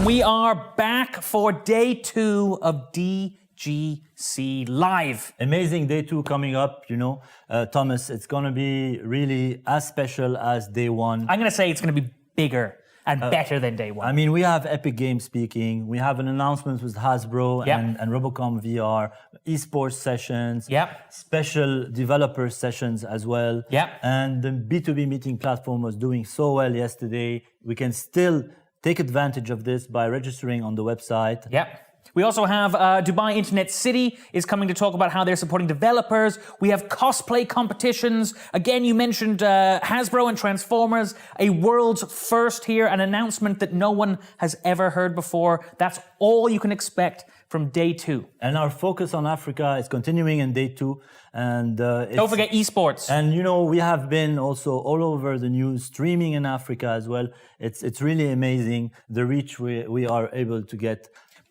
we are back for day 2 of DGC Live. Amazing day 2 coming up, Thomas. It's going to be really as special as day 1. I'm going to say it's going to be bigger and better than day 1. I mean, we have Epic Games speaking. We have an announcement with Hasbro and Robocom VR, esports sessions, special developer sessions as well. And the B2B meeting platform was doing so well yesterday. We can still take advantage of this by registering on the website. We also have Dubai Internet City is coming to talk about how they're supporting developers. We have cosplay competitions. Again, you mentioned Hasbro and Transformers, a world's first here, an announcement that no one has ever heard before. That's all you can expect from day 2. And our focus on Africa is continuing in day 2. And don't forget esports. And we have been also all over the news, streaming in Africa as well. It's really amazing the reach we are able to get.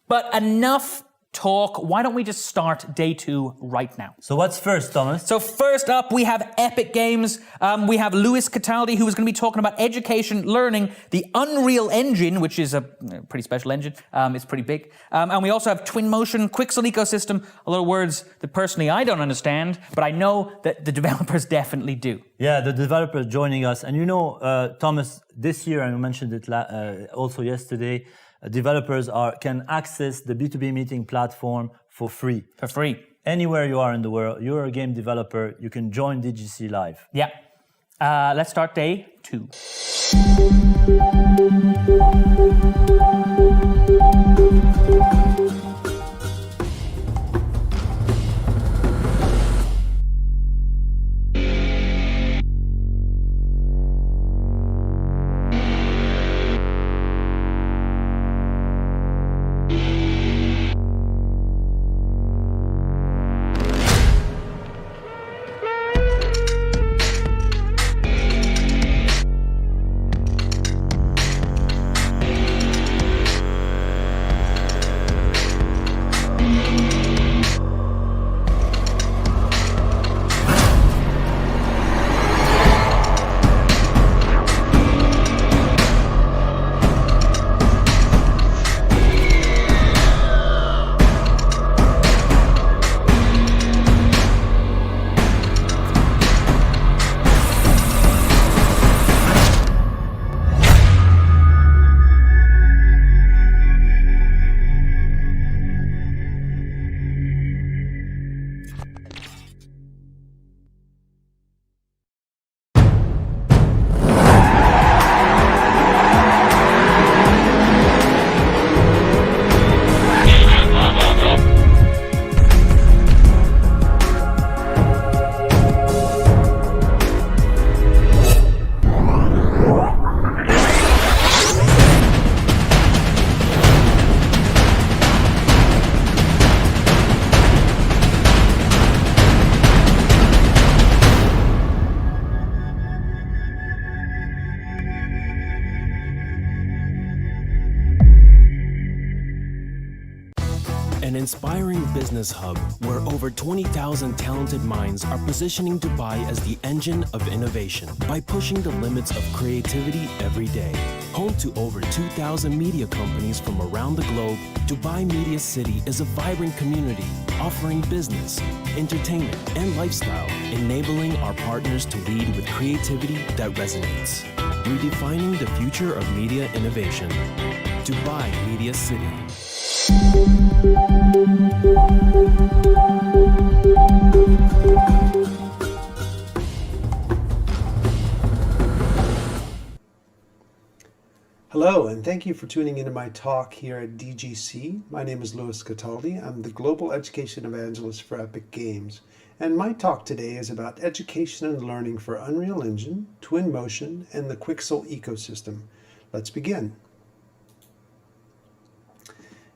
But enough talk. Why don't we just start day 2 right now? So what's first, Thomas? So first up, we have Epic Games. We have Luis Cataldi, who is going to be talking about education, learning, the Unreal Engine, which is a pretty special engine. It's pretty big. And we also have Twinmotion, Quixel Ecosystem, a lot of words that personally I don't understand, but I know that the developers definitely do. Yeah, the developers joining us. And Thomas, this year, and I mentioned it also yesterday, developers can access the B2B meeting platform for free. For free. Anywhere you are in the world, you're a game developer, you can join DGC Live. Yeah. Let's start day 2. An inspiring business hub where over 20,000 talented minds are positioning Dubai as the engine of innovation by pushing the limits of creativity every day. Home to over 2,000 media companies from around the globe, Dubai Media City is a vibrant community offering business, entertainment, and lifestyle, enabling our partners to lead with creativity that resonates. Redefining the future of media innovation. Dubai Media City. Hello, and thank you for tuning into my talk here at DGC. My name is Luis Cataldi. I'm the Global Education Evangelist for Epic Games. And my talk today is about education and learning for Unreal Engine, Twinmotion, and the Quixel ecosystem. Let's begin.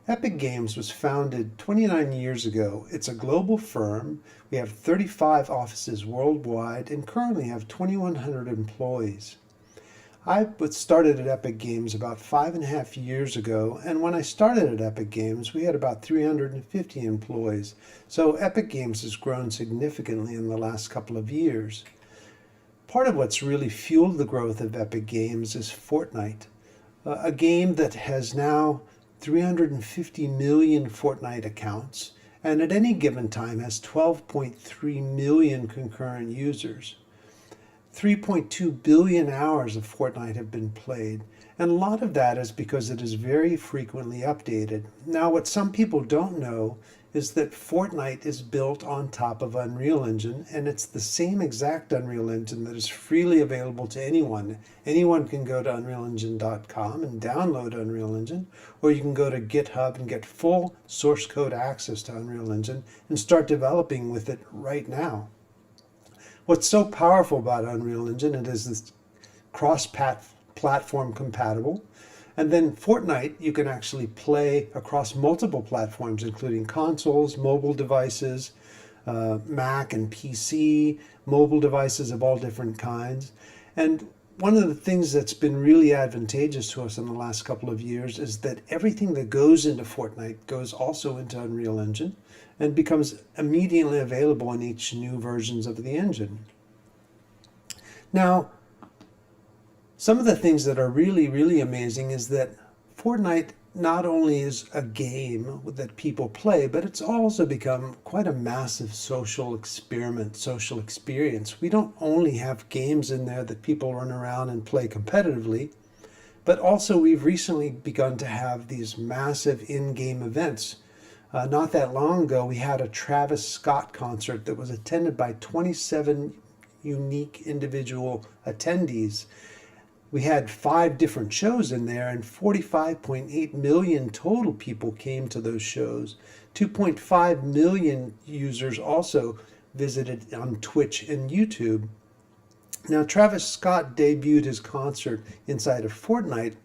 Epic Games was founded 29 years ago. It's a global firm. We have 35 offices worldwide and currently have 2,100 employees. I started at Epic Games about 5.5 years ago, and when I started at Epic Games, we had about 350 employees. So Epic Games has grown significantly in the last couple of years. Part of what's really fueled the growth of Epic Games is Fortnite, a game that has now 350 million Fortnite accounts, and at any given time has 12.3 million concurrent users. 3.2 billion hours of Fortnite have been played, and a lot of that is because it is very frequently updated. Now, what some people don't know is that Fortnite is built on top of Unreal Engine, and it's the same exact Unreal Engine that is freely available to anyone. Anyone can go to unrealengine.com and download Unreal Engine, or you can go to GitHub and get full source code access to Unreal Engine and start developing with it right now. What's so powerful about Unreal Engine, it is this cross-platform compatible. And then Fortnite, you can actually play across multiple platforms, including consoles, mobile devices, Mac and PC, mobile devices of all different kinds. And one of the things that's been really advantageous to us in the last couple of years is that everything that goes into Fortnite goes also into Unreal Engine and becomes immediately available in each new versions of the engine. Now, some of the things that are really, really amazing is that Fortnite not only is a game that people play, but it's also become quite a massive social experiment, social experience. We don't only have games in there that people run around and play competitively, but also we've recently begun to have these massive in-game events. Not that long ago, we had a Travis Scott concert that was attended by 27 unique individual attendees. We had 5 different shows in there, and 45.8 million total people came to those shows. 2.5 million users also visited on Twitch and YouTube. Now, Travis Scott debuted his concert inside of Fortnite,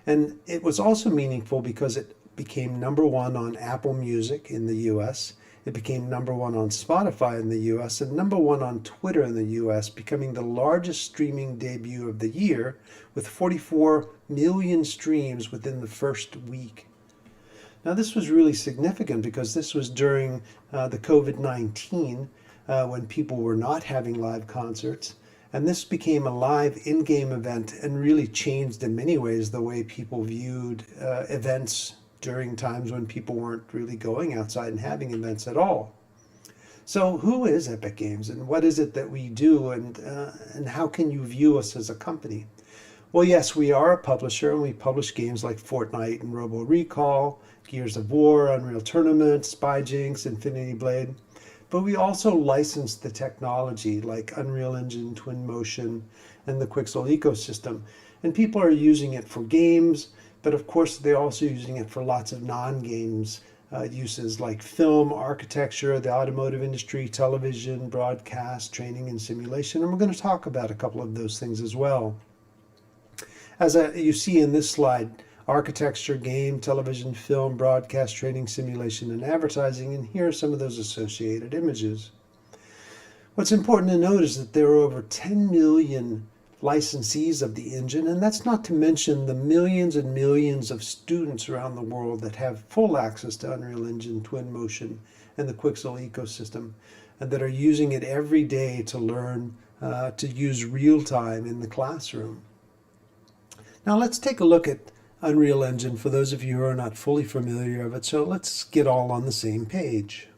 and it was also meaningful because it became #1 on Apple Music in the US. It became #1 on Spotify in the US and #1 on Twitter in the US, becoming the largest streaming debut of the year with 44 million streams within the first week. Now, this was really significant because this was during the COVID-19 when people were not having live concerts. And this became a live in-game event and really changed in many ways the way people viewed events during times when people weren't really going outside and having events at all. So who is Epic Games, and what is it that we do, and how can you view us as a company? Well, yes, we are a publisher, and we publish games like Fortnite and Robo Recall, Gears of War, Unreal Tournament, Spyjinx, Infinity Blade. But we also license the technology like Unreal Engine, Twinmotion, and the Quixel ecosystem. And people are using it for games, but of course they're also using it for lots of non-games uses like film, architecture, the automotive industry, television, broadcast, training, and simulation. And we're going to talk about a couple of those things as well. As you see in this slide, architecture, game, television, film, broadcast, training, simulation, and advertising, and here are some of those associated images. What's important to note is that there are over 10 million licensees of the engine, and that's not to mention the millions and millions of students around the world that have full access to Unreal Engine, Twinmotion, and the Quixel ecosystem, and that are using it every day to learn to use real time in the classroom. Now let's take a look at Unreal Engine for those of you who are not fully familiar with it, so let's get all on the same page.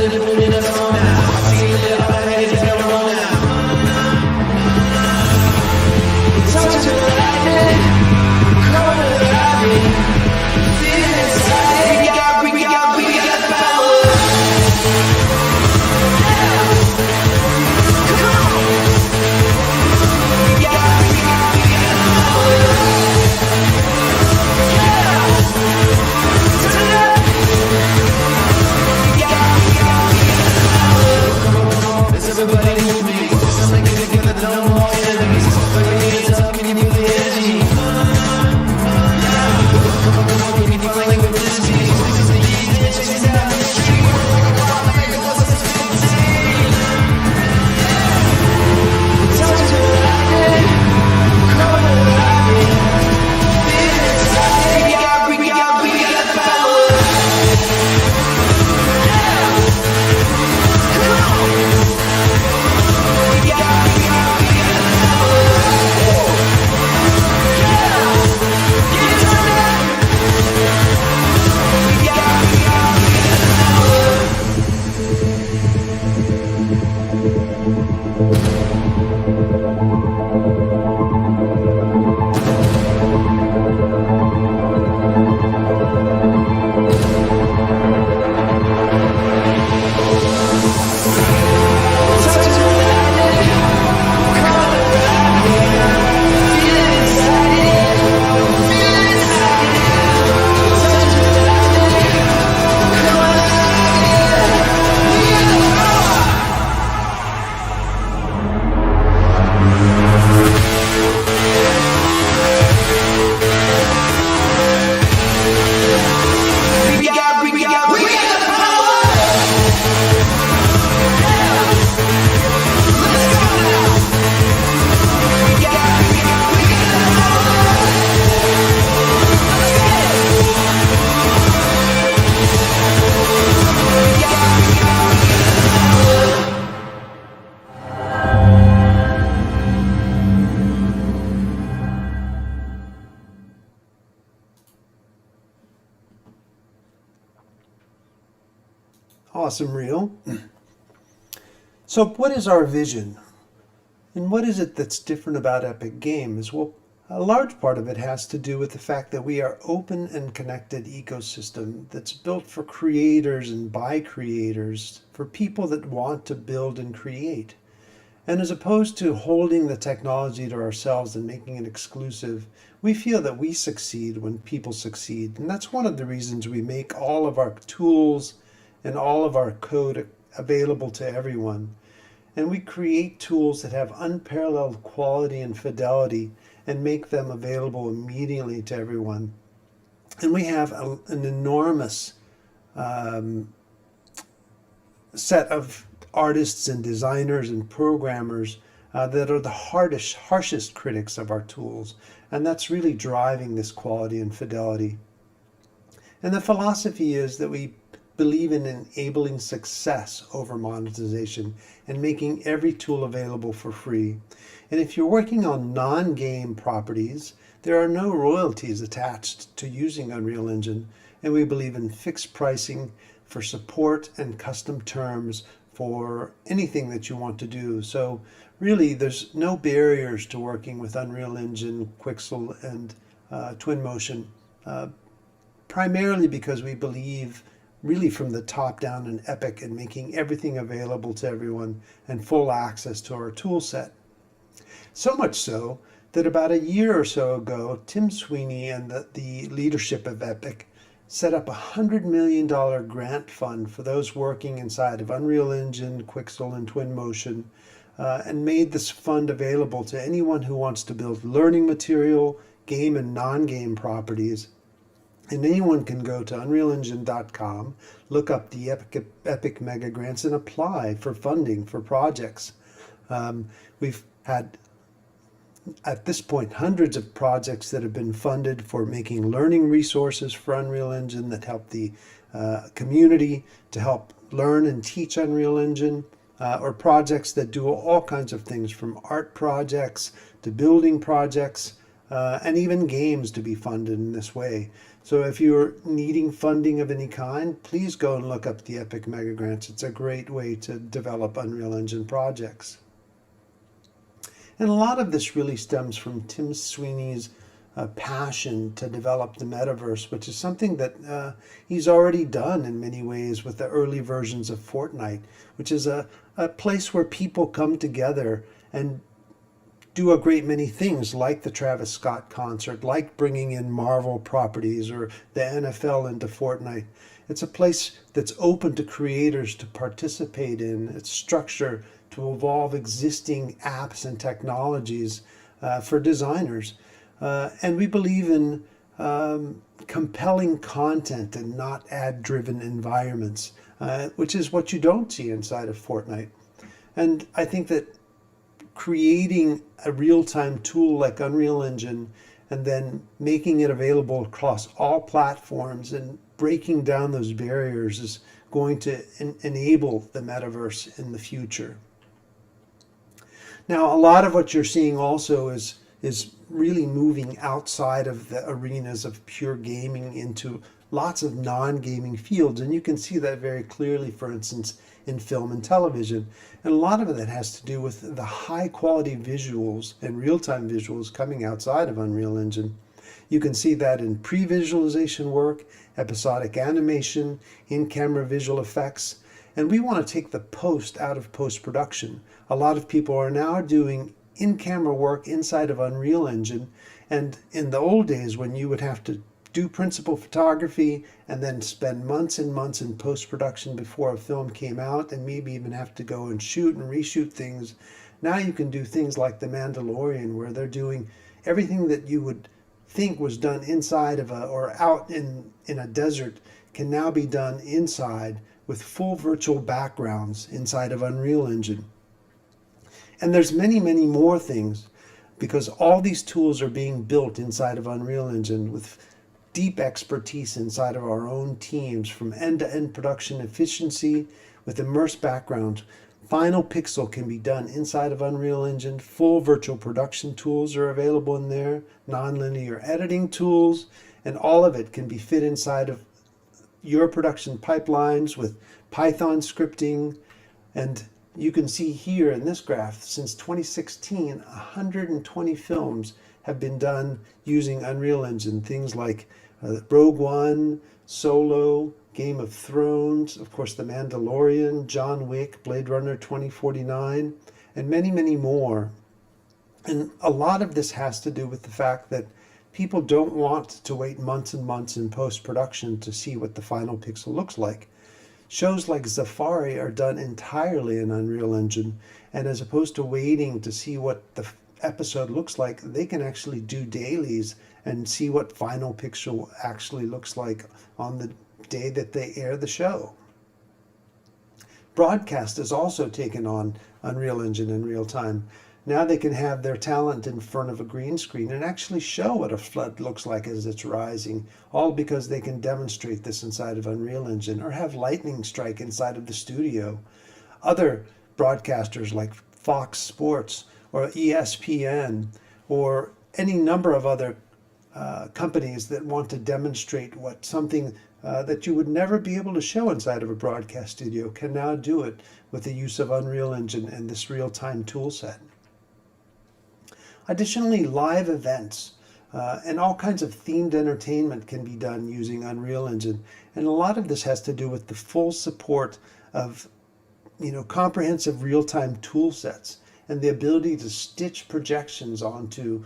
Now awesome reel. So what is our vision? And what is it that's different about Epic Games? Well, a large part of it has to do with the fact that we are open and connected ecosystem that's built for creators and by creators, for people that want to build and create. And as opposed to holding the technology to ourselves and making it exclusive, we feel that we succeed when people succeed. And that's one of the reasons we make all of our tools and all of our code available to everyone. And we create tools that have unparalleled quality and fidelity and make them available immediately to everyone. And we have an enormous set of artists and designers and programmers that are the harshest critics of our tools. And that's really driving this quality and fidelity. And the philosophy is that we believe in enabling success over monetization and making every tool available for free. And if you're working on non-game properties, there are no royalties attached to using Unreal Engine. And we believe in fixed pricing for support and custom terms for anything that you want to do. So really, there's no barriers to working with Unreal Engine, Quixel, and Twinmotion, primarily because we believe really from the top down in Epic and making everything available to everyone and full access to our tool set. So much so that about a year or so ago, Tim Sweeney and the leadership of Epic set up a $100 million grant fund for those working inside of Unreal Engine, Quixel, and Twinmotion, and made this fund available to anyone who wants to build learning material, game and non-game properties. And anyone can go to unrealengine.com, look up the Epic Mega Grants, and apply for funding for projects. We've had, at this point, hundreds of projects that have been funded for making learning resources for Unreal Engine that help the community to help learn and teach Unreal Engine, or projects that do all kinds of things from art projects to building projects, and even games to be funded in this way. So if you're needing funding of any kind, please go and look up the Epic Mega Grants. It's a great way to develop Unreal Engine projects. And a lot of this really stems from Tim Sweeney's passion to develop the metaverse, which is something that he's already done in many ways with the early versions of Fortnite, which is a place where people come together and do a great many things, like the Travis Scott concert, like bringing in Marvel properties or the NFL into Fortnite. It's a place that's open to creators to participate in. It's structured to evolve existing apps and technologies for designers. And we believe in compelling content and not ad-driven environments, which is what you don't see inside of Fortnite. And I think that creating a real-time tool like Unreal Engine and then making it available across all platforms and breaking down those barriers is going to enable the metaverse in the future. Now, a lot of what you're seeing also is really moving outside of the arenas of pure gaming into lots of non-gaming fields. And you can see that very clearly, for instance, in film and television. And a lot of that has to do with the high quality visuals and real-time visuals coming outside of Unreal Engine. You can see that in pre-visualization work, episodic animation, in-camera visual effects. And we want to take the post out of post-production. A lot of people are now doing in-camera work inside of Unreal Engine. And in the old days, when you would have to do principal photography and then spend months and months in post-production before a film came out, and maybe even have to go and shoot and reshoot things, now you can do things like The Mandalorian, where they're doing everything that you would think was done inside of or out in a desert can now be done inside with full virtual backgrounds inside of Unreal Engine. And there's many, many more things, because all these tools are being built inside of Unreal Engine with deep expertise inside of our own teams, from end-to-end production efficiency with immersed background. Final pixel can be done inside of Unreal Engine. Full virtual production tools are available in there, non-linear editing tools, and all of it can be fit inside of your production pipelines with Python scripting, and you can see here in this graph, since 2016, 120 films have been done using Unreal Engine. Things like Rogue One, Solo, Game of Thrones, of course The Mandalorian, John Wick, Blade Runner 2049, and many, many more. And a lot of this has to do with the fact that people don't want to wait months and months in post-production to see what the final pixel looks like. Shows like Safari are done entirely in Unreal Engine, and as opposed to waiting to see what the episode looks like, they can actually do dailies and see what final pixel actually looks like on the day that they air the show. Broadcast has also taken on Unreal Engine in real time. Now they can have their talent in front of a green screen and actually show what a flood looks like as it's rising, all because they can demonstrate this inside of Unreal Engine, or have lightning strike inside of the studio. Other broadcasters like Fox Sports or ESPN or any number of other companies that want to demonstrate what something that you would never be able to show inside of a broadcast studio can now do it with the use of Unreal Engine and this real-time tool set. Additionally, live events and all kinds of themed entertainment can be done using Unreal Engine. And a lot of this has to do with the full support of comprehensive real-time tool sets and the ability to stitch projections onto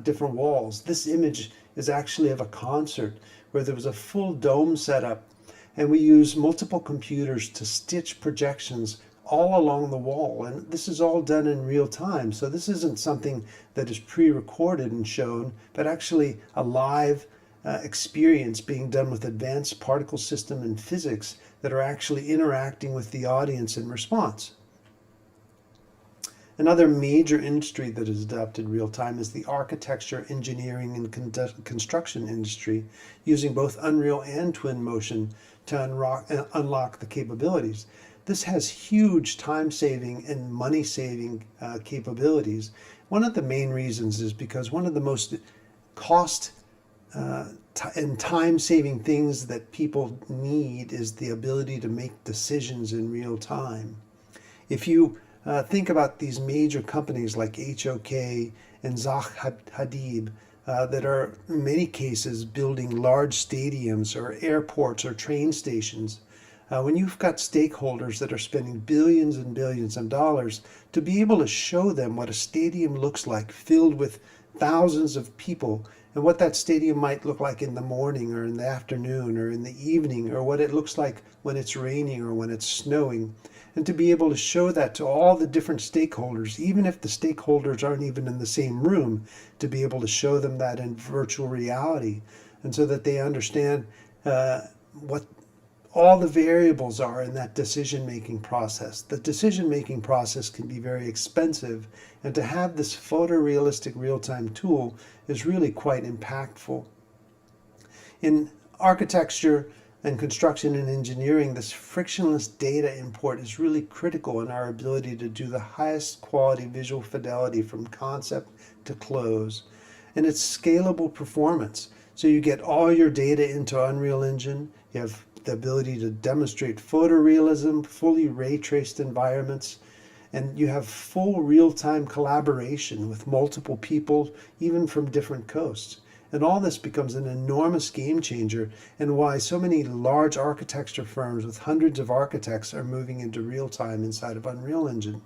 different walls. This image is actually of a concert where there was a full dome setup, and we use multiple computers to stitch projections all along the wall, and this is all done in real time. So this isn't something that is pre-recorded and shown, but actually a live experience being done with advanced particle system and physics that are actually interacting with the audience in response. Another major industry that has adopted real time is the architecture, engineering, and construction industry, using both Unreal and Twinmotion to unlock the capabilities. This has huge time-saving and money-saving capabilities. One of the main reasons is because one of the most cost and time-saving things that people need is the ability to make decisions in real time. If you think about these major companies like HOK and Zaha Hadid that are in many cases building large stadiums or airports or train stations, when you've got stakeholders that are spending billions and billions of dollars, to be able to show them what a stadium looks like filled with thousands of people, and what that stadium might look like in the morning or in the afternoon or in the evening, or what it looks like when it's raining or when it's snowing, and to be able to show that to all the different stakeholders, even if the stakeholders aren't even in the same room, to be able to show them that in virtual reality, and so that they understand what all the variables are in that decision-making process. The decision-making process can be very expensive, and to have this photorealistic real-time tool is really quite impactful. In architecture and construction and engineering, this frictionless data import is really critical in our ability to do the highest quality visual fidelity from concept to close. And it's scalable performance. So you get all your data into Unreal Engine, you have the ability to demonstrate photorealism, fully ray-traced environments, and you have full real-time collaboration with multiple people, even from different coasts. And all this becomes an enormous game changer, and why so many large architecture firms with hundreds of architects are moving into real time inside of Unreal Engine.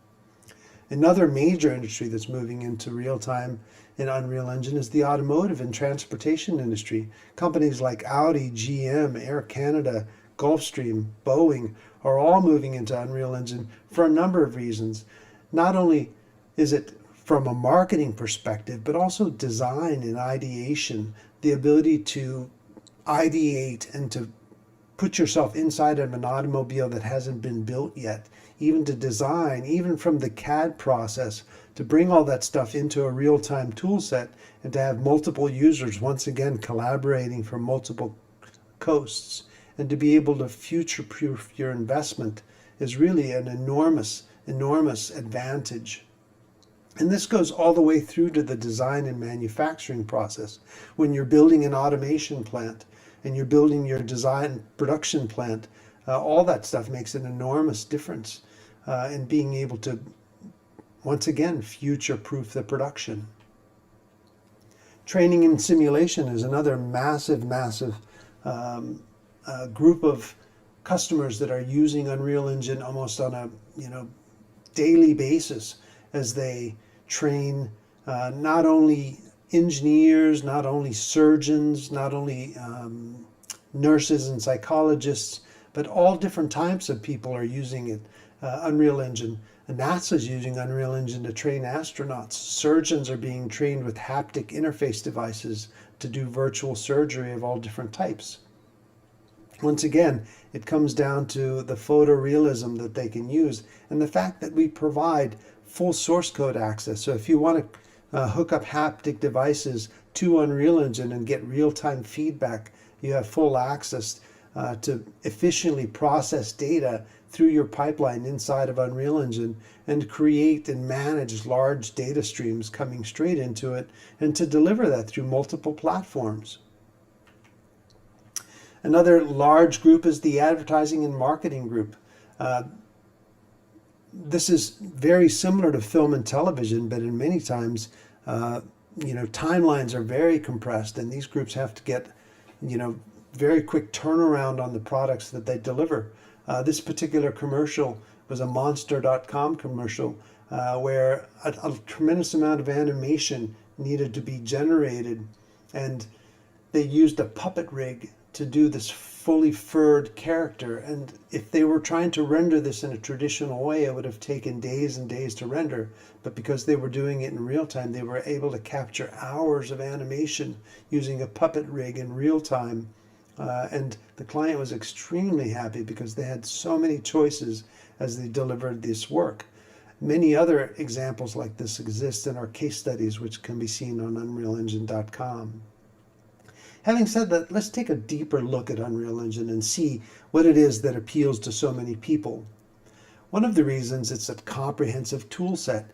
Another major industry that's moving into real time in Unreal Engine is the automotive and transportation industry. Companies like Audi, GM, Air Canada, Gulfstream, Boeing are all moving into Unreal Engine for a number of reasons. Not only is it from a marketing perspective, but also design and ideation, the ability to ideate and to put yourself inside of an automobile that hasn't been built yet, even to design, even from the CAD process, to bring all that stuff into a real-time tool set and to have multiple users, once again, collaborating from multiple coasts, and to be able to future-proof your investment is really an enormous, enormous advantage. And this goes all the way through to the design and manufacturing process. When you're building an automation plant and you're building your design production plant, all that stuff makes an enormous difference in being able to, once again, future-proof the production. Training and simulation is another massive group of customers that are using Unreal Engine almost on a daily basis as they train not only engineers, not only surgeons, not only nurses and psychologists, but all different types of people are using it. Unreal Engine. NASA's using Unreal Engine to train astronauts. Surgeons are being trained with haptic interface devices to do virtual surgery of all different types. Once again, it comes down to the photorealism that they can use and the fact that we provide full source code access. So if you want to hook up haptic devices to Unreal Engine and get real-time feedback, you have full access to efficiently process data through your pipeline inside of Unreal Engine and create and manage large data streams coming straight into it, and to deliver that through multiple platforms. Another large group is the advertising and marketing group. This is very similar to film and television, but in many times, timelines are very compressed, and these groups have to get, very quick turnaround on the products that they deliver. This particular commercial was a Monster.com commercial where a tremendous amount of animation needed to be generated, and they used a puppet rig to do this fully furred character. And if they were trying to render this in a traditional way, it would have taken days and days to render. But because they were doing it in real time, they were able to capture hours of animation using a puppet rig in real time. And the client was extremely happy because they had so many choices as they delivered this work. Many other examples like this exist in our case studies, which can be seen on unrealengine.com. Having said that, let's take a deeper look at Unreal Engine and see what it is that appeals to so many people. One of the reasons it's a comprehensive tool set.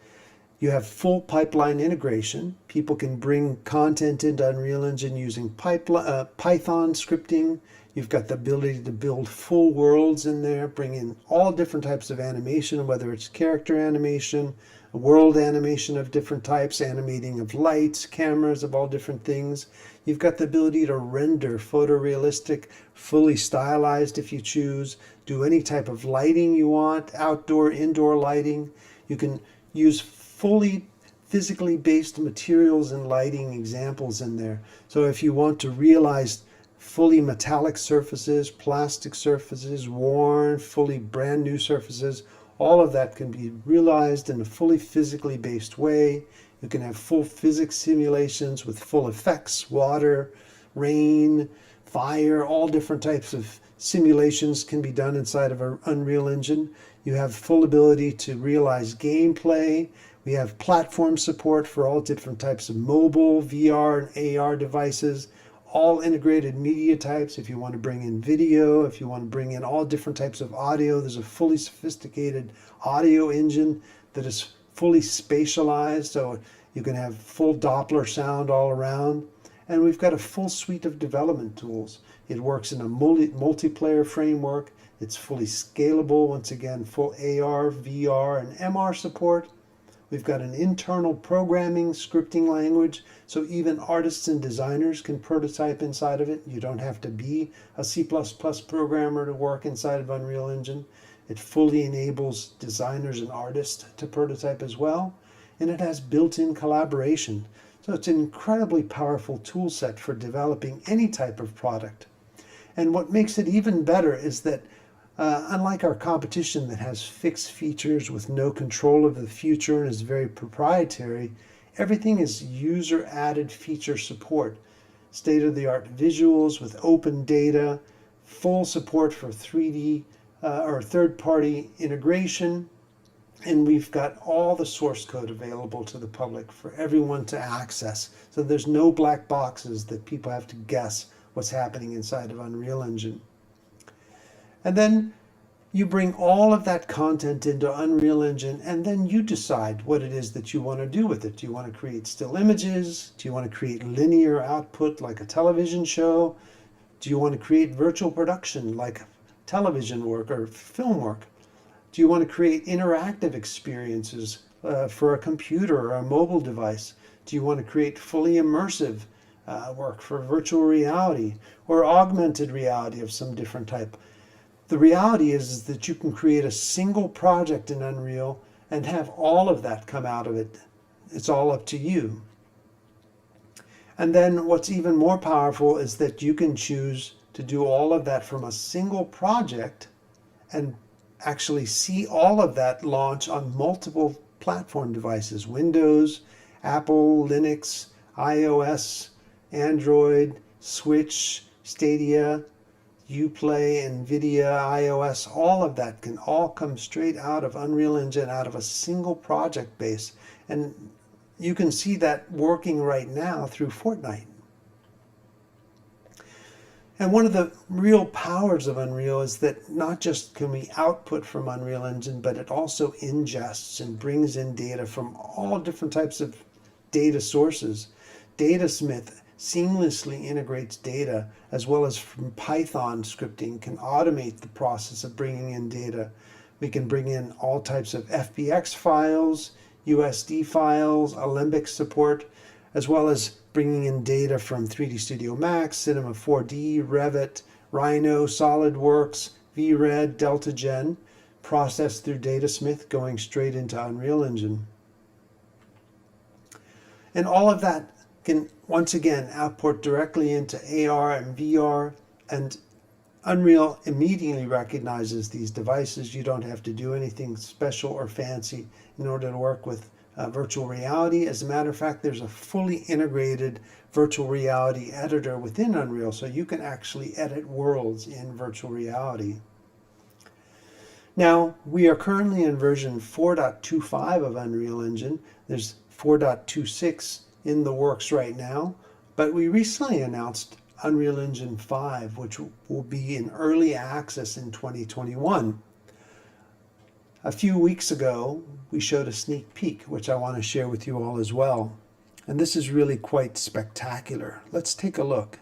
You have full pipeline integration. People can bring content into Unreal Engine using Python scripting. You've got the ability to build full worlds in there, bring in all different types of animation, whether it's character animation, world animation of different types, animating of lights, cameras of all different things. You've got the ability to render photorealistic, fully stylized if you choose, do any type of lighting you want, outdoor, indoor lighting. You can use fully physically based materials and lighting examples in there. So if you want to realize fully metallic surfaces, plastic surfaces, worn, fully brand new surfaces, all of that can be realized in a fully physically based way. You can have full physics simulations with full effects, water, rain, fire, all different types of simulations can be done inside of an Unreal Engine. You have full ability to realize gameplay. We have platform support for all different types of mobile, VR, and AR devices, all integrated media types. If you want to bring in video, if you want to bring in all different types of audio, there's a fully sophisticated audio engine that is fully spatialized, so you can have full Doppler sound all around. And we've got a full suite of development tools. It works in a multiplayer framework. It's fully scalable. Once again, full AR, VR, and MR support. We've got an internal programming scripting language, so even artists and designers can prototype inside of it. You don't have to be a C++ programmer to work inside of Unreal Engine. It fully enables designers and artists to prototype as well, and it has built-in collaboration. So it's an incredibly powerful tool set for developing any type of product. And what makes it even better is that unlike our competition that has fixed features with no control of the future and is very proprietary, everything is user-added feature support. State-of-the-art visuals with open data, full support for 3D or third-party integration, and we've got all the source code available to the public for everyone to access. So there's no black boxes that people have to guess what's happening inside of Unreal Engine. And then you bring all of that content into Unreal Engine, and then you decide what it is that you want to do with it. Do you want to create still images? Do you want to create linear output like a television show? Do you want to create virtual production like a television work or film work? Do you want to create interactive experiences for a computer or a mobile device? Do you want to create fully immersive work for virtual reality or augmented reality of some different type? The reality is that you can create a single project in Unreal and have all of that come out of it. It's all up to you. And then what's even more powerful is that you can choose to do all of that from a single project and actually see all of that launch on multiple platform devices: Windows, Apple, Linux, iOS, Android, Switch, Stadia, Uplay, Nvidia, iOS. All of that can all come straight out of Unreal Engine, out of a single project base. And you can see that working right now through Fortnite. And one of the real powers of Unreal is that not just can we output from Unreal Engine, but it also ingests and brings in data from all different types of data sources. Datasmith seamlessly integrates data, as well as from Python scripting can automate the process of bringing in data. We can bring in all types of FBX files, USD files, Alembic support, as well as bringing in data from 3D Studio Max, Cinema 4D, Revit, Rhino, SolidWorks, VRED, DeltaGen, processed through Datasmith, going straight into Unreal Engine. And all of that can, once again, output directly into AR and VR, and Unreal immediately recognizes these devices. You don't have to do anything special or fancy in order to work with virtual reality. As a matter of fact, there's a fully integrated virtual reality editor within Unreal, so you can actually edit worlds in virtual reality. Now, we are currently in version 4.25 of Unreal Engine. There's 4.26 in the works right now, but we recently announced Unreal Engine 5, which will be in early access in 2021. A few weeks ago, we showed a sneak peek, which I want to share with you all as well. And this is really quite spectacular. Let's take a look.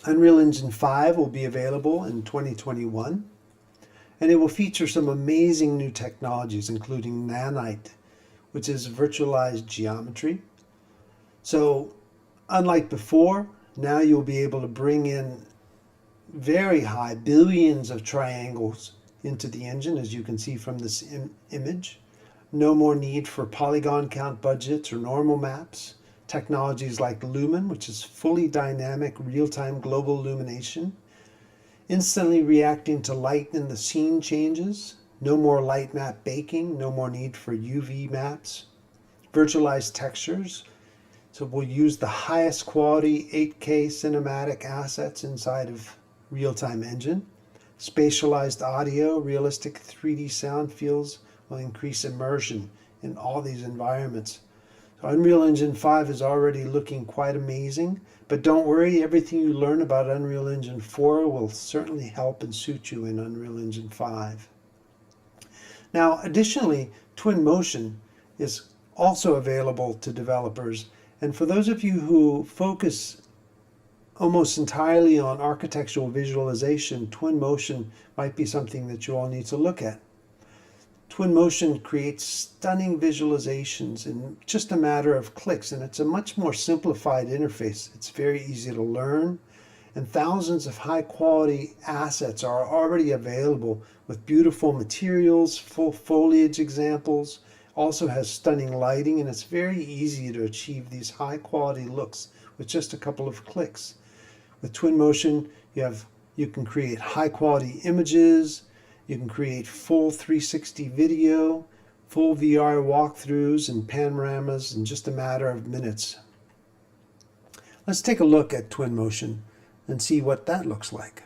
Unreal Engine 5 will be available in 2021, and it will feature some amazing new technologies, including Nanite, which is virtualized geometry. So unlike before, now you'll be able to bring in very high billions of triangles into the engine, as you can see from this image. No more need for polygon count budgets or normal maps. Technologies like Lumen, which is fully dynamic real-time global illumination. Instantly reacting to light in the scene changes. No more light map baking, no more need for UV maps. Virtualized textures. So we'll use the highest quality 8K cinematic assets inside of real-time engine. Spatialized audio, realistic 3D sound feels will increase immersion in all these environments. So Unreal Engine 5 is already looking quite amazing, but don't worry, everything you learn about Unreal Engine 4 will certainly help and suit you in Unreal Engine 5. Now, additionally, Twinmotion is also available to developers, and for those of you who focus almost entirely on architectural visualization, Twinmotion might be something that you all need to look at. Twinmotion creates stunning visualizations in just a matter of clicks, and it's a much more simplified interface. It's very easy to learn, and thousands of high-quality assets are already available with beautiful materials, full foliage examples, also has stunning lighting, and it's very easy to achieve these high-quality looks with just a couple of clicks. With Twinmotion, you can create high-quality images, you can create full 360 video, full VR walkthroughs and panoramas in just a matter of minutes. Let's take a look at Twinmotion and see what that looks like.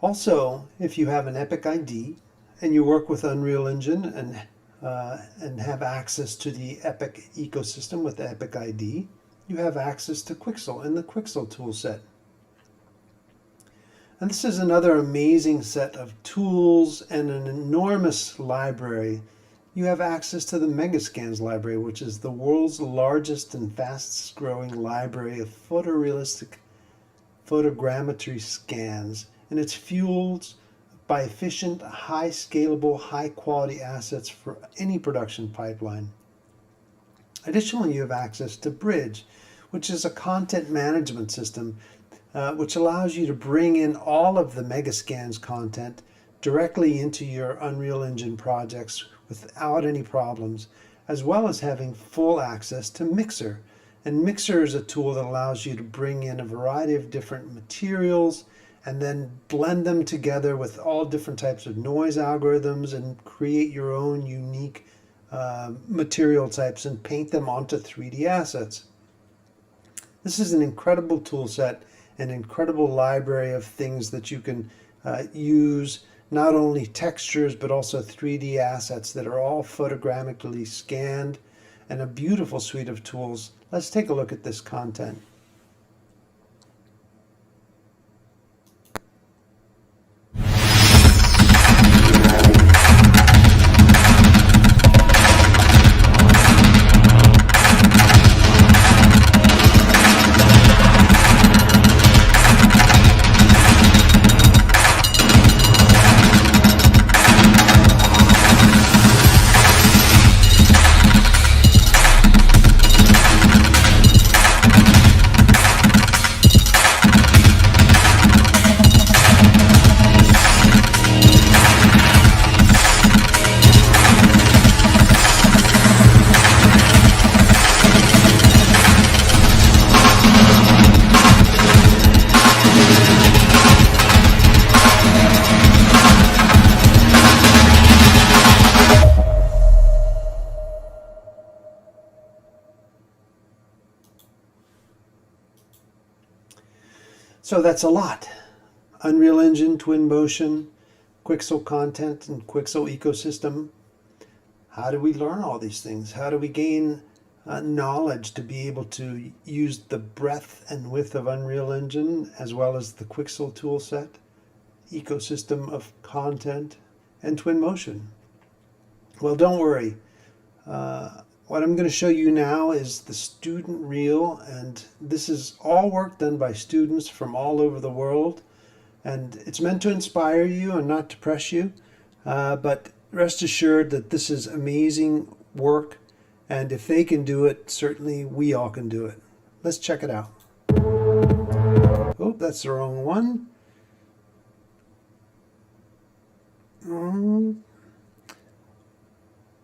Also, if you have an Epic ID and you work with Unreal Engine and have access to the Epic ecosystem with the Epic ID, you have access to Quixel and the Quixel toolset. And this is another amazing set of tools and an enormous library. You have access to the Megascans library, which is the world's largest and fastest growing library of photorealistic photogrammetry scans. And it's fueled by efficient, high scalable, high quality assets for any production pipeline. Additionally, you have access to Bridge, which is a content management system which allows you to bring in all of the Megascans content directly into your Unreal Engine projects without any problems, as well as having full access to Mixer. And Mixer is a tool that allows you to bring in a variety of different materials and then blend them together with all different types of noise algorithms and create your own unique material types and paint them onto 3D assets. This is an incredible tool set, an incredible library of things that you can use, not only textures, but also 3D assets that are all photogrammatically scanned, and a beautiful suite of tools. Let's take a look at this content. So that's a lot. Unreal Engine, Twinmotion, Quixel content, and Quixel ecosystem. How do we learn all these things? How do we gain knowledge to be able to use the breadth and width of Unreal Engine, as well as the Quixel toolset, ecosystem of content, and Twinmotion? Well, don't worry. What I'm going to show you now is the student reel, and this is all work done by students from all over the world, and it's meant to inspire you and not depress you, but rest assured that this is amazing work, and if they can do it, certainly we all can do it. Let's check it out. Oh, that's the wrong one.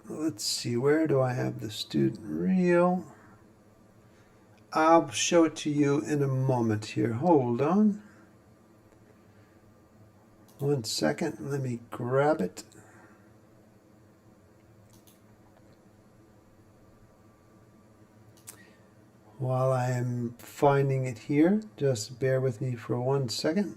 Let's see, where do I have the student reel? I'll show it to you in a moment here. Hold on. 1 second, let me grab it. While I am finding it here, just bear with me for 1 second.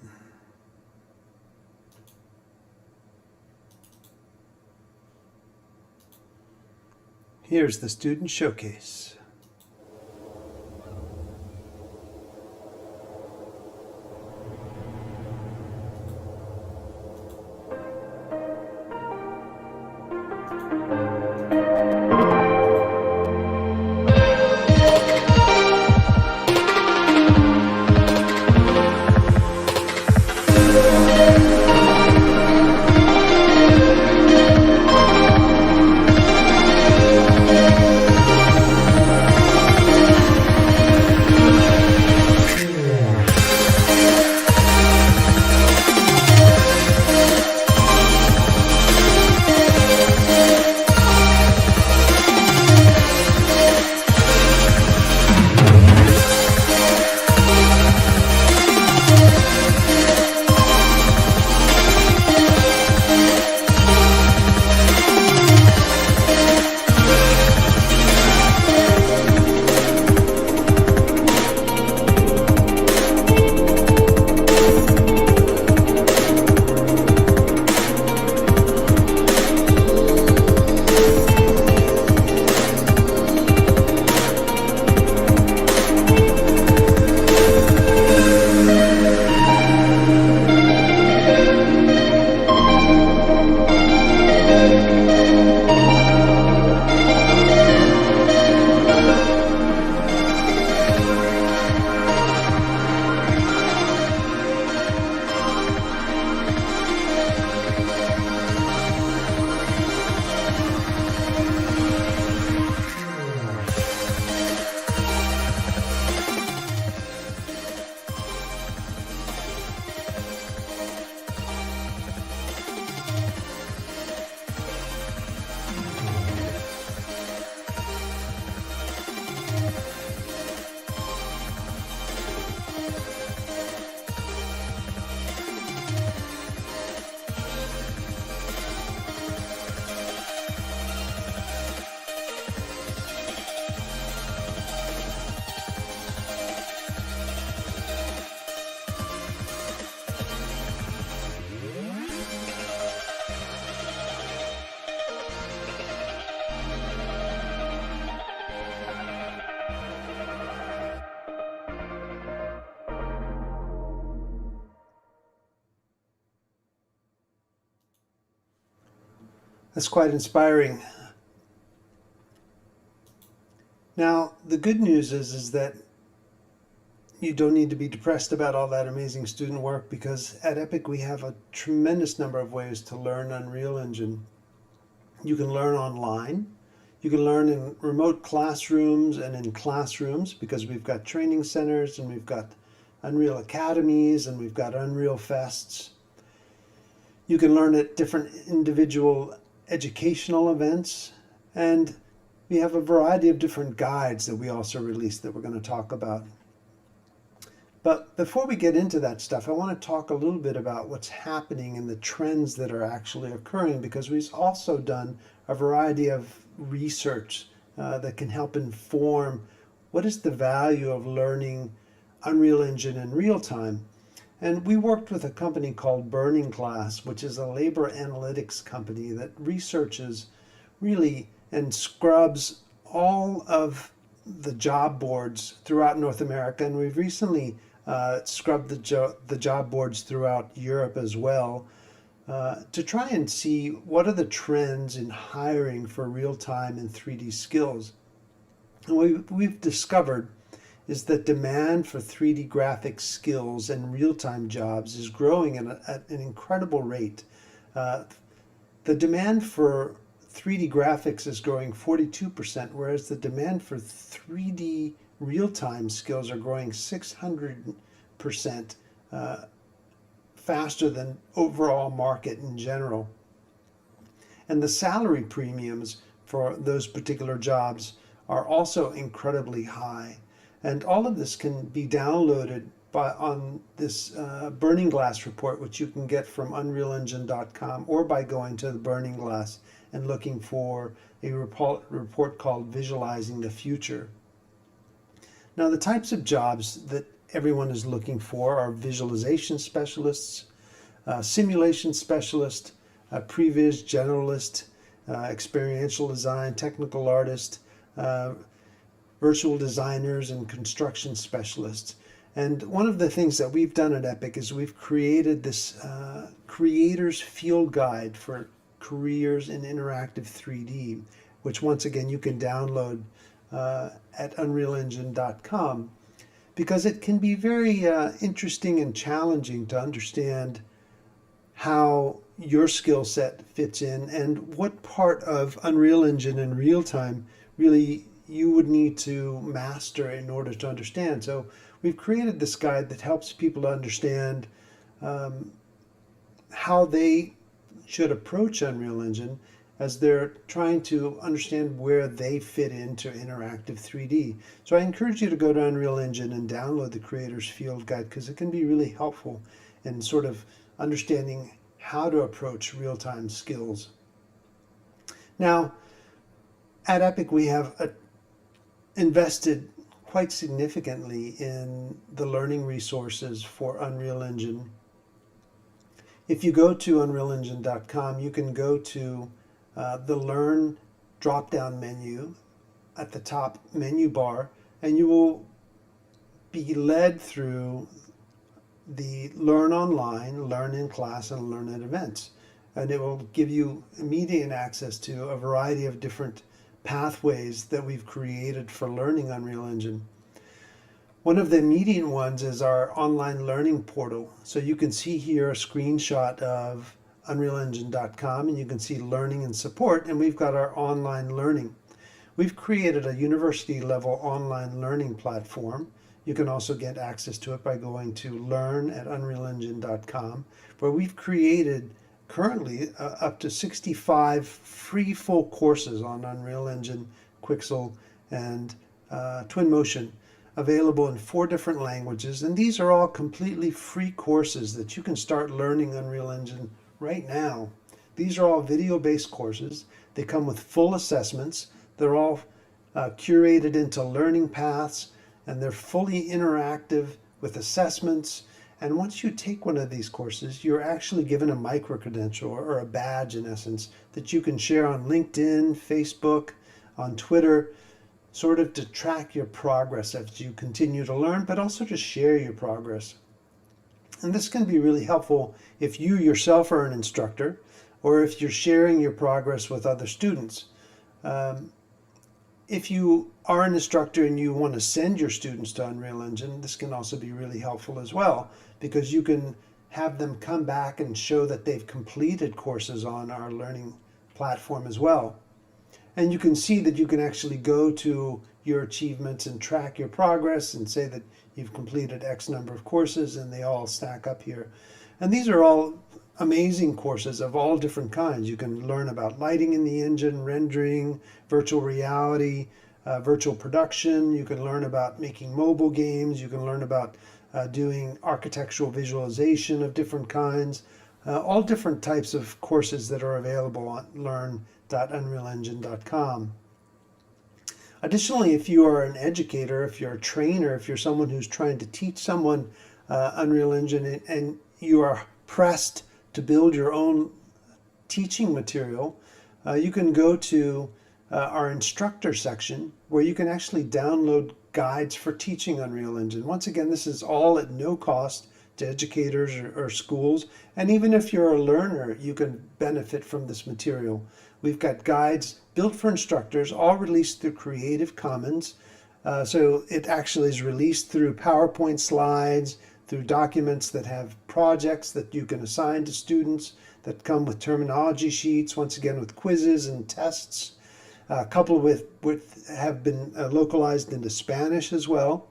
Here's the student showcase. That's quite inspiring. Now, the good news is that you don't need to be depressed about all that amazing student work, because at Epic we have a tremendous number of ways to learn Unreal Engine. You can learn online. You can learn in remote classrooms and in classrooms, because we've got training centers and we've got Unreal Academies and we've got Unreal Fests. You can learn at different individual educational events, and we have a variety of different guides that we also release that we're going to talk about. But before we get into that stuff, I want to talk a little bit about what's happening and the trends that are actually occurring, because we've also done a variety of research that can help inform what is the value of learning Unreal Engine in real time. And we worked with a company called Burning Glass, which is a labor analytics company that researches really and scrubs all of the job boards throughout North America. And we've recently scrubbed the job boards throughout Europe as well, to try and see what are the trends in hiring for real-time and 3D skills. And what we've discovered is that demand for 3D graphic skills and real-time jobs is growing at an incredible rate. The demand for 3D graphics is growing 42%, whereas the demand for 3D real-time skills are growing 600% faster than overall market in general. And the salary premiums for those particular jobs are also incredibly high. And all of this can be downloaded on this Burning Glass report, which you can get from unrealengine.com, or by going to the Burning Glass and looking for a report called Visualizing the Future. Now, the types of jobs that everyone is looking for are visualization specialists, simulation specialist, previs generalist, experiential design, technical artist, virtual designers, and construction specialists. And one of the things that we've done at Epic is we've created this creators field guide for careers in interactive 3D, which once again you can download at unrealengine.com, because it can be very interesting and challenging to understand how your skill set fits in and what part of Unreal Engine in real time really you would need to master in order to understand. So we've created this guide that helps people to understand how they should approach Unreal Engine as they're trying to understand where they fit into interactive 3D. So I encourage you to go to Unreal Engine and download the Creators Field Guide, because it can be really helpful in sort of understanding how to approach real-time skills. Now, at Epic, we have invested quite significantly in the learning resources for Unreal Engine. If you go to unrealengine.com, you can go to the Learn drop-down menu at the top menu bar, and you will be led through the Learn Online, Learn in Class, and Learn at Events. And it will give you immediate access to a variety of different pathways that we've created for learning Unreal Engine. One of the immediate ones is our online learning portal. So you can see here a screenshot of unrealengine.com, and you can see learning and support, and we've got our online learning. We've created a university level online learning platform. You can also get access to it by going to learn at unrealengine.com, where we've created currently up to 65 free full courses on Unreal Engine, Quixel, and Twinmotion, available in 4 different languages. And these are all completely free courses that you can start learning Unreal Engine right now. These are all video-based courses. They come with full assessments. They're all curated into learning paths, and they're fully interactive with assessments. And once you take one of these courses, you're actually given a micro-credential, or a badge in essence, that you can share on LinkedIn, Facebook, on Twitter, sort of to track your progress as you continue to learn, but also to share your progress. And this can be really helpful if you yourself are an instructor, or if you're sharing your progress with other students. If you are an instructor and you want to send your students to Unreal Engine, this can also be really helpful as well, because you can have them come back and show that they've completed courses on our learning platform as well. And you can see that you can actually go to your achievements and track your progress and say that you've completed X number of courses, and they all stack up here. And these are all amazing courses of all different kinds. You can learn about lighting in the engine, rendering, virtual reality, virtual production. You can learn about making mobile games. You can learn about doing architectural visualization of different kinds. All different types of courses that are available on learn.unrealengine.com. Additionally, if you are an educator, if you're a trainer, if you're someone who's trying to teach someone Unreal Engine and you are pressed to build your own teaching material, you can go to our instructor section where you can actually download guides for teaching Unreal Engine. Once again, this is all at no cost to educators or schools. And even if you're a learner, you can benefit from this material. We've got guides built for instructors, all released through Creative Commons. So it actually is released through PowerPoint slides, through documents that have projects that you can assign to students that come with terminology sheets, once again with quizzes and tests, coupled with have been localized into Spanish as well.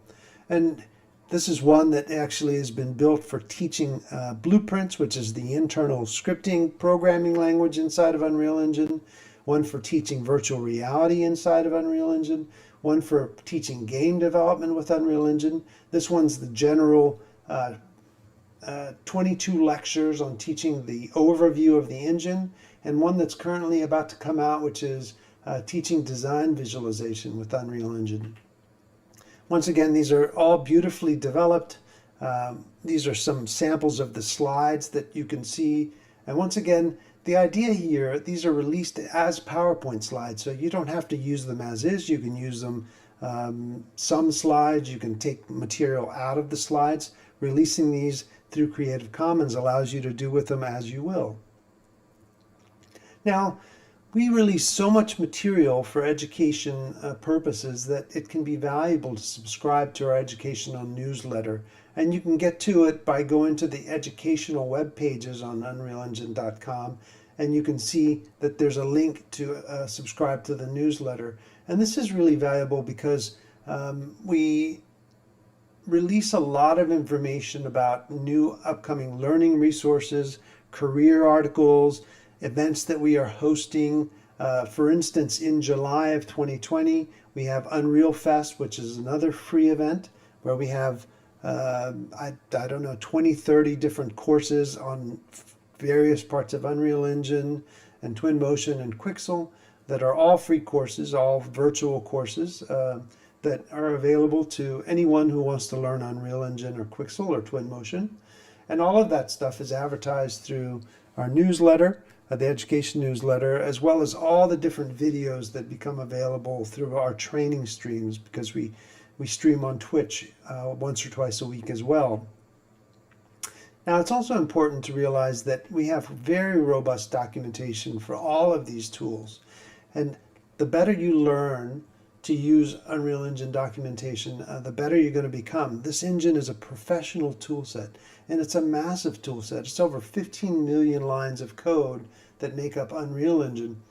And this is one that actually has been built for teaching Blueprints, which is the internal scripting programming language inside of Unreal Engine, one for teaching virtual reality inside of Unreal Engine, one for teaching game development with Unreal Engine. This one's the general 22 lectures on teaching the overview of the engine, and one that's currently about to come out, which is teaching design visualization with Unreal Engine. Once again, these are all beautifully developed. These are some samples of the slides that you can see. And once again, the idea here, these are released as PowerPoint slides, so you don't have to use them as is. You can use them, some slides, you can take material out of the slides. Releasing these through Creative Commons allows you to do with them as you will. Now, we release so much material for education purposes that it can be valuable to subscribe to our educational newsletter. And you can get to it by going to the educational web pages on unrealengine.com, and you can see that there's a link to subscribe to the newsletter. And this is really valuable because we release a lot of information about new upcoming learning resources, career articles, events that we are hosting. For instance, in July of 2020, we have Unreal Fest, which is another free event where we have, I don't know, 20, 30 different courses on various parts of Unreal Engine and Twinmotion and Quixel that are all free courses, all virtual courses that are available to anyone who wants to learn Unreal Engine or Quixel or Twinmotion. And all of that stuff is advertised through our newsletter, the education newsletter, as well as all the different videos that become available through our training streams, because we stream on Twitch once or twice a week as well. Now, it's also important to realize that we have very robust documentation for all of these tools. And the better you learn to use Unreal Engine documentation, the better you're going to become. This engine is a professional tool set, and it's a massive tool set. It's over 15 million lines of code that make up Unreal Engine,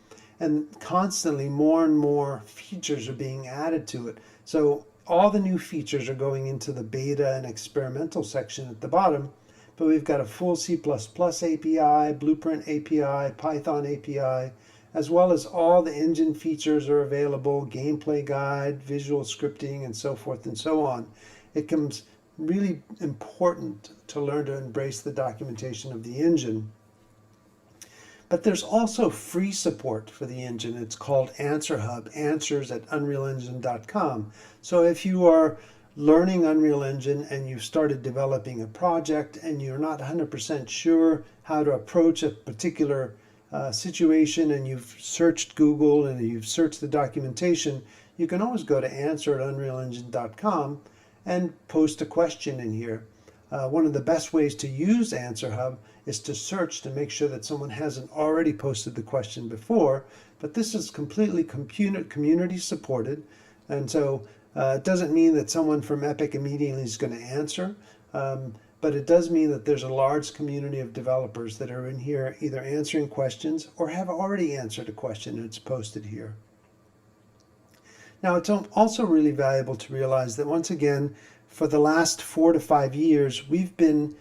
and constantly more and more features are being added to it. So all the new features are going into the beta and experimental section at the bottom, but we've got a full C++ API, Blueprint API, Python API, as well as all the engine features are available, gameplay guide, visual scripting, and so forth and so on. It becomes really important to learn to embrace the documentation of the engine. But there's also free support for the engine. It's called Answer Hub, answers at unrealengine.com. So if you are learning Unreal Engine and you've started developing a project and you're not 100% sure how to approach a particular situation, and you've searched Google and you've searched the documentation, you can always go to answer at unrealengine.com and post a question in here. one of the best ways to use Answer Hub is to search to make sure that someone hasn't already posted the question before, but this is completely community supported, and so it doesn't mean that someone from Epic immediately is going to answer, but it does mean that there's a large community of developers that are in here either answering questions or have already answered a question and it's posted here. Now, it's also really valuable to realize that once again, for the last 4 to 5 years, we've been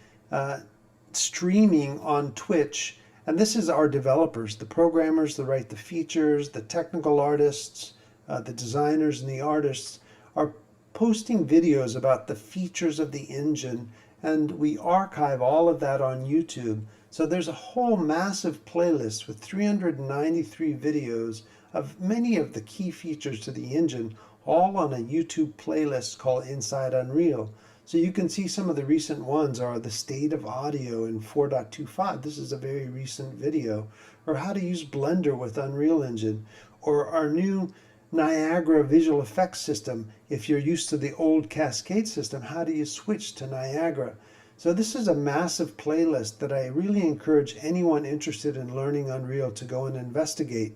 streaming on Twitch, and this is our developers, the programmers that write the features, the technical artists, the designers and the artists are posting videos about the features of the engine, and we archive all of that on YouTube. So there's a whole massive playlist with 393 videos of many of the key features to the engine, all on a YouTube playlist called Inside Unreal. So you can see some of the recent ones are the state of audio in 4.25. This is a very recent video. Or how to use Blender with Unreal Engine. Or our new Niagara visual effects system. If you're used to the old Cascade system, how do you switch to Niagara? So this is a massive playlist that I really encourage anyone interested in learning Unreal to go and investigate.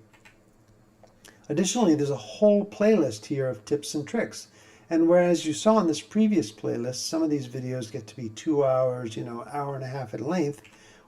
Additionally, there's a whole playlist here of tips and tricks. And whereas you saw in this previous playlist, some of these videos get to be 2 hours, hour and a half in length,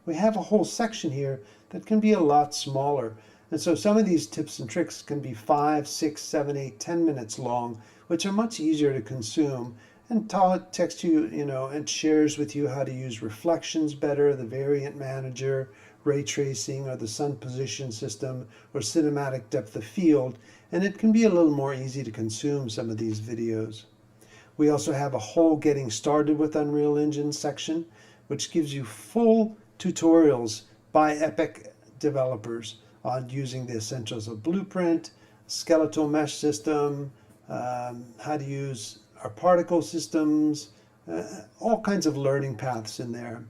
we have a whole section here that can be a lot smaller. And so some of these tips and tricks can be 5, 6, 7, 8, 10 minutes long, which are much easier to consume. And text you, and shares with you how to use reflections better, the variant manager, ray tracing, or the sun position system, or cinematic depth of field, and it can be a little more easy to consume some of these videos. We also have a whole getting started with Unreal Engine section, which gives you full tutorials by Epic developers on using the essentials of Blueprint, skeletal mesh system, how to use our particle systems, all kinds of learning paths in there,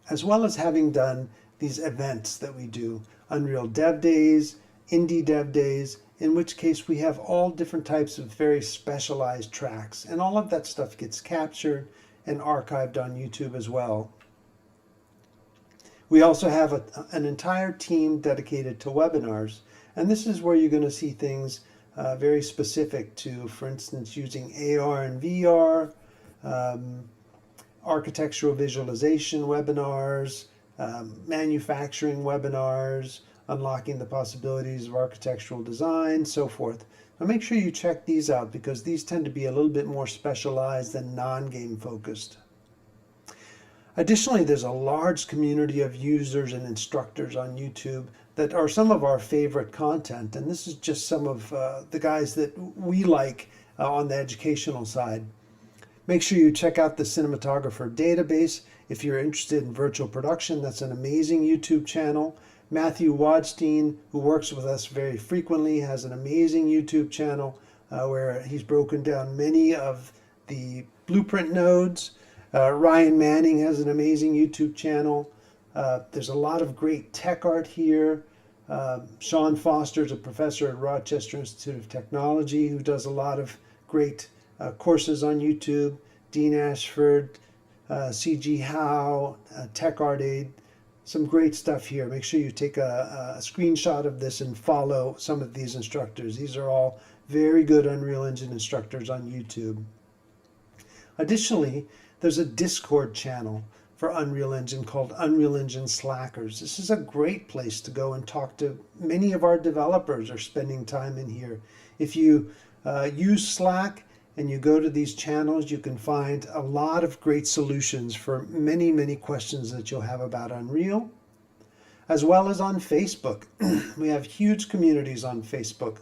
as well as having done these events that we do, Unreal Dev Days, Indie Dev Days, in which case we have all different types of very specialized tracks, and all of that stuff gets captured and archived on YouTube as well. We also have an entire team dedicated to webinars, and this is where you're going to see things very specific to, for instance, using AR and VR, architectural visualization webinars, manufacturing webinars, unlocking the possibilities of architectural design, so forth. Now make sure you check these out because these tend to be a little bit more specialized and non-game focused. Additionally, there's a large community of users and instructors on YouTube that are some of our favorite content, and this is just some of the guys that we like on the educational side. Make sure you check out the Cinematographer Database if you're interested in virtual production. That's an amazing YouTube channel. Matthew Wadstein, who works with us very frequently, has an amazing YouTube channel where he's broken down many of the blueprint nodes. Ryan Manning has an amazing YouTube channel. There's a lot of great tech art here. Sean Foster is a professor at Rochester Institute of Technology who does a lot of great courses on YouTube. Dean Ashford, CG Howe, Tech Art Aid. Some great stuff here. Make sure you take a screenshot of this and follow some of these instructors. These are all very good Unreal Engine instructors on YouTube. Additionally, there's a Discord channel for Unreal Engine called Unreal Engine Slackers. This is a great place to go and talk to. Many of our developers are spending time in here. If you use Slack and you go to these channels, you can find a lot of great solutions for many, many questions that you'll have about Unreal, as well as on Facebook. We have huge communities on Facebook.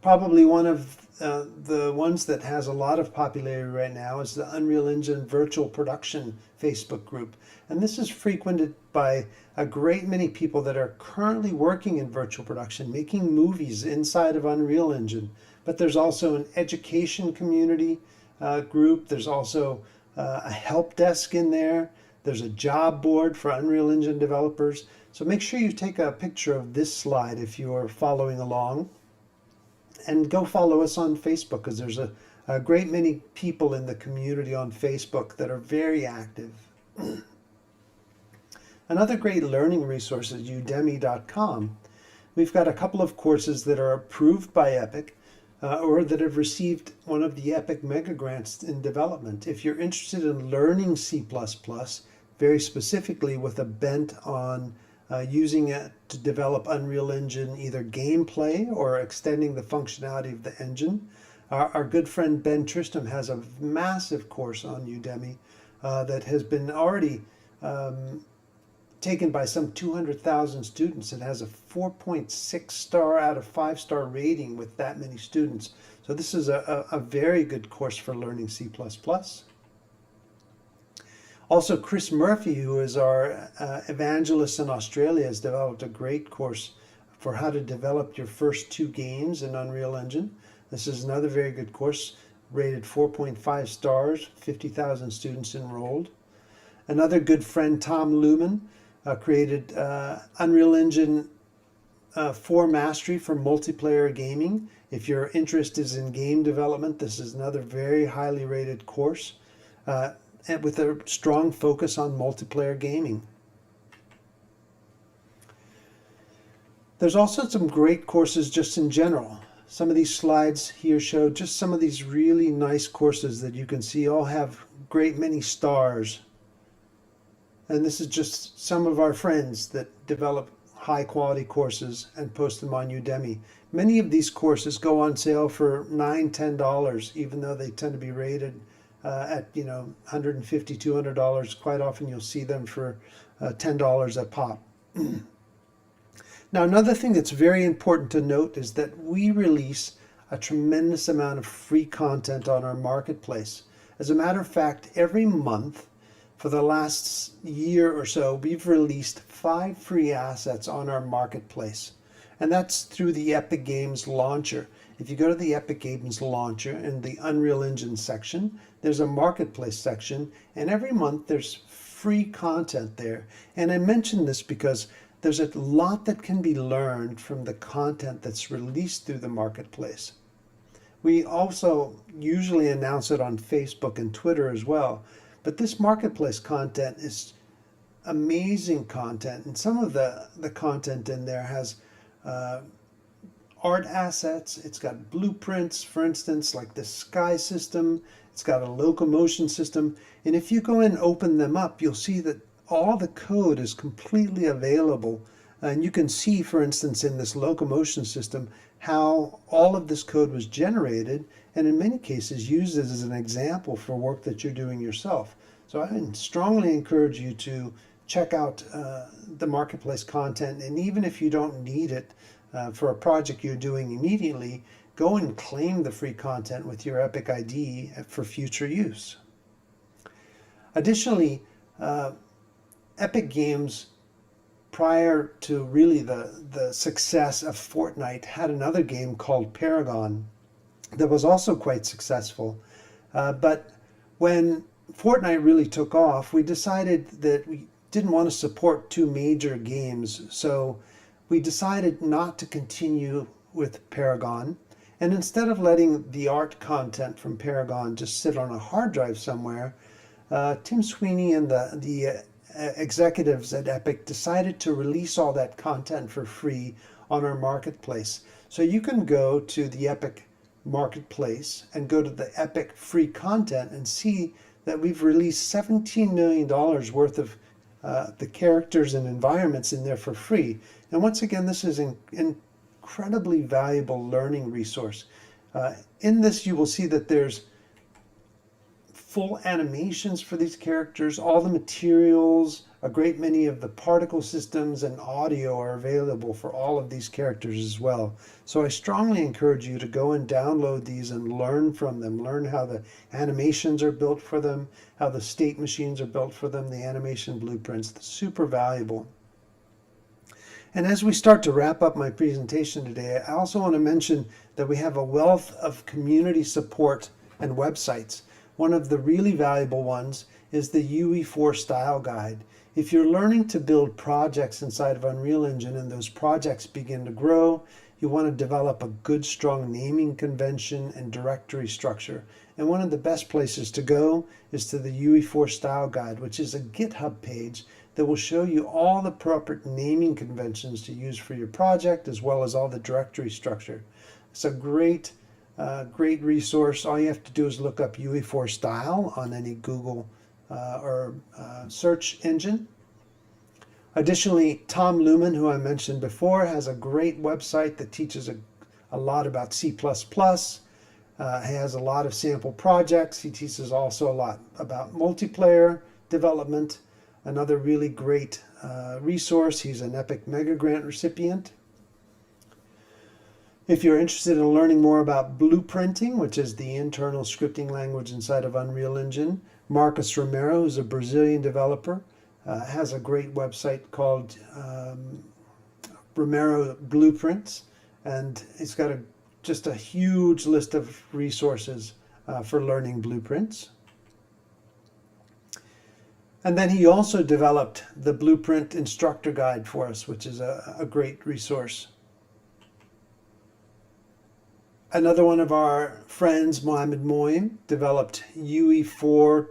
Probably one of the ones that has a lot of popularity right now is the Unreal Engine Virtual Production Facebook group. And this is frequented by a great many people that are currently working in virtual production, making movies inside of Unreal Engine. But there's also an education community group. There's also a help desk in there. There's a job board for Unreal Engine developers. So make sure you take a picture of this slide if you're following along. And go follow us on Facebook because there's a A great many people in the community on Facebook that are very active. Another great learning resource is udemy.com. We've got a couple of courses that are approved by Epic or that have received one of the Epic mega grants in development. If you're interested in learning C++, very specifically with a bent on using it to develop Unreal Engine, either gameplay or extending the functionality of the engine, our good friend Ben Tristram has a massive course on Udemy that has been already taken by some 200,000 students. It has a 4.6 star out of 5-star rating with that many students. So this is a very good course for learning C++. Also, Chris Murphy, who is our evangelist in Australia, has developed a great course for how to develop your first 2 games in Unreal Engine. This is another very good course, rated 4.5 stars, 50,000 students enrolled. Another good friend, Tom Lumen, created Unreal Engine 4 Mastery for multiplayer gaming. If your interest is in game development, this is another very highly rated course and with a strong focus on multiplayer gaming. There's also some great courses just in general. Some of these slides here show just some of these really nice courses that you can see all have great many stars. And this is just some of our friends that develop high quality courses and post them on Udemy. Many of these courses go on sale for $9, $10, even though they tend to be rated at $150, $200. Quite often you'll see them for $10 a pop. Now, another thing that's very important to note is that we release a tremendous amount of free content on our marketplace. As a matter of fact, every month for the last year or so, we've released 5 free assets on our marketplace. And that's through the Epic Games Launcher. If you go to the Epic Games Launcher in the Unreal Engine section, there's a marketplace section, and every month there's free content there. And I mention this because there's a lot that can be learned from the content that's released through the marketplace. We also usually announce it on Facebook and Twitter as well, but this marketplace content is amazing content, and some of the content in there has art assets. It's got blueprints, for instance, like the sky system. It's got a locomotion system, and if you go and open them up, you'll see that all the code is completely available, and you can see, for instance, in this locomotion system how all of this code was generated and in many cases used as an example for work that you're doing yourself. So I strongly encourage you to check out the marketplace content, and even if you don't need it for a project you're doing immediately, go and claim the free content with your Epic ID for future use. Additionally, Epic Games, prior to really the success of Fortnite, had another game called Paragon that was also quite successful. But when Fortnite really took off, we decided that we didn't want to support 2 major games. So we decided not to continue with Paragon. And instead of letting the art content from Paragon just sit on a hard drive somewhere, Tim Sweeney and the executives at Epic decided to release all that content for free on our marketplace. So you can go to the Epic marketplace and go to the Epic free content and see that we've released $17 million worth of the characters and environments in there for free. And once again, this is an incredibly valuable learning resource. In this, you will see that there's full animations for these characters, all the materials, a great many of the particle systems and audio are available for all of these characters as well. So I strongly encourage you to go and download these and learn from them, learn how the animations are built for them, how the state machines are built for them, the animation blueprints. It's super valuable. And as we start to wrap up my presentation today, I also want to mention that we have a wealth of community support and websites. One of the really valuable ones is the UE4 Style Guide. If you're learning to build projects inside of Unreal Engine and those projects begin to grow, you want to develop a good, strong naming convention and directory structure. And one of the best places to go is to the UE4 Style Guide, which is a GitHub page that will show you all the proper naming conventions to use for your project, as well as all the directory structure. It's a great resource. All you have to do is look up UE4 Style on any Google or search engine. Additionally, Tom Lumen, who I mentioned before, has a great website that teaches a lot about C++. He has a lot of sample projects. He teaches also a lot about multiplayer development. Another really great resource. He's an Epic Mega Grant recipient. If you're interested in learning more about blueprinting, which is the internal scripting language inside of Unreal Engine, Marcos Romero, who's a Brazilian developer, has a great website called Romero Blueprints, and it's got just a huge list of resources for learning blueprints. And then he also developed the Blueprint Instructor Guide for us, which is a great resource. Another one of our friends, Mohammed Moim, developed UE4.xyz,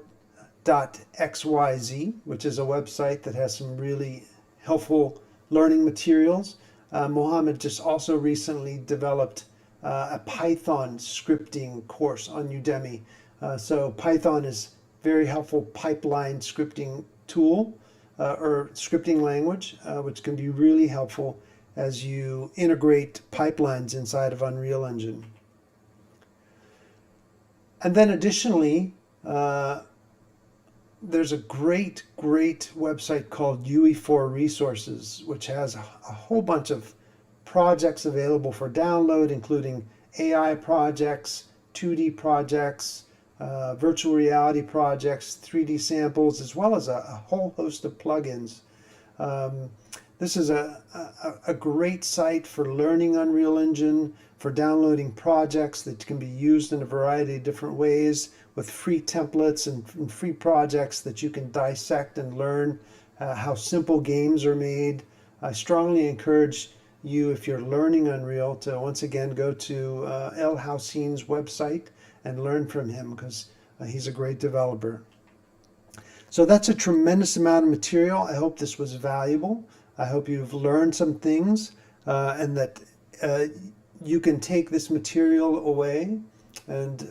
which is a website that has some really helpful learning materials. Mohammed just also recently developed a Python scripting course on Udemy. So Python is very helpful pipeline scripting tool or scripting language, which can be really helpful as you integrate pipelines inside of Unreal Engine. And then additionally, there's a great website called UE4 Resources, which has a whole bunch of projects available for download, including AI projects, 2D projects, virtual reality projects, 3D samples, as well as a whole host of plugins. This is a great site for learning Unreal Engine, for downloading projects that can be used in a variety of different ways, with free templates and free projects that you can dissect and learn how simple games are made. I strongly encourage you, if you're learning Unreal, to once again go to El Housin's website and learn from him, because he's a great developer. So that's a tremendous amount of material. I hope this was valuable. I hope you've learned some things and that you can take this material away and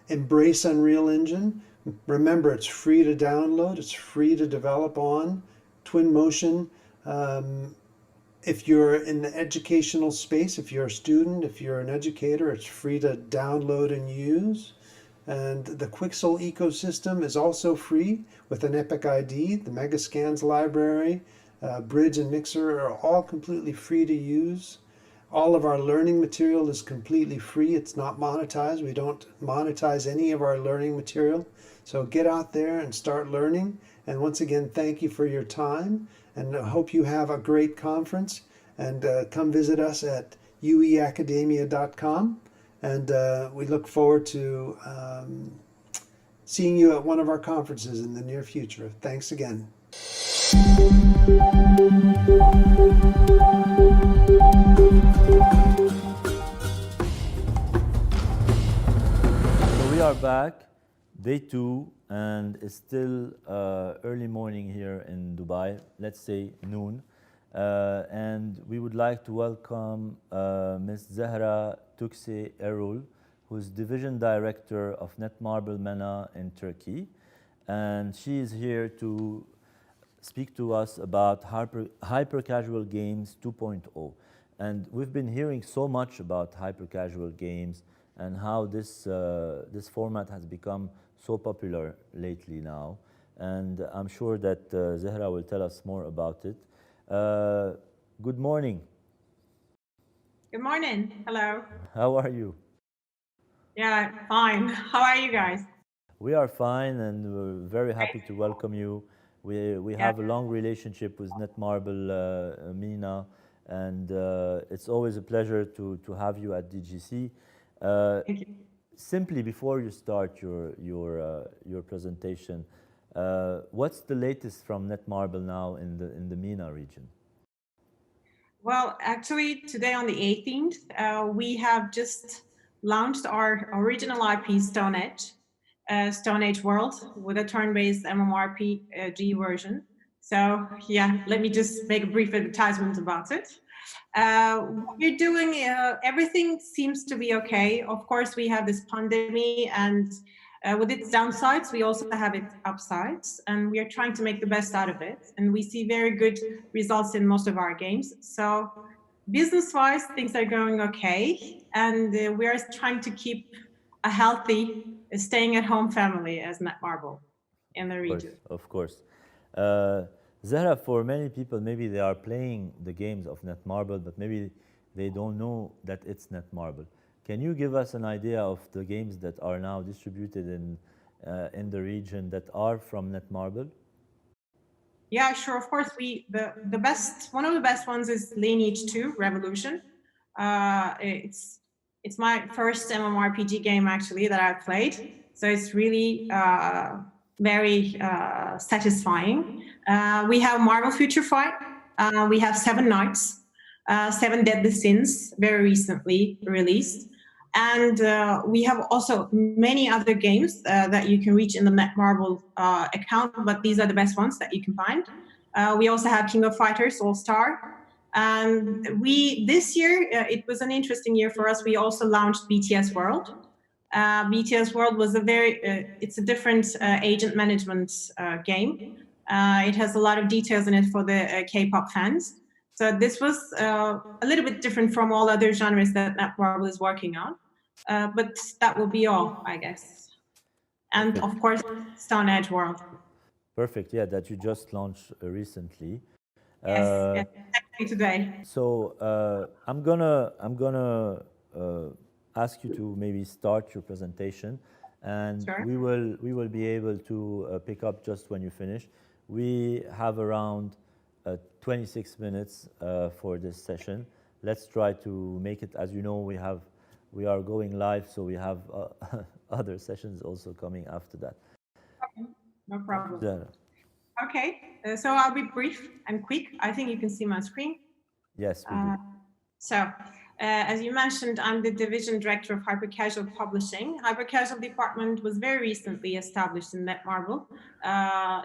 embrace Unreal Engine. Remember, it's free to download. It's free to develop on. Twinmotion, if you're in the educational space, if you're a student, if you're an educator, it's free to download and use. And the Quixel ecosystem is also free with an Epic ID. The Megascans library, Bridge and Mixer are all completely free to use. All of our learning material is completely free. It's not monetized. We don't monetize any of our learning material. So get out there and start learning. And once again, thank you for your time. And I hope you have a great conference. And come visit us at ueacademia.com. And we look forward to seeing you at one of our conferences in the near future. Thanks again. So we are back, day 2, and it's still early morning here in Dubai, let's say noon. And we would like to welcome Ms. Zehra Tuksi Erol, who's Division Director of Netmarble MENA in Turkey. And she is here to speak to us about Hypercasual Games 2.0. And we've been hearing so much about Hypercasual Games and how this format has become so popular lately now. And I'm sure that Zehra will tell us more about it. Good morning. Good morning. Hello. How are you? Yeah, fine. How are you guys? We are fine, and we're very happy to welcome you. We have a long relationship with Netmarble MENA, and it's always a pleasure to have you at DGC. Thank you. Simply before you start your presentation, what's the latest from Netmarble now in the MENA region? Well, actually, today on the 18th, we have just launched our original IP, Stone Age World, with a turn-based MMORPG version. So yeah, let me just make a brief advertisement about it. What we're doing, everything seems to be okay. Of course, we have this pandemic, and with its downsides, we also have its upsides, and we are trying to make the best out of it. And we see very good results in most of our games. So business-wise, things are going okay, and we are trying to keep a healthy, staying-at-home family as Netmarble in the region. Of course. Zahra, for many people, maybe they are playing the games of Netmarble, but maybe they don't know that it's Netmarble. Can you give us an idea of the games that are now distributed in the region that are from Netmarble? Yeah, sure. Of course, one of the best ones is Lineage 2 Revolution. It's my first MMORPG game actually that I've played, so it's really very satisfying. We have Marvel Future Fight. We have Seven Nights, Seven Deadly Sins, very recently released. And we have also many other games that you can reach in the Netmarble account, but these are the best ones that you can find. We also have King of Fighters All-Star. And this year, it was an interesting year for us. We also launched BTS World. BTS World was it's a different agent management game. It has a lot of details in it for the K-pop fans. So this was a little bit different from all other genres that Netmarble is working on. But that will be all, I guess. And of course, Stone Age World. Perfect, yeah, that you just launched recently. Yes, exactly today. So I'm gonna ask you to maybe start your presentation, and sure. we will be able to pick up just when you finish. We have around 26 minutes for this session. Let's try to make it. As you know, we are going live, so we have other sessions also coming after that. Okay. No problem. Okay, so I'll be brief and quick. I think you can see my screen. Yes, we do. So, as you mentioned, I'm the division director of Hypercasual Publishing. Hypercasual department was very recently established in Netmarble.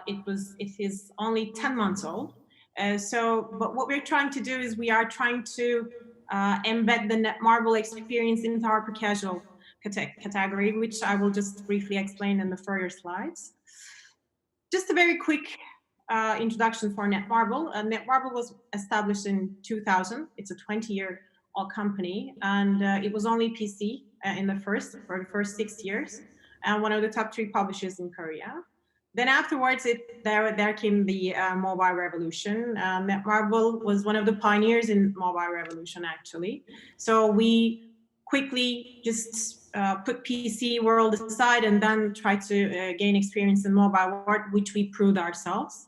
It is only 10 months old. But what we're trying to do is we are trying to embed the Netmarble experience into Hypercasual category, which I will just briefly explain in the further slides. Just a very quick introduction for Netmarble. Netmarble was established in 2000. It's a 20-year-old company, and it was only PC for the first 6 years, and one of the top 3 publishers in Korea. Then afterwards, there came the mobile revolution. Netmarble was one of the pioneers in mobile revolution, actually. So we quickly just put PC world aside and then try to gain experience in mobile world, which we proved ourselves.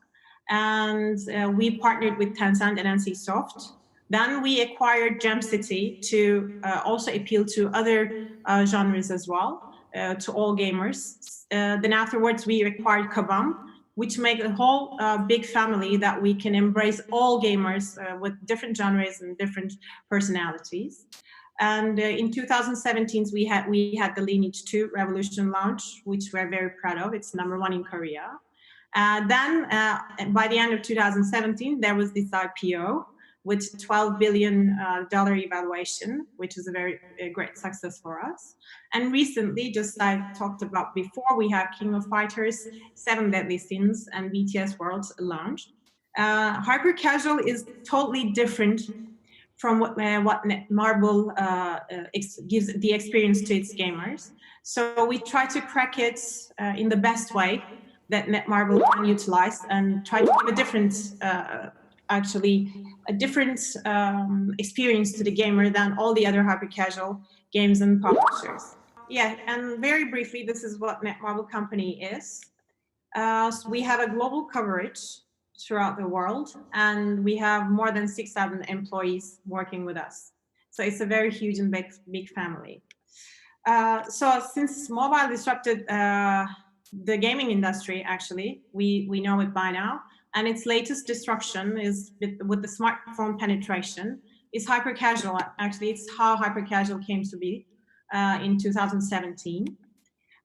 And we partnered with Tencent and NCSoft. Then we acquired Gem City to also appeal to other genres as well, to all gamers. Then afterwards, we acquired Kabam, which made a whole big family that we can embrace all gamers with different genres and different personalities. And in 2017, we had the Lineage 2 Revolution launch, which we're very proud of. It's #1 in Korea. Then by the end of 2017, there was this IPO with $12 billion evaluation, which is a very great success for us. And recently, just I talked about before, we have King of Fighters, Seven Deadly Sins, and BTS World launched. Hypercasual is totally different from what Netmarble gives the experience to its gamers. So we try to crack it in the best way that Netmarble can utilize and try to give a different, experience to the gamer than all the other hypercasual games and publishers. Yeah, and very briefly, this is what Netmarble company is. So we have a global coverage throughout the world, and we have more than 6,000 employees working with us. So it's a very huge and big family. So since mobile disrupted the gaming industry, actually, we know it by now. and its latest disruption is with the smartphone penetration is hypercasual. Actually, it's how hypercasual came to be in 2017.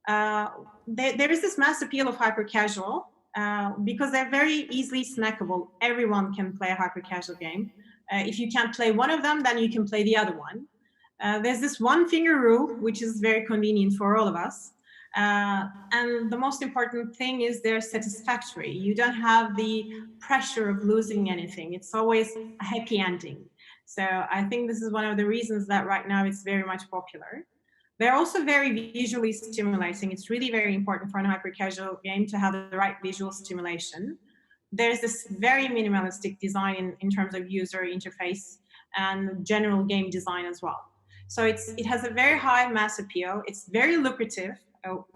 There is this mass appeal of hypercasual because they're very easily snackable. Everyone can play a hypercasual game. If you can't play one of them, then you can play the other one. There's this one finger rule, which is very convenient for all of us. And the most important thing is they're satisfactory. You don't have the pressure of losing anything. It's always a happy ending. So I think this is one of the reasons that right now it's very much popular. They're also very visually stimulating. It's really very important for a hyper-casual game to have the right visual stimulation. There's this very minimalistic design in terms of user interface and general game design as well. So it has a very high mass appeal. It's very lucrative,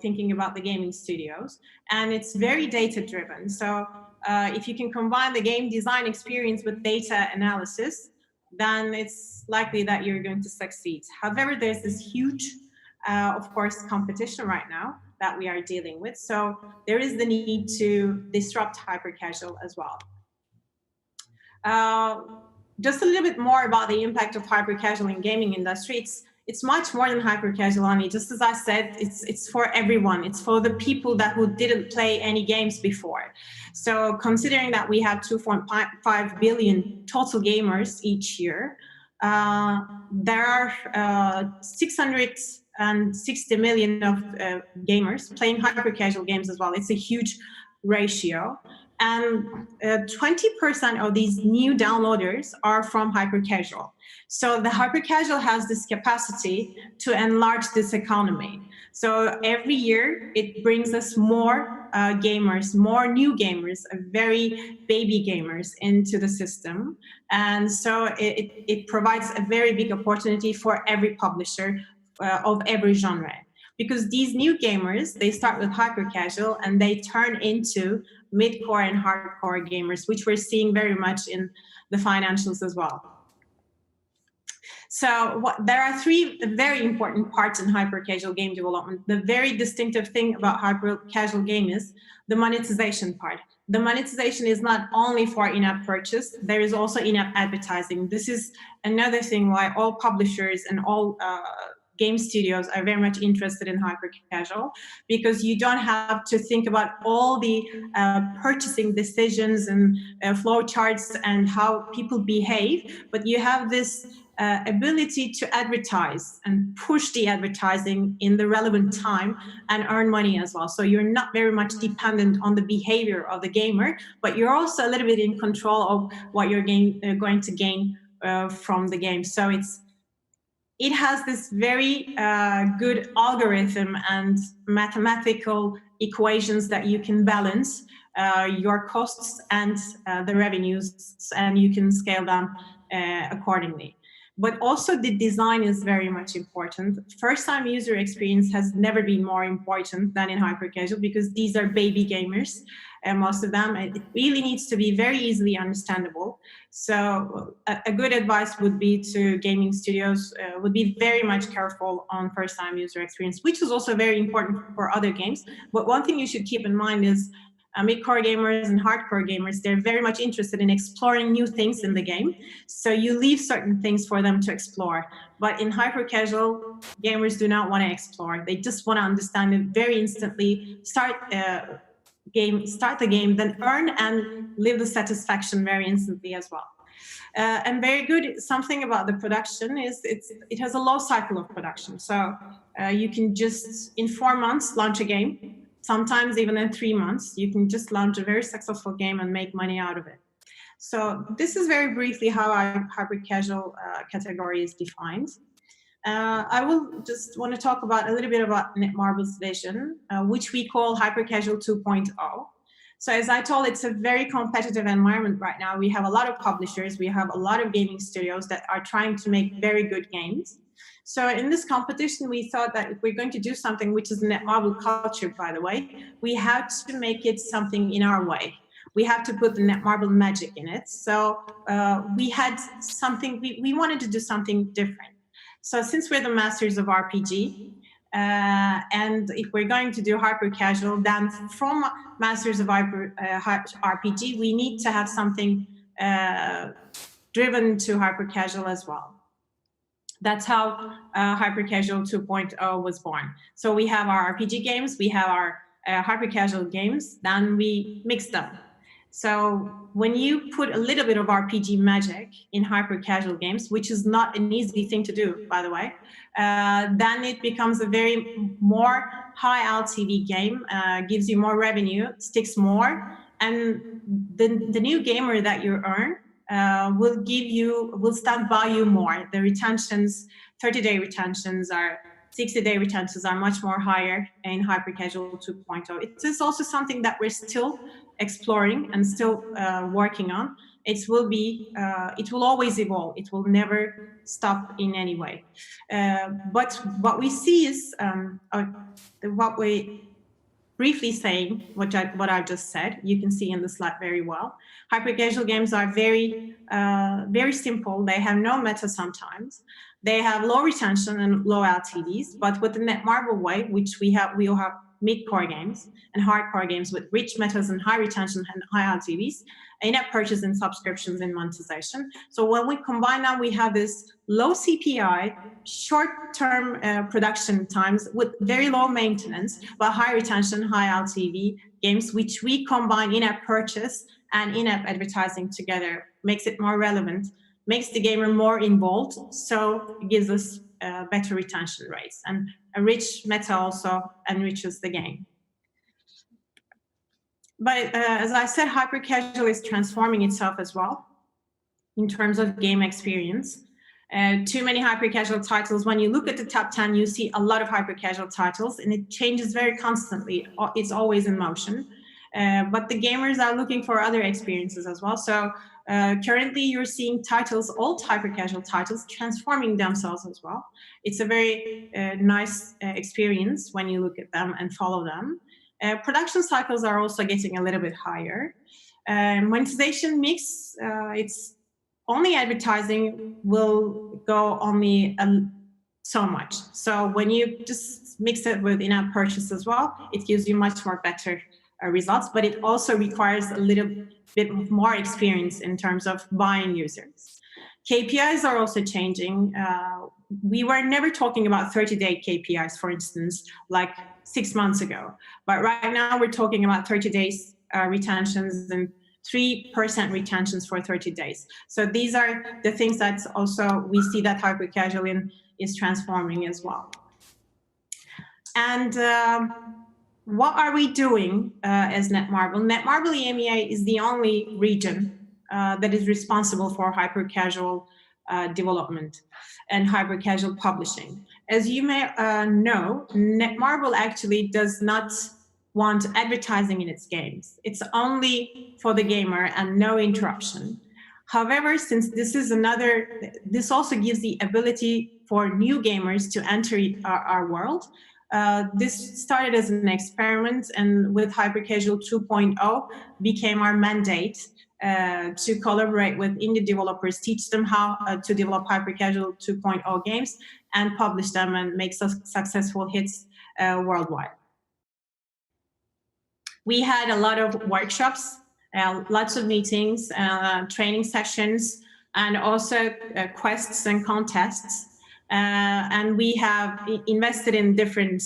thinking about the gaming studios, and it's very data-driven. So if you can combine the game design experience with data analysis, then it's likely that you're going to succeed. However, there's this huge, of course, competition right now that we are dealing with. So there is the need to disrupt hyper-casual as well. Just a little bit more about the impact of hyper-casual in gaming industry. It's much more than hyper-casual only. Just as I said, it's for everyone. It's for the people who didn't play any games before. So considering that we have 2.5 billion total gamers each year, there are 660 million of gamers playing hyper-casual games as well. It's a huge ratio. And 20% of these new downloaders are from hyper-casual. So the hyper-casual has this capacity to enlarge this economy. So every year it brings us more gamers, more new gamers, very baby gamers into the system. And so it provides a very big opportunity for every publisher of every genre. Because these new gamers, they start with hyper-casual and they turn into mid-core and hardcore gamers, which we're seeing very much in the financials as well. So there are three very important parts in hyper-casual game development. The very distinctive thing about hyper-casual game is the monetization part. The monetization is not only for in-app purchase, there is also in-app advertising. This is another thing why all publishers and all game studios are very much interested in hyper-casual, because you don't have to think about all the purchasing decisions and flow charts and how people behave, but you have this ability to advertise and push the advertising in the relevant time and earn money as well. So you're not very much dependent on the behavior of the gamer, but you're also a little bit in control of what you're going to gain from the game. So it has this very good algorithm and mathematical equations that you can balance your costs and the revenues, and you can scale them accordingly. But also the design is very much important. First-time user experience has never been more important than in hyper-casual, because these are baby gamers, and most of them, it really needs to be very easily understandable. So a good advice would be to gaming studios would be very much careful on first-time user experience, which is also very important for other games. But one thing you should keep in mind is mid-core gamers and hardcore gamers, they're very much interested in exploring new things in the game. So you leave certain things for them to explore. But in hyper-casual, gamers do not want to explore. They just want to understand it very instantly, start the game, then earn and live the satisfaction very instantly as well. And very good, something about the production is it has a low cycle of production. So you can just, in 4 months, launch a game. Sometimes even in 3 months, you can just launch a very successful game and make money out of it. So this is very briefly how our hyper-casual category is defined. I will just want to talk about a little bit about Netmarble's vision, which we call Hyper-Casual 2.0. So as I told, it's a very competitive environment right now. We have a lot of publishers, we have a lot of gaming studios that are trying to make very good games. So in this competition, we thought that if we're going to do something, which is Netmarble culture, by the way, we have to make it something in our way. We have to put the Netmarble magic in it. So we had something, we wanted to do something different. So since we're the masters of RPG, And if we're going to do hyper casual, then from Masters of RPG, we need to have something driven to hyper casual as well. That's how Hyper Casual 2.0 was born. So we have our RPG games, we have our hyper casual games, then we mix them. So when you put a little bit of RPG magic in hyper casual games, which is not an easy thing to do, by the way, then it becomes a very more high LTV game, gives you more revenue, sticks more, and the new gamer that you earn will stand by you more. The retentions, 30-day retentions are 60-day retentions are much more higher in Hyper Casual 2.0. It is also something that we're still exploring and still working on. It will always evolve. It will never stop in any way. But what we see is what we briefly saying what I just said. You can see in the slide very well. Hyper casual games are very simple. They have no meta sometimes. They have low retention and low LTVs, but with the Netmarble way, which we will have mid-core games and hardcore games with rich metas and high retention and high LTVs, in-app purchase and subscriptions and monetization. So when we combine them, we have this low CPI, short-term production times with very low maintenance, but high retention, high LTV games, which we combine in-app purchase and in-app advertising together, makes it more relevant, makes the gamer more involved, so it gives us better retention rates. And a rich meta also enriches the game. But as I said, hyper casual is transforming itself as well in terms of game experience. Too many hyper casual titles. When you look at the top 10, you see a lot of hyper casual titles, and it changes very constantly. It's always in motion. But the gamers are looking for other experiences as well. So currently you're seeing titles, old hyper casual titles, transforming themselves as well. It's a very nice experience when you look at them and follow them. Production cycles are also getting a little bit higher. Monetization mix, it's only advertising will go only so much. So when you just mix it with in-app purchase as well, it gives you much more better results, but it also requires a little bit more experience in terms of buying users. KPIs are also changing. We were never talking about 30-day KPIs, for instance, like 6 months ago. But right now we're talking about 30 days retentions and 3% retentions for 30 days. So these are the things that also we see that hyper casual is transforming as well. And what are we doing as Netmarble? Netmarble EMEA is the only region that is responsible for hyper casual development and hyper casual publishing. As you may know, Netmarble actually does not want advertising in its games. It's only for the gamer and no interruption. However, since this also gives the ability for new gamers to enter our world. This started as an experiment, and with Hyper Casual 2.0 became our mandate to collaborate with indie developers, teach them how to develop Hyper Casual 2.0 games and publish them and make successful hits worldwide. We had a lot of workshops, lots of meetings, training sessions, and also quests and contests. And we have invested in different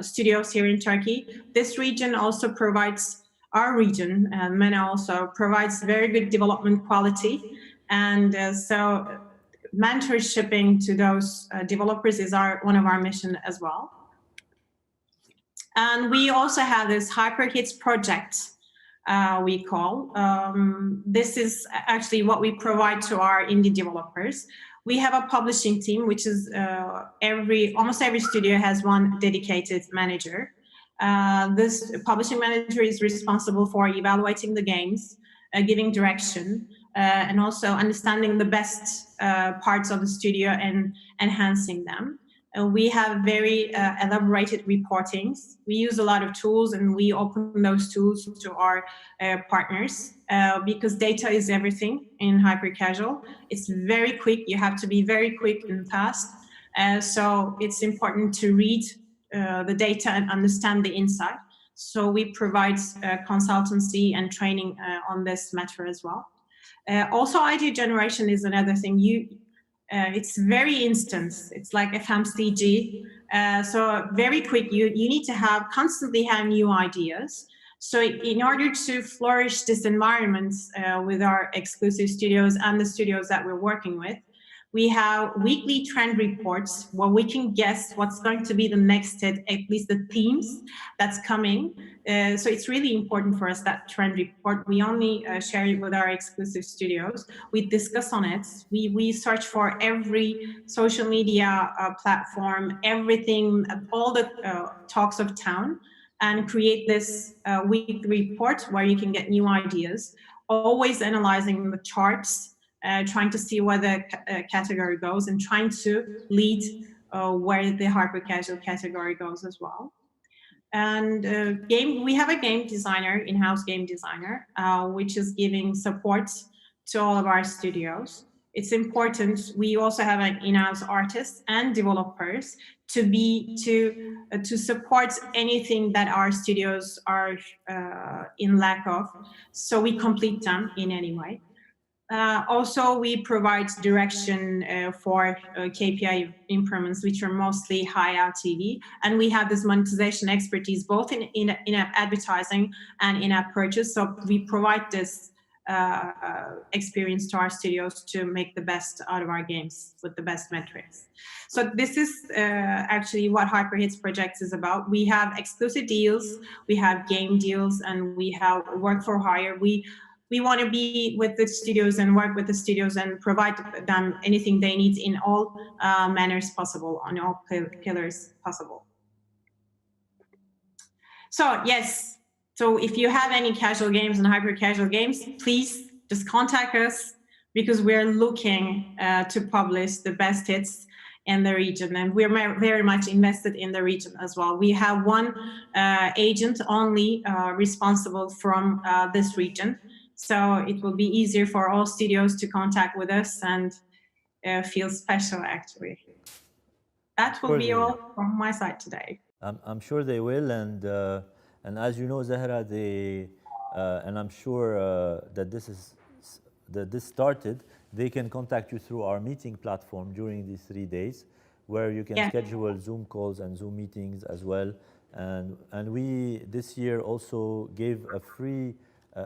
studios here in Turkey. This region also provides, our region, MENA also provides very good development quality. And so mentorshipping to those developers is one of our mission as well. And we also have this Hyper Hits project, we call. This is actually what we provide to our indie developers. We have a publishing team, which is almost every studio has one dedicated manager. This publishing manager is responsible for evaluating the games, giving direction, and also understanding the best parts of the studio and enhancing them. We have very elaborated reportings. We use a lot of tools, and we open those tools to our partners because data is everything in hyper casual. It's very quick. You have to be very quick and fast. So it's important to read the data and understand the insight. So we provide consultancy and training on this matter as well. Also, idea generation is another thing. It's very instant. It's like FMCG. So very quick. You need to constantly have new ideas. So in order to flourish this environment with our exclusive studios and the studios that we're working with, we have weekly trend reports where we can guess what's going to be the next hit, at least the themes that's coming. So it's really important for us, that trend report. We only share it with our exclusive studios. We discuss on it. We search for every social media platform, everything, all the talks of town, and create this weekly report where you can get new ideas, always analyzing the charts, trying to see where the category goes, and trying to lead where the hyper-casual category goes as well. And we have a game designer, in-house game designer, which is giving support to all of our studios. It's important. We also have an in-house artists and developers to support anything that our studios are in lack of, so we complete them in any way. Also, we provide direction for KPI improvements, which are mostly high LTV, and we have this monetization expertise both in in-app advertising and in-app purchase. So we provide this experience to our studios to make the best out of our games with the best metrics. So this is actually what HyperHits Projects is about. We have exclusive deals, we have game deals, and we have work for hire. We want to be with the studios and work with the studios and provide them anything they need in all manners possible, on all pillars possible. So yes, so if you have any casual games and hyper-casual games, please just contact us, because we're looking to publish the best hits in the region, and we're very much invested in the region as well. We have one agent only responsible from this region. So it will be easier for all studios to contact with us and feel special, actually. That will be all from my side today. I'm sure they will, and as you know, Zahra, and I'm sure that this started. They can contact you through our meeting platform during these 3 days, where you can schedule Zoom calls and Zoom meetings as well. And we this year also gave a free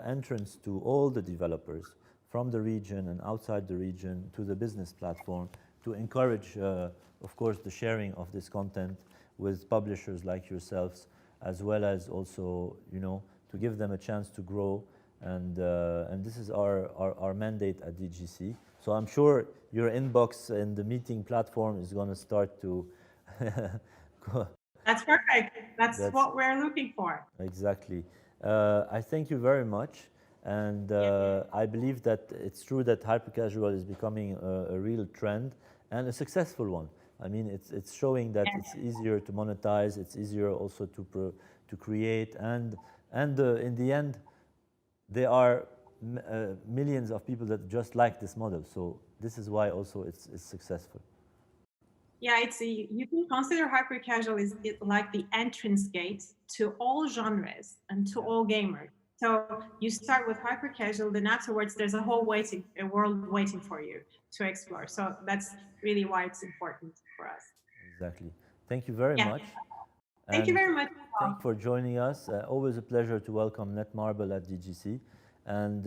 entrance to all the developers from the region and outside the region to the business platform, to encourage, of course, the sharing of this content with publishers like yourselves, as well as also, you know, to give them a chance to grow. And this is our mandate at DGC. So I'm sure your inbox in the meeting platform is going to start to That's perfect. That's what we're looking for. Exactly. I thank you very much, and I believe that it's true that hyper-casual is becoming a real trend and a successful one. I mean, it's showing that it's easier to monetize, it's easier also to create, and in the end, there are millions of people that just like this model. So this is why also it's successful. Yeah, you can consider hyper-casual is like the entrance gate to all genres and to all gamers. So you start with hyper-casual, then afterwards there's a whole world waiting for you to explore. So that's really why it's important for us. Exactly. Thank you very much. Thank you very much. Thank you for joining us. Always a pleasure to welcome Netmarble at DGC. And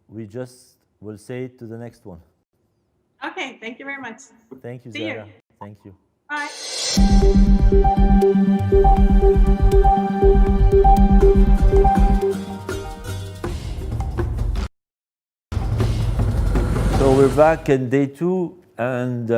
we just will say to the next one. Okay, thank you very much. Thank you, See Zahra. you. Thank you. Bye. So we're back in day 2, and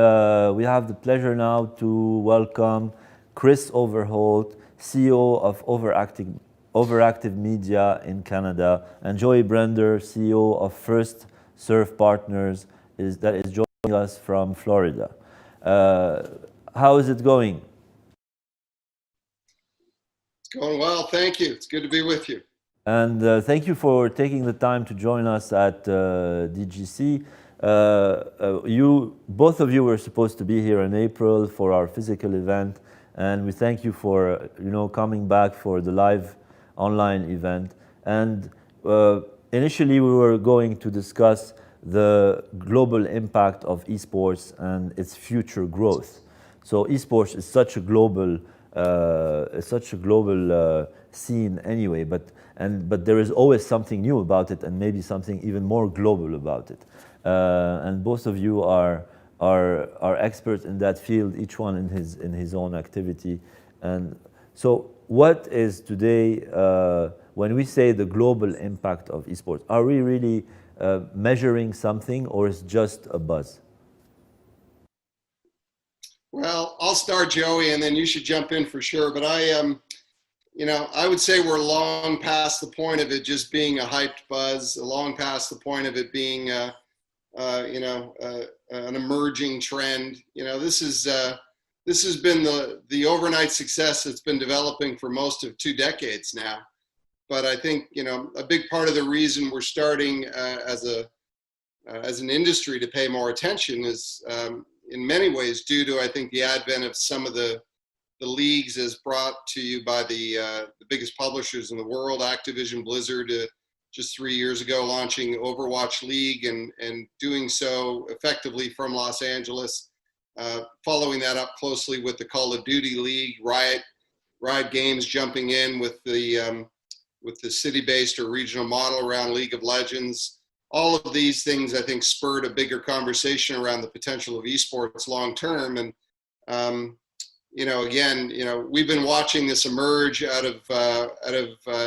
we have the pleasure now to welcome Chris Overholt, CEO of Overactive Media in Canada, and Joey Brender, CEO of First Surf Partners, that is joining us from Florida. How is it going? It's going well, thank you. It's good to be with you. And thank you for taking the time to join us at DGC. Both of you were supposed to be here in April for our physical event, and we thank you for coming back for the live online event. And initially we were going to discuss the global impact of esports and its future growth. So esports is such a global scene anyway, but there is always something new about it, and maybe something even more global about it. And both of you are experts in that field, each one in his own activity. And so, what is today, when we say the global impact of esports, are we really measuring something, or is it just a buzz? Well, I'll start, Joey, and then you should jump in for sure. But I would say we're long past the point of it just being a hyped buzz, long past the point of it being, an emerging trend. This has been the overnight success that's been developing for most of 2 decades now. But I think, a big part of the reason we're starting as an industry to pay more attention is in many ways due to, I think, the advent of some of the leagues as brought to you by the biggest publishers in the world, Activision Blizzard, just 3 years ago launching Overwatch League and doing so effectively from Los Angeles, following that up closely with the Call of Duty League, Riot Games jumping in with the city-based or regional model around League of Legends. All of these things, I think, spurred a bigger conversation around the potential of esports long term. And we've been watching this emerge out of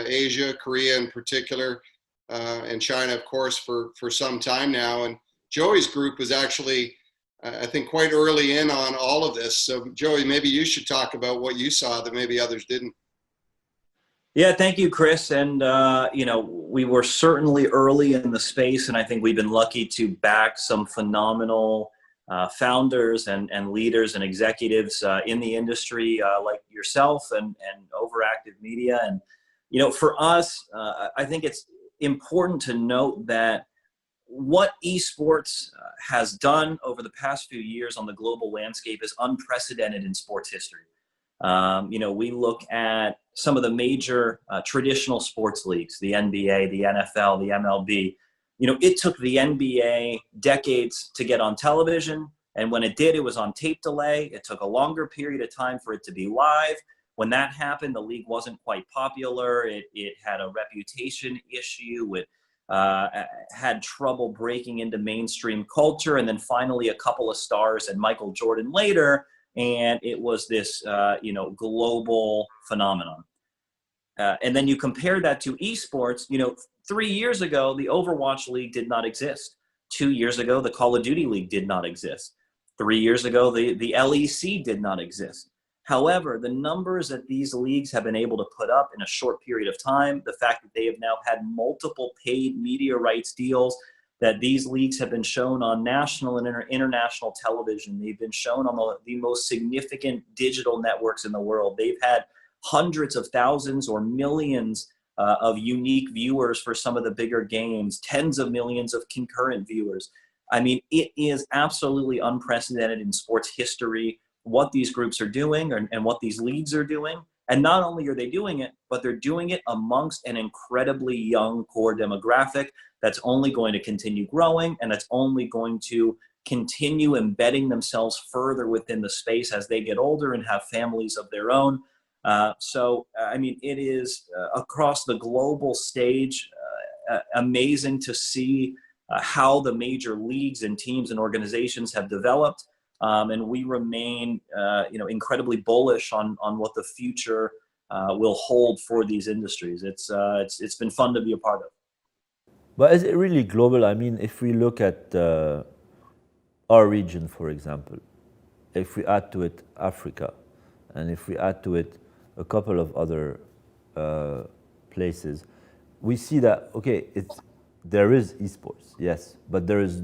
Asia, Korea in particular, and China, of course, for some time now. And Joey's group was actually, I think, quite early in on all of this. So, Joey, maybe you should talk about what you saw that maybe others didn't. Yeah, thank you, Chris. And, we were certainly early in the space, and I think we've been lucky to back some phenomenal founders and leaders and executives in the industry like yourself and Overactive Media. And, for us, I think it's important to note that what esports has done over the past few years on the global landscape is unprecedented in sports history. We look at some of the major traditional sports leagues, the NBA, the NFL, the MLB. It took the NBA decades to get on television. And when it did, it was on tape delay. It took a longer period of time for it to be live. When that happened, the league wasn't quite popular. It had a reputation issue. It had trouble breaking into mainstream culture. And then finally, a couple of stars and Michael Jordan later, and it was this, global phenomenon. And then you compare that to esports. 3 years ago, the Overwatch League did not exist. 2 years ago, the Call of Duty League did not exist. 3 years ago, the LEC did not exist. However, the numbers that these leagues have been able to put up in a short period of time, the fact that they have now had multiple paid media rights deals, that these leagues have been shown on national and international television. They've been shown on the most significant digital networks in the world. They've had hundreds of thousands or millions of unique viewers for some of the bigger games, tens of millions of concurrent viewers. I mean, it is absolutely unprecedented in sports history what these groups are doing and what these leagues are doing. And not only are they doing it, but they're doing it amongst an incredibly young core demographic that's only going to continue growing, and that's only going to continue embedding themselves further within the space as they get older and have families of their own. It is across the global stage amazing to see how the major leagues and teams and organizations have developed. And we remain, incredibly bullish on what the future will hold for these industries. It's been fun to be a part of. But is it really global? I mean, if we look at our region, for example, if we add to it Africa, and if we add to it a couple of other places, we see that, okay, there is esports, yes, but there is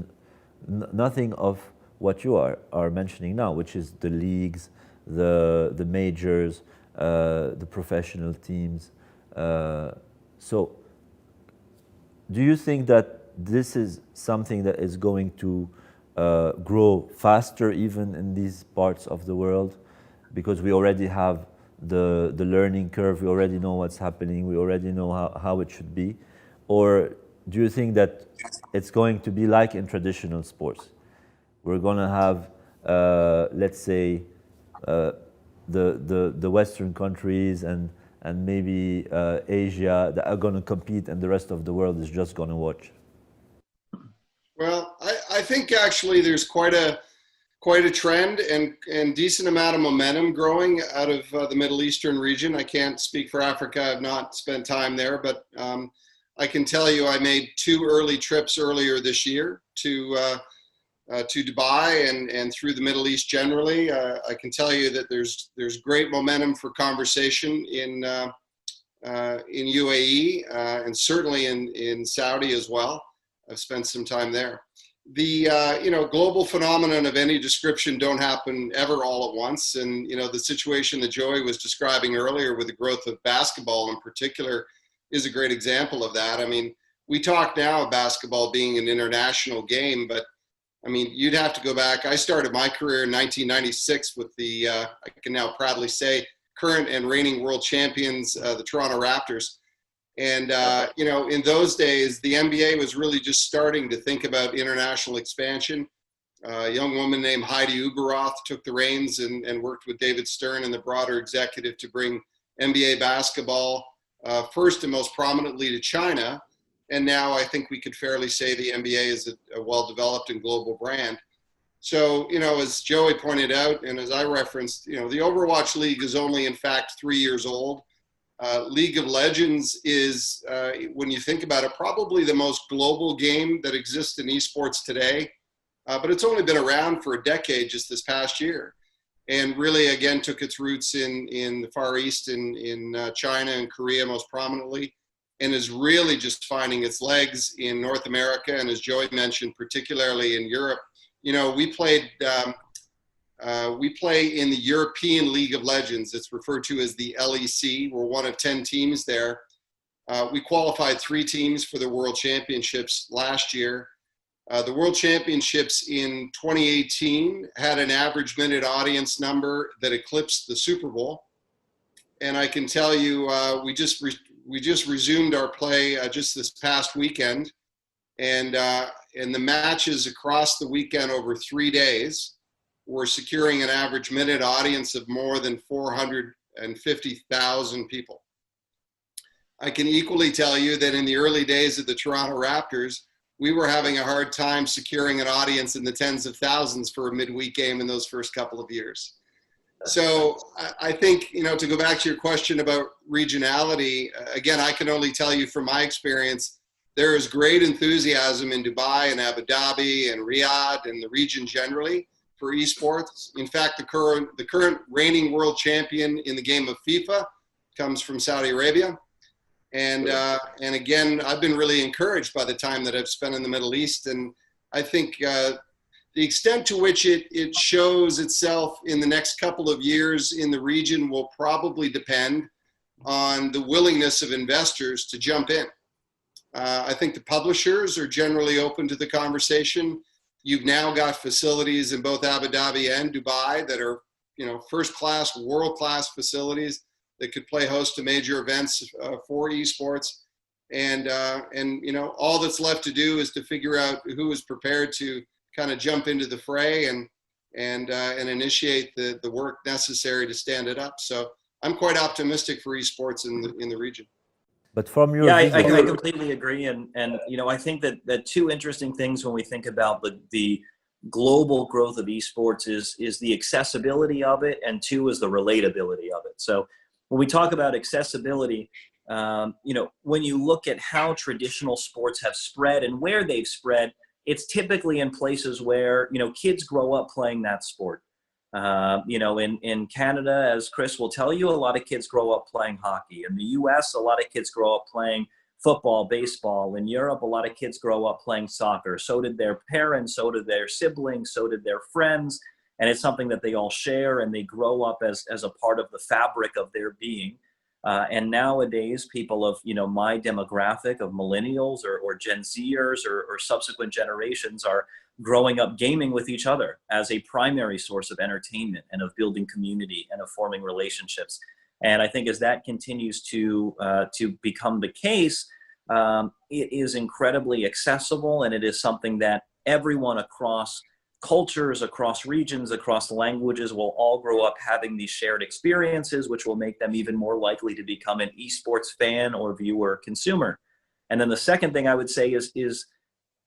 nothing of what you are mentioning now, which is the leagues, the majors, the professional teams. So do you think that this is something that is going to grow faster even in these parts of the world? because we already have the learning curve, we already know what's happening, we already know how it should be? Or do you think that it's going to be like in traditional sports? We're going to have, let's say, the Western countries and maybe Asia that are going to compete, and the rest of the world is just going to watch? Well, I think actually there's quite a trend and decent amount of momentum growing out of the Middle Eastern region. I can't speak for Africa. I've not spent time there, but I can tell you I made 2 early trips earlier this year to Dubai and through the Middle East generally. I can tell you that there's great momentum for conversation in UAE and certainly in Saudi as well. I've spent some time there. The global phenomenon of any description don't happen ever all at once, and the situation that Joey was describing earlier with the growth of basketball in particular is a great example of that. I mean, we talk now of basketball being an international game, but I mean, you'd have to go back. I started my career in 1996 with the, I can now proudly say, current and reigning world champions, the Toronto Raptors. And, in those days, the NBA was really just starting to think about international expansion. A young woman named Heidi Uberoth took the reins and worked with David Stern and the broader executive to bring NBA basketball first and most prominently to China. And now I think we could fairly say the NBA is a well-developed and global brand. So, as Joey pointed out, and as I referenced, the Overwatch League is only in fact 3 years old. League of Legends is, when you think about it, probably the most global game that exists in esports today. But it's only been around for a decade just this past year. And really, again, took its roots in the Far East, in China and Korea most prominently, and is really just finding its legs in North America. And as Joey mentioned, particularly in Europe. We play in the European League of Legends. It's referred to as the LEC. We're one of 10 teams there. We qualified 3 teams for the World Championships last year. The World Championships in 2018 had an average minute audience number that eclipsed the Super Bowl. And I can tell you, we just resumed our play just this past weekend. And the matches across the weekend over 3 days, we're securing an average minute audience of more than 450,000 people. I can equally tell you that in the early days of the Toronto Raptors, we were having a hard time securing an audience in the tens of thousands for a midweek game in those first couple of years. So I think, to go back to your question about regionality, again, I can only tell you from my experience, there is great enthusiasm in Dubai and Abu Dhabi and Riyadh and the region generally for esports. In fact, the current reigning world champion in the game of FIFA comes from Saudi Arabia. And again, I've been really encouraged by the time that I've spent in the Middle East. And I think the extent to which it shows itself in the next couple of years in the region will probably depend on the willingness of investors to jump in. I think the publishers are generally open to the conversation. You've now got facilities in both Abu Dhabi and Dubai that are, first-class, world-class facilities that could play host to major events for esports. And all that's left to do is to figure out who is prepared to kind of jump into the fray and initiate the work necessary to stand it up. So I'm quite optimistic for esports in the region. But from your I completely agree, and I think that 2 interesting things when we think about the global growth of esports is the accessibility of it, and 2 is the relatability of it. So when we talk about accessibility, when you look at how traditional sports have spread and where they've spread, it's typically in places where kids grow up playing that sport. In Canada, as Chris will tell you, a lot of kids grow up playing hockey. In the US, a lot of kids grow up playing football, baseball. In Europe, a lot of kids grow up playing soccer. So did their parents, so did their siblings, so did their friends. And it's something that they all share, and they grow up as a part of the fabric of their being. And nowadays, people of my demographic of millennials or Gen Zers or subsequent generations are growing up gaming with each other as a primary source of entertainment and of building community and of forming relationships. And I think as that continues to become the case, it is incredibly accessible, and it is something that everyone across cultures, across regions, across languages will all grow up having these shared experiences, which will make them even more likely to become an esports fan or viewer consumer. And then the second thing I would say is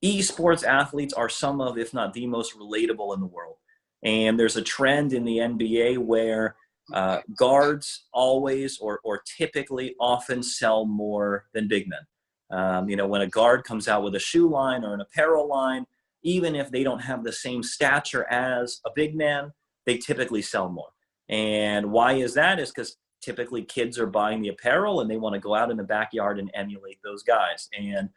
esports athletes are some of, if not the most relatable in the world. And there's a trend in the NBA where guards always or typically often sell more than big men. When a guard comes out with a shoe line or an apparel line, even if they don't have the same stature as a big man, they typically sell more. And why is that? Is because typically kids are buying the apparel and they want to go out in the backyard and emulate those guys. And,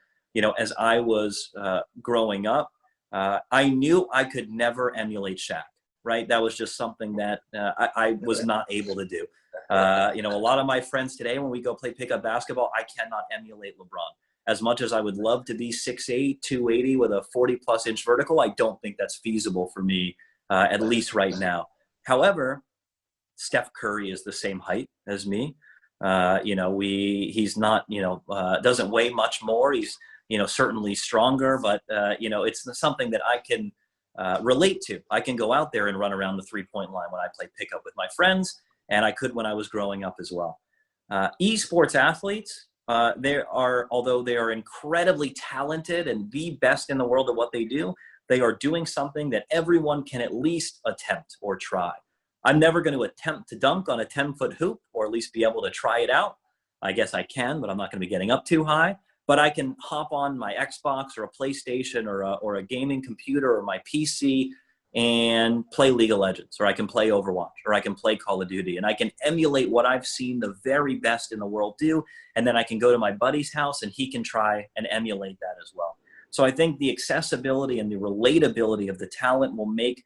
as I was growing up, I knew I could never emulate Shaq, right? That was just something that I was not able to do. A lot of my friends today, when we go play pickup basketball, I cannot emulate LeBron. As much as I would love to be 6'8", 280 with a 40+ inch vertical, I don't think that's feasible for me, at least right now. However, Steph Curry is the same height as me. He's not, doesn't weigh much more. He's, certainly stronger, but, it's something that I can relate to. I can go out there and run around the 3-point line when I play pickup with my friends, and I could when I was growing up as well. Esports athletes, although they are incredibly talented and the best in the world at what they do, they are doing something that everyone can at least attempt or try. I'm never going to attempt to dunk on a 10-foot hoop, or at least be able to try it out. I guess I can, but I'm not going to be getting up too high. But I can hop on my Xbox or a PlayStation or a gaming computer or my PC and play League of Legends, or I can play Overwatch, or I can play Call of Duty, and I can emulate what I've seen the very best in the world do, and then I can go to my buddy's house and he can try and emulate that as well. So I think the accessibility and the relatability of the talent will make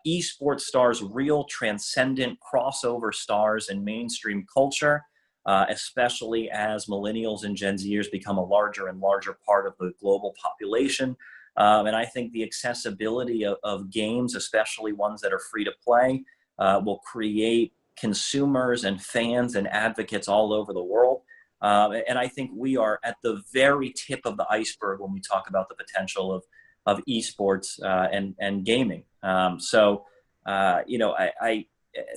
esports stars real transcendent crossover stars in mainstream culture, especially as millennials and Gen Zers become a larger and larger part of the global population. And I think the accessibility of games, especially ones that are free to play, will create consumers and fans and advocates all over the world. And I think we are at the very tip of the iceberg when we talk about the potential of esports and gaming. I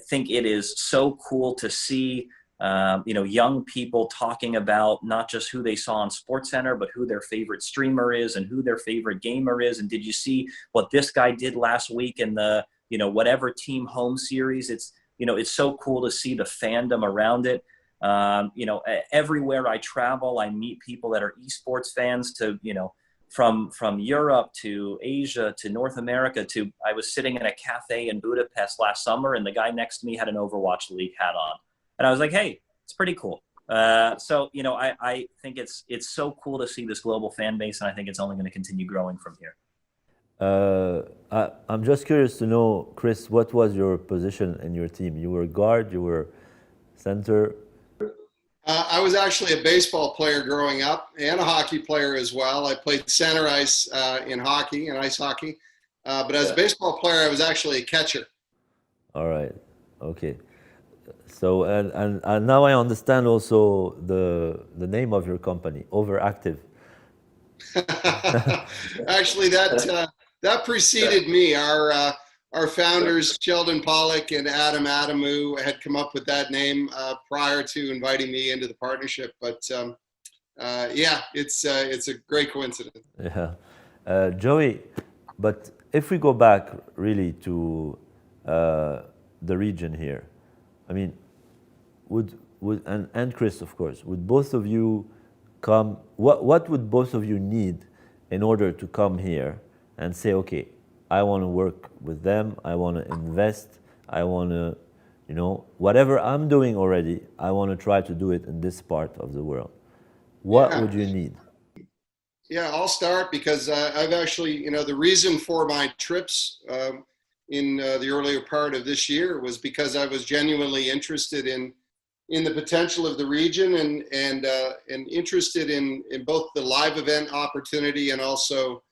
think it is so cool to see young people talking about not just who they saw on SportsCenter, but who their favorite streamer is and who their favorite gamer is. And did you see what this guy did last week in the, whatever team home series? It's so cool to see the fandom around it. Everywhere I travel, I meet people that are esports fans from Europe to Asia to North America I was sitting in a cafe in Budapest last summer and the guy next to me had an Overwatch League hat on. And I was like, hey, it's pretty cool. I think it's so cool to see this global fan base, and I think it's only going to continue growing from here. I'm just curious to know, Chris, what was your position in your team? You were guard, you were center? I was actually a baseball player growing up and a hockey player as well. I played center ice in hockey and ice hockey. But as a baseball player, I was actually a catcher. All right. Okay. So, and now I understand also the name of your company, Overactive. Actually, that preceded me. Our founders, Sheldon Pollock and Adam Adamu, had come up with that name prior to inviting me into the partnership. But it's a great coincidence. Yeah, Joey. But if we go back really to the region here, I mean, and Chris, of course, would both of you come? What would both of you need in order to come here and say, okay, I want to work with them, I want to invest, I want to, whatever I'm doing already, I want to try to do it in this part of the world. What would you need? Yeah, I'll start because I've actually, the reason for my trips in the earlier part of this year was because I was genuinely interested in the potential of the region and interested in both the live event opportunity and also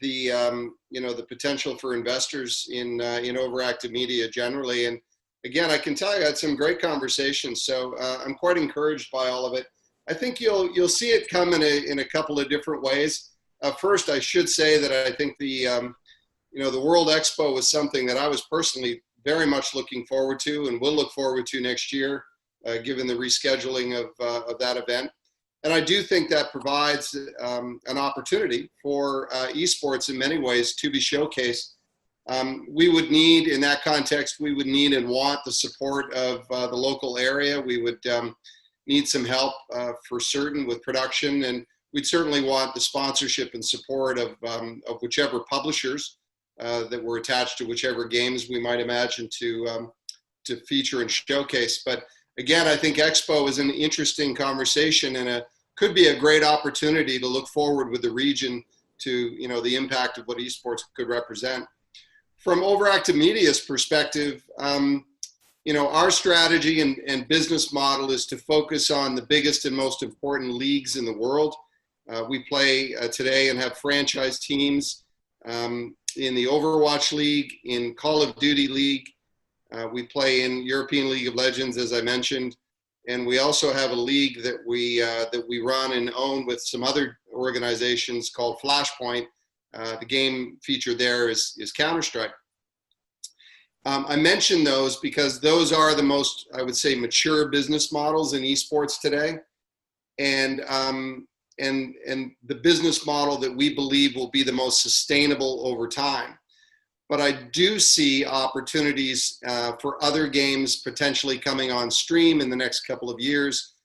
the potential for investors in overactive media generally. And again, I can tell you I had some great conversations, so I'm quite encouraged by all of it. I think you'll see it come in a couple of different ways. First, I should say that I think the World Expo was something that I was personally very much looking forward to and will look forward to next year, given the rescheduling of that event. And I do think that provides an opportunity for esports in many ways to be showcased. We would need, in that context, we would need and want the support of the local area. We would need some help for certain with production, and we'd certainly want the sponsorship and support of whichever publishers that were attached to whichever games we might imagine to feature and showcase. But again, I think Expo is an interesting conversation and could be a great opportunity to look forward with the region to the impact of what esports could represent. From Overactive Media's perspective, our strategy and business model is to focus on the biggest and most important leagues in the world. We play today and have franchise teams in the Overwatch League, in Call of Duty League. We play in European League of Legends, as I mentioned. And we also have a league that we run and own with some other organizations called Flashpoint. The game featured there is Counter-Strike. I mention those because those are the most, I would say, mature business models in esports today. And the business model that we believe will be the most sustainable over time. But I do see opportunities for other games potentially coming on stream in the next couple of years.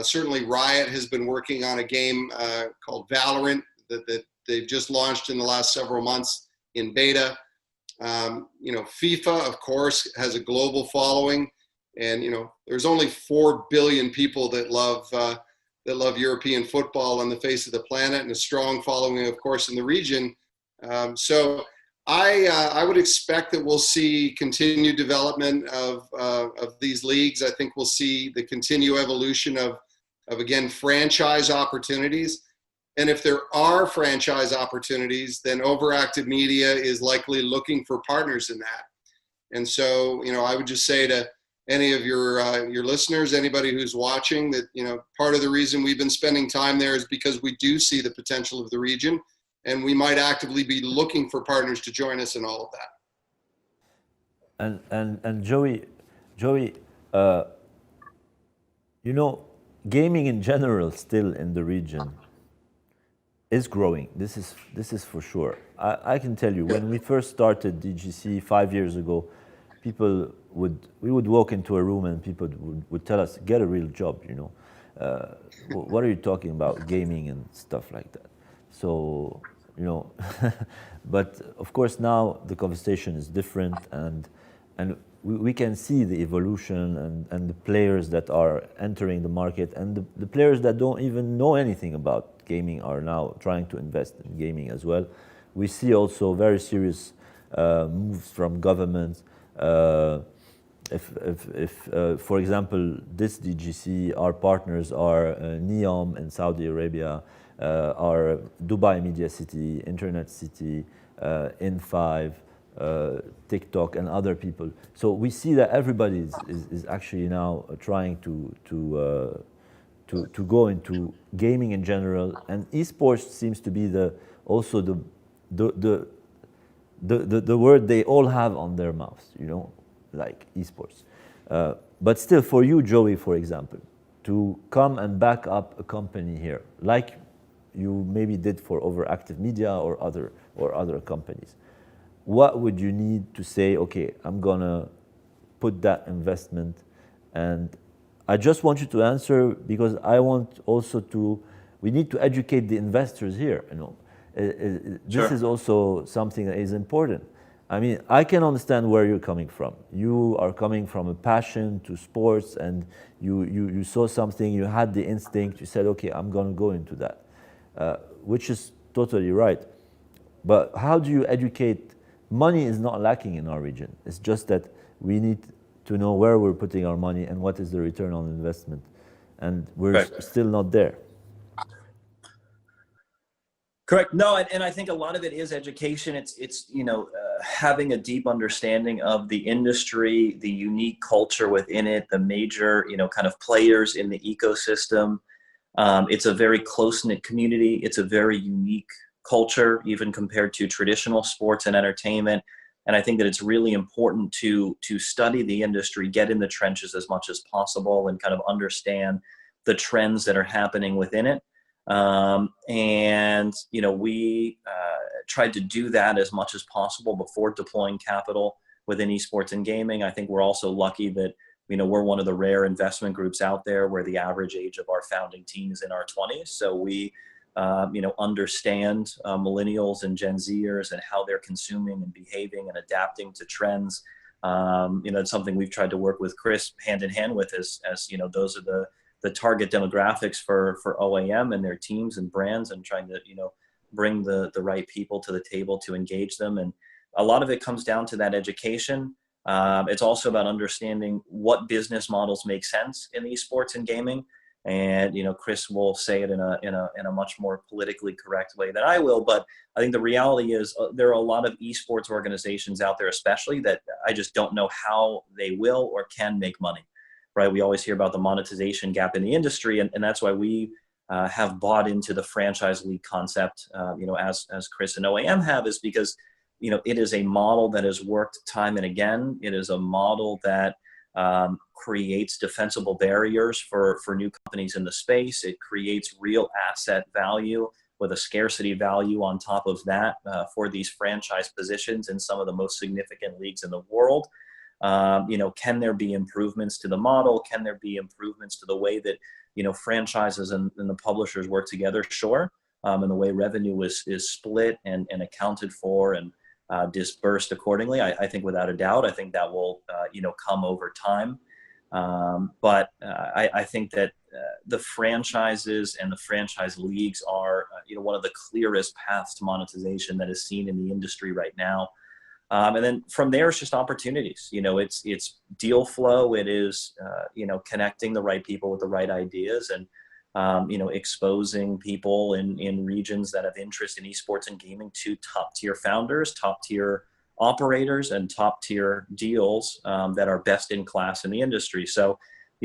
Certainly Riot has been working on a game called Valorant that they've just launched in the last several months in beta. FIFA, of course, has a global following. And, there's only 4 billion people that love European football on the face of the planet, and a strong following, of course, in the region. So I would expect that we'll see continued development of these leagues. I think we'll see the continued evolution of again, franchise opportunities. And if there are franchise opportunities, then Overactive Media is likely looking for partners in that. And so, I would just say to any of your listeners, anybody who's watching, that part of the reason we've been spending time there is because we do see the potential of the region, and we might actively be looking for partners to join us in all of that. And Joey, gaming in general still in the region is growing. This is for sure. I can tell you, when we first started DGC 5 years ago, we would walk into a room and people would tell us, get a real job, what are you talking about, gaming and stuff like that. So, but of course now the conversation is different, and we can see the evolution and the players that are entering the market, and the players that don't even know anything about gaming are now trying to invest in gaming as well. We see also very serious moves from governments. For example, this DGC, our partners are NEOM in Saudi Arabia, our Dubai Media City, Internet City, N5, Tik Tok, and other people. So we see that everybody is actually now trying to go into gaming in general, and esports seems to be also the word they all have on their mouths, like esports. But still, for you, Joey, for example, to come and back up a company here, like you maybe did for Overactive Media or other companies, what would you need to say, okay, I'm gonna put that investment? And I just want you to answer, because I want also we need to educate the investors here, This is also something that is important. I mean, I can understand where you're coming from. You are coming from a passion to sports, and you saw something, you had the instinct, you said, okay, I'm gonna go into that, which is totally right. But how do you educate? Money is not lacking in our region. It's just that we need to know where we're putting our money and what is the return on investment. And we're still not there. Correct. No, and I think a lot of it is education. It's having a deep understanding of the industry, the unique culture within it, the major kind of players in the ecosystem. It's a very close-knit community. It's a very unique culture, even compared to traditional sports and entertainment. And I think that it's really important to study the industry, get in the trenches as much as possible, and kind of understand the trends that are happening within it. And we tried to do that as much as possible before deploying capital within esports and gaming. I think we're also lucky that we're one of the rare investment groups out there where the average age of our founding team is in our 20s. So we understand millennials and Gen Zers and how they're consuming and behaving and adapting to trends. It's something we've tried to work with Chris hand in hand with, as those are the target demographics for OAM and their teams and brands, and trying to bring the right people to the table to engage them. And a lot of it comes down to that education. It's also about understanding what business models make sense in esports and gaming. And Chris will say it in a much more politically correct way than I will, but I think the reality is there are a lot of esports organizations out there, especially, that I just don't know how they will or can make money. Right? We always hear about the monetization gap in the industry, and that's why we have bought into the franchise league concept, as Chris and OAM have, is because it is a model that has worked time and again. It is a model that creates defensible barriers for new companies in the space. It creates real asset value with a scarcity value on top of that for these franchise positions in some of the most significant leagues in the world. Can there be improvements to the model? Can there be improvements to the way that franchises and the publishers work together? Sure. And the way revenue is split and accounted for and dispersed accordingly. I think without a doubt, I think that will come over time. But I think that the franchises and the franchise leagues are one of the clearest paths to monetization that is seen in the industry right now. And then from there, it's just opportunities. It's deal flow. It is connecting the right people with the right ideas, and exposing people in regions that have interest in esports and gaming to top tier founders, top tier operators, and top tier deals that are best in class in the industry. So,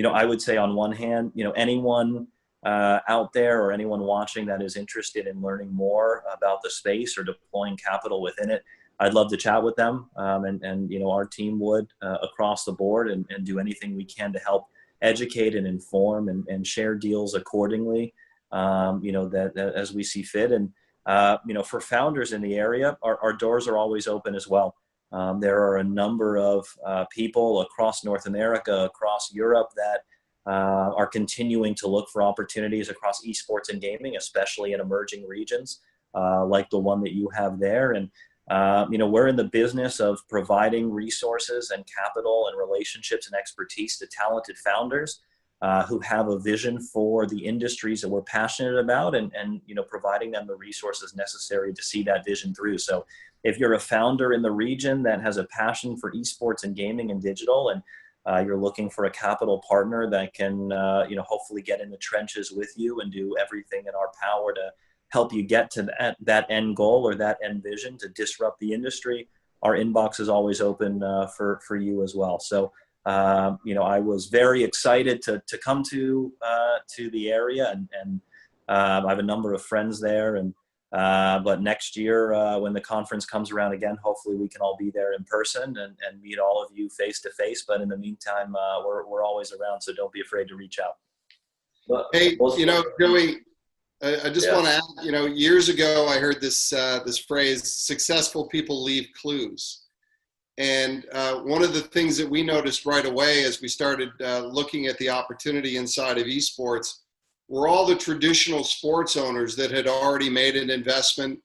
I would say on one hand, anyone out there or anyone watching that is interested in learning more about the space or deploying capital within it, I'd love to chat with them. And our team would across the board and do anything we can to help educate and inform and share deals accordingly, that as we see fit. And, for founders in the area, our doors are always open as well. There are a number of people across North America, across Europe, that are continuing to look for opportunities across esports and gaming, especially in emerging regions like the one that you have there. And we're in the business of providing resources and capital and relationships and expertise to talented founders who have a vision for the industries that we're passionate about, and providing them the resources necessary to see that vision through. So if you're a founder in the region that has a passion for esports and gaming and digital, and you're looking for a capital partner that can hopefully get in the trenches with you and do everything in our power to help you get to that end goal or that end vision to disrupt the industry, our inbox is always open for you as well. So, I was very excited to come to the area, and I have a number of friends there. And but next year, when the conference comes around again, hopefully we can all be there in person and meet all of you face to face. But in the meantime, we're always around, so don't be afraid to reach out. Hey, Joey, I just want to add, years ago I heard this phrase, successful people leave clues. And one of the things that we noticed right away as we started looking at the opportunity inside of esports were all the traditional sports owners that had already made an investment,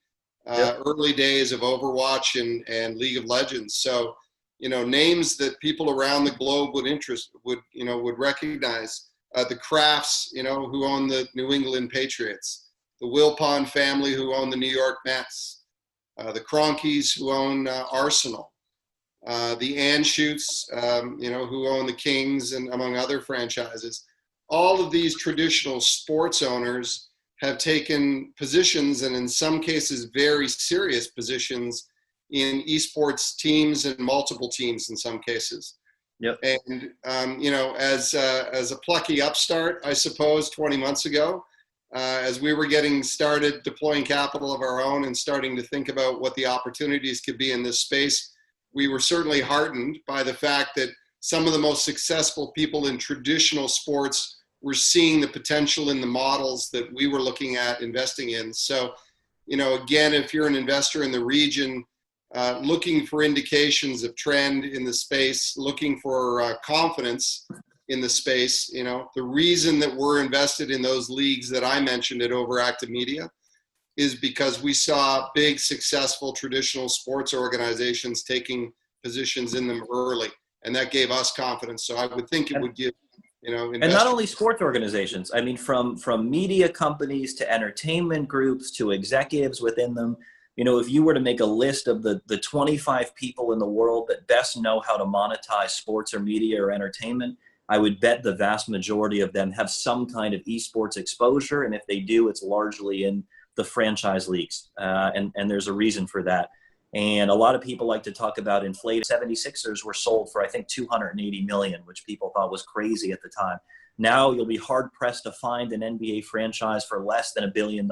early days of Overwatch and League of Legends. So, names that people around the globe would recognize. The Crafts, who own the New England Patriots, the Wilpon family who own the New York Mets, the Cronkies who own Arsenal, the Anschutz, who own the Kings, and among other franchises. All of these traditional sports owners have taken positions, and in some cases very serious positions, in esports teams and multiple teams in some cases. Yep. And you know, as a plucky upstart, I suppose, 20 months ago, as we were getting started deploying capital of our own and starting to think about what the opportunities could be in this space, we were certainly heartened by the fact that some of the most successful people in traditional sports were seeing the potential in the models that we were looking at investing in. So, you know, again, if you're an investor in the region, looking for indications of trend in the space, looking for confidence in the space, you know, the reason that we're invested in those leagues that I mentioned at Overactive Media is because we saw big, successful traditional sports organizations taking positions in them early, and that gave us confidence. So I would think it would give, you know, and not only sports organizations, I mean, from media companies to entertainment groups to executives within them. You know, if you were to make a list of the 25 people in the world that best know how to monetize sports or media or entertainment, I would bet the vast majority of them have some kind of esports exposure. And if they do, it's largely in the franchise leagues. And there's a reason for that. And a lot of people like to talk about inflated. 76ers were sold for, I think, $280 million, which people thought was crazy at the time. Now you'll be hard pressed to find an NBA franchise for less than $1 billion.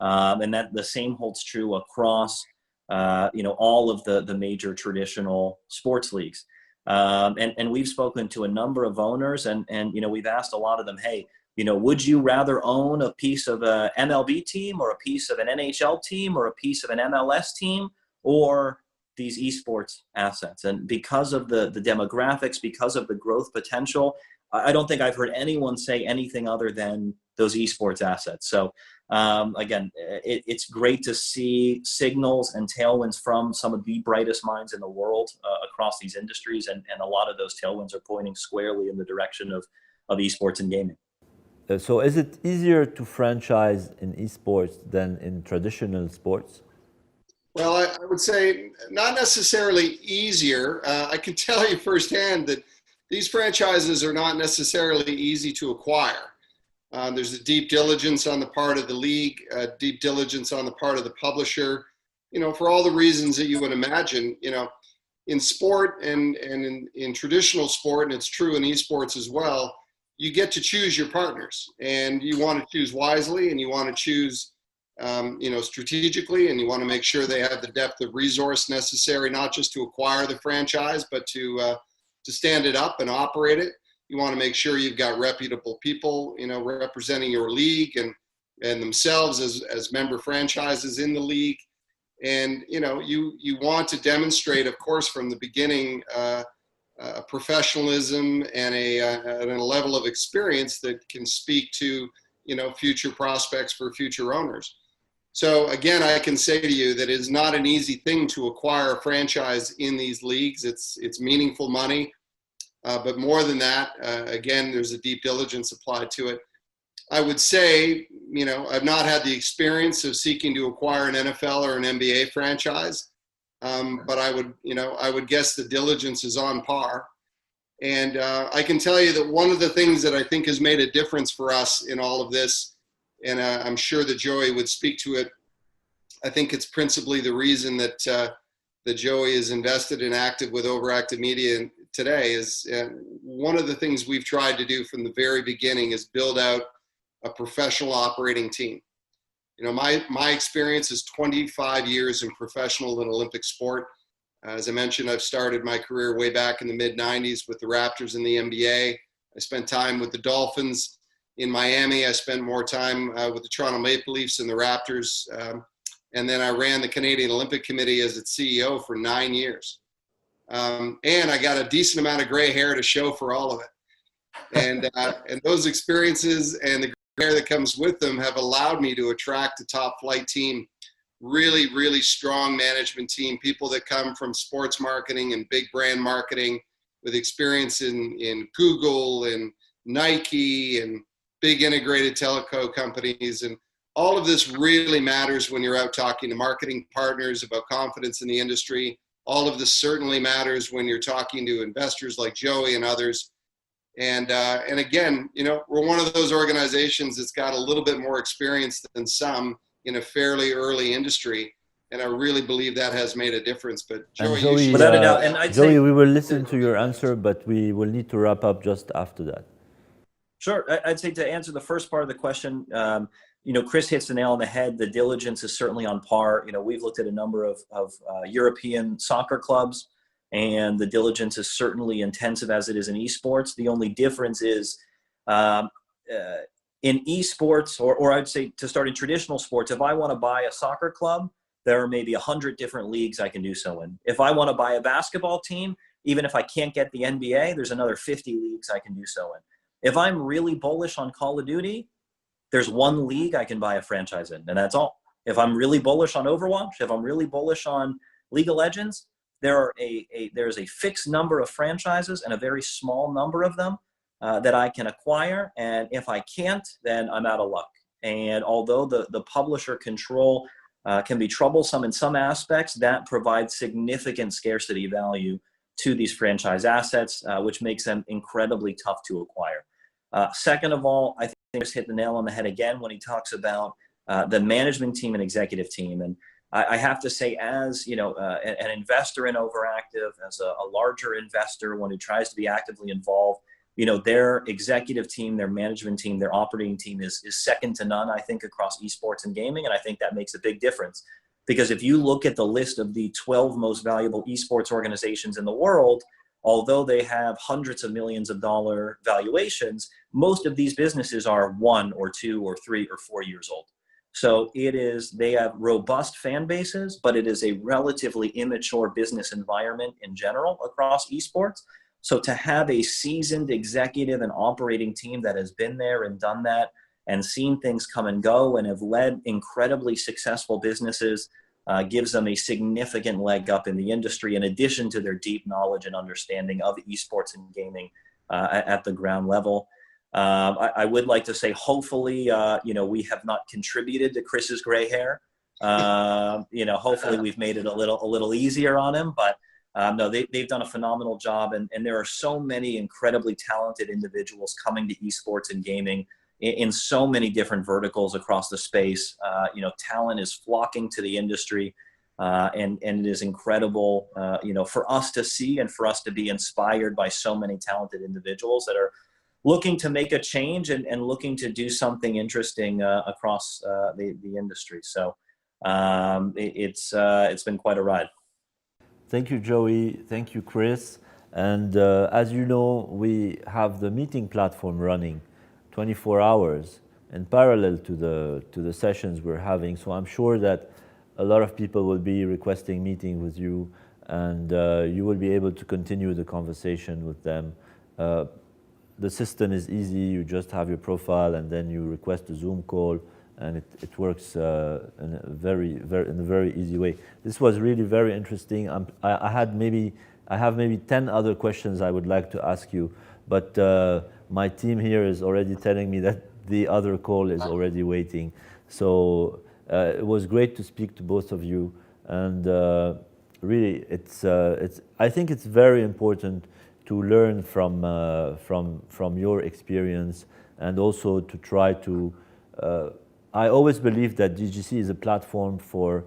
And that the same holds true across, you know, all of the major traditional sports leagues. And we've spoken to a number of owners, and you know, we've asked a lot of them, hey, you know, would you rather own a piece of a MLB team or a piece of an NHL team or a piece of an MLS team or these esports assets? And because of the demographics, because of the growth potential, I don't think I've heard anyone say anything other than those esports assets. So again, it's great to see signals and tailwinds from some of the brightest minds in the world across these industries. And a lot of those tailwinds are pointing squarely in the direction of esports and gaming. So is it easier to franchise in esports than in traditional sports? Well, I would say not necessarily easier. I can tell you firsthand that these franchises are not necessarily easy to acquire. There's a deep diligence on the part of the league, deep diligence on the part of the publisher, you know, for all the reasons that you would imagine. You know, in sport and in traditional sport, and it's true in esports as well, you get to choose your partners, and you want to choose wisely, and you want to choose, you know, strategically, and you want to make sure they have the depth of resource necessary, not just to acquire the franchise, but to stand it up and operate it. You want to make sure you've got reputable people, you know, representing your league and themselves as member franchises in the league. And, you know, you want to demonstrate, of course, from the beginning, professionalism and a level of experience that can speak to, you know, future prospects for future owners. So again, I can say to you that it is not an easy thing to acquire a franchise in these leagues. It's meaningful money. But more than that, again, there's a deep diligence applied to it. I would say, you know, I've not had the experience of seeking to acquire an NFL or an NBA franchise, but I would guess the diligence is on par. And I can tell you that one of the things that I think has made a difference for us in all of this, and I'm sure that Joey would speak to it, I think it's principally the reason that Joey is invested and active with Overactive Media today is one of the things we've tried to do from the very beginning is build out a professional operating team. You know, my experience is 25 years in professional and Olympic sport. As I mentioned, I've started my career way back in the mid-90s with the Raptors in the NBA. I spent time with the Dolphins in Miami. I spent more time with the Toronto Maple Leafs and the Raptors. And then I ran the Canadian Olympic Committee as its CEO for 9 years. And I got a decent amount of gray hair to show for all of it. And those experiences and the gray hair that comes with them have allowed me to attract a top flight team, really, really strong management team, people that come from sports marketing and big brand marketing with experience in Google and Nike and big integrated telco companies. And all of this really matters when you're out talking to marketing partners about confidence in the industry. All of this certainly matters when you're talking to investors like Joey and others. And again, you know, we're one of those organizations that's got a little bit more experience than some in a fairly early industry. And I really believe that has made a difference. But Joey, without a doubt, and I'd Joey, say, we will listen to your answer, but we will need to wrap up just after that. sure. I'd say to answer the first part of the question, you know, Chris hits the nail on the head. The diligence is certainly on par. You know, we've looked at a number of European soccer clubs, and the diligence is certainly intensive as it is in esports. The only difference is in esports, or I'd say to start in traditional sports, if I want to buy a soccer club, there are maybe 100 different leagues I can do so in. If I want to buy a basketball team, even if I can't get the NBA, there's another 50 leagues I can do so in. If I'm really bullish on Call of Duty, there's one league I can buy a franchise in, and that's all. If I'm really bullish on Overwatch, if I'm really bullish on League of Legends, there's a fixed number of franchises and a very small number of them that I can acquire. And if I can't, then I'm out of luck. And although the publisher control can be troublesome in some aspects, that provides significant scarcity value to these franchise assets, which makes them incredibly tough to acquire. Second of all, I think Chris hit the nail on the head again when he talks about the management team and executive team. And I have to say, as you know, an investor in Overactive, as a larger investor, one who tries to be actively involved, you know, their executive team, their management team, their operating team is second to none, I think, across esports and gaming. And I think that makes a big difference, because if you look at the list of the 12 most valuable esports organizations in the world, although they have hundreds of millions of dollar valuations, most of these businesses are 1 or 2 or 3 or 4 years old. So they have robust fan bases, but it is a relatively immature business environment in general across esports. So to have a seasoned executive and operating team that has been there and done that and seen things come and go and have led incredibly successful businesses gives them a significant leg up in the industry, in addition to their deep knowledge and understanding of esports and gaming at the ground level. I would like to say, hopefully, you know, we have not contributed to Chris's gray hair. You know, hopefully we've made it a little easier on him, but no, they've done a phenomenal job. And there are so many incredibly talented individuals coming to esports and gaming in so many different verticals across the space. You know, talent is flocking to the industry, and it is incredible, you know, for us to see and for us to be inspired by so many talented individuals that are looking to make a change and looking to do something interesting across the industry. So it's been quite a ride. Thank you, Joey. Thank you, Chris. And as you know, we have the meeting platform running 24 hours in parallel to the sessions we're having. So I'm sure that a lot of people will be requesting meeting with you, and you will be able to continue the conversation with them. The system is easy. You just have your profile and then you request a Zoom call, and it works in a very easy way. This was really very interesting. I have maybe 10 other questions I would like to ask you, but my team here is already telling me that the other call is already waiting. So it was great to speak to both of you, and really, I think it's very important to learn from your experience, and also to try to. I always believe that DGC is a platform for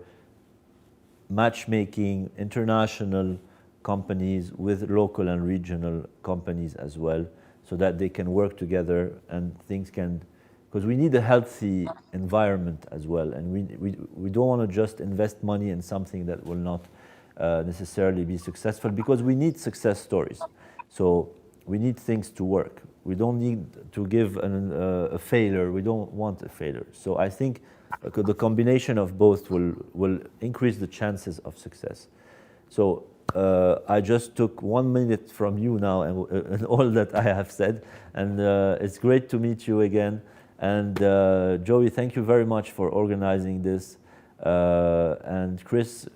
matchmaking international companies with local and regional companies as well, so that they can work together and things can, because we need a healthy environment as well, and we don't want to just invest money in something that will not necessarily be successful, because we need success stories. So we need things to work. We don't need to give a failure. We don't want a failure. So I think the combination of both will increase the chances of success. So I just took 1 minute from you now and all that I have said, and it's great to meet you again. And Joey, thank you very much for organizing this. And Chris,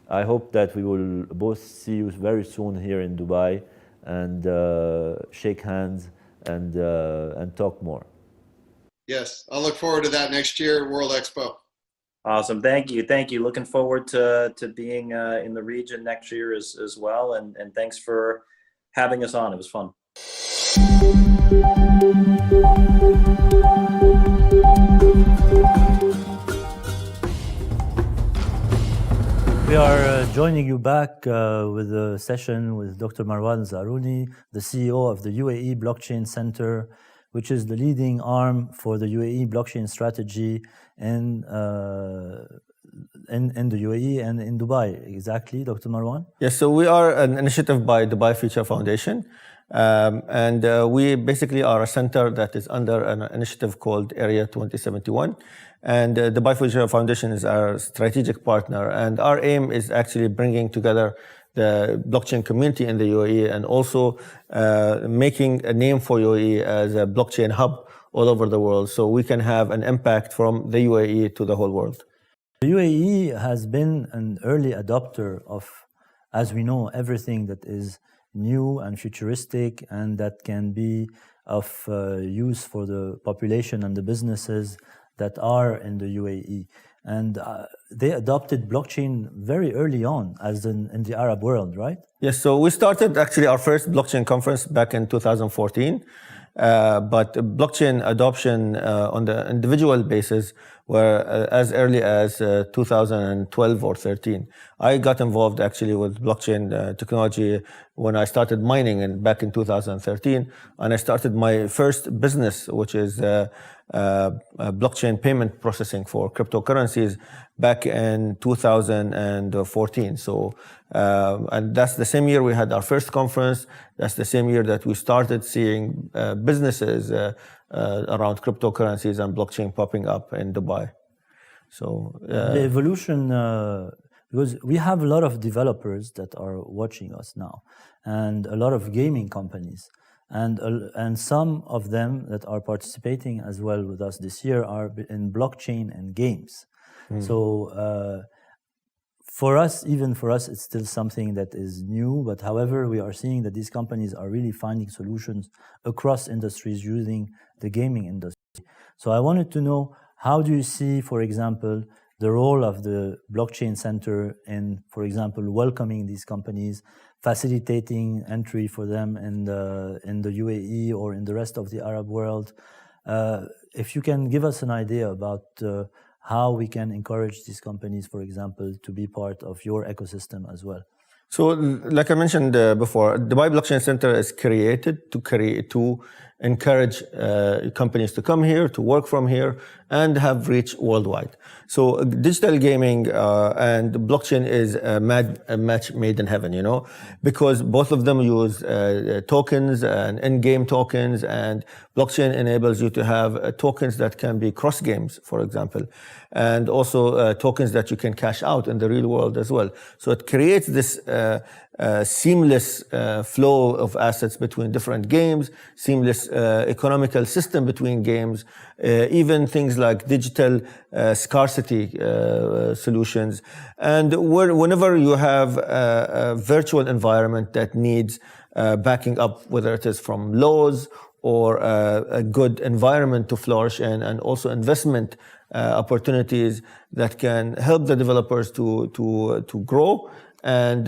I hope that we will both see you very soon here in Dubai, and shake hands and talk more. Yes, I'll look forward to that next year at World Expo. Awesome, thank you. Looking forward to being in the region next year as well, and thanks for having us on. It was fun. We are joining you back with a session with Dr. Marwan Al-Zourani, the CEO of the UAE Blockchain Center, which is the leading arm for the UAE blockchain strategy in the UAE and in Dubai. Exactly, Dr. Marwan? Yes, so we are an initiative by Dubai Future Foundation. And we basically are a center that is under an initiative called Area 2071. And the Dubai Future Foundation is our strategic partner. And our aim is actually bringing together the blockchain community in the UAE and also making a name for UAE as a blockchain hub all over the world so we can have an impact from the UAE to the whole world. The UAE has been an early adopter of, as we know, everything that is new and futuristic and that can be of use for the population and the businesses that are in the UAE. And they adopted blockchain very early on, as in the Arab world, right? Yes, so we started actually our first blockchain conference back in 2014. But blockchain adoption on the individual basis were as early as 2012 or 13. I got involved actually with blockchain technology when I started mining back in 2013, and I started my first business, which is blockchain payment processing for cryptocurrencies back in 2014. So, and that's the same year we had our first conference. That's the same year that we started seeing businesses around cryptocurrencies and blockchain popping up in Dubai. So the evolution, because we have a lot of developers that are watching us now, and a lot of gaming companies, and some of them that are participating as well with us this year are in blockchain and games. So even for us, it's still something that is new. But however, we are seeing that these companies are really finding solutions across industries using the gaming industry. So I wanted to know, how do you see, for example, the role of the blockchain center in, for example, welcoming these companies, facilitating entry for them in the UAE or in the rest of the Arab world? If you can give us an idea about how we can encourage these companies, for example, to be part of your ecosystem as well. So, like I mentioned before, the Dubai Blockchain Center is created to encourage companies to come here, to work from here, and have reach worldwide. So digital gaming and blockchain is a match made in heaven, you know, because both of them use tokens and in-game tokens, and blockchain enables you to have tokens that can be cross games, for example, and also tokens that you can cash out in the real world as well. So it creates this seamless flow of assets between different games, seamless economical system between games, even things like digital scarcity solutions. And whenever you have a virtual environment that needs backing up, whether it is from laws or a good environment to flourish in, and also investment opportunities that can help the developers to grow and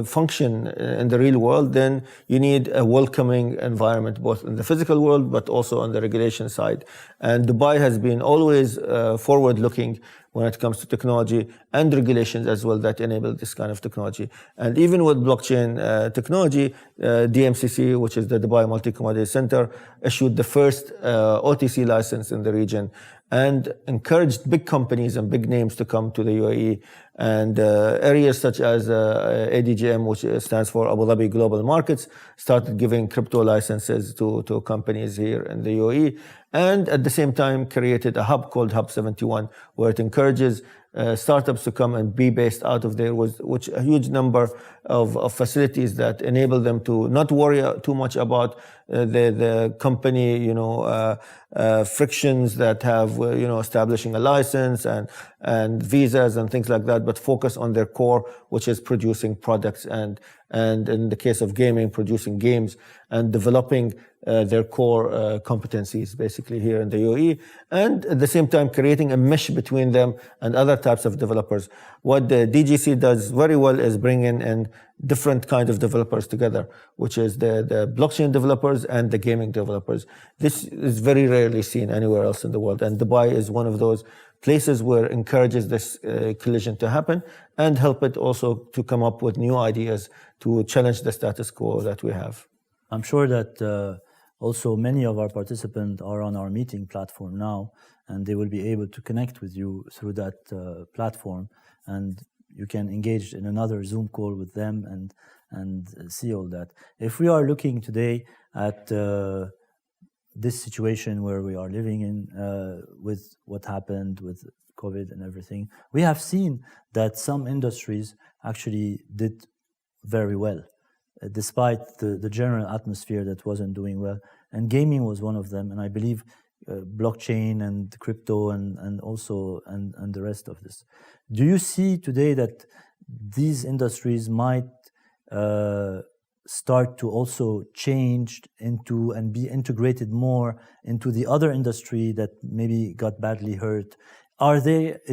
function in the real world, then you need a welcoming environment, both in the physical world, but also on the regulation side. And Dubai has been always forward-looking when it comes to technology and regulations as well that enable this kind of technology. And even with blockchain technology, DMCC, which is the Dubai Multi-Commodity Center, issued the first OTC license in the region and encouraged big companies and big names to come to the UAE. And areas such as ADGM, which stands for Abu Dhabi Global Markets, started giving crypto licenses to companies here in the UAE. And at the same time created a hub called Hub 71, where it encourages startups to come and be based out of there, which a huge number of facilities that enable them to not worry too much about the company, frictions that have, establishing a license and visas and things like that, but focus on their core, which is producing products and in the case of gaming, producing games and developing their core competencies basically here in the UAE, and at the same time creating a mesh between them and other types of developers. What the DGC does very well is bring in different kind of developers together, which is the blockchain developers and the gaming developers. This is very rarely seen anywhere else in the world, and Dubai is one of those places where it encourages this collision to happen and help it also to come up with new ideas to challenge the status quo that we have. I'm sure that also many of our participants are on our meeting platform now, and they will be able to connect with you through that platform, and you can engage in another Zoom call with them and see all that. If we are looking today at this situation where we are living in with what happened with COVID and everything, we have seen that some industries actually did very well, despite the general atmosphere that wasn't doing well. And gaming was one of them, and I believe blockchain and crypto and also the rest of this. Do you see today that these industries might start to also change into and be integrated more into the other industry that maybe got badly hurt?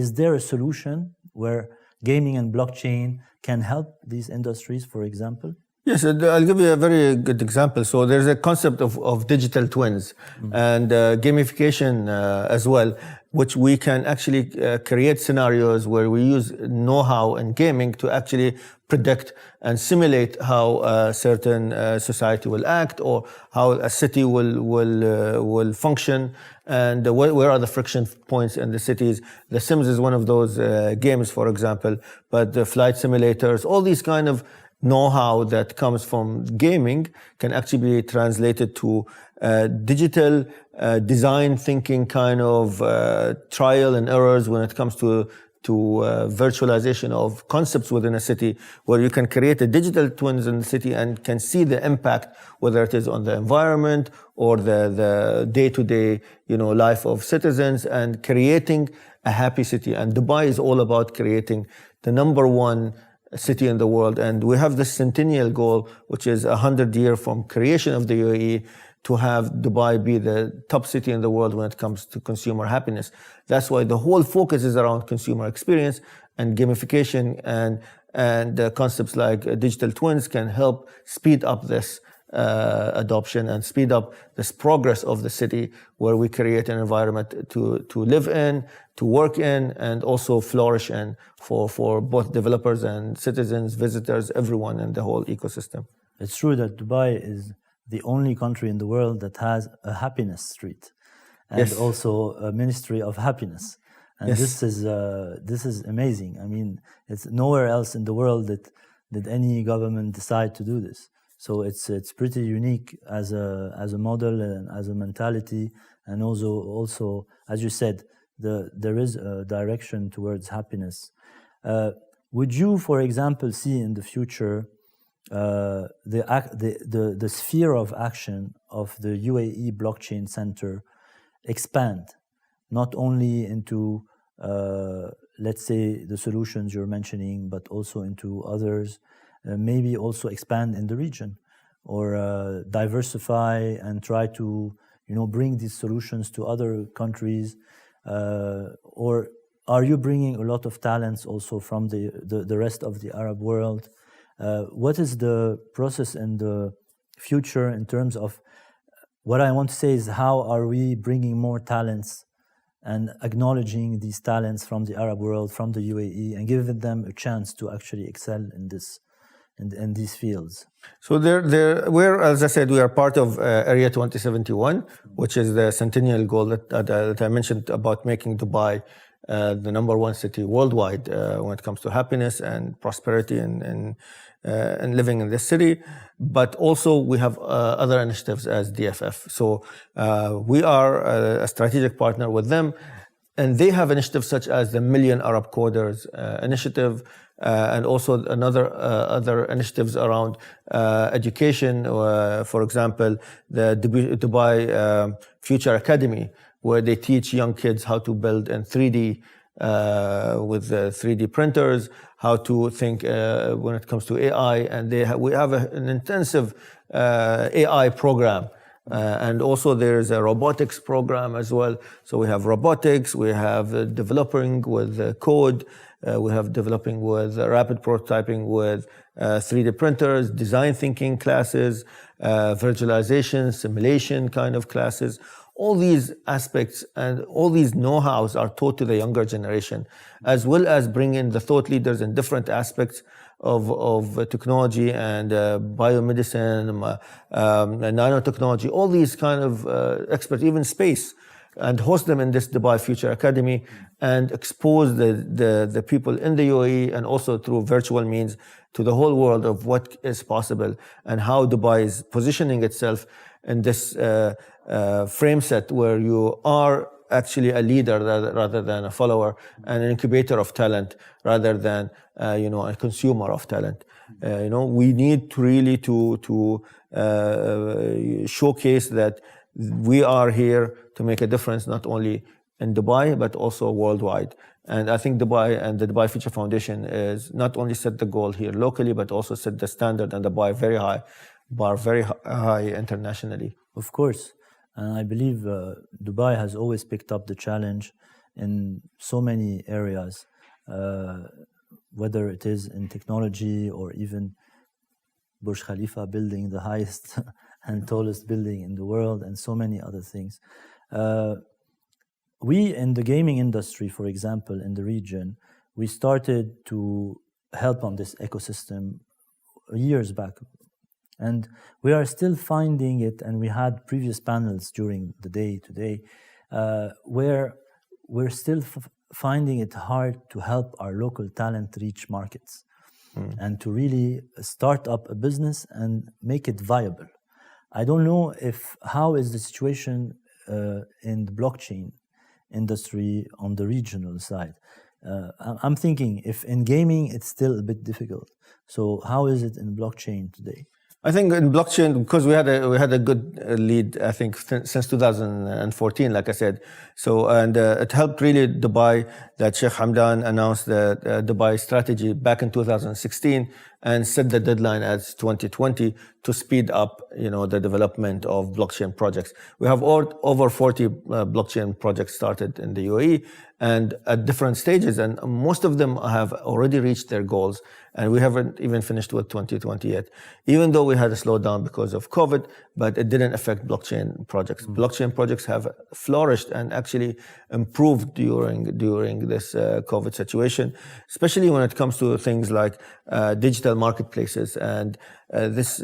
Is there a solution where gaming and blockchain can help these industries, for example? Yes, I'll give you a very good example. So there's a concept of digital twins and gamification as well, which we can actually create scenarios where we use know-how in gaming to actually predict and simulate how a certain society will act or how a city will function and where are the friction points in the cities. The Sims is one of those games, for example, but the flight simulators, all these kind of know-how that comes from gaming can actually be translated to digital design thinking kind of trial and errors when it comes to virtualization of concepts within a city, where you can create a digital twins in the city and can see the impact, whether it is on the environment or the day-to-day, life of citizens, and creating a happy city. And Dubai is all about creating the number one city in the world, and we have this centennial goal, which is 100 years from creation of the UAE, to have Dubai be the top city in the world when it comes to consumer happiness. That's why the whole focus is around consumer experience, and gamification and concepts like digital twins can help speed up this adoption and speed up this progress of the city, where we create an environment to live in, to work in, and also flourish in for both developers and citizens, visitors, everyone in the whole ecosystem. It's true that Dubai is the only country in the world that has a happiness street and Yes. also a ministry of happiness. And Yes. this is amazing. I mean, it's nowhere else in the world that did any government decide to do this. So it's pretty unique as a model and as a mentality, and also as you said, there is a direction towards happiness. Would you, for example, see in the future the sphere of action of the UAE Blockchain Center expand, not only into let's say the solutions you're mentioning, but also into others? Maybe also expand in the region, or diversify and try to bring these solutions to other countries, or are you bringing a lot of talents also from the rest of the Arab world? What is the process in the future in terms of, what I want to say is, how are we bringing more talents and acknowledging these talents from the Arab world, from the UAE, and giving them a chance to actually excel in this? In these fields? So we're, as I said, we are part of Area 2071, which is the centennial goal that I mentioned about making Dubai the number one city worldwide when it comes to happiness and prosperity and living in this city. But also we have other initiatives as DFF. So we are a strategic partner with them, and they have initiatives such as the Million Arab Coders initiative, and also other initiatives around education. For example, the Dubai Future Academy, where they teach young kids how to build in 3D with 3D printers, how to think when it comes to AI, and we have an intensive AI program. And also there's a robotics program as well. So we have robotics, we have developing with code, We have developing with rapid prototyping with 3D printers, design thinking classes, virtualization, simulation kind of classes. All these aspects and all these know-hows are taught to the younger generation, as well as bring in the thought leaders in different aspects of technology and biomedicine, nanotechnology, all these kind of experts, even space, and host them in this Dubai Future Academy and expose the people in the UAE and also through virtual means to the whole world of what is possible and how Dubai is positioning itself in this frame set where you are actually a leader rather than a follower, and an incubator of talent rather than a consumer of talent. We need to really to showcase that we are here to make a difference not only in Dubai but also worldwide. And I think Dubai and the Dubai Future Foundation is not only set the goal here locally but also set the standard and the bar very high internationally. Of course. And I believe Dubai has always picked up the challenge in so many areas, whether it is in technology or even Burj Khalifa building the highest and tallest building in the world and so many other things. We in the gaming industry, for example, in the region, we started to help on this ecosystem years back. And we are still finding it, and we had previous panels during the day today, where we're still finding it hard to help our local talent reach markets and to really start up a business and make it viable. I don't know how is the situation in the blockchain industry on the regional side. I'm thinking if in gaming it's still a bit difficult. So how is it in blockchain today? I think in blockchain, because we had a good lead, I think, since 2014, like I said. So, and it helped really Dubai, that Sheikh Hamdan announced the Dubai strategy back in 2016 and set the deadline as 2020 to speed up, the development of blockchain projects. We have over 40 blockchain projects started in the UAE and at different stages, and most of them have already reached their goals. And we haven't even finished with 2020 yet, even though we had a slowdown because of COVID, but it didn't affect blockchain projects. Blockchain projects have flourished and actually improved during this COVID situation, especially when it comes to things like digital marketplaces and this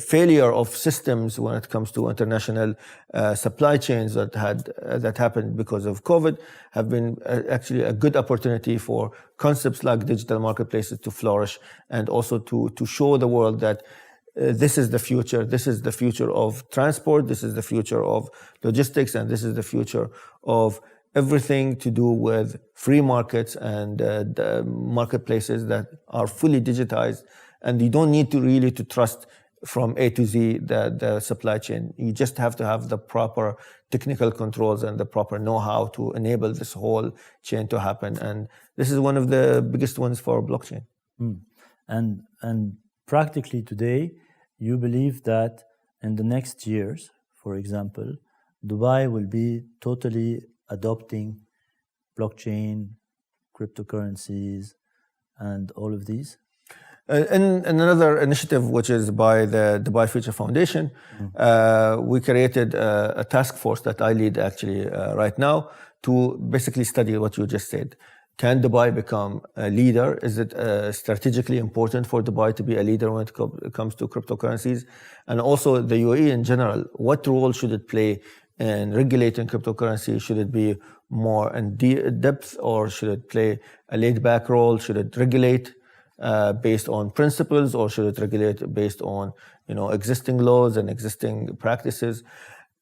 failure of systems when it comes to international supply chains that happened because of COVID have been actually a good opportunity for concepts like digital marketplaces to flourish and also to show the world that this is the future. This is the future of transport. This is the future of logistics, and this is the future of everything to do with free markets and the marketplaces that are fully digitized. And you don't need to really trust from A to Z the supply chain. You just have to have the proper technical controls and the proper know-how to enable this whole chain to happen. And this is one of the biggest ones for blockchain. And practically today, you believe that in the next years, for example, Dubai will be totally adopting blockchain, cryptocurrencies, and all of these? In another initiative, which is by the Dubai Future Foundation, we created a task force that I lead actually right now to basically study what you just said. Can Dubai become a leader? Is it strategically important for Dubai to be a leader when it comes to cryptocurrencies? And also the UAE in general, what role should it play in regulating cryptocurrency? Should it be more in depth, or should it play a laid-back role? Should it regulate based on principles, or should it regulate based on existing laws and existing practices?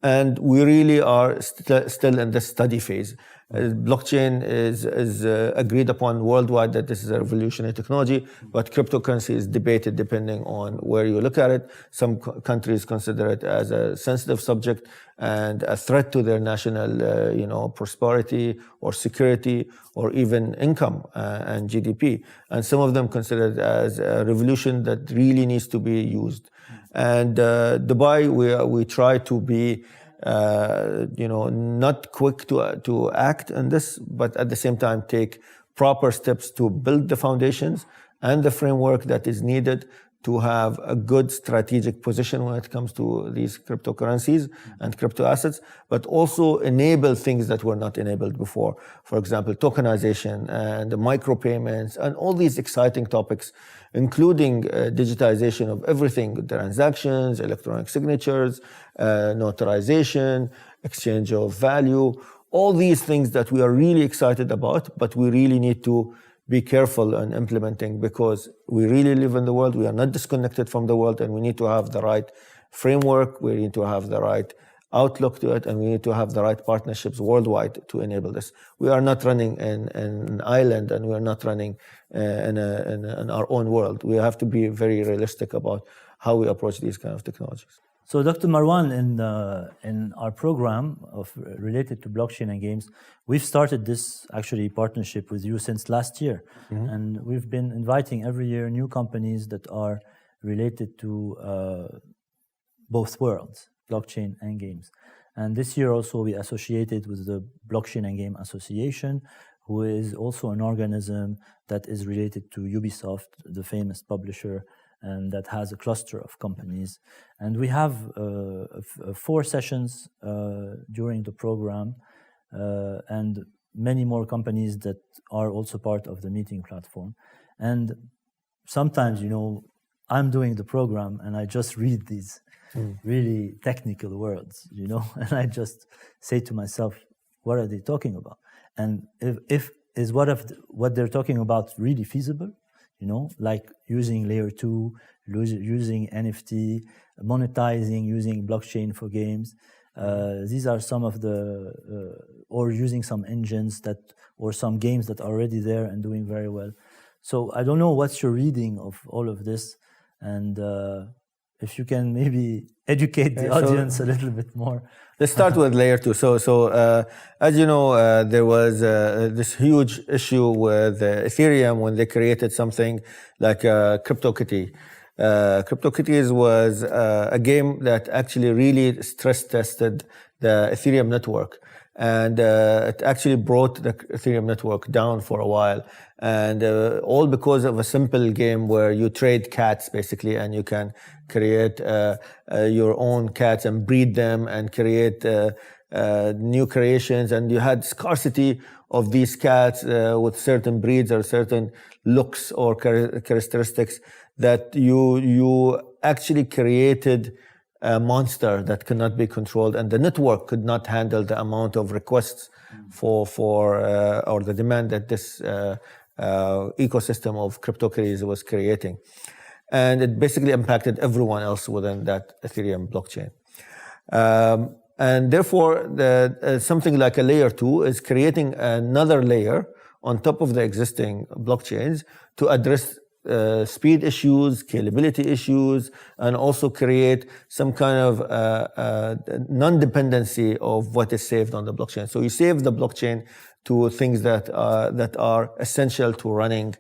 And we really are still in the study phase. Blockchain is agreed upon worldwide that this is a revolutionary technology, but cryptocurrency is debated depending on where you look at it. Some countries consider it as a sensitive subject and a threat to their national, prosperity or security or even income and GDP. And some of them consider it as a revolution that really needs to be used. And Dubai, we try to be not quick to act on this, but at the same time take proper steps to build the foundations and the framework that is needed to have a good strategic position when it comes to these cryptocurrencies and crypto assets, but also enable things that were not enabled before. For example, tokenization and the micropayments and all these exciting topics, including digitization of everything, transactions, electronic signatures, notarization, exchange of value, all these things that we are really excited about, but we really need to be careful in implementing because we really live in the world. We are not disconnected from the world, and we need to have the right framework. We need to have the right outlook to it, and we need to have the right partnerships worldwide to enable this. We are not running in an island, and we are not running in our own world. We have to be very realistic about how we approach these kind of technologies. So, Dr. Marwan, in our program related to blockchain and games, we've started this actually partnership with you since last year, and we've been inviting every year new companies that are related to both worlds, blockchain and games. And this year also we associated with the Blockchain and Game Association, who is also an organism that is related to Ubisoft, the famous publisher, and that has a cluster of companies. And we have 4 sessions during the program and many more companies that are also part of the meeting platform. And sometimes, I'm doing the program and I just read these really technical words, and I just say to myself, what are they talking about? And if what they're talking about really feasible? Like using layer 2, using NFT, monetizing, using blockchain for games. These are some of the, or using some engines or some games that are already there and doing very well. So I don't know what's your reading of all of this, and if you can maybe educate the audience a little bit more. Let's start with layer 2. So as you know, there was this huge issue with Ethereum when they created something like CryptoKitty. CryptoKitties was a game that actually really stress tested the Ethereum network. And it actually brought the Ethereum network down for a while. And all because of a simple game where you trade cats, basically, and you can create your own cats and breed them and create new creations. And you had scarcity of these cats with certain breeds or certain looks or characteristics that you actually created a monster that cannot be controlled, and the network could not handle the amount of requests for or the demand that this ecosystem of CryptoKitties was creating. And it basically impacted everyone else within that Ethereum blockchain. And therefore, something like a layer 2 is creating another layer on top of the existing blockchains to address speed issues, scalability issues, and also create some kind of non-dependency of what is saved on the blockchain. So you save the blockchain to things that are essential to running,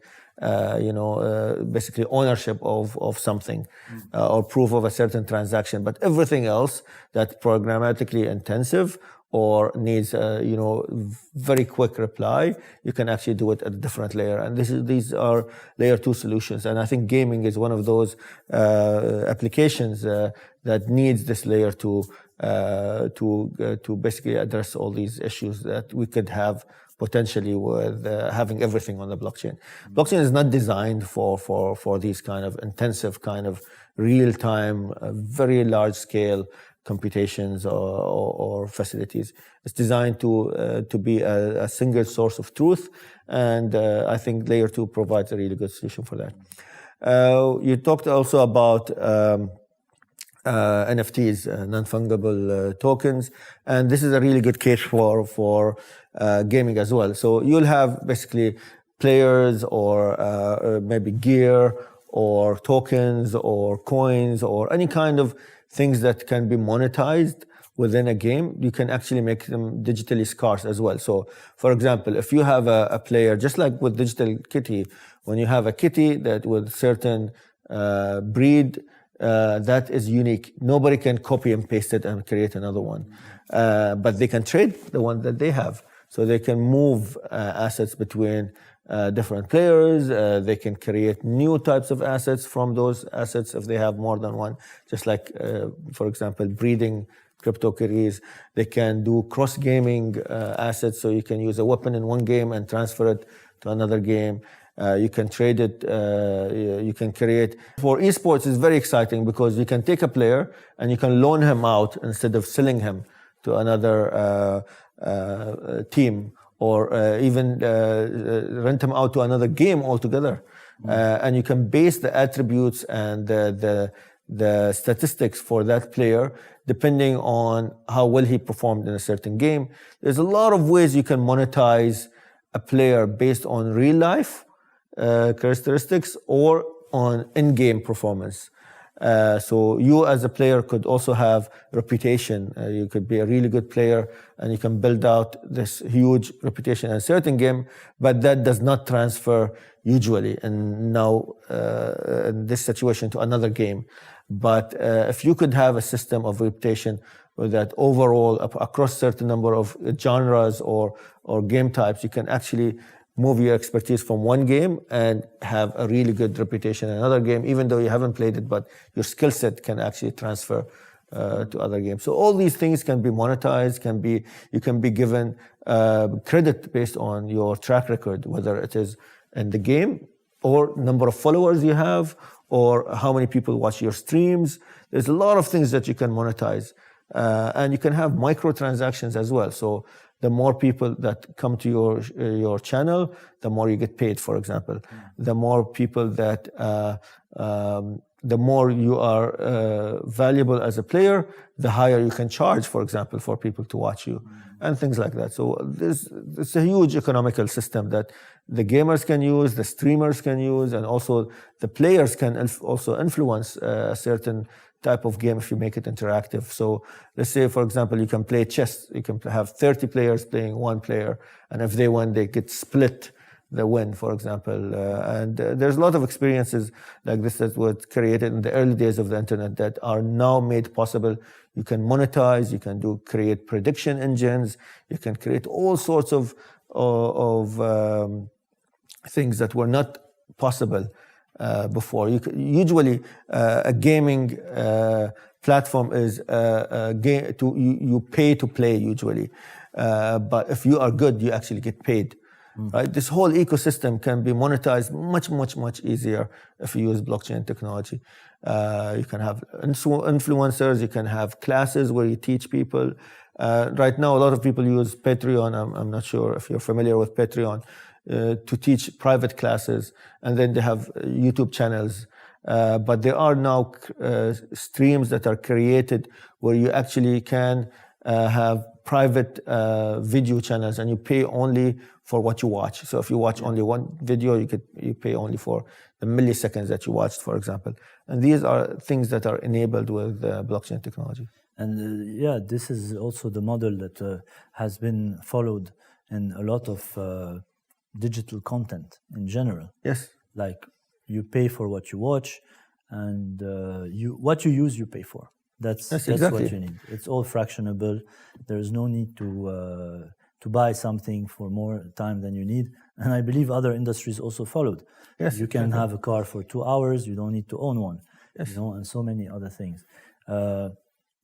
basically ownership of something or proof of a certain transaction. But everything else that's programmatically intensive or needs very quick reply, you can actually do it at a different layer. And these are layer 2 solutions. And I think gaming is one of those applications that needs this layer 2 to basically address all these issues that we could have potentially with having everything on the blockchain. Blockchain is not designed for these kind of intensive, kind of real-time, very large-scale computations or facilities. It's designed to be a single source of truth, and I think layer 2 provides a really good solution for that. You talked also about NFTs, non-fungible tokens, and this is a really good case for gaming as well. So you'll have basically players or maybe gear or tokens or coins or any kind of things that can be monetized within a game. You can actually make them digitally scarce as well. So, for example, if you have a player, just like with Digital Kitty, when you have a kitty that with certain breed that is unique, nobody can copy and paste it and create another one. But they can trade the one that they have. So they can move assets between different players. They can create new types of assets from those assets if they have more than one. Just like, for example, breeding cryptocurrencies. They can do cross-gaming assets, so you can use a weapon in one game and transfer it to another game. You can trade it, you can create. For esports, it's very exciting because you can take a player and you can loan him out instead of selling him to another team, or even rent him out to another game altogether. And you can base the attributes and the statistics for that player depending on how well he performed in a certain game. There's a lot of ways you can monetize a player based on real life characteristics or on in-game performance. So you as a player could also have reputation. You could be a really good player and you can build out this huge reputation in a certain game, but that does not transfer usually in in this situation to another game. But if you could have a system of reputation that overall across certain number of genres or game types, you can actually move your expertise from one game and have a really good reputation in another game, even though you haven't played it, but your skill set can actually transfer to other games. So all these things can be monetized, you can be given credit based on your track record, whether it is in the game or number of followers you have, or how many people watch your streams. There's a lot of things that you can monetize. And you can have microtransactions as well. So the more people that come to your channel, the more you get paid, for example. The more people that, the more you are valuable as a player, the higher you can charge, for example, for people to watch you, and things like that. So it's a huge economical system that the gamers can use, the streamers can use, and also the players can also influence a certain type of game if you make it interactive. So let's say, for example, you can play chess. You can have 30 players playing one player, and if they win, they get split the win, for example. And there's a lot of experiences like this that were created in the early days of the internet that are now made possible. You can monetize, you can create prediction engines, you can create all sorts of things that were not possible before. Usually, a gaming platform is you pay to play usually, but if you are good, you actually get paid. Right? This whole ecosystem can be monetized much easier if you use blockchain technology. You can have influencers, you can have classes where you teach people. Right now, a lot of people use Patreon. I'm not sure if you're familiar with Patreon, to teach private classes, and then they have YouTube channels. But there are now streams that are created where you actually can have private video channels, and you pay only for what you watch. So if you watch only one video, you pay only for the milliseconds that you watched, for example. And these are things that are enabled with blockchain technology. And this is also the model that has been followed in a lot of digital content in general. Yes. Like you pay for what you watch, and what you use, you pay for. That's exactly what you need. It's all fractionable. There's no need to buy something for more time than you need. And I believe other industries also followed. Yes, you can have a car for 2 hours. You don't need to own one. Yes. And so many other things.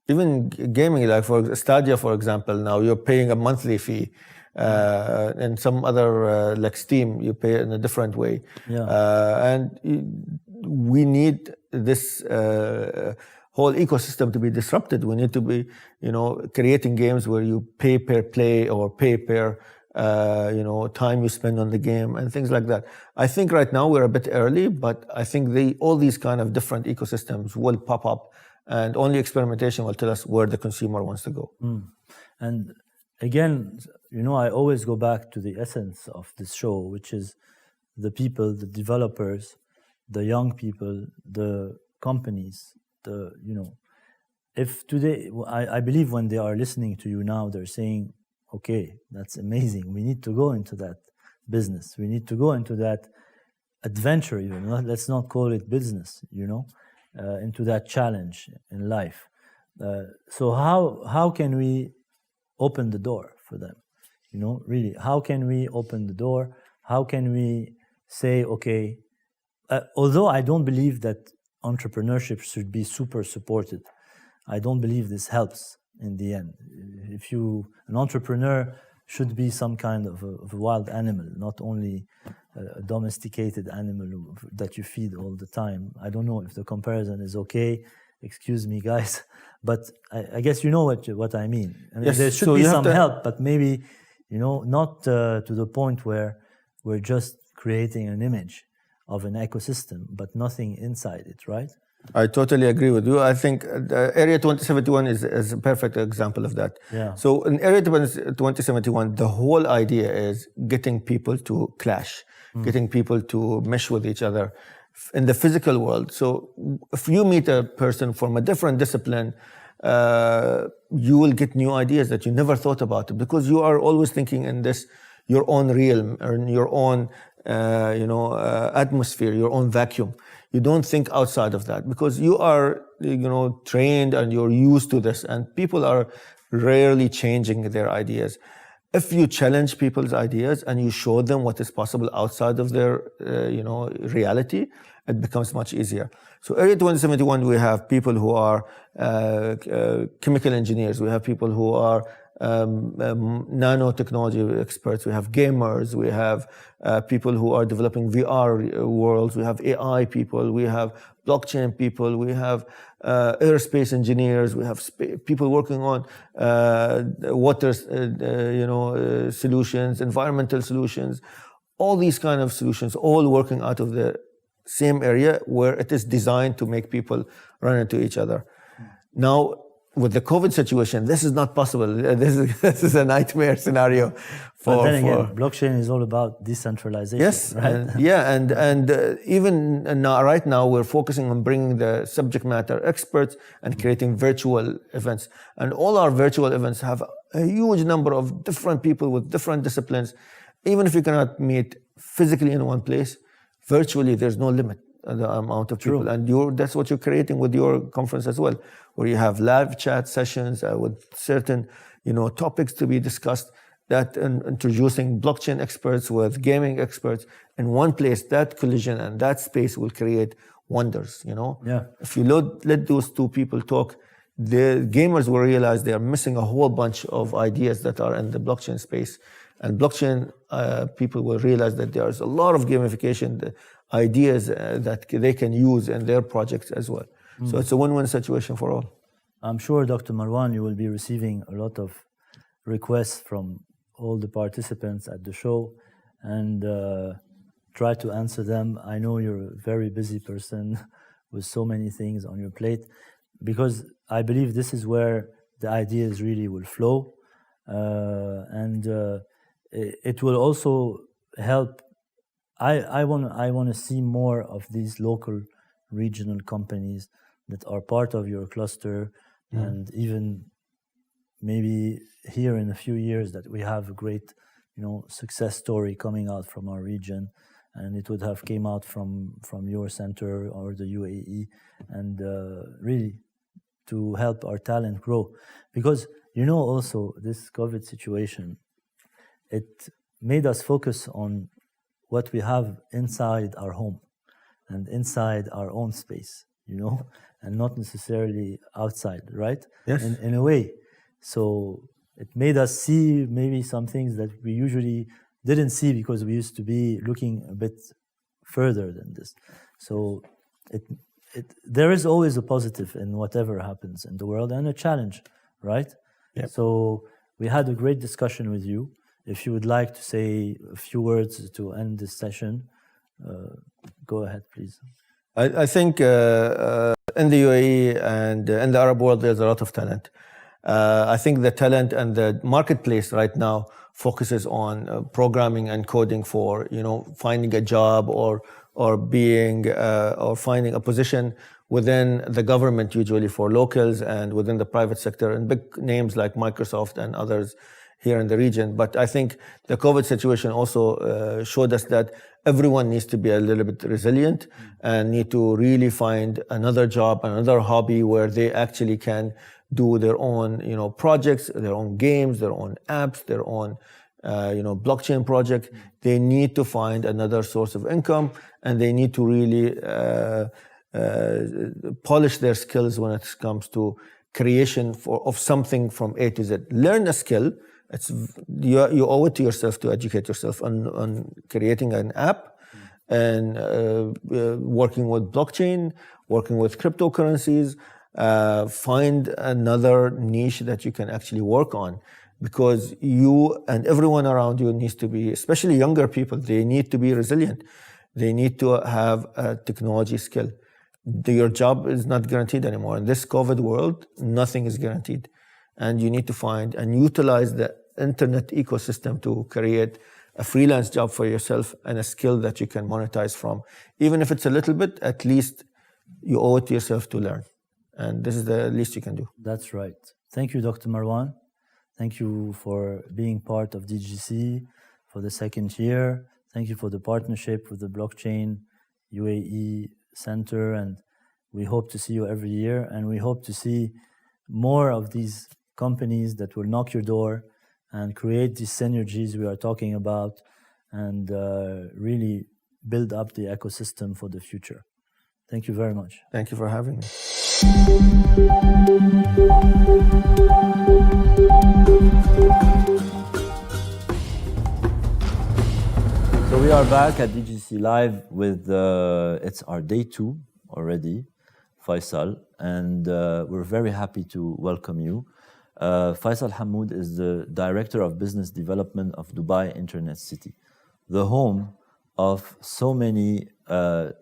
Even gaming, like for Stadia, for example, now you're paying a monthly fee. And some other, like Steam, you pay in a different way. And we need this whole ecosystem to be disrupted. We need to be, creating games where you pay per play or pay per, time you spend on the game and things like that. I think right now we're a bit early, but I think all these kind of different ecosystems will pop up, and only experimentation will tell us where the consumer wants to go. And again, I always go back to the essence of this show, which is the people, the developers, the young people, the companies, if today, I believe when they are listening to you now, they're saying, okay, that's amazing. We need to go into that business. We need to go into that adventure even. Let's not call it business, into that challenge in life. So how can we open the door for them? Really, how can we open the door? how can we say, okay, although I don't believe that entrepreneurship should be super supported, I don't believe this helps in the end. An entrepreneur should be some kind of a wild animal, not only a domesticated animal that you feed all the time. I don't know if the comparison is okay. Excuse me, guys, but I guess you know what I mean. I mean, yes, there should be some help, but maybe, not to the point where we're just creating an image of an ecosystem, but nothing inside it, right? I totally agree with you. I think Area 2071 is a perfect example of that. Yeah. So in Area 2071, the whole idea is getting people to clash, getting people to mesh with each other in the physical world. So if you meet a person from a different discipline, you will get new ideas that you never thought about, because you are always thinking in your own realm or in your own atmosphere, your own vacuum. You don't think outside of that because you are, trained and you're used to this, and people are rarely changing their ideas. If you challenge people's ideas and you show them what is possible outside of their, reality, it becomes much easier. So Area 2071, we have people who are chemical engineers. We have people who are nanotechnology experts. We have gamers. We have people who are developing VR worlds. We have AI people. We have blockchain people. We have aerospace engineers. We have people working on water, solutions, environmental solutions. All these kind of solutions, all working out of the same area where it is designed to make people run into each other. Now, with the COVID situation, this is not possible. This is a nightmare scenario. But then again, blockchain is all about decentralization. Yes, right? and even now, right now, we're focusing on bringing the subject matter experts and creating virtual events. And all our virtual events have a huge number of different people with different disciplines. Even if you cannot meet physically in one place, virtually there's no limit the amount of people. And that's what you're creating with your conference as well, where you have live chat sessions with certain topics to be discussed, that introducing blockchain experts with gaming experts in one place. That collision and that space will create wonders. Yeah. If you let those two people talk, the gamers will realize they are missing a whole bunch of ideas that are in the blockchain space. And blockchain people will realize that there's a lot of gamification ideas that they can use in their projects as well. So it's a win-win situation for all. I'm sure, Dr. Marwan, you will be receiving a lot of requests from all the participants at the show, and try to answer them. I know you're a very busy person with so many things on your plate, because I believe this is where the ideas really will flow, and it will also help. I want to see more of these local, regional companies that are part of your cluster, and even maybe here in a few years that we have a great, success story coming out from our region, and it would have came out from your center or the UAE, and really to help our talent grow, because also this COVID situation, it made us focus on what we have inside our home and inside our own space, and not necessarily outside, right? Yes. In a way. So it made us see maybe some things that we usually didn't see because we used to be looking a bit further than this. So there is always a positive in whatever happens in the world, and a challenge, right? Yep. So we had a great discussion with you. If you would like to say a few words to end this session, go ahead, please. I think in the UAE and in the Arab world, there's a lot of talent. I think the talent and the marketplace right now focuses on programming and coding for, finding a job or finding a position within the government, usually for locals, and within the private sector, and big names like Microsoft and others here in the region. But I think the COVID situation also showed us that everyone needs to be a little bit resilient and need to really find another job, another hobby where they actually can do their own, projects, their own games, their own apps, their own blockchain project, they need to find another source of income, and they need to really polish their skills when it comes to creation of something from A to Z. Learn a skill. You owe it to yourself to educate yourself on creating an app and working with blockchain, working with cryptocurrencies. Find another niche that you can actually work on, because you and everyone around you needs to be, especially younger people, they need to be resilient. They need to have a technology skill. Your job is not guaranteed anymore. In this COVID world, nothing is guaranteed. And you need to find and utilize the internet ecosystem to create a freelance job for yourself and a skill that you can monetize from. Even if it's a little bit, at least you owe it to yourself to learn. And this is the least you can do. That's right. Thank you, Dr. Marwan. Thank you for being part of DGC for the second year. Thank you for the partnership with the Blockchain UAE Center. And we hope to see you every year. And we hope to see more of these companies that will knock your door and create these synergies we are talking about, and really build up the ecosystem for the future. Thank you very much. Thank you for having me. So we are back at DGC Live with, it's our day 2 already, Faisal, and we're very happy to welcome you. Faisal Hammoud is the Director of Business Development of Dubai Internet City, the home of so many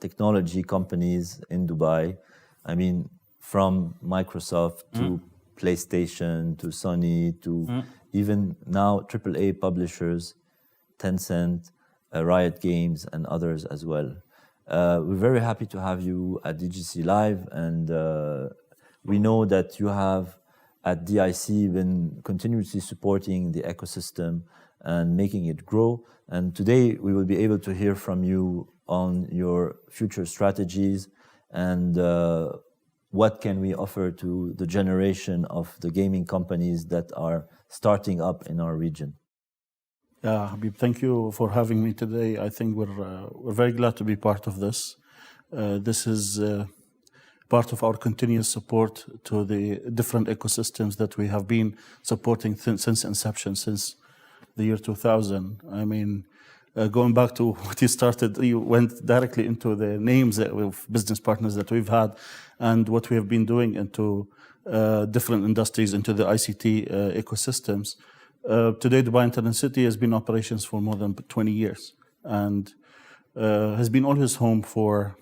technology companies in Dubai. I mean, from Microsoft to PlayStation to Sony to even now AAA publishers, Tencent, Riot Games, and others as well. We're very happy to have you at DGC Live, and we know that you have at DIC been continuously supporting the ecosystem and making it grow. And today we will be able to hear from you on your future strategies and what can we offer to the generation of the gaming companies that are starting up in our region. Yeah, Habib, thank you for having me today. I think we're very glad to be part of this. This is part of our continuous support to the different ecosystems that we have been supporting since inception, since the year 2000. I mean, going back to what you started, you went directly into the names of business partners that we've had and what we have been doing into different industries, into the ICT ecosystems. Today, Dubai Internet City has been in operations for more than 20 years and has been always home for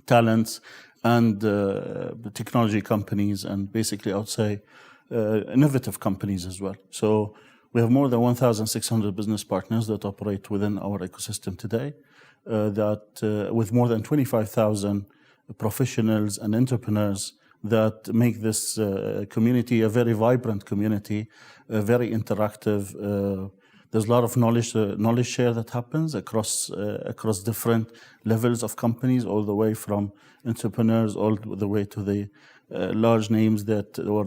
talents and technology companies, and basically I would say innovative companies as well. So we have more than 1,600 business partners that operate within our ecosystem today, with more than 25,000 professionals and entrepreneurs that make this community a very vibrant community, very interactive. There's a lot of knowledge share that happens across different levels of companies, all the way from entrepreneurs all the way to the large names or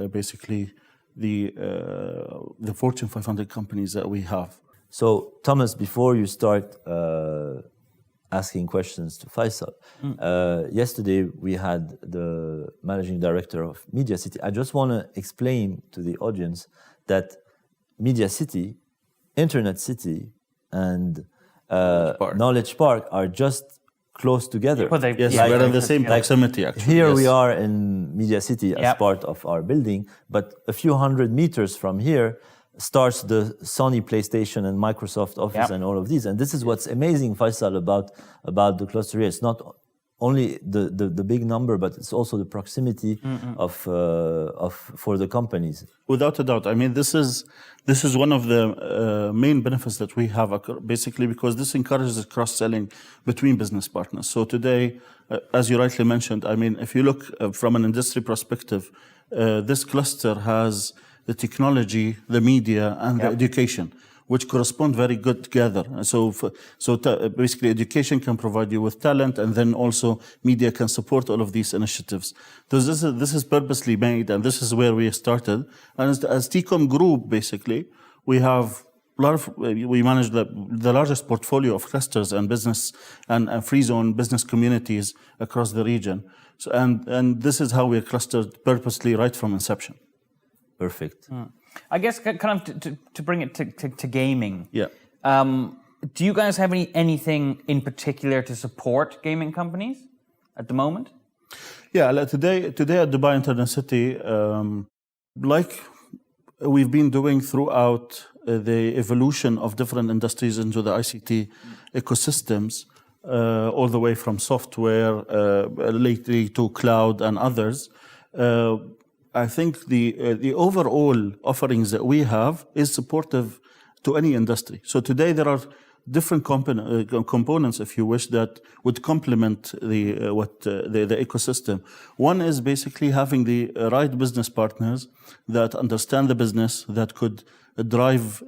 basically the Fortune 500 companies that we have. So Thomas, before you start asking questions to Faisal, yesterday we had the managing director of Media City. I just want to explain to the audience that Media City, Internet City, and Knowledge Park are just close together. Well, yes, we're in the same proximity, actually. Here yes. we are in Media City as part of our building, but a few hundred meters from here starts the Sony PlayStation and Microsoft Office and all of these. And this is what's amazing, Faisal, about the cluster here. It's not only the big number, but it's also the proximity for the companies. Without a doubt. I mean, this is one of the main benefits that we have, basically, because this encourages cross-selling between business partners. So today, as you rightly mentioned, I mean, if you look from an industry perspective, this cluster has the technology, the media, and the education, which correspond very good together. So basically, education can provide you with talent, and then also media can support all of these initiatives. So this is purposely made, and this is where we started. And as Tcom Group, basically, we have we manage the largest portfolio of clusters and business and free zone business communities across the region. So, and this is how we're clustered purposely right from inception. Perfect. I guess kind of to bring it to gaming. Yeah. Do you guys have anything in particular to support gaming companies at the moment? Yeah, like today at Dubai Internet City, like we've been doing throughout the evolution of different industries into the ICT ecosystems, all the way from software, lately to cloud and others. I think the overall offerings that we have is supportive to any industry. So today there are different components, if you wish, that would complement the ecosystem. One is basically having the right business partners that understand the business, that could drive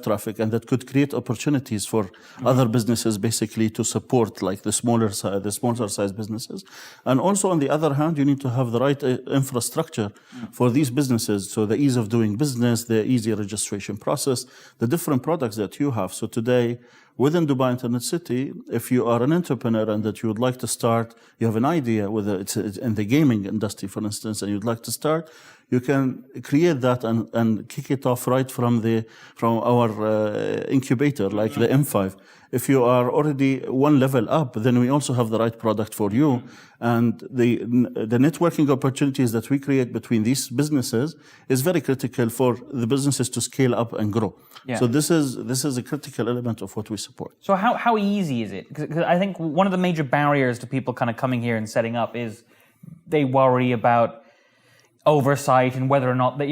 traffic, and that could create opportunities for other businesses, basically to support like the smaller size businesses. And also on the other hand, you need to have the right infrastructure for these businesses. So the ease of doing business, the easy registration process, the different products that you have. So today, within Dubai Internet City, if you are an entrepreneur and that you would like to start, you have an idea, whether it's in the gaming industry, for instance, and you'd like to start, you can create that and kick it off right from our incubator, like the M5. If you are already one level up, then we also have the right product for you. And the networking opportunities that we create between these businesses is very critical for the businesses to scale up and grow. Yeah. So this is a critical element of what we support. So how easy is it? Because I think one of the major barriers to people kind of coming here and setting up is they worry about oversight and whether or not that,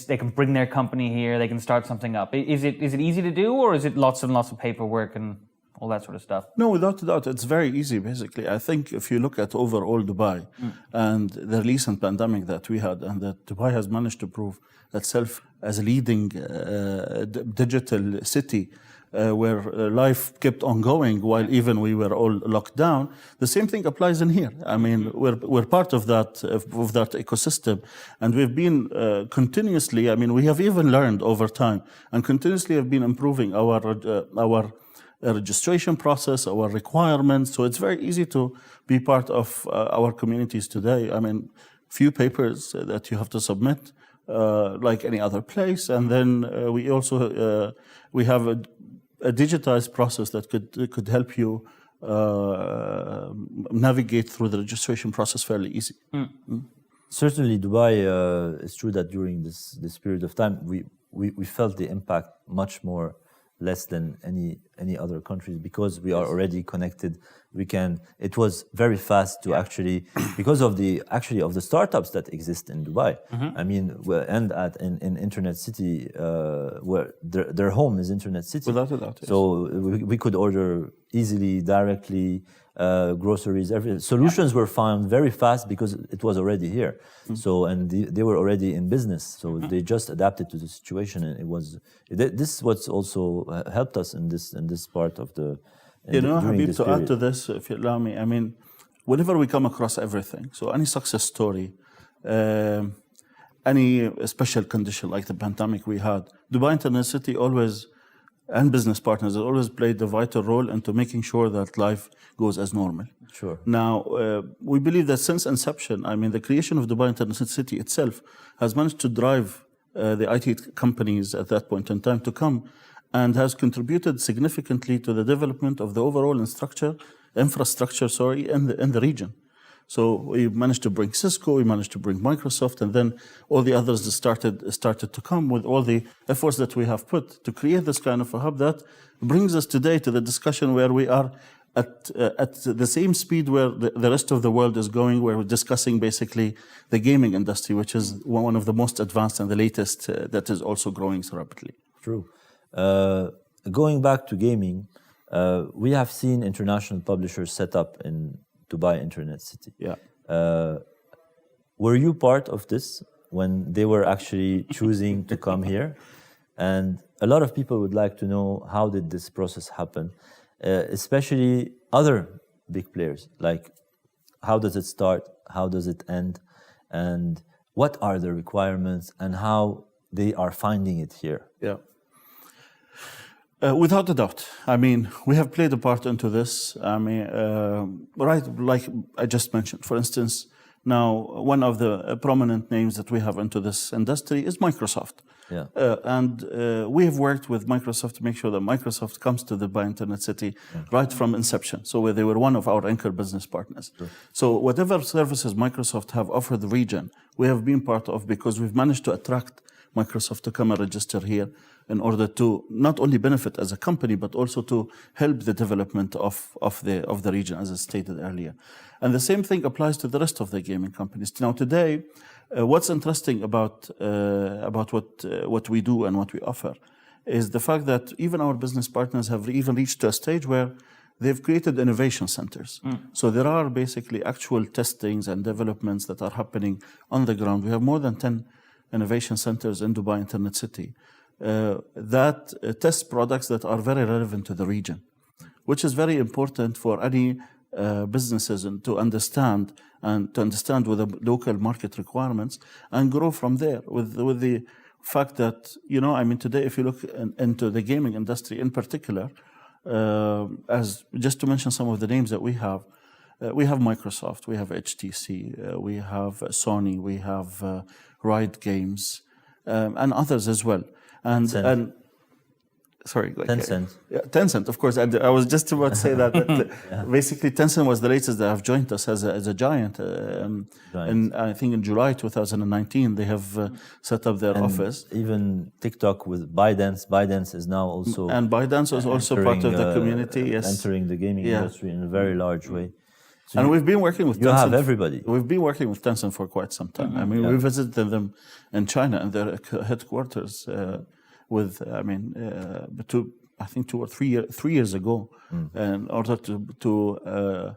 they can bring their company here, they can start something up. Is it easy to do, or is it lots and lots of paperwork and all that sort of stuff? No, without a doubt, it's very easy. Basically, I think if you look at overall Dubai and the recent pandemic that we had, and that Dubai has managed to prove itself as a leading digital city. Where life kept on going while even we were all locked down. The same thing applies in here. I mean, we're part of that ecosystem, and we've been continuously. I mean, we have even learned over time, and continuously have been improving our registration process, our requirements. So it's very easy to be part of our communities today. I mean, few papers that you have to submit, like any other place, and then we also we have a digitized process that could help you navigate through the registration process fairly easy. Certainly, Dubai, it's true that during this period of time, we felt the impact much more less than any other countries, because we are already connected. It was very fast to actually, because of the startups that exist in Dubai. I mean, in Internet City, where their home is Internet City. Without a doubt, yes. So we could order easily, directly, groceries, solutions were found very fast because it was already here. So, and they were already in business. So they just adapted to the situation, and this what's also helped us in this part of the. Habib, to add to this, if you allow me, I mean, whenever we come across everything, so any success story, any special condition like the pandemic we had, Dubai Internet City always, and business partners, always played a vital role into making sure that life goes as normal. Sure. Now, we believe that since inception, I mean, the creation of Dubai Internet City itself has managed to drive the IT companies at that point in time to come, and has contributed significantly to the development of the overall infrastructure in the region. So we managed to bring Cisco, we managed to bring Microsoft, and then all the others started to come with all the efforts that we have put to create this kind of a hub that brings us today to the discussion where we are at the same speed where the rest of the world is going, where we're discussing basically the gaming industry, which is one of the most advanced and the latest that is also growing so rapidly. True. Going back to gaming, we have seen international publishers set up in Dubai Internet City. Yeah. Were you part of this when they were actually choosing to come here? And a lot of people would like to know, how did this process happen? Especially other big players, like how does it start? How does it end? And what are the requirements? And how they are finding it here? Yeah. Without a doubt. I mean, we have played a part into this. I mean, right, like I just mentioned, for instance, now one of the prominent names that we have into this industry is Microsoft. Yeah. And we have worked with Microsoft to make sure that Microsoft comes to the Dubai Internet City right from inception. So they were one of our anchor business partners. Sure. So whatever services Microsoft have offered the region, we have been part of because we've managed to attract Microsoft to come and register here in order to not only benefit as a company, but also to help the development of the region, as I stated earlier. And the same thing applies to the rest of the gaming companies. Now today, what's interesting about what we do and what we offer is the fact that even our business partners have even reached to a stage where they've created innovation centers. So there are basically actual testings and developments that are happening on the ground. We have more than 10 innovation centers in Dubai Internet City that test products that are very relevant to the region, which is very important for any businesses and to understand with the local market requirements and grow from there with the fact that, I mean, today, if you look into the gaming industry in particular, as just to mention some of the names that we have Microsoft, we have HTC, we have Sony, we have Riot Games, and others as well. And sorry, Tencent. Tencent, of course. I was just about to say that. Basically, Tencent was the latest that have joined us as a giant. And I think in July 2019, they have set up their office. Even Tik Tok with ByteDance. ByteDance is now also... And ByteDance is also part of the community, yes. Entering the gaming industry in a very large way. So and we've been working with Tencent. You have everybody. We've been working with Tencent for quite some time. I mean, we visited them in China and their headquarters I think 2 or 3 years ago, in order to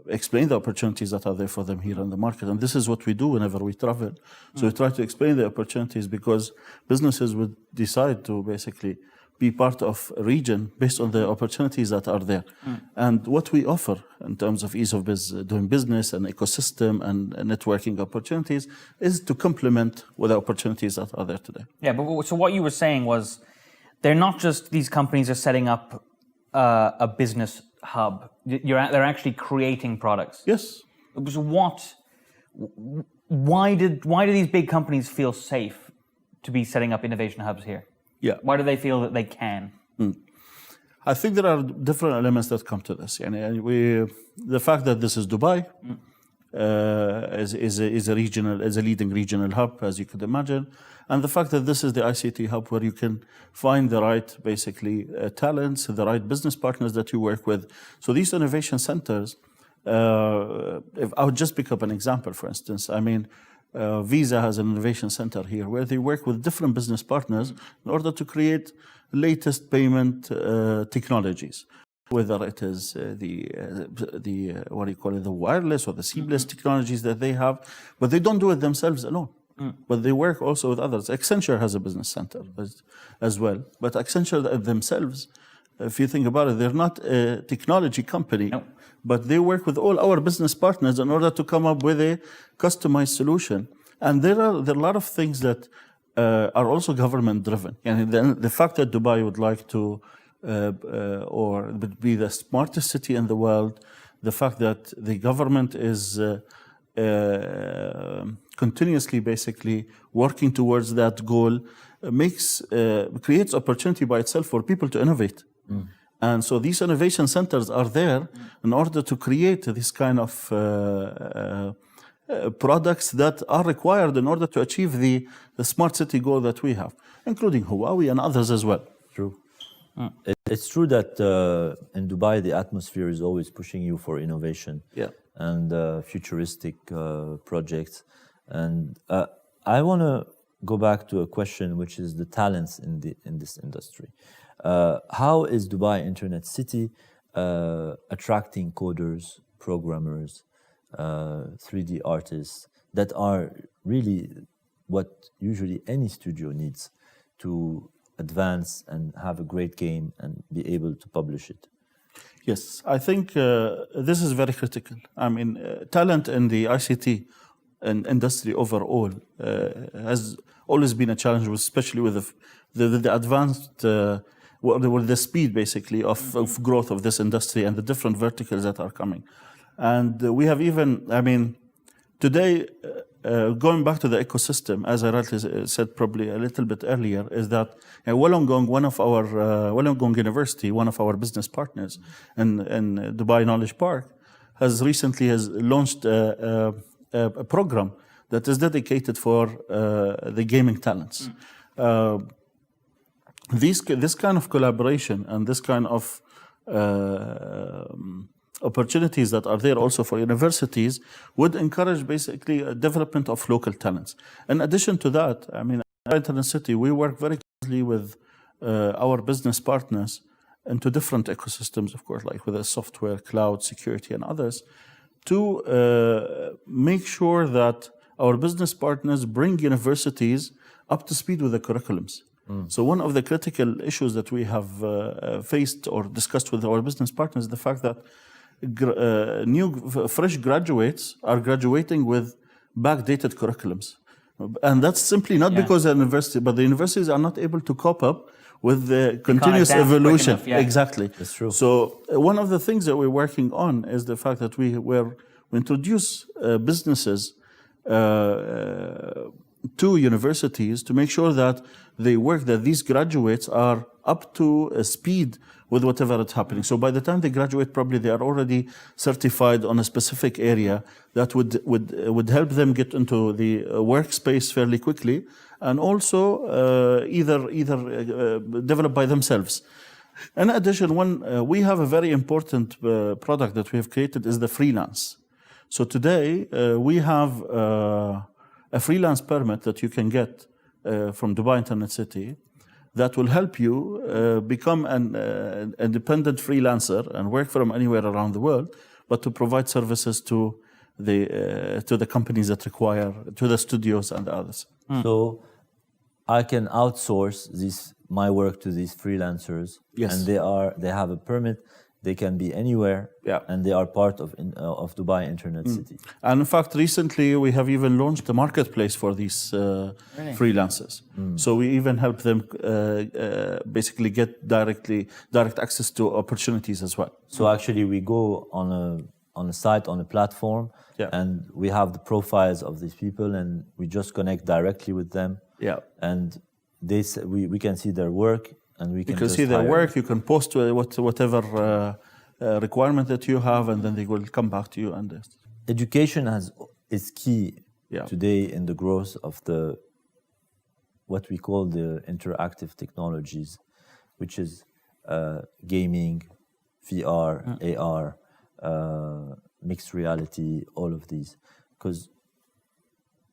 explain the opportunities that are there for them here in the market. And this is what we do whenever we travel. So we try to explain the opportunities because businesses would decide to basically be part of a region based on the opportunities that are there. And what we offer in terms of ease of doing business and ecosystem and networking opportunities is to complement with the opportunities that are there today. Yeah, but so what you were saying was they're not just these companies are setting up a business hub. They're actually creating products. Yes. So why do these big companies feel safe to be setting up innovation hubs here? Yeah. Why do they feel that they can? I think there are different elements that come to this. And the fact that this is Dubai is a leading regional hub, as you could imagine, and the fact that this is the ICT hub where you can find the right, basically, talents, the right business partners that you work with. So these innovation centers, if I would just pick up an example, for instance, I mean, Visa has an innovation center here where they work with different business partners in order to create latest payment technologies, whether it is the wireless or the seamless technologies that they have, but they don't do it themselves alone. But they work also with others. Accenture has a business center as well, but Accenture themselves, if you think about it, they're not a technology company. No. But they work with all our business partners in order to come up with a customized solution. And there are a lot of things that are also government driven. And the fact that Dubai would like to or would be the smartest city in the world, the fact that the government is continuously basically working towards that goal creates opportunity by itself for people to innovate. And so these innovation centers are there in order to create this kind of products that are required in order to achieve the smart city goal that we have, including Huawei and others as well. True. It's true that in Dubai, the atmosphere is always pushing you for innovation and futuristic projects. And I want to go back to a question, which is the talents in this industry. How is Dubai Internet City attracting coders, programmers, 3D artists that are really what usually any studio needs to advance and have a great game and be able to publish it? Yes, I think this is very critical. I mean, talent in the ICT industry overall has always been a challenge, especially with the advanced, with the speed basically of growth of this industry and the different verticals that are coming. And we have even, I mean, today, going back to the ecosystem, as I rightly said probably a little bit earlier, is that Wollongong, Wollongong University, one of our business partners in Dubai Knowledge Park, has recently launched a program that is dedicated for the gaming talents. This kind of collaboration and this kind of opportunities that are there also for universities would encourage basically a development of local talents. In addition to that, I mean, at Internet City, we work very closely with our business partners into different ecosystems, of course, like with the software, cloud, security, and others, to make sure that our business partners bring universities up to speed with the curriculums. So one of the critical issues that we have faced or discussed with our business partners is the fact that fresh graduates are graduating with backdated curriculums. And that's simply not because of the university, but the universities are not able to cope up with the continuous evolution. Exactly. That's true. So one of the things that we're working on is the fact that we introduce businesses to universities to make sure that that these graduates are up to speed with whatever is happening. So by the time they graduate, probably they are already certified on a specific area that would help them get into the workspace fairly quickly, and also either develop by themselves. In addition, we have a very important product that we have created is the freelance. So today we have a freelance permit that you can get from Dubai Internet City that will help you become an independent freelancer and work from anywhere around the world, but to provide services to the companies that require, to the studios and others. So I can outsource my work to these freelancers, and they have a permit. They can be anywhere, and they are part of Dubai Internet City. And in fact, recently we have even launched a marketplace for these freelancers. So we even help them basically get direct access to opportunities as well. So actually, we go on a site, on a platform, and we have the profiles of these people, and we just connect directly with them. And we can see their work. And we can see their work, you can post whatever requirement that you have, and then they will come back to you. And education is key today in the growth of what we call the interactive technologies, which is gaming, VR, AR, mixed reality, all of these.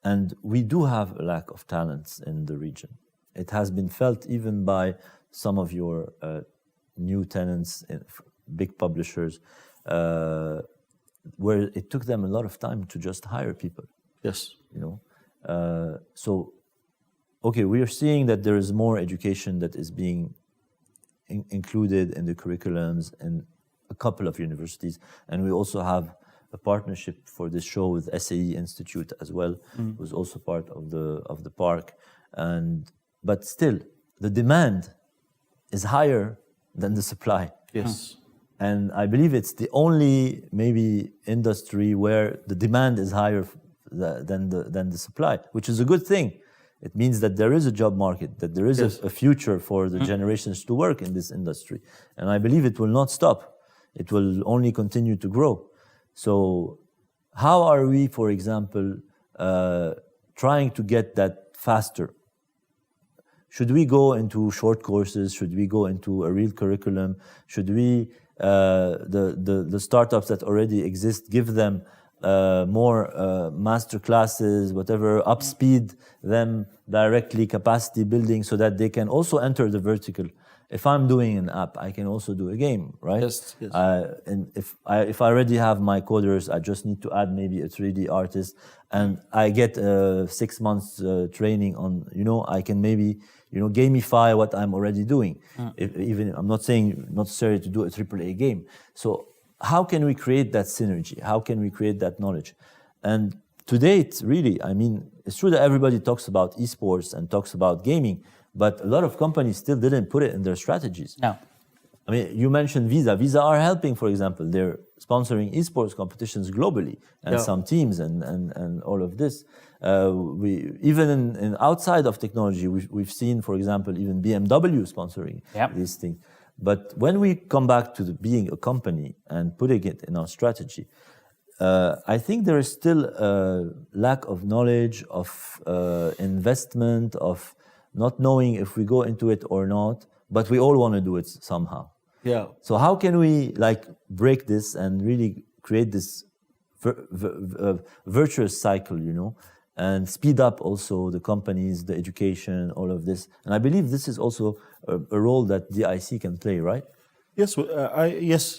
And we do have a lack of talents in the region. It has been felt even by some of your new tenants, big publishers, where it took them a lot of time to just hire people. Yes. So, okay, we are seeing that there is more education that is being included in the curriculums in a couple of universities, and we also have a partnership for this show with SAE Institute as well, who's also part of the park, but still, the demand is higher than the supply. Yes. And I believe it's the only maybe industry where the demand is higher than the supply, which is a good thing. It means that there is a job market, that there is a future for the generations to work in this industry. And I believe it will not stop. It will only continue to grow. So how are we, for example, trying to get that faster? Should we go into short courses? Should we go into a real curriculum? Should we, the startups that already exist, give them more master classes, whatever, upspeed them directly, capacity building, so that they can also enter the vertical? If I'm doing an app, I can also do a game, right? Yes. And if I already have my coders, I just need to add maybe a 3D artist, and I get 6 months training on, I can maybe, gamify what I'm already doing. Even I'm not saying necessarily to do a AAA game. So how can we create that synergy? How can we create that knowledge? And to date, really, I mean, it's true that everybody talks about esports and talks about gaming, but a lot of companies still didn't put it in their strategies. No. I mean, you mentioned Visa. Visa are helping, for example. They're sponsoring esports competitions globally and some teams and all of this. We even in outside of technology, we've seen, for example, even BMW sponsoring these things. But when we come back to being a company and putting it in our strategy, I think there is still a lack of knowledge, of investment, of not knowing if we go into it or not, but we all want to do it somehow. Yeah. So how can we like break this and really create this virtuous cycle, you know, and speed up also the companies, the education, all of this. And I believe this is also a role that DIC can play, right? Yes,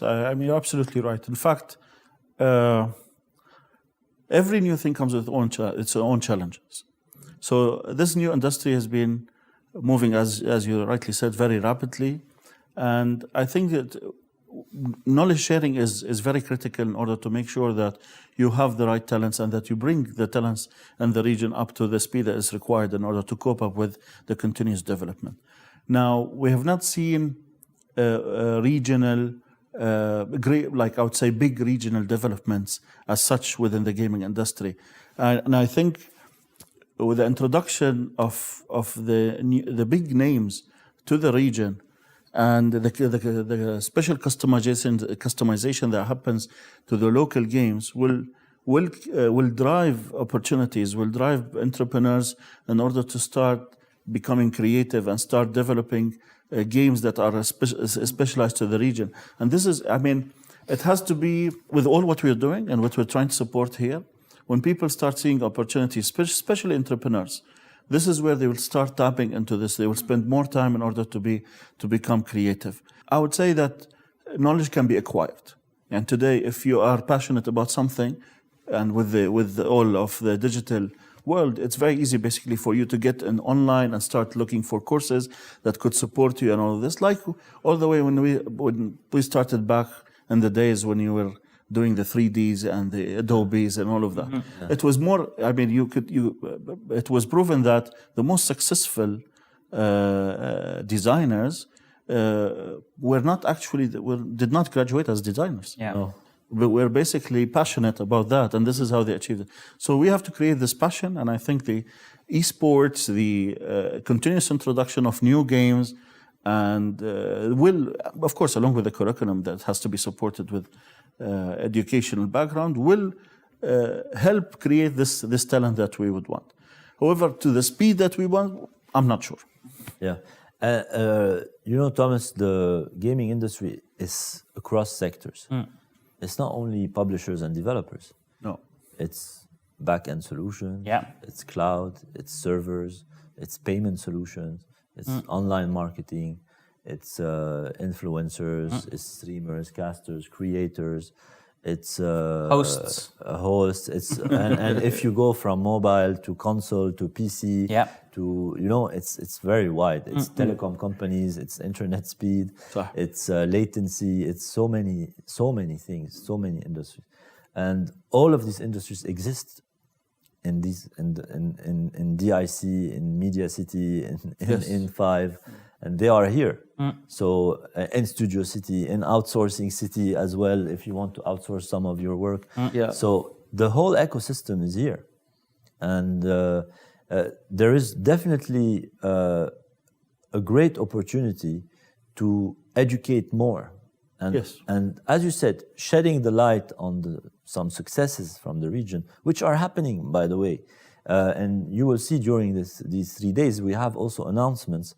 I mean, you're absolutely right. In fact, every new thing comes with its own challenges. So this new industry has been moving, as you rightly said, very rapidly. And I think that knowledge sharing is very critical in order to make sure that you have the right talents and that you bring the talents in the region up to the speed that is required in order to cope up with the continuous development. Now, we have not seen regional, like I would say, big regional developments as such within the gaming industry. And I think with the introduction of the big names to the region, and the special customization that happens to the local games will drive opportunities, will drive entrepreneurs in order to start becoming creative and start developing games that are specialized to the region. And this is, I mean, it has to be with all what we're doing and what we're trying to support here. When people start seeing opportunities, especially entrepreneurs, this is where they will start tapping into this. They will spend more time in order to become creative. I would say that knowledge can be acquired. And today, if you are passionate about something, and with all of the digital world, it's very easy basically for you to get in online and start looking for courses that could support you and all of this. Like all the way when we started back in the days when you were doing the 3Ds and the Adobes and all of that. Mm-hmm. Yeah. It was more, I mean, it was proven that the most successful designers did not graduate as designers. Yeah. No. But we're basically passionate about that, and this is how they achieved it. So we have to create this passion, and I think the esports, the continuous introduction of new games, and will, of course, along with the curriculum that has to be supported with educational background, will help create this talent that we would want. However, to the speed that we want, I'm not sure. Yeah. You know, Thomas, the gaming industry is across sectors. Mm. It's not only publishers and developers. No. It's back-end solutions. Yeah. It's cloud. It's servers. It's payment solutions. It's online marketing. It's influencers. It's streamers, casters, creators. It's hosts. Hosts. It's and if you go from mobile to console to PC to, you know, it's very wide. It's telecom companies. It's internet speed. It's latency. It's so many things. So many industries, and all of these industries exist in these in DIC, in Media City, in Five, and they are here. So in Studio City, in Outsourcing City as well, if you want to outsource some of your work. So the whole ecosystem is here, and there is definitely a great opportunity to educate more. And as you said, shedding the light on some successes from the region, which are happening, by the way. And you will see during these 3 days, we have also announcements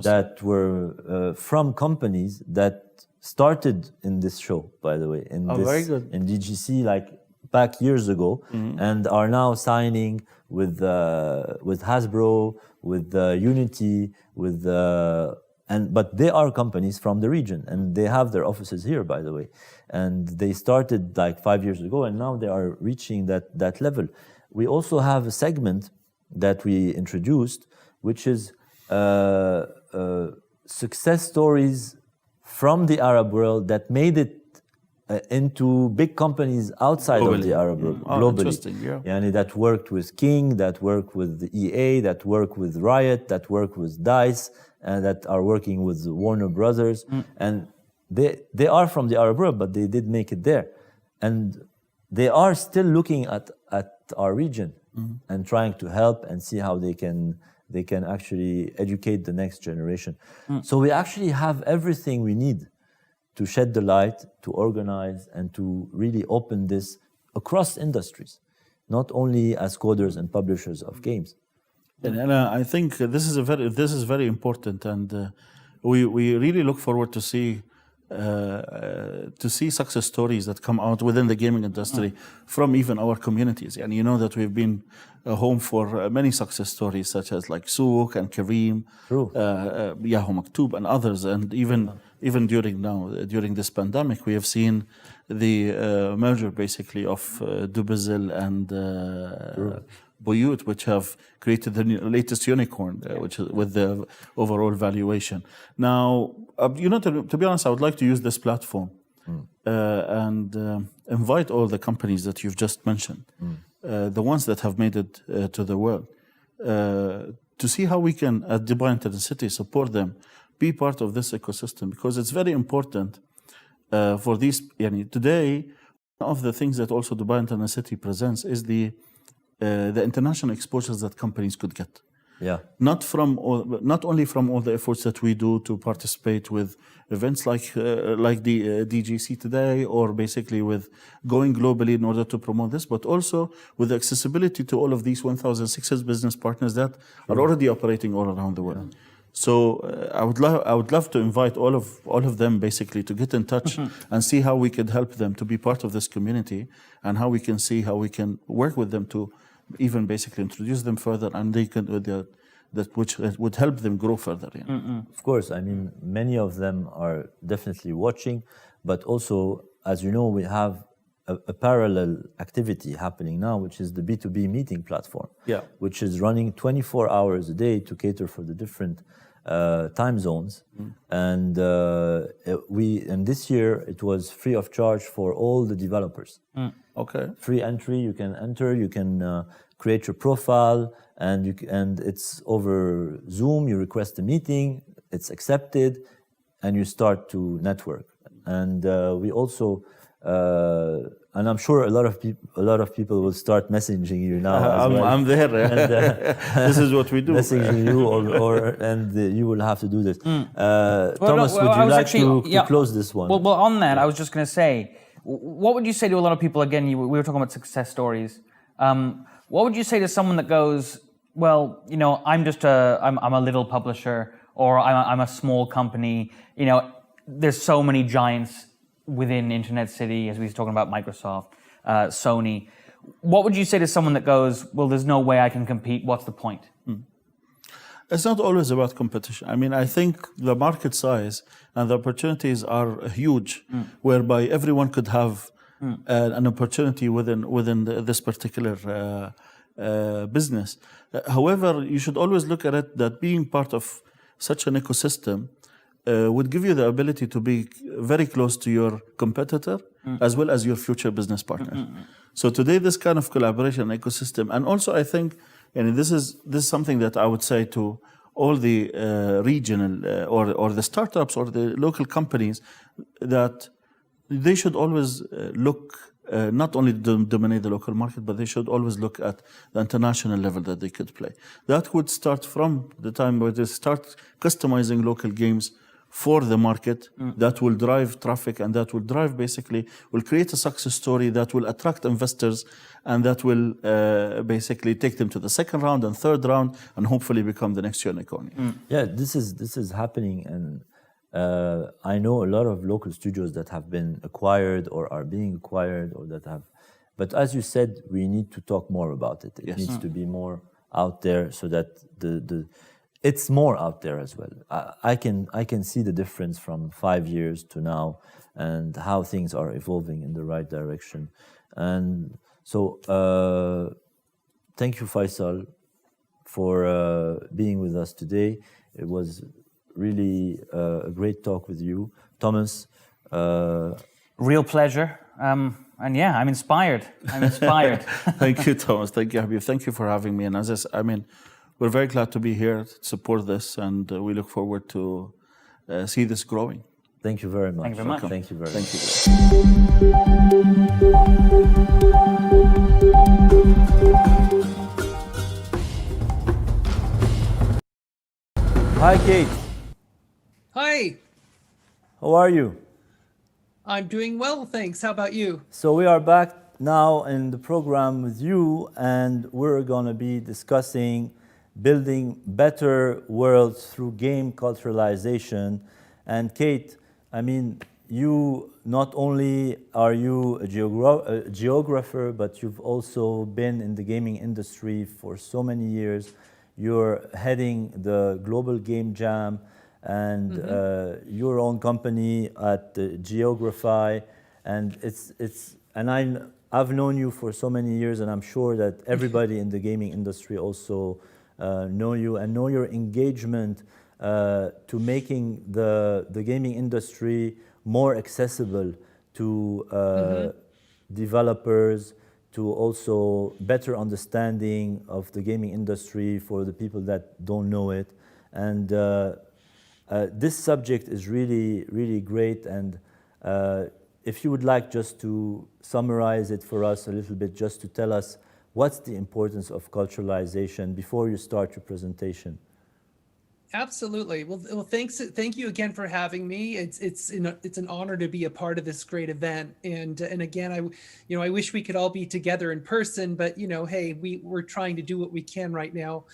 that were from companies that started in this show, by the way, in DGC, like back years ago, and are now signing with Hasbro, with Unity, but they are companies from the region, and they have their offices here, by the way. And they started like 5 years ago, and now they are reaching that level. We also have a segment that we introduced, which is success stories from the Arab world that made it into big companies outside of the Arab world, globally. Interesting, yeah. Yani that worked with King, that worked with the EA, that worked with Riot, that worked with DICE, and that are working with Warner Brothers. And they are from the Arab world, but they did make it there. And they are still looking at our region and trying to help and see how they can actually educate the next generation. So we actually have everything we need to shed the light, to organize, and to really open this across industries, not only as coders and publishers of games. And I think this is very important, and we really look forward to see success stories that come out within the gaming industry from even our communities. And you know that we've been a home for many success stories, such as like Souk and Kareem, Yahoo Maktoub and others. And even during this pandemic, we have seen the merger basically of Dubizzle and Boyut, which have created the latest unicorn, which is with the overall valuation. Now, to be honest, I would like to use this platform and invite all the companies that you've just mentioned, the ones that have made it to the world, to see how we can, at Dubai Internet City, support them, be part of this ecosystem, because it's very important for these. Today, one of the things that also Dubai Internet City presents is the international exposures that companies could get. Yeah. Not only from all the efforts that we do to participate with events like the DGC today, or basically with going globally in order to promote this, but also with accessibility to all of these 1,600 business partners that are already operating all around the world. So I would love to invite all of them basically to get in touch and see how we could help them to be part of this community, and how we can see how we can work with them to even basically introduce them further, and they can which would help them grow further. Of course, I mean, many of them are definitely watching, but also, as you know, we have a parallel activity happening now, which is the B2B meeting platform, which is running 24 hours a day to cater for the different time zones. And this year it was free of charge for all the developers. Okay. Free entry, you can enter, you can create your profile, and it's over Zoom. You request a meeting, it's accepted, and you start to network. And we also, and I'm sure a lot of people will start messaging you now. I'm there. And, this is what we do. Messaging you, and you will have to do this. Thomas, would you like to close this one? Well, on that, I was just going to say, what would you say to a lot of people? Again, we were talking about success stories. What would you say to someone that goes, well, I'm a little publisher, or I'm a small company. There's so many giants within Internet City, as we were talking about Microsoft, Sony. What would you say to someone that goes, well, there's no way I can compete, what's the point? It's not always about competition. I mean, I think the market size and the opportunities are huge, whereby everyone could have an opportunity within this particular business. However, you should always look at it that being part of such an ecosystem would give you the ability to be very close to your competitor as well as your future business partner. So today, this kind of collaboration ecosystem, and also I think, this is something that I would say to all the regional or the startups or the local companies, that they should always look not only to dominate the local market, but they should always look at the international level that they could play. That would start from the time where they start customizing local games for the market, that will drive traffic, and that will drive will create a success story that will attract investors, and that will basically take them to the second round and third round, and hopefully become the next unicorn. Yeah, this is happening, and I know a lot of local studios that have been acquired or are being acquired, or that have. But as you said, we need to talk more about it. It needs to be more out there, so that it's more out there as well. I can see the difference from 5 years to now, and how things are evolving in the right direction. And so, thank you, Faisal, for being with us today. It was really a great talk with you. Thomas, Real pleasure. And yeah, I'm inspired. I'm inspired. Thank you, Thomas. Thank you, Habib. Thank you for having me. And we're very glad to be here to support this, and we look forward to see this growing. Thank you very much. Thank you very much. Thank you very much. Hi, Kate. Hi. How are you? I'm doing well, thanks. How about you? So we are back now in the program with you, and we're going to be discussing building better worlds through game culturalization. And Kate, you not only are you a geographer, but you've also been in the gaming industry for so many years. You're heading the Global Game Jam and your own company at Geographic, and I've known you for so many years, and I'm sure that everybody in the gaming industry also know you and know your engagement to making the gaming industry more accessible to developers, to also better understanding of the gaming industry for the people that don't know it. And this subject is really, really great. And if you would like just to summarize it for us a little bit, just to tell us what's the importance of culturalization before you start your presentation. Absolutely. Well, thank you again for having me. It's an honor to be a part of this great event. And again, I wish we could all be together in person, but hey, we're trying to do what we can right now.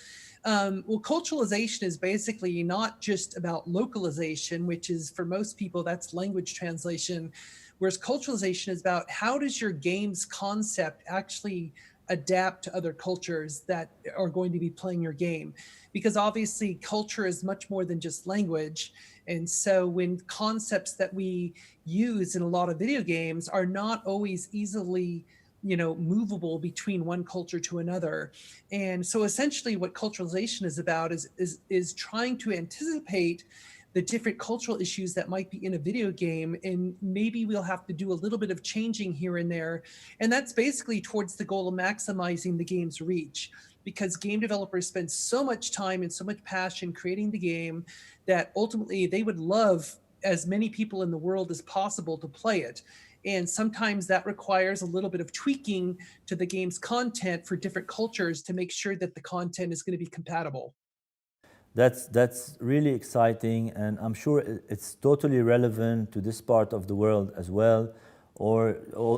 Well, culturalization is basically not just about localization, which is for most people, that's language translation. Whereas culturalization is about how does your game's concept actually adapt to other cultures that are going to be playing your game, because obviously culture is much more than just language. And so when concepts that we use in a lot of video games are not always easily movable between one culture to another. And so essentially what culturalization is about is trying to anticipate the different cultural issues that might be in a video game, and maybe we'll have to do a little bit of changing here and there. And that's basically towards the goal of maximizing the game's reach, because game developers spend so much time and so much passion creating the game that ultimately they would love as many people in the world as possible to play it. And sometimes that requires a little bit of tweaking to the game's content for different cultures to make sure that the content is going to be compatible. That's really exciting, and I'm sure it's totally relevant to this part of the world as well,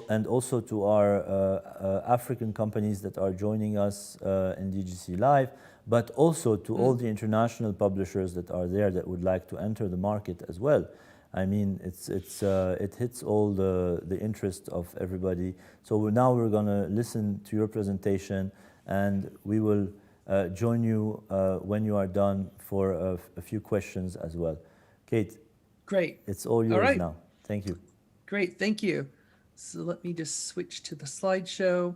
and also to our African companies that are joining us in DGC Live, but also to all the international publishers that are there that would like to enter the market as well. It hits all the interest of everybody. So now we're going to listen to your presentation, and we will join you when you are done for a few questions as well. Kate. Great. It's all yours now. Thank you. Great, thank you. So let me just switch to the slideshow.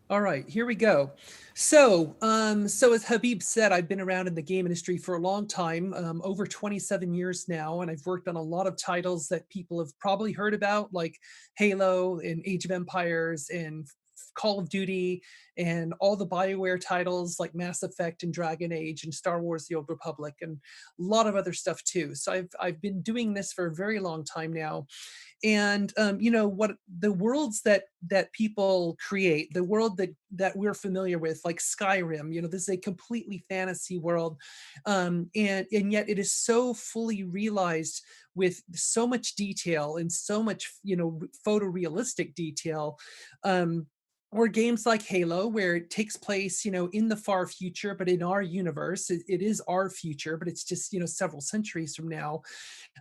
All right, here we go. So as Habib said, I've been around in the game industry for a long time, over 27 years now, and I've worked on a lot of titles that people have probably heard about, like Halo and Age of Empires and Call of Duty and all the BioWare titles like Mass Effect and Dragon Age and Star Wars: The Old Republic and a lot of other stuff too. So I've been doing this for a very long time now. And what the worlds that people create, the world that we're familiar with, like Skyrim, this is a completely fantasy world, and yet it is so fully realized with so much detail and so much photorealistic detail. Or games like Halo, where it takes place, in the far future, but in our universe, it is our future, but it's just, several centuries from now.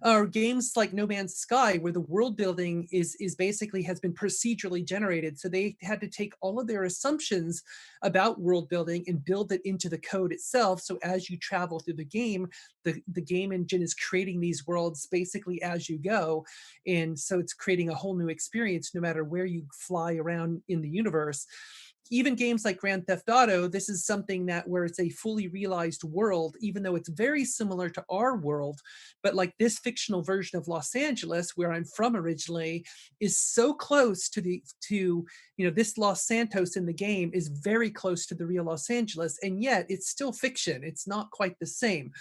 Or games like No Man's Sky, where the world building is basically has been procedurally generated. So they had to take all of their assumptions about world building and build it into the code itself. So as you travel through the game, the game engine is creating these worlds basically as you go. And so it's creating a whole new experience no matter where you fly around in the universe. even games like Grand Theft Auto, this is something that where it's a fully realized world, even though it's very similar to our world. But like this fictional version of Los Angeles, where I'm from originally, is so close to this Los Santos in the game is very close to the real Los Angeles, and yet it's still fiction. It's not quite the same.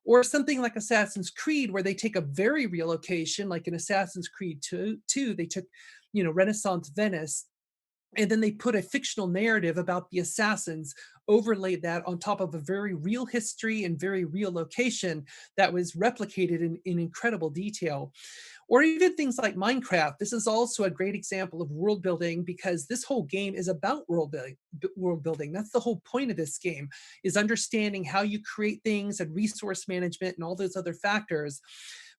Or something like Assassin's Creed, where they take a very real location, like in Assassin's Creed 2, they took, Renaissance Venice, and then they put a fictional narrative about the assassins, overlaid that on top of a very real history and very real location that was replicated in incredible detail. Or even things like Minecraft. This is also a great example of world building, because this whole game is about world building. That's the whole point of this game, is understanding how you create things and resource management and all those other factors.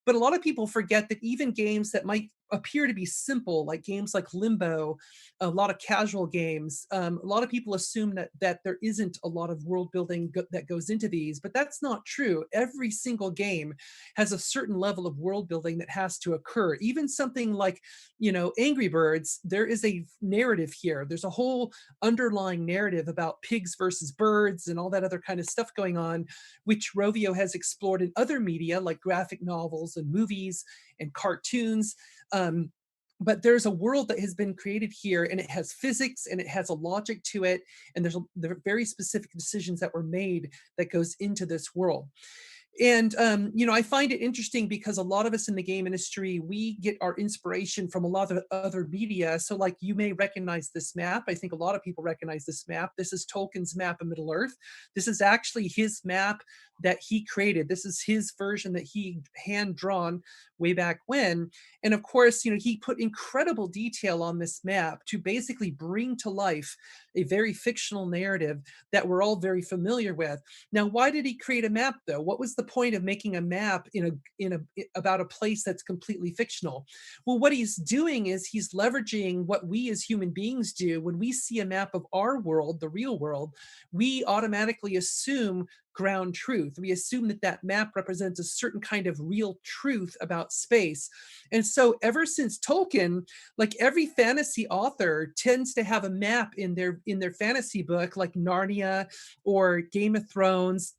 But a lot of people forget that even games that might appear to be simple, like games like Limbo, a lot of casual games, a lot of people assume that there isn't a lot of world building that goes into these, but that's not true. Every single game has a certain level of world building that has to occur. Even something like, Angry Birds, there is a narrative here. There's a whole underlying narrative about pigs versus birds and all that other kind of stuff going on, which Rovio has explored in other media like graphic novels and movies and cartoons. But there's a world that has been created here, and it has physics and it has a logic to it. And there are very specific decisions that were made that goes into this world. And, I find it interesting because a lot of us in the game industry, we get our inspiration from a lot of other media. So like you may recognize this map. I think a lot of people recognize this map. This is Tolkien's map of Middle Earth. This is actually his map that he created. This is his version that he hand drawn way back when. And of course, he put incredible detail on this map to basically bring to life a very fictional narrative that we're all very familiar with. Now, why did he create a map though? What was the point of making a map about a place that's completely fictional? Well, what he's doing is he's leveraging what we as human beings do. When we see a map of our world, the real world, we automatically assume ground truth. We assume that map represents a certain kind of real truth about space. And so ever since Tolkien, like every fantasy author tends to have a map in their fantasy book, like Narnia or Game of Thrones,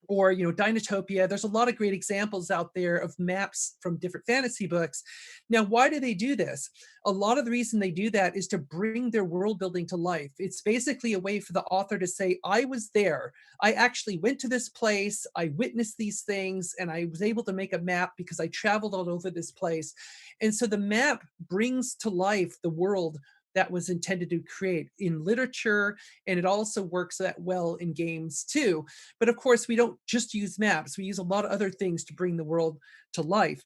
or Dinotopia. There's a lot of great examples out there of maps from different fantasy books. Now, why do they do this? A lot of the reason they do that is to bring their world building to life. It's basically a way for the author to say, I was there. I actually went to this place. I witnessed these things, and I was able to make a map because I traveled all over this place. And so the map brings to life the world that was intended to create in literature, and it also works that well in games too. But of course, we don't just use maps. We use a lot of other things to bring the world to life.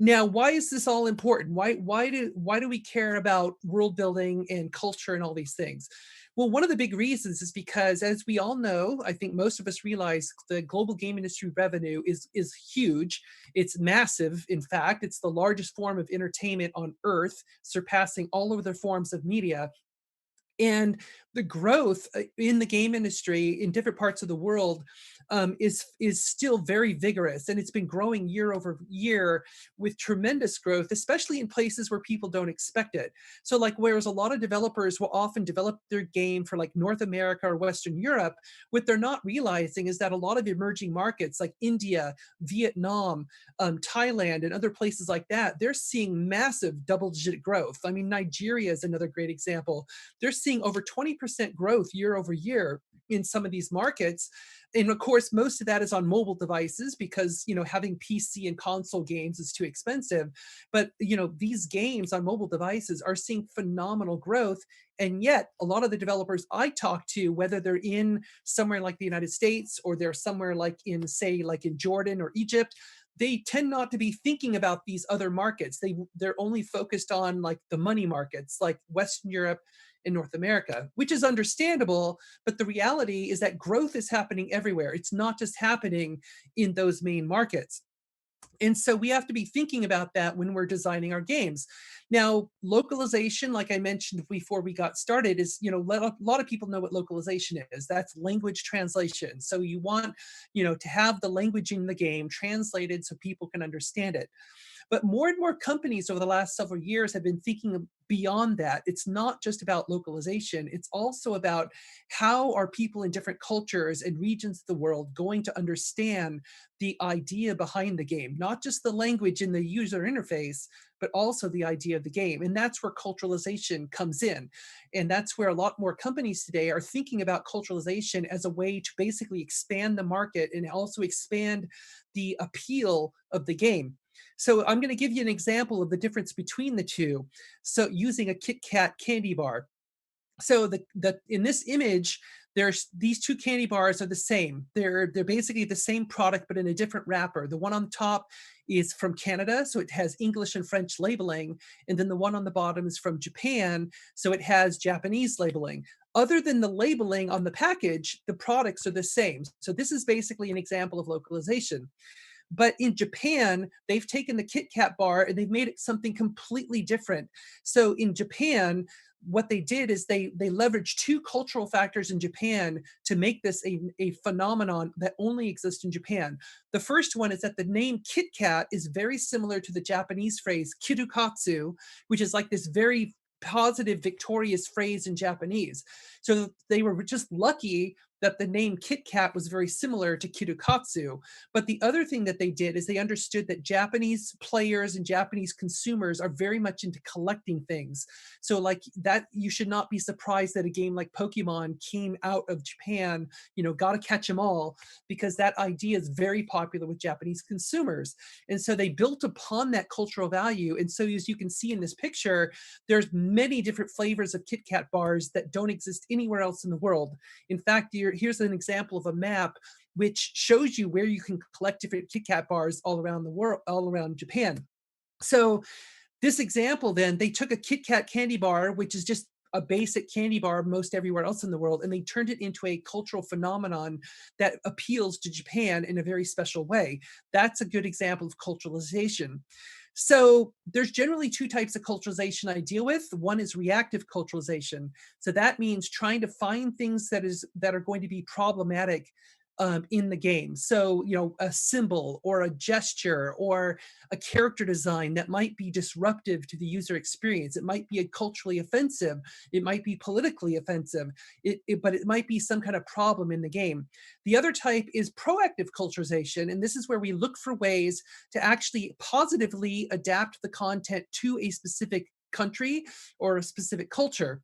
Now, why is this all important? Why do we care about world building and culture and all these things? Well, one of the big reasons is because, as we all know, I think most of us realize, the global game industry revenue is huge. It's massive. In fact, it's the largest form of entertainment on Earth, surpassing all other forms of media. And the growth in the game industry in different parts of the world is still very vigorous, and it's been growing year over year with tremendous growth, especially in places where people don't expect it. So like, whereas a lot of developers will often develop their game for like North America or Western Europe, what they're not realizing is that a lot of emerging markets like India, Vietnam, Thailand, and other places like that, they're seeing massive double-digit growth. I mean, Nigeria is another great example. They're seeing over 20% growth year over year in some of these markets. And of course, most of that is on mobile devices because, having PC and console games is too expensive. But, these games on mobile devices are seeing phenomenal growth. And yet a lot of the developers I talk to, whether they're in somewhere like the United States or they're somewhere like in Jordan or Egypt, they tend not to be thinking about these other markets. They're only focused on like the money markets, like Western Europe and North America, which is understandable. But the reality is that growth is happening everywhere. It's not just happening in those main markets. And so we have to be thinking about that when we're designing our games. Now, localization, like I mentioned before we got started, is, a lot of people know what localization is. That's language translation. So you want, to have the language in the game translated so people can understand it. But more and more companies over the last several years have been thinking beyond that. It's not just about localization. It's also about how are people in different cultures and regions of the world going to understand the idea behind the game, not just the language in the user interface, but also the idea of the game. And that's where culturalization comes in. And that's where a lot more companies today are thinking about culturalization as a way to basically expand the market and also expand the appeal of the game. So I'm going to give you an example of the difference between the two. So using a Kit Kat candy bar. So in this image, there's these two candy bars are the same. They're basically the same product, but in a different wrapper. The one on the top is from Canada, so it has English and French labeling. And then the one on the bottom is from Japan, so it has Japanese labeling. Other than the labeling on the package, the products are the same. So this is basically an example of localization. But in Japan, they've taken the Kit Kat bar and they've made it something completely different. So in Japan, what they did is they leveraged two cultural factors in Japan to make this a phenomenon that only exists in Japan. The first one is that the name Kit Kat is very similar to the Japanese phrase kirukatsu, which is like this very positive, victorious phrase in Japanese. So they were just lucky that the name Kit Kat was very similar to kirukatsu. But the other thing that they did is they understood that Japanese players and Japanese consumers are very much into collecting things. So like that, you should not be surprised that a game like Pokemon came out of Japan, gotta catch them all, because that idea is very popular with Japanese consumers. And so they built upon that cultural value. And so as you can see in this picture, there's many different flavors of Kit Kat bars that don't exist anywhere else in the world. In fact, here's an example of a map which shows you where you can collect different Kit Kat bars all around the world, all around Japan. So this example, then, they took a Kit Kat candy bar, which is just a basic candy bar most everywhere else in the world, and they turned it into a cultural phenomenon that appeals to Japan in a very special way. That's a good example of culturalization. So there's generally two types of culturalization I deal with. One is reactive culturalization. So that means trying to find things that are going to be problematic in the game. So, a symbol or a gesture or a character design that might be disruptive to the user experience. It might be culturally offensive. It might be politically offensive, but it might be some kind of problem in the game. The other type is proactive culturalization. And this is where we look for ways to actually positively adapt the content to a specific country or a specific culture.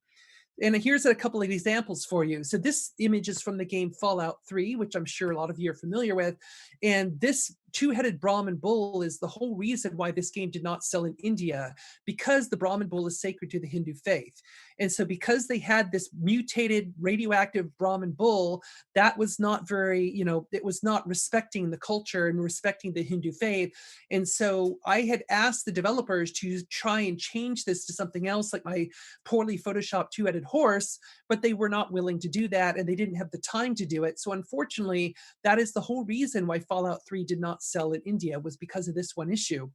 And here's a couple of examples for you. So this image is from the game Fallout 3, which I'm sure a lot of you are familiar with. And this two-headed Brahmin bull is the whole reason why this game did not sell in India, because the Brahmin bull is sacred to the Hindu faith. And so because they had this mutated radioactive Brahmin bull, that was not very, it was not respecting the culture and respecting the Hindu faith. And so I had asked the developers to try and change this to something else, like my poorly photoshopped two-headed horse, but they were not willing to do that, and they didn't have the time to do it. So unfortunately, that is the whole reason why Fallout 3 did not sell in India, was because of this one issue.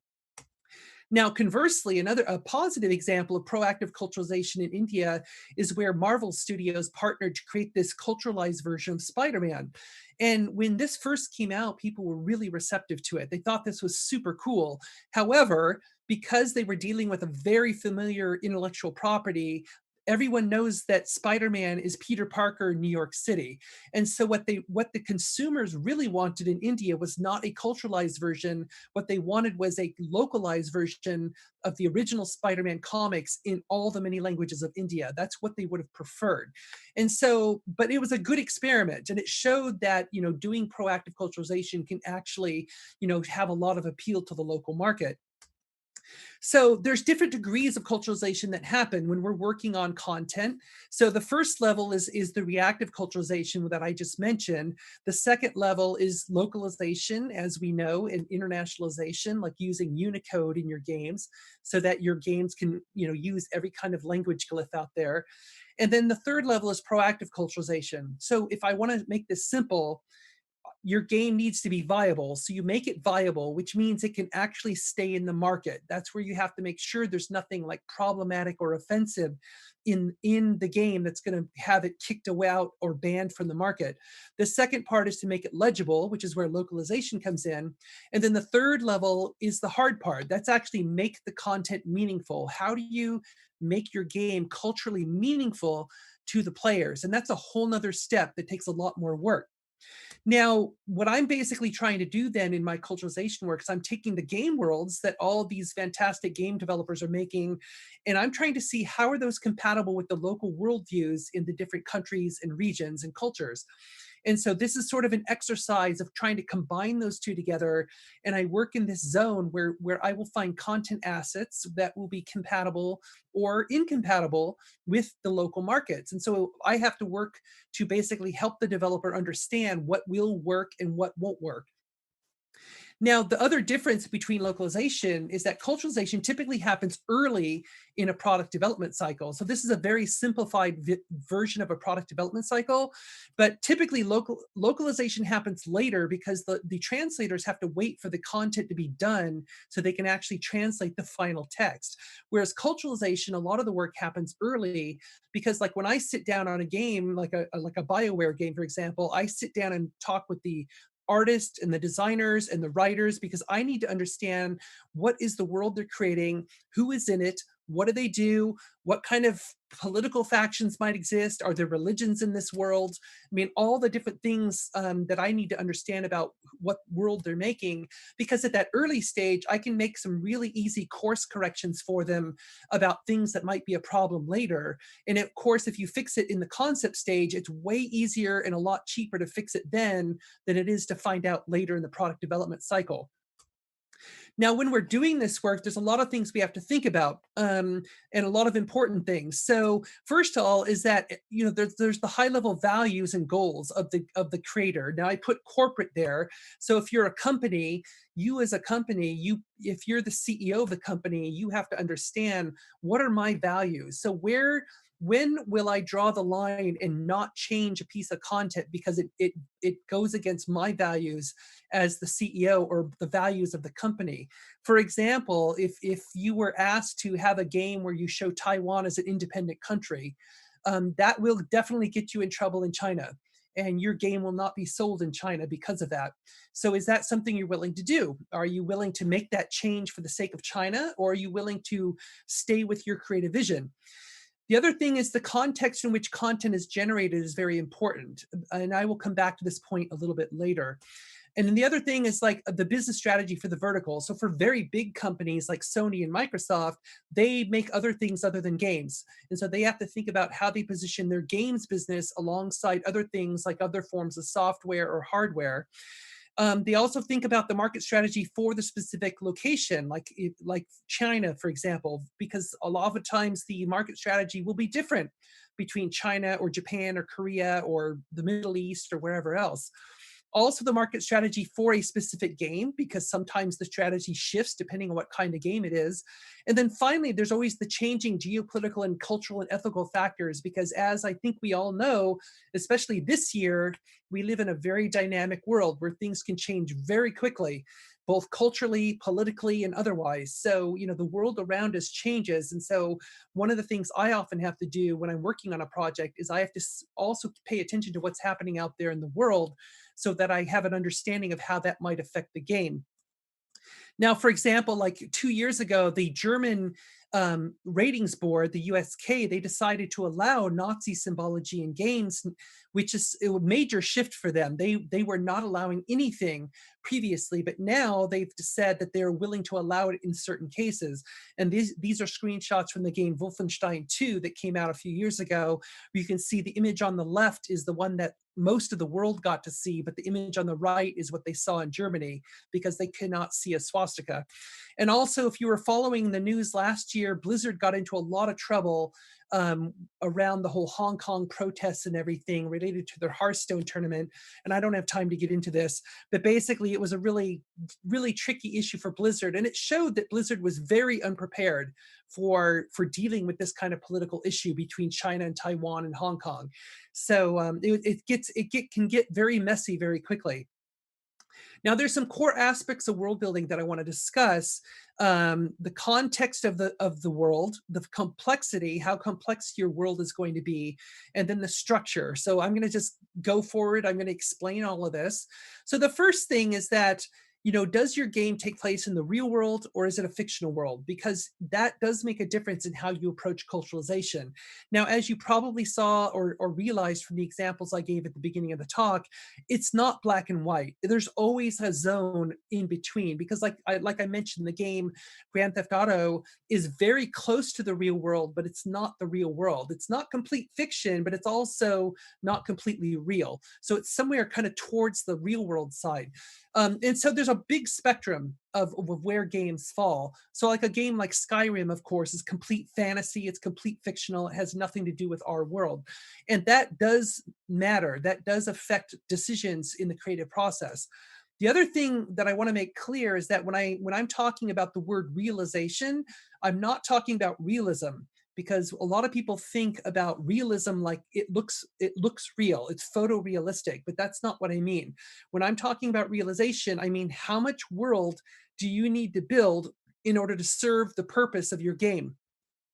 Now, conversely, a positive example of proactive culturalization in India is where Marvel Studios partnered to create this culturalized version of Spider-Man. And when this first came out, people were really receptive to it. They thought this was super cool. However, because they were dealing with a very familiar intellectual property, everyone knows that Spider-Man is Peter Parker in New York City. And so what the consumers really wanted in India was not a culturalized version. What they wanted was a localized version of the original Spider-Man comics in all the many languages of India. That's what they would have preferred. And so, but it was a good experiment, and it showed that, doing proactive culturalization can actually, have a lot of appeal to the local market. So there's different degrees of culturalization that happen when we're working on content. So the first level is the reactive culturalization that I just mentioned. The second level is localization, as we know, and internationalization, like using Unicode in your games so that your games can, use every kind of language glyph out there. And then the third level is proactive culturalization. So if I want to make this simple, your game needs to be viable. So you make it viable, which means it can actually stay in the market. That's where you have to make sure there's nothing like problematic or offensive in the game that's going to have it kicked out or banned from the market. The second part is to make it legible, which is where localization comes in. And then the third level is the hard part. That's actually make the content meaningful. How do you make your game culturally meaningful to the players? And that's a whole nother step that takes a lot more work. Now, what I'm basically trying to do then in my culturalization work is I'm taking the game worlds that all these fantastic game developers are making, and I'm trying to see how are those compatible with the local worldviews in the different countries and regions and cultures. And so this is sort of an exercise of trying to combine those two together. And I work in this zone where I will find content assets that will be compatible or incompatible with the local markets. And so I have to work to basically help the developer understand what will work and what won't work. Now, the other difference between localization is that culturalization typically happens early in a product development cycle. So this is a very simplified version of a product development cycle, but typically localization happens later because the translators have to wait for the content to be done so they can actually translate the final text. Whereas culturalization, a lot of the work happens early because like when I sit down on a game, like a BioWare game, for example, I sit down and talk with the artists and the designers and the writers because I need to understand what is the world they're creating, who is in it, what do they do, what kind of political factions might exist, are there religions in this world? I mean, all the different things that I need to understand about what world they're making, because at that early stage, I can make some really easy course corrections for them about things that might be a problem later. And of course, if you fix it in the concept stage, it's way easier and a lot cheaper to fix it then than it is to find out later in the product development cycle. Now, when we're doing this work, there's a lot of things we have to think about and a lot of important things. So first of all is that, you know, there's the high level values and goals of the creator. Now I put corporate there. So if you're a company, you as a company, if you're the CEO of the company, you have to understand what are my values. So when will I draw the line and not change a piece of content because it goes against my values as the CEO or the values of the company? For example, if you were asked to have a game where you show Taiwan as an independent country, that will definitely get you in trouble in China. And your game will not be sold in China because of that. So is that something you're willing to do? Are you willing to make that change for the sake of China, or are you willing to stay with your creative vision? The other thing is the context in which content is generated is very important. And I will come back to this point a little bit later. And then the other thing is like the business strategy for the vertical. So for very big companies like Sony and Microsoft, they make other things other than games. And so they have to think about how they position their games business alongside other things like other forms of software or hardware. They also think about the market strategy for the specific location, like China, for example, because a lot of times the market strategy will be different between China or Japan or Korea or the Middle East or wherever else. Also the market strategy for a specific game, because sometimes the strategy shifts depending on what kind of game it is. And then finally, there's always the changing geopolitical and cultural and ethical factors, because as I think we all know, especially this year, we live in a very dynamic world where things can change very quickly, both culturally, politically, and otherwise. So, you know, the world around us changes. And so one of the things I often have to do when I'm working on a project is I have to also pay attention to what's happening out there in the world so that I have an understanding of how that might affect the game. Now, for example, like 2 years ago, the German ratings board, the USK, they decided to allow Nazi symbology in games, which is a major shift for them. They were not allowing anything previously, but now they've said that they're willing to allow it in certain cases. And these are screenshots from the game Wolfenstein 2 that came out a few years ago. You can see the image on the left is the one that most of the world got to see, but the image on the right is what they saw in Germany because they could not see a swastika. And also, if you were following the news last year, Blizzard got into a lot of trouble around the whole Hong Kong protests and everything related to their Hearthstone tournament. And I don't have time to get into this, but basically it was a really, really tricky issue for Blizzard. And it showed that Blizzard was very unprepared for dealing with this kind of political issue between China and Taiwan and Hong Kong. So it can get very messy very quickly. Now, there's some core aspects of world building that I want to discuss. The context of the world, the complexity, how complex your world is going to be, and then the structure. So I'm going to just go forward. I'm going to explain all of this. So the first thing is that, does your game take place in the real world or is it a fictional world? Because that does make a difference in how you approach culturalization. Now, as you probably saw or realized from the examples I gave at the beginning of the talk, it's not black and white. There's always a zone in between, because like I mentioned, the game Grand Theft Auto is very close to the real world, but it's not the real world. It's not complete fiction, but it's also not completely real. So it's somewhere kind of towards the real world side. And so there's a big spectrum of where games fall. So like a game like Skyrim, of course, is complete fantasy, it's complete fictional, it has nothing to do with our world. And that does matter, that does affect decisions in the creative process. The other thing that I want to make clear is that when I'm talking about the word realization, I'm not talking about realism, because a lot of people think about realism like it looks real, it's photorealistic, but that's not what I mean. When I'm talking about realization, I mean how much world do you need to build in order to serve the purpose of your game?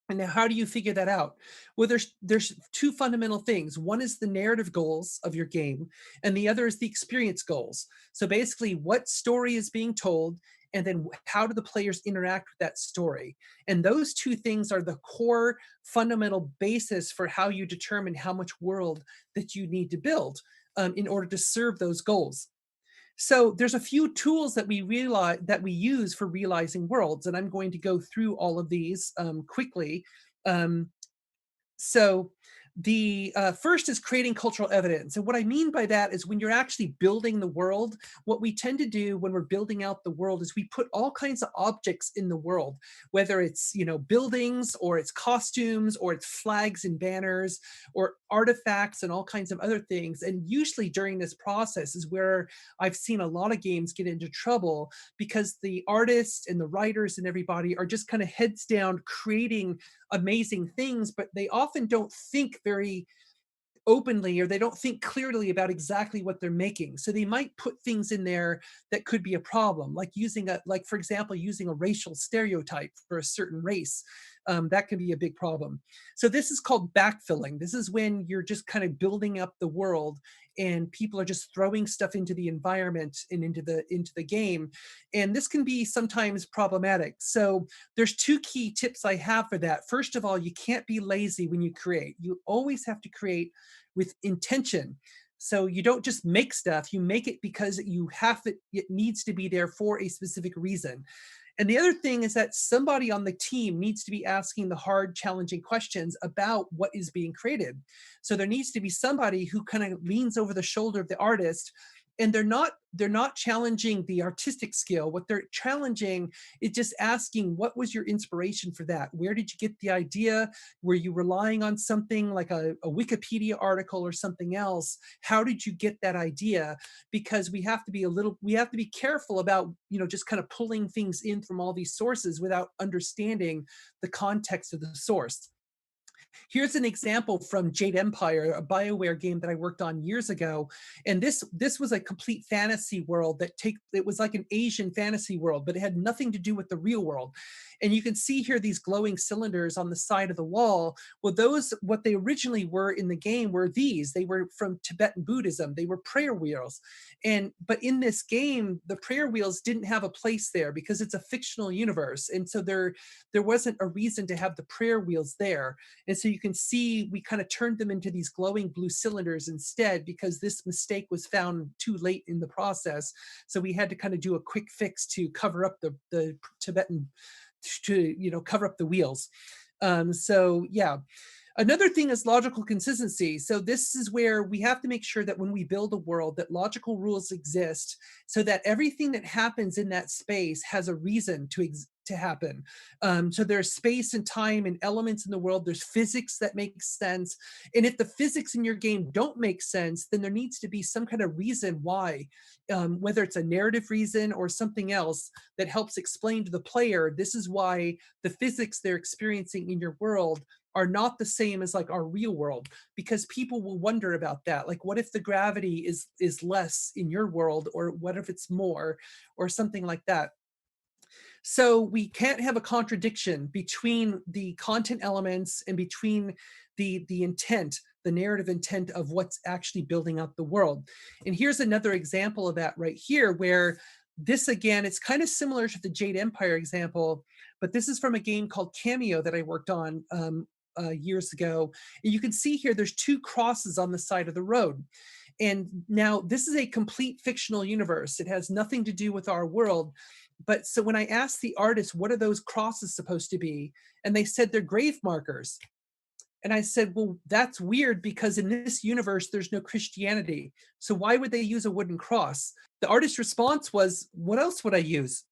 And now, how do you figure that out? Well, there's two fundamental things. One is the narrative goals of your game, and the other is the experience goals. So basically, what story is being told, and then how do the players interact with that story? And those two things are the core fundamental basis for how you determine how much world that you need to build in order to serve those goals. So there's a few tools that we use for realizing worlds, and I'm going to go through all of these quickly. So the first is creating cultural evidence. And what I mean by that is when you're actually building the world, what we tend to do when we're building out the world is we put all kinds of objects in the world, whether it's, buildings or it's costumes or it's flags and banners or artifacts and all kinds of other things. And usually during this process is where I've seen a lot of games get into trouble, because the artists and the writers and everybody are just kind of heads down creating amazing things, but they often don't think very openly, or they don't think clearly about exactly what they're making. So they might put things in there that could be a problem, like for example, using a racial stereotype for a certain race. That can be a big problem. So this is called backfilling. This is when you're just kind of building up the world and people are just throwing stuff into the environment and into the game. And this can be sometimes problematic. So there's two key tips I have for that. First of all, you can't be lazy when you create. You always have to create with intention. So you don't just make stuff, you make it because it needs to be there for a specific reason. And the other thing is that somebody on the team needs to be asking the hard, challenging questions about what is being created. So there needs to be somebody who kind of leans over the shoulder of the artist, and they're not challenging the artistic skill. What they're challenging is just asking, what was your inspiration for that? Where did you get the idea? Were you relying on something like a Wikipedia article or something else? How did you get that idea? Because we have to be careful about, just kind of pulling things in from all these sources without understanding the context of the source. Here's an example from Jade Empire, a BioWare game that I worked on years ago. And this was a complete fantasy world it was like an Asian fantasy world, but it had nothing to do with the real world. And you can see here these glowing cylinders on the side of the wall. Well, what they originally were in the game were these. They were from Tibetan Buddhism. They were prayer wheels. But in this game, the prayer wheels didn't have a place there because it's a fictional universe. And so there wasn't a reason to have the prayer wheels there. And so you can see we kind of turned them into these glowing blue cylinders instead, because this mistake was found too late in the process. So we had to kind of do a quick fix to cover up the Tibetan, to cover up the wheels. So yeah. Another thing is logical consistency. So this is where we have to make sure that when we build a world, that logical rules exist so that everything that happens in that space has a reason to happen. So there's space and time and elements in the world. There's physics that makes sense. And if the physics in your game don't make sense, then there needs to be some kind of reason why, whether it's a narrative reason or something else that helps explain to the player, this is why the physics they're experiencing in your world are not the same as like our real world, because people will wonder about that. Like, what if the gravity is less in your world, or what if it's more, or something like that? So we can't have a contradiction between the content elements and between the intent, the narrative intent of what's actually building up the world. And here's another example of that right here, where this, again, it's kind of similar to the Jade Empire example, but this is from a game called Cameo that I worked on years ago. And you can see here, there's two crosses on the side of the road. And now this is a complete fictional universe. It has nothing to do with our world. But so when I asked the artist, what are those crosses supposed to be? And they said they're grave markers. And I said, well, that's weird, because in this universe, there's no Christianity. So why would they use a wooden cross? The artist's response was, what else would I use?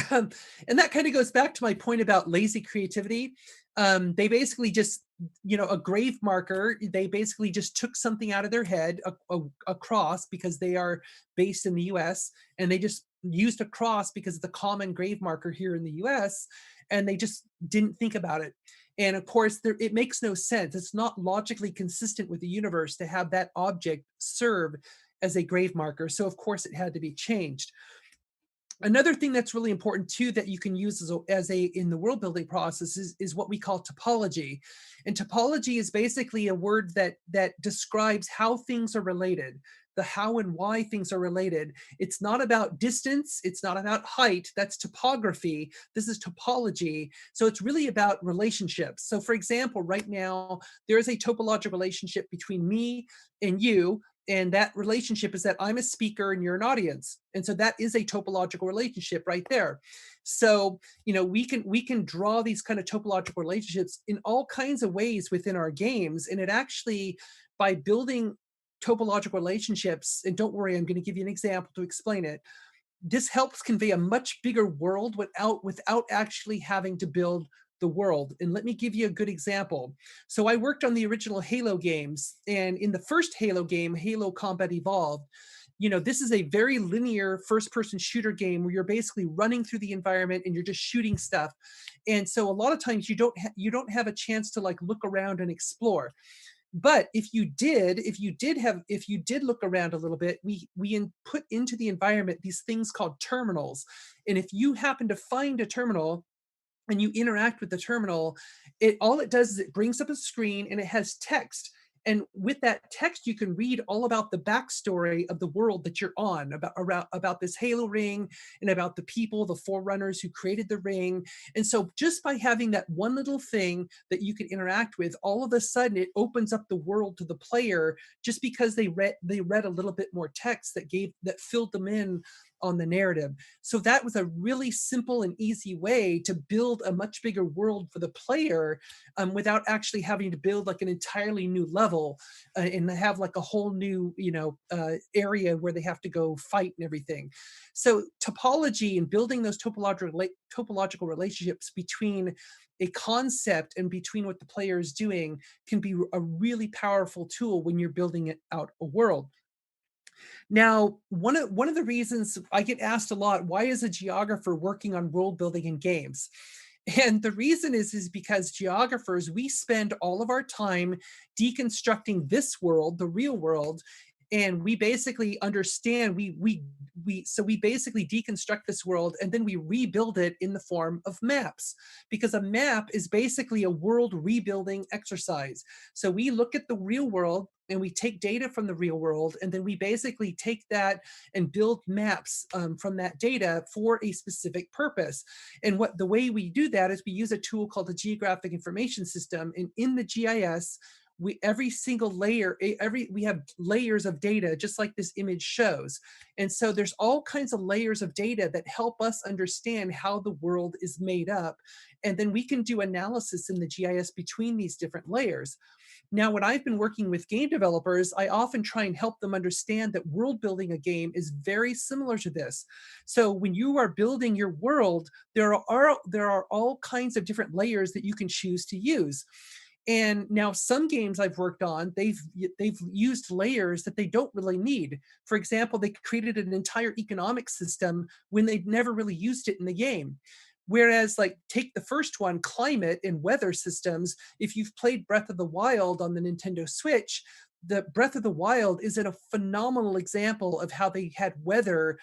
And that kind of goes back to my point about lazy creativity. They basically just, a grave marker, they basically just took something out of their head, a cross, because they are based in the US, and they just used a cross because of the common grave marker here in the US, and they just didn't think about it. And of course, it makes no sense. It's not logically consistent with the universe to have that object serve as a grave marker. So of course it had to be changed. Another thing that's really important too, that you can use in the world building process is what we call topology. And topology is basically a word that describes how things are related, the how and why things are related. It's not about distance, it's not about height, that's topography. This is topology. So it's really about relationships. So for example, right now, there is a topological relationship between me and you. And that relationship is that I'm a speaker and you're an audience. And so that is a topological relationship right there. So, we can draw these kind of topological relationships in all kinds of ways within our games. And it actually, by building topological relationships, and don't worry, I'm going to give you an example to explain it. This helps convey a much bigger world without actually having to build the world. And let me give you a good example. So I worked on the original Halo games, and in the first Halo game, Halo Combat Evolved, this is a very linear first-person shooter game where you're basically running through the environment and you're just shooting stuff. And so a lot of times you don't have a chance to like look around and explore. But if you did look around a little bit, we put into the environment these things called terminals. And if you happen to find a terminal and you interact with the terminal, all it does is it brings up a screen and it has text. And with that text, you can read all about the backstory of the world that you're on, about this Halo ring, and about the people, the Forerunners who created the ring. And so just by having that one little thing that you can interact with, all of a sudden it opens up the world to the player, just because they read a little bit more text that filled them in on the narrative. So that was a really simple and easy way to build a much bigger world for the player, without actually having to build like an entirely new level and have like a whole new area where they have to go fight and everything. So topology and building those topological relationships between a concept and between what the player is doing can be a really powerful tool when you're building out a world. Now, one of the reasons I get asked a lot, why is a geographer working on world building in games? And the reason is because geographers, we spend all of our time deconstructing this world, the real world, and we basically understand, we basically deconstruct this world, and then we rebuild it in the form of maps, because a map is basically a world rebuilding exercise. So we look at the real world and we take data from the real world, and then we basically take that and build maps from that data for a specific purpose. And the way we do that is we use a tool called the Geographic Information System. And in the GIS, every single layer, we have layers of data, just like this image shows. And so there's all kinds of layers of data that help us understand how the world is made up. And then we can do analysis in the GIS between these different layers. Now, when I've been working with game developers, I often try and help them understand that world building a game is very similar to this. So when you are building your world, there are all kinds of different layers that you can choose to use. And now some games I've worked on, they've used layers that they don't really need. For example, they created an entire economic system when they'd never really used it in the game. Whereas like take the first one, climate and weather systems, if you've played Breath of the Wild on the Nintendo Switch, the Breath of the Wild is a phenomenal example of how they had weather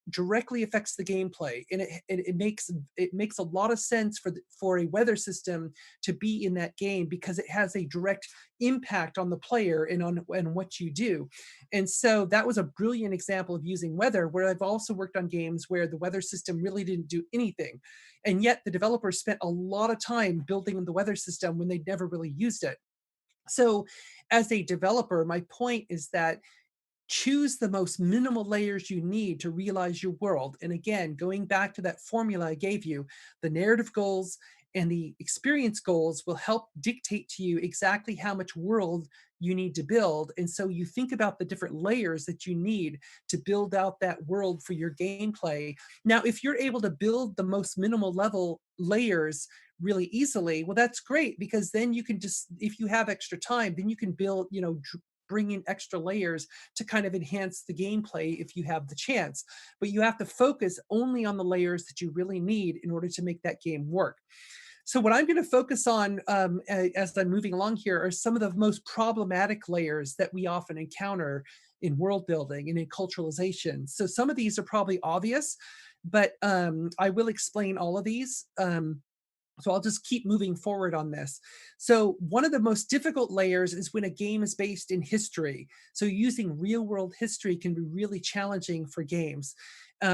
directly affects the gameplay, and it makes a lot of sense for a weather system to be in that game because it has a direct impact on the player and on what you do. And so that was a brilliant example of using weather, where I've also worked on games where the weather system really didn't do anything, and yet the developers spent a lot of time building the weather system when they never really used it. So as a developer, my point is that choose the most minimal layers you need to realize your world. And again, going back to that formula I gave you, the narrative goals and the experience goals will help dictate to you exactly how much world you need to build. And so you think about the different layers that you need to build out that world for your gameplay. Now, if you're able to build the most minimal level layers really easily, well, that's great, because then you can just, if you have extra time, then you can build, bring in extra layers to kind of enhance the gameplay if you have the chance. But you have to focus only on the layers that you really need in order to make that game work. So what I'm going to focus on as I'm moving along here are some of the most problematic layers that we often encounter in world building and in culturalization. So some of these are probably obvious, but I will explain all of these. So I'll just keep moving forward on this. So one of the most difficult layers is when a game is based in history. So using real world history can be really challenging for games.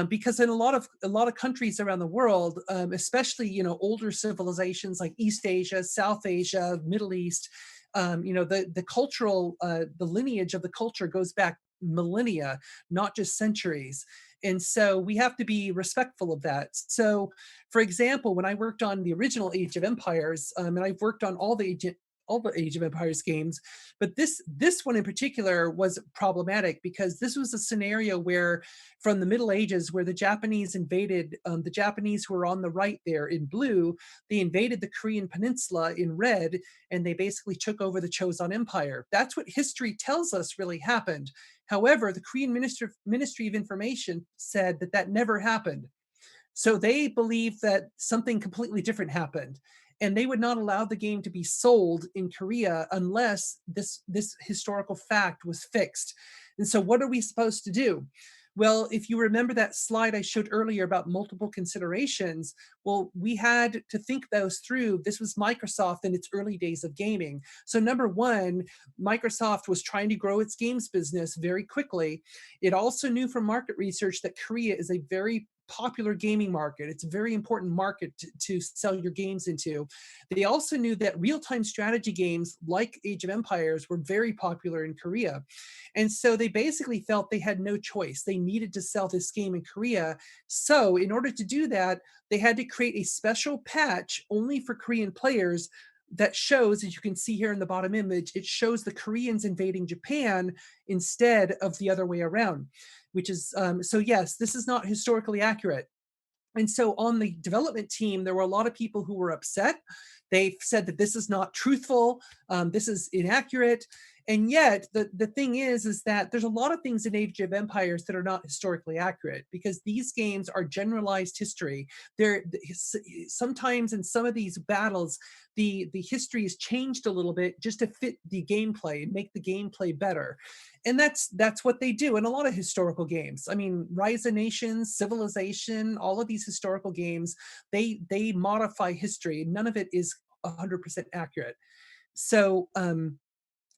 Because in a lot of countries around the world, especially older civilizations like East Asia, South Asia, Middle East, the cultural the lineage of the culture goes back millennia, not just centuries. And so we have to be respectful of that. So, for example, when I worked on the original Age of Empires, and I've worked on all the Age of Empires games, but this one in particular was problematic because this was a scenario where, from the Middle Ages, where the Japanese invaded, the Japanese who were on the right there in blue, they invaded the Korean peninsula in red, and they basically took over the Chosun Empire. That's what history tells us really happened. However, the Korean Ministry of Information said that never happened. So they believed that something completely different happened. And they would not allow the game to be sold in Korea unless this historical fact was fixed. And so what are we supposed to do? Well, if you remember that slide I showed earlier about multiple considerations, well, we had to think those through. This was Microsoft in its early days of gaming. So number one, Microsoft was trying to grow its games business very quickly. It also knew from market research that Korea is a very popular gaming market. It's a very important market to sell your games into. They also knew that real-time strategy games like Age of Empires were very popular in Korea. And so they basically felt they had no choice. They needed to sell this game in Korea. So in order to do that, they had to create a special patch only for Korean players that shows, as you can see here in the bottom image, it shows the Koreans invading Japan instead of the other way around, which is, so yes, this is not historically accurate. And so on the development team, there were a lot of people who were upset. They said that this is not truthful, this is inaccurate. And yet, the thing is that there's a lot of things in Age of Empires that are not historically accurate, because these games are generalized history. They're sometimes in some of these battles, the history is changed a little bit just to fit the gameplay and make the gameplay better. And that's what they do in a lot of historical games. I mean, Rise of Nations, Civilization, all of these historical games, they modify history. None of it is 100% accurate. So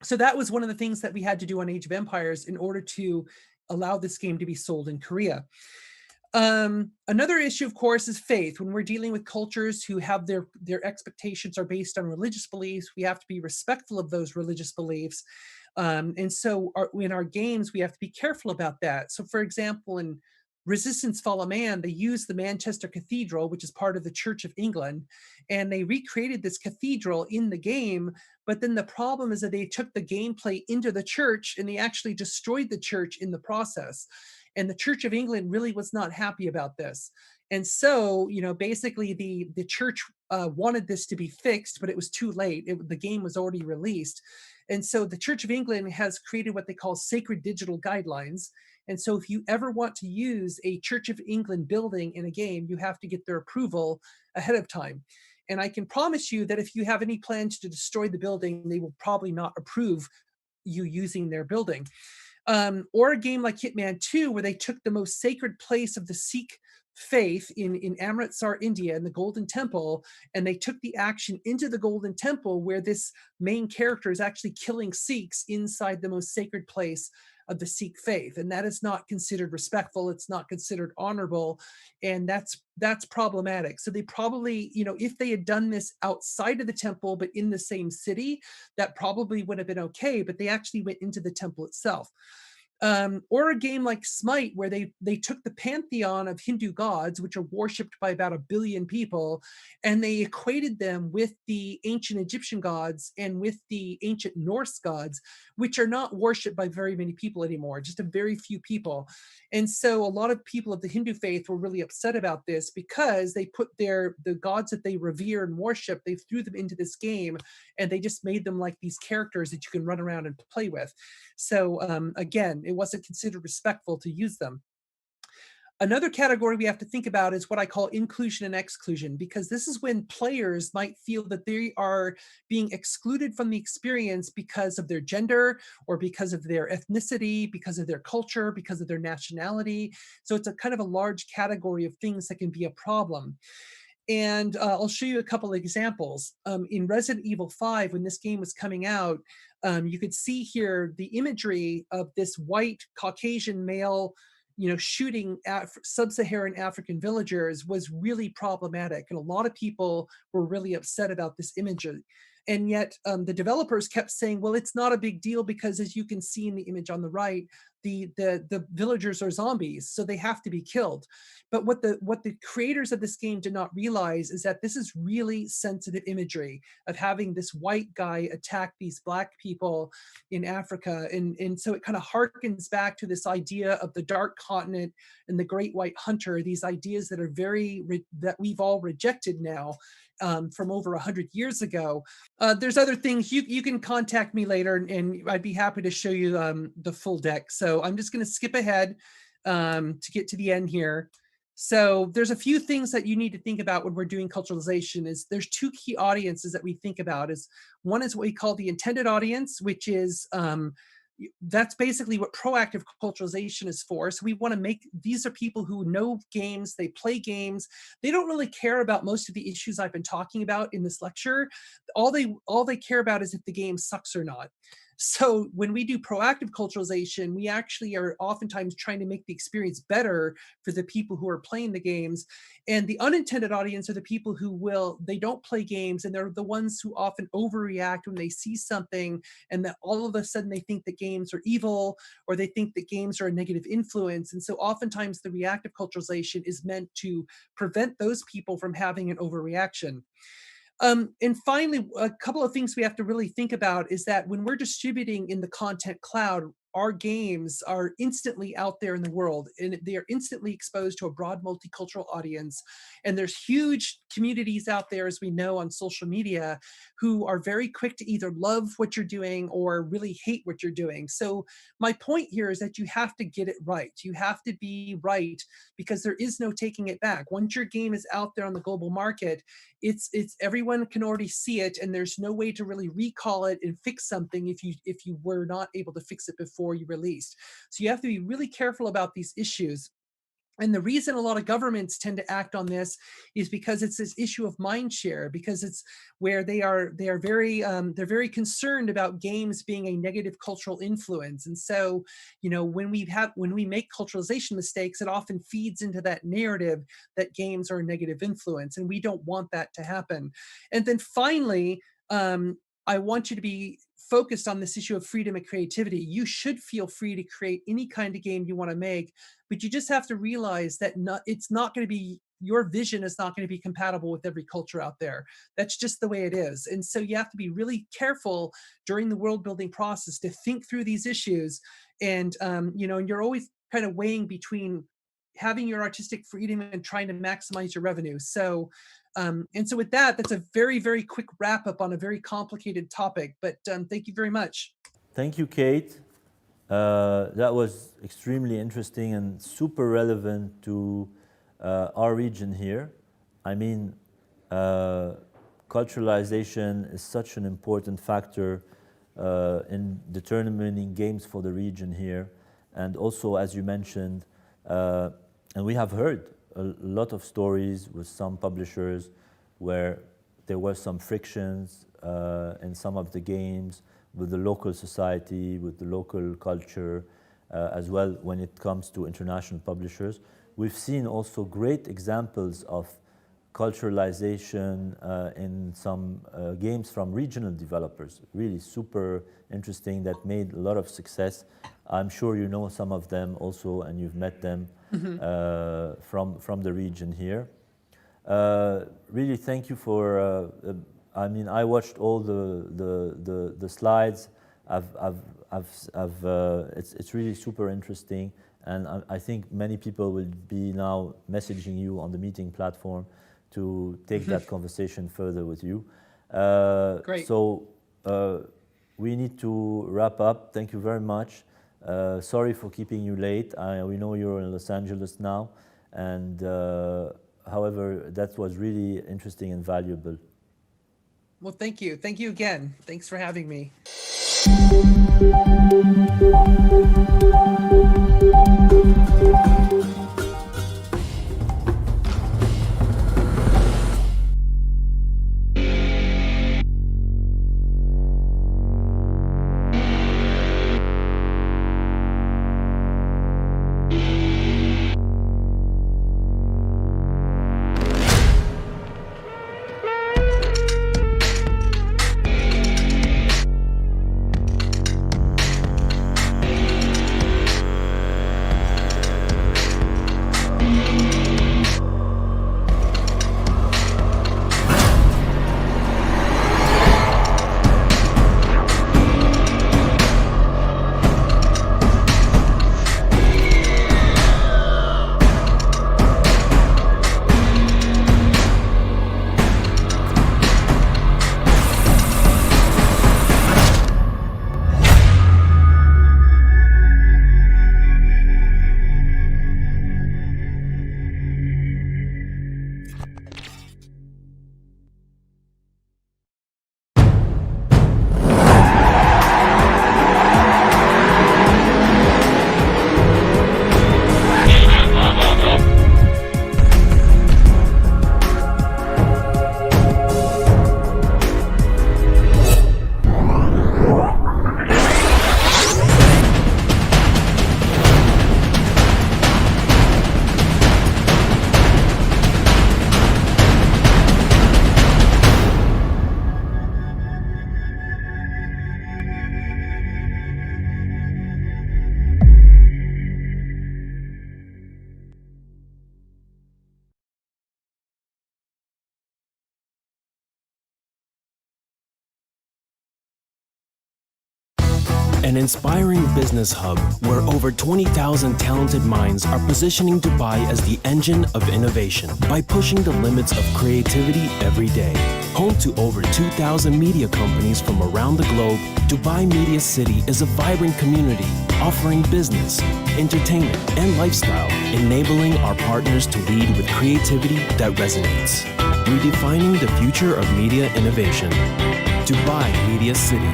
so that was one of the things that we had to do on Age of Empires in order to allow this game to be sold in Korea. Another issue, of course, is faith. When we're dealing with cultures who have their expectations are based on religious beliefs, we have to be respectful of those religious beliefs. And so in our games, we have to be careful about that. So for example, in Resistance Fall of Man, they used the Manchester Cathedral, which is part of the Church of England, and they recreated this cathedral in the game. But then the problem is that they took the gameplay into the church and they actually destroyed the church in the process. And the Church of England really was not happy about this. And so, basically the church wanted this to be fixed, but it was too late. The game was already released. And so the Church of England has created what they call sacred digital guidelines. And so if you ever want to use a Church of England building in a game, you have to get their approval ahead of time. And I can promise you that if you have any plans to destroy the building, they will probably not approve you using their building. Or a game like Hitman 2, where they took the most sacred place of the Sikh faith in Amritsar, India, in the Golden Temple, and they took the action into the Golden Temple, where this main character is actually killing Sikhs inside the most sacred place of the Sikh faith. And that is not considered respectful. It's not considered honorable. And that's problematic. So they probably, if they had done this outside of the temple, but in the same city, that probably would have been okay, but they actually went into the temple itself. Or a game like Smite, where they took the pantheon of Hindu gods, which are worshipped by about 1 billion people, and they equated them with the ancient Egyptian gods and with the ancient Norse gods, which are not worshipped by very many people anymore, just a very few people. And so a lot of people of the Hindu faith were really upset about this, because they put the gods that they revere and worship, they threw them into this game, and they just made them like these characters that you can run around and play with. So again, it wasn't considered respectful to use them. Another category we have to think about is what I call inclusion and exclusion, because this is when players might feel that they are being excluded from the experience because of their gender, or because of their ethnicity, because of their culture, because of their nationality. So it's a kind of a large category of things that can be a problem. And I'll show you a couple of examples. In Resident Evil 5, when this game was coming out, you could see here the imagery of this white Caucasian male, shooting at sub-Saharan African villagers was really problematic. And a lot of people were really upset about this imagery. And yet the developers kept saying, well, it's not a big deal, because as you can see in the image on the right, the villagers are zombies, so they have to be killed. But what the creators of this game did not realize is that this is really sensitive imagery of having this white guy attack these Black people in Africa. And so it kind of harkens back to this idea of the Dark Continent and the Great White Hunter, these ideas that are that we've all rejected now, from over 100 years ago. There's other things. You can contact me later, and I'd be happy to show you the full deck. So I'm just going to skip ahead to get to the end here. So there's a few things that you need to think about when we're doing culturalization. There's two key audiences that we think about. One is what we call the intended audience, which is that's basically what proactive culturalization is for. So we want to these are people who know games, they play games, they don't really care about most of the issues I've been talking about in this lecture. All they care about is if the game sucks or not. So when we do proactive culturalization, we actually are oftentimes trying to make the experience better for the people who are playing the games. And the unintended audience are the people who they don't play games, and they're the ones who often overreact when they see something, and that all of a sudden they think that games are evil, or they think that games are a negative influence. And so oftentimes the reactive culturalization is meant to prevent those people from having an overreaction. And finally, a couple of things we have to really think about is that when we're distributing in the content cloud, our games are instantly out there in the world, and they are instantly exposed to a broad multicultural audience. And there's huge communities out there, as we know, on social media, who are very quick to either love what you're doing or really hate what you're doing. So my point here is that you have to get it right. You have to be right, because there is no taking it back. Once your game is out there on the global market, it's everyone can already see it, and there's no way to really recall it and fix something if you were not able to fix it before you released. So you have to be really careful about these issues. And the reason a lot of governments tend to act on this is because it's this issue of mind share, because it's where they're very concerned about games being a negative cultural influence. And so, when we make culturalization mistakes, it often feeds into that narrative that games are a negative influence, and we don't want that to happen. And then finally, I want you to be focused on this issue of freedom and creativity. You should feel free to create any kind of game you want to make, but you just have to realize that your vision is not going to be compatible with every culture out there. That's just the way it is. And so you have to be really careful during the world building process to think through these issues. And, and you're always kind of weighing between having your artistic freedom and trying to maximize your revenue. So, and so with that's a very, very quick wrap up on a very complicated topic, but thank you very much. Thank you, Kate. That was extremely interesting and super relevant to our region here. I mean, culturalization is such an important factor in determining games for the region here. And also, as you mentioned, and we have heard a lot of stories with some publishers where there were some frictions in some of the games with the local society, with the local culture, as well when it comes to international publishers. We've seen also great examples of culturalization in some games from regional developers, really super interesting, that made a lot of success. I'm sure you know some of them also, and you've met them from the region here. Really, thank you for. I mean, I watched all the slides. It's really super interesting, and I think many people will be now messaging you on the meeting platform to take that conversation further with you. Great. So we need to wrap up. Thank you very much. Sorry for keeping you late. We know you're in Los Angeles now, and however, that was really interesting and valuable. Well, thank you. Thank you again. Thanks for having me. An inspiring business hub where over 20,000 talented minds are positioning Dubai as the engine of innovation by pushing the limits of creativity every day. Home to over 2,000 media companies from around the globe, Dubai Media City is a vibrant community offering business, entertainment, and lifestyle, enabling our partners to lead with creativity that resonates. Redefining the future of media innovation. Dubai Media City.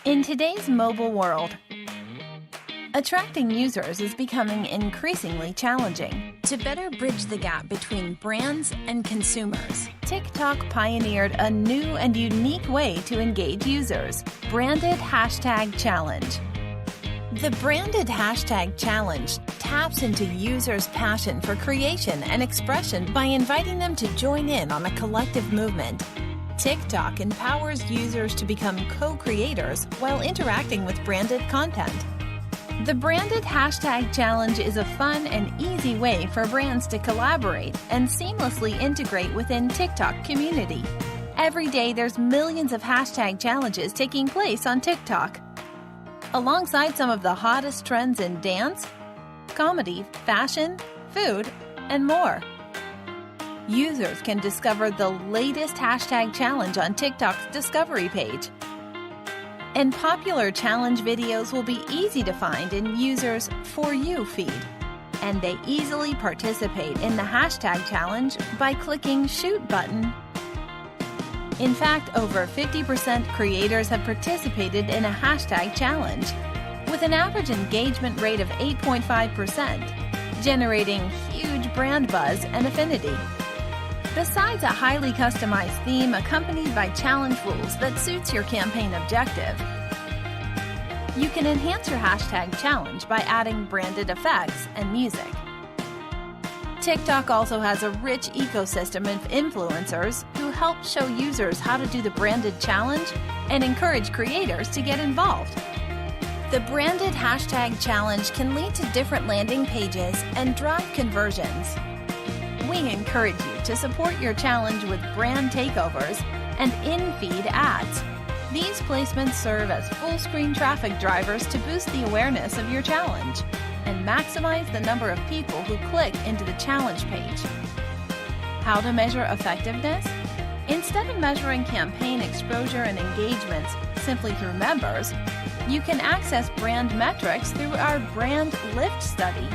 In today's mobile world, attracting users is becoming increasingly challenging. To better bridge the gap between brands and consumers, TikTok pioneered a new and unique way to engage users: Branded Hashtag Challenge. The Branded Hashtag Challenge taps into users' passion for creation and expression by inviting them to join in on a collective movement. TikTok empowers users to become co-creators while interacting with branded content. The Branded Hashtag Challenge is a fun and easy way for brands to collaborate and seamlessly integrate within TikTok community. Every day there's millions of hashtag challenges taking place on TikTok. Alongside some of the hottest trends in dance, comedy, fashion, food, and more. Users can discover the latest hashtag challenge on TikTok's discovery page. And popular challenge videos will be easy to find in users' For You feed. And they easily participate in the hashtag challenge by clicking Shoot button. In fact, over 50% creators have participated in a hashtag challenge, with an average engagement rate of 8.5%, generating huge brand buzz and affinity. Besides a highly customized theme accompanied by challenge rules that suits your campaign objective, you can enhance your hashtag challenge by adding branded effects and music. TikTok also has a rich ecosystem of influencers who help show users how to do the branded challenge and encourage creators to get involved. The Branded Hashtag Challenge can lead to different landing pages and drive conversions. We encourage you to support your challenge with brand takeovers and in-feed ads. These placements serve as full-screen traffic drivers to boost the awareness of your challenge and maximize the number of people who click into the challenge page. How to measure effectiveness? Instead of measuring campaign exposure and engagements simply through members, you can access brand metrics through our Brand Lift study.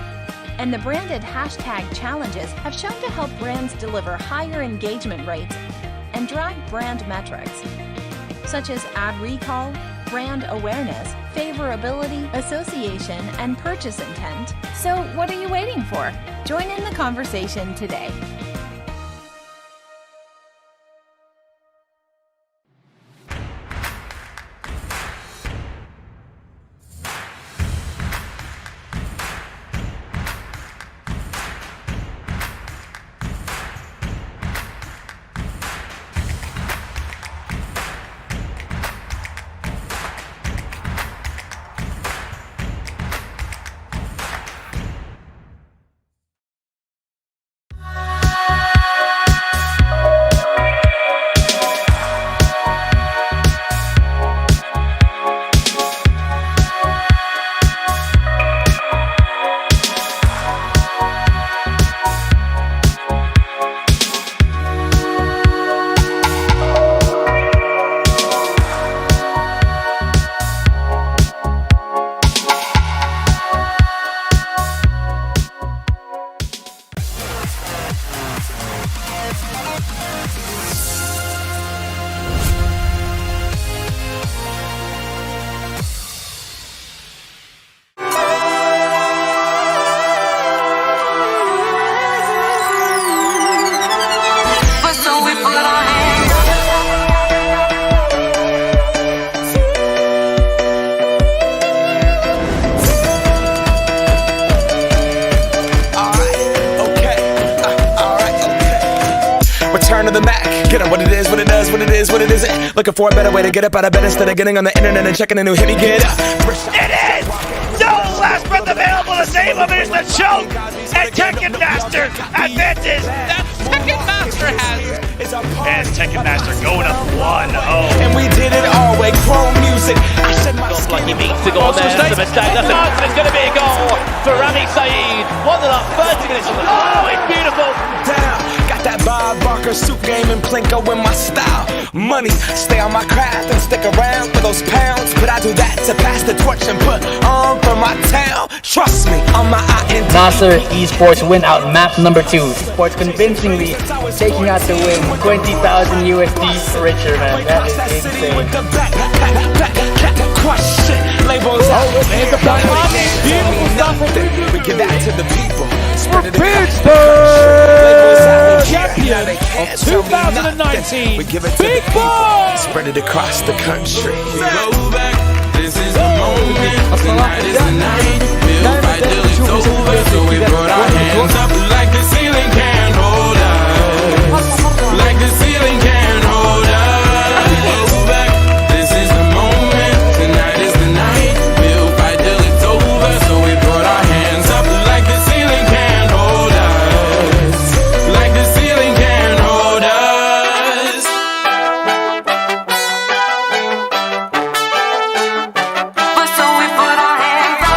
And the Branded Hashtag Challenges have shown to help brands deliver higher engagement rates and drive brand metrics, such as ad recall, brand awareness, favorability, association, and purchase intent. So what are you waiting for? Join in the conversation today. Looking for a better way to get up out of bed instead of getting on the internet and checking a new hit. Me get up. It is! No last breath available. The name of it is the choke. And Tekken Master advances. That Tekken Master has. And Tekken Master going up 1-0. And we did it all with chrome music. I said my lucky beats to go there. That's a mistake. It's going to be a goal for Rami Saeed. 30 minutes on the clock. Oh, it's beautiful. Down. Got that Bob Barker suit game and Plinko in my style. Money, stay on my craft and stick around for those pounds. But I do that to pass the torch and put on for my town. Trust me, on my INT. Nasser Esports win out map number 2. Esports convincingly taking out the win. 20,000 USD richer, man. That is insane. Labels out. Beautiful stuff. We give that to the people. Spread it Champion of 2019, we give it to Big the people. Boy! Spread it across the country. We go back. This is the moment. Tonight is the night. We'll fight till it's over. So we put our hands up like the ceiling can't hold us. Like the ceiling can't hold us. Go back. This is the moment. Tonight is the night. We'll fight till it's over. So we put our hands up like the ceiling can't hold us. Like the ceiling can't hold us. So we put our hands up.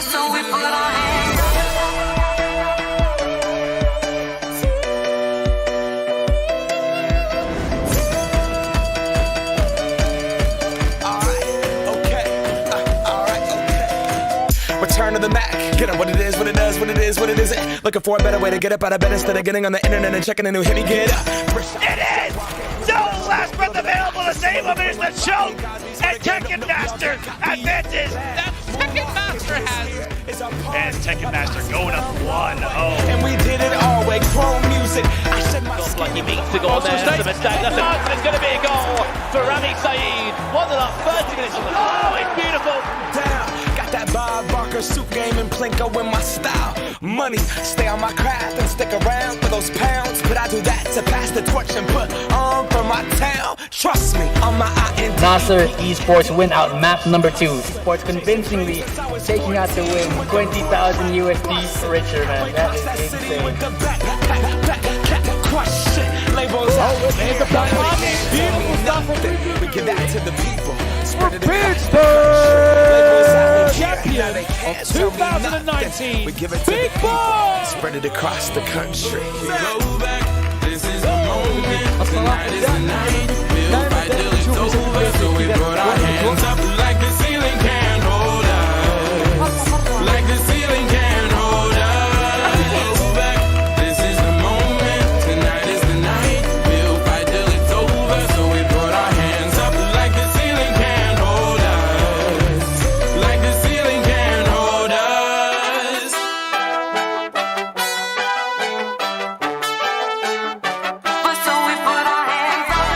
So we put our hands Return to the Mac. Get up what it is, what it does, what it is, what it isn't. Looking for a better way to get up out of bed instead of getting on the internet and checking a new hit. Me get up. It is! No last breath available. The same of it is the choke. And Tekken Master advances. That Tekken Master has. And Tekken Master going up 1-0. And we did it all way. Chrome music. I said my Lucky means to go there. That's a mistake. That's it's going to be a goal for Rami Saeed. One of the 30 minutes. Oh, it's beautiful. Down. Got that Bob Barker suit game and Plinko in my style. Money, stay on my craft and stick around for those pounds. But I do that to pass the torch and put on for my town. Trust me, on my Nasser Esports win out map number 2. Sports convincingly taking out the win. 20,000 USD richer, man. That is insane. Labels beautiful stuff. We give that to the people. Spread it Champion of 2019, we give it to Big the people. Boy! Spread it across the country. We go back. This is the moment. Tonight is the night. We'll fight till it's over. So we put our hands up like the ceiling can't hold us. Like the ceiling can't hold us. Go back. This is the moment. Tonight is the night. We'll fight till it's over. So we put our hands up like the ceiling can't hold us. Like the ceiling can't hold us. So we put our hands up.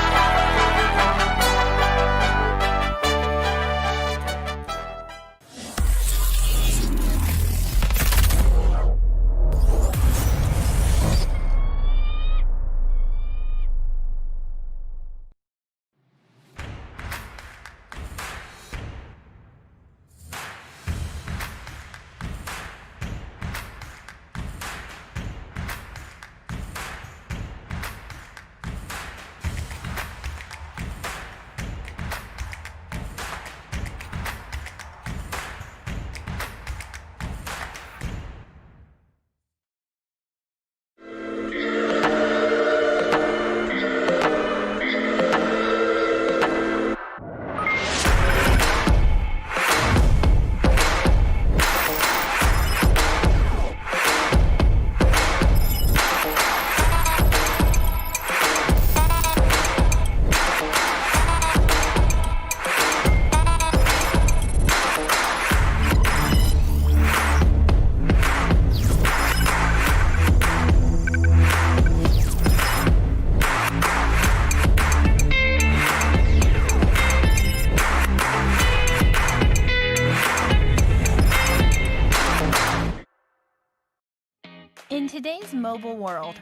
In today's mobile world,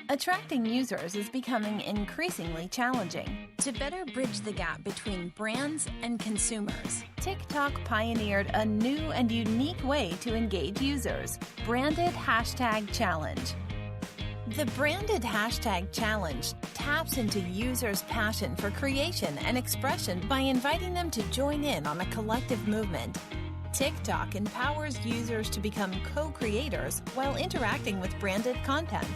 Attracting users is becoming increasingly challenging. To better bridge the gap between brands and consumers, TikTok pioneered a new and unique way to engage users: Branded Hashtag Challenge. The Branded Hashtag Challenge taps into users' passion for creation and expression by inviting them to join in on a collective movement. TikTok empowers users to become co-creators while interacting with branded content.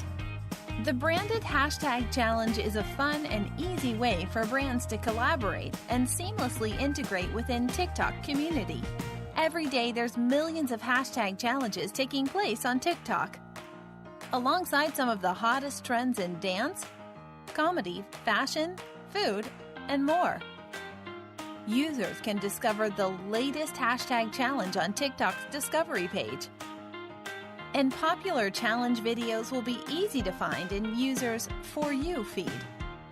The Branded Hashtag Challenge is a fun and easy way for brands to collaborate and seamlessly integrate within TikTok community. Every day there's millions of hashtag challenges taking place on TikTok. Alongside some of the hottest trends in dance, comedy, fashion, food, and more. Users can discover the latest hashtag challenge on TikTok's discovery page. And popular challenge videos will be easy to find in users' For You feed.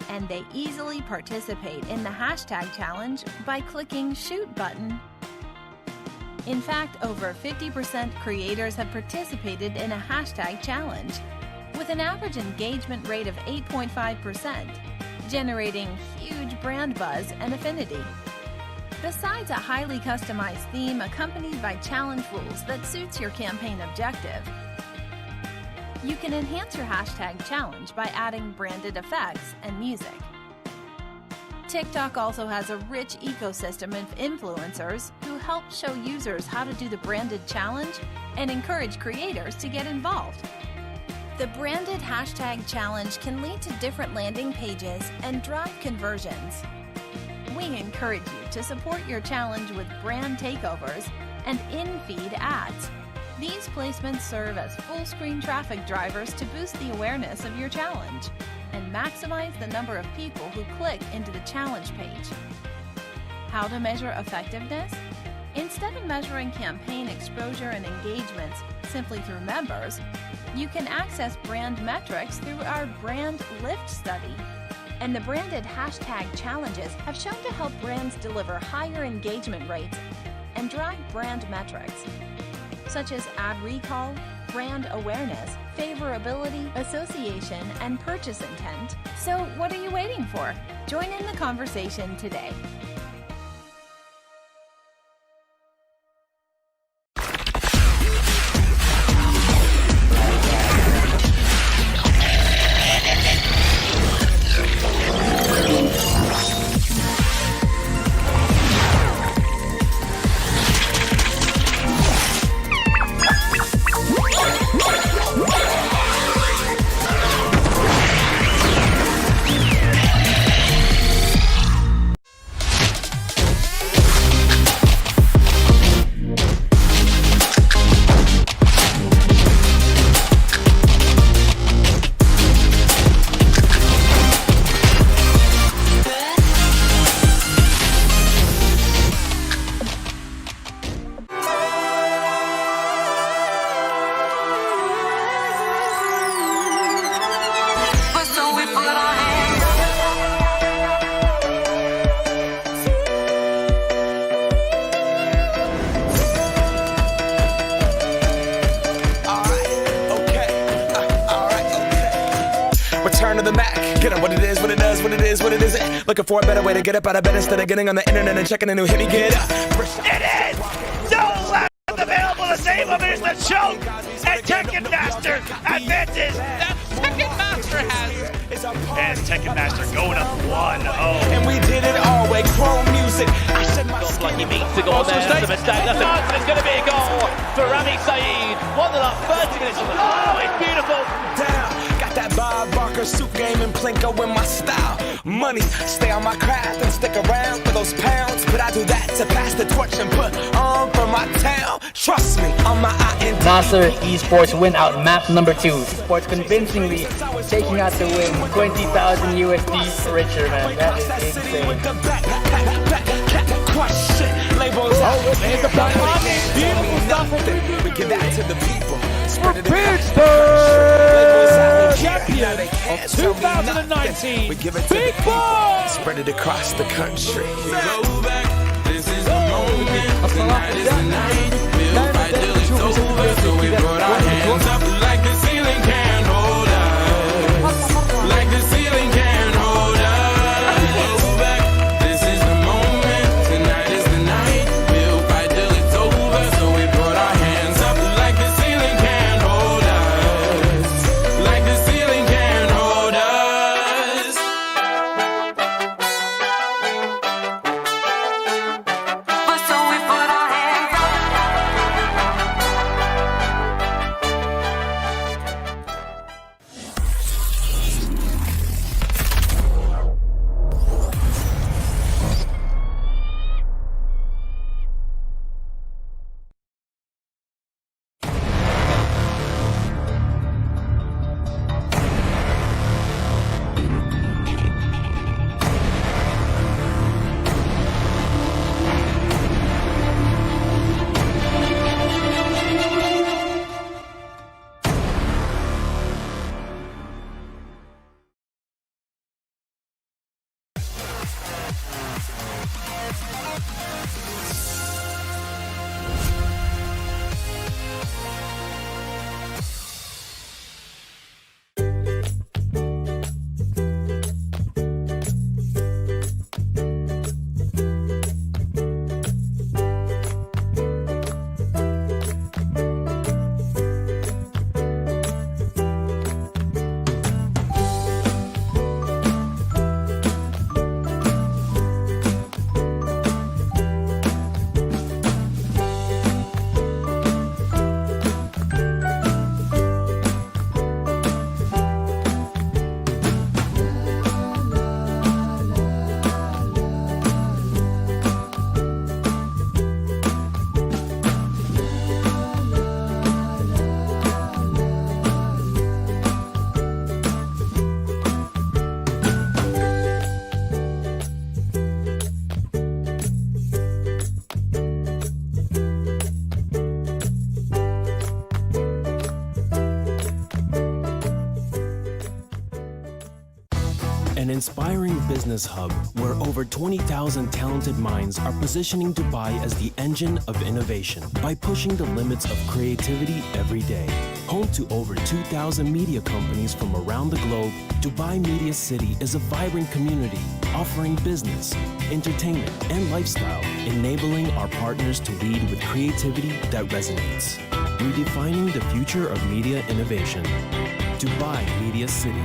And they easily participate in the hashtag challenge by clicking Shoot button. In fact, over 50% creators have participated in a hashtag challenge, with an average engagement rate of 8.5%, generating huge brand buzz and affinity. Besides a highly customized theme accompanied by challenge rules that suits your campaign objective, you can enhance your hashtag challenge by adding branded effects and music. TikTok also has a rich ecosystem of influencers who help show users how to do the branded challenge and encourage creators to get involved. The Branded Hashtag Challenge can lead to different landing pages and drive conversions. We encourage you to support your challenge with brand takeovers and in-feed ads. These placements serve as full-screen traffic drivers to boost the awareness of your challenge and maximize the number of people who click into the challenge page. How to measure effectiveness? Instead of measuring campaign exposure and engagements simply through members, you can access brand metrics through our Brand Lift study. And the Branded Hashtag Challenges have shown to help brands deliver higher engagement rates and drive brand metrics, such as ad recall, brand awareness, favorability, association, and purchase intent. So what are you waiting for? Join in the conversation today. Looking for a better way to get up out of bed instead of getting on the internet and checking a new hit me get up. It is no less available. The same of it is the choke and Tekken Master advances. Tekken Master has. And Tekken Master going up 1-0. And we did it all with chrome music. I said my lucky means to go on there. That's a mistake. It's going to be a goal for Rami Saeed. 1-0, 30 minutes. Oh, it's beautiful. Down. Got that Bob Barker suit game and Plinko in my style. Money, stay on my craft and stick around for those pounds. But I do that to pass the torch and put on for my town. Trust me, on my INT. Nasser Esports win out map number 2. Esports convincingly taking out the win. 20,000 USD richer, man. That is insane. Labels out. Beautiful stuff. We give that to the people. For Pittsburgh, champion of 2019, we give it to Big Boy. Spread it across the country. Go back. This is the moment. Tonight is the night. We'll fight till it's over. So we put our hands up like the ceiling can't hold us. an inspiring business hub where over 20,000 talented minds are positioning Dubai as the engine of innovation by pushing the limits of creativity every day. Home to over 2,000 media companies from around the globe, Dubai Media City is a vibrant community offering business, entertainment, and lifestyle, enabling our partners to lead with creativity that resonates. Redefining the future of media innovation. Dubai Media City.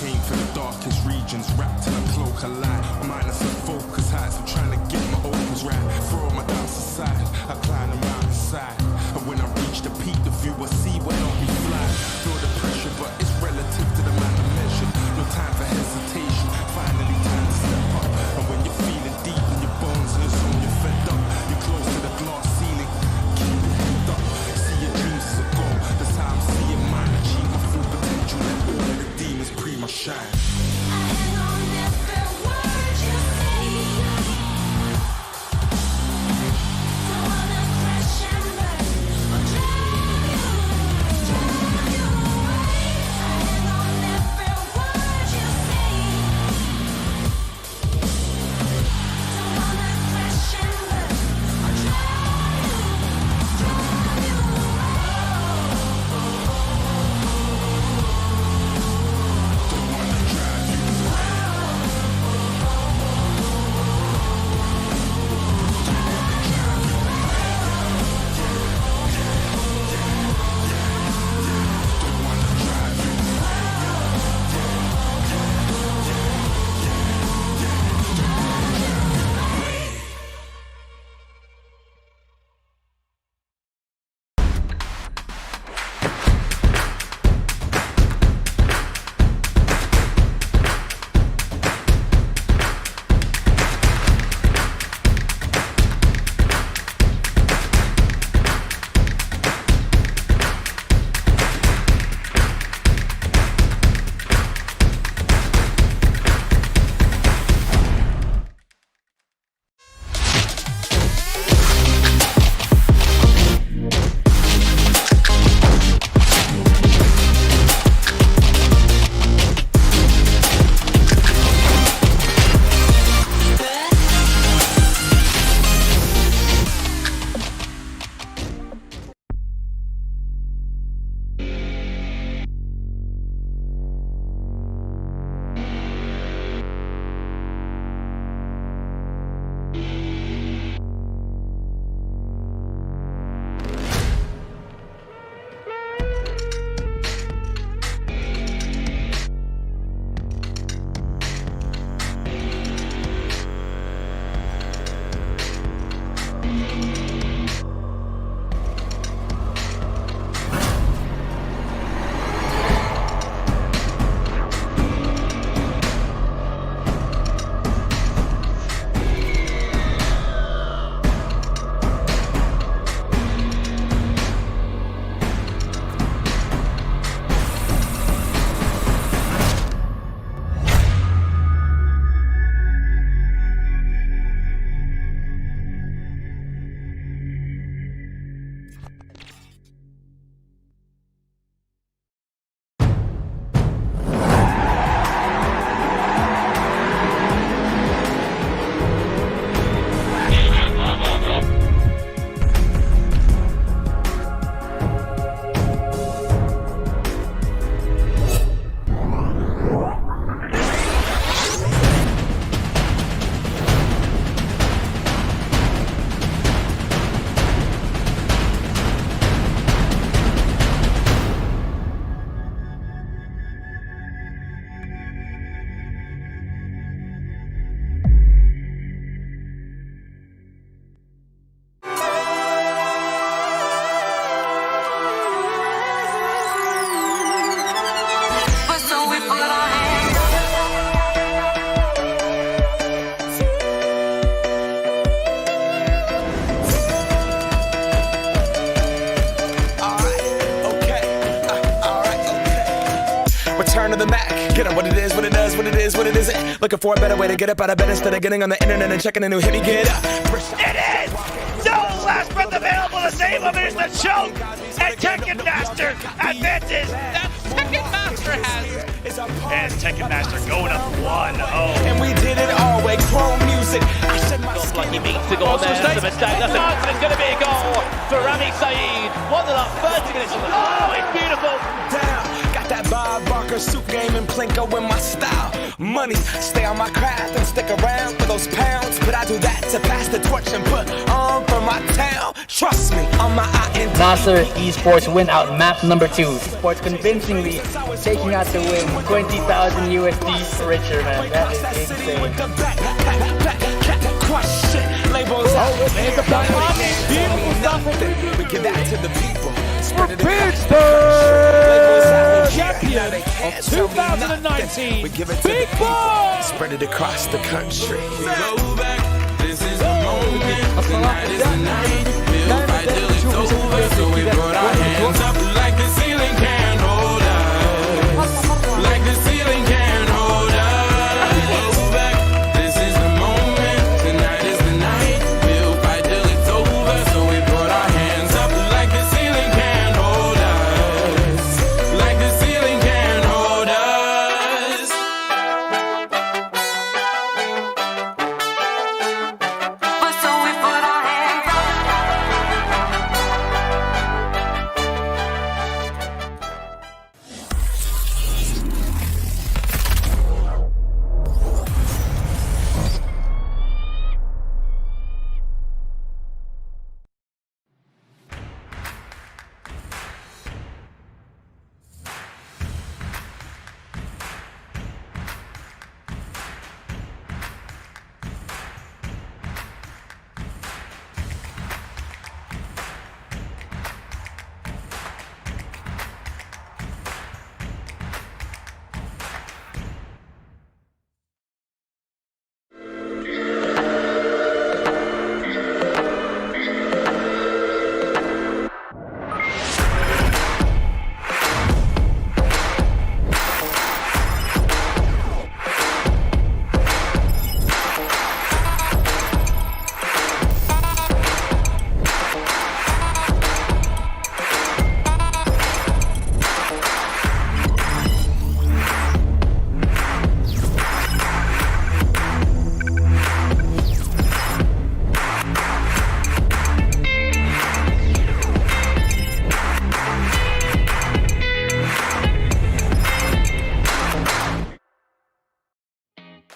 Came from the darkest regions, wrapped in a cloak of light. Minus the focus heights, I'm trying to get my opens right. Throw my doubts aside, I climb the mountainside. And when I reach the peak, the view I see will not be fly. Feel the pressure, but it's relative to the man I measure. No time for hesitation, finally time to step up. And when you're feeling deep in your bones and it's on you're fed up, you're close to the glass ceiling, keep your head up. See your dreams as a goal, that's how I'm seeing mine. Achieve my full potential, let all of the demons pre my shine. Wanna of the Mac. Get up what it is, what it does, what it is, what it isn't. Looking for a better way to get up out of bed instead of getting on the internet and checking a new hit. Me get up. It is! No last breath available. The same of it is the choke. And Tekken Master advances. That Tekken Master has. And Tekken Master going up 1-0. And we did it all with chrome music. I said my Lucky means to go there. That's a mistake. That's a it's going to be a goal for Rami Saeed. 1-0, 30 minutes. Oh, it's beautiful. Down. Got that Bob Barker suit game and Plinko in my style. Money, stay on my craft and stick around for those pounds. But I do that to pass the torch and put on for my town. Trust me, on my INT. Nasser Esports win out map number 2. Sports convincingly taking out the win. 20,000 USD richer, man. That is insane. There's the beautiful stuff. We give that to the people. Pittsburgh champion of 2019. We give it to Big Boy. Spread it across the country. Go back. This is the moment. Tonight is the night. We'll fight till it's over. So we put our hands up like the ceiling can't hold us. Like the ceiling can't hold us. Go back. This is the moment. Tonight is the night. We'll fight till it's over. So we put our hands up like the ceiling can't hold us. Like the ceiling can't hold us. So we put our hands up.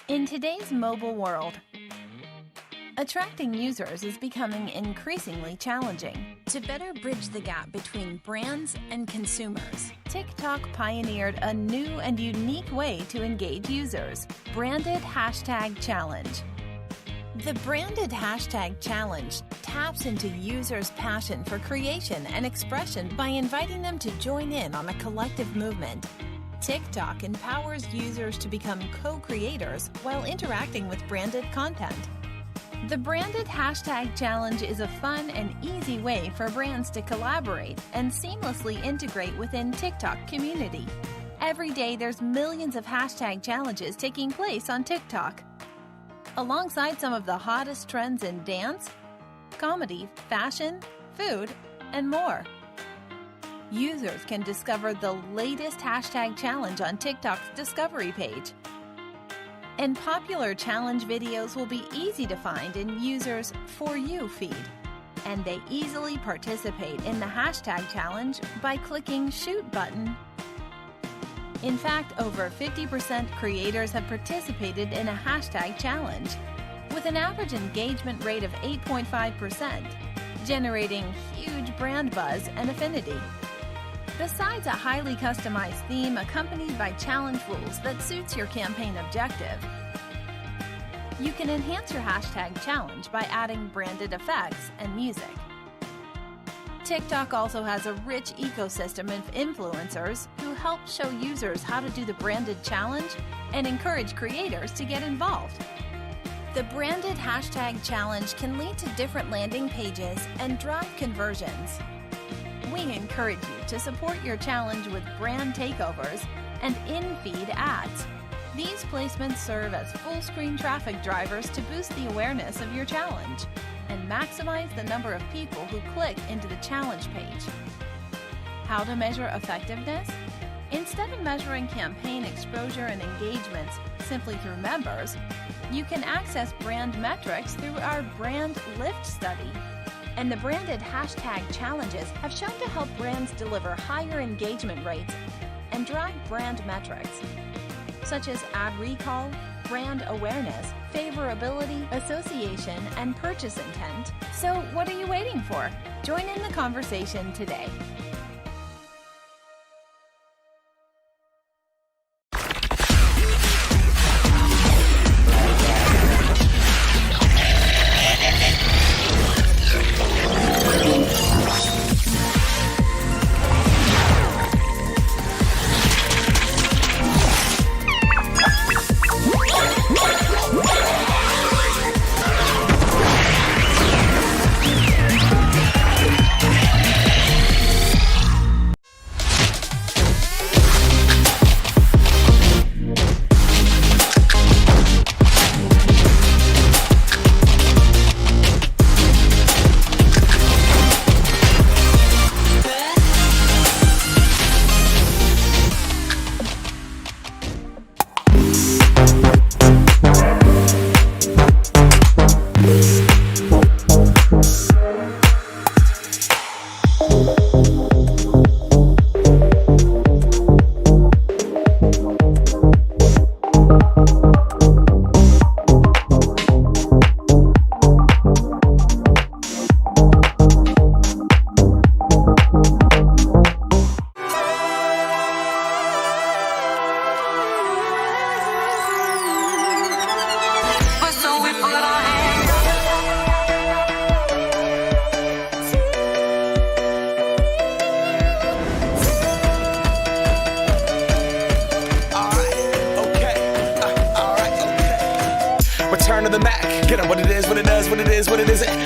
In today's mobile world, attracting users is becoming increasingly challenging. To better bridge the gap between brands and consumers, TikTok pioneered a new and unique way to engage users: Branded Hashtag Challenge. The Branded Hashtag Challenge taps into users' passion for creation and expression by inviting them to join in on a collective movement. TikTok empowers users to become co-creators while interacting with branded content. The Branded Hashtag Challenge is a fun and easy way for brands to collaborate and seamlessly integrate within TikTok community. Every day there's millions of hashtag challenges taking place on TikTok. Alongside some of the hottest trends in dance, comedy, fashion, food, and more. Users can discover the latest hashtag challenge on TikTok's discovery page. And popular challenge videos will be easy to find in users' For You feed. And they easily participate in the hashtag challenge by clicking Shoot button. In fact, over 50% creators have participated in a hashtag challenge, with an average engagement rate of 8.5%, generating huge brand buzz and affinity. Besides a highly customized theme accompanied by challenge rules that suits your campaign objective, you can enhance your hashtag challenge by adding branded effects and music. TikTok also has a rich ecosystem of influencers who help show users how to do the branded challenge and encourage creators to get involved. The Branded Hashtag Challenge can lead to different landing pages and drive conversions. We encourage you to support your challenge with brand takeovers and in-feed ads. These placements serve as full-screen traffic drivers to boost the awareness of your challenge and maximize the number of people who click into the challenge page. How to measure effectiveness? Instead of measuring campaign exposure and engagements simply through members, you can access brand metrics through our Brand Lift study. And the branded hashtag challenges have shown to help brands deliver higher engagement rates and drive brand metrics, such as ad recall, brand awareness, favorability, association, and purchase intent. So what are you waiting for? Join in the conversation today.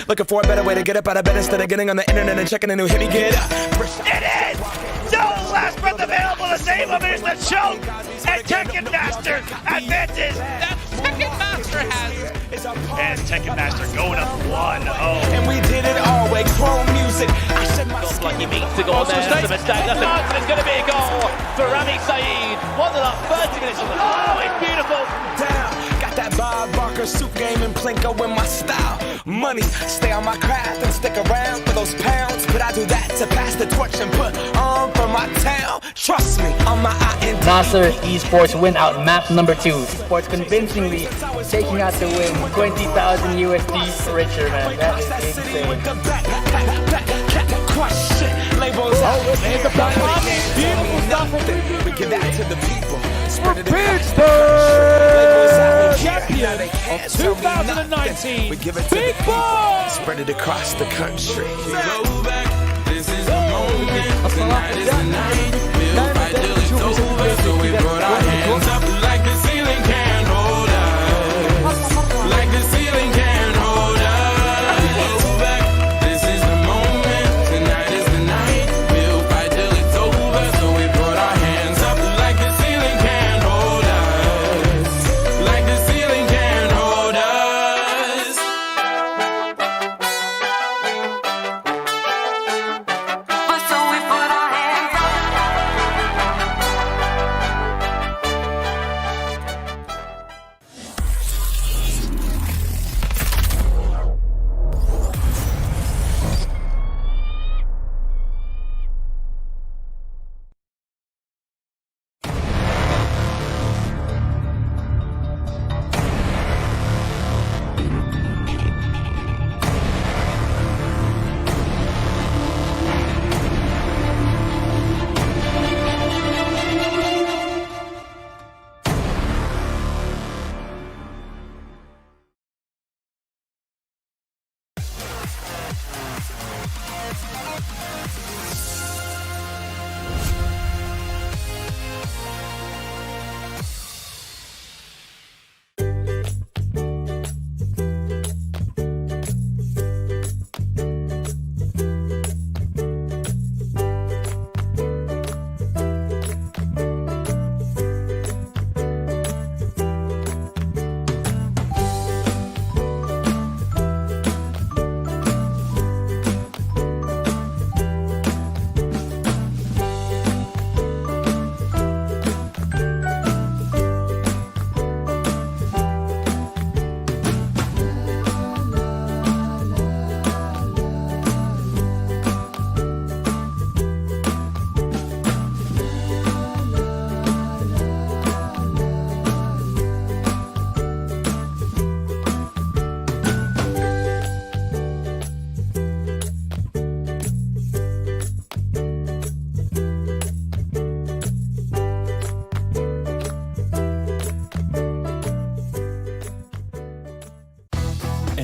Looking for a better way to get up out of bed instead of getting on the internet and checking a new hit me get up. It is! No last breath available to save him is the choke! And Tekken Master advances! That Tekken Master has! And Tekken Master going up 1-0. And we did it all way, chrome music. I said my like he means to go there. That's a mistake. That's a chance, and it's going to be a goal for Rami Saeed. 1-0, 30 minutes. Oh, it's beautiful! Down. Got that Bob Barker suit game and Plinko in my style. Money, stay on my craft and stick around for those pounds. But I do that to pass the torch and put on for my town. Trust me, on my Nasser Esports win out map number 2. Esports convincingly taking out the win. 20,000 USD richer, man. That is insane. There's the back line. Beautiful stuff from we give that to the people. For Pittsburgh, champion of 2019, we give it to Big the Boy. Spread it across the country. Go back, this is the moment. Tonight is the night. We'll fight till it's over. So we brought our hands up like the ceiling can't hold us. Like the ceiling can't hold us. Go back, this is the moment. Tonight is the night. We'll fight till it's over. So we brought our hands up like the ceiling can't hold us. Like the ceiling can't hold us. So we put our hands up.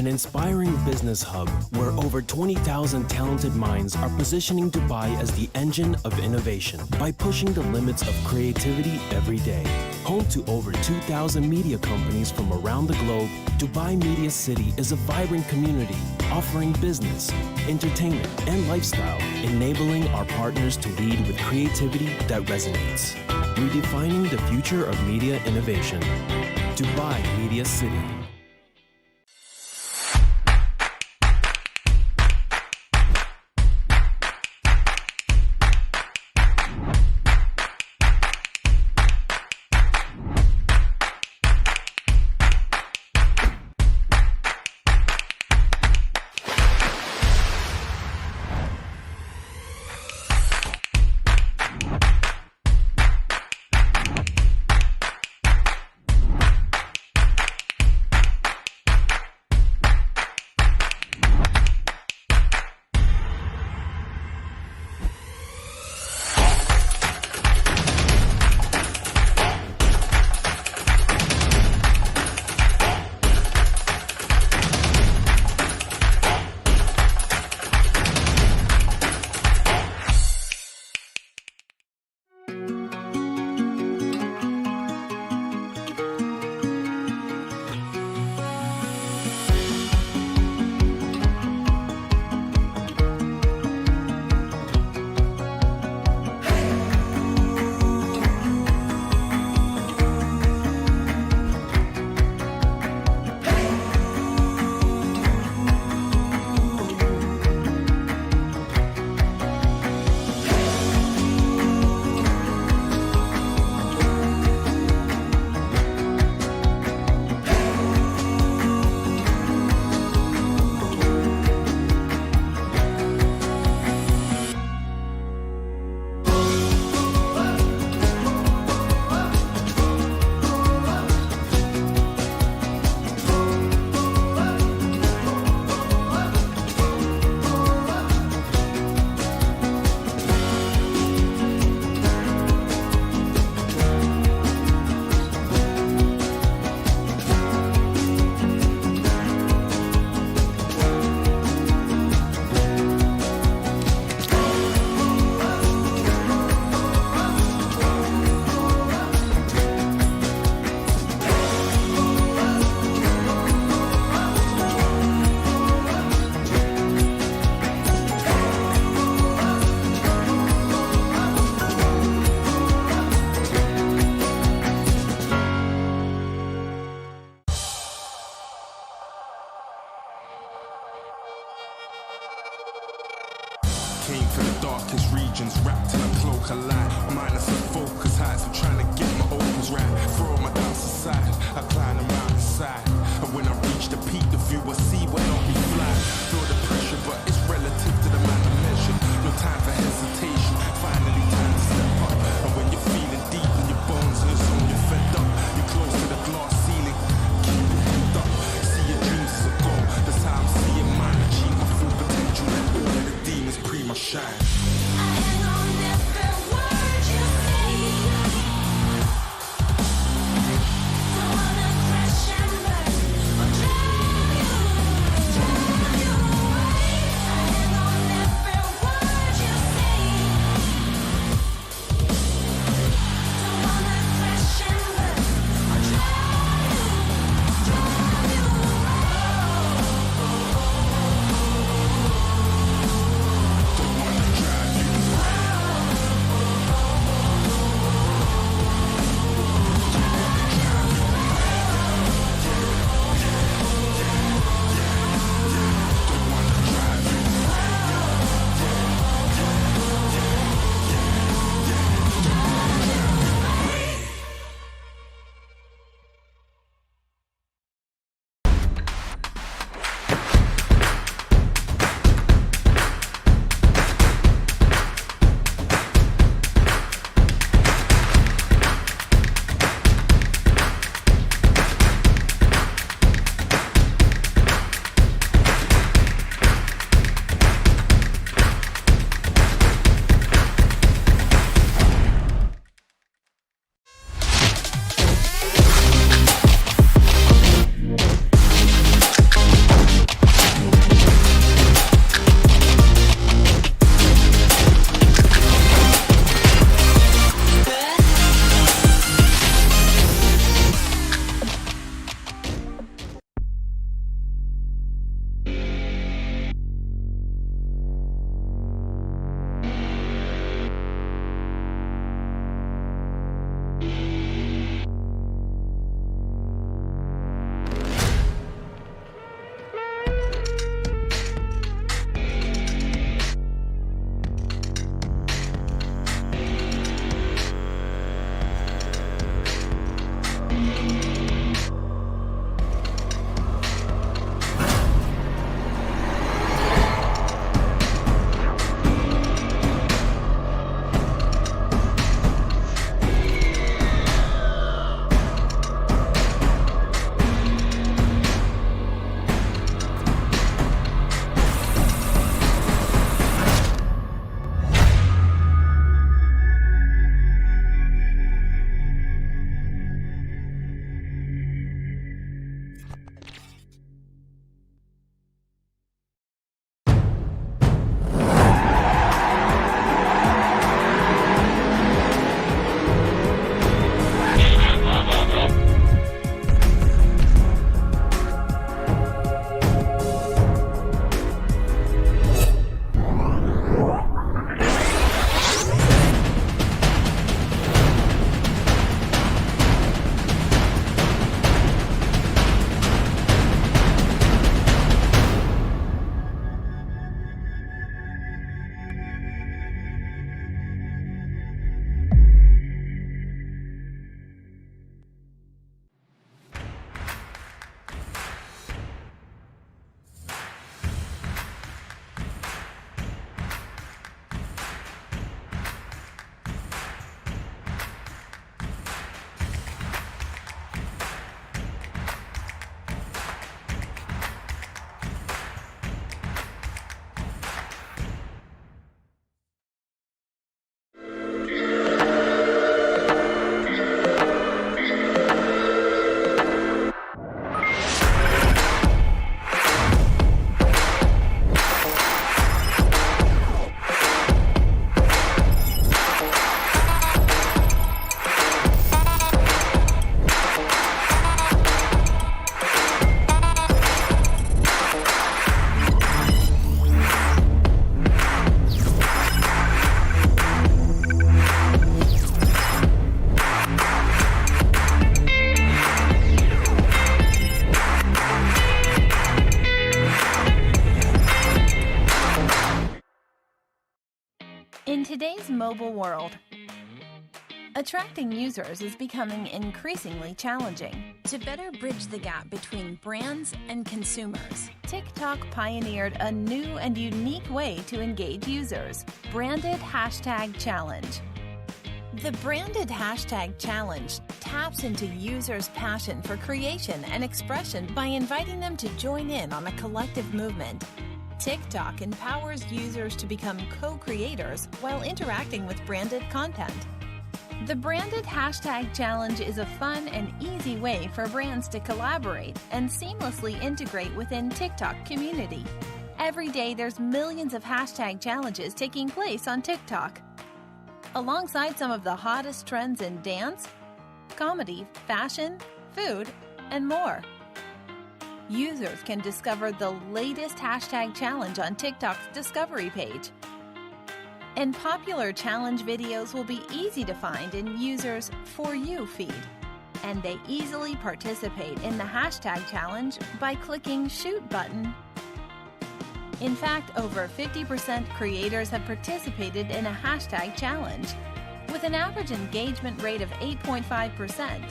inspiring business hub where over 20,000 talented minds are positioning Dubai as the engine of innovation by pushing the limits of creativity every day. Home to over 2,000 media companies from around the globe, Dubai Media City is a vibrant community offering business, entertainment, and lifestyle, enabling our partners to lead with creativity that resonates. Redefining the future of media innovation. Dubai Media City. Came from the darkest regions, wrapped in a cloak of light. Minus of focus heights, I'm trying to get my opals right. Throw my doubts aside, I climb the mountainside. And when I reach the peak, the view I see will not be fly. Feel the pressure, but it's relative to the man I measure. No time for hesitation, finally time to step up. And when you're feeling deep in your bones and it's on your fed up, you're close to the glass ceiling, keep your head up. See your dreams as a goal, that's how I'm seeing mine. Achieve my full potential, let all of the demons pre my shine. Don't wanna drown In today's mobile world, attracting users is becoming increasingly challenging. To better bridge the gap between brands and consumers, TikTok pioneered a new and unique way to engage users: branded hashtag challenge. The branded hashtag challenge taps into users' passion for creation and expression by inviting them to join in on a collective movement. TikTok empowers users to become co-creators while interacting with branded content. The branded hashtag challenge is a fun and easy way for brands to collaborate and seamlessly integrate within TikTok community. Every day there's millions of hashtag challenges taking place on TikTok. Alongside some of the hottest trends in dance, comedy, fashion, food, and more. Users can discover the latest hashtag challenge on TikTok's discovery page. And popular challenge videos will be easy to find in users' For You feed. And they easily participate in the hashtag challenge by clicking Shoot button. In fact, over 50% creators have participated in a hashtag challenge, with an average engagement rate of 8.5%,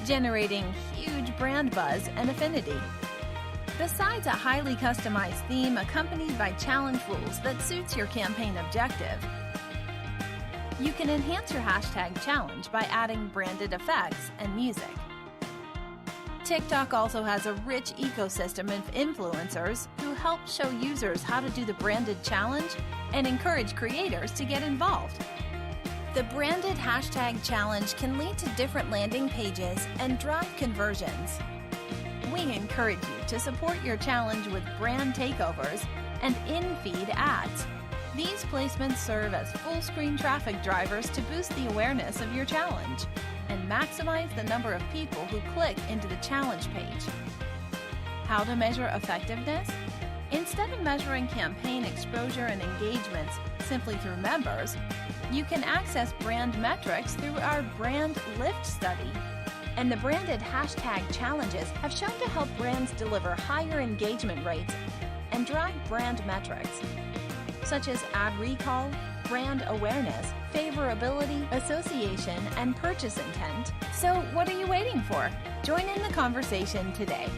generating huge brand buzz and affinity. Besides a highly customized theme accompanied by challenge rules that suits your campaign objective, you can enhance your hashtag challenge by adding branded effects and music. TikTok also has a rich ecosystem of influencers who help show users how to do the branded challenge and encourage creators to get involved. The branded hashtag challenge can lead to different landing pages and drive conversions. We encourage you to support your challenge with brand takeovers and in-feed ads. These placements serve as full-screen traffic drivers to boost the awareness of your challenge and maximize the number of people who click into the challenge page. How to measure effectiveness? Instead of measuring campaign exposure and engagements simply through members, you can access brand metrics through our Brand Lift study. And the branded hashtag challenges have shown to help brands deliver higher engagement rates and drive brand metrics, such as ad recall, brand awareness, favorability, association, and purchase intent. So what are you waiting for? Join in the conversation today.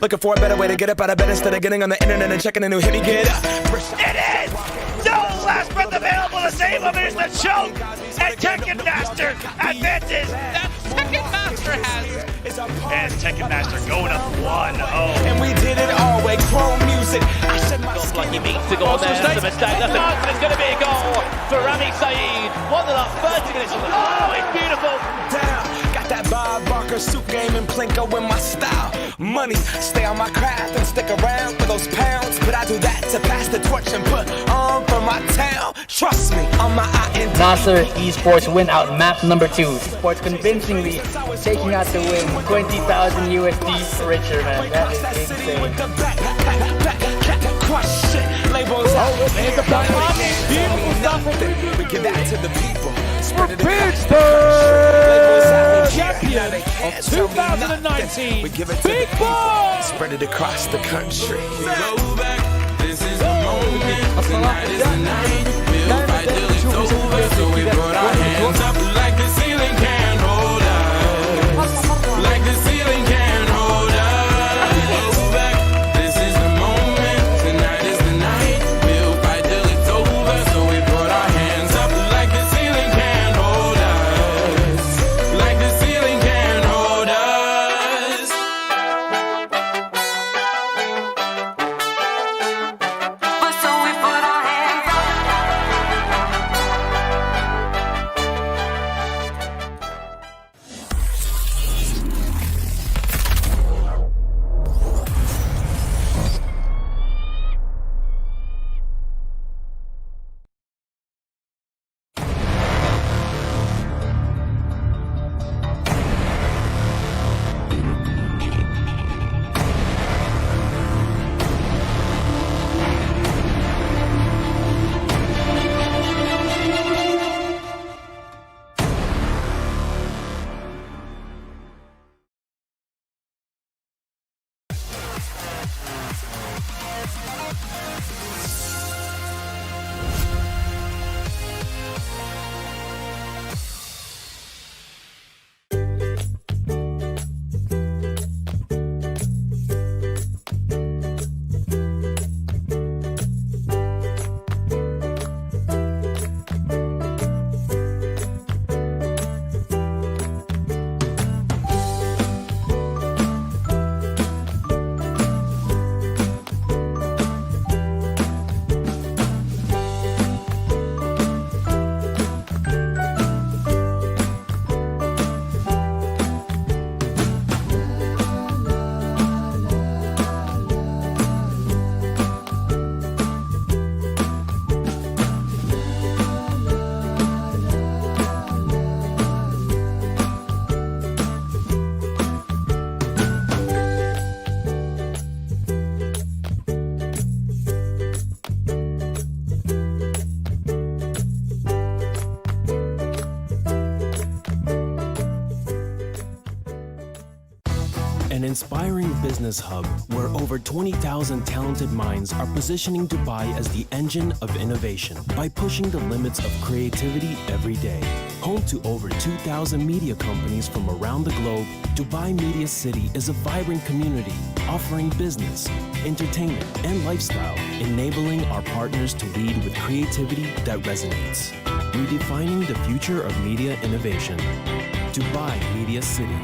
Looking for a better way to get up out of bed instead of getting on the internet and checking a new hit. Me get up. It is no last breath available to save him. Here's the choke. And Tekken Master advances. Tekken Master has. And Tekken Master going up 1-0. And we did it all with chrome music. I said my lucky means to go on there. That's a mistake. That's it's going to be a goal for Rami Saeed. 1-0, 30 minutes. Oh, it's beautiful. Down. Got that Bob Barker Barker suit game and Plinko in my style. Money, stay on my craft and stick around for those pounds. But I do that to pass the torch and put on for my town. Trust me, on my INT. Nasser Esports win out map number 2. Esports convincingly taking out the win. 20,000 USD richer, man. That is insane. Crush shit, labels out. There's the black market. Beautiful stuff from we give that to the people. For Pittsburgh, champion of 2019. We give it to Big the Boy. Spread it across the country. We go back. This is the moment. Tonight is the night. We'll fight till it's over. So we put our hands up like the ceiling can't hold us. Like the ceiling can't hold us. Go back. This is the moment. Tonight is the night. We'll fight till it's over. So we put our hands up like the ceiling can't hold us. Like the ceiling can't hold us. So we put our hands up. An inspiring business hub where over 20,000 talented minds are positioning Dubai as the engine of innovation by pushing the limits of creativity every day. Home to over 2,000 media companies from around the globe, Dubai Media City is a vibrant community offering business, entertainment, and lifestyle, enabling our partners to lead with creativity that resonates. Redefining the future of media innovation. Dubai Media City.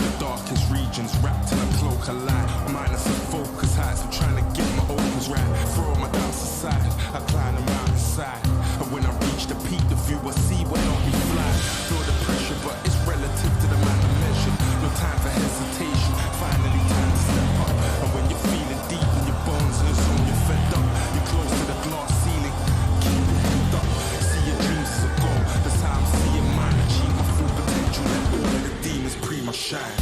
the darkest regions, wrapped in a cloak of light. Minus the focus heights, I'm trying to get my opens right. Throw my doubts aside, I climb the mountainside. And when I reach the peak, the view I see will not be fly. Feel the pressure, but it's relative to the man I measure. No time for hesitation, finally time to step up. And when you're feeling deep in your bones and it's on your fed up, you're close to the glass ceiling, keep your head up. See your dreams as a goal, that's how I'm seeing mine. Achieve my full potential, let all of the demons pre my shine.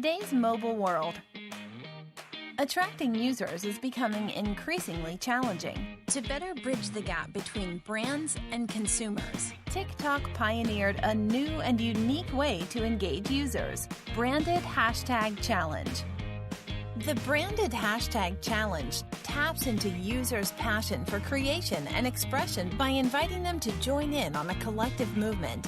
today's mobile world, attracting users is becoming increasingly challenging. To better bridge the gap between brands and consumers, TikTok pioneered a new and unique way to engage users: Branded Hashtag Challenge. The Branded Hashtag Challenge taps into users' passion for creation and expression by inviting them to join in on a collective movement.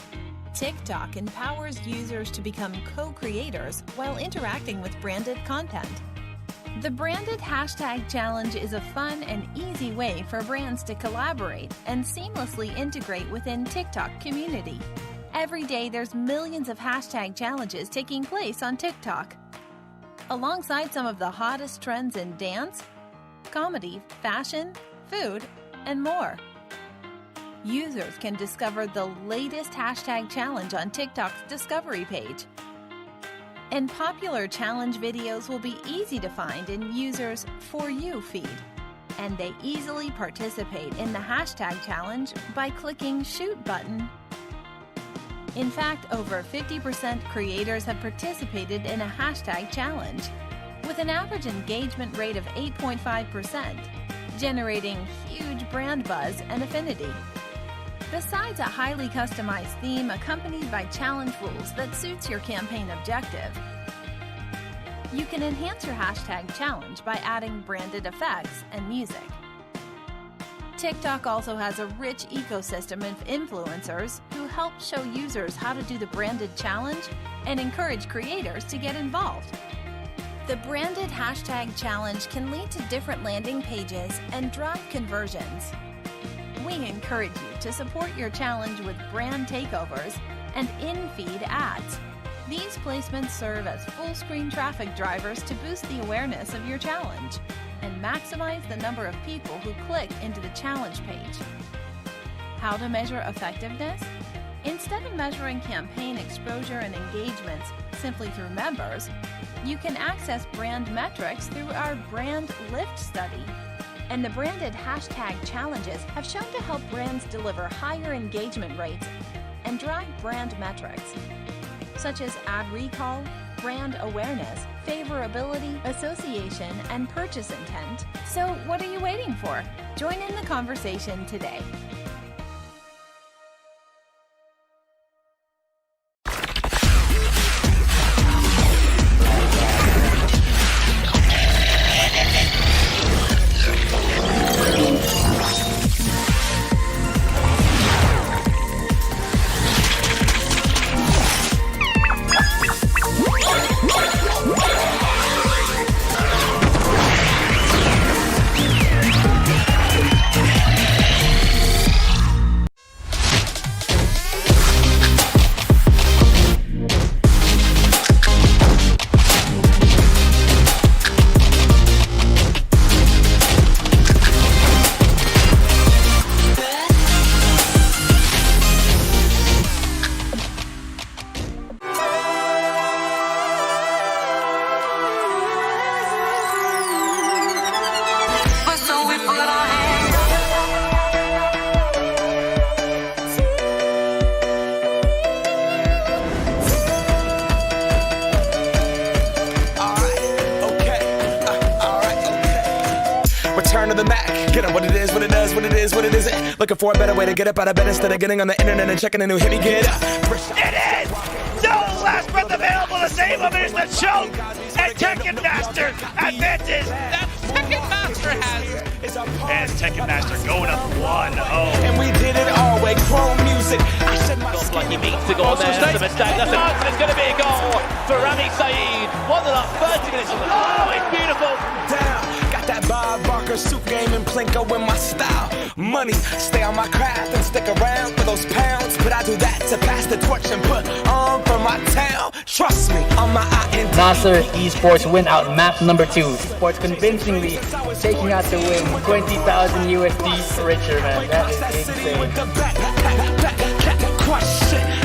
TikTok empowers users to become co-creators while interacting with branded content. The Branded Hashtag Challenge is a fun and easy way for brands to collaborate and seamlessly integrate within TikTok community. Every day there's millions of hashtag challenges taking place on TikTok. Alongside some of the hottest trends in dance, comedy, fashion, food, and more. Users can discover the latest hashtag challenge on TikTok's discovery page. And popular challenge videos will be easy to find in users' For You feed. And they easily participate in the hashtag challenge by clicking Shoot button. In fact, over 50% creators have participated in a hashtag challenge, with an average engagement rate of 8.5%, generating huge brand buzz and affinity. Besides a highly customized theme accompanied by challenge rules that suits your campaign objective, you can enhance your hashtag challenge by adding branded effects and music. TikTok also has a rich ecosystem of influencers who help show users how to do the branded challenge and encourage creators to get involved. The Branded Hashtag Challenge can lead to different landing pages and drive conversions. We encourage you to support your challenge with brand takeovers and in-feed ads. These placements serve as full-screen traffic drivers to boost the awareness of your challenge and maximize the number of people who click into the challenge page. How to measure effectiveness? Instead of measuring campaign exposure and engagements simply through members, you can access brand metrics through our Brand Lift study. And the Branded Hashtag Challenges have shown to help brands deliver higher engagement rates and drive brand metrics, such as ad recall, brand awareness, favorability, association, and purchase intent. So what are you waiting for? Join in the conversation today. Looking for a better way to get up out of bed instead of getting on the internet and checking a new hit. Me get up. It is no last breath available to save him. Here's the choke. And Tekken Master advances. Tekken Master has. And Tekken Master going up 1-0. And we did it all with chrome music. I said my like he means to go on there. That's a mistake. That's a it's going to be a goal for Rami Saeed. 1-0, 30 minutes. Oh, it's beautiful. Down. Got that Bob Barker suit game and Plinko in my style. Money, stay on my craft and stick around for those pounds. But I do that to pass the torch and put on for my town. Trust me, on my INT. Nasser Esports win out map number 2. Esports convincingly taking out the win. 20,000 USD richer, man. That is insane.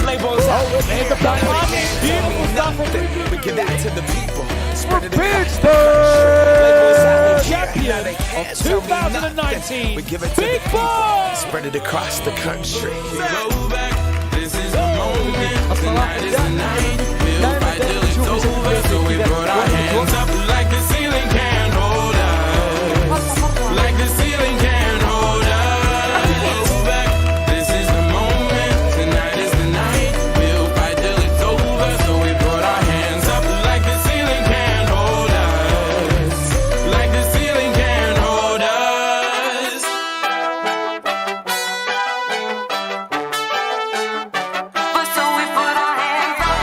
Labels out. Beautiful stuff. We give that to the people. For Pittsburgh, champion of 2019, Big Boy! Spread it across the country. Go back, this is the moment. Tonight is the night. We'll fight till it's over, so we put our hands up like the ceiling can't hold us. Like the ceiling can't hold us. This is the moment, tonight is the night. We'll fight till it's over, so we put our hands up like the ceiling can't hold us. Like the ceiling can't hold us. So we put our hands up.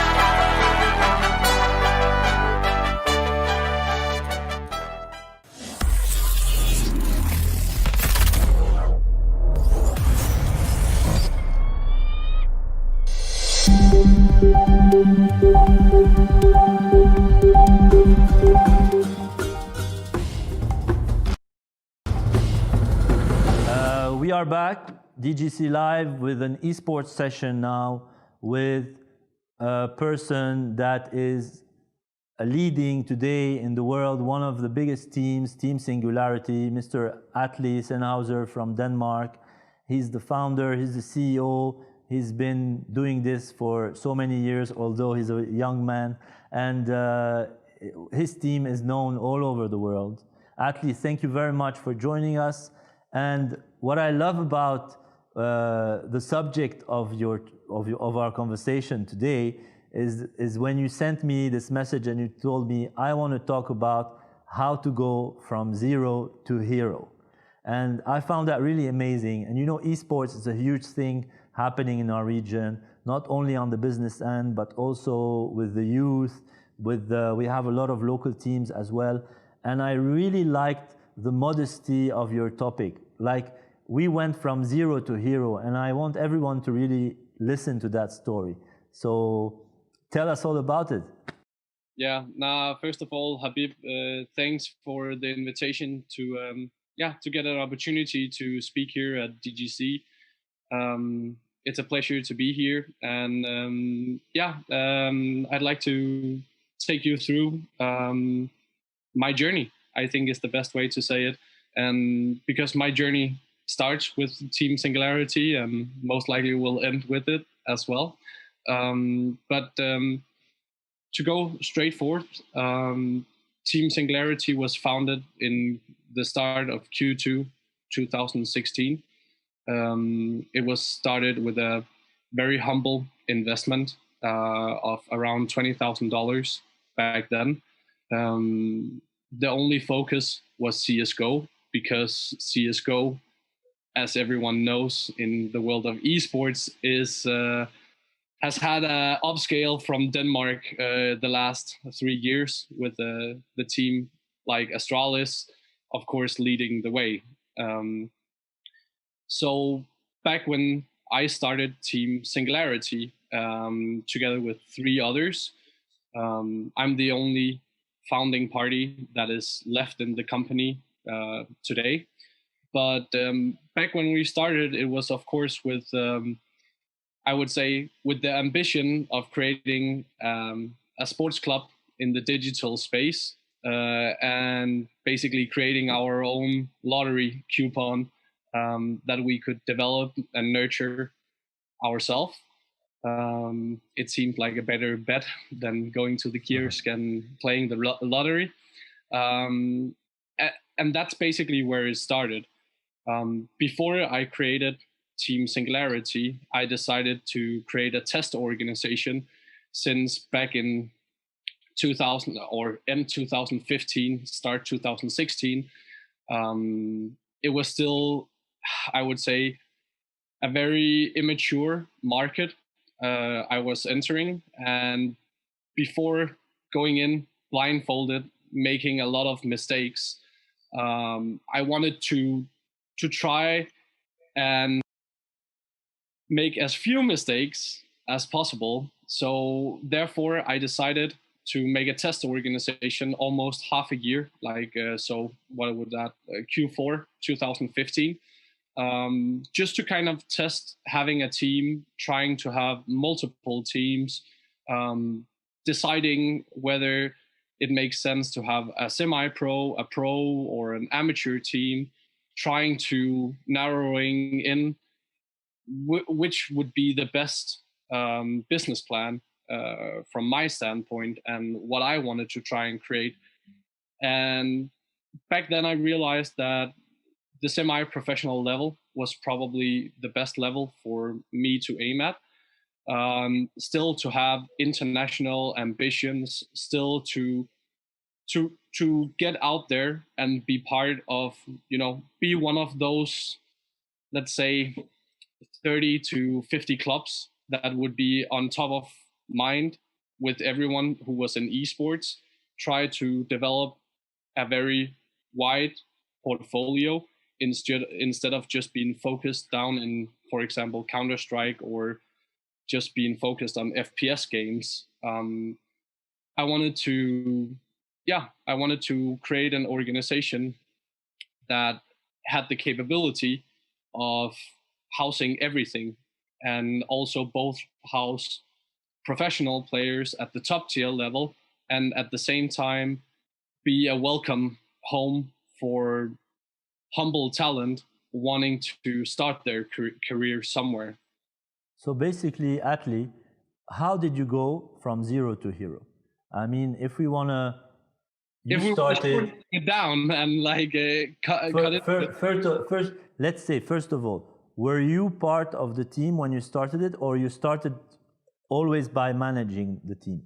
We are back, DGC Live, with an esports session now with a person that is leading today in the world one of the biggest teams, Team Singularity, Mr. Atle Stehouwer from Denmark. He's the founder, he's the CEO. He's been doing this for so many years, although he's a young man. And his team is known all over the world. Atle, thank you very much for joining us. And what I love about the subject of our conversation today is when you sent me this message and you told me, I want to talk about how to go from zero to hero. And I found that really amazing. And you know, esports is a huge thing happening in our region, not only on the business end, but also with the youth. We have a lot of local teams as well. And I really liked the modesty of your topic. Like, we went from zero to hero, and I want everyone to really listen to that story. So tell us all about it. Yeah, first of all, Habib, thanks for the invitation to get an opportunity to speak here at DGC. It's a pleasure to be here, and I'd like to take you through my journey, I think is the best way to say it. And because my journey starts with Team Singularity and most likely will end with it as well. But to go straight forward, Team Singularity was founded in the start of Q2 2016. It was started with a very humble investment of around $20,000 back then. The only focus was CSGO, because CSGO, as everyone knows in the world of esports, has had an upscale from Denmark the last 3 years, with the team like Astralis, of course, leading the way. So back when I started Team Singularity together with 3 others, I'm the only founding party that is left in the company today. But back when we started, it was, of course, with, I would say, with the ambition of creating a sports club in the digital space and basically creating our own lottery coupon that we could develop and nurture ourselves. It seemed like a better bet than going to the kiosk and playing the lottery. And that's basically where it started. Before I created Team Singularity, I decided to create a test organization, since back in 2000 or end 2015, start 2016, it was still, I would say, a very immature market I was entering. And before going in blindfolded, making a lot of mistakes, I wanted to try and make as few mistakes as possible. So therefore, I decided to make a test organization almost half a year, so what would that, Q4 2015, just to kind of test having a team, trying to have multiple teams, deciding whether it makes sense to have a semi-pro, a pro, or an amateur team, trying to narrowing in which would be the best business plan from my standpoint and what I wanted to try and create. And back then I realized that the semi-professional level was probably the best level for me to aim at. Still to have international ambitions, still to get out there and be part of, be one of those, let's say, 30 to 50 clubs that would be on top of mind with everyone who was in esports, try to develop a very wide portfolio instead of just being focused down in, for example, Counter-Strike or just being focused on FPS games. I wanted to create an organization that had the capability of housing everything, and also both house professional players at the top tier level and at the same time be a welcome home for humble talent wanting to start their career somewhere. So basically, Atle, how did you go from zero to hero? I mean, if we want to, started it down and like cut it. First, let's say, first of all, were you part of the team when you started it, or you started always by managing the team?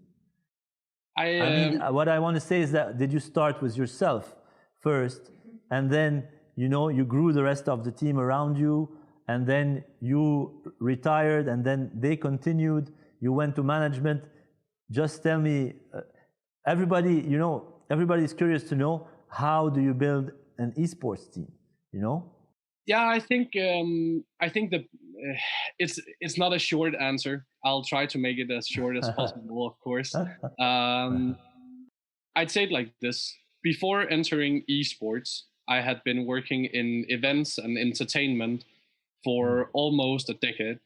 I mean, what I want to say is that, did you start with yourself first, and then, you grew the rest of the team around you, and then you retired, and then they continued, you went to management? Just tell me, everybody's curious to know, how do you build an esports team, Yeah, I think that it's not a short answer. I'll try to make it as short as possible, of course. I'd say it like this. Before entering esports, I had been working in events and entertainment for almost a decade.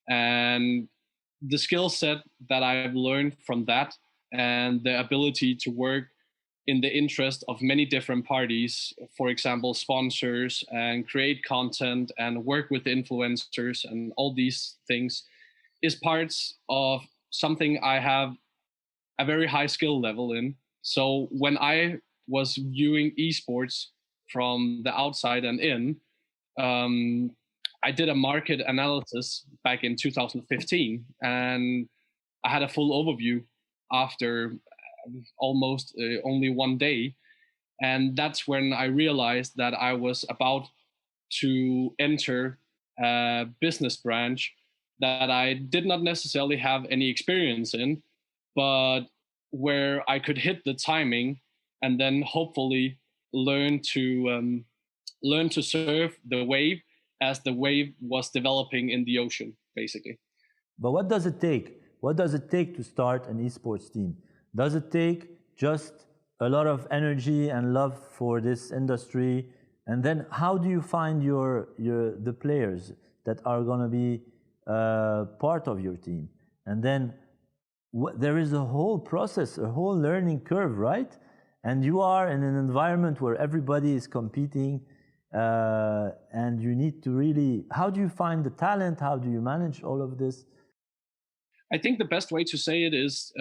And the skill set that I've learned from that and the ability to work in the interest of many different parties, for example, sponsors, and create content and work with influencers and all these things, is parts of something I have a very high skill level in. So when I was viewing esports from the outside and in, I did a market analysis back in 2015, and I had a full overview after almost only one day. And that's when I realized that I was about to enter a business branch that I did not necessarily have any experience in, but where I could hit the timing and then hopefully learn to surf the wave as the wave was developing in the ocean, basically. But what does it take? What does it take to start an esports team? Does it take just a lot of energy and love for this industry? And then how do you find the players that are going to be part of your team? And then there is a whole process, a whole learning curve, right? And you are in an environment where everybody is competing, and you need to really, how do you find the talent? How do you manage all of this? I think the best way to say it is,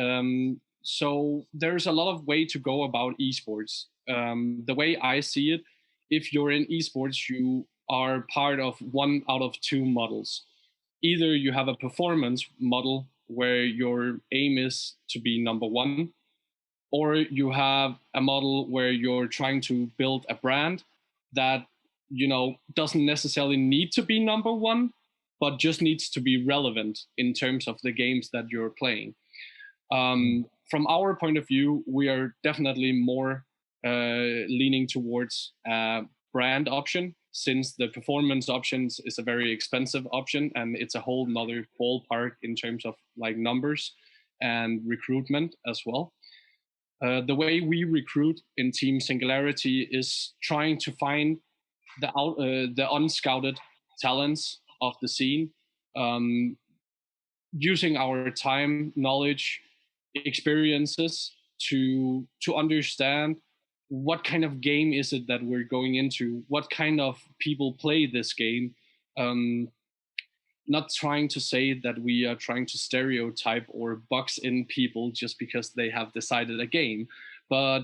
so there's a lot of way to go about esports. The way I see it, if you're in esports, you are part of one out of two models. Either you have a performance model where your aim is to be number one, or you have a model where you're trying to build a brand that, doesn't necessarily need to be number one, but just needs to be relevant in terms of the games that you're playing. From our point of view, we are definitely more leaning towards a brand option, since the performance options is a very expensive option, and it's a whole nother ballpark in terms of like numbers and recruitment as well. The way we recruit in Team Singularity is trying to find the unscouted talents of the scene, using our time, knowledge, experiences to understand what kind of game is it that we're going into, what kind of people play this game. not trying to say that we are trying to stereotype or box in people just because they have decided a game, but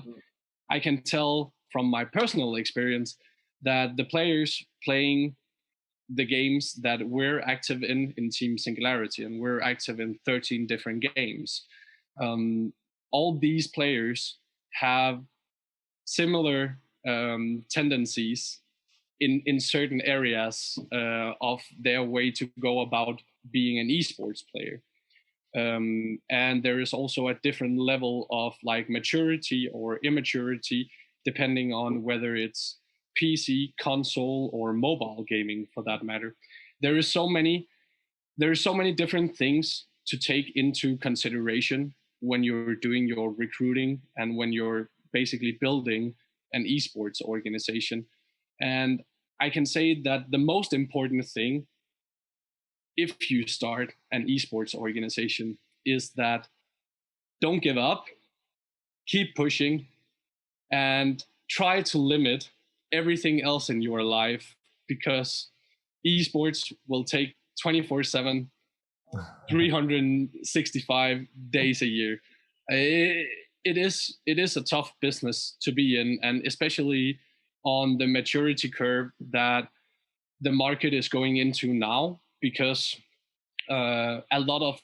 I can tell from my personal experience that the players playing the games that we're active in Team Singularity, and we're active in 13 different games, all these players have similar tendencies in certain areas of their way to go about being an esports player. And there is also a different level of like maturity or immaturity, depending on whether it's PC, console, or mobile gaming for that matter. There are so many different things to take into consideration when you're doing your recruiting and when you're basically building an esports organization. And I can say that the most important thing, if you start an esports organization, is that don't give up, keep pushing, and try to limit everything else in your life, because esports will take 24/7, 365 days a year. It is a tough business to be in, and especially on the maturity curve that the market is going into now, because a lot of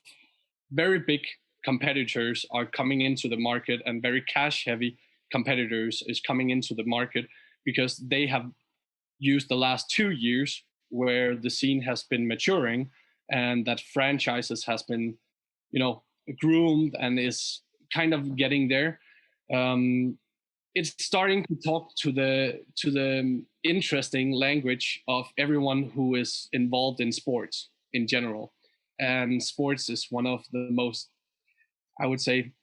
very big competitors are coming into the market, and very cash heavy competitors is coming into the market because they have used the last 2 years where the scene has been maturing and that franchises has been, groomed and is kind of getting there. It's starting to talk to the interesting language of everyone who is involved in sports in general. And sports is one of the most, I would say,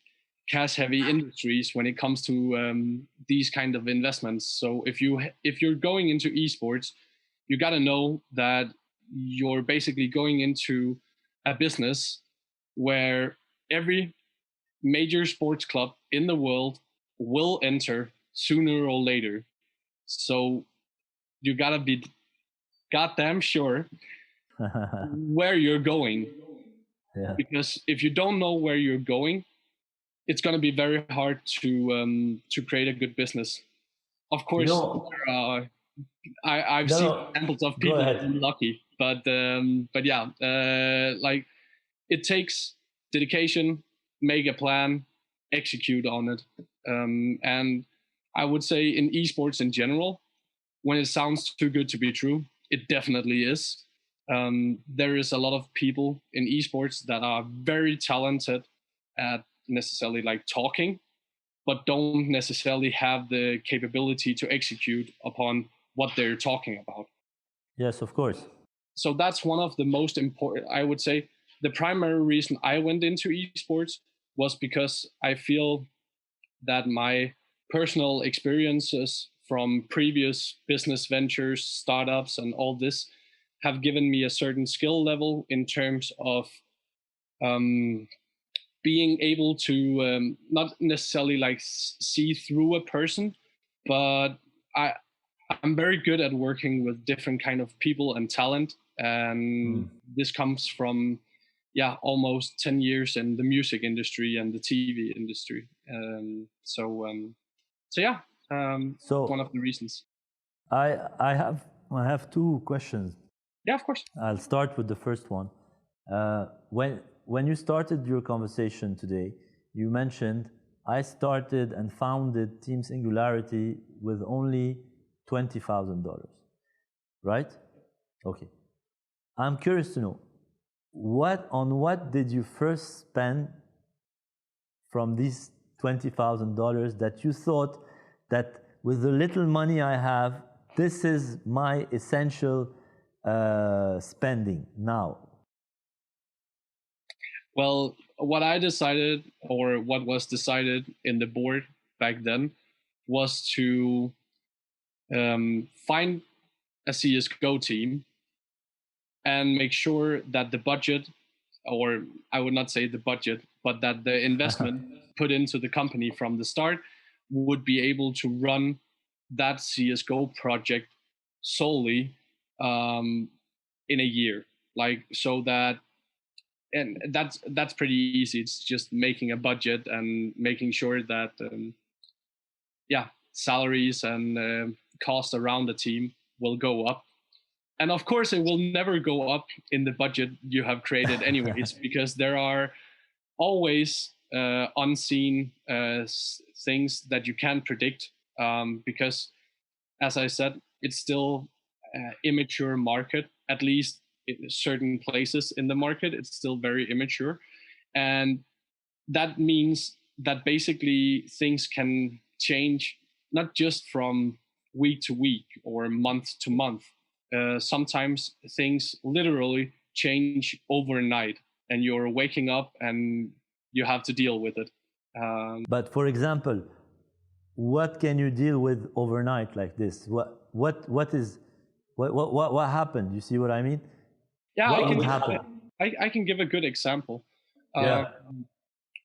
cash-heavy industries when it comes to these kind of investments. So if you're going into esports, you got to know that you're basically going into a business where every major sports club in the world will enter sooner or later. So you got to be goddamn sure where you're going. Yeah. Because if you don't know where you're going, it's going to be very hard to create a good business. Of course, I've seen examples of people lucky, but yeah, like it takes dedication, make a plan, execute on it, and I would say in esports in general, when it sounds too good to be true, it definitely is. There is a lot of people in esports that are very talented at necessarily like talking, but don't necessarily have the capability to execute upon what they're talking about. Yes, of course. So that's one of the most important, I would say, the primary reason I went into esports was because I feel that my personal experiences from previous business ventures, startups, and all this have given me a certain skill level in terms of being able to not necessarily like see through a person, but I'm very good at working with different kind of people and talent. And this comes from, almost 10 years in the music industry and the TV industry. So one of the reasons. I have two questions. Yeah, of course. I'll start with the first one. When you started your conversation today, you mentioned, I started and founded Team Singularity with only $20,000, right? Okay. I'm curious to know, on what did you first spend from these $20,000 that you thought that with the little money I have, this is my essential spending now? Well, what I decided, or what was decided in the board back then, was to find a CSGO team and make sure that the budget, or I would not say the budget, but that the investment put into the company from the start would be able to run that CSGO project solely in a year. like so that, and that's pretty easy. It's just making a budget and making sure that salaries and costs around the team will go up. And of course, it will never go up in the budget you have created anyways, because there are always unseen things that you can't predict, because, as I said, it's still immature market, at least in certain places in the market. It's still very immature. And that means that basically things can change, not just from week to week or month to month. Sometimes things literally change overnight, and you're waking up and you have to deal with it. But for example, what can you deal with overnight like this? What happened? You see what I mean? Yeah, what I can give a good example. Yeah.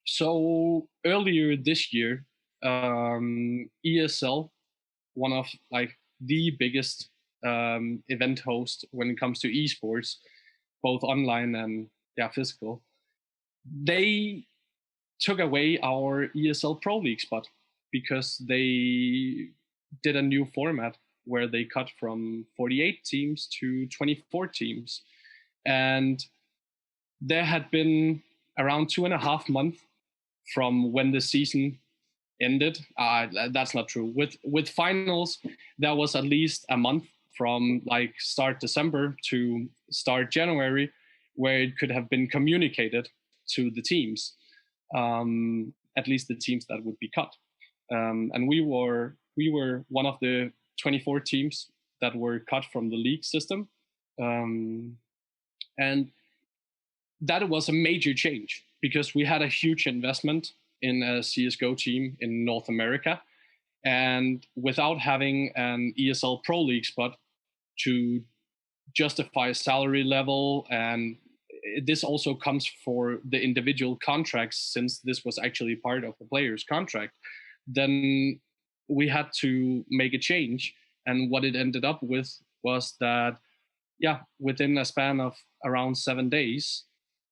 So earlier this year, ESL, one of like the biggest event host when it comes to esports, both online and physical, they took away our ESL Pro League spot because they did a new format where they cut from 48 teams to 24 teams. And there had been around 2.5 months from when the season ended. That's not true. With finals, there was at least a month from like start December to start January, where it could have been communicated to the teams, at least the teams that would be cut. And we were one of the 24 teams that were cut from the league system. And that was a major change because we had a huge investment in a CSGO team in North America. And without having an ESL Pro League spot to justify salary level, and this also comes for the individual contracts, since this was actually part of the player's contract, then we had to make a change. And what it ended up with was that, within a span of around 7 days,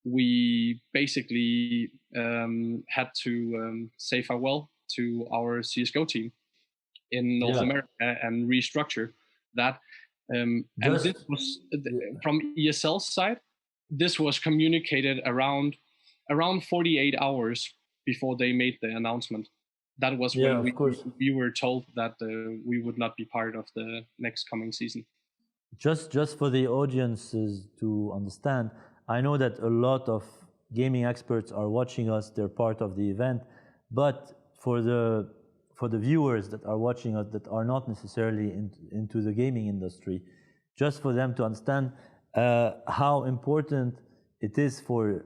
we basically had to say farewell to our CSGO team in North America and restructure that. And this was from ESL's side. This was communicated around 48 hours before they made the announcement. That was when we were told that we would not be part of the next coming season. Just for the audiences to understand, I know that a lot of gaming experts are watching us. They're part of the event, but for the viewers that are watching us that are not necessarily into the gaming industry, just for them to understand how important it is for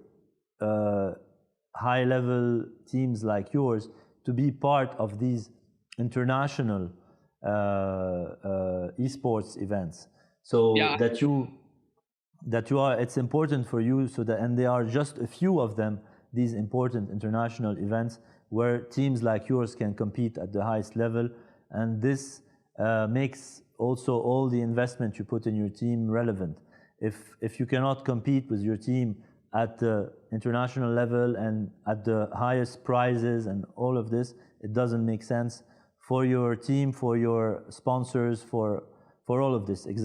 high-level teams like yours to be part of these international esports events. So that you are, it's important for you, so that, and there are just a few of them, these important international events where teams like yours can compete at the highest level, and this makes also all the investment you put in your team relevant. If you cannot compete with your team at the international level and at the highest prizes and all of this, it doesn't make sense for your team, for your sponsors, for all of this. Is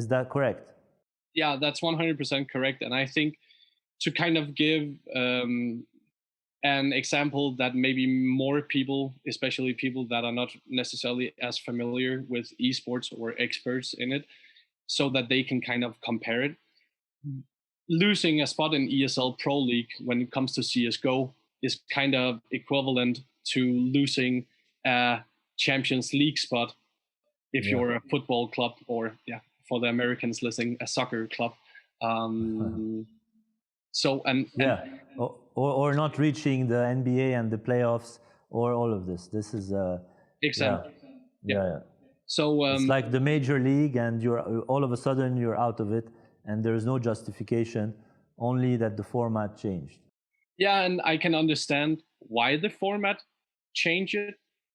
that correct? Yeah, that's 100% correct. And I think to kind of give an example that maybe more people, especially people that are not necessarily as familiar with esports or experts in it, so that they can kind of compare it. Losing a spot in ESL Pro League when it comes to CSGO is kind of equivalent to losing a Champions League spot if you're a football club, or for the Americans listening, a soccer club. Or not reaching the NBA and the playoffs, or all of this. This is exactly. So it's like the major league, and you're all of a sudden you're out of it, and there's no justification, only that the format changed. Yeah, and I can understand why the format changed.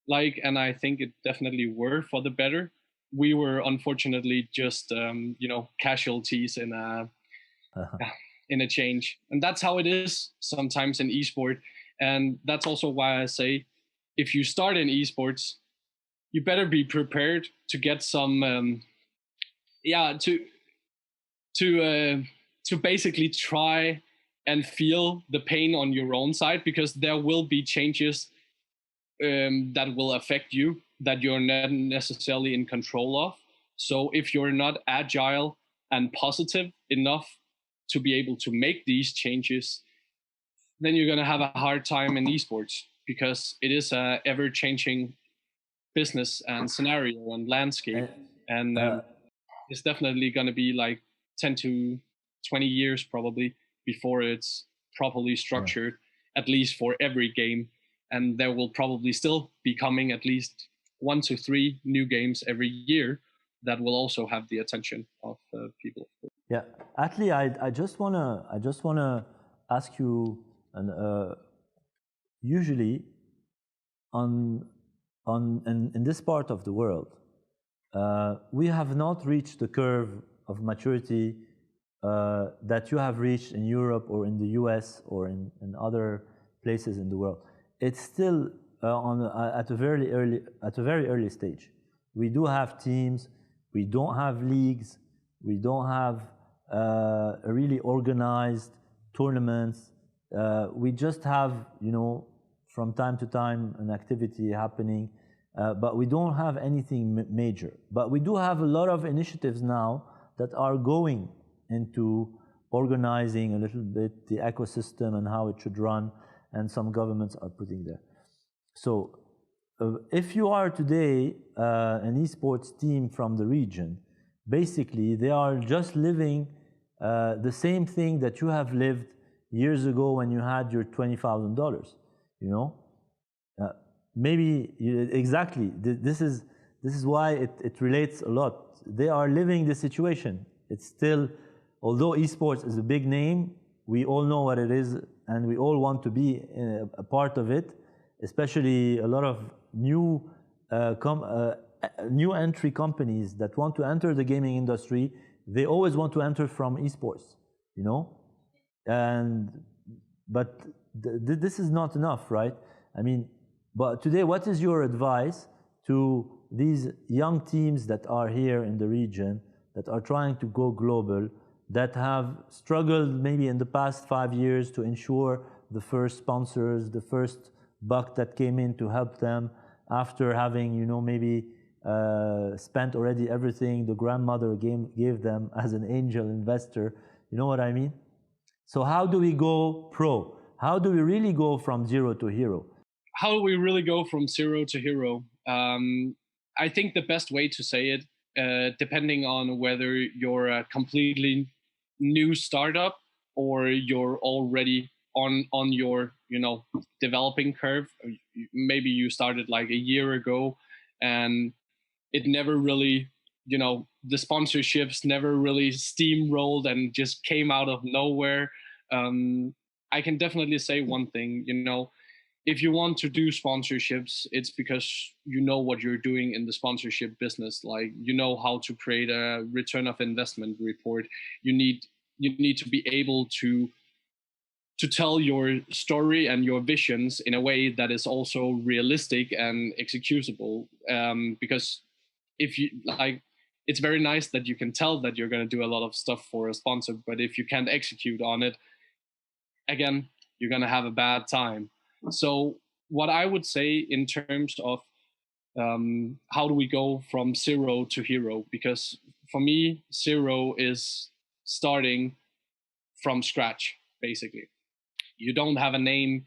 And I think it definitely were for the better. We were unfortunately just casualties in in a change. And that's how it is sometimes in esport. And that's also why I say, if you start in esports, you better be prepared to get some, to basically try and feel the pain on your own side, because there will be changes that will affect you that you're not necessarily in control of. So if you're not agile and positive enough to be able to make these changes, then you're going to have a hard time in esports, because it is a ever-changing business and scenario and landscape. And it's definitely going to be like 10 to 20 years probably before it's properly structured, at least for every game. And there will probably still be coming at least 1 to 3 new games every year that will also have the attention of people. Yeah, Atle, I just wanna ask you, and usually in this part of the world, we have not reached the curve of maturity that you have reached in Europe or in the US or in other places in the world. It's still at a very early stage. We do have teams, we don't have leagues, we don't have really organized tournaments. We just have, from time to time an activity happening, but we don't have anything major. But we do have a lot of initiatives now that are going into organizing a little bit the ecosystem and how it should run, and some governments are putting there. So if you are today an esports team from the region, basically they are just living the same thing that you have lived years ago when you had your $20,000, maybe exactly. This is why it relates a lot. They are living the situation. It's still, although esports is a big name, we all know what it is, and we all want to be a part of it. Especially a lot of new entry companies that want to enter the gaming industry. They always want to enter from esports, but this is not enough, right? I mean, but today, what is your advice to these young teams that are here in the region, that are trying to go global, that have struggled maybe in the past 5 years to ensure the first sponsors, the first buck that came in to help them after having, maybe spent already everything the grandmother gave them as an angel investor? You know what I mean? So how do we go pro? How do we really go from zero to hero? How do we really go from zero to hero? I think the best way to say it, depending on whether you're a completely new startup or you're already on your developing curve. Maybe you started like a year ago and it never really, the sponsorships never really steamrolled and just came out of nowhere. I can definitely say one thing, if you want to do sponsorships, it's because you know what you're doing in the sponsorship business. Like, how to create a return of investment report. You need to be able to tell your story and your visions in a way that is also realistic and executable. Because if you it's very nice that you can tell that you're going to do a lot of stuff for a sponsor, but if you can't execute on it, again, you're going to have a bad time. So what I would say in terms of how do we go from zero to hero? Because for me, zero is starting from scratch, basically. You don't have a name,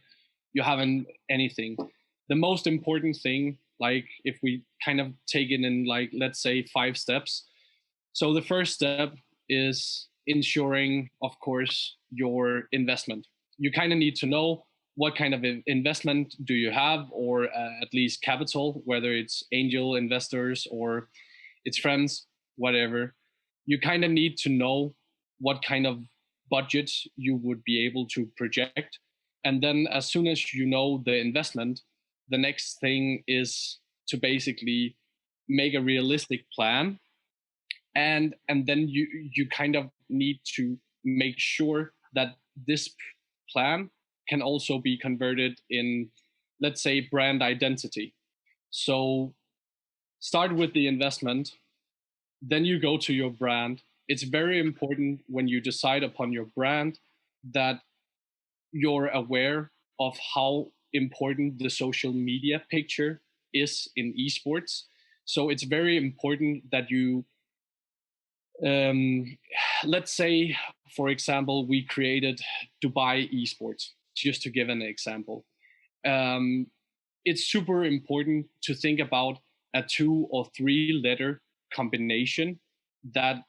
you haven't anything. The most important thing, if we kind of take it in let's say 5 steps. So the first step is ensuring, of course, your investment. You kind of need to know what kind of investment do you have, or at least capital, whether it's angel investors or it's friends, whatever. You kind of need to know what kind of budget you would be able to project. And then as soon as you know the investment, the next thing is to basically make a realistic plan. And then you kind of need to make sure that this plan can also be converted in, let's say, brand identity. So start with the investment, then you go to your brand. It's very important when you decide upon your brand that you're aware of how important the social media picture is in esports. So it's very important that you, let's say, for example, we created Dubai Esports, just to give an example. It's super important to think about a 2 or 3 letter combination, that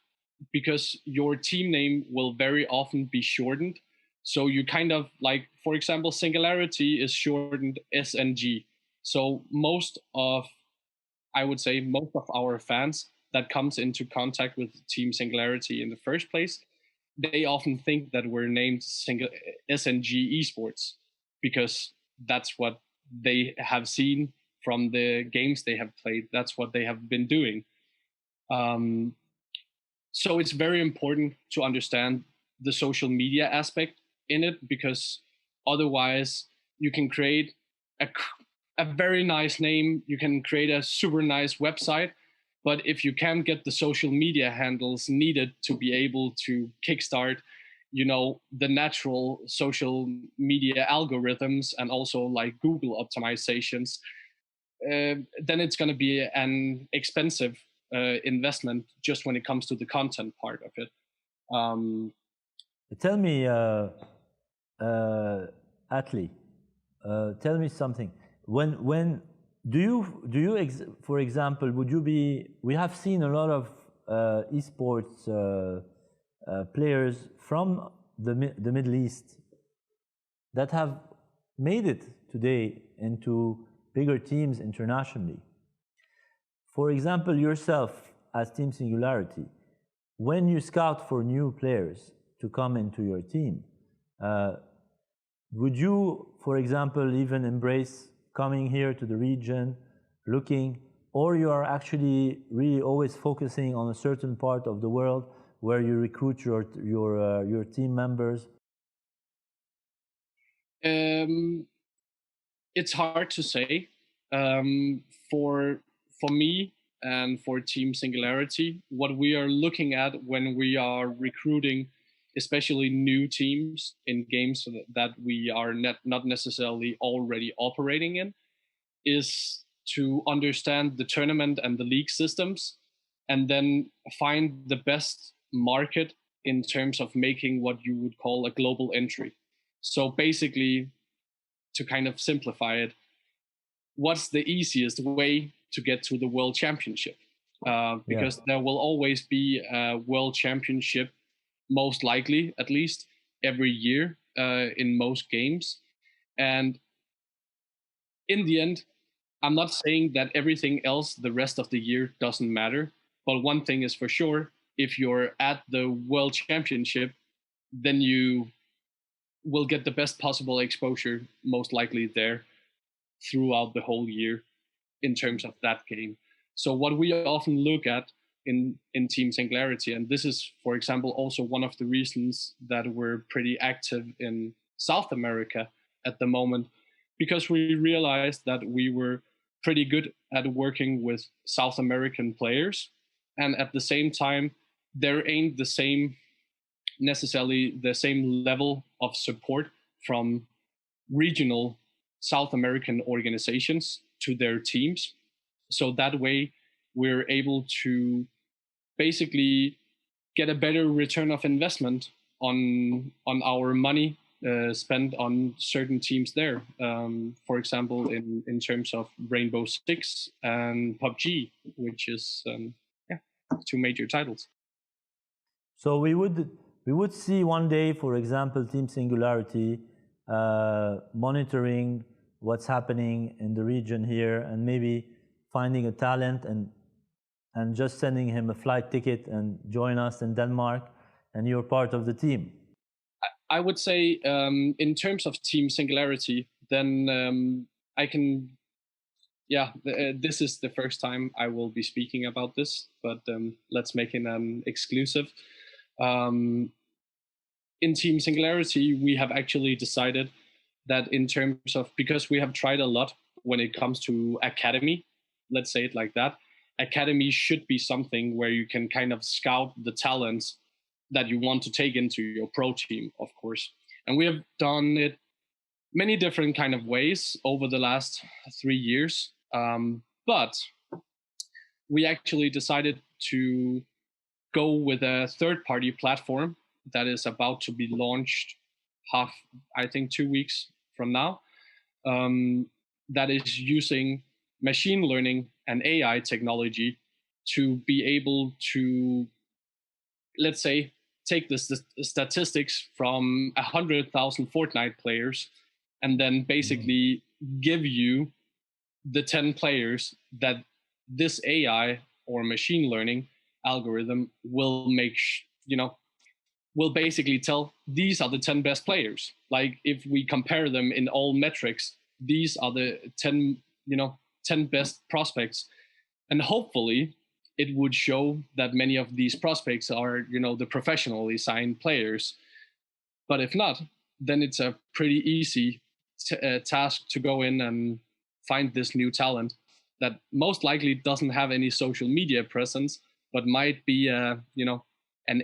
because your team name will very often be shortened. So you kind of like, for example, Singularity is shortened SNG. So I would say most of our fans that comes into contact with Team Singularity in the first place, they often think that we're named SNG Esports because that's what they have seen from the games they have played. That's what they have been doing. So it's very important to understand the social media aspect in it, because otherwise you can create a very nice name, you can create a super nice website, but if you can't get the social media handles needed to be able to kickstart, the natural social media algorithms and also like Google optimizations, then it's going to be an expensive investment just when it comes to the content part of it. Tell me, Atle, tell me something. When do you for example, we have seen a lot of esports players from the Middle East that have made it today into bigger teams internationally. For example, yourself as Team Singularity, when you scout for new players to come into your team, would you, for example, even embrace coming here to the region, looking, or you are actually really always focusing on a certain part of the world where you recruit your team members? It's hard to say. For me and for Team Singularity, what we are looking at when we are recruiting, especially new teams in games that we are not necessarily already operating in, is to understand the tournament and the league systems, and then find the best market in terms of making what you would call a global entry. So basically, to kind of simplify it, what's the easiest way to get to the World Championship? Because there will always be a World Championship, most likely, at least, every year in most games. And in the end, I'm not saying that everything else the rest of the year doesn't matter. But one thing is for sure, if you're at the World Championship, then you will get the best possible exposure, most likely there, throughout the whole year in terms of that game. So what we often look at in Team Singularity, and this is, for example, also one of the reasons that we're pretty active in South America at the moment, because we realized that we were pretty good at working with South American players, and at the same time, there ain't necessarily the same level of support from regional South American organizations to their teams. So that way, we're able to basically get a better return of investment on our money spent on certain teams there. For example, in terms of Rainbow Six and PUBG, which is 2 major titles. So we would see one day, for example, Team Singularity monitoring what's happening in the region here, and maybe finding a talent and just sending him a flight ticket and join us in Denmark, and you're part of the team. I would say in terms of Team Singularity, then I can, this is the first time I will be speaking about this, but let's make it an exclusive. in Team Singularity, we have actually decided that in terms of, because we have tried a lot when it comes to academy, let's say it like that, academy should be something where you can kind of scout the talents that you want to take into your pro team, of course. And we have done it many different kind of ways over the last 3 years. But we actually decided to go with a third-party platform that is about to be launched I think 2 weeks from now, that is using machine learning and AI technology to be able to, let's say, take the statistics from 100,000 Fortnite players and then basically give you the 10 players that this AI or machine learning algorithm will make, will basically tell these are the 10 best players. Like if we compare them in all metrics, these are the 10 best prospects. And hopefully it would show that many of these prospects are, the professionally signed players. But if not, then it's a pretty easy task to go in and find this new talent that most likely doesn't have any social media presence, but might be an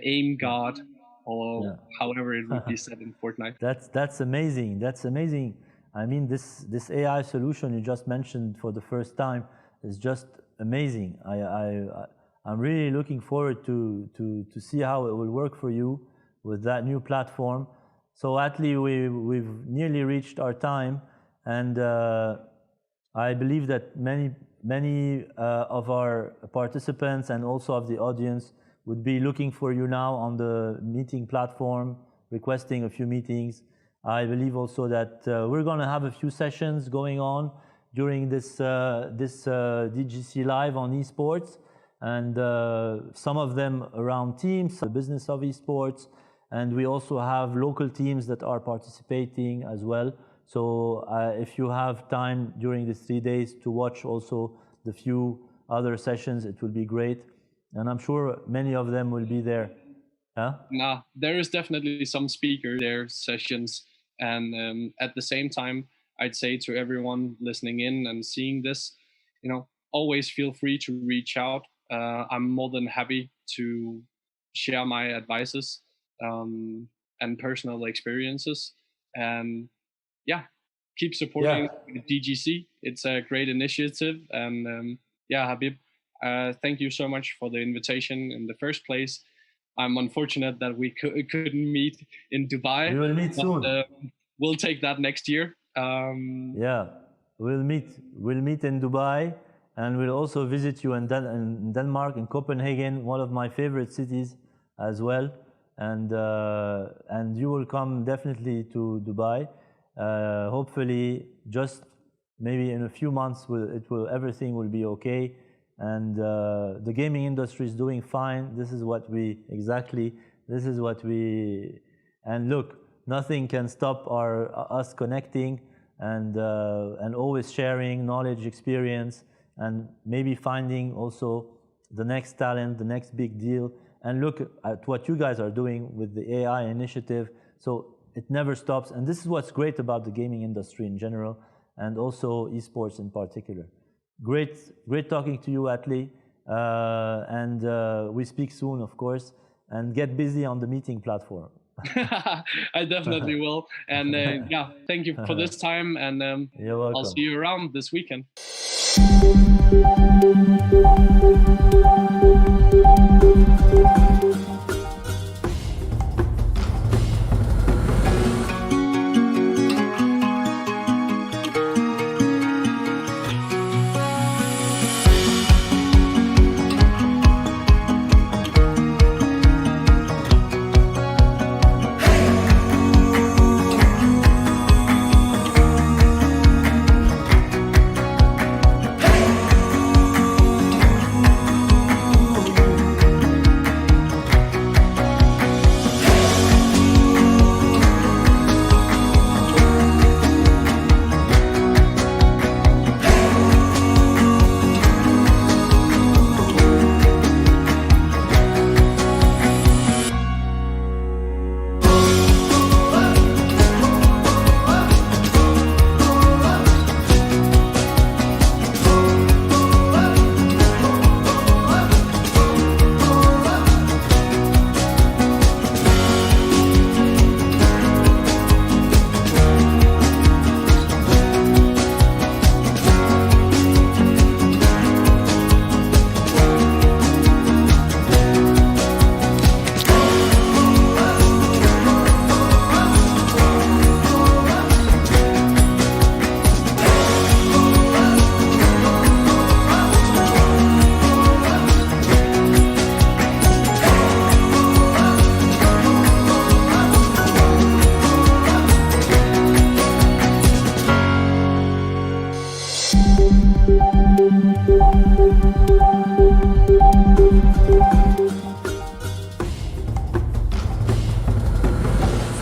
aim god, or however it would be said in Fortnite. That's amazing. That's amazing. I mean, this AI solution you just mentioned for the first time is just amazing. I'm really looking forward to see how it will work for you with that new platform. So Atle, we've nearly reached our time, and I believe that many of our participants and also of the audience would be looking for you now on the meeting platform, requesting a few meetings. I believe also that we're going to have a few sessions going on during this DGC Live on esports, and some of them around teams, the business of esports, and we also have local teams that are participating as well. So if you have time during these 3 days to watch also the few other sessions, it will be great. And I'm sure many of them will be there. Huh? Nah, there is definitely some speakers there, sessions. And at the same time, I'd say to everyone listening in and seeing this, always feel free to reach out. I'm more than happy to share my advices and personal experiences. And keep supporting DGC. It's a great initiative. And Habib, thank you so much for the invitation in the first place. I'm unfortunate that we couldn't meet in Dubai. We will meet soon. We'll take that next year. We'll meet in Dubai, and we'll also visit you in Denmark, in Copenhagen, one of my favorite cities as well. And you will come definitely to Dubai. Hopefully, just maybe in a few months, everything will be okay. And the gaming industry is doing fine. This is what we and look, nothing can stop us connecting and always sharing knowledge, experience, and maybe finding also the next talent, the next big deal. And look at what you guys are doing with the AI initiative. So it never stops. And this is what's great about the gaming industry in general, and also esports in particular. Great talking to you, Atle. And we speak soon, of course. And get busy on the meeting platform. I definitely will. And thank you for this time. And You're welcome. I'll see you around this weekend.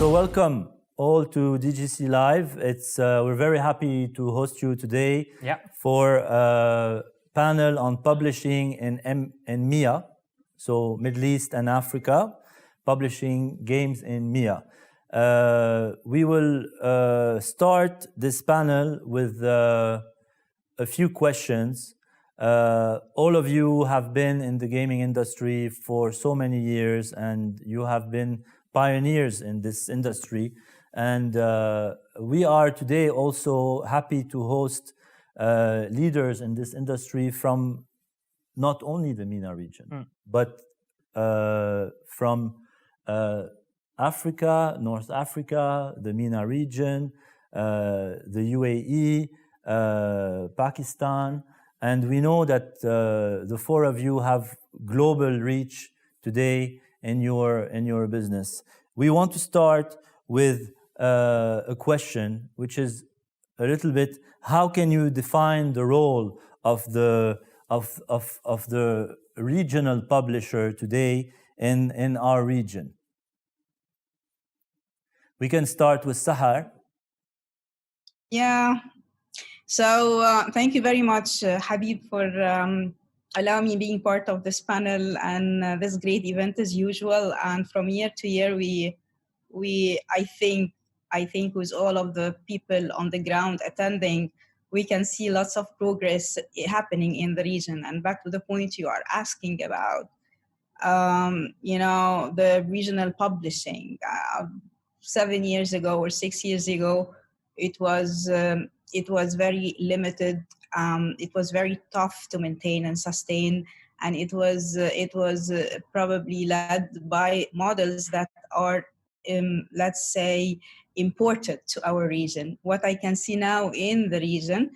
So welcome all to DGC Live. We're very happy to host you today for a panel on publishing in MEA, so Middle East and Africa, publishing games in MEA. We will start this panel with a few questions. All of you have been in the gaming industry for so many years, and you have been pioneers in this industry. And we are today also happy to host leaders in this industry from not only the MENA region, but from Africa, North Africa, the MENA region, the UAE, Pakistan. And we know that the four of you have global reach today in your business. We want to start with a question, which is a little bit: how can you define the role of the regional publisher today in our region? We can start with Sahar. Yeah. So thank you very much, Habib, for allowing me being part of this panel and this great event as usual. And from year to year, I think with all of the people on the ground attending, we can see lots of progress happening in the region. And back to the point you are asking about, the regional publishing. 7 years ago or 6 years ago, it was very limited. It was very tough to maintain and sustain, and it was probably led by models that are, let's say, imported to our region. What I can see now in the region,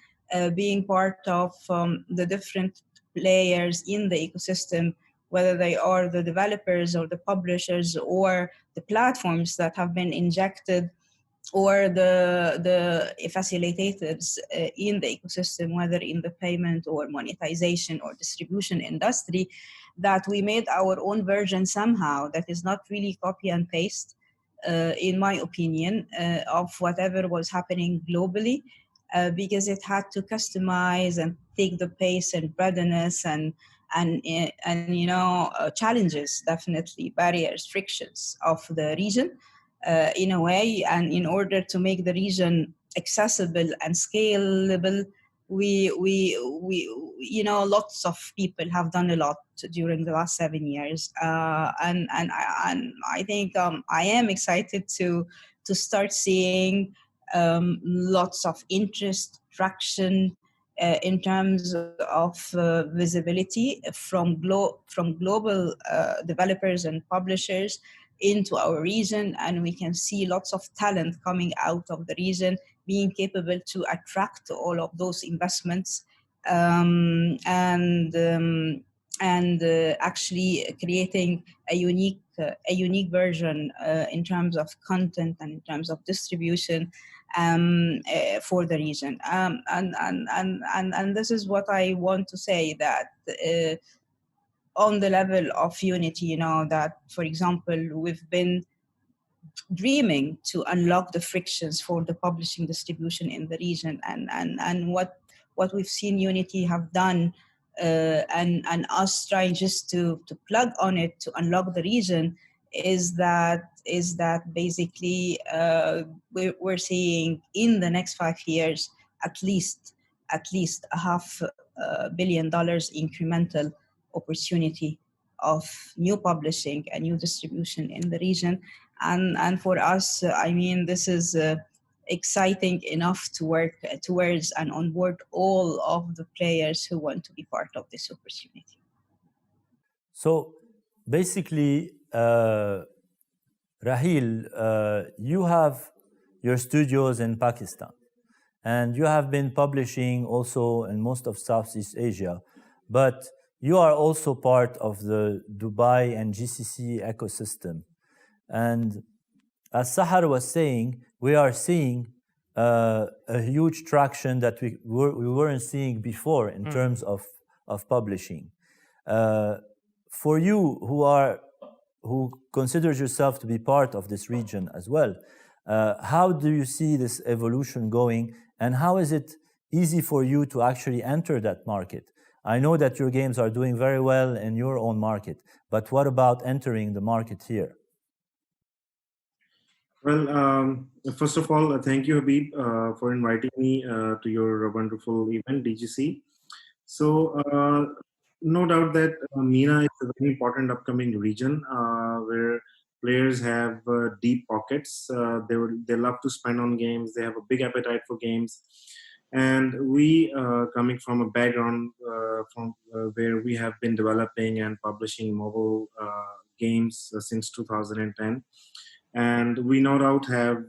being part of the different players in the ecosystem, whether they are the developers or the publishers or the platforms that have been injected, or the facilitators in the ecosystem, whether in the payment or monetization or distribution industry, that we made our own version somehow that is not really copy and paste, in my opinion, of whatever was happening globally, because it had to customize and take the pace and readiness and challenges, definitely barriers, frictions of the region. In a way, and in order to make the region accessible and scalable, we lots of people have done a lot during the last 7 years, and I think I am excited to start seeing lots of interest, traction in terms of visibility from global developers and publishers into our region, and we can see lots of talent coming out of the region, being capable to attract all of those investments, and actually creating a unique version in terms of content and in terms of distribution for the region. And this is what I want to say, that on the level of unity, that, for example, we've been dreaming to unlock the frictions for the publishing distribution in the region, and what we've seen Unity have done, and us trying just to plug on it to unlock the region, is that basically we're seeing in the next 5 years at least $500 million incremental opportunity of new publishing and new distribution in the region. And for us, I mean, this is exciting enough to work towards and onboard all of the players who want to be part of this opportunity. So basically, Raheel, you have your studios in Pakistan, and you have been publishing also in most of Southeast Asia, but you are also part of the Dubai and GCC ecosystem. And as Sahar was saying, we are seeing a huge traction that we weren't seeing before in terms of publishing. For you, who considers yourself to be part of this region as well. How do you see this evolution going, and how is it easy for you to actually enter that market? I know that your games are doing very well in your own market, but what about entering the market here? Well, first of all, thank you, Habib, for inviting me to your wonderful event, DGC. So, no doubt that MENA is a very important upcoming region where players have deep pockets. They love to spend on games. They have a big appetite for games. And we, coming from a background from where we have been developing and publishing mobile games since 2010, and we no doubt have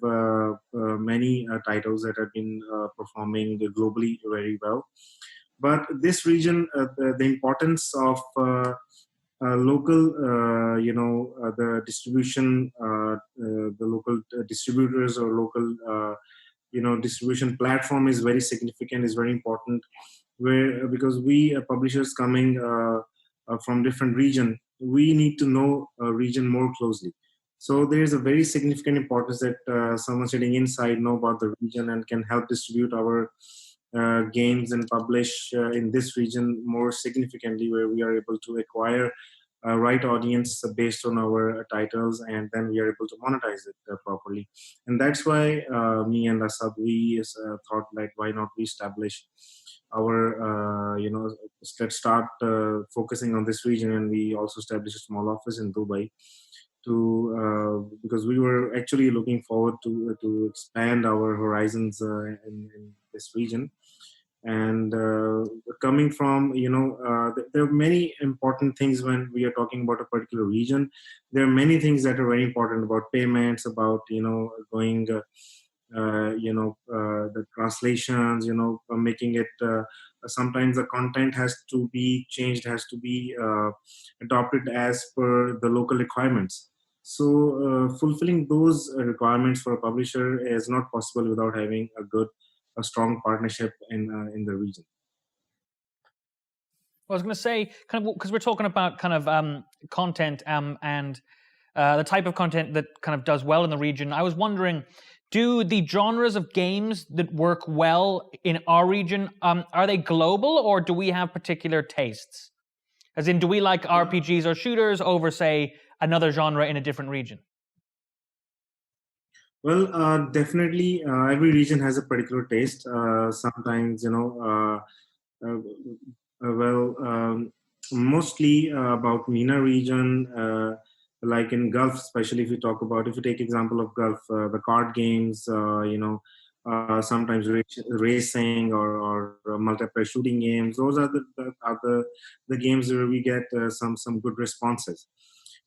many titles that have been performing globally very well. But this region, the importance of local, the distribution, the local distributors or local, distribution platform is very significant, is very important. Because we publishers coming from different region, we need to know a region more closely. So there is a very significant importance that someone sitting inside know about the region and can help distribute our games and publish in this region more significantly, where we are able to acquire right audience based on our titles, and then we are able to monetize it properly. And that's why me and Asad, we thought, like, why not we establish our, let's start focusing on this region, and we also established a small office in Dubai because we were actually looking forward to expand our horizons in this region. And coming from, there are many important things when we are talking about a particular region. There are many things that are very important about payments, about, going, the translations, making it, sometimes the content has to be changed, has to be adopted as per the local requirements. So fulfilling those requirements for a publisher is not possible without having a strong partnership in the region. I was going to say, kind of, because we're talking about kind of content and the type of content that kind of does well in the region. I was wondering, do the genres of games that work well in our region, are they global, or do we have particular tastes? As in, do we like RPGs or shooters over, say, another genre in a different region? Well, definitely every region has a particular taste. Sometimes, mostly about MENA region, like in Gulf, especially if you take example of Gulf, the card games, sometimes racing or multiplayer shooting games. Those are the games where we get some good responses.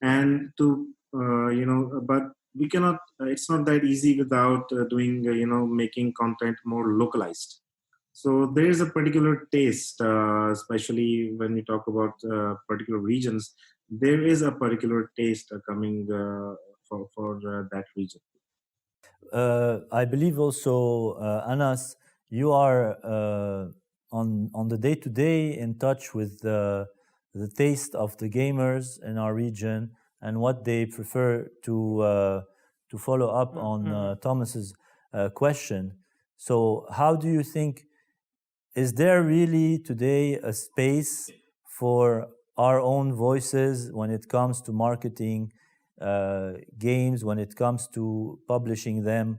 And but we cannot. It's not that easy without doing making content more localized. So there is a particular taste, especially when we talk about particular regions. There is a particular taste coming for that region. I believe also, Anas, you are on the day-to-day in touch with the taste of the gamers in our region and what they prefer to follow up on Thomas's question. So how do you think, is there really today a space for our own voices when it comes to marketing games, when it comes to publishing them?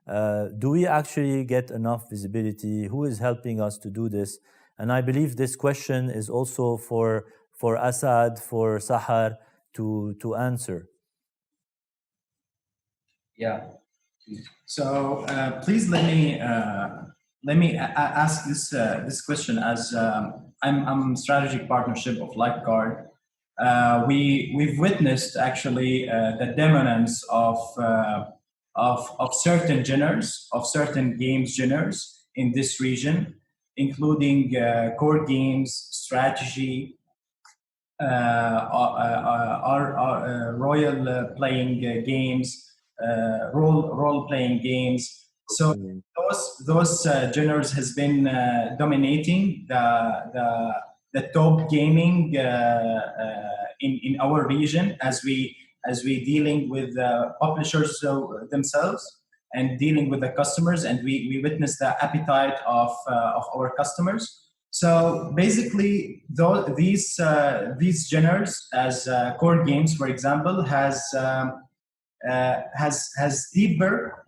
Do we actually get enough visibility? Who is helping us to do this? And I believe this question is also for Asad, for Sahar to answer. Yeah. So please let me ask this question, as I'm strategic partnership of Lifeguard. We've witnessed actually the dominance of certain genres, of certain games genres in this region, including core games, strategy, royal playing games, role playing games. So those genres has been dominating the top gaming in our region, as we as we dealing with publishers themselves and dealing with the customers, and we witness the appetite of our customers. So basically, these genres, as core games, for example, has deeper,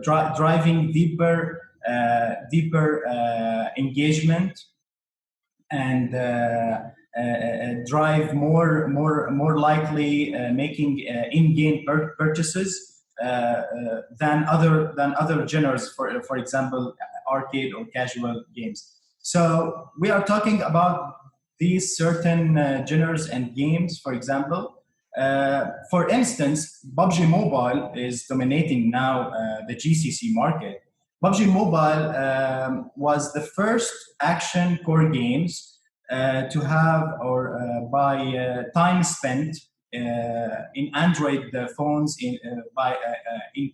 driving deeper engagement and drive more likely making in-game purchases than other genres, for example, arcade or casual games. So we are talking about these certain genres and games. For example, for instance, PUBG Mobile is dominating now the GCC market. PUBG Mobile was the first action core games to have or by time spent in Android phones in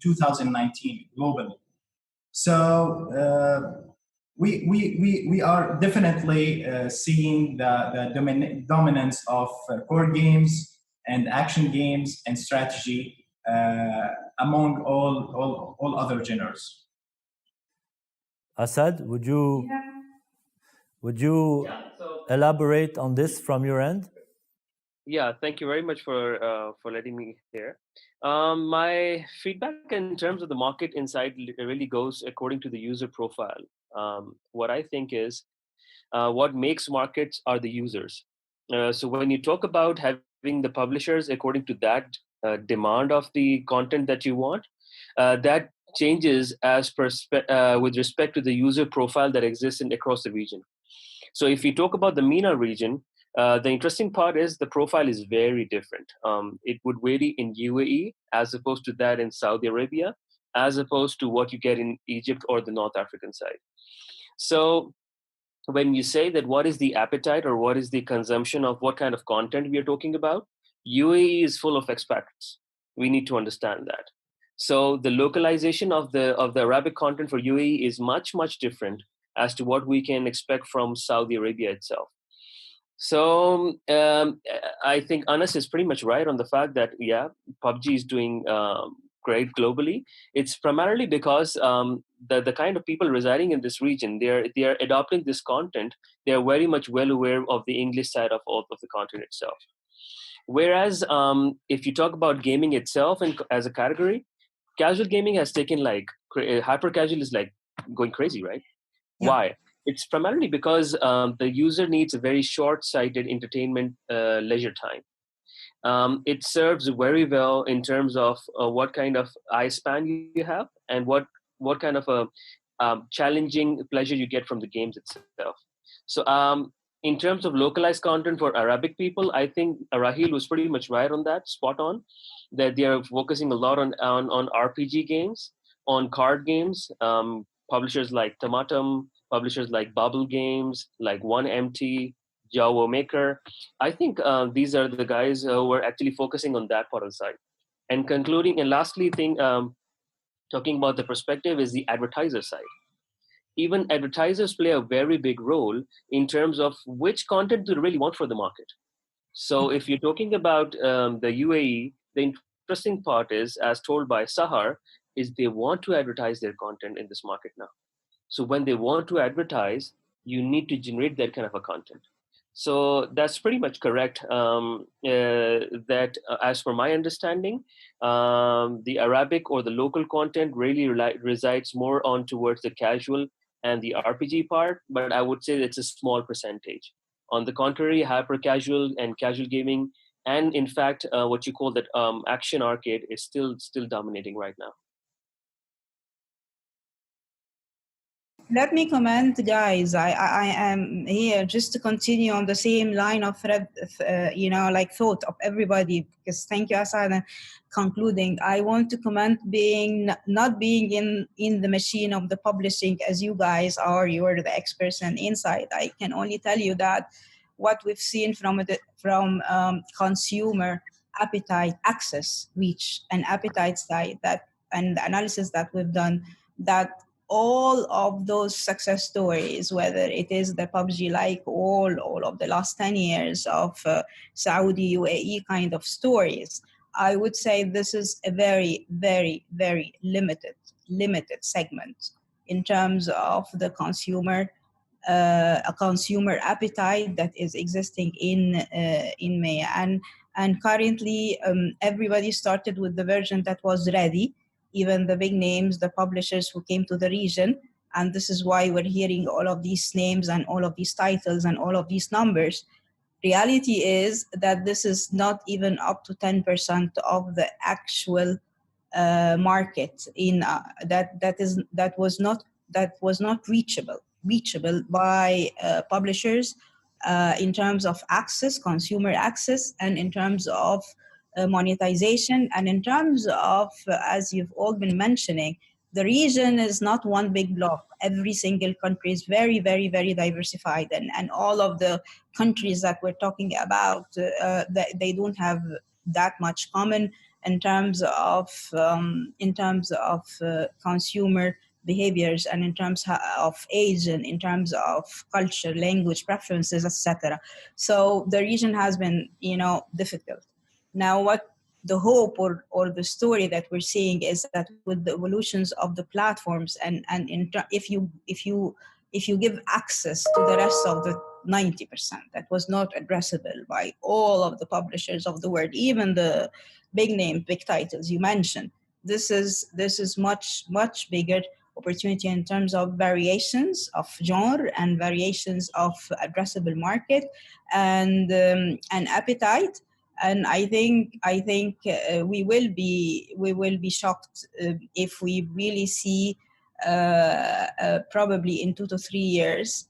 2019 globally. So we are definitely seeing the dominance of core games and action games and strategy among all other genres. Asad, would you elaborate on this from your end? Yeah, thank you very much for letting me hear. My feedback in terms of the market insight really goes according to the user profile. What I think is what makes markets are the users. So when you talk about having the publishers according to that demand of the content that you want, that changes as with respect to the user profile that exists across the region. So if you talk about the MENA region, the interesting part is the profile is very different. It would vary in UAE as opposed to that in Saudi Arabia, as opposed to what you get in Egypt or the North African side. So when you say that what is the appetite or what is the consumption of what kind of content we are talking about, UAE is full of expats. We need to understand that. So the localization of the Arabic content for UAE is much different as to what we can expect from Saudi Arabia itself. So I think Anas is pretty much right on the fact that PUBG is doing great globally. It's primarily because the kind of people residing in this region, they are adopting this content. They are very much well aware of the English side of all of the content itself. Whereas if you talk about gaming itself and as a category, casual gaming has taken hyper casual is going crazy, right? Yeah. Why? It's primarily because the user needs a very short-sighted entertainment leisure time. It serves very well in terms of what kind of eye span you have and what kind of a challenging pleasure you get from the games itself. So in terms of localized content for Arabic people, I think Rahil was pretty much right on that, spot on, that they are focusing a lot on RPG games, on card games, publishers like Tomatum, publishers like Bubble Games, like 1MT, Jawa Maker. I think these are the guys who are actually focusing on that part of the side. And concluding, and lastly, talking about the perspective is the advertiser side. Even advertisers play a very big role in terms of which content do they really want for the market. So if you're talking about the UAE, the interesting part is, as told by Sahar, is they want to advertise their content in this market now. So when they want to advertise, you need to generate that kind of a content. So that's pretty much correct. That as per my understanding, the Arabic or the local content really resides more on towards the casual and the RPG part, but I would say it's a small percentage. On the contrary, hyper casual and casual gaming, and in fact, what you call that action arcade is still dominating right now. Let me comment, guys. I am here just to continue on the same line of thread, thought of everybody, because thank you, Asad. Concluding, I want to comment not being in the machine of the publishing as you guys are. You are the experts and insight. I can only tell you that what we've seen from consumer appetite, access, reach, and appetite side, and the analysis that we've done, that all of those success stories, whether it is the PUBG, like all of the last 10 years of Saudi UAE kind of stories, I would say this is a very, very, very limited segment in terms of the consumer, a consumer appetite that is existing in MEA. And currently, everybody started with the version that was ready, even the big names, the publishers who came to the region. And this is why we're hearing all of these names and all of these titles and all of these numbers. Reality is that this is not even up to 10% of the actual market in that was not reachable by publishers in terms of access, consumer access, and in terms of monetization, and in terms of, as you've all been mentioning, the region is not one big block. Every single country is very, very, very diversified, and all of the countries that we're talking about, they don't have that much common in terms of consumer behaviors, and in terms of age, and in terms of culture, language, preferences, etc. So the region has been, difficult. Now, what the hope or the story that we're seeing is that with the evolutions of the platforms, and if you give access to the rest of the 90% that was not addressable by all of the publishers of the world, even the big name, big titles you mentioned, this is much bigger opportunity in terms of variations of genre and variations of addressable market and appetite. And I think we will be shocked if we really see probably in 2 to 3 years,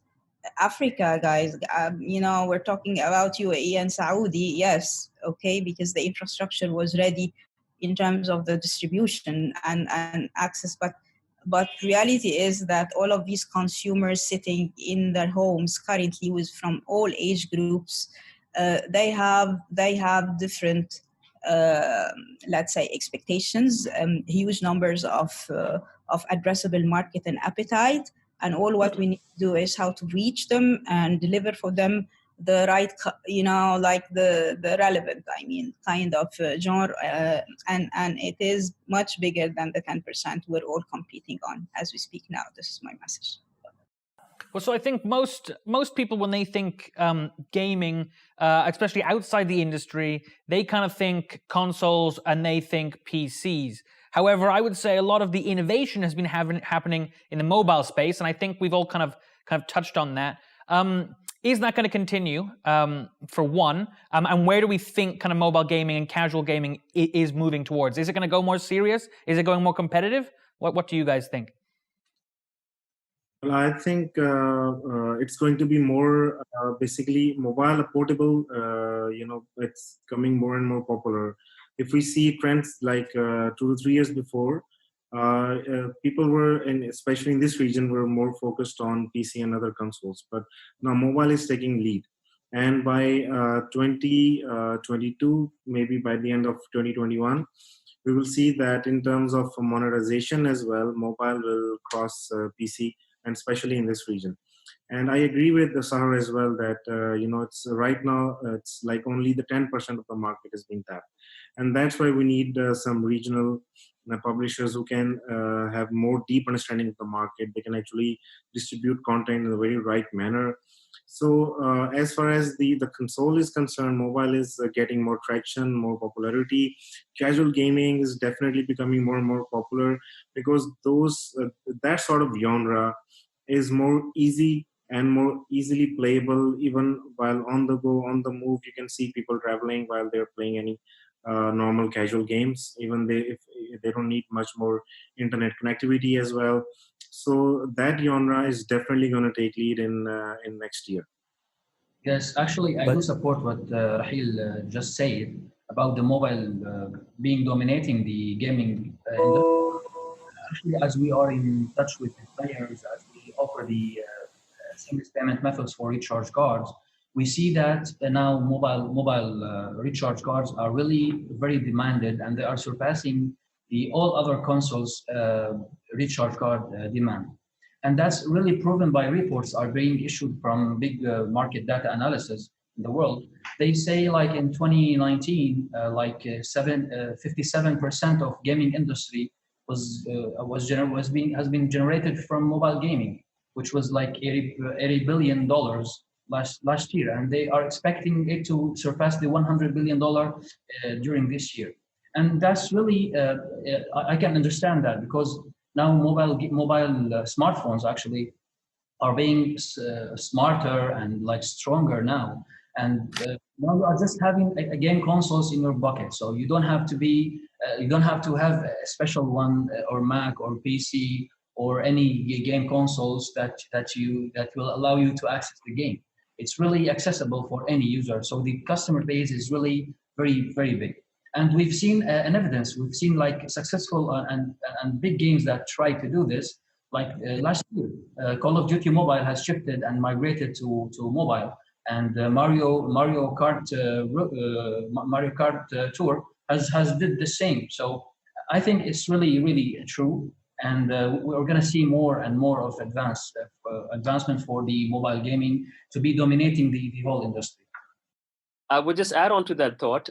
Africa, guys. We're talking about UAE and Saudi, yes, okay, because the infrastructure was ready in terms of the distribution and access, but reality is that all of these consumers sitting in their homes currently, from all age groups, they have different, let's say, expectations, huge numbers of addressable market and appetite, and all what we need to do is how to reach them and deliver for them the right, like the relevant, kind of genre, and it is much bigger than the 10% we're all competing on as we speak now. This is my message. Well, so I think most people, when they think gaming, especially outside the industry, they kind of think consoles and they think PCs. However, I would say a lot of the innovation has been happening in the mobile space, and I think we've all kind of touched on that. Is that going to continue, for one? And where do we think kind of mobile gaming and casual gaming is moving towards? Is it going to go more serious? Is it going more competitive? What do you guys think? Well, I think it's going to be more basically mobile, portable. It's coming more and more popular. If we see trends like 2 to 3 years before, people were, especially in this region, were more focused on PC and other consoles. But now mobile is taking lead. And by 2022, maybe by the end of 2021, we will see that in terms of monetization as well, mobile will cross PC, and especially in this region. And I agree with the Sahar as well that it's right now it's like only the 10% of the market is being tapped, and that's why we need some regional publishers who can have more deep understanding of the market. They can actually distribute content in the very right manner. So as far as the console is concerned, mobile is getting more traction, more popularity. Casual gaming is definitely becoming more and more popular because that sort of genre is more easy and more easily playable, even while on the go, on the move. You can see people traveling while they're playing any normal casual games, even if they don't need much more internet connectivity as well. So that genre is definitely going to take lead in next year. Yes, actually, I do support what Rahil just said about the mobile being dominating the gaming industry. Actually, as we are in touch with the players, as we offer the seamless payment methods for recharge cards, we see that now mobile recharge cards are really very demanded, and they are surpassing all other consoles recharge card demand. And that's really proven by reports are being issued from big market data analysis in the world, they say like in 2019, 57% of gaming industry has been generated from mobile gaming, which was like $80 billion last year, and they are expecting it to surpass the $100 billion during this year. And that's really I can understand that, because now mobile smartphones actually are being smarter and like stronger now. And now you are just having again consoles in your bucket, so you don't have to be you don't have to have a special one or Mac or PC or any game consoles that will allow you to access the game. It's really accessible for any user. So the customer base is really very, very big. And we've seen an evidence. We've seen like successful and big games that try to do this. Like last year, Call of Duty Mobile has shifted and migrated to mobile, and Mario Kart Tour has did the same. So I think it's really true, and we're going to see more and more of advancement for the mobile gaming to be dominating the whole industry. I would just add on to that thought.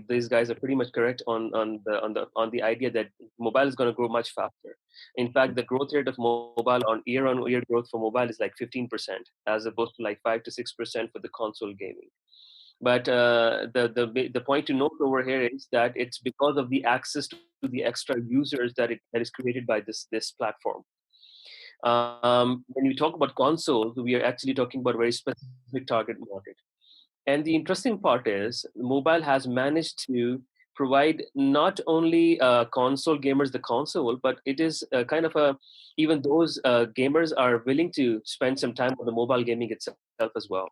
These guys are pretty much correct on the idea that mobile is going to grow much faster. In fact, the growth rate of mobile on year growth for mobile is like 15%, as opposed to like 5 to 6% for the console gaming. But the point to note over here is that it's because of the access to the extra users that is created by this platform. When we talk about consoles, we are actually talking about a very specific target market. And the interesting part is mobile has managed to provide not only console gamers the console, but it is kind of even those gamers are willing to spend some time on the mobile gaming itself as well.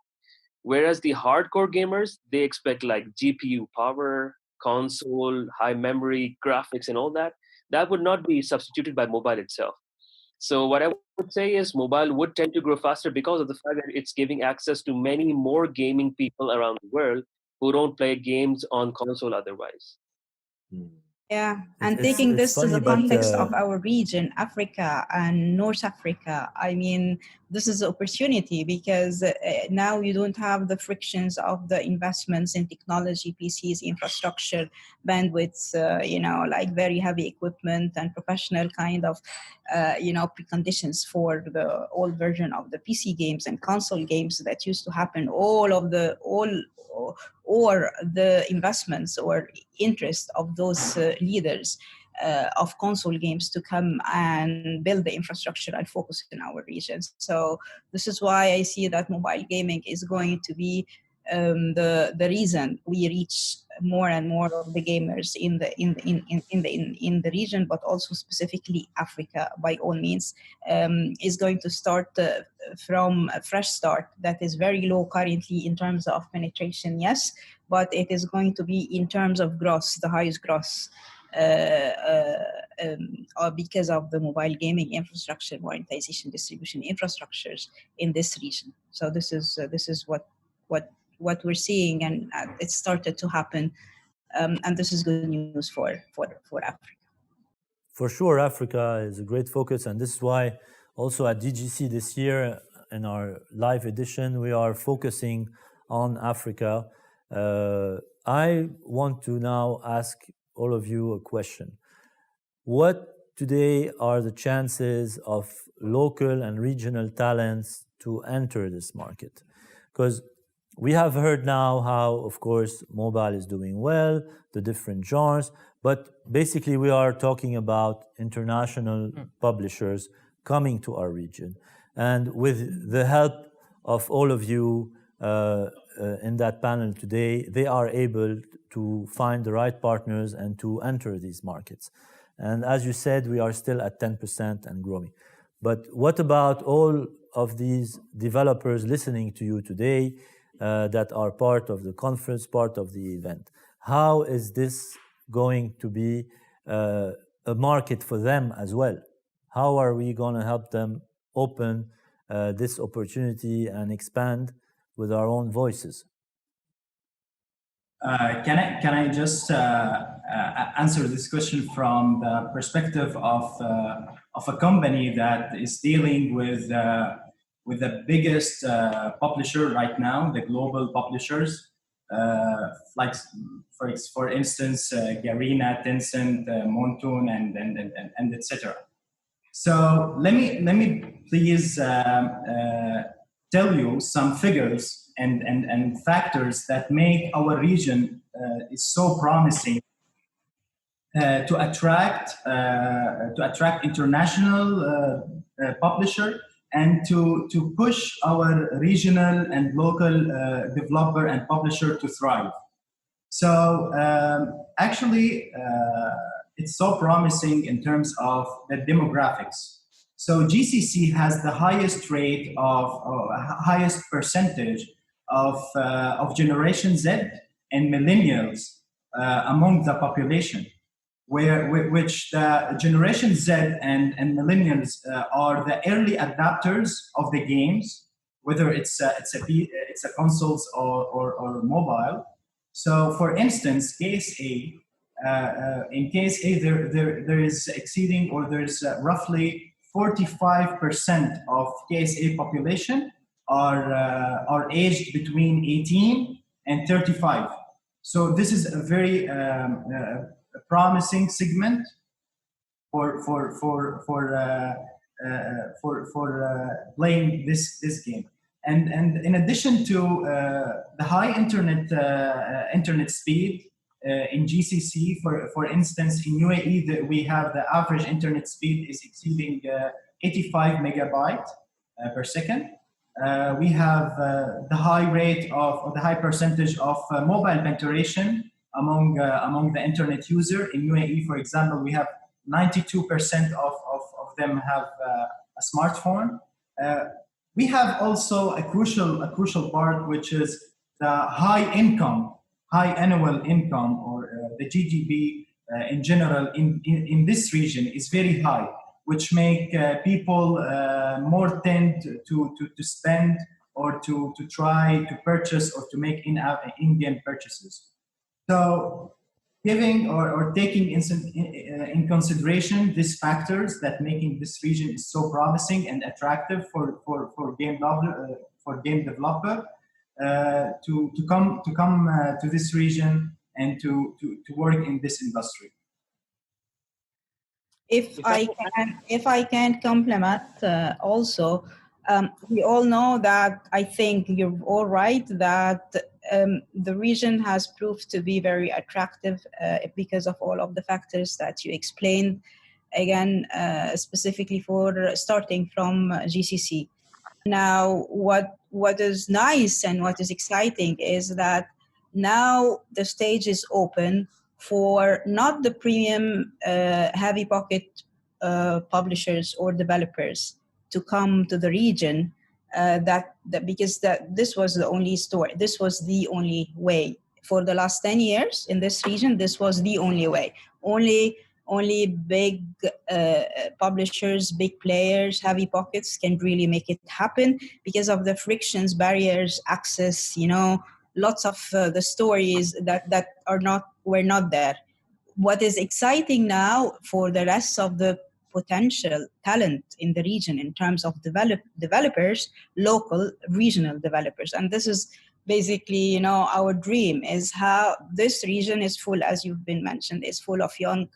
Whereas the hardcore gamers, they expect like GPU power, console, high memory, graphics, and all that. That would not be substituted by mobile itself. So what I would say is mobile would tend to grow faster because of the fact that it's giving access to many more gaming people around the world who don't play games on console otherwise. Yeah, and taking this to the context of our region, Africa and North Africa, I mean, this is an opportunity because now you don't have the frictions of the investments in technology, PCs, infrastructure, bandwidths, like very heavy equipment and professional kind of, preconditions for the old version of the PC games and console games that used to happen. Or the investments or interest of those leaders of console games to come and build the infrastructure and focus in our regions. So this is why I see that mobile gaming is going to be the reason we reach more and more of the gamers in the region, but also specifically Africa. By all means, is going to start from a fresh start that is very low currently in terms of penetration. Yes, but it is going to be in terms of growth, the highest growth. Because of the mobile gaming infrastructure, monetization, distribution infrastructures in this region. So this is what we're seeing, and it started to happen, and this is good news for Africa. For sure, Africa is a great focus, and this is why also at DGC this year in our live edition we are focusing on Africa. I want to now ask all of you a question. What today are the chances of local and regional talents to enter this market? Because we have heard now how, of course, mobile is doing well, the different genres, but basically we are talking about international publishers coming to our region. And with the help of all of you in that panel today, they are able to find the right partners and to enter these markets. And as you said, we are still at 10% and growing. But what about all of these developers listening to you today that are part of the conference, part of the event? How is this going to be a market for them as well? How are we going to help them open this opportunity and expand with our own voices? Can I just answer this question from the perspective of a company that is dealing with the biggest publisher right now, the global publishers, like for instance, Garena, Tencent, Montun, and etc. So let me please tell you some figures and factors that make our region is so promising to attract international publisher and to push our regional and local developer and publisher to thrive. So actually, it's so promising in terms of the demographics. So GCC has the highest rate of highest percentage of Generation Z and millennials among the population, which the Generation Z and millennials are the early adapters of the games, whether it's a consoles or mobile. So, for instance, KSA. In KSA, there is exceeding, or there's roughly 45% of KSA population are aged between 18 and 35. So this is a very promising segment for playing this game. And in addition to the high internet speed in GCC, for instance, in UAE, we have the average internet speed is exceeding 85 megabyte per second. We have the high rate of the high percentage of mobile penetration among the internet user. In UAE, for example, we have 92% of them have a smartphone. We have also a crucial part, which is the high annual income, or the GDP in general in this region is very high, which make people more tend to spend or to try to purchase or to make in-game purchases. So giving or taking in consideration these factors that making this region is so promising and attractive for game developer to come to this region and to work in this industry. If I can complement also, we all know that, I think you're all right, that the region has proved to be very attractive because of all of the factors that you explained, again, specifically for starting from GCC. Now, what is nice and what is exciting is that now the stage is open for not the premium heavy pocket publishers or developers to come to the region, because this was the only story. This was the only way. For the last 10 years in this region, this was the only way. Only big publishers, big players, heavy pockets can really make it happen because of the frictions, barriers, access, lots of the stories that were not there. What is exciting now for the rest of the potential talent in the region in terms of developers, local, regional developers. And this is basically, our dream is how this region is full, as you've been mentioned, is full of young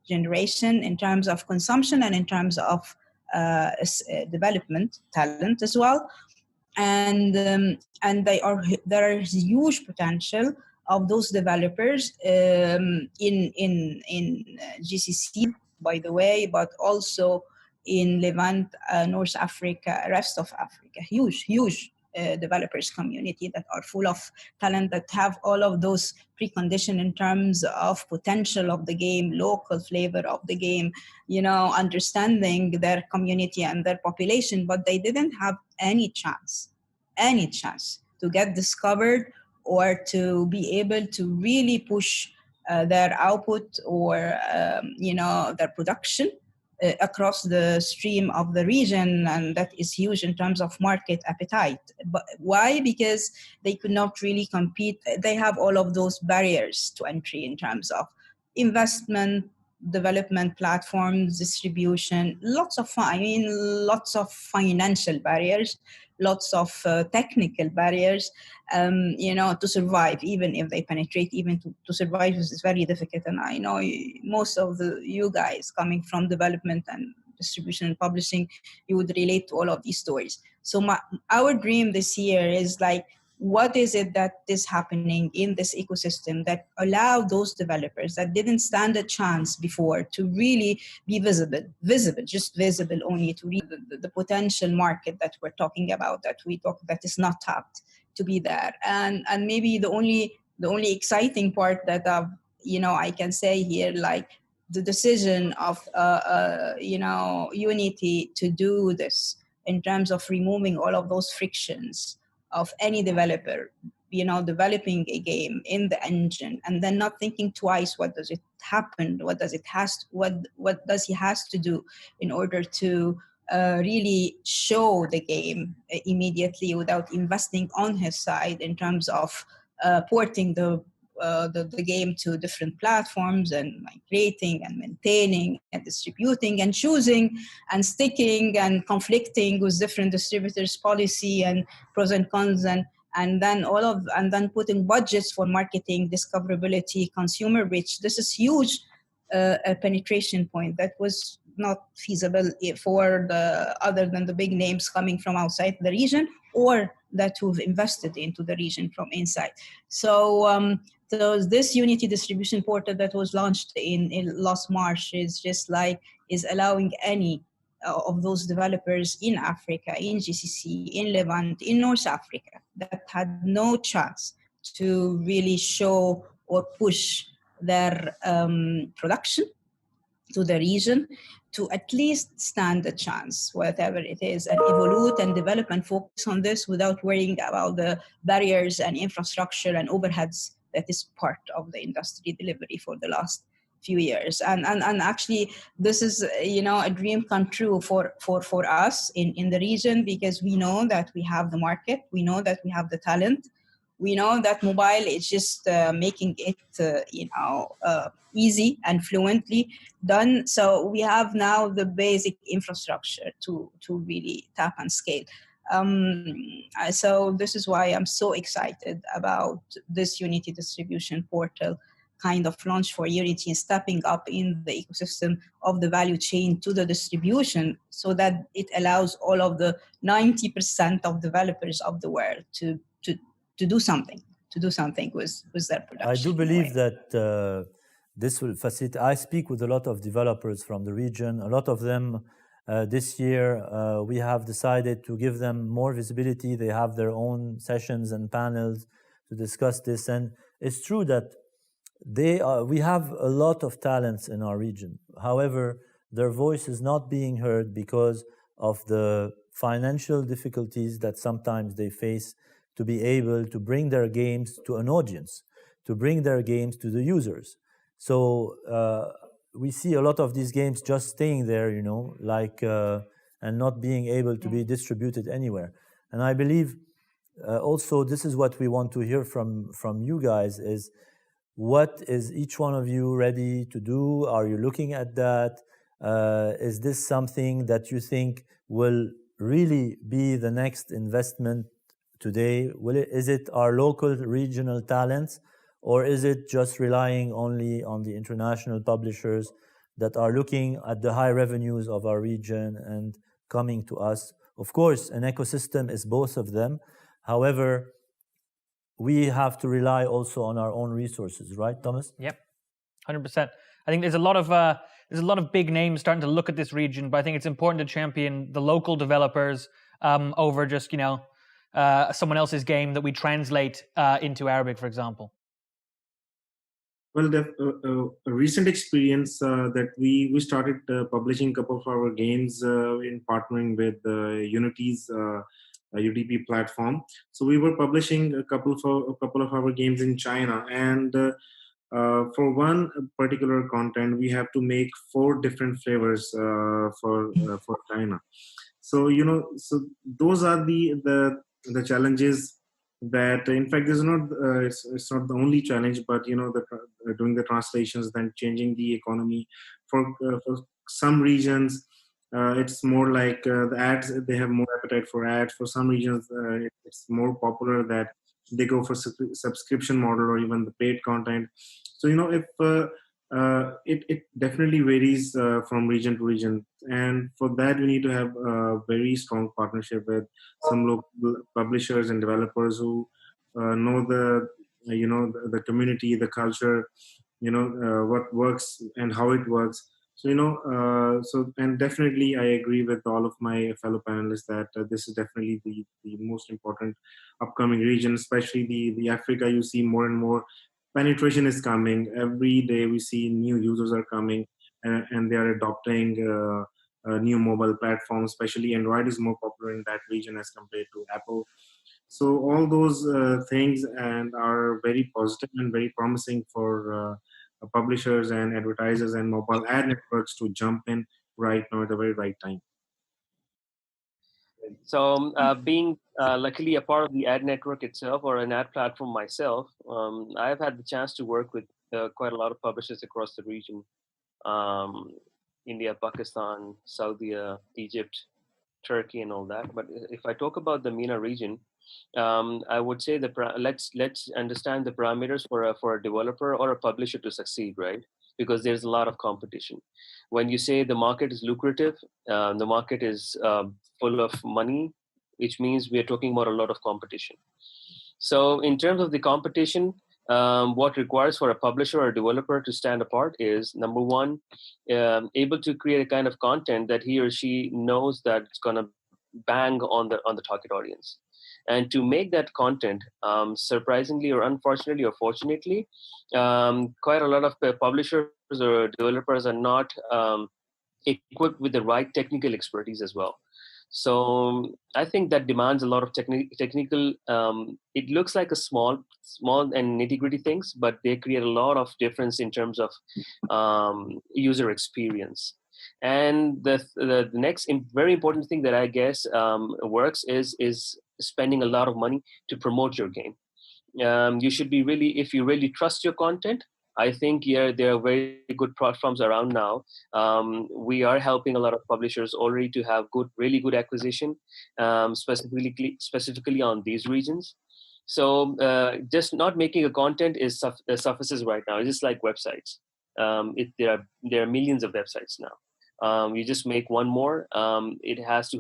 generation in terms of consumption and in terms of development talent as well. And there is huge potential of those developers in GCC, by the way, but also in Levant, North Africa, rest of Africa. Huge developers community that are full of talent, that have all of those preconditions in terms of potential of the game, local flavor of the game, understanding their community and their population, but they didn't have any chance to get discovered or to be able to really push their output or their production across the stream of the region, and that is huge in terms of market appetite. But why? Because they could not really compete. They have all of those barriers to entry in terms of investment, development platforms, distribution, lots of financial barriers, lots of technical barriers, to survive. Even if they penetrate, even to survive is very difficult. And I know most of you guys coming from development and distribution and publishing, you would relate to all of these stories. So our dream this year is like, what is it that is happening in this ecosystem that allow those developers that didn't stand a chance before to really be visible, just visible only, to read the potential market that we're talking about, that is not tapped, to be there. And maybe the only exciting part that I can say here, like the decision of Unity to do this in terms of removing all of those frictions of any developer, developing a game in the engine, and then not thinking twice, what does it happen? What does he has to do in order to really show the game immediately without investing on his side in terms of porting the game to different platforms and migrating and maintaining and distributing and choosing and sticking and conflicting with different distributors' policy and pros and cons, and then putting budgets for marketing, discoverability, consumer reach. This is huge a penetration point that was not feasible for other than the big names coming from outside the region, or that who've invested into the region from inside. So this Unity distribution portal that was launched in last March is allowing any of those developers in Africa, in GCC, in Levant, in North Africa, that had no chance to really show or push their production to the region, to at least stand a chance, whatever it is, and evolve and develop and focus on this without worrying about the barriers and infrastructure and overheads that is part of the industry delivery for the last few years. And actually, this is a dream come true for us in the region, because we know that we have the market, we know that we have the talent, we know that mobile is just making it easy and fluently done. So we have now the basic infrastructure to really tap and scale. So this is why I'm so excited about this Unity distribution portal kind of launch for Unity, and stepping up in the ecosystem of the value chain to the distribution, so that it allows all of the 90% of developers of the world to do something with their production. I do believe that this will facilitate. I speak with a lot of developers from the region. A lot of them this year, we have decided to give them more visibility. They have their own sessions and panels to discuss this. And it's true that we have a lot of talents in our region. However, their voice is not being heard because of the financial difficulties that sometimes they face to be able to bring their games to an audience, to bring their games to the users. So we see a lot of these games just staying there, and not being able to be distributed anywhere. And I believe also this is what we want to hear from you guys is, what is each one of you ready to do? Are you looking at that? Is this something that you think will really be the next investment today? Is it our local regional talents, or is it just relying only on the international publishers that are looking at the high revenues of our region and coming to us? Of course, an ecosystem is both of them. However, we have to rely also on our own resources, right, Thomas? Yep, 100%. I think there's a lot of big names starting to look at this region, but I think it's important to champion the local developers over just someone else's game that we translate into Arabic, for example. Well, the recent experience that we started publishing a couple of our games in partnering with Unity's UDP platform. So we were publishing a couple of our games in China, and for one particular content, we have to make 4 different flavors for China. So so those are the challenges. That in fact is not it's not the only challenge, but doing the translations, then changing the economy for some regions. it's more like the ads, they have more appetite for ads. For some regions, it's more popular that they go for subscription model or even the paid content. So, if it definitely varies from region to region. And for that, we need to have a very strong partnership with some local publishers and developers who know the community, the culture, what works and how it works. So, and definitely I agree with all of my fellow panelists that this is definitely the most important upcoming region, especially the Africa. You see more and more penetration is coming. Every day we see new users are coming and they are adopting new mobile platforms, especially Android is more popular in that region as compared to Apple. So all those things and are very positive and very promising for publishers and advertisers and mobile ad networks to jump in right now at the very right time. So being luckily a part of the ad network itself or an ad platform myself, I've had the chance to work with quite a lot of publishers across the region. India, Pakistan, Saudi, Egypt, Turkey, and all that. But if I talk about the MENA region, I would say let's understand the parameters for a developer or a publisher to succeed, right? Because there's a lot of competition. When you say the market is lucrative, the market is full of money, which means we are talking about a lot of competition. So in terms of the competition, what requires for a publisher or a developer to stand apart is, number one, able to create a kind of content that he or she knows that it's going to bang on the target audience. And to make that content, surprisingly or unfortunately or fortunately, quite a lot of publishers or developers are not equipped with the right technical expertise as well. So I think that demands a lot of technical. It looks like a small and nitty-gritty things, but they create a lot of difference in terms of user experience. And the next very important thing that I guess works is spending a lot of money to promote your game. You should be if you really trust your content, I think there are very good platforms around now. We are helping a lot of publishers already to have really good acquisition, specifically on these regions. So just not making a content is suffices right now. It's just like websites. There are millions of websites now. You just make one more. It has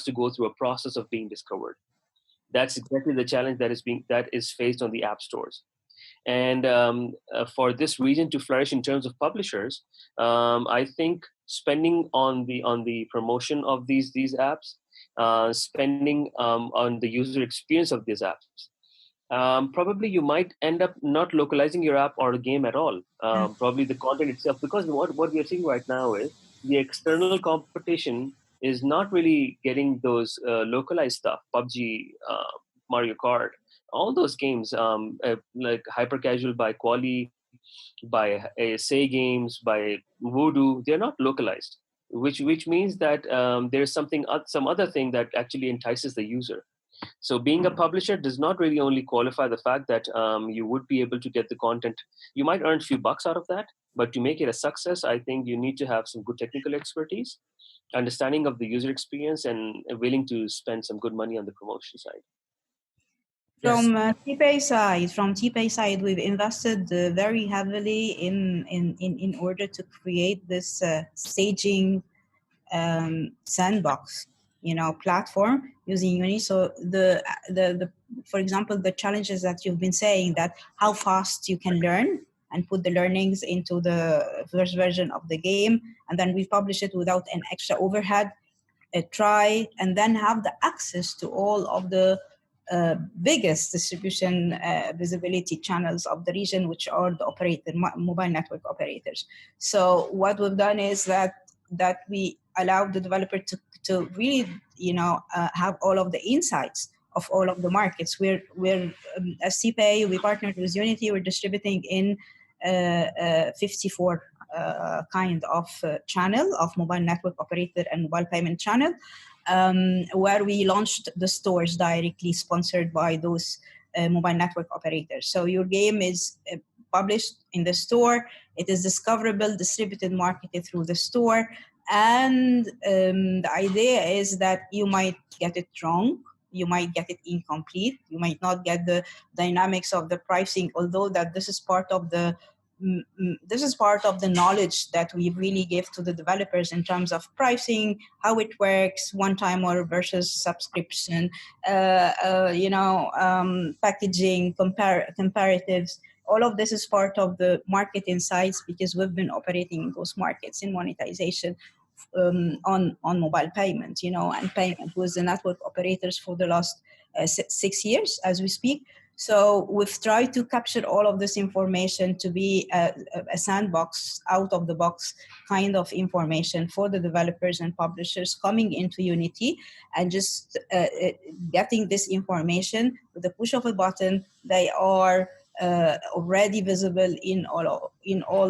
to go through a process of being discovered. That's exactly the challenge that is faced on the app stores. And for this region to flourish in terms of publishers, I think spending on the promotion of these apps, spending on the user experience of these apps, probably you might end up not localizing your app or game at all. Probably the content itself, because what we are seeing right now is the external competition is not really getting those localized stuff. PUBG, Mario Kart, all those games, like Hypercasual by Quali, by Say Games, by Voodoo, they're not localized, which means that there's some other thing that actually entices the user. So being a publisher does not really only qualify the fact that you would be able to get the content. You might earn a few bucks out of that, but to make it a success, I think you need to have some good technical expertise, understanding of the user experience, and willing to spend some good money on the promotion side. From TPay side, we've invested very heavily in order to create this staging sandbox, platform using Uni. So for example, the challenges that you've been saying, that how fast you can learn and put the learnings into the first version of the game, and then we publish it without an extra overhead, try and then have the access to all of the biggest distribution visibility channels of the region, which are the mobile network operators. So what we've done is that we allow the developer to really, have all of the insights of all of the markets. We're as CPay, we partnered with Unity. We're distributing in 54 kind of channel of mobile network operator and mobile payment channel, where we launched the stores directly sponsored by those mobile network operators. So your game is published in the store. It is discoverable, distributed, marketed through the store. And the idea is that you might get it wrong, you might get it incomplete, you might not get the dynamics of the pricing, although that this is part of the knowledge that we really give to the developers in terms of pricing, how it works, one-time or versus subscription, packaging, comparatives. All of this is part of the market insights because we've been operating in those markets in monetization on mobile payment, and payment with the network operators for the last 6 years as we speak. So we've tried to capture all of this information to be a sandbox, out of the box kind of information for the developers and publishers coming into Unity, and just getting this information with the push of a button. They are already visible in all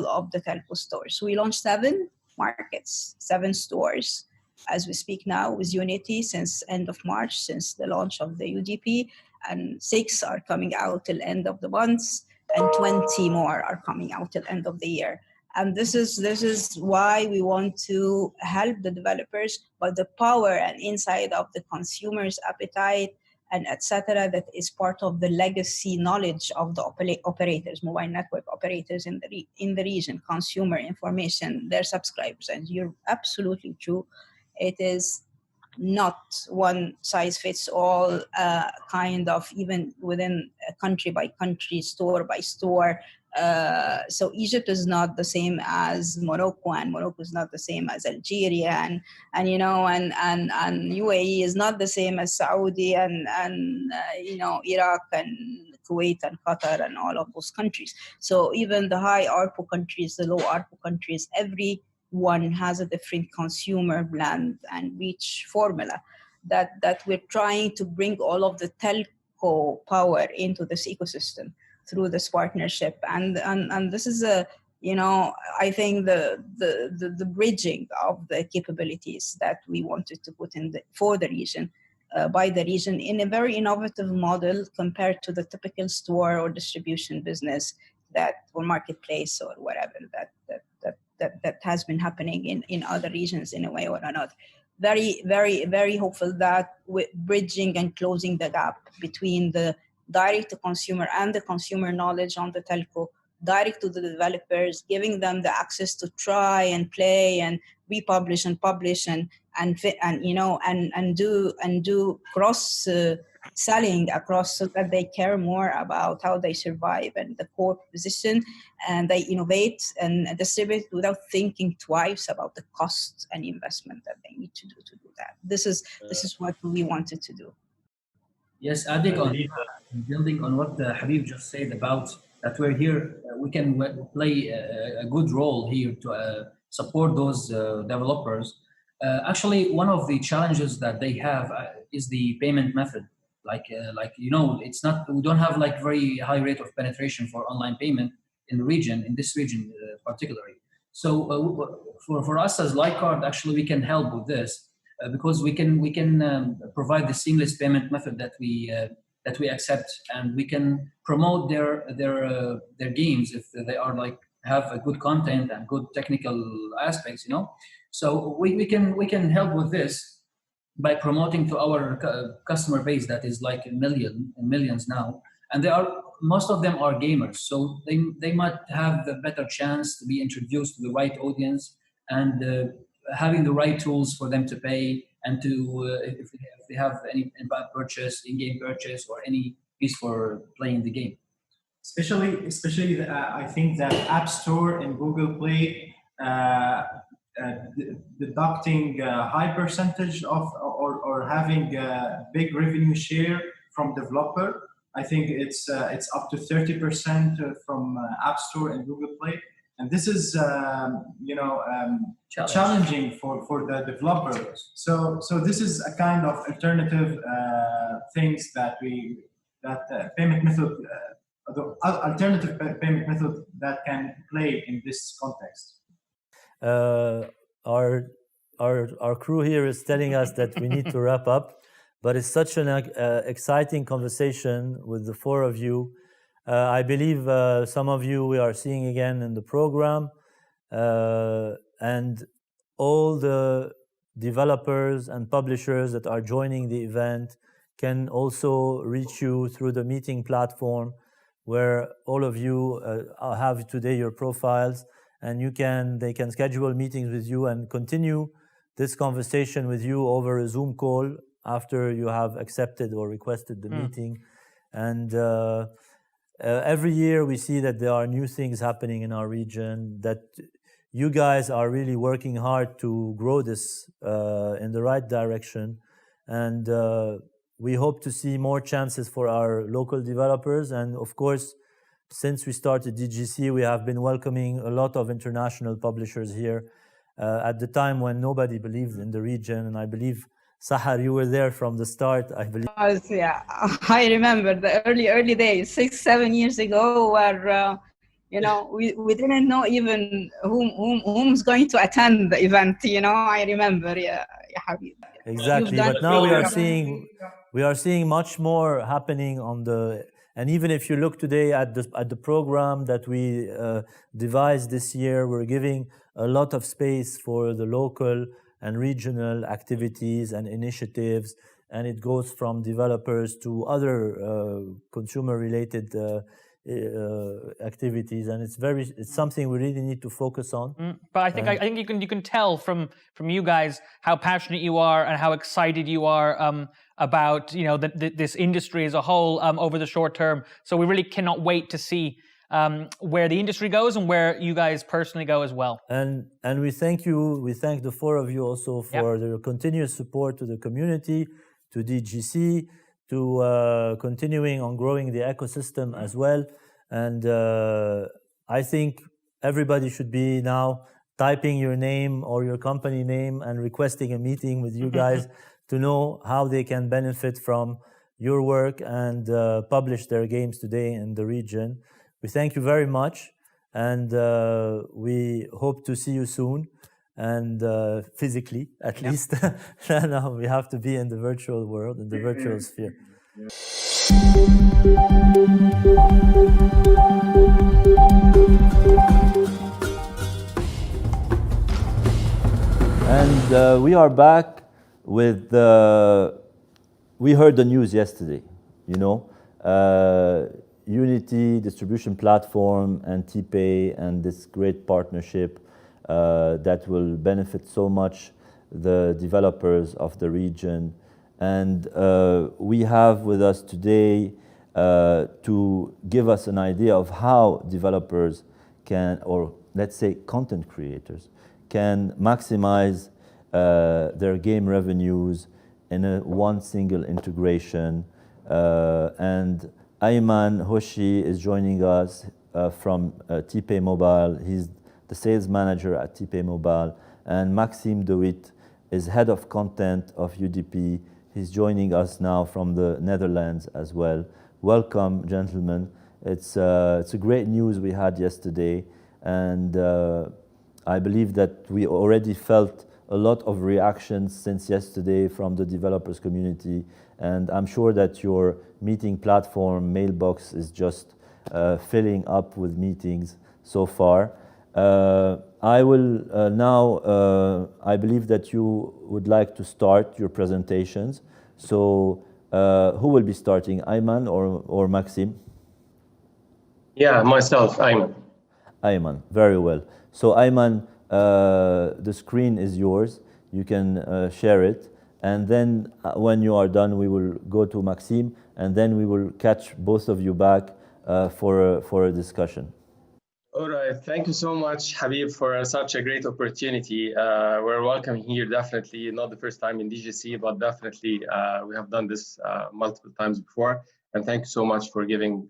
of the telco stores. We launched 7 markets, 7 stores as we speak now with Unity since end of March, since the launch of the UDP, and 6 are coming out till end of the month, and 20 more are coming out till end of the year. And this is why we want to help the developers, but the power and insight of the consumer's appetite and etc. that is part of the legacy knowledge of the operators, mobile network operators in the region, consumer information, their subscribers. And you're absolutely true. It is not one size fits all kind of, even within a country by country, store by store. So Egypt is not the same as Morocco, and Morocco is not the same as Algeria, and UAE is not the same as Saudi and Iraq and Kuwait and Qatar and all of those countries. So even the high ARPU countries, the low ARPU countries, every one has a different consumer blend and reach formula that we're trying to bring all of the telco power into this ecosystem through this partnership. And this is I think the bridging of the capabilities that we wanted to put in for the region, by the region, in a very innovative model compared to the typical store or distribution business or marketplace or whatever that has been happening in other regions in a way or another. Very, very, very hopeful that with bridging and closing the gap between the direct to consumer and the consumer knowledge on the telco, direct to the developers, giving them the access to try and play and republish and publish and do cross selling across, so that they care more about how they survive and the core position, and they innovate and distribute without thinking twice about the cost and investment that they need to do that. This is what we wanted to do. Yes, building on what Habib just said about that we're here, we can play a good role here to support those developers. Actually, one of the challenges that they have is the payment method. It's not, we don't have like very high rate of penetration for online payment in this region particularly. So for us as Lightcard, actually we can help with this because we can provide the seamless payment method that we accept, and we can promote their games if they are have a good content and good technical aspects, So we can help with this by promoting to our customer base that is like millions now, and most of them are gamers, so they might have the better chance to be introduced to the right audience and having the right tools for them to pay and to if they have any in-game purchase or any piece for playing the game. Especially I think that App Store and Google Play deducting high percentage of or having a big revenue share from developer. I think it's up to 30% from App Store and Google Play, and this is challenging for the developer. So this is a kind of alternative things that payment method. The alternative payment method that can play in this context. Our crew here is telling us that we need to wrap up, but it's such an exciting conversation with the 4 of you. I believe some of you we are seeing again in the program, and all the developers and publishers that are joining the event can also reach you through the meeting platform, where all of you have today your profiles, and they can schedule meetings with you and continue this conversation with you over a Zoom call after you have accepted or requested the meeting. And every year we see that there are new things happening in our region, that you guys are really working hard to grow this in the right direction. And we hope to see more chances for our local developers. And of course, since we started DGC, we have been welcoming a lot of international publishers here at the time when nobody believed in the region. And I believe, Sahar, you were there from the start, I believe. Yeah, I remember the early days, 6-7 years ago, where we didn't know even whom's going to attend the event. I remember, yeah, Habib. Exactly, but now we are seeing much more happening on the. And even if you look today at the program that we devised this year, we're giving a lot of space for the local and regional activities and initiatives, and it goes from developers to other consumer-related activities, and it's something we really need to focus on. But I think you can tell from you guys how passionate you are and how excited you are about this industry as a whole over the short term. So we really cannot wait to see where the industry goes and where you guys personally go as well. And we thank you. We thank the four of you also for their continuous support to the community, to DGC, to continuing on growing the ecosystem as well. And I think everybody should be now typing your name or your company name and requesting a meeting with you guys to know how they can benefit from your work and publish their games today in the region. We thank you very much, and we hope to see you soon, and physically at least. Now we have to be in the virtual world, in the virtual sphere. And we are back with we heard the news yesterday, Unity distribution platform and TPay and this great partnership that will benefit so much the developers of the region. And we have with us today to give us an idea of how developers can, or let's say content creators, can maximize their game revenues in one single integration. And Ayman Hoshi is joining us from TPay Mobile. He's the sales manager at TPay Mobile. And Maxime DeWitt is head of content of UDP. He's joining us now from the Netherlands as well. Welcome, gentlemen. It's a great news we had yesterday. And I believe that we already felt a lot of reactions since yesterday from the developers community. And I'm sure that your meeting platform mailbox is just filling up with meetings so far. I will now, I believe that you would like to start your presentations. So who will be starting, Ayman or Maxime? Yeah, myself, Ayman. Ayman, very well. So Ayman, the screen is yours. You can share it. And then when you are done, we will go to Maxime, and then we will catch both of you back for a discussion. All right. Thank you so much, Habib, for such a great opportunity. We're welcome here, definitely. Not the first time in DGC, but definitely we have done this multiple times before. And thank you so much for giving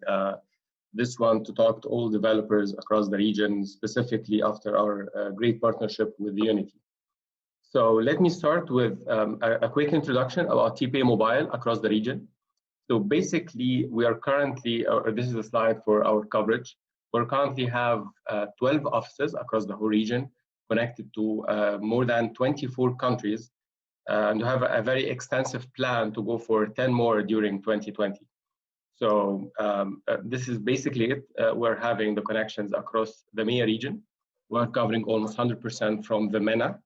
this one to talk to all developers across the region, specifically after our great partnership with Unity. So let me start with a quick introduction about TPay Mobile across the region. So basically, we are currently, or this is a slide for our coverage. We currently have 12 offices across the whole region, connected to more than 24 countries, and we have a very extensive plan to go for 10 more during 2020. So this is basically it. We're having the connections across the MEA region. We're covering almost 100% from the MENA.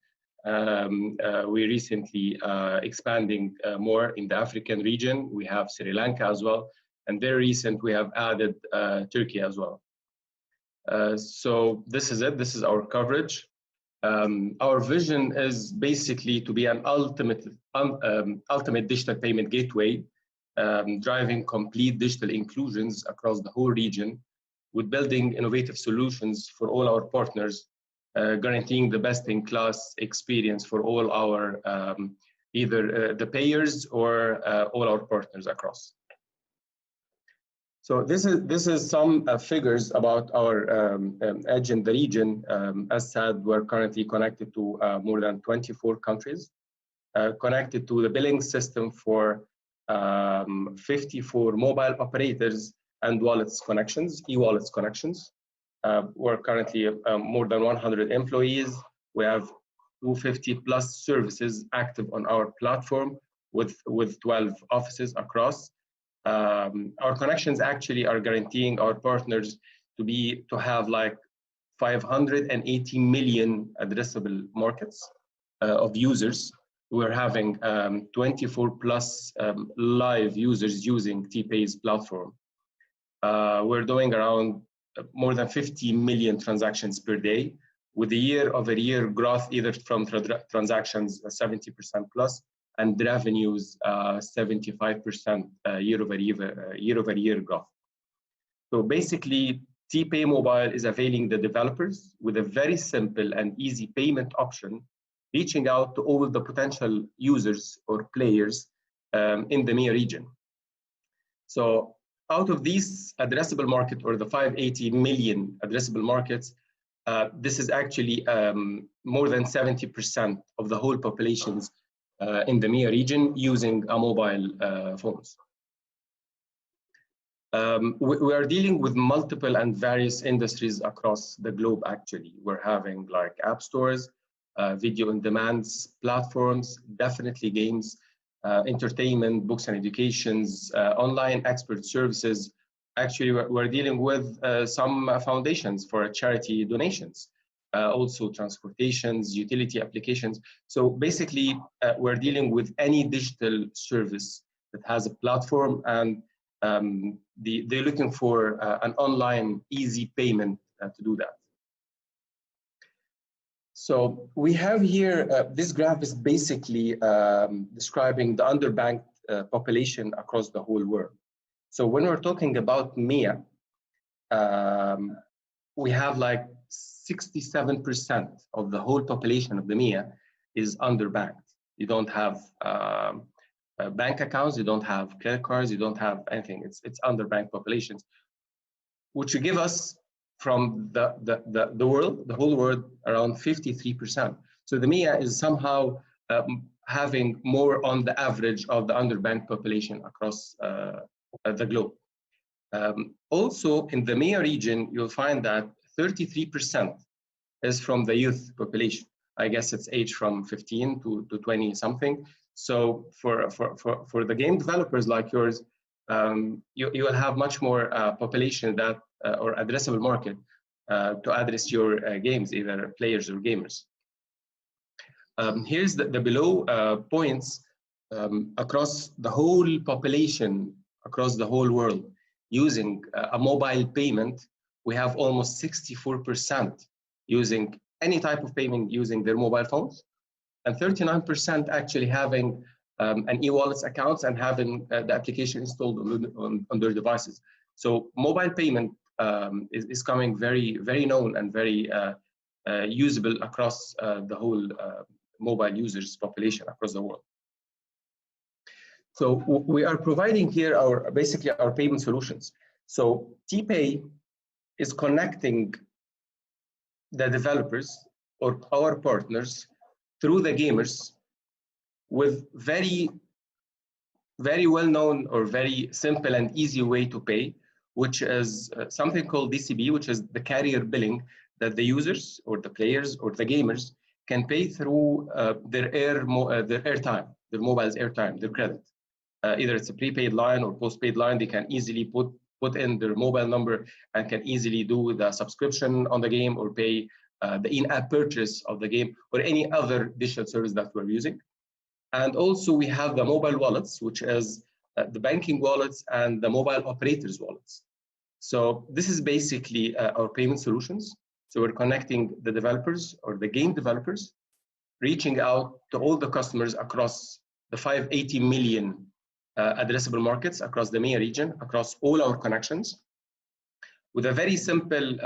We recently expanding more in the African region. We have Sri Lanka as well. And very recent, we have added Turkey as well. So this is it. This is our coverage. Our vision is basically to be an ultimate digital payment gateway, driving complete digital inclusions across the whole region, with building innovative solutions for all our partners, guaranteeing the best-in-class experience for all our either the payers or all our partners across. So this is some figures about our edge in the region. As said, we're currently connected to more than 24 countries, connected to the billing system for 54 mobile operators and wallets connections, e-wallets connections. We're currently more than 100 employees. We have 250 plus services active on our platform with 12 offices across. Our connections actually are guaranteeing our partners to have like 580 million addressable markets of users. We're having 24 plus live users using TPay's platform. We're doing around more than 50 million transactions per day, with a year-over-year growth either from transactions 70% plus and revenues 75% year-over-year growth. So basically, TPay Mobile is availing the developers with a very simple and easy payment option, reaching out to all the potential users or players in the MEA region. So out of these addressable market, or the 580 million addressable markets, this is actually more than 70% of the whole populations in the MEA region using mobile phones. We are dealing with multiple and various industries across the globe, actually. We're having like app stores, video on demand platforms, definitely games, entertainment, books and educations, online expert services. Actually, we're dealing with some foundations for charity donations, also transportations, utility applications. So basically, we're dealing with any digital service that has a platform, and they're looking for an online easy payment to do that. So we have here, this graph is basically describing the underbanked population across the whole world. So when we're talking about MEA, we have like 67% of the whole population of the MEA is underbanked. You don't have bank accounts, you don't have credit cards, you don't have anything. It's underbanked populations, which give us from the world, the whole world, around 53%. So the MEA is somehow having more on the average of the underbanked population across the globe. Also, in the MEA region, you'll find that 33% is from the youth population. I guess it's aged from 15 to 20 something. So for the game developers like yours, you will have much more population that or addressable market to address your games, either players or gamers. Here's the below points across the whole population, across the whole world, using a mobile payment. We have almost 64% using any type of payment using their mobile phones, and 39% actually having an e-wallets accounts and having the application installed on their devices. So mobile payment is coming very, very known and very usable across the whole mobile users population across the world. So we are providing here basically our payment solutions. So TPay is connecting the developers or our partners through the gamers with very, very well-known or very simple and easy way to pay, which is something called DCB, which is the carrier billing that the users or the players or the gamers can pay through their airtime, their mobile's airtime, their credit. Either it's a prepaid line or postpaid line, they can easily put in their mobile number and can easily do the subscription on the game or pay the in-app purchase of the game or any other digital service that we're using. And also we have the mobile wallets, which is the banking wallets and the mobile operators wallets. So this is basically our payment solutions. So we're connecting the developers or the game developers, reaching out to all the customers across the 580 million addressable markets across the MEA region, across all our connections, with a very simple,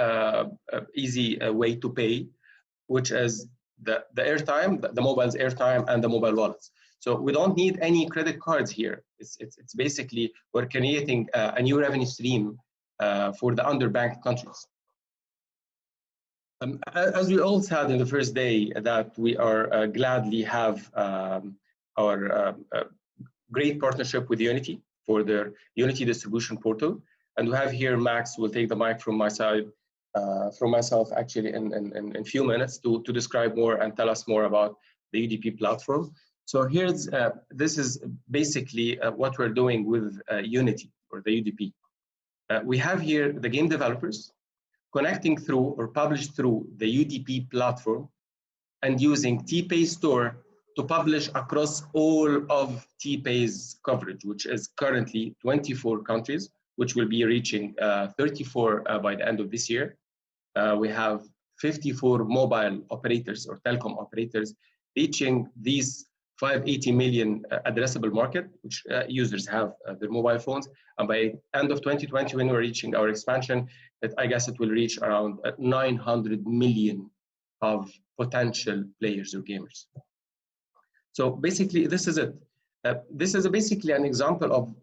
easy way to pay, which is the airtime, the mobile's airtime, and the mobile wallets. So we don't need any credit cards here. It's basically, we're creating a new revenue stream for the underbanked countries. As we all said in the first day, that we are gladly have our great partnership with Unity for their Unity distribution portal. And we have here Max will take the mic from my side, from myself actually in a few minutes to describe more and tell us more about the UDP platform. So here's, this is basically what we're doing with Unity or the UDP. We have here the game developers connecting through or published through the UDP platform and using TPay store to publish across all of TPay's coverage, which is currently 24 countries, which will be reaching 34 by the end of this year. We have 54 mobile operators or telecom operators reaching these 580 million addressable market, which users have their mobile phones. And by end of 2020, when we're reaching our expansion, I guess it will reach around 900 million of potential players or gamers. So basically, this is it. This is basically an example of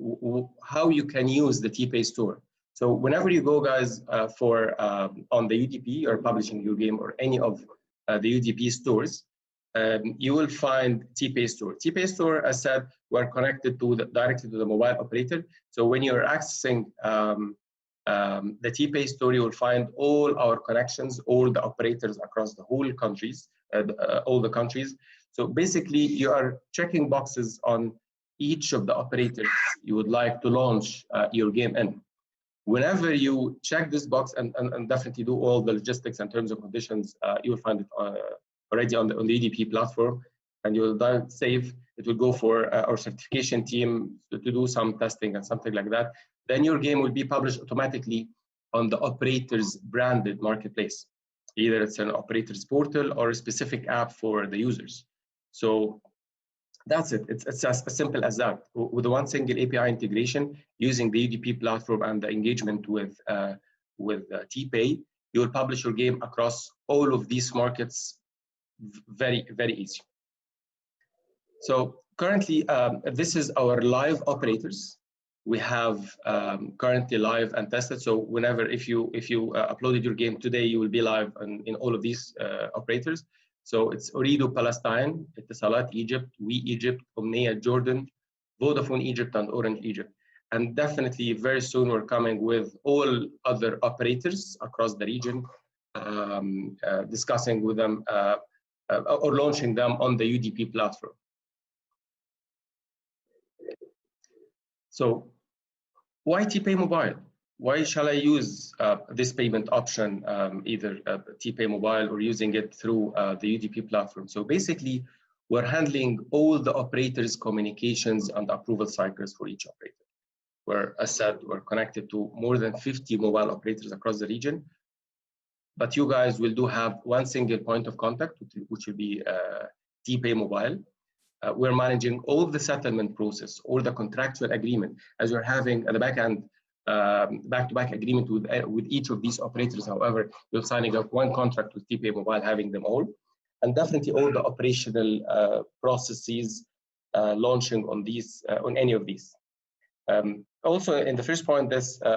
how you can use the TPay store. So whenever you go, guys, on the UDP or publishing your game or any of the UDP stores, you will find TPay store. TPay store, as said, we're connected to directly to the mobile operator. So when you're accessing the TPay store, you will find all our connections, all the operators across the whole countries, all the countries. So basically, you are checking boxes on each of the operators you would like to launch your game in. Whenever you check this box and definitely do all the logistics and terms and conditions, you will find it already on the EDP platform, and you will then save. It will go for our certification team to do some testing and something like that. Then your game will be published automatically on the operator's branded marketplace. Either it's an operator's portal or a specific app for the users. So that's it. It's as simple as that. With one single API integration, using the UDP platform and the engagement with TPay, you will publish your game across all of these markets very, very easy. So currently, this is our live operators. We have currently live and tested. So whenever, if you uploaded your game today, you will be live in all of these operators. So it's Ooredoo Palestine, Etisalat Egypt, We Egypt, Omnia Jordan, Vodafone Egypt, and Orange Egypt. And definitely very soon we're coming with all other operators across the region, discussing with them or launching them on the UDP platform. So why TPay Mobile? Why shall I use this payment option, either TPay Mobile or using it through the UDP platform? So basically, we're handling all the operators' communications and approval cycles for each operator. Where, as said, we're connected to more than 50 mobile operators across the region. But you guys will have one single point of contact, which will be TPay Mobile. We're managing all of the settlement process, all the contractual agreement, as we're having at the back end, back-to-back agreement with each of these operators. However, you're signing up one contract with TPay Mobile, having them all, and definitely all the operational processes launching on these, on any of these. Also, in the first point,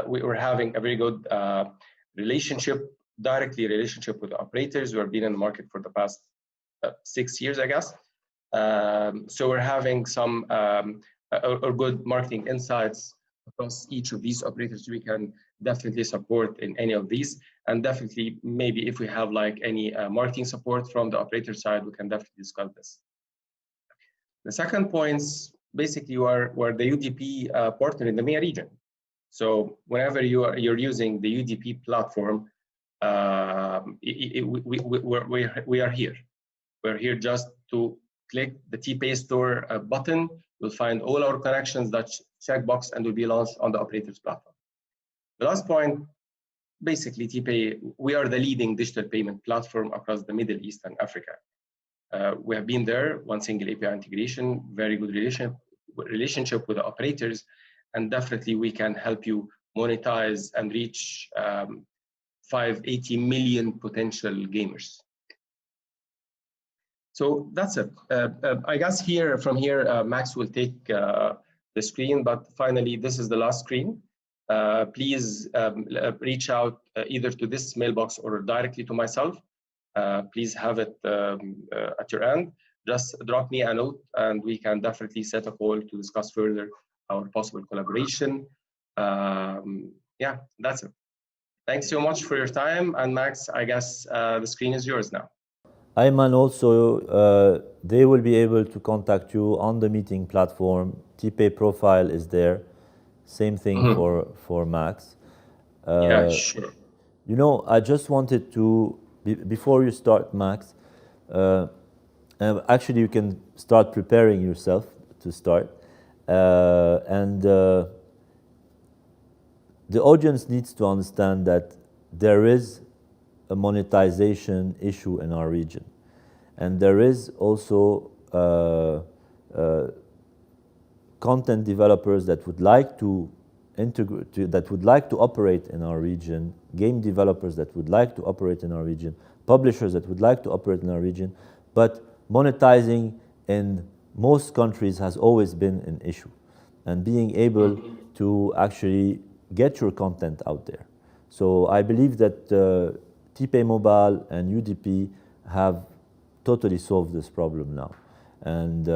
we were having a very good directly relationship with the operators who have been in the market for the past 6 years, I guess. So we're having some or good marketing insights across each of these operators. We can definitely support in any of these, and definitely maybe if we have like any marketing support from the operator side, we can definitely discuss this. The second points, basically, we're the UDP partner in the MEA region. So whenever you're using the UDP platform, we are here. We're here just to click the TPay store button. You'll find all our connections, that checkbox, and will be launched on the operator's platform. The last point, basically TPay, we are the leading digital payment platform across the Middle East and Africa. We have been there, one single API integration, very good relationship with the operators, and definitely we can help you monetize and reach 580 million potential gamers. So that's it. I guess from here, Max will take the screen, but finally, this is the last screen. Please reach out either to this mailbox or directly to myself. Please have it at your end. Just drop me a note and we can definitely set a call to discuss further our possible collaboration. Yeah, that's it. Thanks so much for your time. And Max, I guess the screen is yours now. Ayman, also, they will be able to contact you on the meeting platform. TPay profile is there. Same thing for Max. Yeah, sure. You know, I just wanted to, before you start, Max, actually you can start preparing yourself to start. The audience needs to understand that there is a monetization issue in our region. And there is also content developers that would like to operate in our region, game developers that would like to operate in our region, publishers that would like to operate in our region, but monetizing in most countries has always been an issue. And being able to actually get your content out there. So I believe that TPay Mobile and UDP have totally solved this problem now. And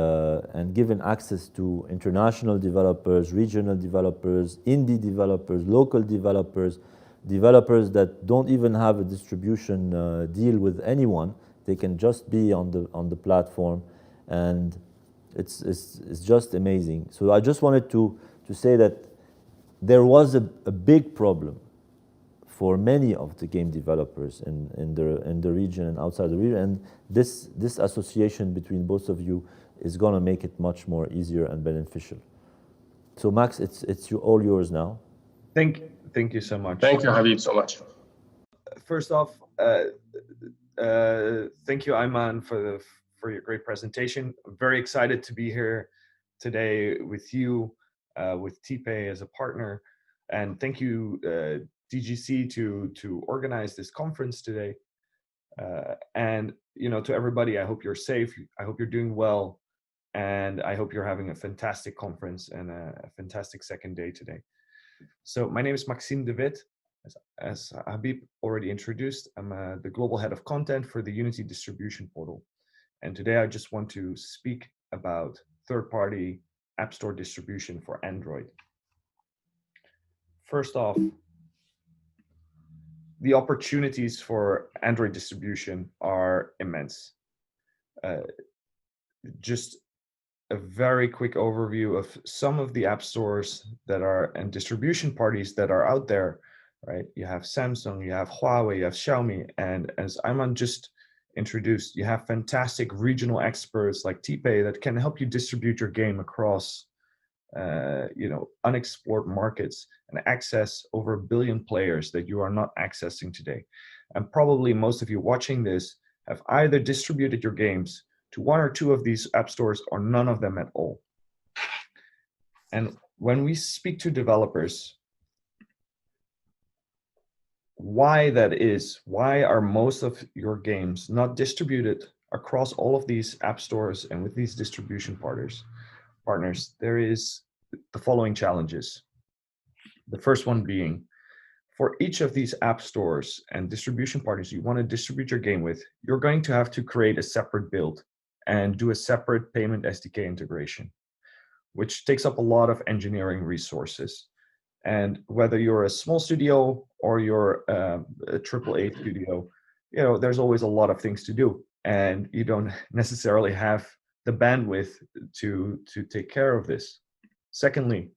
given access to international developers, regional developers, indie developers, local developers, developers that don't even have a distribution deal with anyone, they can just be on the platform, and it's just amazing. So I just wanted to say that there was a big problem for many of the game developers in the region and outside the region, and this association between both of you is going to make it much more easier and beneficial. So Max, it's all yours now. Thank you so much. Thank you, Habib, so much. First off, thank you, Ayman, for your great presentation. I'm very excited to be here today with you, with TPay as a partner, and thank you, DGC, to organize this conference today. And to everybody, I hope you're safe. I hope you're doing well, and I hope you're having a fantastic conference and a fantastic second day today. So my name is Maxime de Wit. As Habib already introduced, I'm the global head of content for the Unity distribution portal. And today I just want to speak about third-party App Store distribution for Android. First off, the opportunities for Android distribution are immense. Just a very quick overview of some of the app stores that are and distribution parties that are out there, right? You have Samsung, you have Huawei, you have Xiaomi, and as Ayman just introduced, you have fantastic regional experts like TPay that can help you distribute your game across unexplored markets and access over 1 billion players that you are not accessing today. And probably most of you watching this have either distributed your games to one or two of these app stores or none of them at all. And when we speak to developers, why that is, why are most of your games not distributed across all of these app stores and with these distribution partners, there is the following challenges. The first one being, for each of these app stores and distribution partners you want to distribute your game with, you're going to have to create a separate build and do a separate payment SDK integration, which takes up a lot of engineering resources. And whether you're a small studio or you're a AAA studio, there's always a lot of things to do, and you don't necessarily have the bandwidth to take care of this. Secondly,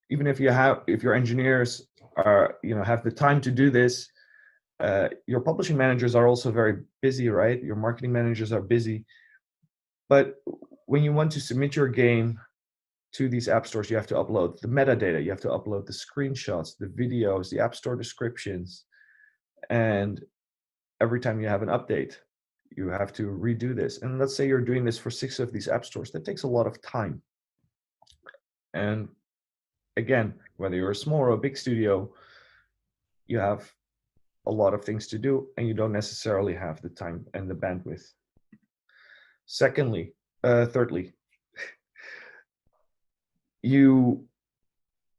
even if your engineers are have the time to do this, Your publishing managers are also very busy, right? Your marketing managers are busy. But when you want to submit your game to these app stores, you have to upload the metadata, you have to upload the screenshots, the videos, the app store descriptions. And every time you have an update, you have to redo this. And let's say you're doing this for 6 of these app stores. That takes a lot of time. And again, whether you're a small or a big studio, you have a lot of things to do, and you don't necessarily have the time and the bandwidth. Thirdly, you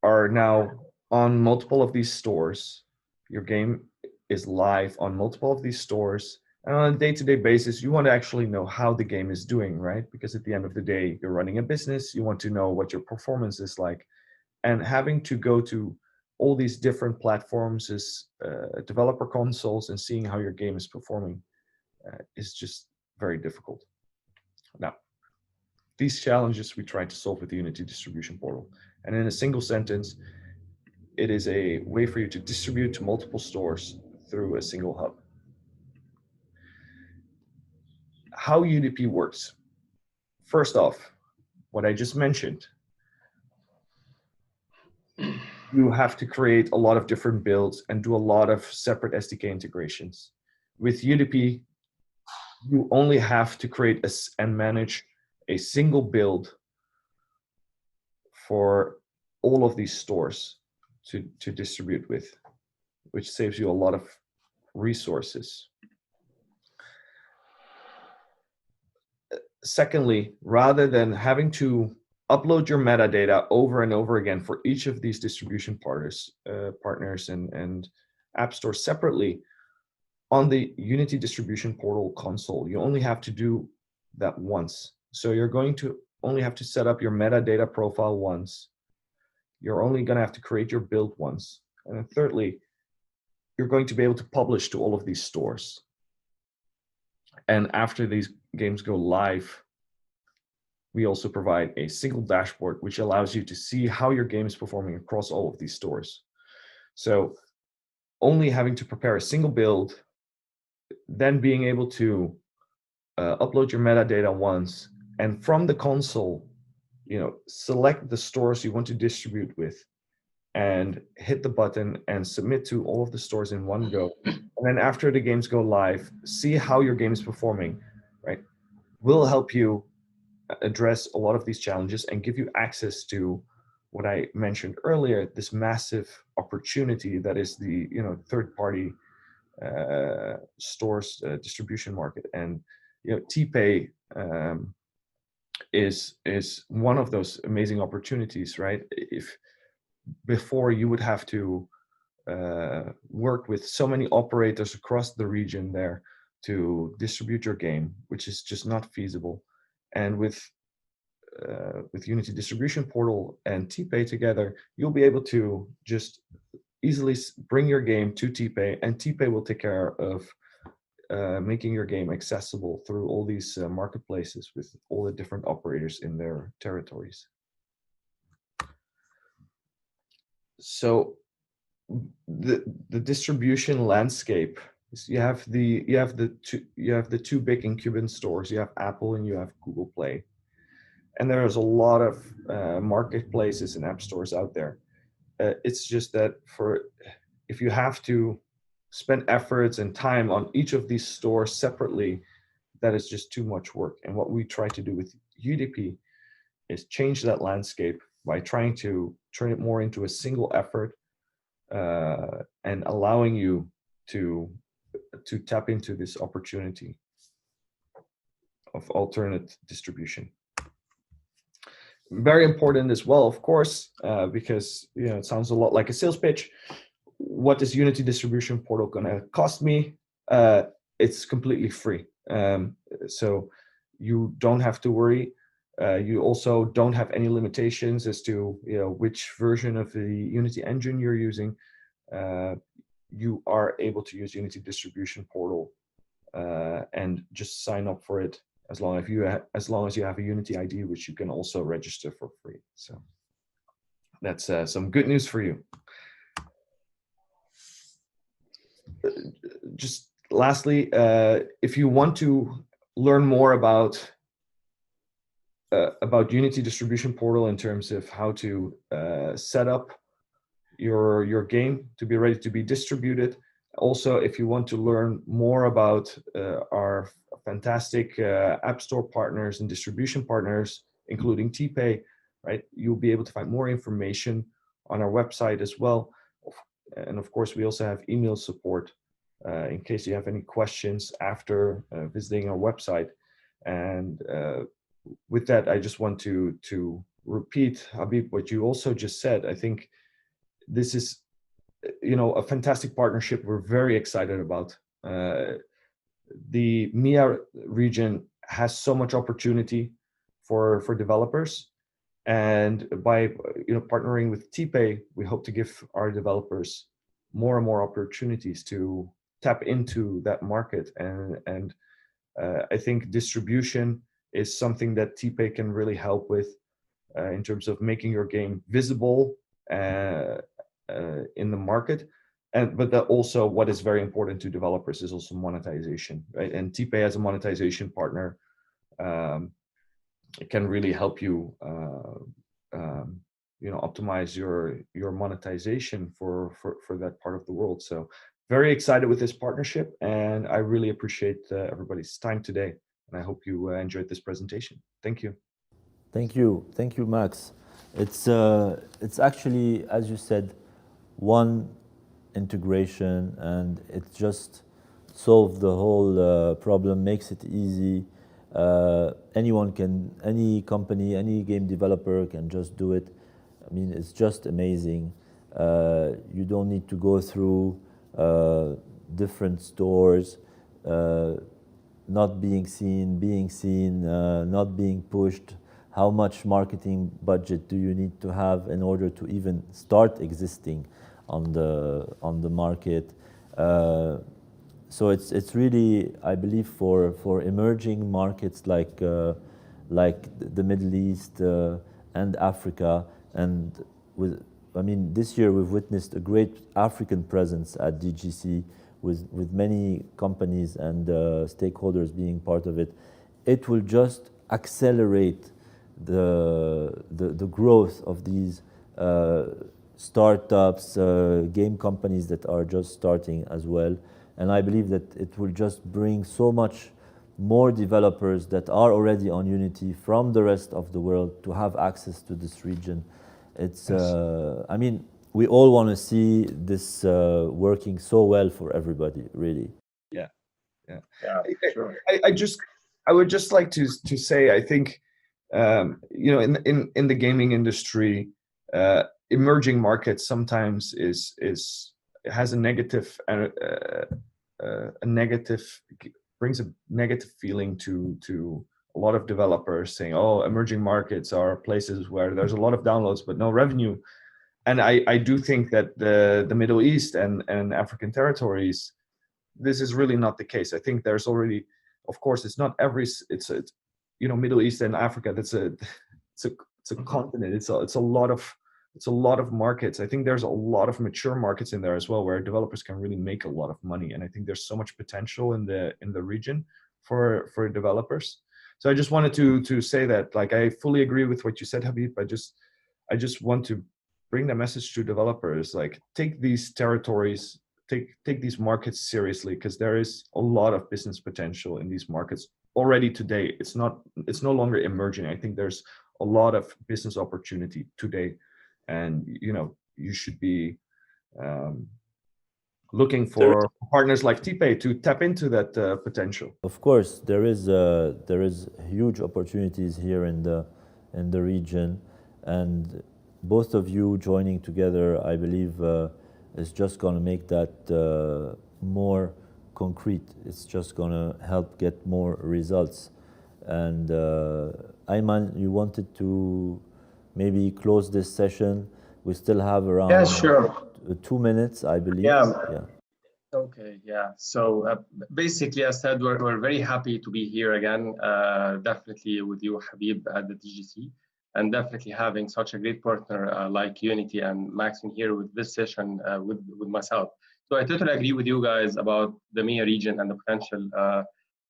are now on multiple of these stores. Your game is live on multiple of these stores. And on a day-to-day basis, you want to actually know how the game is doing, right? Because at the end of the day, you're running a business. You want to know what your performance is like. And having to go to all these different platforms, developer consoles, and seeing how your game is performing is just very difficult. Now, these challenges we try to solve with the Unity distribution portal. And in a single sentence, it is a way for you to distribute to multiple stores through a single hub. How UDP works. First off, what I just mentioned, you have to create a lot of different builds and do a lot of separate SDK integrations. With UDP, you only have to create and manage a single build for all of these stores to distribute with, which saves you a lot of resources. Secondly, rather than having to upload your metadata over and over again for each of these distribution partners and app stores separately, on the Unity distribution portal console, you only have to do that once. So you're going to only have to set up your metadata profile once. You're only going to have to create your build once. And then thirdly, you're going to be able to publish to all of these stores. And after these games go live, we also provide a single dashboard which allows you to see how your game is performing across all of these stores. So only having to prepare a single build, then being able to upload your metadata once, and from the console, select the stores you want to distribute with, and hit the button and submit to all of the stores in one go. And then after the games go live, see how your game is performing, right? Will help you address a lot of these challenges and give you access to what I mentioned earlier, this massive opportunity that is the third-party stores distribution market. And TPay is one of those amazing opportunities, right? If before you would have to work with so many operators across the region there to distribute your game, which is just not feasible. And with Unity Distribution Portal and TPay together, you'll be able to just easily bring your game to TPay, and TPay will take care of making your game accessible through all these marketplaces with all the different operators in their territories. So the distribution landscape is you have the two big incumbent stores. You have Apple and you have Google Play, and there's a lot of marketplaces and app stores out there. It's just that if you have to spend efforts and time on each of these stores separately, that is just too much work. And what we try to do with UDP is change that landscape by trying to turn it more into a single effort and allowing you to tap into this opportunity of alternate distribution. Very important as well, of course, because it sounds a lot like a sales pitch. What is Unity Distribution Portal going to cost me? It's completely free, so you don't have to worry. You also don't have any limitations as to which version of the Unity engine you're using. You are able to use Unity Distribution Portal and just sign up for it as long as you have a Unity ID, which you can also register for free. So that's some good news for you. just lastly, if you want to learn more about Unity Distribution Portal in terms of how to set up your game to be ready to be distributed. Also, if you want to learn more about our fantastic App Store partners and distribution partners, including TPay, right? You'll be able to find more information on our website as well. And of course, we also have email support in case you have any questions after visiting our website. And with that, I just want to repeat, Habib, what you also just said. I think this is, a fantastic partnership we're very excited about. The MEA region has so much opportunity for developers, and by partnering with TPay, we hope to give our developers more and more opportunities to tap into that market. And I think distribution is something that TPay can really help with in terms of making your game visible in the market. But that also, what is very important to developers is also monetization, right? And TPay as a monetization partner can really help you, optimize your monetization for that part of the world. So very excited with this partnership, and I really appreciate everybody's time today. And I hope you enjoyed this presentation. Thank you. Thank you, Max. It's actually, as you said, one integration, and it just solved the whole problem, makes it easy. Any company, any game developer can just do it. I mean, it's just amazing. You don't need to go through different stores, not being seen, being seen, not being pushed. How much marketing budget do you need to have in order to even start existing on the market? So it's really, I believe, for emerging markets like the Middle East and Africa, and this year we've witnessed a great African presence at DGC with many companies and stakeholders being part of it. It will just accelerate the growth of these startups, game companies that are just starting as well. And I believe that it will just bring so much more developers that are already on Unity from the rest of the world to have access to this region. It's, we all want to see this working so well for everybody, really. Yeah. Sure. I would just like to say, I think, in the gaming industry, emerging markets sometimes has a negative brings a negative feeling to a lot of developers, saying, oh, emerging markets are places where there's a lot of downloads but no revenue. And I do think that the Middle East and African territories, this is really not the case. I think there's already, of course, it's not every, it's Middle East and Africa, it's a continent. It's a lot of markets. I think there's a lot of mature markets in there as well, where developers can really make a lot of money. And I think there's so much potential in the region for developers. So I just wanted to say that, like, I fully agree with what you said, Habib. I just want to bring the message to developers, like, take these territories, take these markets seriously, because there is a lot of business potential in these markets already today. It's no longer emerging. I think there's a lot of business opportunity today, and you should be looking for partners like TPay to tap into that potential. Of course, there is huge opportunities here in the region, and both of you joining together, I believe, is just going to make that more concrete. It's just going to help get more results. And Ayman, you wanted to maybe close this session? We still have around 2 minutes, I believe. Yeah. Okay, yeah. So basically, as said, we're very happy to be here again, definitely with you, Habib, at the DGC, and definitely having such a great partner like Unity and Max in here with this session with myself. So I totally agree with you guys about the MEA region and the potential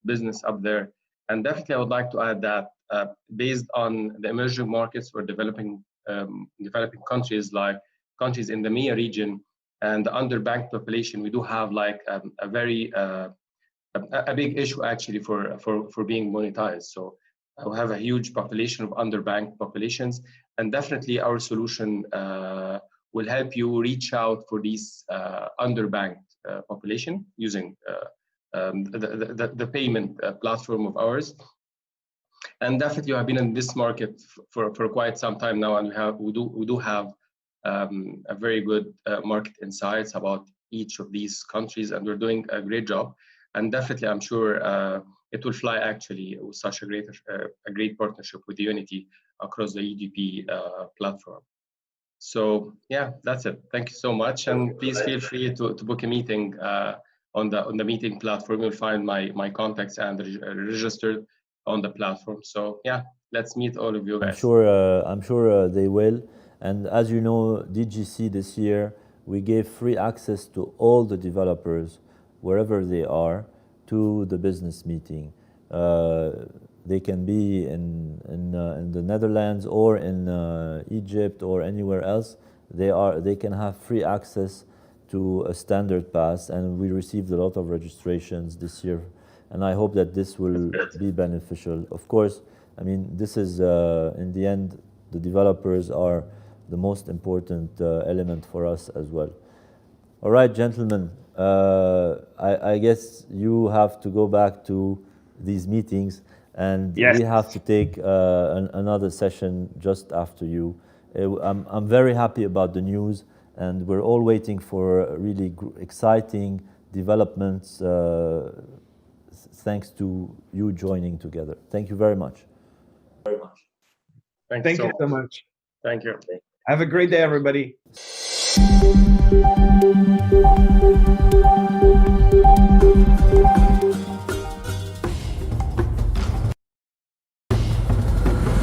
business up there. And definitely I would like to add that based on the emerging markets or developing countries, like countries in the MEA region and the underbanked population, we do have like a very a big issue actually for being monetized. So we have a huge population of underbanked populations, and definitely our solution will help you reach out for these underbanked population using the payment platform of ours. And definitely you have been in this market for quite some time now, and we do have a very good market insights about each of these countries, and we're doing a great job. And definitely, I'm sure it will fly actually with such a great partnership with Unity across the EGP platform. So yeah, that's it. Thank you so much, and please feel free to book a meeting on the meeting platform. You'll find my contacts and registered on the platform. So yeah, let's meet all of you guys. I'm sure they will. And as you know, DGC this year, we gave free access to all the developers, wherever they are, to the business meeting. They can be in the Netherlands or in Egypt or anywhere else. They can have free access to a standard pass, and we received a lot of registrations this year. And I hope that this will be beneficial. Of course, I mean, this is, in the end, the developers are the most important element for us as well. All right, gentlemen, I guess you have to go back to these meetings, and we have to take another session just after you. I'm very happy about the news, and we're all waiting for really exciting developments thanks to you joining together. Thank you very much. Thank you so much. Thank you. Have a great day, everybody.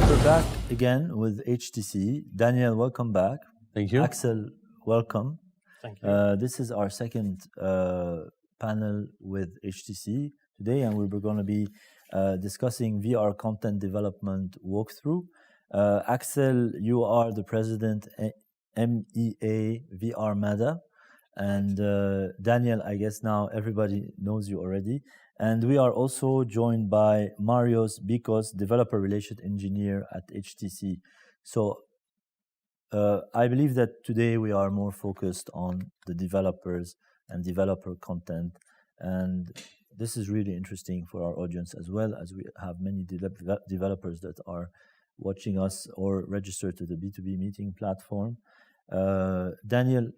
We're back again with HTC. Daniel, welcome back. Thank you. Axel, welcome. Thank you. This is our second panel with HTC today, and we're going to be discussing VR content development walkthrough. Axel, you are the president MEA VR MEA, and Daniel, I guess now everybody knows you already. And we are also joined by Marios Bikos, developer relation engineer at HTC. So I believe that today we are more focused on the developers and developer content, and this is really interesting for our audience as well, as we have many developers that are watching us or registered to the B2B meeting platform. Daniel,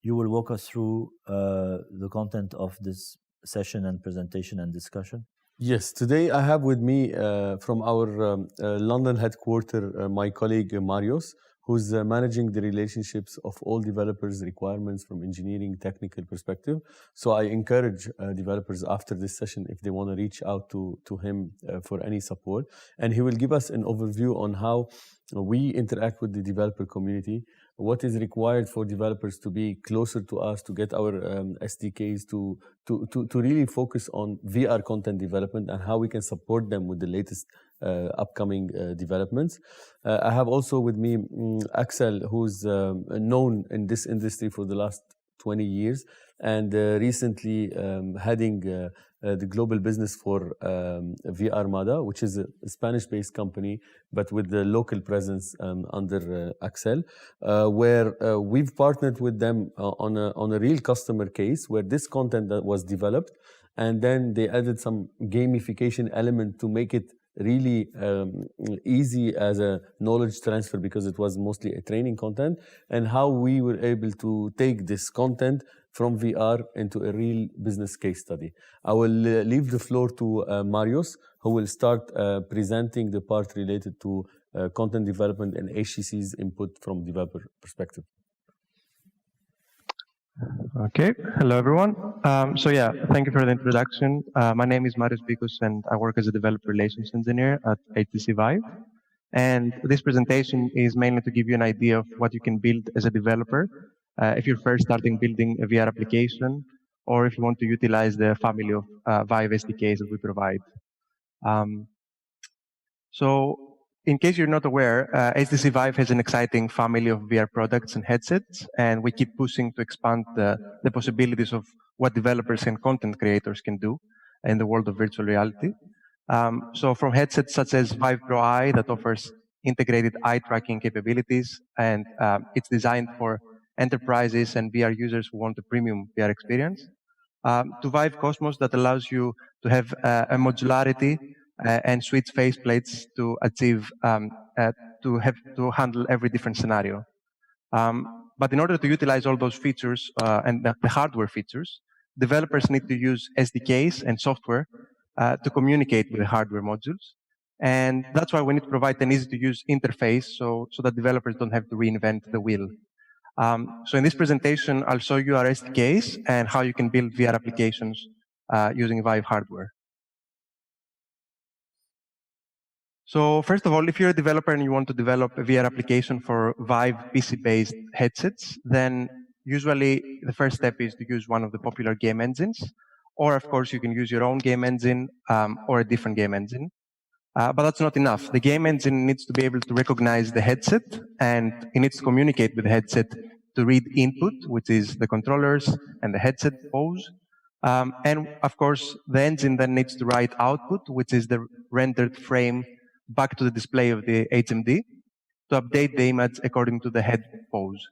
you will walk us through the content of this session and presentation and discussion. Yes, today I have with me from our London headquarters my colleague Marios, who's managing the relationships of all developers' requirements from engineering technical perspective. So I encourage developers after this session, if they want to reach out to him for any support. And he will give us an overview on how we interact with the developer community, what is required for developers to be closer to us, to get our SDKs, to really focus on VR content development and how we can support them with the latest upcoming developments. I have also with me Axel, who's known in this industry for the last 20 years and recently heading the global business for VR MEA, which is a Spanish-based company, but with the local presence under Axel, where we've partnered with them on a real customer case where this content that was developed, and then they added some gamification element to make it really easy as a knowledge transfer, because it was mostly a training content, and how we were able to take this content from VR into a real business case study. I will leave the floor to Marios, who will start presenting the part related to content development and HTC's input from developer perspective. Okay, hello everyone. So yeah, thank you for the introduction. My name is Marios Bikos and I work as a developer relations engineer at HTC Vive. And this presentation is mainly to give you an idea of what you can build as a developer if you're first starting building a VR application, or if you want to utilize the family of Vive SDKs that we provide. So in case you're not aware, HTC Vive has an exciting family of VR products and headsets, and we keep pushing to expand the possibilities of what developers and content creators can do in the world of virtual reality. So from headsets such as Vive Pro Eye that offers integrated eye tracking capabilities, and it's designed for enterprises and VR users who want a premium VR experience, to Vive Cosmos that allows you to have a modularity and switch faceplates to achieve to handle every different scenario. But in order to utilize all those features and the hardware features, developers need to use SDKs and software to communicate with the hardware modules. And that's why we need to provide an easy-to-use interface so that developers don't have to reinvent the wheel. So in this presentation, I'll show you our SDKs and how you can build VR applications using Vive hardware. So first of all, if you're a developer and you want to develop a VR application for Vive PC-based headsets, then usually the first step is to use one of the popular game engines. Or, of course, you can use your own game engine or a different game engine. But that's not enough. The game engine needs to be able to recognize the headset, and it needs to communicate with the headset to read input, which is the controllers and the headset pose. And, of course, the engine then needs to write output, which is the rendered frame back to the display of the HMD to update the image according to the head pose.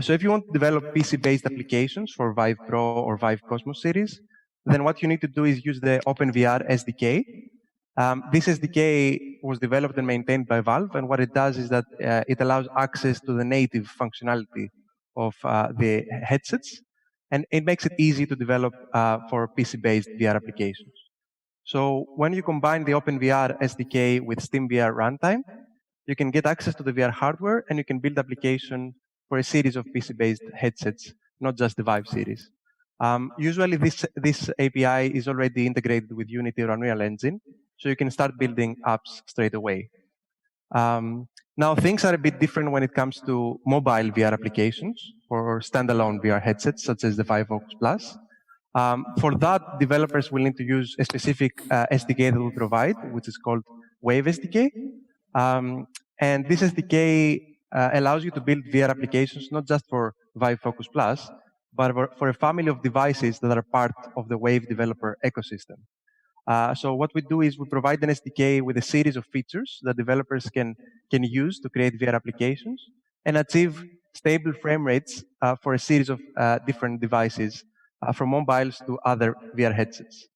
So if you want to develop PC-based applications for Vive Pro or Vive Cosmos series, then what you need to do is use the OpenVR SDK. This SDK was developed and maintained by Valve, and what it does is that it allows access to the native functionality of the headsets, and it makes it easy to develop for PC-based VR applications. So when you combine the OpenVR SDK with SteamVR runtime, you can get access to the VR hardware, and you can build application for a series of PC-based headsets, not just the Vive series. Usually, this API is already integrated with Unity or Unreal Engine, so you can start building apps straight away. Now, things are a bit different when it comes to mobile VR applications or standalone VR headsets, such as the Vive Focus Plus. For that, developers will need to use a specific SDK that we provide, which is called Wave SDK. And this SDK allows you to build VR applications not just for Vive Focus Plus, but for a family of devices that are part of the Wave developer ecosystem. So what we do is we provide an SDK with a series of features that developers can use to create VR applications and achieve stable frame rates for a series of different devices, from mobiles to other VR headsets.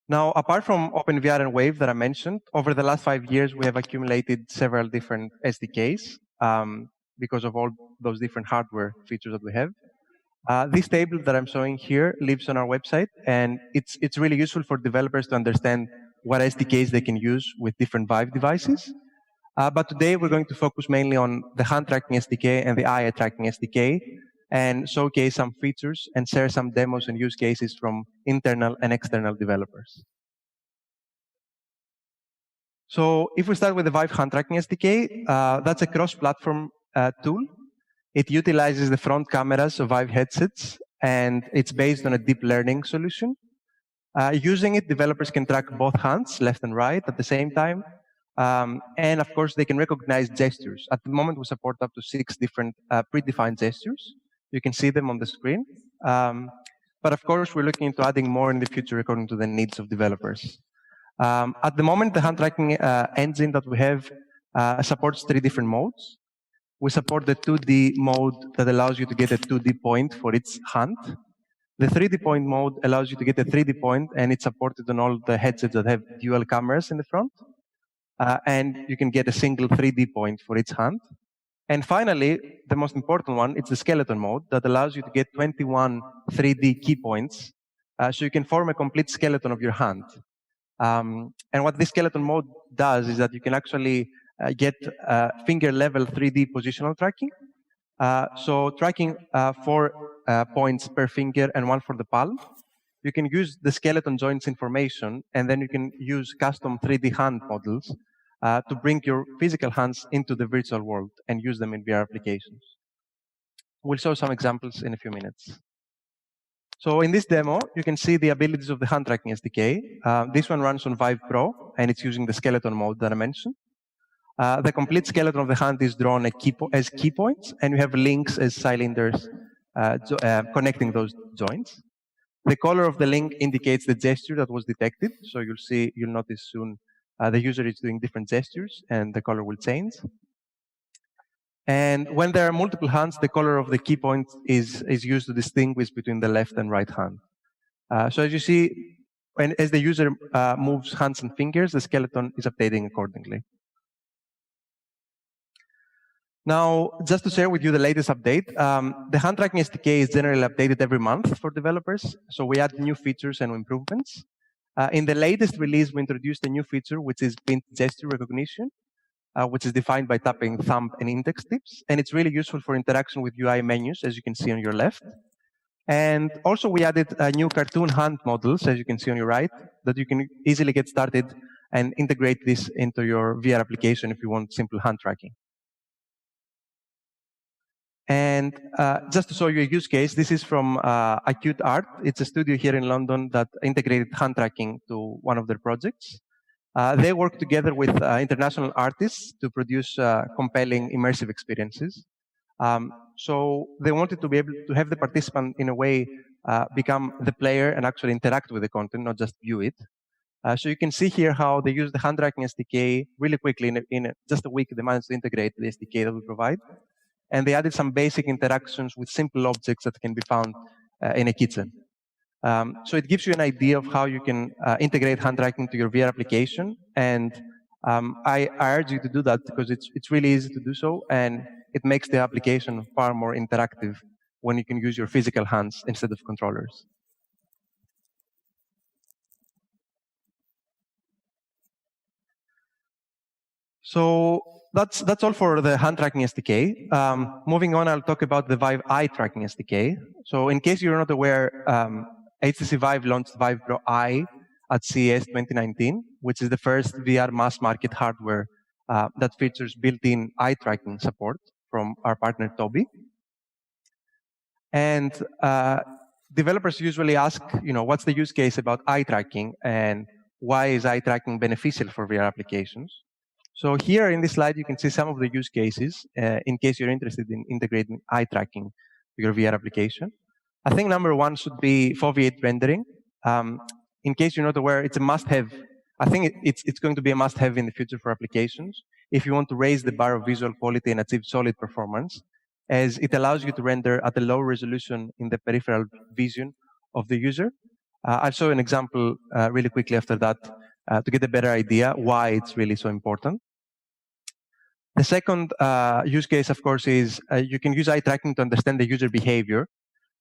Now, apart from OpenVR and Wave that I mentioned, over the last 5 years, we have accumulated several different SDKs because of all those different hardware features that we have. This table that I'm showing here lives on our website, and it's really useful for developers to understand what SDKs they can use with different Vive devices. But today, we're going to focus mainly on the hand tracking SDK and the eye tracking SDK, and showcase some features and share some demos and use cases from internal and external developers. So if we start with the Vive hand tracking SDK, that's a cross-platform tool. It utilizes the front cameras of Vive headsets, and it's based on a deep learning solution. Using it, developers can track both hands, left and right, at the same time. And of course, they can recognize gestures. At the moment, we support up to 6 different predefined gestures. You can see them on the screen. But of course, we're looking into adding more in the future according to the needs of developers. At the moment, the hand tracking engine that we have supports 3 different modes. We support the 2D mode that allows you to get a 2D point for each hand. The 3D point mode allows you to get a 3D point, and it's supported on all the headsets that have dual cameras in the front. And you can get a single 3D point for each hand. And finally, the most important one, it's the skeleton mode that allows you to get 21 3D key points, so you can form a complete skeleton of your hand. And what this skeleton mode does is that you can actually get finger level 3D positional tracking. So tracking 4 points per finger and 1 for the palm. You can use the skeleton joints information, and then you can use custom 3D hand models to bring your physical hands into the virtual world and use them in VR applications. We'll show some examples in a few minutes. So in this demo, you can see the abilities of the hand tracking SDK. This one runs on Vive Pro, and it's using the skeleton mode that I mentioned. The complete skeleton of the hand is drawn as key points, and we have links as cylinders connecting those joints. The color of the link indicates the gesture that was detected. So you'll notice soon the user is doing different gestures, and the color will change. And when there are multiple hands, the color of the key point is used to distinguish between the left and right hand. So as you see, as the user moves hands and fingers, the skeleton is updating accordingly. Now, just to share with you the latest update, the hand tracking SDK is generally updated every month for developers. So we add new features and improvements. In the latest release, we introduced a new feature, which is pinned gesture recognition, which is defined by tapping thumb and index tips. And it's really useful for interaction with UI menus, as you can see on your left. And also, we added new cartoon hand models, as you can see on your right, that you can easily get started and integrate this into your VR application if you want simple hand tracking. And just to show you a use case, this is from Acute Art. It's a studio here in London that integrated hand tracking to one of their projects. They work together with international artists to produce compelling immersive experiences. So they wanted to be able to have the participant, in a way, become the player and actually interact with the content, not just view it. So you can see here how they use the hand tracking SDK really quickly. In just a week, they managed to integrate the SDK that we provide. And they added some basic interactions with simple objects that can be found in a kitchen. So it gives you an idea of how you can integrate hand tracking to your VR application. And I urge you to do that because it's really easy to do so. And it makes the application far more interactive when you can use your physical hands instead of controllers. So that's all for the hand tracking SDK. Moving on, I'll talk about the Vive Eye tracking SDK. So in case you're not aware, HTC Vive launched Vive Pro Eye at CES 2019, which is the first VR mass market hardware that features built-in eye tracking support from our partner Tobii. And developers usually ask, what's the use case about eye tracking and why is eye tracking beneficial for VR applications? So here in this slide, you can see some of the use cases in case you're interested in integrating eye tracking to your VR application. I think number one should be foveate rendering. In case you're not aware, it's a must-have. I think it's going to be a must-have in the future for applications if you want to raise the bar of visual quality and achieve solid performance, as it allows you to render at a low resolution in the peripheral vision of the user. I'll show an example really quickly after that to get a better idea why it's really so important. The second use case, of course, is you can use eye tracking to understand the user behavior.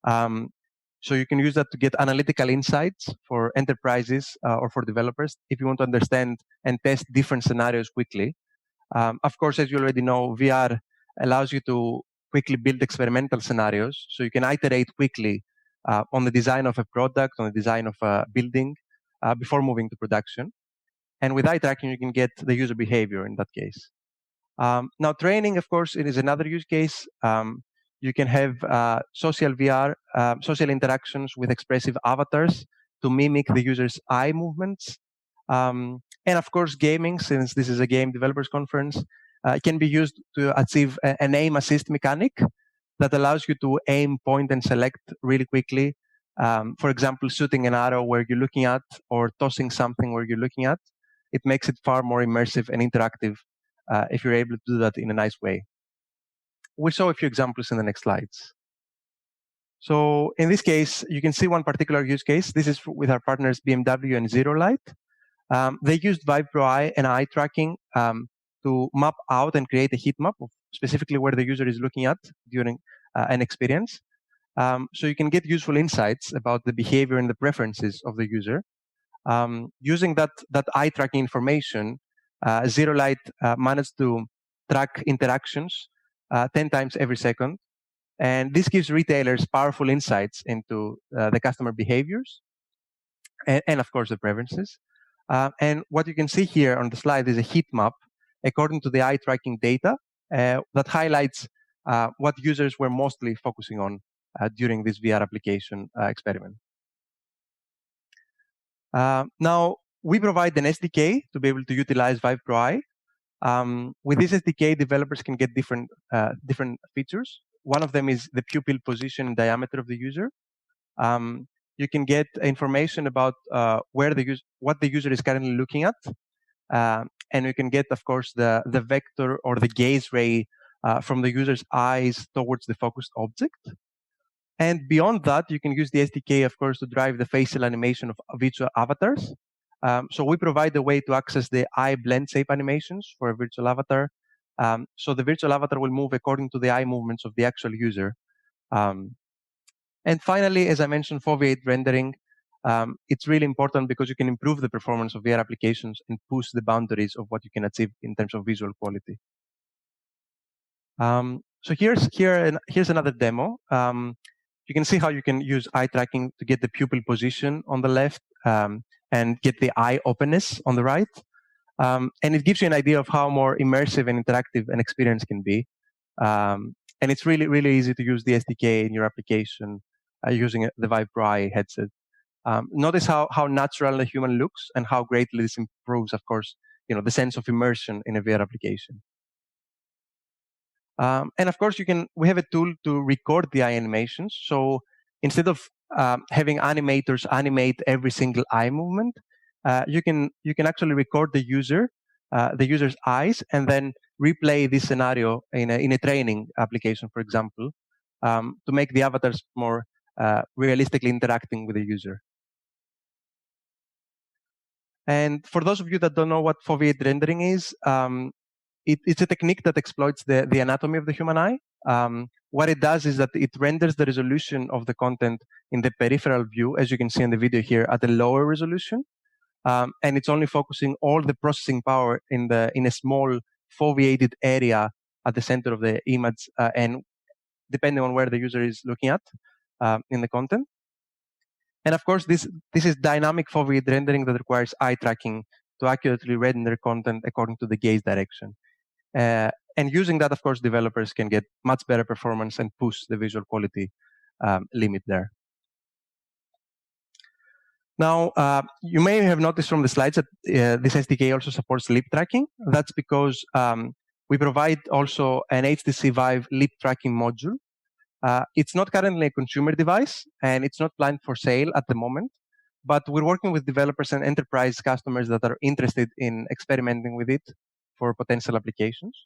So you can use that to get analytical insights for enterprises or for developers if you want to understand and test different scenarios quickly. Of course, as you already know, VR allows you to quickly build experimental scenarios. So you can iterate quickly on the design of a product, on the design of a building before moving to production. And with eye tracking, you can get the user behavior in that case. Now, training, of course, it is another use case. You can have social VR, social interactions with expressive avatars to mimic the user's eye movements. And of course, gaming, since this is a game developers conference, can be used to achieve an aim assist mechanic that allows you to aim, point, and select really quickly. For example, shooting an arrow where you're looking at or tossing something where you're looking at. It makes it far more immersive and interactive if you're able to do that in a nice way. We'll show a few examples in the next slides. So in this case, you can see one particular use case. This is with our partners BMW and Zero Light. They used Vive Pro Eye and eye tracking to map out and create a heat map of specifically where the user is looking at during an experience. So you can get useful insights about the behavior and the preferences of the user. Using that eye tracking information, Zero Light managed to track interactions 10 times every second. And this gives retailers powerful insights into the customer behaviors and of course, the preferences. And what you can see here on the slide is a heat map according to the eye tracking data that highlights what users were mostly focusing on during this VR application experiment. Now, we provide an SDK to be able to utilize Vive Pro Eye. With this SDK, developers can get different features. One of them is the pupil position and diameter of the user. You can get information about what the user is currently looking at. And you can get, of course, the vector or the gaze ray from the user's eyes towards the focused object. And beyond that, you can use the SDK, of course, to drive the facial animation of virtual avatars. So we provide a way to access the eye blend shape animations for a virtual avatar. So the virtual avatar will move according to the eye movements of the actual user. And finally, as I mentioned, foveate rendering. It's really important because you can improve the performance of VR applications and push the boundaries of what you can achieve in terms of visual quality. So here's another demo. You can see how you can use eye tracking to get the pupil position on the left and get the eye openness on the right. And it gives you an idea of how more immersive and interactive an experience can be. And it's really, really easy to use the SDK in your application using the Vive Pro Eye headset. Notice how natural the human looks and how greatly this improves, of course, the sense of immersion in a VR application. And of course, we have a tool to record the eye animations. So instead of having animators animate every single eye movement, you can actually record the user's eyes, and then replay this scenario in a training application, for example, to make the avatars more realistically interacting with the user. And for those of you that don't know what foveate rendering is, it's a technique that exploits the anatomy of the human eye. What it does is that it renders the resolution of the content in the peripheral view, as you can see in the video here, at a lower resolution. And it's only focusing all the processing power in a small foveated area at the center of the image, and depending on where the user is looking at in the content. And of course, this is dynamic foveate rendering that requires eye tracking to accurately render content according to the gaze direction. And using that, of course, developers can get much better performance and push the visual quality limit there. Now, you may have noticed from the slides that this SDK also supports lip tracking. That's because we provide also an HTC Vive lip tracking module. It's not currently a consumer device, and it's not planned for sale at the moment. But we're working with developers and enterprise customers that are interested in experimenting with it for potential applications.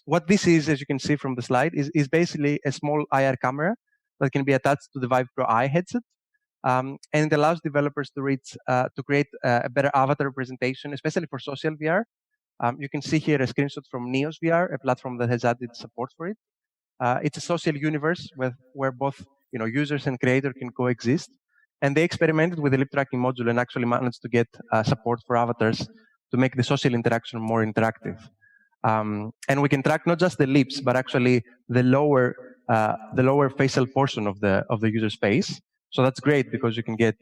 What this is, as you can see from the slide, is basically a small IR camera that can be attached to the Vive Pro Eye headset. And it allows developers to create a better avatar representation, especially for social VR. You can see here a screenshot from Neos VR, a platform that has added support for it. It's a social universe where both users and creators can coexist. And they experimented with the lip tracking module and actually managed to get support for avatars to make the social interaction more interactive. And we can track not just the lips, but actually the lower facial portion of the user's face. So that's great because you can get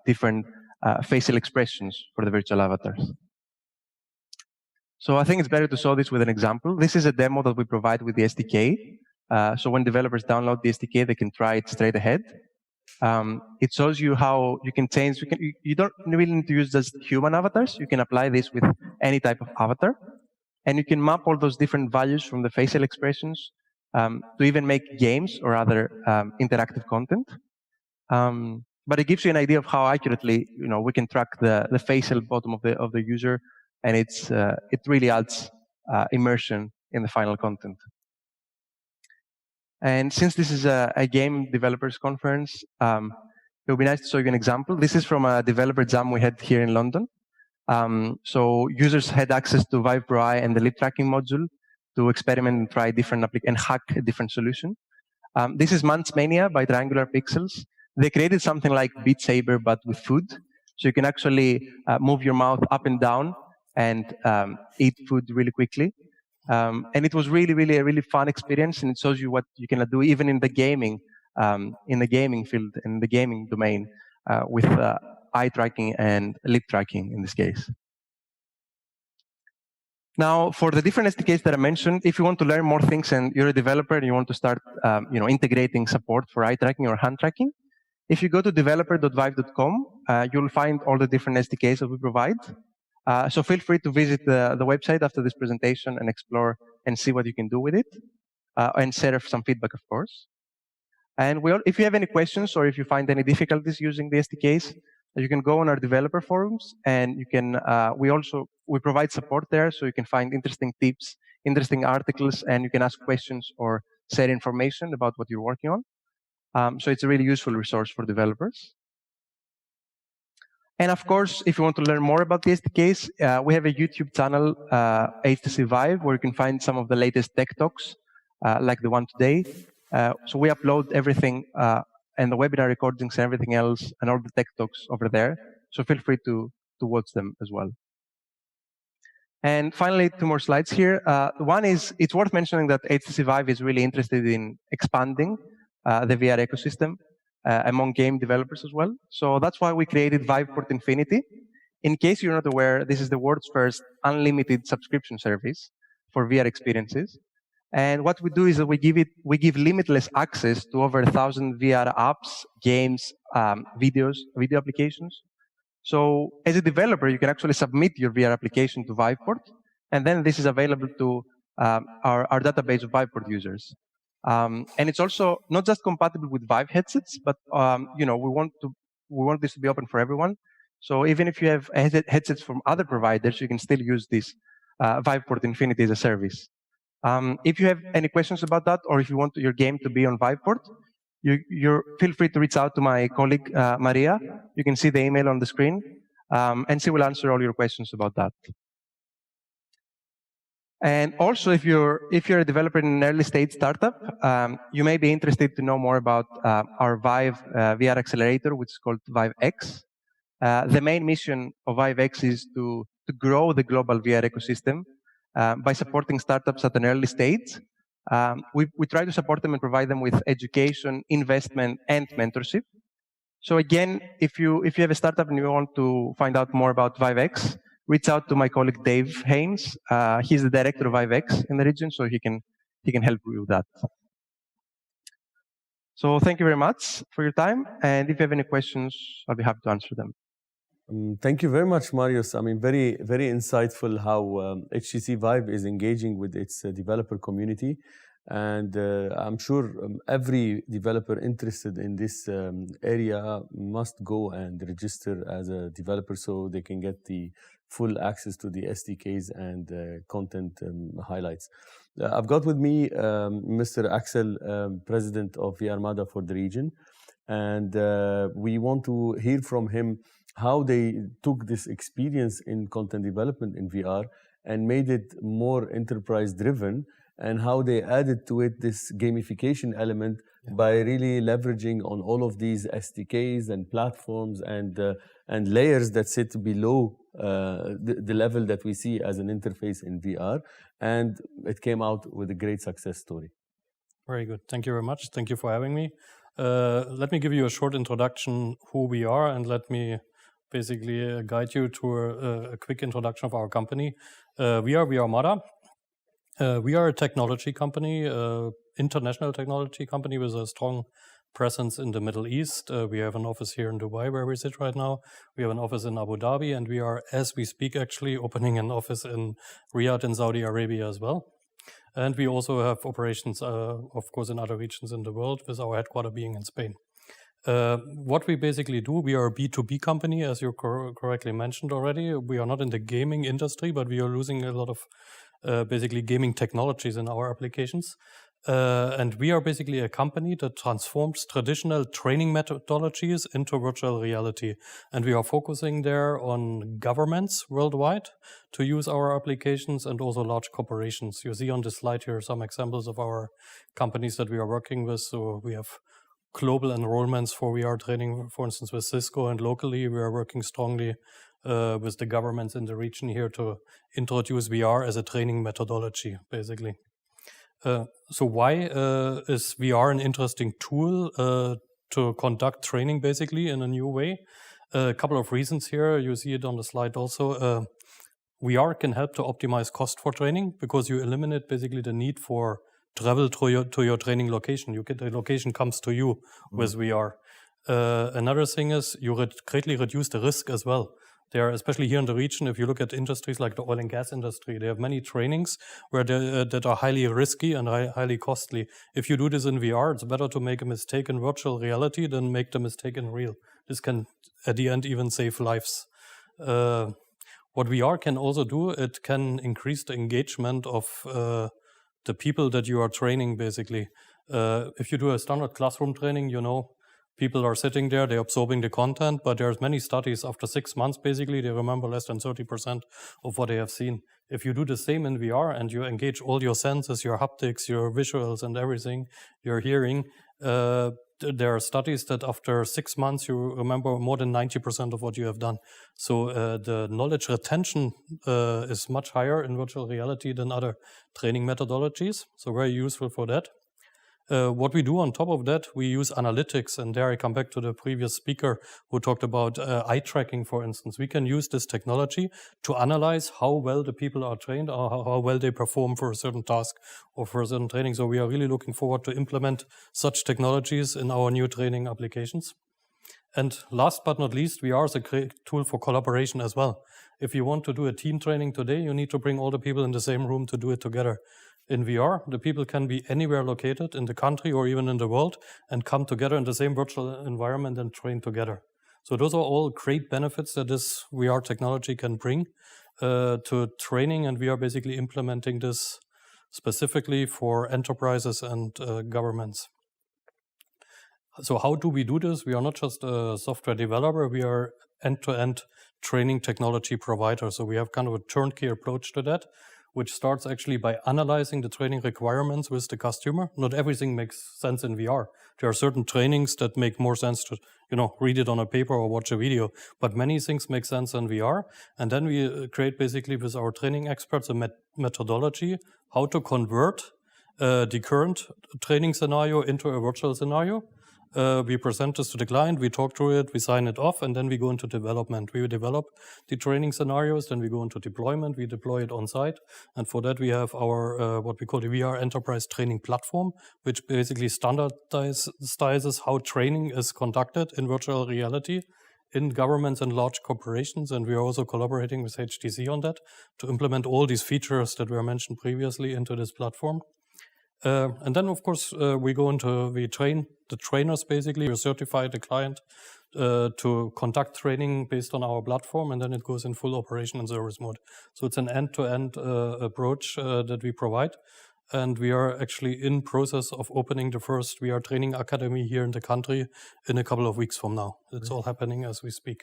different facial expressions for the virtual avatars. So I think it's better to show this with an example. This is a demo that we provide with the SDK. So when developers download the SDK, they can try it straight ahead. It shows you how you can change. You don't really need to use just human avatars. You can apply this with any type of avatar. And you can map all those different values from the facial expressions to even make games or other interactive content. But it gives you an idea of how accurately we can track the facial bottom of the user, and it really adds immersion in the final content. And since this is a game developers conference, it would be nice to show you an example. This is from a developer jam we had here in London. So users had access to Vive Pro Eye and the lip tracking module to experiment and try different and hack a different solution. This is Mania by Triangular Pixels. They created something like Beat Saber, but with food. So you can actually move your mouth up and down and eat food really quickly. And it was really a really fun experience, and it shows you what you can do even in the gaming field, in the gaming domain, with eye tracking and lip tracking in this case. Now, for the different SDKs that I mentioned, if you want to learn more things and you're a developer and you want to start integrating support for eye tracking or hand tracking, if you go to developer.vive.com, you'll find all the different SDKs that we provide. So feel free to visit the website after this presentation and explore and see what you can do with it, and share some feedback, of course. And if you have any questions or if you find any difficulties using the SDKs, you can go on our developer forums, and you can. We provide support there, so you can find interesting tips, interesting articles, and you can ask questions or share information about what you're working on. So it's a really useful resource for developers. And of course, if you want to learn more about the SDKs, we have a YouTube channel, HTC Vive, where you can find some of the latest tech talks, like the one today. So we upload everything, and the webinar recordings and everything else, and all the tech talks over there. So feel free to watch them as well. And finally, 2 more slides here. One is, it's worth mentioning that HTC Vive is really interested in expanding the VR ecosystem among game developers as well. So that's why we created Viveport Infinity. In case you're not aware, this is the world's first unlimited subscription service for VR experiences. And what we do is that we give limitless access to over 1,000 VR apps, games, video applications. So as a developer, you can actually submit your VR application to Viveport, and then this is available to our database of Viveport users. And it's also not just compatible with Vive headsets, but we want this to be open for everyone. So even if you have headsets from other providers, you can still use this Viveport Infinity as a service. If you have any questions about that, or if you want your game to be on Viveport, feel free to reach out to my colleague, Maria. You can see the email on the screen, and she will answer all your questions about that. And also, if you're a developer in an early stage startup, you may be interested to know more about our Vive VR accelerator, which is called ViveX. The main mission of ViveX is to grow the global VR ecosystem by supporting startups at an early stage. We try to support them and provide them with education, investment, and mentorship. So again, if you have a startup and you want to find out more about ViveX, reach out to my colleague Dave Haynes. He's the director of ViveX in the region, so he can help you with that. So thank you very much for your time, and if you have any questions, I'll be happy to answer them. Thank you very much, Marius. I mean, very, very insightful how HTC Vive is engaging with its developer community. And I'm sure every developer interested in this area must go and register as a developer so they can get the full access to the SDKs and content highlights. I've got with me Mr. Axel, President of VR MEA for the region. And we want to hear from him how they took this experience in content development in VR and made it more enterprise-driven, and how they added to it this gamification element by really leveraging on all of these SDKs and platforms and layers that sit below the level that we see as an interface in VR. And it came out with a great success story. Very good. Thank you very much. Thank you for having me. Let me give you a short introduction who we are, and let me basically guide you to a quick introduction of our company. We are MEA. We are a technology company, international technology company with a strong presence in the Middle East. We have an office here in Dubai where we sit right now. We have an office in Abu Dhabi, and we are, as we speak, actually opening an office in Riyadh in Saudi Arabia as well. And we also have operations, of course, in other regions in the world, with our headquarters being in Spain. What we basically do, we are a B2B company, as you correctly mentioned already. We are not in the gaming industry, but we are using a lot of basically gaming technologies in our applications. And we are basically a company that transforms traditional training methodologies into virtual reality. And we are focusing there on governments worldwide to use our applications, and also large corporations. You see on the slide here some examples of our companies that we are working with. So we have global enrollments for VR training, for instance, with Cisco, and locally we are working strongly with the governments in the region here to introduce VR as a training methodology, basically. So why is VR an interesting tool to conduct training, basically, in a new way? A couple of reasons here. You see it on the slide also. VR can help to optimize cost for training because you eliminate basically the need for travel to your training location. The location comes to you with VR. Another thing is you greatly reduce the risk as well. There, especially here in the region, if you look at industries like the oil and gas industry, they have many trainings where that are highly risky and highly costly. If you do this in VR, it's better to make a mistake in virtual reality than make the mistake in real. This can, at the end, even save lives. What VR can also do, it can increase the engagement of the people that you are training, basically. If you do a standard classroom training, you know, people are sitting there, they're absorbing the content, but there's many studies after 6 months, basically, they remember less than 30% of what they have seen. If you do the same in VR and you engage all your senses, your haptics, your visuals and everything, your hearing, there are studies that after 6 months, you remember more than 90% of what you have done. So the knowledge retention is much higher in virtual reality than other training methodologies. So very useful for that. What we do on top of that, we use analytics. And there I come back to the previous speaker who talked about eye tracking, for instance. We can use this technology to analyze how well the people are trained or how well they perform for a certain task or for a certain training. So we are really looking forward to implement such technologies in our new training applications. And last but not least, VR is a great tool for collaboration as well. If you want to do a team training today, you need to bring all the people in the same room to do it together. In VR, the people can be anywhere located in the country or even in the world and come together in the same virtual environment and train together. So those are all great benefits that this VR technology can bring to training, and we are basically implementing this specifically for enterprises and governments. So how do we do this? We are not just a software developer, we are end-to-end training technology provider. So we have kind of a turnkey approach to that, which starts actually by analyzing the training requirements with the customer. Not everything makes sense in VR. There are certain trainings that make more sense to, read it on a paper or watch a video, but many things make sense in VR. And then we create basically with our training experts a methodology how to convert the current training scenario into a virtual scenario. We present this to the client, we talk through it, we sign it off, and then we go into development. We develop the training scenarios, then we go into deployment, we deploy it on site. And for that, we have our, what we call the VR Enterprise Training Platform, which basically standardizes how training is conducted in virtual reality in governments and large corporations. And we are also collaborating with HTC on that to implement all these features that were mentioned previously into this platform. And then, of course, we train the trainers, basically. We certify the client to conduct training based on our platform, and then it goes in full operation and service mode. So it's an end-to-end approach that we provide. And we are actually in process of opening the first VR training academy here in the country in a couple of weeks from now. It's all happening as we speak.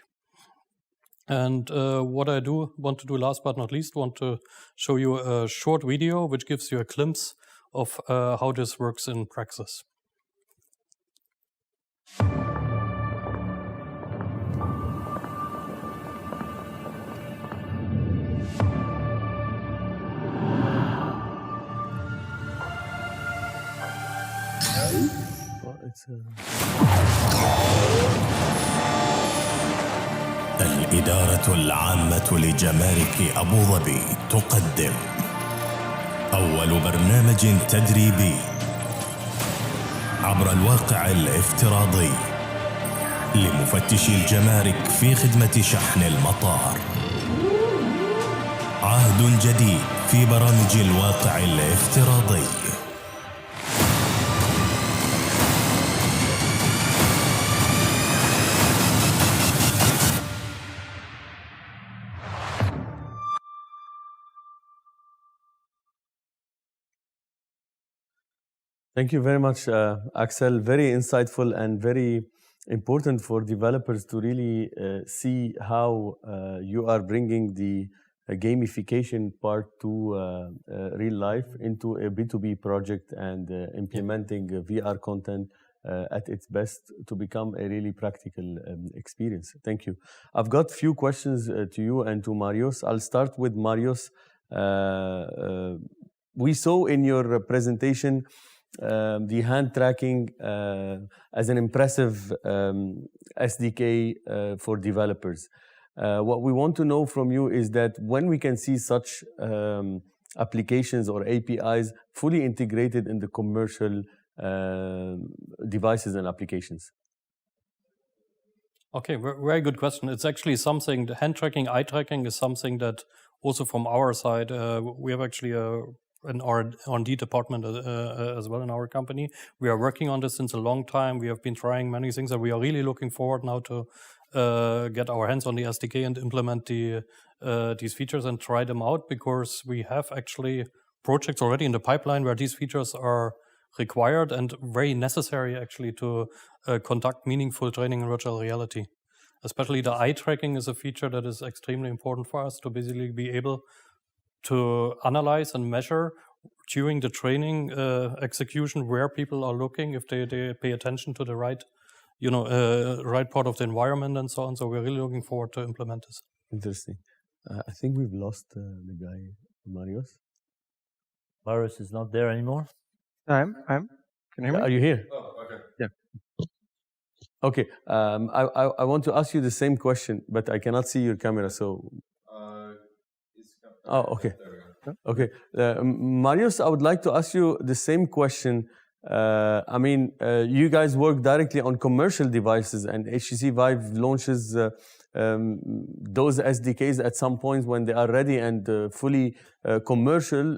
And what I want to do last but not least, want to show you a short video which gives you a glimpse of how this works in praxis. الإدارة العامة لجمارك أبو ظبي تقدم أول برنامج تدريبي عبر الواقع الافتراضي لمفتشي الجمارك في خدمة شحن المطار. عهد جديد في برامج الواقع الافتراضي. Thank you very much, Axel. Very insightful and very important for developers to really see how you are bringing the gamification part to real life into a B2B project and implementing VR content at its best to become a really practical experience. Thank you. I've got few questions to you and to Marius. I'll start with Marius. We saw in your presentation the hand tracking as an impressive SDK for developers. What we want to know from you is that when we can see such applications or APIs fully integrated in the commercial devices and applications. Okay, very good question. It's actually something, the hand tracking, eye tracking is something that also from our side, we have actually an R&D department as well in our company. We are working on this since a long time. We have been trying many things, and we are really looking forward now to get our hands on the SDK and implement these features and try them out, because we have actually projects already in the pipeline where these features are required and very necessary actually to conduct meaningful training in virtual reality. Especially the eye tracking is a feature that is extremely important for us to basically be able to analyze and measure during the training execution where people are looking, if they pay attention to the right, right part of the environment and so on. So we're really looking forward to implement this. Interesting. I think we've lost the guy, Marius. Marius is not there anymore. I'm. Can you hear me? Are you here? Oh, okay. Yeah. Okay. I want to ask you the same question, but I cannot see your camera, so. Oh, okay. Okay. Marius, I would like to ask you the same question. I mean, you guys work directly on commercial devices, and HTC Vive launches those SDKs at some point when they are ready and fully commercial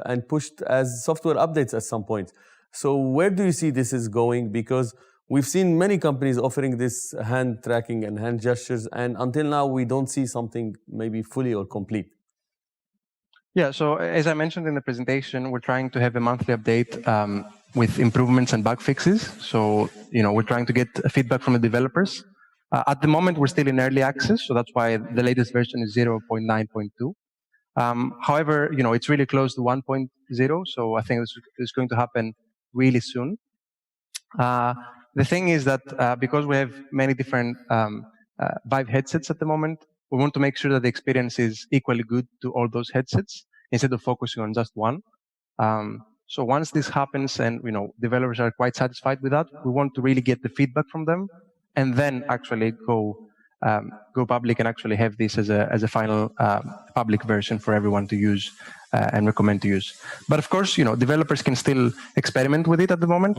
and pushed as software updates at some point. So where do you see this is going? Because we've seen many companies offering this hand tracking and hand gestures, and until now we don't see something maybe fully or complete. Yeah, so as I mentioned in the presentation, we're trying to have a monthly update with improvements and bug fixes. So, we're trying to get feedback from the developers. At the moment, we're still in early access, so that's why the latest version is 0.9.2. However, it's really close to 1.0, so I think it's going to happen really soon. The thing is that because we have many different Vive headsets at the moment, we want to make sure that the experience is equally good to all those headsets instead of focusing on just one. So once this happens and developers are quite satisfied with that, we want to really get the feedback from them and then actually go public and actually have this as a final public version for everyone to use and recommend to use. But of course, developers can still experiment with it at the moment.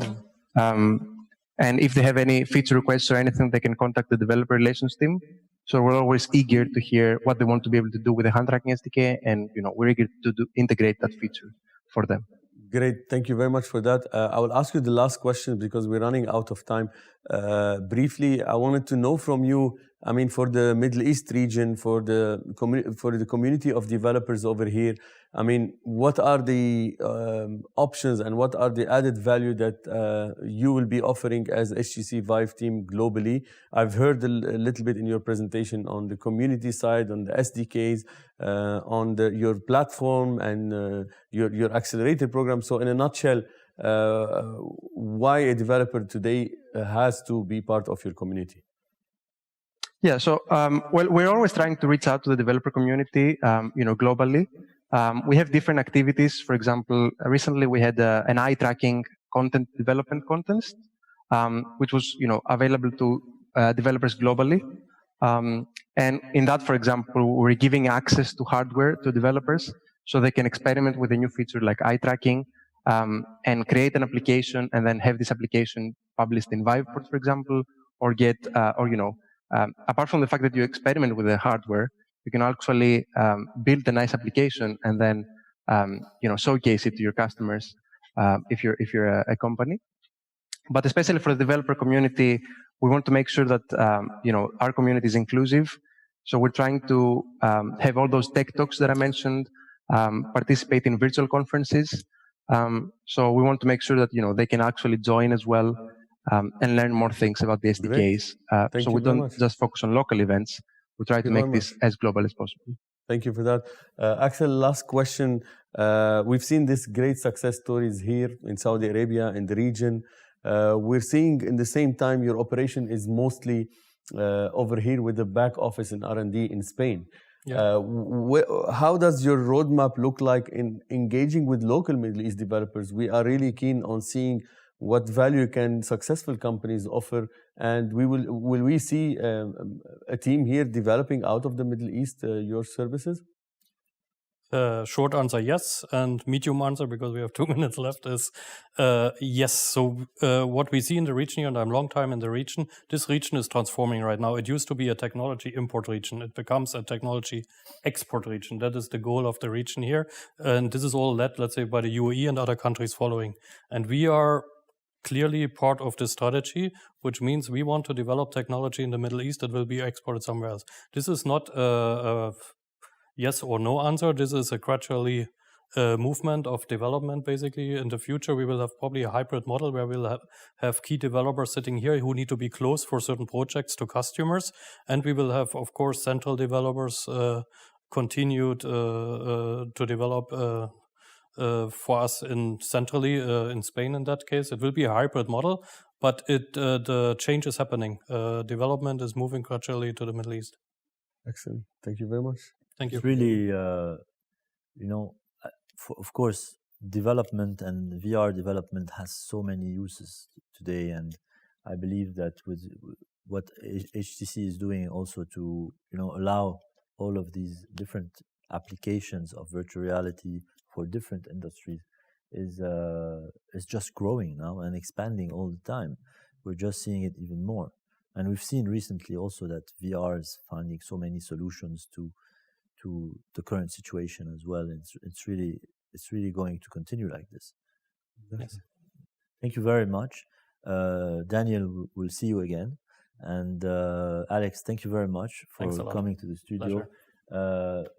And if they have any feature requests or anything, they can contact the developer relations team. So we're always eager to hear what they want to be able to do with the hand tracking SDK, and we're eager to integrate that feature for them. Great, thank you very much for that. I will ask you the last question because we're running out of time. Briefly, I wanted to know from you, I mean, for the Middle East region, for the community of developers over here, I mean, what are the options and what are the added value that you will be offering as HTC Vive team globally? I've heard a little bit in your presentation on the community side, on the SDKs, on your platform and your accelerator program. So in a nutshell, why a developer today has to be part of your community? Yeah, so well, we're always trying to reach out to the developer community, globally. We have different activities. For example, recently we had an eye tracking content development contest, which was available to developers globally. And in that, for example, we're giving access to hardware to developers so they can experiment with a new feature like eye tracking and create an application and then have this application published in Viveport, for example, or get, apart from the fact that you experiment with the hardware, you can actually build a nice application and then, showcase it to your customers if you're a company. But especially for the developer community, we want to make sure that our community is inclusive. So we're trying to have all those tech talks that I mentioned, participate in virtual conferences. So we want to make sure that they can actually join as well and learn more things about the SDKs. So we don't just focus on local events. We try to make this as global as possible. Thank you for that. Axel, last question. We've seen these great success stories here in Saudi Arabia, in the region. We're seeing in the same time your operation is mostly over here with the back office and R&D in Spain. Yeah. How does your roadmap look like in engaging with local Middle East developers? We are really keen on seeing what value can successful companies offer, and will we see a team here developing out of the Middle East your services? Short answer, yes. And medium answer, because we have 2 minutes left, is yes. So what we see in the region here, and I'm long time in the region, this region is transforming right now. It used to be a technology import region. It becomes a technology export region. That is the goal of the region here. And this is all led, let's say, by the UAE and other countries following. And we are clearly part of this strategy, which means we want to develop technology in the Middle East that will be exported somewhere else. This is not a yes or no answer. This is a gradually movement of development, basically. In the future, we will have probably a hybrid model where we'll have key developers sitting here who need to be close for certain projects to customers. And we will have, of course, central developers continued to develop for us centrally in Spain in that case. It will be a hybrid model, but the change is happening. Development is moving gradually to the Middle East. Excellent. Thank you very much. Thank you. It's really, of course, development and VR development has so many uses today, and I believe that with what HTC is doing also to allow all of these different applications of virtual reality for different industries is just growing now and expanding all the time. We're just seeing it even more, and we've seen recently also that VR is finding so many solutions to the current situation as well. It's really going to continue like this. Yes. Thank you very much. Daniel, we'll see you again. And Alex, thank you very much for coming to the studio.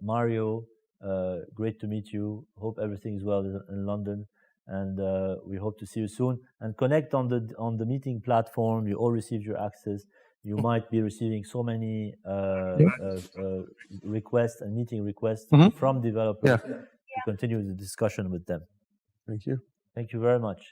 Mario, great to meet you. Hope everything is well in London. And we hope to see you soon. And connect on the meeting platform. You all received your access. You might be receiving so many requests and meeting requests from developers to continue the discussion with them. Thank you. Thank you very much.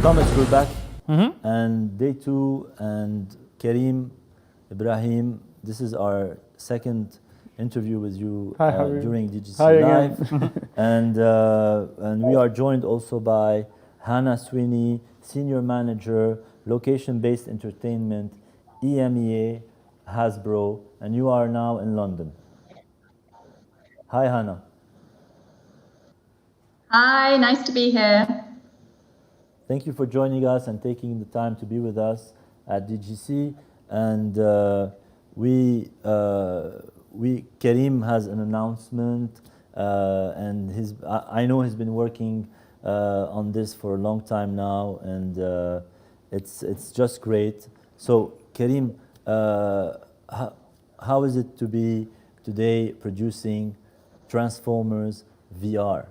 Thomas, we're back. And day 2, and Karim, Ibrahim, this is our second interview with you during DGC Live. And we are joined also by Hannah Sweeney, Senior Manager, Location-Based Entertainment, EMEA, Hasbro, and you are now in London. Hi, Hannah. Hi, nice to be here. Thank you for joining us and taking the time to be with us at DGC. And Karim has an announcement, and I know he's been working on this for a long time now, and it's just great. So, Karim, how is it to be today producing Transformers VR?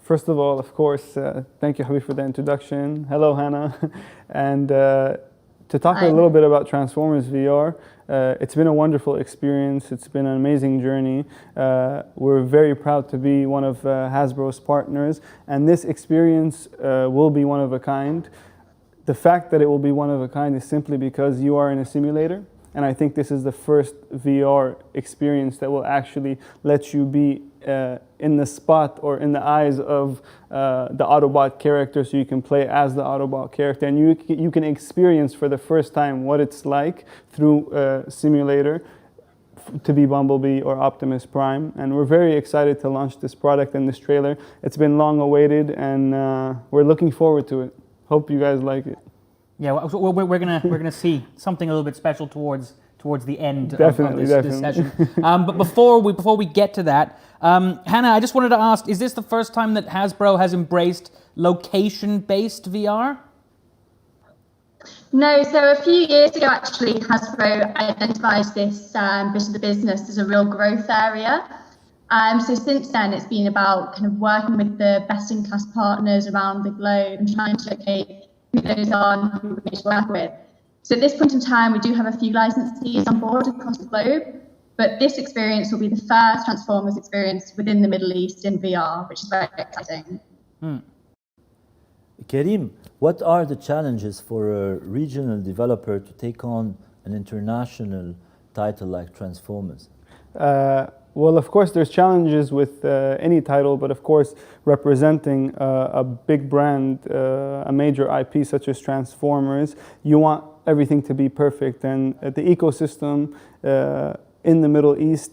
First of all, of course, thank you, Habib, for the introduction. Hello, Hannah. And to talk a little bit about Transformers VR, it's been a wonderful experience. It's been an amazing journey. We're very proud to be one of Hasbro's partners, and this experience will be one of a kind. The fact that it will be one of a kind is simply because you are in a simulator, and I think this is the first VR experience that will actually let you be in the spot or in the eyes of the Autobot character, so you can play as the Autobot character, and you can experience for the first time what it's like through a simulator to be Bumblebee or Optimus Prime. And we're very excited to launch this product and this trailer. It's been long awaited, and we're looking forward to it. Hope you guys like it. Yeah, we're gonna see something a little bit special towards the end of this session. But before we get to that, Hannah, I just wanted to ask: is this the first time that Hasbro has embraced location-based VR? No, so a few years ago, actually, Hasbro identified this bit of the business as a real growth area. So since then, it's been about kind of working with the best-in-class partners around the globe and trying to locate who those are and who we need to work with. So at this point in time, we do have a few licensees on board across the globe, but this experience will be the first Transformers experience within the Middle East in VR, which is very exciting. Karim, what are the challenges for a regional developer to take on an international title like Transformers? Well, of course, there's challenges with any title, but of course, representing a big brand, a major IP such as Transformers, you want everything to be perfect. And the ecosystem in the Middle East,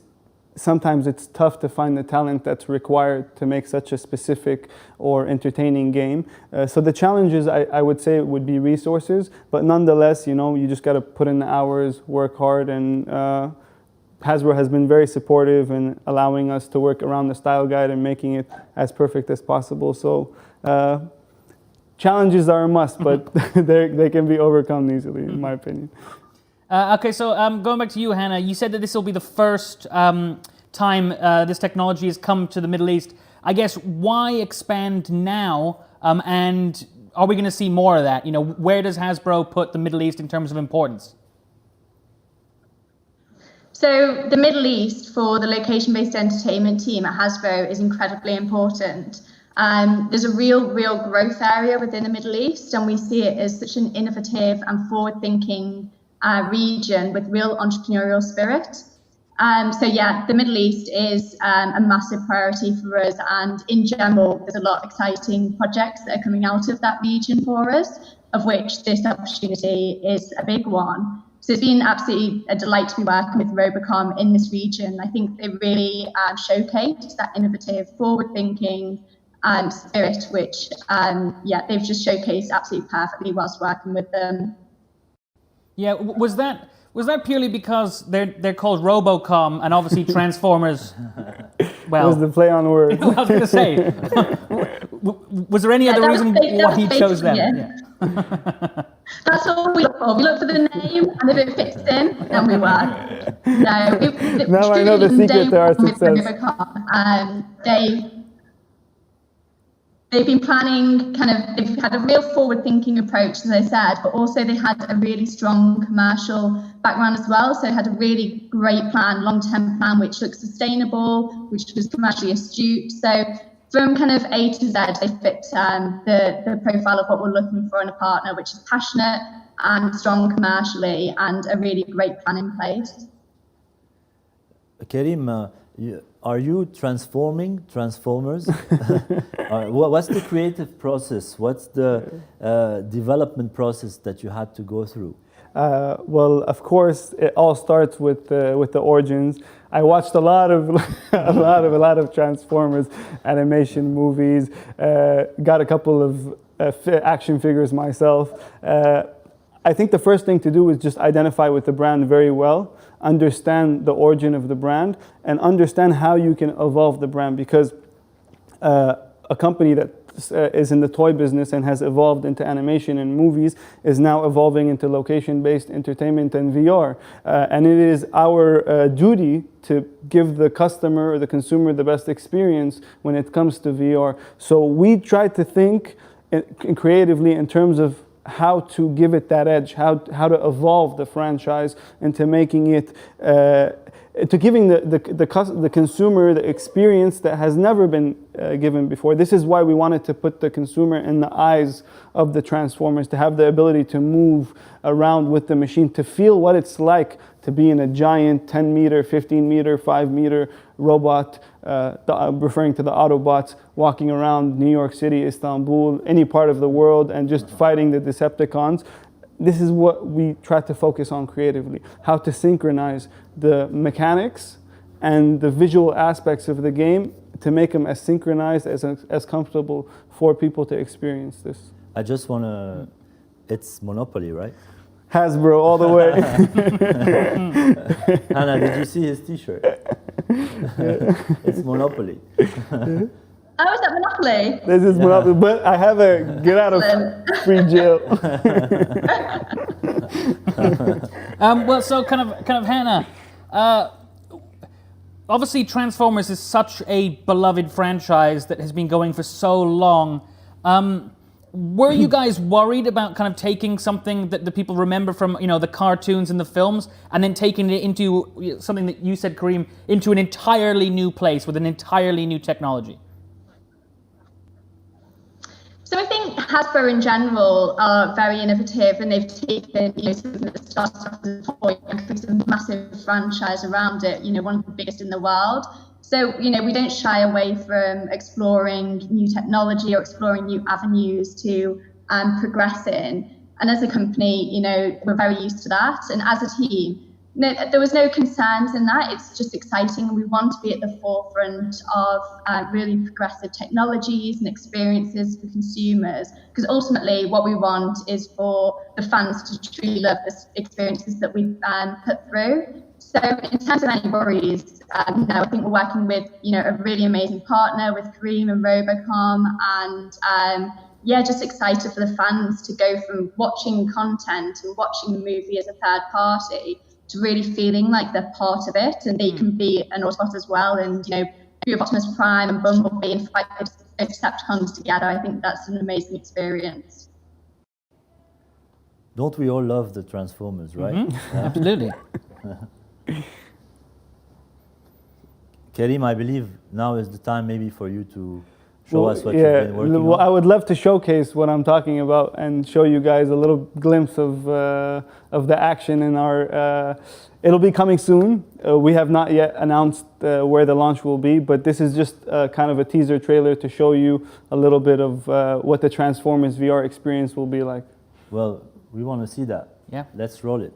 sometimes it's tough to find the talent that's required to make such a specific or entertaining game. So the challenges, I would say, would be resources, but nonetheless, you just got to put in the hours, work hard, and Hasbro has been very supportive in allowing us to work around the style guide and making it as perfect as possible. So challenges are a must, but they can be overcome easily, in my opinion. Okay, so going back to you, Hannah, you said that this will be the first time this technology has come to the Middle East. I guess, why expand now, and are we going to see more of that? Where does Hasbro put the Middle East in terms of importance? So the Middle East for the location-based entertainment team at Hasbro is incredibly important. There's a real growth area within the Middle East, and we see it as such an innovative and forward-thinking region with real entrepreneurial spirit. So yeah, the Middle East is a massive priority for us, and in general, there's a lot of exciting projects that are coming out of that region for us, of which this opportunity is a big one. So it's been absolutely a delight to be working with Robocom in this region. I think they really showcased that innovative, forward-thinking spirit, which they've just showcased absolutely perfectly whilst working with them. Yeah, was that purely because they're called Robocom and obviously Transformers? Well, it was the play on words. I was going to say, was there any other reason why he chose them? Yeah. That's all we look for. We look for the name, and if it fits in, then we work. No, now I know the secret to our success. They've been planning they've had a real forward-thinking approach, as I said, but also they had a really strong commercial background as well. So they had a really great plan, long-term plan, which looked sustainable, which was commercially astute. So from kind of A to Z, they fit the profile of what we're looking for in a partner, which is passionate and strong commercially and a really great plan in place. Karim, are you transforming Transformers? What's the creative process? What's the development process that you had to go through? Well, of course, it all starts with the origins. I watched a lot of Transformers animation movies. Got a couple of action figures myself. I think the first thing to do is just identify with the brand very well, understand the origin of the brand, and understand how you can evolve the brand, because a company that is in the toy business and has evolved into animation and movies is now evolving into location-based entertainment and VR. And it is our duty to give the customer or the consumer the best experience when it comes to VR. So we try to think creatively in terms of how to give it that edge, how to evolve the franchise into making it, to giving the consumer the experience that has never been given before. This is why we wanted to put the consumer in the eyes of the Transformers, to have the ability to move around with the machine, to feel what it's like to be in a giant 10 meter, 15 meter, 5 meter robot, referring to the Autobots, walking around New York City, Istanbul, any part of the world, and just fighting the Decepticons. This is what we try to focus on creatively, how to synchronize the mechanics and the visual aspects of the game to make them as synchronized, as comfortable for people to experience this. I just want to, it's Monopoly, right? Hasbro all the way. Hannah, did you see his t-shirt? It's Monopoly. Oh, is that Monopoly? This is Monopoly, but I have a get out of free jail. Well, so kind of Hannah, obviously Transformers is such a beloved franchise that has been going for so long. Were you guys worried about kind of taking something that the people remember from, you know, the cartoons and the films, and then taking it into something that you said, Kareem, into an entirely new place with an entirely new technology? So I think Hasbro in general are very innovative, and they've taken, you know, something that started off as a toy and created a massive franchise around it, you know, one of the biggest in the world. So, you know, we don't shy away from exploring new technology or exploring new avenues to progress in. And as a company, you know, we're very used to that. And as a team, no, there was no concerns in that. It's just exciting. We want to be at the forefront of really progressive technologies and experiences for consumers, because ultimately what we want is for the fans to truly love the experiences that we've put through. So in terms of any worries, no, I think we're working with, you know, a really amazing partner with Kareem and Robocom, and yeah, just excited for the fans to go from watching content and watching the movie as a third party to really feeling like they're part of it, and they can be an Autobot as well, and, you know, be Optimus Prime and Bumblebee and fight the Decepticons together. I think that's an amazing experience. Don't we all love the Transformers, right? Mm-hmm. Yeah. Absolutely. Kareem, I believe now is the time maybe for you to show us what you've been working on. I would love to showcase what I'm talking about and show you guys a little glimpse of the action in our. It'll be coming soon. We have not yet announced where the launch will be, but this is just kind of a teaser trailer to show you a little bit of what the Transformers VR experience will be like. Well, we want to see that. Yeah. Let's roll it.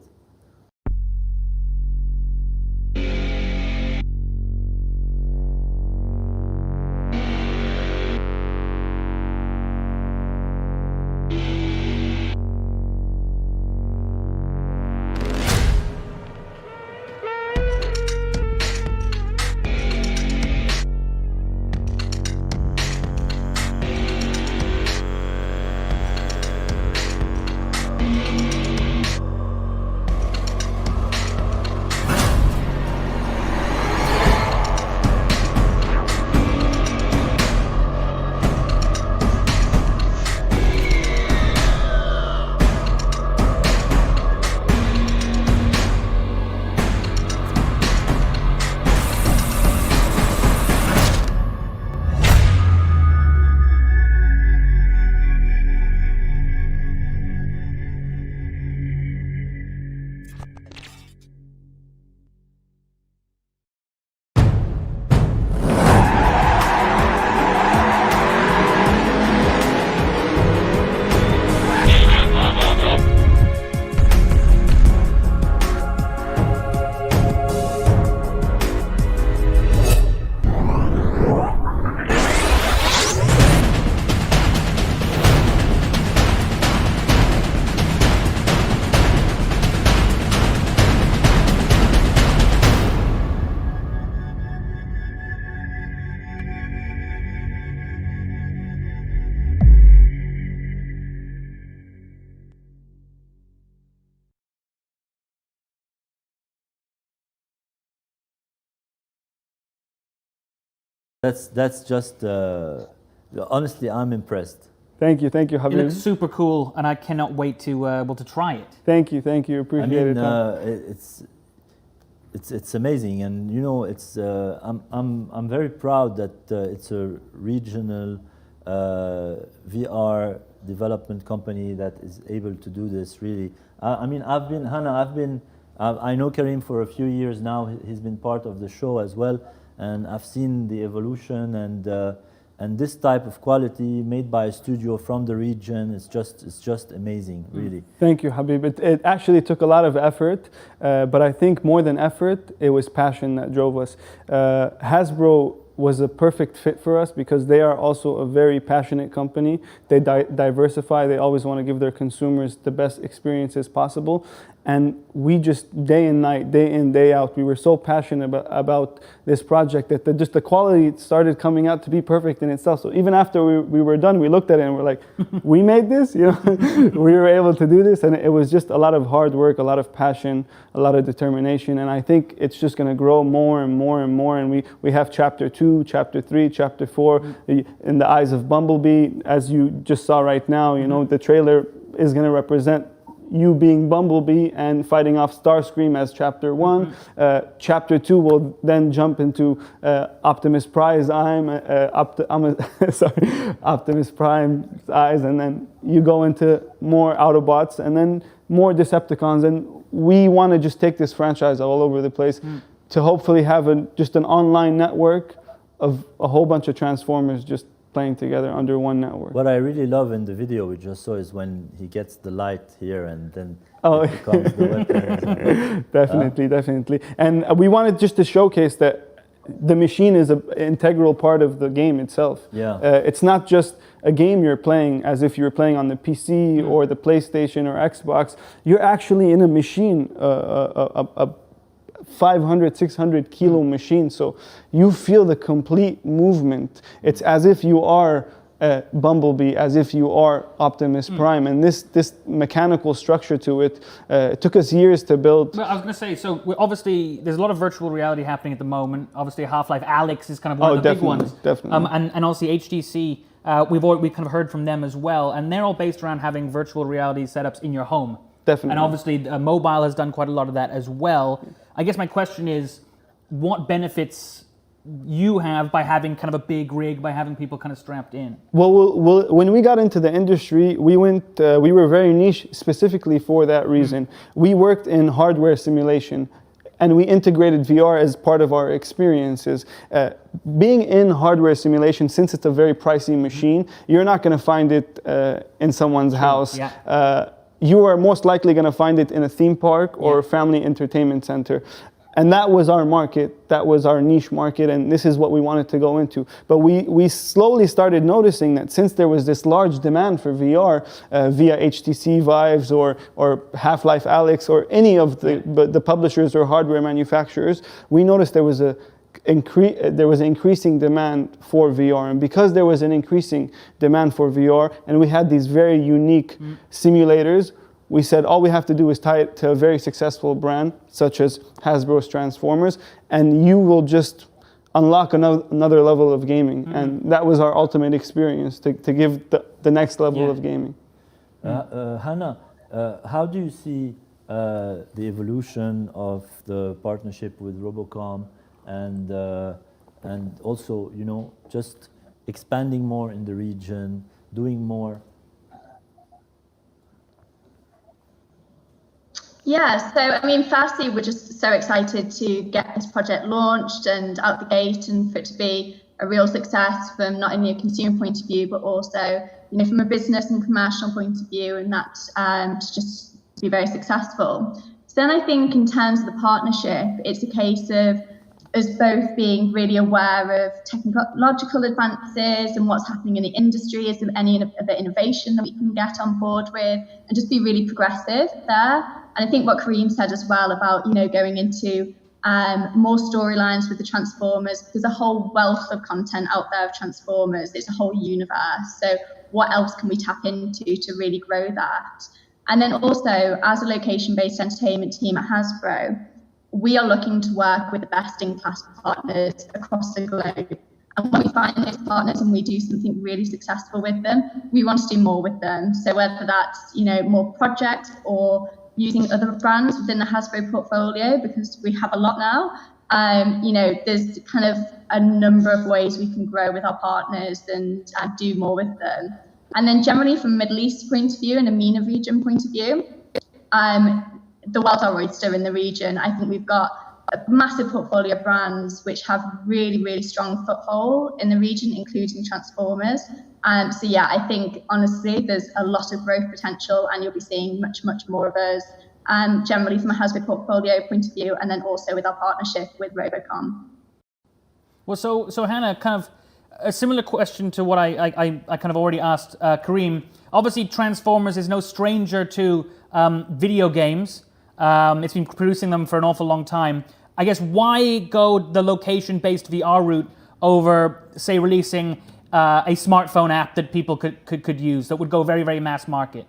That's just honestly, I'm impressed. Thank you, Habib. It looks super cool, and I cannot wait to try it. Thank you, appreciate it. It's amazing, and you know, it's I'm very proud that it's a regional VR development company that is able to do this. Really, I mean, I know Karim for a few years now. He's been part of the show as well, and I've seen the evolution and this type of quality made by a studio from the region. It's just amazing, really. Thank you, Habib. It actually took a lot of effort, but I think more than effort, it was passion that drove us. Hasbro was a perfect fit for us because they are also a very passionate company. They diversify. They always want to give their consumers the best experiences possible. And we just, day and night, day in, day out, we were so passionate about this project that just the quality started coming out to be perfect in itself. So even after we were done, we looked at it and we're like, we made this? You know, we were able to do this. And it was just a lot of hard work, a lot of passion, a lot of determination. And I think it's just going to grow more and more and more. And we have chapter 2, chapter 3, chapter 4 in the eyes of Bumblebee. As you just saw right now, you know, the trailer is going to represent you being Bumblebee and fighting off Starscream as chapter 1. Chapter 2 will then jump into Optimus Prime's Optimus Prime's eyes, and then you go into more Autobots and then more Decepticons. And we want to just take this franchise all over the place to hopefully have just an online network of a whole bunch of Transformers just playing together under one network. What I really love in the video we just saw is when he gets the light here and then it becomes the weapon. Definitely. And we wanted just to showcase that the machine is an integral part of the game itself. It's not just a game you're playing as if you're playing on the PC or the PlayStation or Xbox. You're actually in a machine, a 500, 600 kilo machine. So you feel the complete movement. It's as if you are Bumblebee, as if you are Optimus Prime. And this mechanical structure to it, it took us years to build. Well, I was going to say, so obviously there's a lot of virtual reality happening at the moment. Obviously Half-Life Alyx is kind of one of the big ones. Definitely. And also HTC, we kind of heard from them as well. And they're all based around having virtual reality setups in your home. Definitely. And obviously mobile has done quite a lot of that as well. I guess my question is, what benefits you have by having kind of a big rig, by having people kind of strapped in? Well, when we got into the industry, we were very niche specifically for that reason. We worked in hardware simulation and we integrated VR as part of our experiences. Being in hardware simulation, since it's a very pricey machine, you're not going to find it in someone's house. You are most likely going to find it in a theme park or a family entertainment center. And that was our market, that was our niche market, and this is what we wanted to go into. But we slowly started noticing that since there was this large demand for VR via HTC Vives or Half-Life Alyx or any of the publishers or hardware manufacturers, we noticed there was an increasing demand for VR. And because there was an increasing demand for VR and we had these very unique simulators, we said all we have to do is tie it to a very successful brand such as Hasbro's Transformers, and you will just unlock another level of gaming. And that was our ultimate experience, to give the next level of gaming. Hannah, how do you see the evolution of the partnership with Robocom and also, you know, just expanding more in the region, doing more? Yeah, so I mean, firstly, we're just so excited to get this project launched and out the gate, and for it to be a real success from not only a consumer point of view, but also, you know, from a business and commercial point of view, and that to just be very successful. So then I think in terms of the partnership, it's a case of us both being really aware of technological advances and what's happening in the industry, is there any other innovation that we can get on board with, and just be really progressive there. And I think what Kareem said as well about, you know, going into more storylines with the Transformers, there's a whole wealth of content out there of Transformers, it's a whole universe. So what else can we tap into to really grow that? And then also, as a location-based entertainment team at Hasbro, we are looking to work with the best-in-class partners across the globe. And when we find those partners and we do something really successful with them, we want to do more with them. So whether that's, more projects or using other brands within the Hasbro portfolio, because we have a lot now, there's kind of a number of ways we can grow with our partners and do more with them. And then generally from a Middle East point of view and a MENA region point of view, the world's our oyster in the region. I think we've got a massive portfolio of brands which have really, really strong foothold in the region, including Transformers. So yeah, I think honestly, there's a lot of growth potential and you'll be seeing much, much more of us generally from a Hasbro portfolio point of view, and then also with our partnership with Robocom. Well, so Hannah, kind of a similar question to what I kind of already asked Kareem. Obviously, Transformers is no stranger to video games. It's been producing them for an awful long time. I guess why go the location-based VR route over, say, releasing a smartphone app that people could use that would go very, very mass market?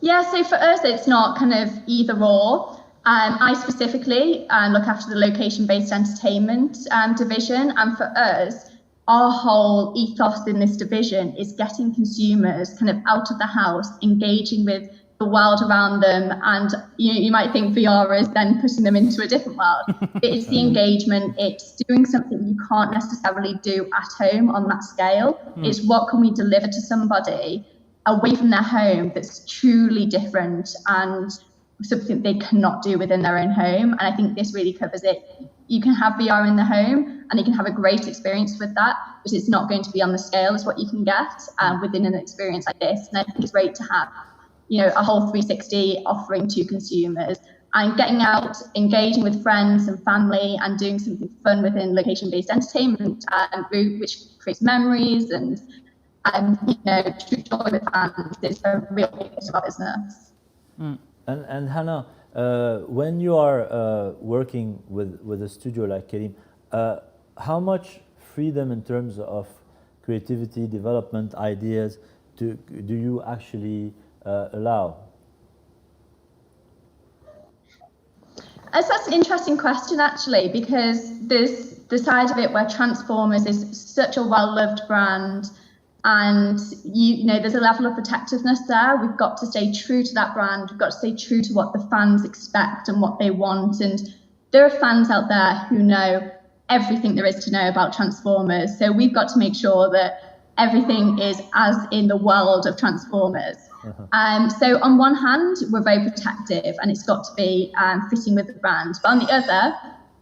Yeah, so for us, it's not kind of either or. I specifically look after the location-based entertainment division, and for us, our whole ethos in this division is getting consumers kind of out of the house, engaging with the world around them, and you might think VR is then putting them into a different world. It's the engagement, it's doing something you can't necessarily do at home on that scale. It's what can we deliver to somebody away from their home that's truly different and something they cannot do within their own home. And I think this really covers it. You can have VR in the home and you can have a great experience with that, but it's not going to be on the scale as what you can get within an experience like this. And I think it's great to have a whole 360 offering to consumers and getting out, engaging with friends and family and doing something fun within location-based entertainment route, which creates memories and true joy with fans. It's a real big part of our business. And Hannah, when you are working with a studio like Kareem, how much freedom in terms of creativity, development, ideas do you actually allow? That's an interesting question, actually, because there's the side of it where Transformers is such a well-loved brand, and there's a level of protectiveness there. We've got to stay true to that brand. We've got to stay true to what the fans expect and what they want. And there are fans out there who know everything there is to know about Transformers. So we've got to make sure that everything is as in the world of Transformers. So on one hand, we're very protective and it's got to be fitting with the brand. But on the other,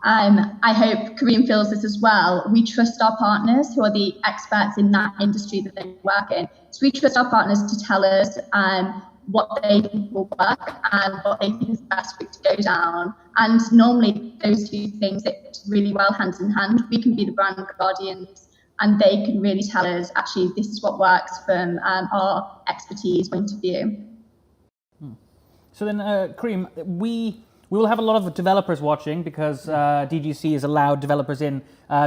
I hope Kareem feels this as well. We trust our partners who are the experts in that industry that they work in. So we trust our partners to tell us what they think will work and what they think is the best route to go down. And normally those two things fit really well hand in hand. We can be the brand guardians and they can really tell us, actually, this is what works from our expertise point of view. So then, Kareem, we will have a lot of developers watching because DGC has allowed developers in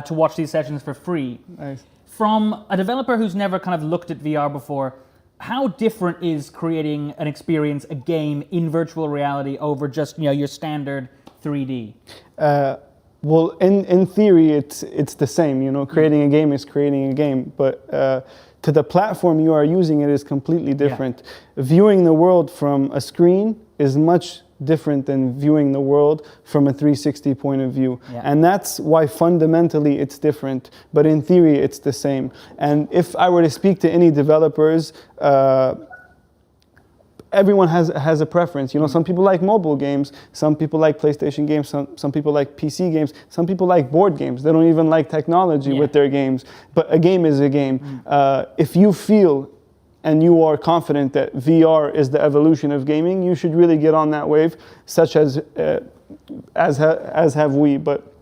to watch these sessions for free. Nice. From a developer who's never kind of looked at VR before, how different is creating an experience, a game in virtual reality over just your standard 3D? Well, in theory, it's the same. Creating a game is creating a game, but to the platform you are using, it is completely different. Yeah. Viewing the world from a screen is much different than viewing the world from a 360 point of view. Yeah. And that's why fundamentally it's different, but in theory it's the same. And if I were to speak to any developers, everyone has a preference. Some people like mobile games, some people like PlayStation games, some people like PC games, some people like board games. They don't even like technology with their games, but a game is a game. If you feel and you are confident that VR is the evolution of gaming, you should really get on that wave, such as have we. But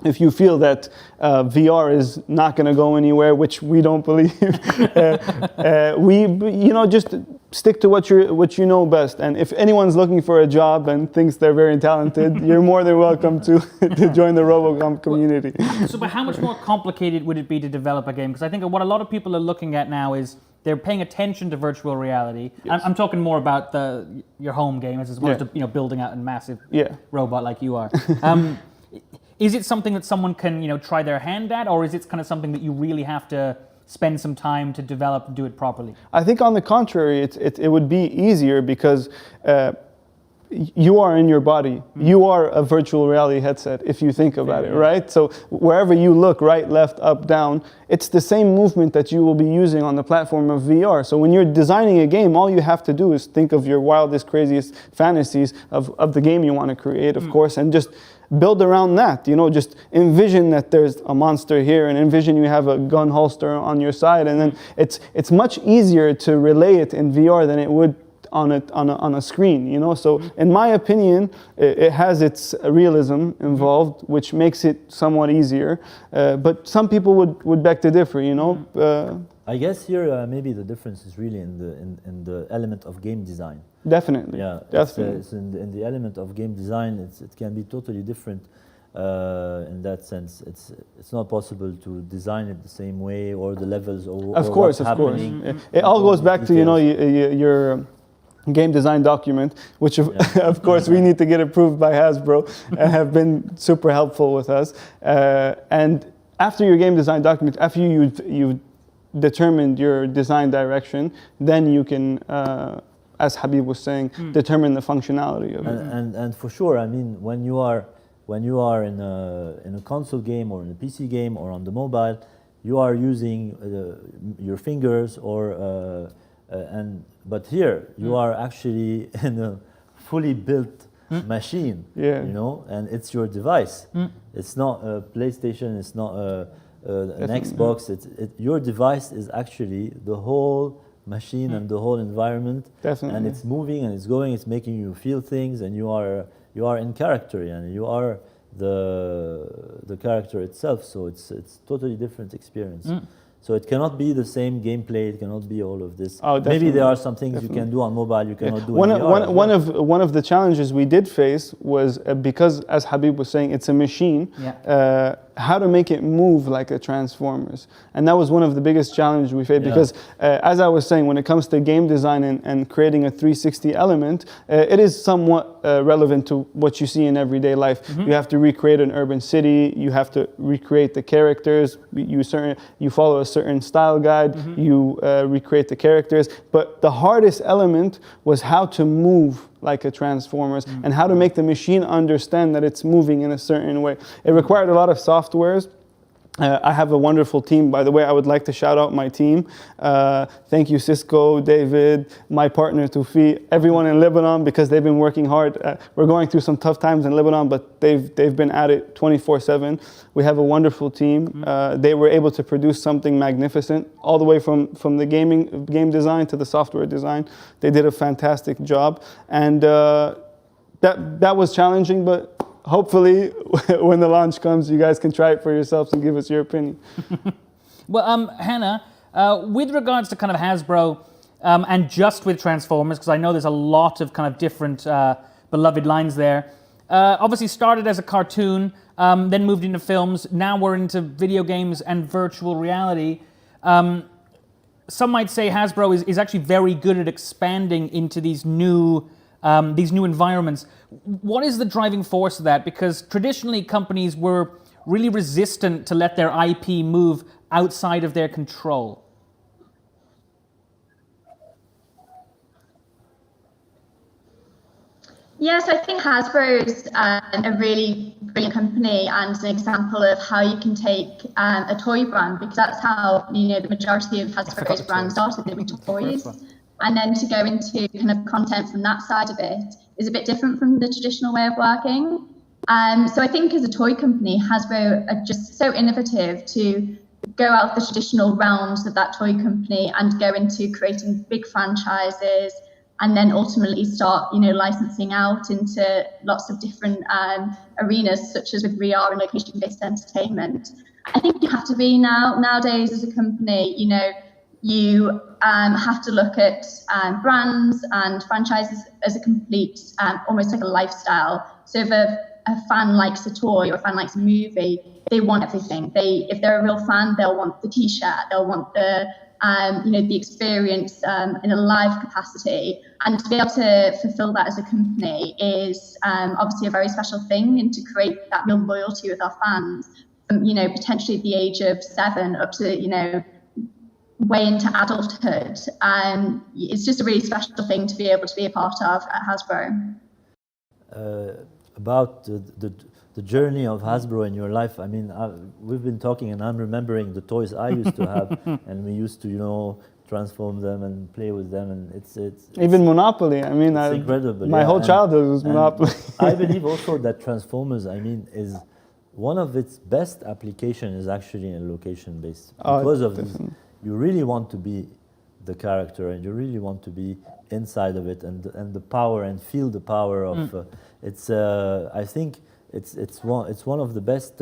if you feel that VR is not going to go anywhere, which we don't believe, just stick to what you know best. And if anyone's looking for a job and thinks they're very talented, you're more than welcome to join the Robocom community. But how much more complicated would it be to develop a game? Because I think what a lot of people are looking at now is they're paying attention to virtual reality. Yes. I'm talking more about your home games as opposed to building out a massive robot like you are. is it something that someone can, try their hand at, or is it kind of something that you really have to spend some time to develop and do it properly? I think on the contrary, it would be easier because you are in your body. You are a virtual reality headset, if you think about it, right? So wherever you look, right, left, up, down, it's the same movement that you will be using on the platform of VR. So when you're designing a game, all you have to do is think of your wildest, craziest fantasies of the game you want to create, of course, and just build around that, just envision that there's a monster here and envision you have a gun holster on your side, and then it's much easier to relay it in VR than it would on a screen, So in my opinion, it has its realism involved, which makes it somewhat easier. But some people would beg to differ, I guess here maybe the difference is really in the element of game design. Definitely. Yeah, definitely. It's in the element of game design. It can be totally different in that sense. It's not possible to design it the same way or the levels or of course. It all goes back to your game design document, which of course we need to get approved by Hasbro and have been super helpful with us. And after your game design document, after you've determined your design direction, then you can, as Habib was saying, determine the functionality of it. And for sure, I mean, when you are in a console game or in a PC game or on the mobile, you are using your fingers or but here you are actually in a fully built machine, and it's your device. It's not a PlayStation, it's not an Xbox. Your device is actually the whole machine and the whole environment. Definitely. And it's moving and it's going. It's making you feel things, and you are in character, and you are the character itself. So it's totally different experience. So it cannot be the same gameplay. It cannot be all of this. Oh, maybe there are some things you can do on mobile you cannot do in VR. One of the challenges we did face was because, as Habib was saying, it's a machine. How to make it move like a Transformers, and that was one of the biggest challenges we faced because, as I was saying, when it comes to game design and creating a 360 element, it is somewhat relevant to what you see in everyday life. You have to recreate an urban city. You have to recreate the characters. You follow a certain style guide. You recreate the characters. But the hardest element was how to move like a Transformers and how to make the machine understand that it's moving in a certain way. It required a lot of softwares. I have a wonderful team, by the way. I would like to shout out my team. Thank you, Cisco, David, my partner, Toufi, everyone in Lebanon, because they've been working hard. We're going through some tough times in Lebanon, but they've been at it 24/7. We have a wonderful team. They were able to produce something magnificent, all the way from the game design to the software design. They did a fantastic job, and that was challenging, but hopefully, when the launch comes, you guys can try it for yourselves and give us your opinion. Well, Hannah, with regards to kind of Hasbro and just with Transformers, because I know there's a lot of kind of different beloved lines there. Obviously started as a cartoon, then moved into films. Now we're into video games and virtual reality. Some might say Hasbro is actually very good at expanding into these new environments. What is the driving force of that? Because traditionally companies were really resistant to let their IP move outside of their control. Yes, I think Hasbro is a really brilliant company and an example of how you can take a toy brand, because that's how the majority of Hasbro's brands started. They were toys. And then to go into kind of content from that side of it is a bit different from the traditional way of working. So I think as a toy company, Hasbro are just so innovative to go out of the traditional realms of that toy company and go into creating big franchises and then ultimately start, licensing out into lots of different arenas, such as with VR and location-based entertainment. I think you have to be nowadays as a company, you have to look at brands and franchises as a complete, almost like a lifestyle. So if a fan likes a toy or a fan likes a movie, they want everything. If they're a real fan, they'll want the T-shirt, they'll want the the experience in a live capacity, and to be able to fulfill that as a company is obviously a very special thing, and to create that real loyalty with our fans from potentially at the age of 7 up to way into adulthood. It's just a really special thing to be able to be a part of at Hasbro. About the journey of Hasbro in your life, I mean, we've been talking, and I'm remembering the toys I used to have, and we used to, transform them and play with them, and it's even Monopoly. I mean, it's incredible. My whole childhood was Monopoly. I believe also that Transformers, is one of its best application is actually in location based, because of this. You really want to be the character, and you really want to be inside of it, and the power, and feel the power of. I think it's one of the best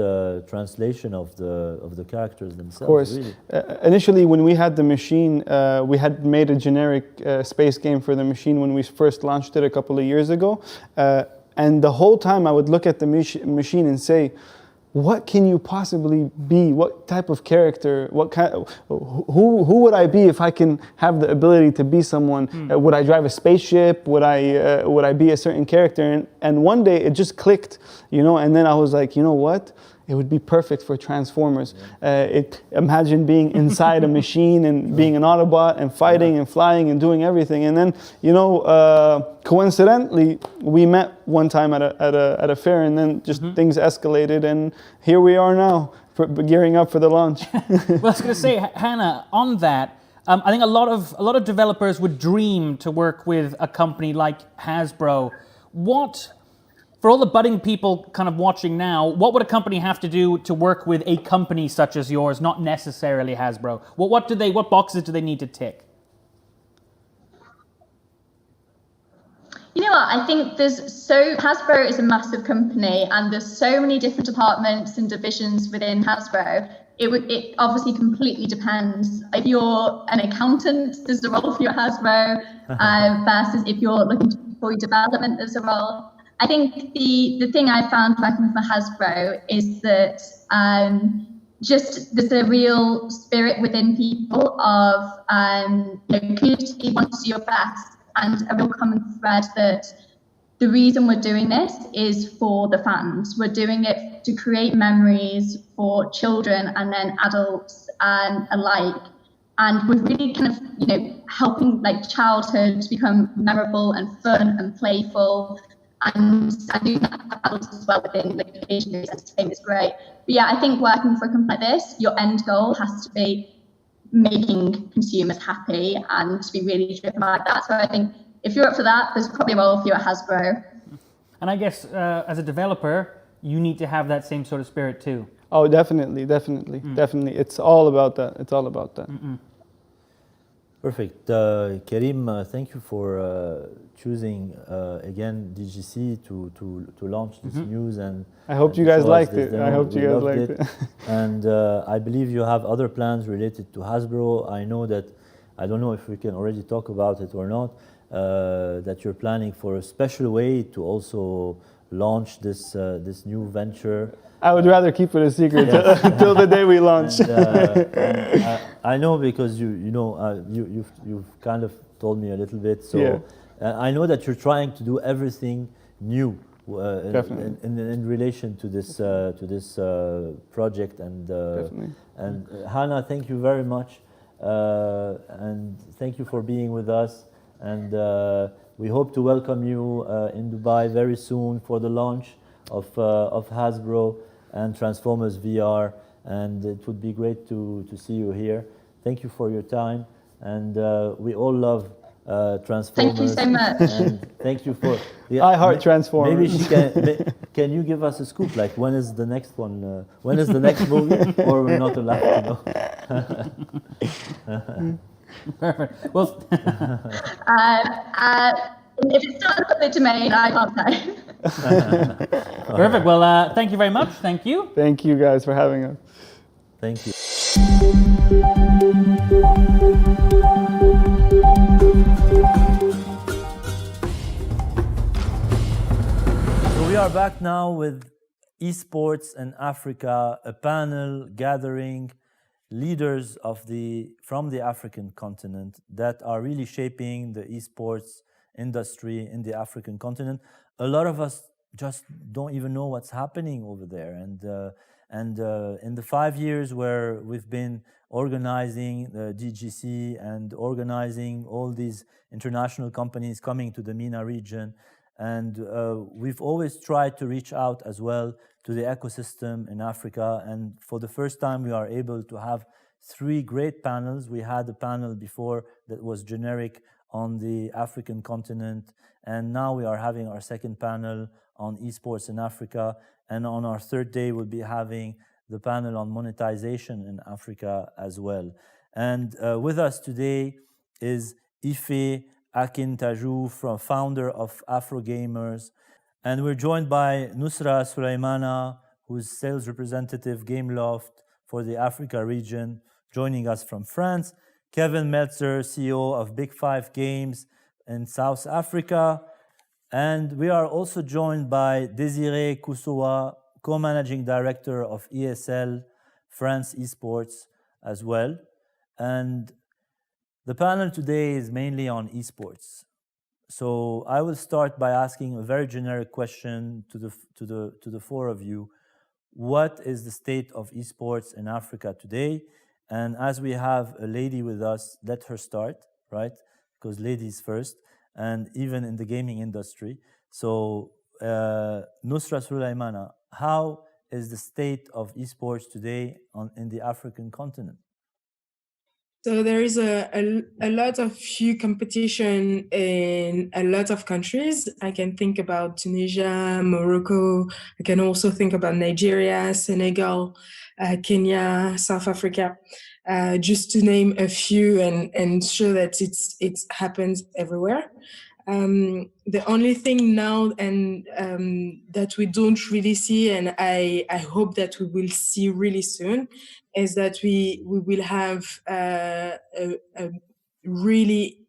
translation of the characters themselves. Of course. Really. Initially, when we had the machine, we had made a generic space game for the machine when we first launched it a couple of years ago, and the whole time I would look at the machine and say, what can you possibly be? What type of character? Who would I be if I can have the ability to be someone? Would I drive a spaceship? Would I be a certain character? And one day it just clicked, and then I was like, you know what? It would be perfect for Transformers. Imagine being inside a machine and being an Autobot and fighting and flying and doing everything. And then, coincidentally, we met one time at a fair, and then just things escalated, and here we are now, gearing up for the launch. Well, I was going to say, Hannah, on that, I think a lot of developers would dream to work with a company like Hasbro. For all the budding people kind of watching now, what would a company have to do to work with a company such as yours, not necessarily Hasbro? What boxes do they need to tick? You know what? I think Hasbro is a massive company, and there's so many different departments and divisions within Hasbro. It obviously completely depends. If you're an accountant, there's a role for you at Hasbro, versus if you're looking to employ development, there's a role. I think the thing I found working for Hasbro is that just there's a real spirit within people of community wants to do your best, and a real common thread that the reason we're doing this is for the fans. We're doing it to create memories for children and then adults alike. And we're really kind of helping childhood become memorable and fun and playful. And doing that for adults as well within location-based entertainment is great. But yeah, I think working for a company like this, your end goal has to be making consumers happy and to be really driven by that. So I think if you're up for that, there's probably a role for you at Hasbro. And I guess as a developer, you need to have that same sort of spirit too. Oh, definitely. It's all about that. Perfect. Karim, thank you for choosing again DGC to launch this news, and I hope you guys liked it. And I believe you have other plans related to Hasbro. I don't know if we can already talk about it or not. That you're planning for a special way to also launch this new venture. I would rather keep it a secret until the day we launch. And I know because you've kind of told me a little bit. So I know that you're trying to do everything new in relation to this project. And Hannah, thank you very much, and thank you for being with us. And we hope to welcome you in Dubai very soon for the launch of Hasbro and Transformers VR, and it would be great to see you here. Thank you for your time, and we all love Transformers. Thank you so much. And thank you for. I heart Transformers. Maybe can you give us a scoop? Like when is the next one? When is the next movie? Or we're not allowed to know. Perfect. Well. If it's still in the public domain, I can't say. Perfect. Well, thank you very much. Thank you. Thank you guys for having us. Thank you. So we are back now with Esports in Africa, a panel gathering leaders from the African continent that are really shaping the esports industry in the African continent. A lot of us just don't even know what's happening over there. And in the 5 years where we've been organizing the DGC and organizing all these international companies coming to the MENA region, and we've always tried to reach out as well to the ecosystem in Africa. And for the first time, we are able to have 3 great panels. We had a panel before that was generic on the African continent, and now we are having our second panel on esports in Africa. And on our 3rd day, we'll be having the panel on monetization in Africa as well. And with us today is Ife Akintaju, founder of Afro Gamers. And we're joined by Nusra Sulaimana, who's sales representative Gameloft for the Africa region, joining us from France. Kevin Metzer, CEO of Big 5 Games in South Africa. And we are also joined by Desiree Koussoua, co-managing director of ESL France Esports as well. And the panel today is mainly on esports. So I will start by asking a very generic question to the 4 of you. What is the state of esports in Africa today? And as we have a lady with us, let her start, right? Because ladies first, and even in the gaming industry. So Nusra Sulaimana, how is the state of esports today in the African continent? So there is a lot of few competition in a lot of countries. I can think about Tunisia, Morocco. I can also think about Nigeria, Senegal, Kenya, South Africa, just to name a few and show that it happens everywhere. The only thing now and that we don't really see, and I hope that we will see really soon, is that we will have a really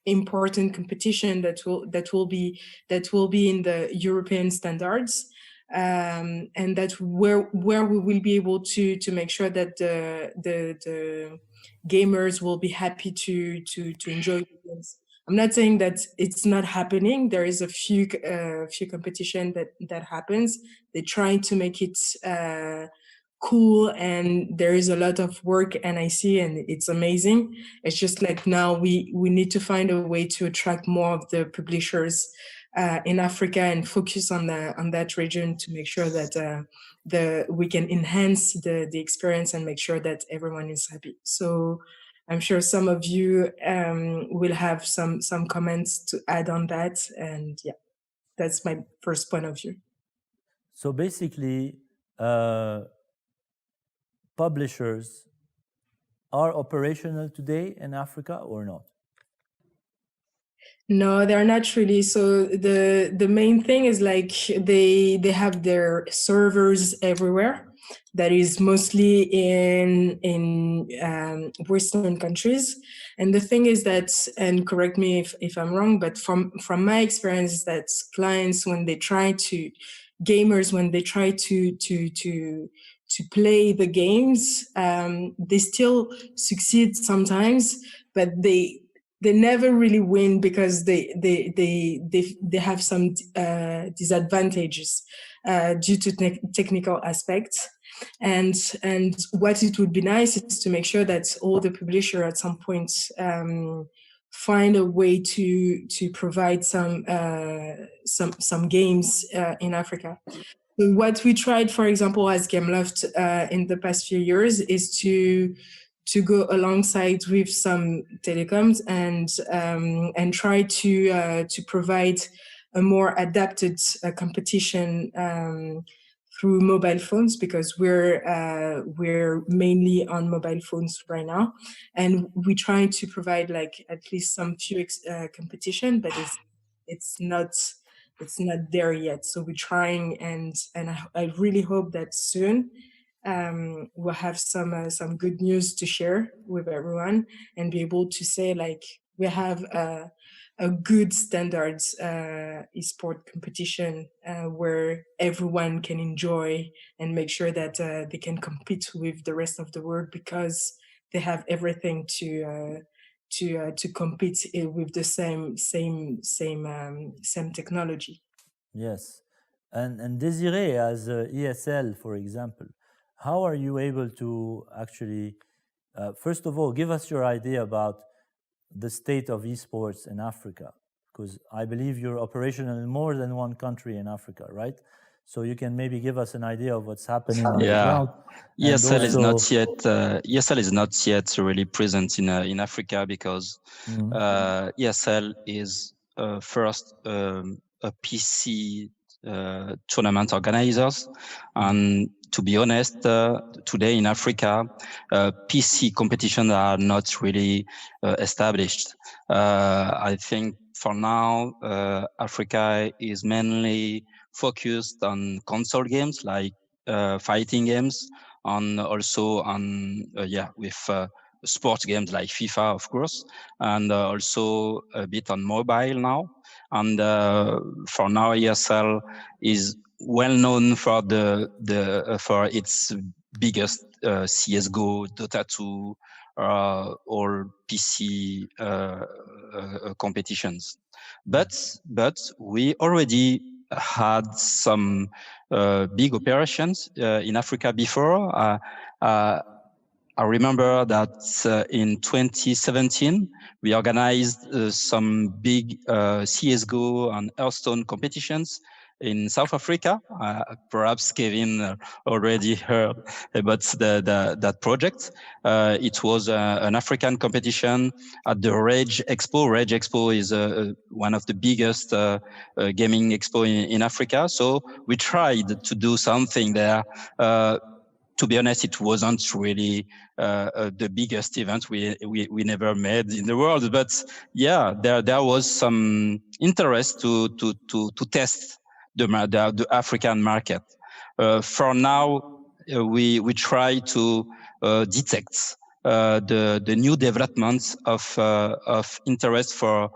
important competition that will be in the European standards, and that where we will be able to make sure that the gamers will be happy to enjoy the games. I'm not saying that it's not happening. There is a few competition that happens. They try to make it cool, and there is a lot of work, and I see, and it's amazing. It's just like now we need to find a way to attract more of the publishers in Africa and focus on that region to make sure that we can enhance the experience and make sure that everyone is happy. So I'm sure some of you will have some comments to add on that, and yeah, that's my first point of view. So basically, publishers are operational today in Africa or not? No, they're not really. So the main thing is like they have their servers everywhere. That is mostly in Western countries. And the thing is that, and correct me if I'm wrong, but from my experience, that clients, when they try to play the games, they still succeed sometimes, but they never really win because they have some disadvantages due to technical aspects. And what it would be nice is to make sure that all the publishers at some point find a way to provide some games in Africa. What we tried, for example, as Gameloft in the past few years is to go alongside with some telecoms and try to provide a more adapted competition through mobile phones, because we're mainly on mobile phones right now, and we try to provide like at least some few competition, but it's not there yet. So we're trying, and I really hope that soon we'll have some good news to share with everyone and be able to say like we have a good standards esport competition where everyone can enjoy and make sure that they can compete with the rest of the world, because they have everything to compete with the same technology. Yes. And Desiree, as ESL, for example, how are you able to actually, first of all, give us your idea about the state of esports in Africa? Because I believe you're operational in more than one country in Africa, right? So you can maybe give us an idea of what's happening on the ground. ESL is not yet ESL is not yet really present in Africa, because ESL is first a PC tournament organizers, and to be honest, today in Africa, PC competitions are not really established. I think for now, Africa is mainly focused on console games like fighting games, and also on with sports games like FIFA, of course, and also a bit on mobile now. And for now, ESL is well known for for its biggest CS:GO, Dota 2, or PC competitions. But we already had some big operations in Africa before. I remember that in 2017, we organized some big CSGO and Hearthstone competitions in South Africa. Perhaps Kevin already heard about that project. It was an African competition at the Rage Expo. Rage Expo is one of the biggest gaming expo in Africa. So we tried to do something there. To be honest, it wasn't really the biggest event we never made in the world, but yeah, there was some interest to test the African market. For now, we try to detect the new developments of interest for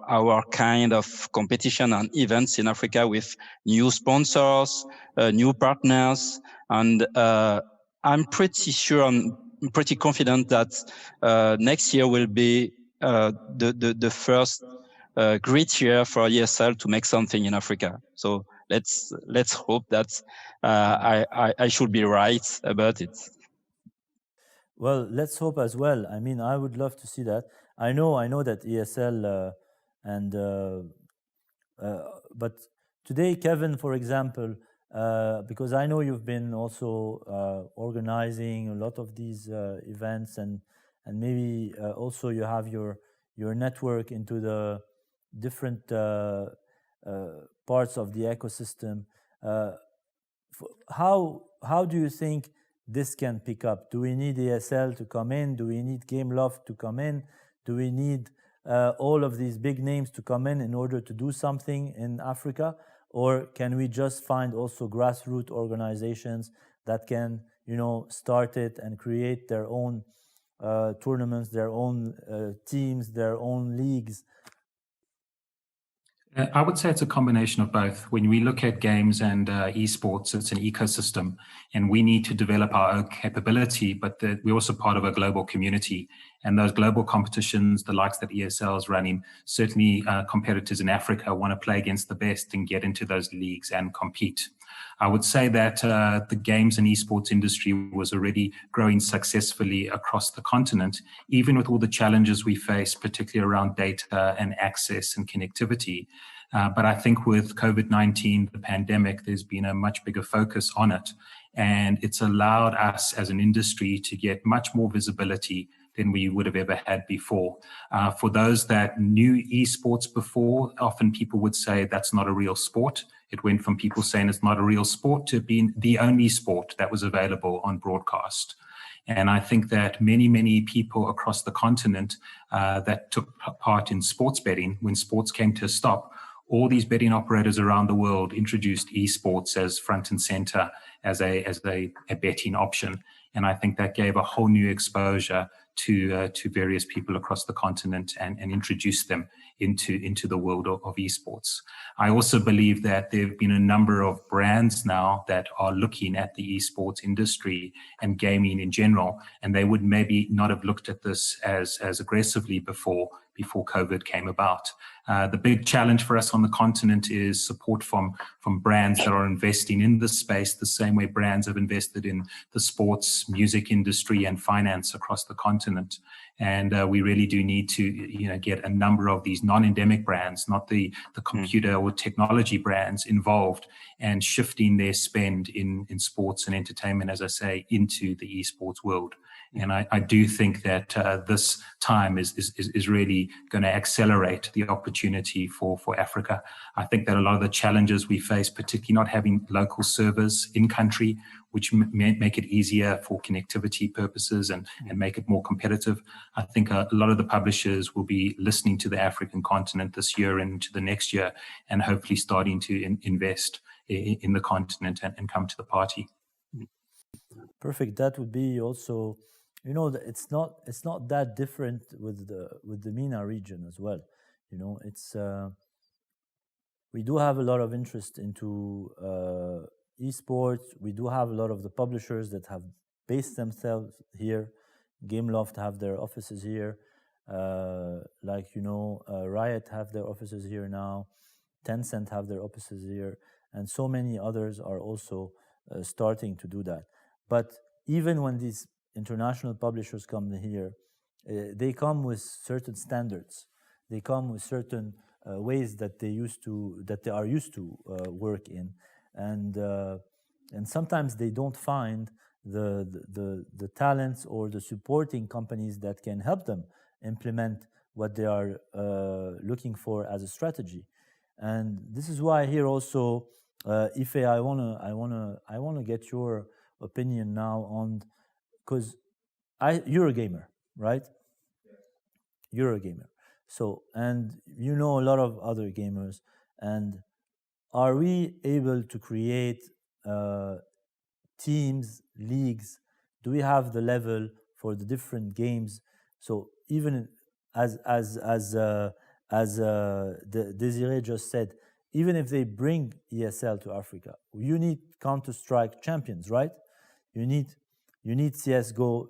our kind of competition and events in Africa, with new sponsors, new partners. And I'm pretty sure, I'm pretty confident that next year will be the first great year for ESL to make something in Africa. So let's hope that I should be right about it. Well, let's hope as well. I mean, I would love to see that. I know that ESL but today, Kevin, for example, because I know you've been also organizing a lot of these events, and maybe also you have your network into the different parts of the ecosystem. How do you think this can pick up? Do we need ESL to come in? Do we need Gameloft to come in? Do we need all of these big names to come in order to do something in Africa? Or can we just find also grassroots organizations that can, start it and create their own tournaments, their own teams, their own leagues? I would say it's a combination of both. When we look at games and esports, it's an ecosystem, and we need to develop our own capability, but we're also part of a global community. And those global competitions, the likes that ESL is running, certainly competitors in Africa want to play against the best and get into those leagues and compete. I would say that the games and esports industry was already growing successfully across the continent, even with all the challenges we face, particularly around data and access and connectivity. But I think with COVID-19, the pandemic, there's been a much bigger focus on it. And it's allowed us as an industry to get much more visibility than we would have ever had before. For those that knew esports before, often people would say that's not a real sport. It went from people saying it's not a real sport to being the only sport that was available on broadcast. And I think that many, many people across the continent that took part in sports betting, when sports came to a stop, all these betting operators around the world introduced esports as front and center as a betting option. And I think that gave a whole new exposure to various people across the continent and introduced them into the world of esports. I also believe that there have been a number of brands now that are looking at the esports industry and gaming in general, and they would maybe not have looked at this as aggressively before COVID came about. The big challenge for us on the continent is support from brands that are investing in this space the same way brands have invested in the sports, music industry, and finance across the continent. And we really do need to, get a number of these non-endemic brands, not the computer or technology brands involved, and shifting their spend in sports and entertainment, as I say, into the esports world. And I do think that this time is really going to accelerate the opportunity for Africa. I think that a lot of the challenges we face, particularly not having local servers in country, which make it easier for connectivity purposes and make it more competitive. I think a lot of the publishers will be listening to the African continent this year and into the next year, and hopefully starting to invest in the continent and come to the party. Perfect. That would be also, it's not that different with the MENA region as well. It's we do have a lot of interest into esports. We do have a lot of the publishers that have based themselves here. Gameloft have their offices here. Riot have their offices here now. Tencent have their offices here. And so many others are also starting to do that. But even when these international publishers come here, they come with certain standards. They come with certain ways that they are used to work in, and sometimes they don't find the talents or the supporting companies that can help them implement what they are looking for as a strategy. And this is why here also, Ife, I wanna get your opinion now on, because you're a gamer, right? You're a gamer. So, and a lot of other gamers. And are we able to create teams, leagues? Do we have the level for the different games? So even as Desiree just said, even if they bring ESL to Africa, you need Counter-Strike champions, right? You need CSGO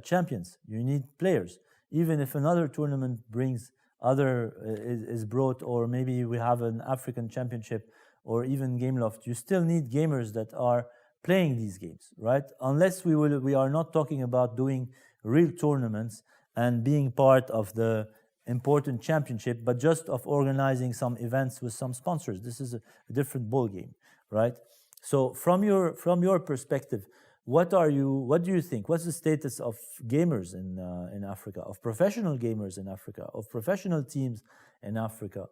champions. You need players. Even if another tournament is brought, or maybe we have an African championship, or even Gameloft, you still need gamers that are playing these games, right? Unless we are not talking about doing real tournaments and being part of the important championship, but just of organizing some events with some sponsors. This is a different ball game, right? So from your perspective, what do you think? What's the status of gamers in Africa, of professional gamers in Africa, of professional teams in Africa?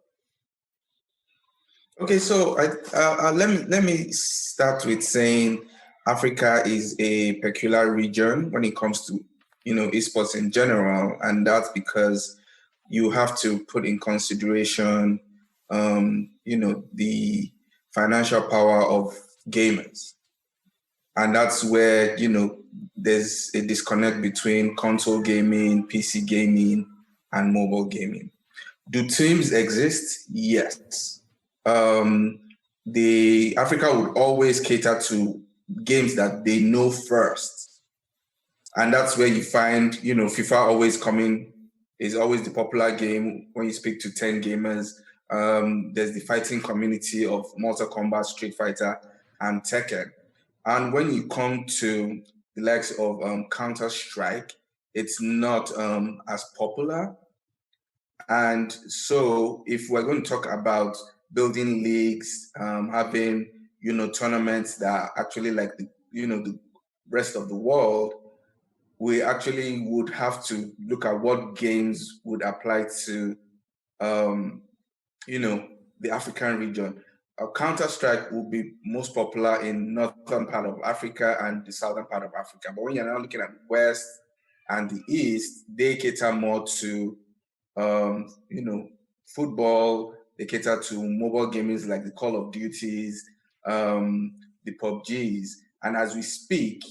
Okay, so let me start with saying Africa is a peculiar region when it comes to esports in general, and that's because you have to put in consideration the financial power of gamers. And that's where, there's a disconnect between console gaming, PC gaming, and mobile gaming. Do teams exist? Yes. Africa would always cater to games that they know first. And that's where you find, FIFA always is always the popular game when you speak to 10 gamers. There's the fighting community of Mortal Kombat, Street Fighter, and Tekken. And when you come to the likes of Counter-Strike, it's not as popular. And so if we're going to talk about building leagues, having, tournaments that are actually like the rest of the world, we actually would have to look at what games would apply to, the African region. Counter-Strike will be most popular in northern part of Africa and the southern part of Africa. But when you're now looking at the West and the East, they cater more to, football. They cater to mobile gaming like the Call of Duties, the PUBGs. And as we speak,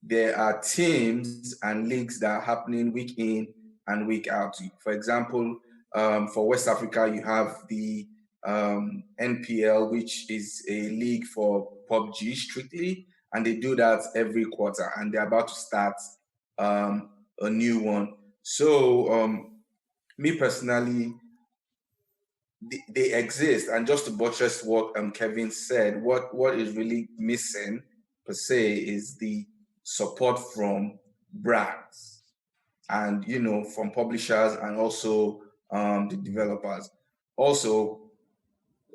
there are teams and leagues that are happening week in and week out. For example, for West Africa, you have the NPL, which is a league for PUBG strictly, and they do that every quarter, and they're about to start a new one. So me personally, they exist, and just to buttress what Kevin said, what is really missing per se is the support from brands and from publishers and also the developers. Also,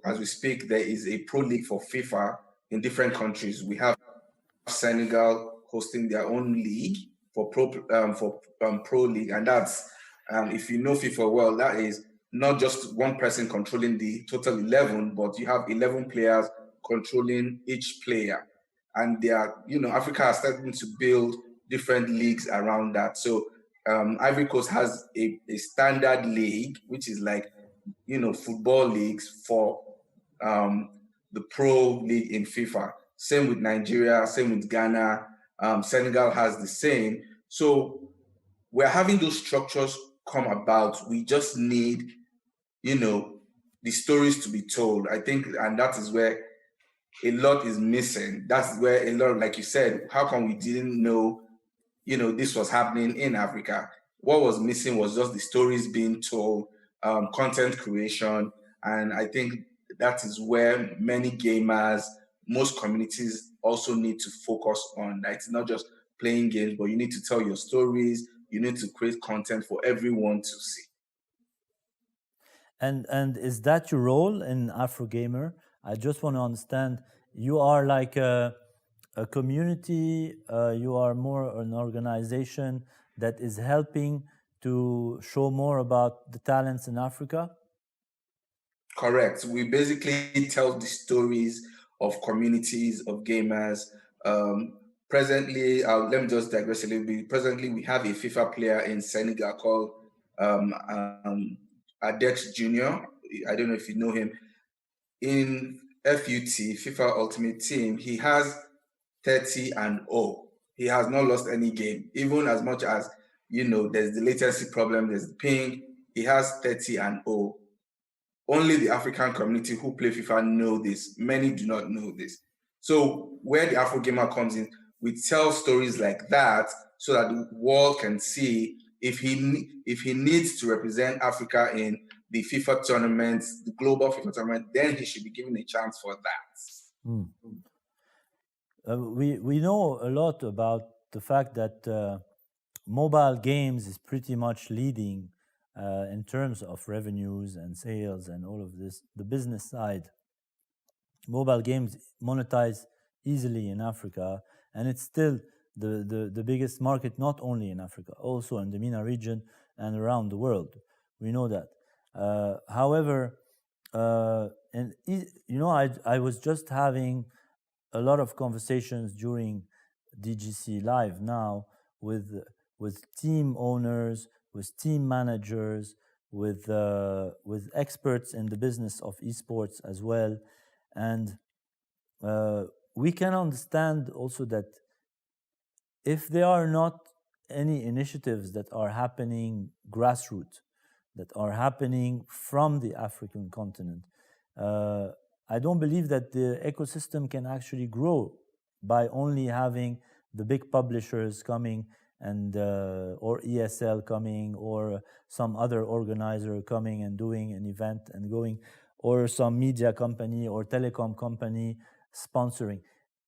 as we speak, there is a pro league for FIFA in different countries. We have Senegal hosting their own league for pro league, and that's if you know FIFA well, that is not just one person controlling the total 11, but you have 11 players controlling each player. And they are, Africa is starting to build different leagues around that. So Ivory Coast has a standard league, which is like, football leagues for the pro league in FIFA. Same with Nigeria, same with Ghana. Senegal has the same. So we're having those structures come about. We just need, the stories to be told. I think, and that is where a lot is missing. That's where a lot, like you said, how come we didn't know, this was happening in Africa? What was missing was just the stories being told, content creation. And I think that is where many gamers, most communities also need to focus on. That it's not just playing games, but you need to tell your stories. You need to create content for everyone to see. And is that your role in Afrogamer? I just want to understand, you are like a community, you are more an organization that is helping to show more about the talents in Africa? Correct. We basically tell the stories of communities, of gamers. Presently, let me just digress a little bit. Presently, we have a FIFA player in Senegal called Adex Jr. I don't know if you know him. In FUT, FIFA Ultimate Team, he has 30-0. He has not lost any game, even as much as, there's the latency problem, there's the ping. He has 30-0. Only the African community who play FIFA know this. Many do not know this. So where the Afrogamer comes in, we tell stories like that so that the world can see if he needs to represent Africa in the FIFA tournaments, the global FIFA tournament, then he should be given a chance for that. We know a lot about the fact that mobile games is pretty much leading in terms of revenues and sales and all of this, the business side. Mobile games monetize easily in Africa, and it's still the biggest market, not only in Africa, also in the MENA region and around the world. We know that. However, I was just having a lot of conversations during DGC Live now with team owners, with team managers, with experts in the business of esports as well, and we can understand also that if there are not any initiatives that are happening grassroots, that are happening from the African continent, I don't believe that the ecosystem can actually grow by only having the big publishers coming and or ESL coming or some other organizer coming and doing an event and going, or some media company or telecom company sponsoring.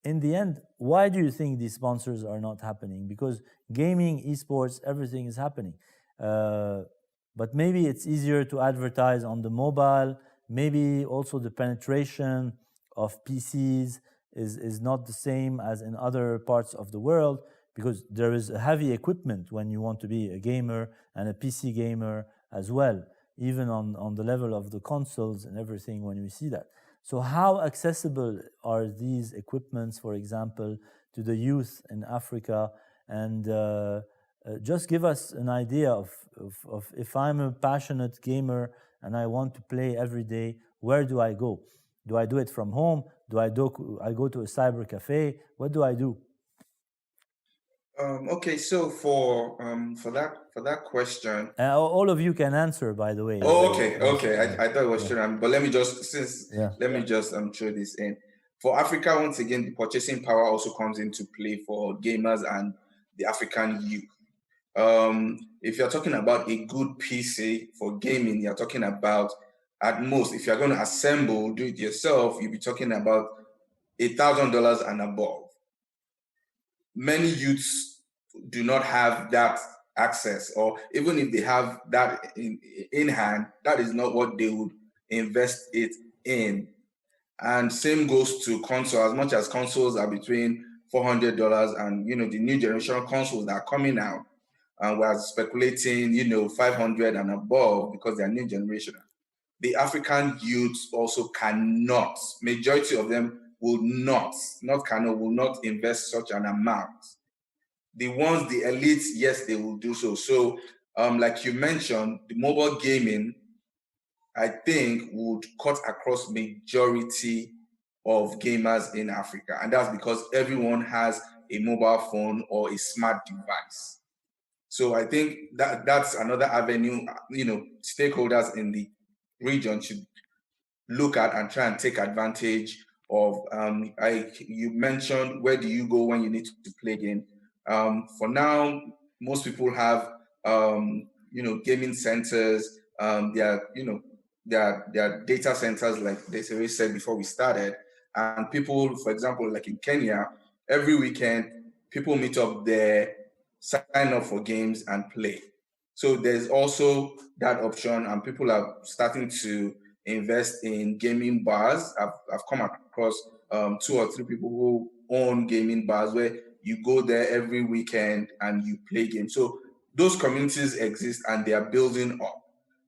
In the end, why do you think these sponsors are not happening? Because gaming, esports, everything is happening. But maybe it's easier to advertise on the mobile. Maybe also the penetration of PCs is not the same as in other parts of the world, because there is a heavy equipment when you want to be a gamer and a PC gamer as well, even on the level of the consoles and everything when we see that. So how accessible are these equipments, for example, to the youth in Africa? And just give us an idea of if I'm a passionate gamer and I want to play every day, where do I go? Do I do it from home? Do I go to a cyber cafe? What do I do? Okay, so for that question, all of you can answer, by the way. Oh, okay. I thought it was Shiram, but let me just throw this in. For Africa, once again, the purchasing power also comes into play for gamers and the African youth. If you're talking about a good PC for gaming, you're talking about, at most, if you're going to assemble, do it yourself, you'll be talking about $1,000 and above. Many youths do not have that access, or even if they have that in hand, that is not what they would invest it in. And same goes to console. As much as consoles are between $400 and the new generation consoles that are coming out, and we're speculating $500 and above because they're new generation. The African youths also cannot, majority of them will not invest such an amount. The ones, the elites, yes, they will do so. So, like you mentioned, the mobile gaming, I think, would cut across majority of gamers in Africa. And that's because everyone has a mobile phone or a smart device. So I think that's another avenue, stakeholders in the region should look at and try and take advantage of. You mentioned, where do you go when you need to play a game? For now, most people have, gaming centers. There are data centers, like Desiree said before we started. And people, for example, like in Kenya, every weekend, people meet up there, sign up for games and play. So there's also that option, and people are starting to invest in gaming bars. I've come across 2 or 3 people who own gaming bars where you go there every weekend and you play games. So those communities exist and they are building up.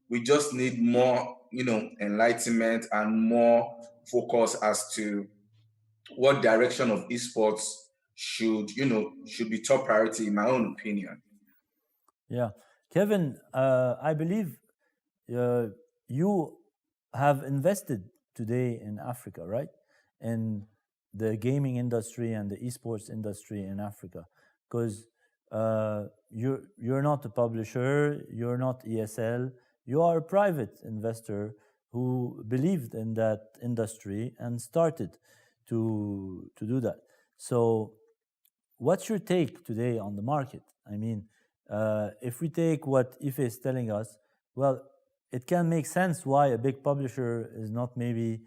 We just need more, enlightenment and more focus as to what direction of esports should be top priority, in my own opinion. Yeah. Kevin, I believe you have invested today in Africa, right? In the gaming industry and the esports industry in Africa, because you're not a publisher, you're not ESL, you are a private investor who believed in that industry and started to do that. So what's your take today on the market? I mean, if we take what Ife is telling us, well, it can make sense why a big publisher is not maybe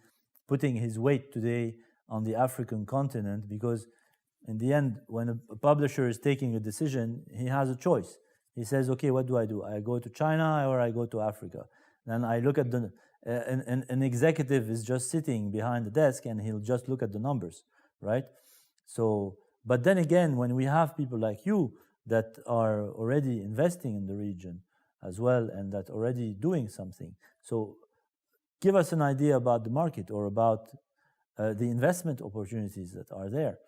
putting his weight today on the African continent, because in the end, when a publisher is taking a decision, he has a choice. He says, okay, what do? I go to China or I go to Africa? Then I look at an executive is just sitting behind the desk and he'll just look at the numbers, right? So, but then again, when we have people like you that are already investing in the region as well and that already doing something, so give us an idea about the market or about the investment opportunities that are there.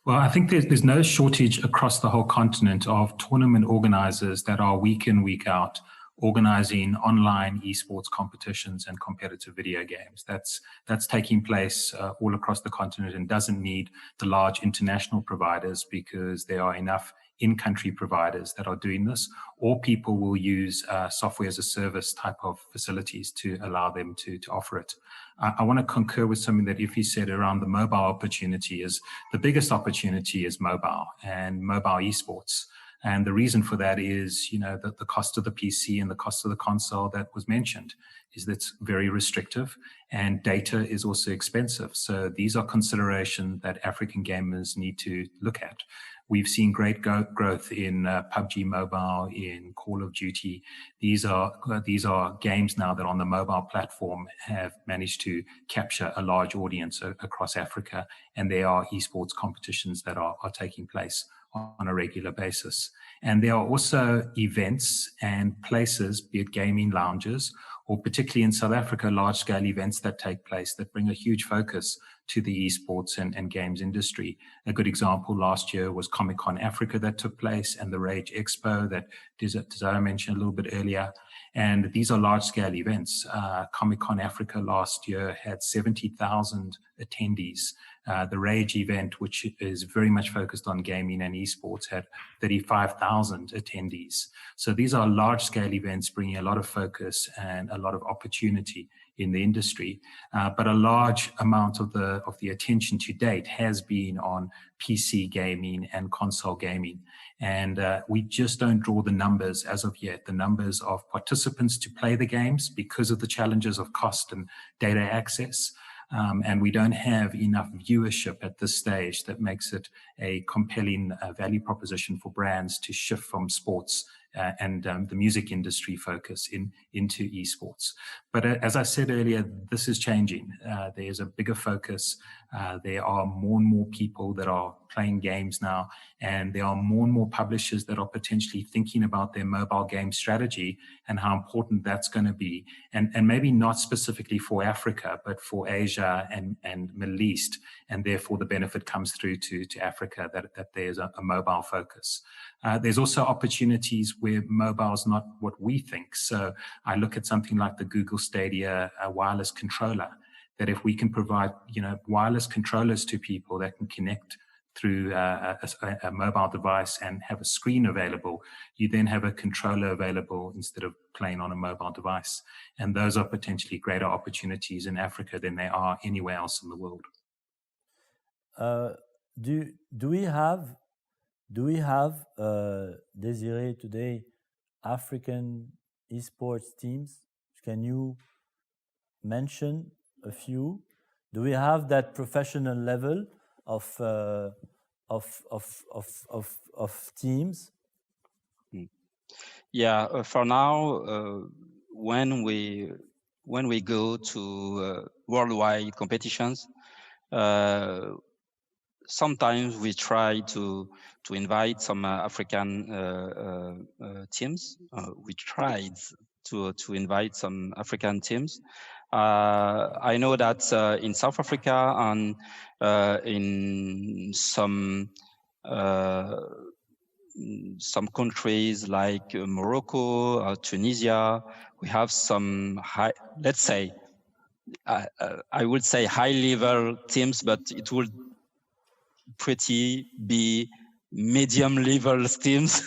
Well, I think there's no shortage across the whole continent of tournament organizers that are week in, week out organizing online esports competitions and competitive video games. That's taking place all across the continent and doesn't need the large international providers, because there are enough in-country providers that are doing this, or people will use software as a service type of facilities to allow them to offer it. I want to concur with something that Ife said around the mobile opportunity. Is the biggest opportunity is mobile and mobile esports. And the reason for that is, that the cost of the PC and the cost of the console that was mentioned is that's very restrictive, and data is also expensive. So these are considerations that African gamers need to look at. We've seen great growth in PUBG Mobile, in Call of Duty. These are games now that on the mobile platform have managed to capture a large audience across Africa, and there are esports competitions that are taking place on a regular basis. And there are also events and places, be it gaming lounges, or particularly in South Africa, large-scale events that take place that bring a huge focus to the esports and games industry. A good example last year was Comic-Con Africa that took place, and the Rage Expo that Desiree mentioned a little bit earlier. And these are large-scale events. Comic-Con Africa last year had 70,000 attendees The Rage event, which is very much focused on gaming and esports, had 35,000 attendees. So these are large-scale events bringing a lot of focus and a lot of opportunity in the industry. But a large amount of the attention to date has been on PC gaming and console gaming. And we just don't draw the numbers as of yet, the numbers of participants to play the games because of the challenges of cost and data access. And we don't have enough viewership at this stage that makes it a compelling value proposition for brands to shift from sports and the music industry focus into esports. But as I said earlier, this is changing. There's a bigger focus. There are more and more people that are playing games now, and there are more and more publishers that are potentially thinking about their mobile game strategy and how important that's going to be. And maybe not specifically for Africa, but for Asia and Middle East. And therefore the benefit comes through to Africa that there's a mobile focus. There's also opportunities where mobile is not what we think. So I look at something like the Google Stadia wireless controller, that if we can provide, wireless controllers to people that can connect through a mobile device and have a screen available, you then have a controller available instead of playing on a mobile device. And those are potentially greater opportunities in Africa than they are anywhere else in the world. Do we have Desiree today African esports teams? Can you mention a few? Do we have that professional level of teams? Yeah, for now, when we go to worldwide competitions, sometimes we try to invite some African teams. We tried to invite some African teams. I know that in South Africa and in some countries like Morocco or Tunisia, we have some high, let's say, I would say high-level teams, but it would pretty be medium-level teams.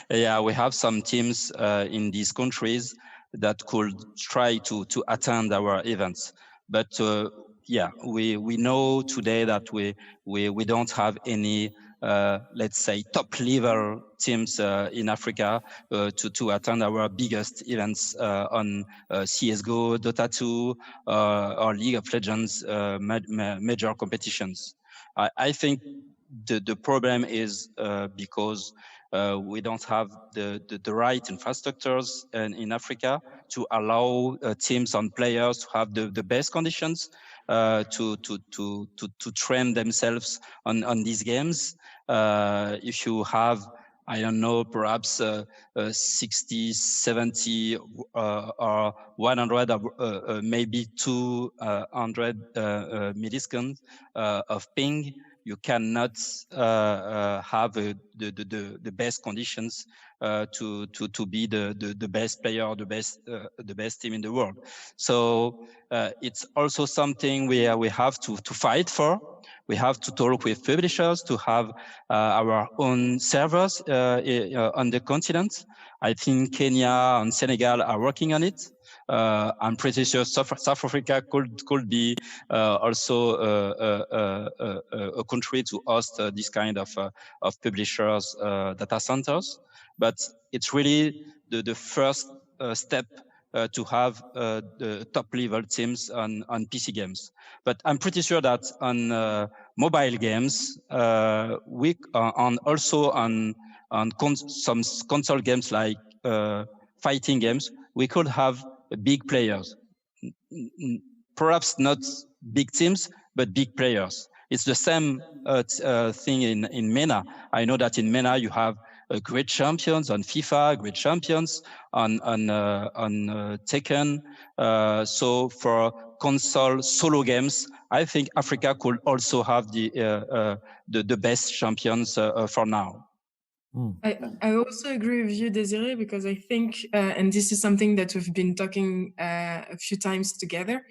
Yeah, we have some teams in these countries that could try to attend our events. But yeah, we know today that we don't have any, let's say, top-level teams in Africa to attend our biggest events on CSGO, Dota 2, or League of Legends major competitions. I think the problem is because we don't have the right infrastructures in Africa to allow teams and players to have the best conditions to train themselves on these games. If you have, I don't know, perhaps 60, 70, or 100, maybe 200 milliseconds of ping, you cannot have the best conditions to be the best player or the best team in the world. So it's also something we have to fight for. We have to talk with publishers to have our own servers on the continent. I think Kenya and Senegal are working on it. I'm pretty sure South Africa could be also a country to host this kind of publishers' data centers. But it's really the first step to have the top-level teams on PC games. But I'm pretty sure that on mobile games, and also on some console games like fighting games, we could have big players. Perhaps not big teams, but big players. It's the same thing in MENA. I know that in MENA you have great champions on FIFA, great champions on Tekken. So for console solo games, I think Africa could also have the best champions for now. I also agree with you, Desiree, because I think, and this is something that we've been talking a few times together,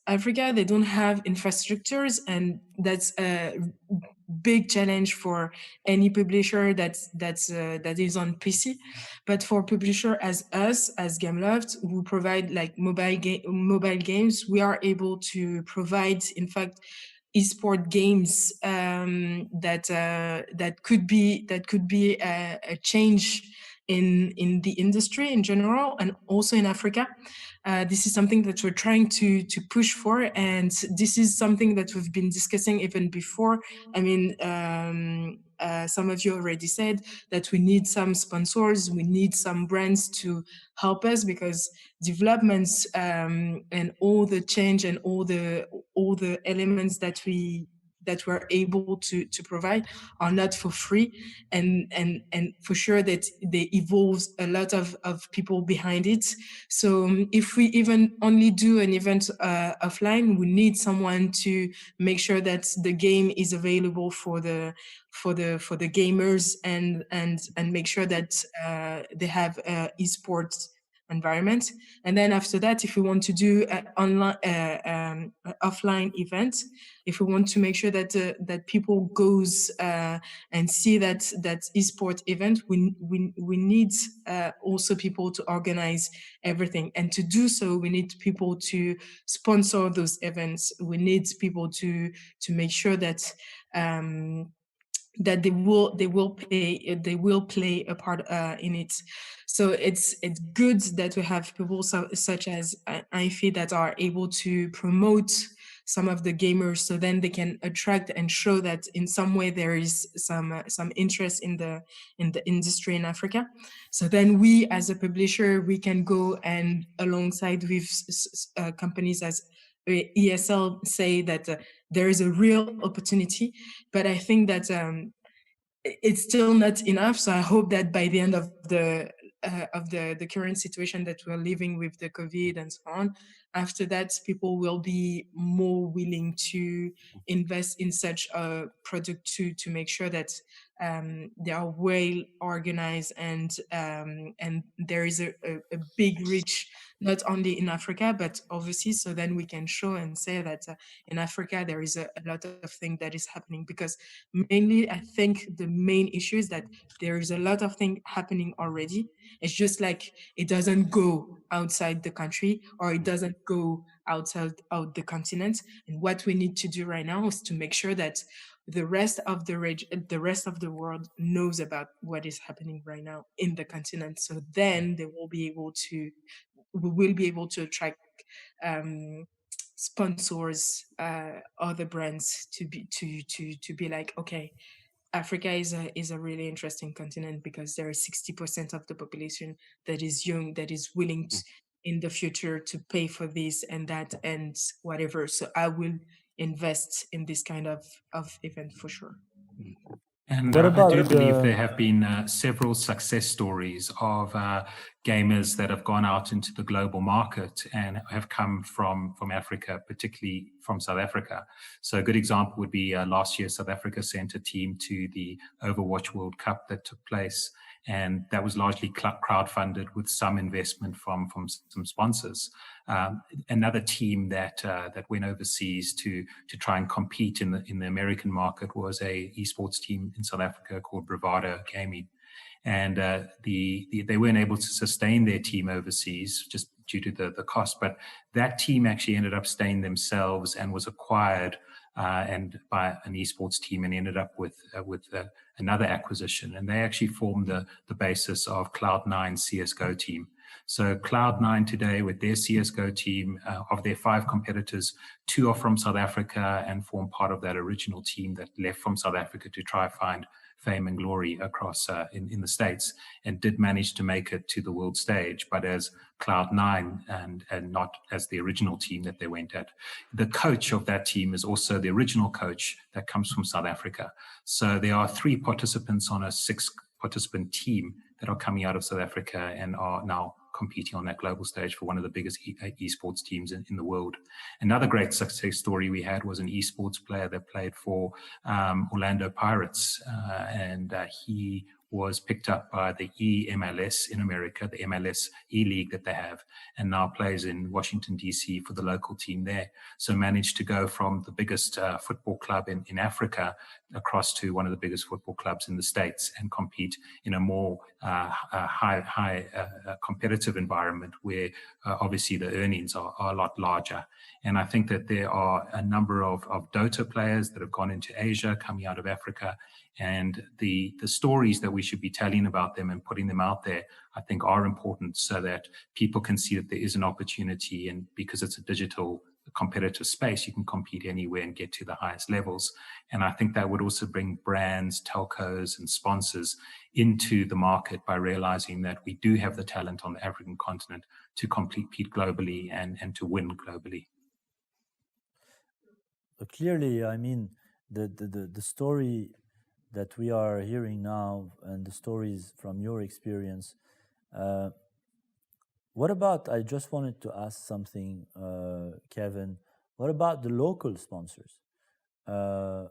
Africa, they don't have infrastructures, and that's a big challenge for any publisher that is on PC. But for publisher as us, as Gameloft, who provide like mobile games, we are able to provide, in fact, esport games that could be a change in the industry in general, and also in Africa. This is something that we're trying to push for, and this is something that we've been discussing even before. I mean, some of you already said that we need some sponsors, we need some brands to help us, because developments and all the change and all the elements that we're able to provide are not for free, and for sure that they evolve a lot of people behind it. So if we even only do an event offline, we need someone to make sure that the game is available for the gamers, and make sure that they have esports environment. And then after that, if we want to do an online offline event, if we want to make sure that that people goes and see that esport event, we need also people to organize everything, and to do so we need people to sponsor those events. We need people to make sure that that they will play a part in it. So it's good that we have people such as IFE that are able to promote some of the gamers, so then they can attract and show that in some way there is some interest in the industry in Africa. So then we, as a publisher, we can go and alongside with companies as ESL say that there is a real opportunity, but I think that it's still not enough. So I hope that by the end of the current situation that we're living with the COVID and so on, after that, people will be more willing to invest in such a product to make sure that they are well organized, and there is a big reach, not only in Africa, but overseas. So then we can show and say that in Africa, there is a lot of things that is happening, because mainly I think the main issue is that there is a lot of things happening already. It's just like it doesn't go outside the country, or it doesn't go outside of the continent. And what we need to do right now is to make sure that the rest of the world knows about what is happening right now in the continent. So then we will be able to attract sponsors, other brands to be like, okay, Africa is a really interesting continent, because there is 60% of the population that is young, that is willing to, in the future, to pay for this and that and whatever. So I will invest in this kind of event for sure. And I do believe there have been several success stories of gamers that have gone out into the global market and have come from Africa, particularly from South Africa. So a good example would be last year, South Africa sent a team to the Overwatch World Cup that took place. And that was largely crowdfunded with some investment from some sponsors. Another team that went overseas to try and compete in the American market was a esports team in South Africa called Bravado Gaming. And they weren't able to sustain their team overseas just due to the cost. But that team actually ended up staying themselves and was acquired and by an esports team, and ended up with another acquisition. And they actually formed the basis of Cloud9 CSGO team. So Cloud9 today, with their CSGO team, of their 5 competitors, 2 are from South Africa and form part of that original team that left from South Africa to try find fame and glory across in the States, and did manage to make it to the world stage, but as Cloud9 and not as the original team that they went at. The coach of that team is also the original coach that comes from South Africa. So there are 3 participants on a 6-participant team that are coming out of South Africa and are now competing on that global stage for one of the biggest esports teams in the world. Another great success story we had was an esports player that played for Orlando Pirates, and he was picked up by the EMLS in America, the MLS E-League that they have, and now plays in Washington, D.C. for the local team there. So managed to go from the biggest football club in Africa across to one of the biggest football clubs in the States and compete in a more high competitive environment where obviously the earnings are a lot larger. And I think that there are a number of Dota players that have gone into Asia, coming out of Africa, and the stories that we should be telling about them and putting them out there, I think are important so that people can see that there is an opportunity, and because it's a digital competitive space, you can compete anywhere and get to the highest levels. And I think that would also bring brands, telcos, and sponsors into the market by realizing that we do have the talent on the African continent to compete globally and to win globally. Clearly, I mean, the story that we are hearing now and the stories from your experience, what about, I just wanted to ask something, Kevin, what about the local sponsors? And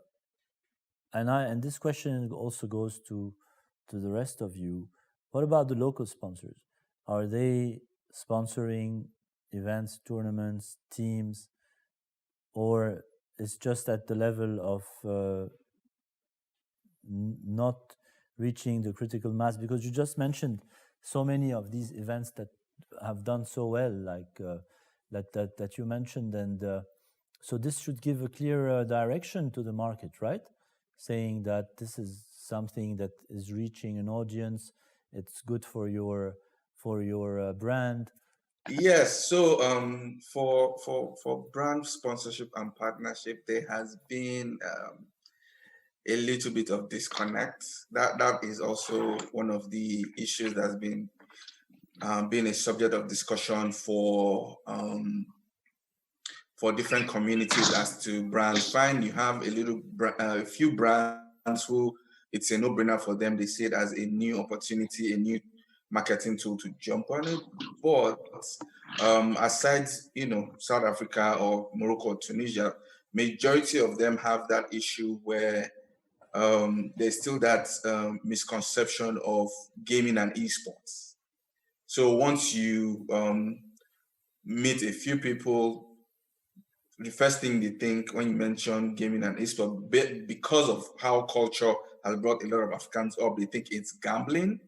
this question also goes to the rest of you. What about the local sponsors? Are they sponsoring events, tournaments, teams, or it's just at the level of not reaching the critical mass? Because you just mentioned so many of these events that have done so well, like that you mentioned, and so this should give a clear direction to the market, right? Saying that this is something that is reaching an audience, it's good for your brand. Yes, so for brand sponsorship and partnership, there has been a little bit of disconnect. That is also one of the issues that's been a subject of discussion for different communities as to brands. Fine, you have a few brands who it's a no-brainer for them. They see it as a new opportunity, a new marketing tool to jump on it. But aside, South Africa or Morocco or Tunisia, majority of them have that issue where there's still that misconception of gaming and esports. So once you meet a few people, the first thing they think when you mention gaming and esports, because of how culture has brought a lot of Africans up, they think it's gambling.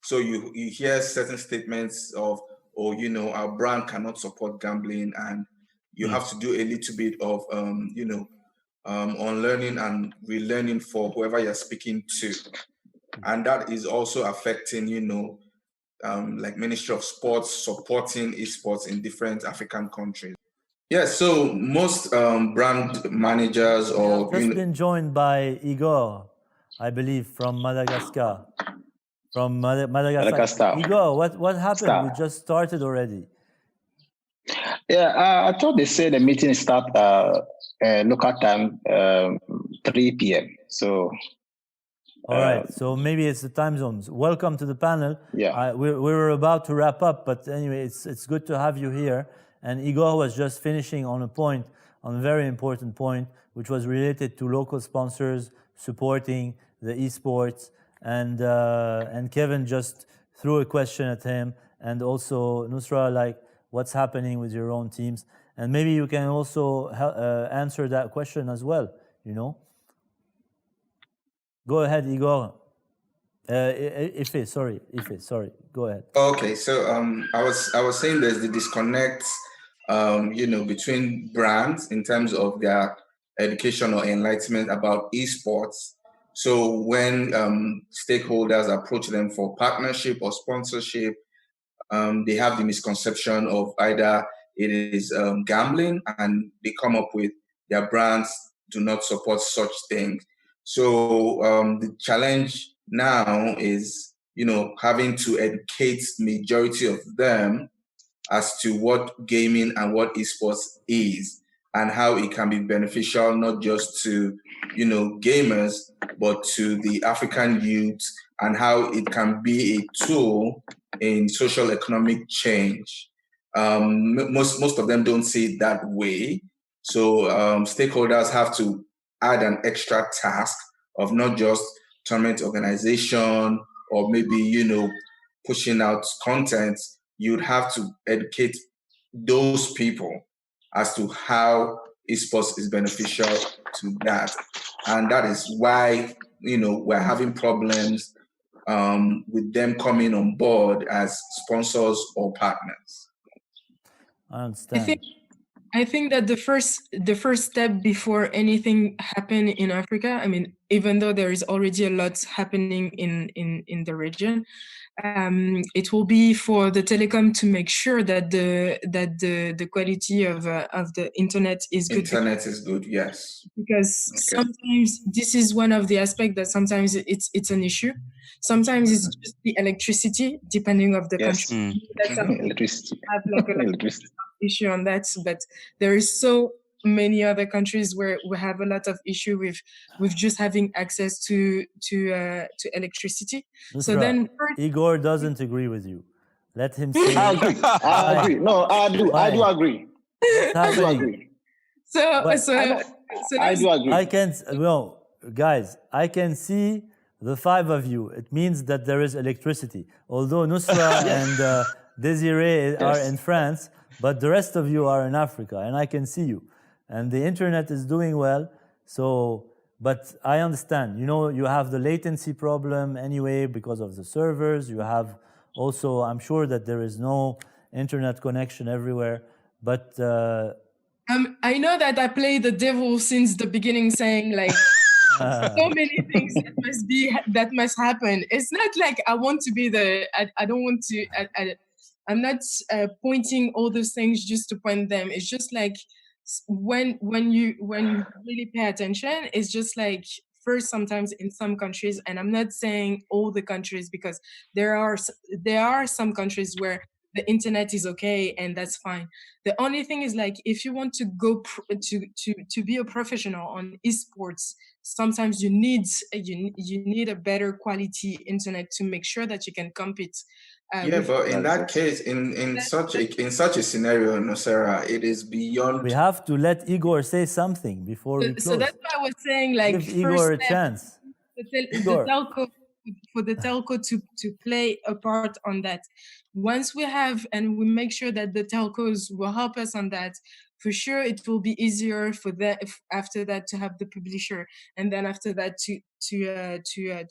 So you hear certain statements of, our brand cannot support gambling, and you have to do a little bit of, unlearning and relearning for whoever you're speaking to. And that is also affecting, like Ministry of Sports supporting esports in different African countries. Yeah, so most brand managers or... Just been joined by Igor, I believe, from Madagascar. From Madagascar. Igor, what happened? We just started already. Yeah, I thought they said the meeting start local time 3 p.m. So. All right, so maybe it's the time zones. Welcome to the panel. Yeah, we were about to wrap up, but anyway, it's good to have you here. And Igor was just finishing on a very important point, which was related to local sponsors supporting the esports. And Kevin just threw a question at him, and also Nusra, like, what's happening with your own teams? And maybe you can also answer that question as well, Go ahead, Igor. Ife, sorry, go ahead. Okay, so I was saying there's the disconnect, between brands in terms of their education or enlightenment about esports. So when stakeholders approach them for partnership or sponsorship, they have the misconception of either it is gambling, and they come up with their brands do not support such things. So the challenge now is, having to educate majority of them as to what gaming and what esports is, and how it can be beneficial not just to, gamers, but to the African youth, and how it can be a tool in social economic change. Most of them don't see it that way. So stakeholders have to add an extra task of not just tournament organization or maybe, pushing out content, you'd have to educate those people as to how esports is beneficial to that. And that is why, we're having problems with them coming on board as sponsors or partners. I understand. I think that the first step before anything happen in Africa, I mean, even though there is already a lot happening in the region, it will be for the telecom to make sure that the quality of the internet is good. Internet is good, yes. Because sometimes this is one of the aspects that sometimes it's an issue. Sometimes it's just the electricity, depending of the country. Electricity. Have like a issue on that, but there is so many other countries where we have a lot of issue with just having access to electricity. Nusra, So then Igor doesn't agree with you. Let him say. I agree. No, I do agree. I do agree. I do agree. I can, guys, I can see the five of you. It means that there is electricity. Although Nusra and Desiree are in France, but the rest of you are in Africa, and I can see you. And the internet is doing well, but I understand. You have the latency problem anyway because of the servers. You have also, I'm sure that there is no internet connection everywhere, but... I know that I play the devil since the beginning, saying like so many things that must happen. It's not like I want to be I don't want to. I'm not pointing all those things just to point them. It's just like when you really pay attention, it's just like first sometimes in some countries, and I'm not saying all the countries because there are some countries where the internet is okay and that's fine. The only thing is like if you want to go to be a professional on esports, sometimes you need a better quality internet to make sure that you can compete. But in that case, in such a scenario, Nusra, it is beyond. We have to let Igor say something before we close. So that's why I was saying, like, give Igor a chance. For the telco to play a part on that. Once we have and we make sure that the telcos will help us on that, for sure it will be easier for that after that to have the publisher, and then after that to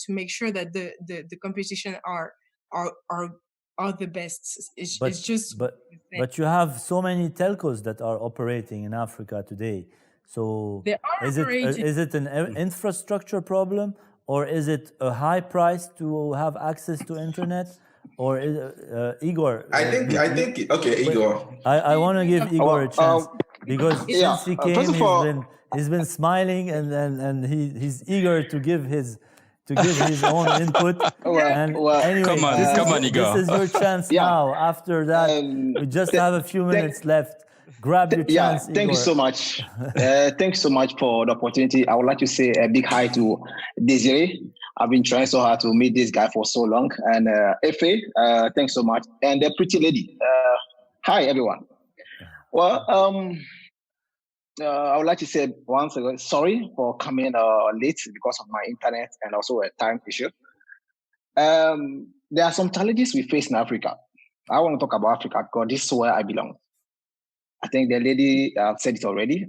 make sure that the competition are the best. But you have so many telcos that are operating in Africa today. So is it an infrastructure problem, or is it a high price to have access to internet? Or Igor? I think. Okay, Igor. I want to give Igor a chance because since he came, he's been smiling and he's eager to give his own input. Anyway, come on, Igor. This is your chance now. After that, we just have a few minutes left. Grab your chance, Igor. Thank you so much. Thanks so much for the opportunity. I would like to say a big hi to Desiree. I've been trying so hard to meet this guy for so long. And Efe, thanks so much. And the pretty lady. Hi, everyone. Well, I would like to say once again, sorry for coming late because of my internet and also a time issue. There are some challenges we face in Africa. I want to talk about Africa because this is where I belong. I think the lady said it already.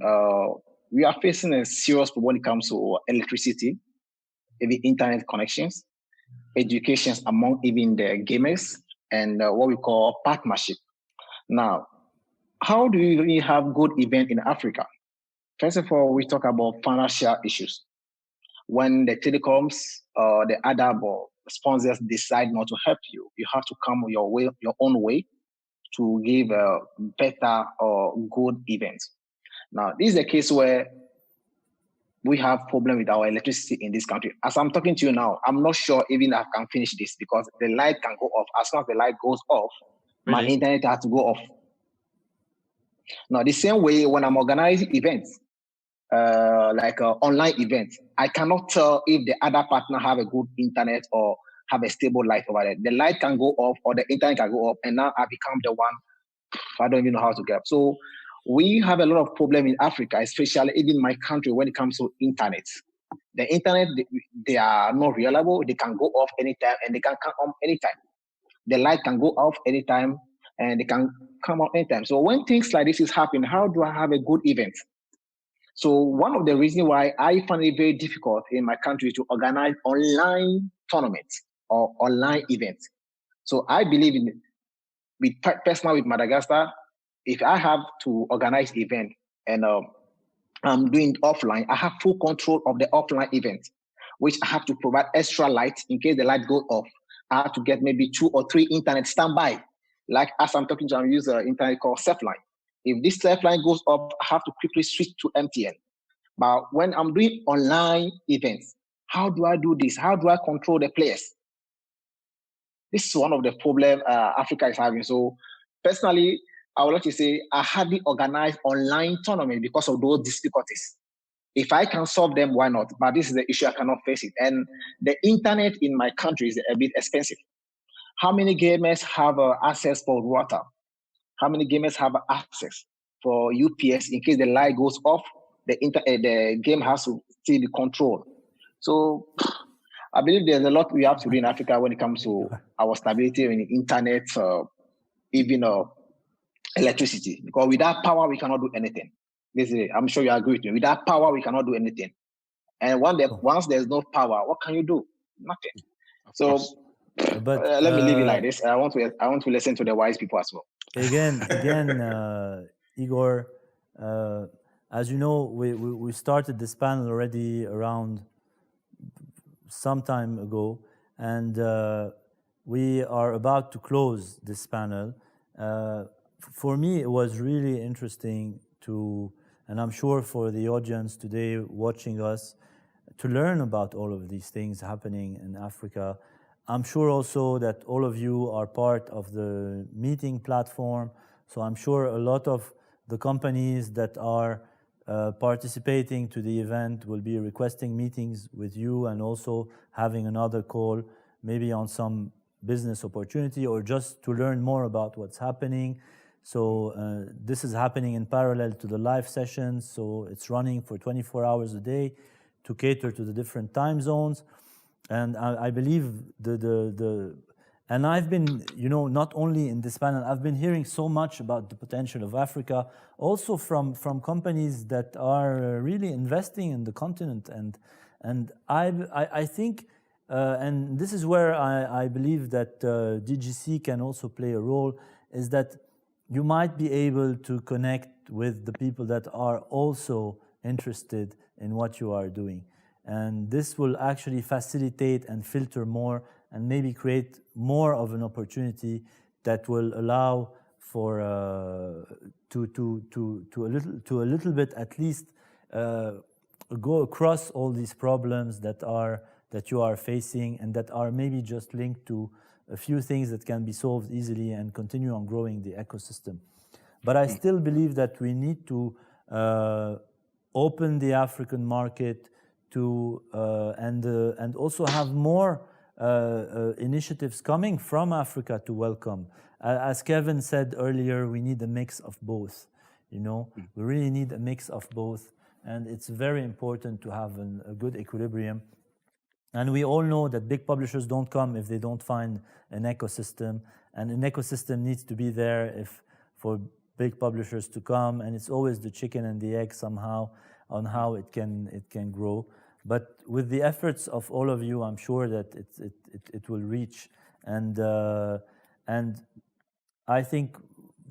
We are facing a serious problem when it comes to electricity, even internet connections, education among even the gamers, and what we call partnership. Now, how do you really have good event in Africa? First of all, we talk about financial issues. When the telecoms or the other sponsors decide not to help you, you have to come your own way to give a better or good events. Now, this is a case where we have problem with our electricity in this country. As I'm talking to you now, I'm not sure even I can finish this because the light can go off. As soon as the light goes off, my internet has to go off. Now, the same way when I'm organizing events, like online events, I cannot tell if the other partner have a good internet or have a stable light over there. The light can go off or the internet can go off, and now I become the one, I don't even know how to get up. So we have a lot of problem in Africa, especially even my country when it comes to internet. The internet, they are not reliable. They can go off anytime and they can come on anytime. The light can go off anytime and they can come on anytime. So when things like this is happening, how do I have a good event? So one of the reasons why I find it very difficult in my country to organize online tournaments or online events. So I believe in, personally with Madagascar, if I have to organize event and I'm doing offline, I have full control of the offline event, which I have to provide extra light in case the light goes off. I have to get maybe 2 or 3 internet standby. Like as I'm talking to, I use an internet called Selfline. If this Selfline goes up, I have to quickly switch to MTN. But when I'm doing online events, how do I do this? How do I control the players? This is one of the problems Africa is having. So personally, I would like to say I hardly organize online tournaments because of those difficulties. If I can solve them, why not? But this is the issue, I cannot face it. And the internet in my country is a bit expensive. How many gamers have access for water? How many gamers have access for UPS in case the light goes off? The game has to still be controlled. So I believe there's a lot we have to do in Africa when it comes to our stability in the internet, even electricity. Because without power, we cannot do anything. I'm sure you agree with me. Without power, we cannot do anything. And once there's no power, what can you do? Nothing. So let me leave it like this. I want to listen to the wise people as well. Again, Igor, as you know, we started this panel already around some time ago, and we are about to close this panel. For me, it was really interesting to, and I'm sure for the audience today watching us, to learn about all of these things happening in Africa. I'm sure also that all of you are part of the meeting platform, so I'm sure a lot of the companies that are participating to the event will be requesting meetings with you and also having another call, maybe on some business opportunity or just to learn more about what's happening. So this is happening in parallel to the live sessions, so it's running for 24 hours a day to cater to the different time zones. And I believe and I've been, not only in this panel, I've been hearing so much about the potential of Africa, also from companies that are really investing in the continent. And I think, and this is where I believe that DGC can also play a role, is that you might be able to connect with the people that are also interested in what you are doing. And this will actually facilitate and filter more and maybe create more of an opportunity that will allow for to a little bit at least go across all these problems that you are facing and that are maybe just linked to a few things that can be solved easily and continue on growing the ecosystem. But I still believe that we need to open the African market to and also have more initiatives coming from Africa to welcome. As Kevin said earlier, we need a mix of both. We really need a mix of both, and it's very important to have a good equilibrium. And we all know that big publishers don't come if they don't find an ecosystem, and an ecosystem needs to be there for big publishers to come, and it's always the chicken and the egg somehow on how it can grow. But with the efforts of all of you, I'm sure that it will reach. And I think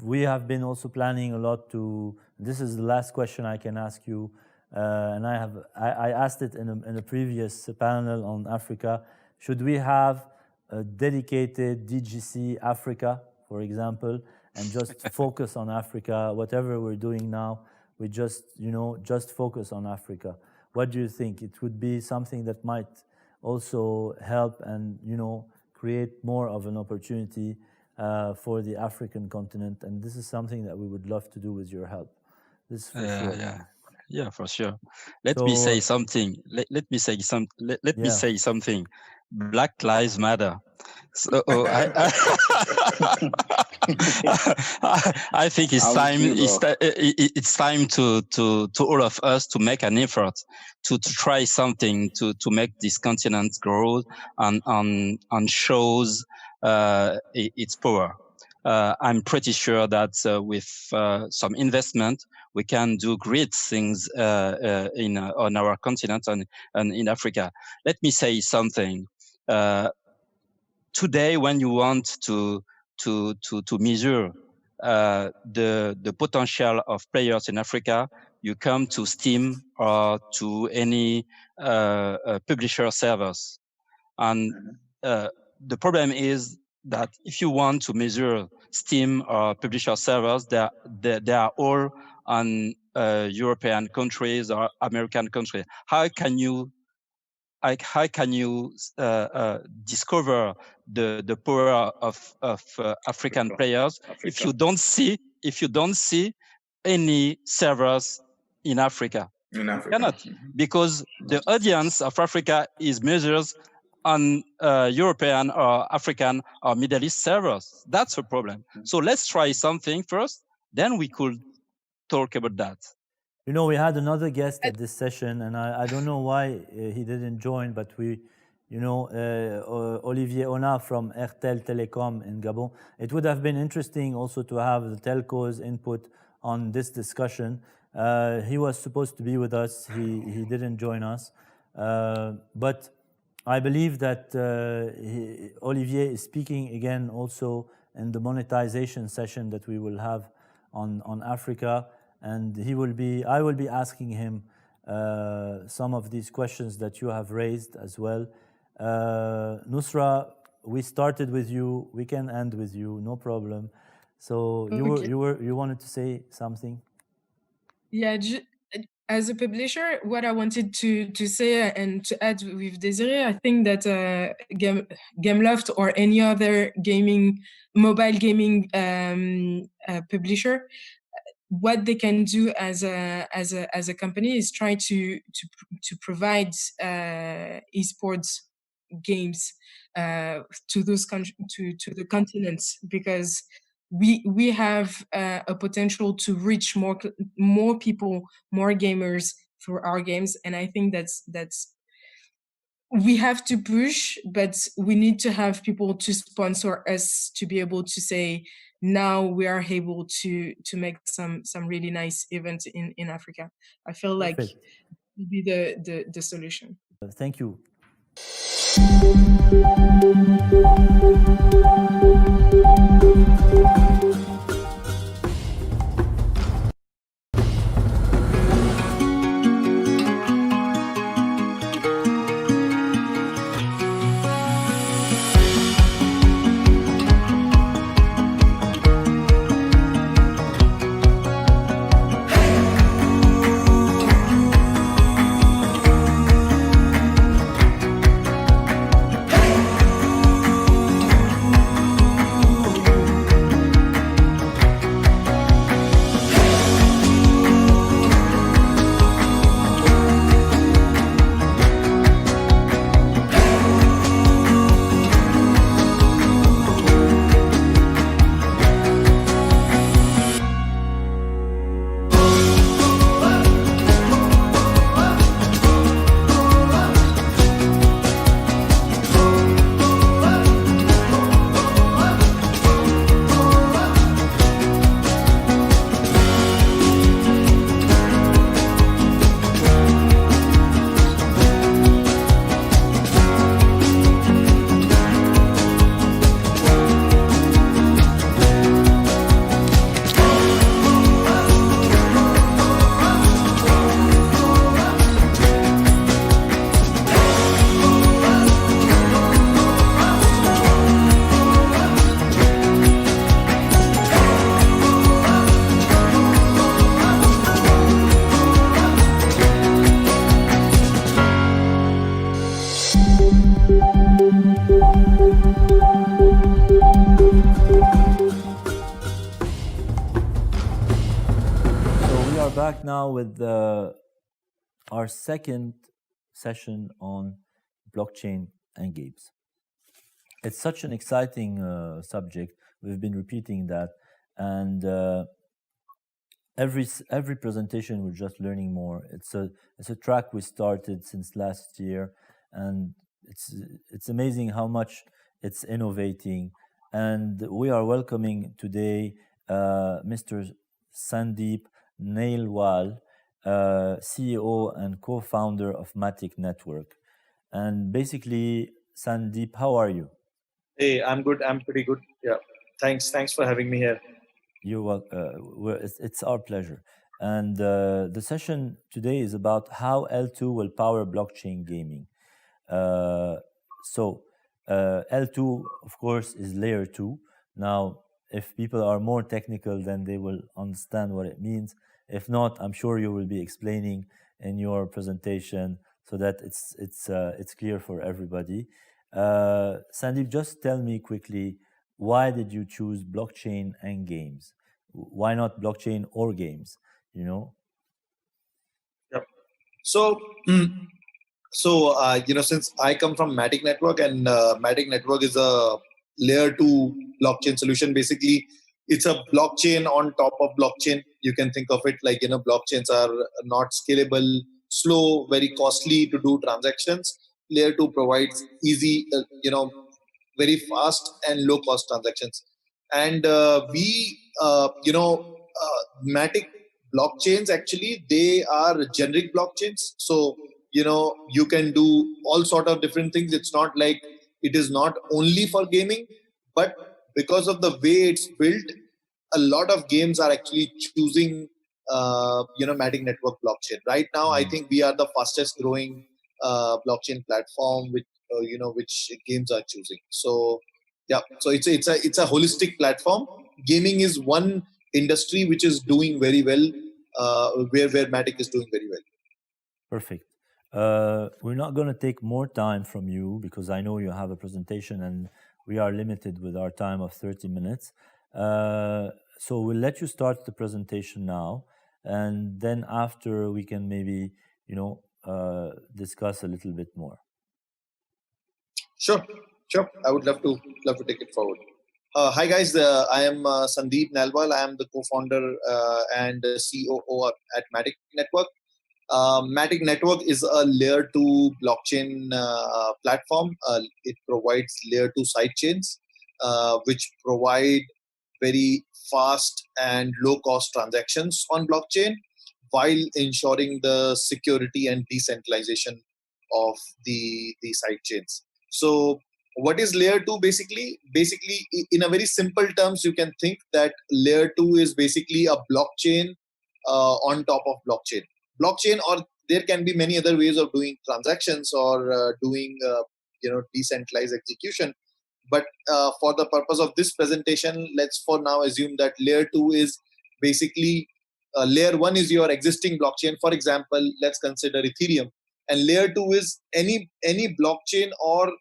we have been also planning a lot to. This is the last question I can ask you, and I asked it in a previous panel on Africa. Should we have a dedicated DGC Africa, for example, and just focus on Africa? Whatever we're doing now, we just focus on Africa. What do you think? It would be something that might also help and create more of an opportunity for the African continent, and this is something that we would love to do with your help. This is for sure. Yeah, for sure. Let me say something. Let me say something. Black Lives Matter. So I think it's time. It's time to all of us to make an effort to try something to make this continent grow and shows its power. I'm pretty sure that with some investment, we can do great things on our continent and in Africa. Let me say something. Today, when you want to measure the potential of players in Africa, you come to Steam or to any publisher servers. And the problem is that if you want to measure Steam or publisher servers, they are all on European countries or American countries. How can you discover the power of African players if you don't see any servers in Africa? Cannot, because the audience of Africa is measured on European or African or Middle East servers. That's a problem. So let's try something first, then we could talk about that. You know, we had another guest at this session, and I don't know why he didn't join, but Olivier Ona from Atle Telecom in Gabon. It would have been interesting also to have the telcos input on this discussion. He was supposed to be with us. He didn't join us. But I believe that Olivier is speaking again also in the monetization session that we will have on Africa. And I will be asking him some of these questions that you have raised as well. Nusra, we started with you. We can end with you, no problem. So you wanted to say something? Yeah, as a publisher, what I wanted to say and to add with Desiree, I think that Gameloft or any other mobile gaming publisher, what they can do as a company is try to provide esports games to those to the continents, because we have a potential to reach more people, more gamers through our games, and I think that's we have to push, but we need to have people to sponsor us to be able to say, now we are able to make some really nice events in Africa. I feel like it would be the solution. Thank you. Back now with our second session on blockchain and games. it's such an exciting subject. We've been repeating that, and every presentation we're just learning more. It's a track we started since last year, and it's amazing how much it's innovating. And we are welcoming today Mr. Sandeep Nailwal, CEO and co-founder of Matic Network. And basically, Sandeep, how are you? Hey, I'm good. I'm pretty good. Yeah. Thanks for having me here. You're welcome. It's our pleasure. And the session today is about how L2 will power blockchain gaming. L2, of course, is layer 2. Now, if people are more technical, then they will understand what it means. If not, I'm sure you will be explaining in your presentation so that it's clear for everybody. Sandeep, just tell me quickly, why did you choose blockchain and games? Why not blockchain or games? Yep. So, since I come from Matic Network, and Matic Network is a layer 2 blockchain solution. Basically, it's a blockchain on top of blockchain. You can think of it like, blockchains are not scalable, slow, very costly to do transactions. Layer 2 provides easy, very fast and low cost transactions. And Matic blockchains, actually, they are generic blockchains. So, you can do all sort of different things. It's not like it is not only for gaming, but because of the way it's built, a lot of games are actually choosing, Matic Network blockchain. Right now, I think we are the fastest growing blockchain platform which games are choosing. So yeah, so it's a holistic platform. Gaming is one industry which is doing very well, where Matic is doing very well. Perfect. We're not going to take more time from you because I know you have a presentation and we are limited with our time of 30 minutes. So we'll let you start the presentation now, and then after we can maybe discuss a little bit more. Sure. I would love to take it forward. Hi guys, I am Sandeep Nailwal. I am the co-founder and COO at Matic Network. Matic Network is a layer 2 blockchain platform. It provides layer 2 sidechains, which provide very fast and low cost transactions on blockchain while ensuring the security and decentralization of the sidechains. So what is layer 2 basically? Basically, in a very simple terms, you can think that layer 2 is basically a blockchain on top of blockchain. Or there can be many other ways of doing transactions or doing decentralized execution. But for the purpose of this presentation, let's for now assume that layer 2 is basically layer 1 is your existing blockchain. For example, let's consider Ethereum, and layer 2 is any blockchain or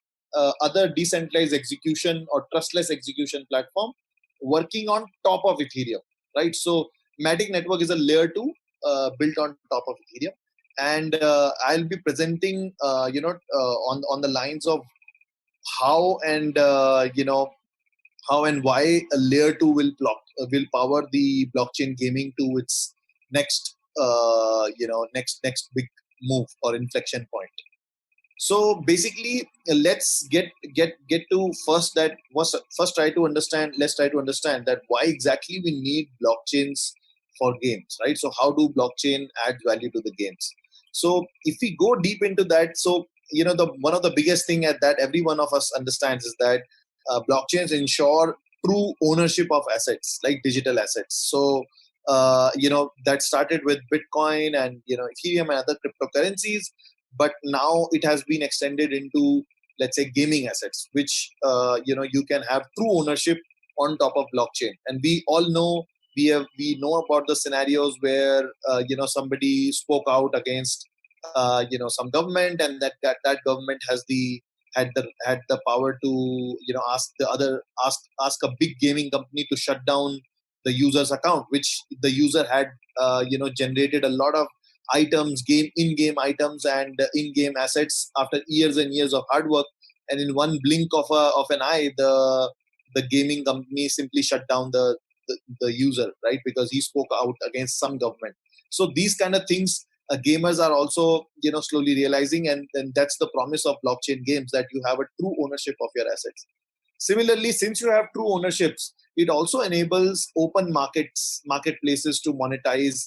other decentralized execution or trustless execution platform working on top of Ethereum, right? So Matic Network is a layer 2 built on top of Ethereum, and I'll be presenting on the lines of how and why a layer 2 will power the blockchain gaming to its next big move or inflection point. So basically, let's get to let's try to understand that why exactly we need blockchains for games, right? So how do blockchain add value to the games? So if we go deep into that, so one of the biggest thing that every one of us understands is that blockchains ensure true ownership of assets, like digital assets. So that started with Bitcoin and Ethereum and other cryptocurrencies, but now it has been extended into, let's say, gaming assets, which you can have true ownership on top of blockchain. And we all know we know about the scenarios where somebody spoke out against some government, and that government had the power to ask a big gaming company to shut down the user's account, which the user had generated a lot of items, in-game items and in-game assets after years and years of hard work. and in one blink of an eye, the gaming company simply shut down the user, right? Because he spoke out against some government. So these kind of things gamers are also slowly realizing, and that's the promise of blockchain games, that you have a true ownership of your assets. Similarly, since you have true ownerships, it also enables open marketplaces to monetize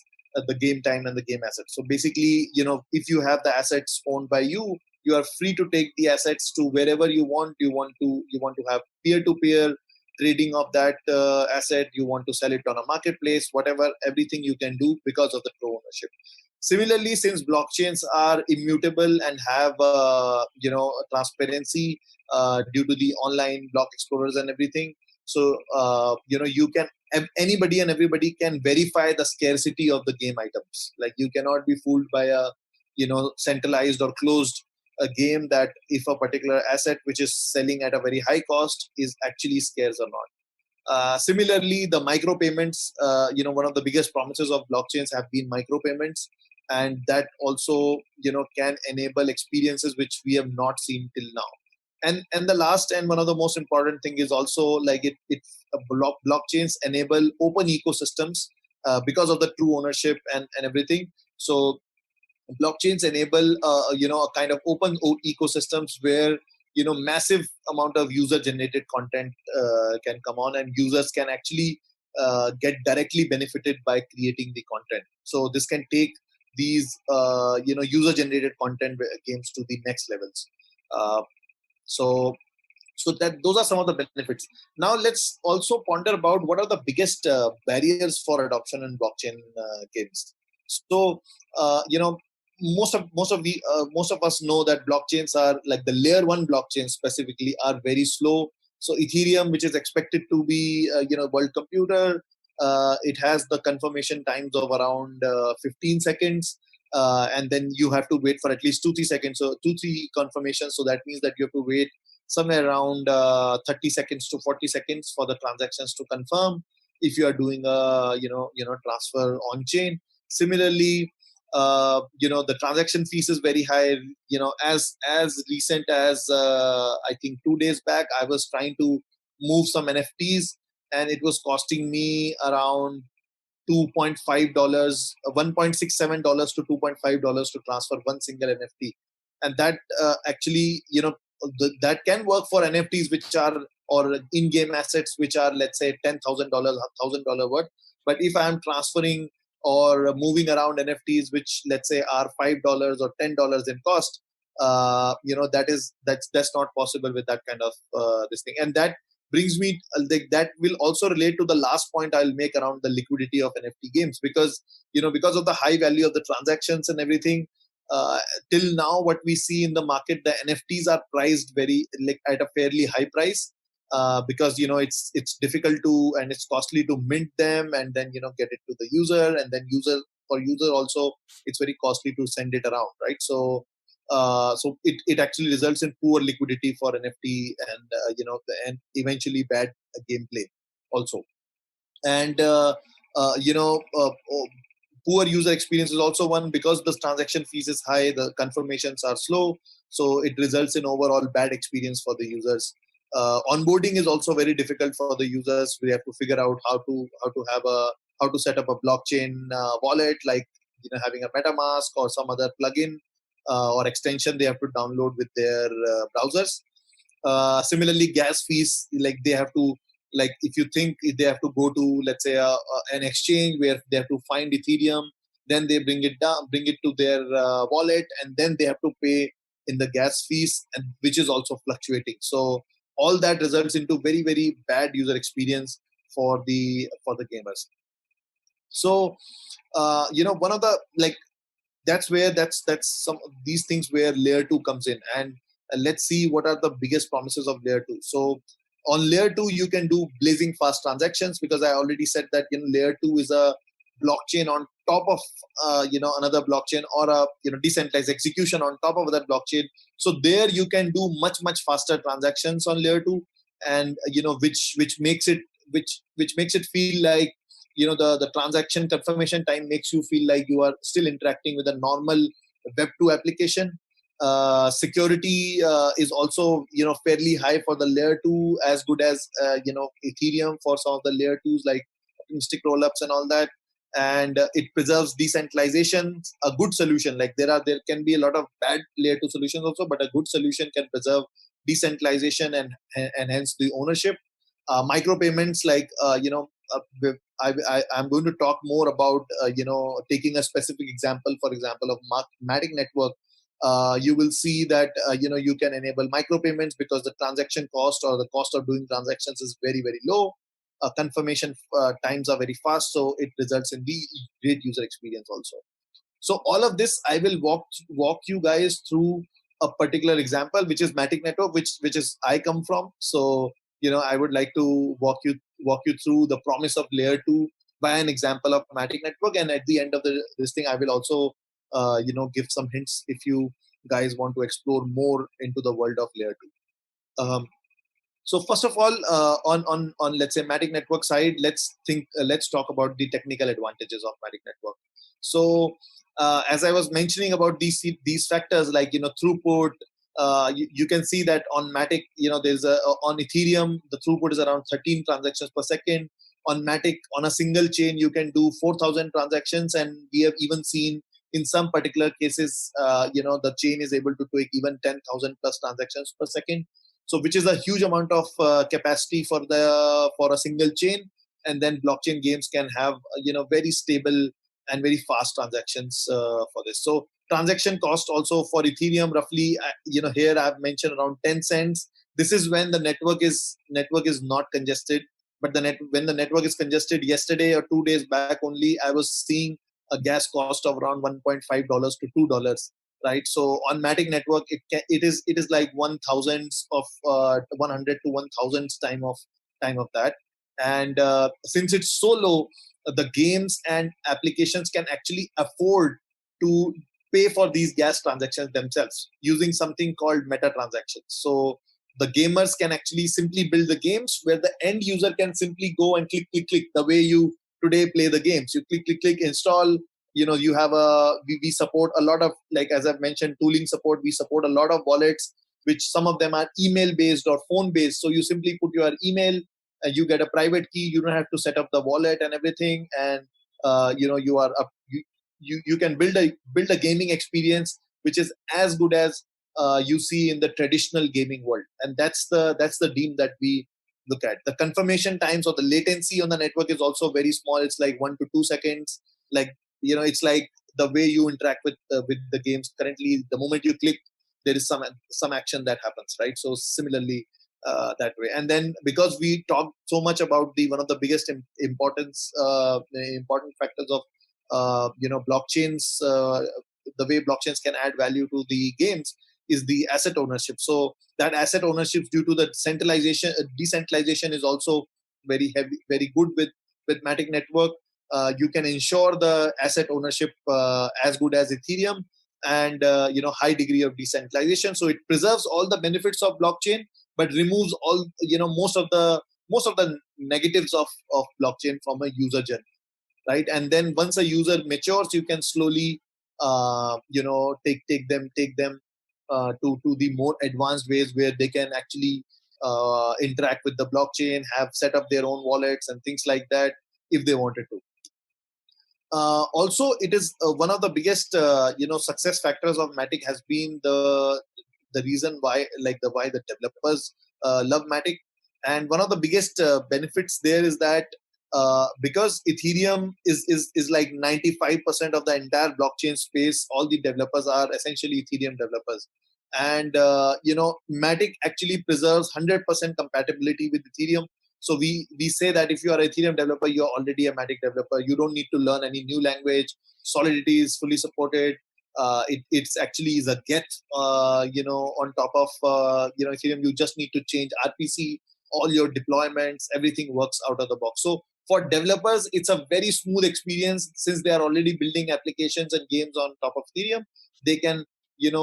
the game time and the game assets. So basically, if you have the assets owned by you, you are free to take the assets to wherever you want. You want to have peer-to-peer trading of that asset. You want to sell it on a marketplace, whatever, everything you can do because of the true ownership. Similarly, since blockchains are immutable and have transparency due to the online block explorers and everything, so you can, anybody and everybody can verify the scarcity of the game items. Like, you cannot be fooled by a centralized or closed a game that if a particular asset which is selling at a very high cost is actually scarce or not. Similarly, the micropayments, one of the biggest promises of blockchains have been micropayments, and that also can enable experiences which we have not seen till now. And the last and one of the most important thing is also, like, blockchains enable open ecosystems because of the true ownership and everything. So blockchains enable a kind of open ecosystems where massive amount of user generated content can come on, and users can actually get directly benefited by creating the content. So this can take these user generated content games to the next levels. So that those are some of the benefits. Now let's also ponder about what are the biggest barriers for adoption in blockchain games. So most of us know that blockchains are, like, the layer 1 blockchains specifically are very slow. So Ethereum, which is expected to be world computer, it has the confirmation times of around 15 seconds. And then you have to wait for at least 2-3 seconds, so 2-3 confirmations. So that means that you have to wait somewhere around 30 seconds to 40 seconds for the transactions to confirm if you are doing a transfer on chain. Similarly, the transaction fees is very high. As recent as I think 2 days back, I was trying to move some NFTs, and it was costing me around $2.5, $1.67 to $2.5 to transfer one single NFT. And that actually, that can work for NFTs which are, or in-game assets which are, let's say, $10,000, $1,000 worth. But if I'm transferring or moving around NFTs which, let's say, are $5 or $10 in cost, that's not possible with that kind of this thing. And that brings me, that will also relate to the last point I'll make around the liquidity of NFT games, because because of the high value of the transactions and everything, till now what we see in the market, the NFTs are priced very, like, at a fairly high price, because it's difficult to, and it's costly to mint them and then get it to the user, and then user also it's very costly to send it around, right? So it actually results in poor liquidity for NFT, and and eventually bad gameplay also. And poor user experience is also one, because the transaction fees is high, the confirmations are slow, so it results in overall bad experience for the users. Onboarding is also very difficult for the users. We have to figure out how to set up a blockchain wallet, like having a MetaMask or some other plugin or extension they have to download with their browsers. Similarly, gas fees, like they have to, like, if you think they have to go to, let's say, an exchange where they have to find Ethereum, then they bring it to their wallet, and then they have to pay in the gas fees, and which is also fluctuating. So all that results into very, very bad user experience for the gamers. So one of the, like, that's some of these things where layer 2 comes in. And let's see what are the biggest promises of layer 2. So on layer 2 you can do blazing fast transactions, because I already said that layer 2 is a blockchain on top of another blockchain, or a decentralized execution on top of that blockchain. So there you can do much faster transactions on layer 2, and which makes it feel like the transaction confirmation time makes you feel like you are still interacting with a normal web 2 application. Security is also fairly high for the layer 2, as good as Ethereum for some of the layer 2s like mystic rollups and all that. And it preserves decentralization. A good solution, like there can be a lot of bad layer 2 solutions also, but a good solution can preserve decentralization and hence the ownership. Micropayments, like I'm going to talk more about taking a specific example, for example, of Matic network. You will see that you can enable micropayments because the transaction cost or the cost of doing transactions is very, very low. Confirmation times are very fast, so it results in the great user experience also. So all of this, I will walk you guys through a particular example, which is Matic network, which is I come from. So I would like to walk you through the promise of layer 2 by an example of Matic network, and at the end of this thing, I will also give some hints if you guys want to explore more into the world of layer 2. So first of all, on let's say Matic network side, let's talk about the technical advantages of Matic network. So as I was mentioning about these factors, like throughput, you can see that on Matic, there's on Ethereum the throughput is around 13 transactions per second. On Matic, on a single chain, you can do 4,000 transactions, and we have even seen in some particular cases, the chain is able to take even 10,000 plus transactions per second. So, which is a huge amount of capacity for a single chain, and then blockchain games can have very stable and very fast transactions for this. So, transaction cost also for Ethereum roughly, here I've mentioned around 10 cents. This is when the network is not congested. But when the network is congested, yesterday or 2 days back only, I was seeing a gas cost of around $1.5 to $2. Right, so on Matic network, it is like 1,000 of 100 to 1,000 time of that, and since it's so low, the games and applications can actually afford to pay for these gas transactions themselves using something called meta transactions. So the gamers can actually simply build the games where the end user can simply go and click the way you today play the games. You click install. You have we support a lot of, like as I've mentioned, tooling support. We support a lot of wallets, which some of them are email based or phone based. So you simply put your email, you get a private key. You don't have to set up the wallet and everything, and you are up. You can build a gaming experience which is as good as you see in the traditional gaming world, and that's the dream that we look at. The confirmation times or the latency on the network is also very small. It's like 1 to 2 seconds. Like it's like the way you interact with the games currently. The moment you click, there is some action that happens, right? So similarly, that way. And then because we talk so much about one of the biggest important factors of blockchains, the way blockchains can add value to the games is the asset ownership. So that asset ownership, due to the decentralization, is also very good with Matic network. You can ensure the asset ownership as good as Ethereum, and high degree of decentralization. So it preserves all the benefits of blockchain, but removes all most of the negatives of blockchain from a user journey, right? And then once a user matures, you can slowly take them to the more advanced ways where they can actually interact with the blockchain, have set up their own wallets and things like that if they wanted to. Also, it is one of the biggest success factors of Matic has been the reason why the developers love Matic, and one of the biggest benefits there is that because Ethereum is like 95% of the entire blockchain space, all the developers are essentially Ethereum developers, and Matic actually preserves 100% compatibility with Ethereum. So we say that if you are an Ethereum developer, you're already a Matic developer. You don't need to learn any new language. Solidity is fully supported. It's actually is a get, on top of Ethereum. You just need to change RPC. All your deployments, everything works out of the box. So for developers, it's a very smooth experience since they are already building applications and games on top of Ethereum. They can, in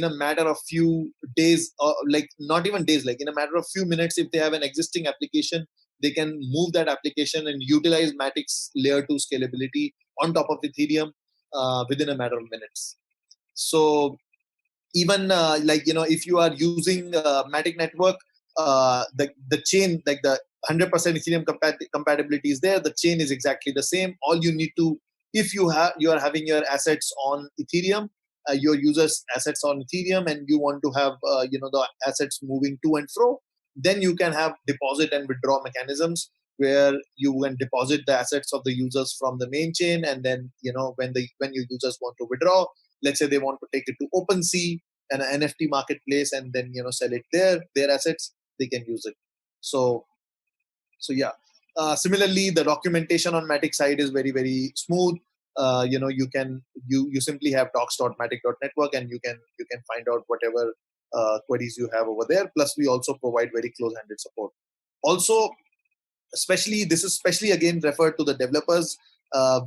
a matter of few days, or like not even days, like in a matter of few minutes, if they have an existing application, they can move that application and utilize Matic's layer 2 scalability on top of Ethereum within a matter of minutes. So even if you are using Matic network, the chain, like the 100% Ethereum compatibility is there. The chain is exactly the same. All you need to, if you are having your assets on Ethereum, your users' assets on Ethereum, and you want to have the assets moving to and fro, then you can have deposit and withdraw mechanisms where you can deposit the assets of the users from the main chain, and then when your users want to withdraw, let's say they want to take it to OpenSea, an NFT marketplace, and then sell it there, their assets, they can use it. So yeah. Similarly, the documentation on Matic side is very, very smooth. You simply have docs.matic.network, and you can find out whatever queries you have over there. Plus, we also provide very close-handed support. Also, this is especially again referred to the developers.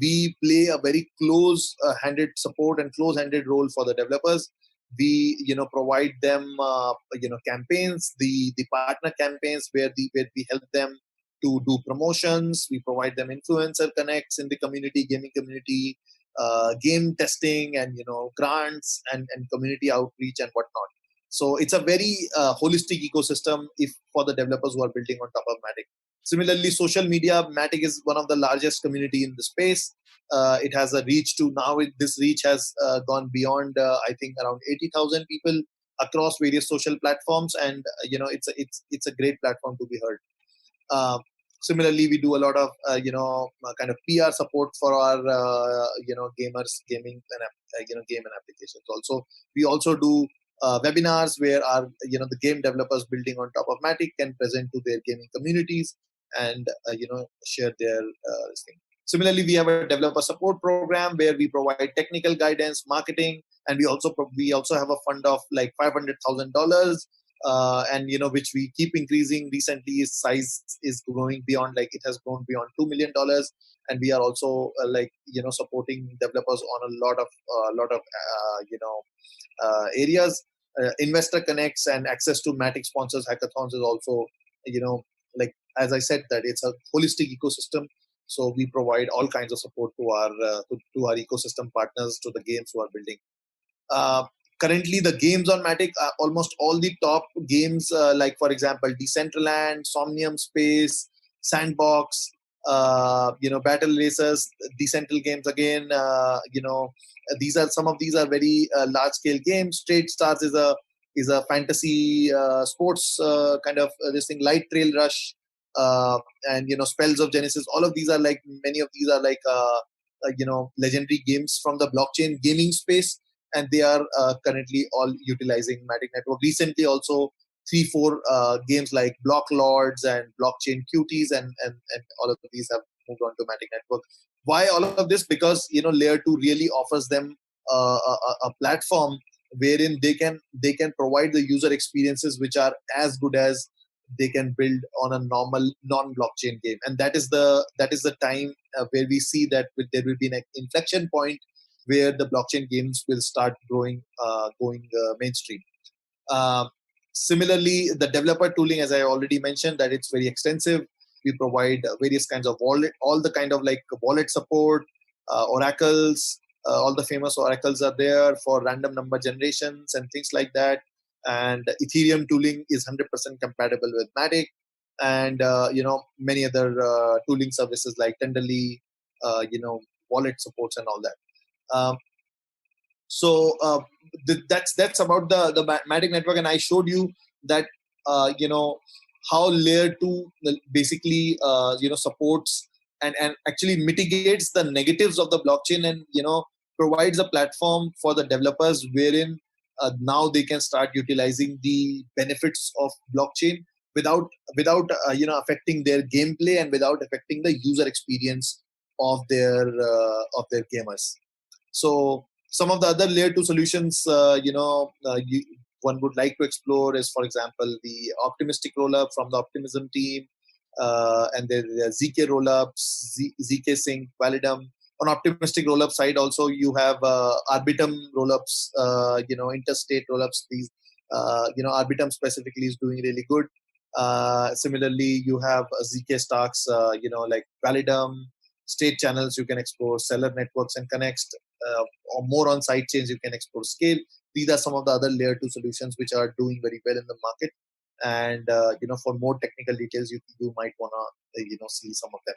We play a very close-handed support and close-handed role for the developers. We provide them campaigns, the partner campaigns where we help them to do promotions. We provide them influencer connects in the community, gaming community, game testing, and grants and community outreach and whatnot. So it's a very holistic ecosystem for the developers who are building on top of Matic. Similarly, social media, Matic is one of the largest community in the space. It has a reach to now. This reach has gone beyond, I think, around 80,000 people across various social platforms, and it's a great platform to be heard. Similarly, we do a lot of kind of PR support for our gamers, gaming and game and applications. Also, we also do webinars where our the game developers building on top of Matic can present to their gaming communities and share their thing. Similarly, we have a developer support program where we provide technical guidance, marketing, and we also have a fund of like $500,000, and which we keep increasing. Recently, its size is growing beyond, like it has grown beyond $2 million, and we are also supporting developers on a lot of areas. Investor connects and access to Matic sponsors hackathons is also as I said, that it's a holistic ecosystem. So we provide all kinds of support to our ecosystem partners, to the games who are building. Currently, the games on Matic, almost all the top games, like for example, Decentraland, Somnium Space, Sandbox, Battle Racers, Decentral games again. Some of these are very large-scale games. Straight Stars is a fantasy sports kind of this thing. Light Trail Rush. And Spells of Genesis, all of these are many of these are legendary games from the blockchain gaming space, and they are currently all utilizing Matic network. Recently also 3-4 games like Block Lords and Blockchain Cuties and all of these have moved on to Matic network. Why all of this? Because layer 2 really offers them a platform wherein they can provide the user experiences which are as good as they can build on a normal non-blockchain game, and that is the time where we see that there will be an inflection point where the blockchain games will start going mainstream. Similarly, the developer tooling, as I already mentioned, that it's very extensive. We provide various kinds of wallet, all the kind of wallet support, oracles. All the famous oracles are there for random number generations and things like that. And Ethereum tooling is 100% compatible with Matic, and many other tooling services like Tenderly, wallet supports and all that. That's about the Matic network, and I showed you that how layer 2 basically supports and actually mitigates the negatives of the blockchain, and provides a platform for the developers wherein now they can start utilizing the benefits of blockchain without affecting their gameplay and without affecting the user experience of their gamers. So some of the other layer 2 solutions one would like to explore is, for example, the optimistic rollup from the Optimism team, and there are ZK rollups, ZK Sync, Validum. On optimistic rollup side, also you have Arbitum rollups, interstate rollups. These, Arbitum specifically is doing really good. Similarly, you have ZK stocks, like Validum, state channels you can explore, seller networks and connects, or more on side chains you can explore Scale. these are some of the other layer 2 solutions which are doing very well in the market. And for more technical details, you might wanna see some of them.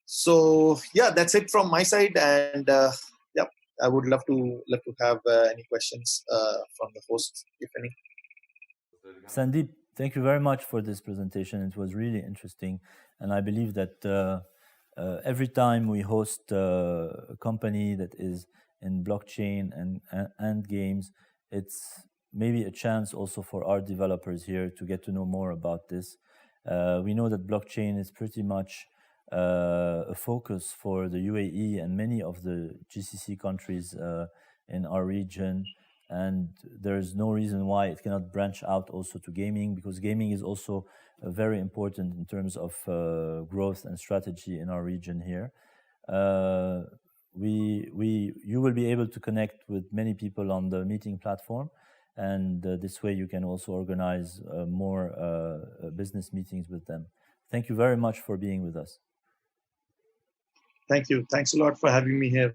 So yeah, that's it from my side, and yeah, I would love to have any questions from the hosts, if any. Sandeep, thank you very much for this presentation. It was really interesting, and I believe that every time we host a company that is in blockchain and games, it's maybe a chance also for our developers here to get to know more about this. We know that blockchain is pretty much a focus for the UAE and many of the GCC countries in our region, and there's no reason why it cannot branch out also to gaming, because gaming is also very important in terms of growth and strategy in our region here. You will be able to connect with many people on the meeting platform, and this way you can also organize more business meetings with them. Thank you very much for being with us. Thank you. Thanks a lot for having me here.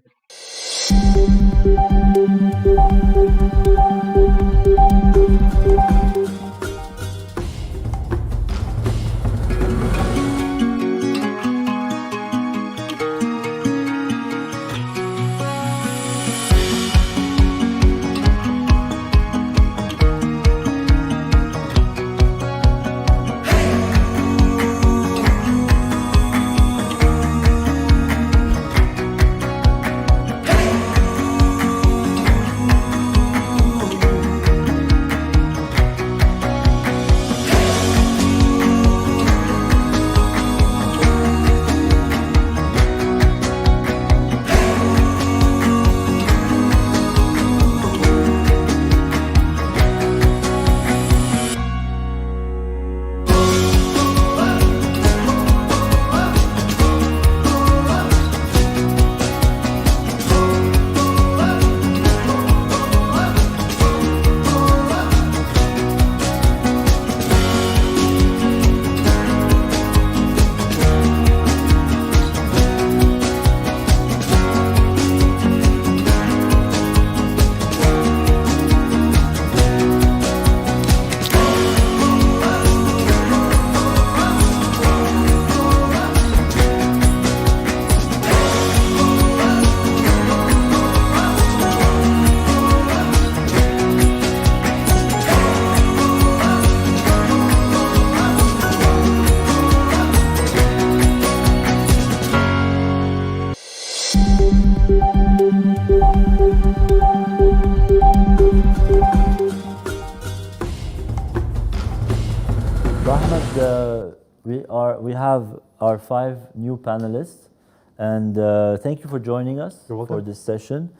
We have our 5 new panelists, and thank you for joining us for this session.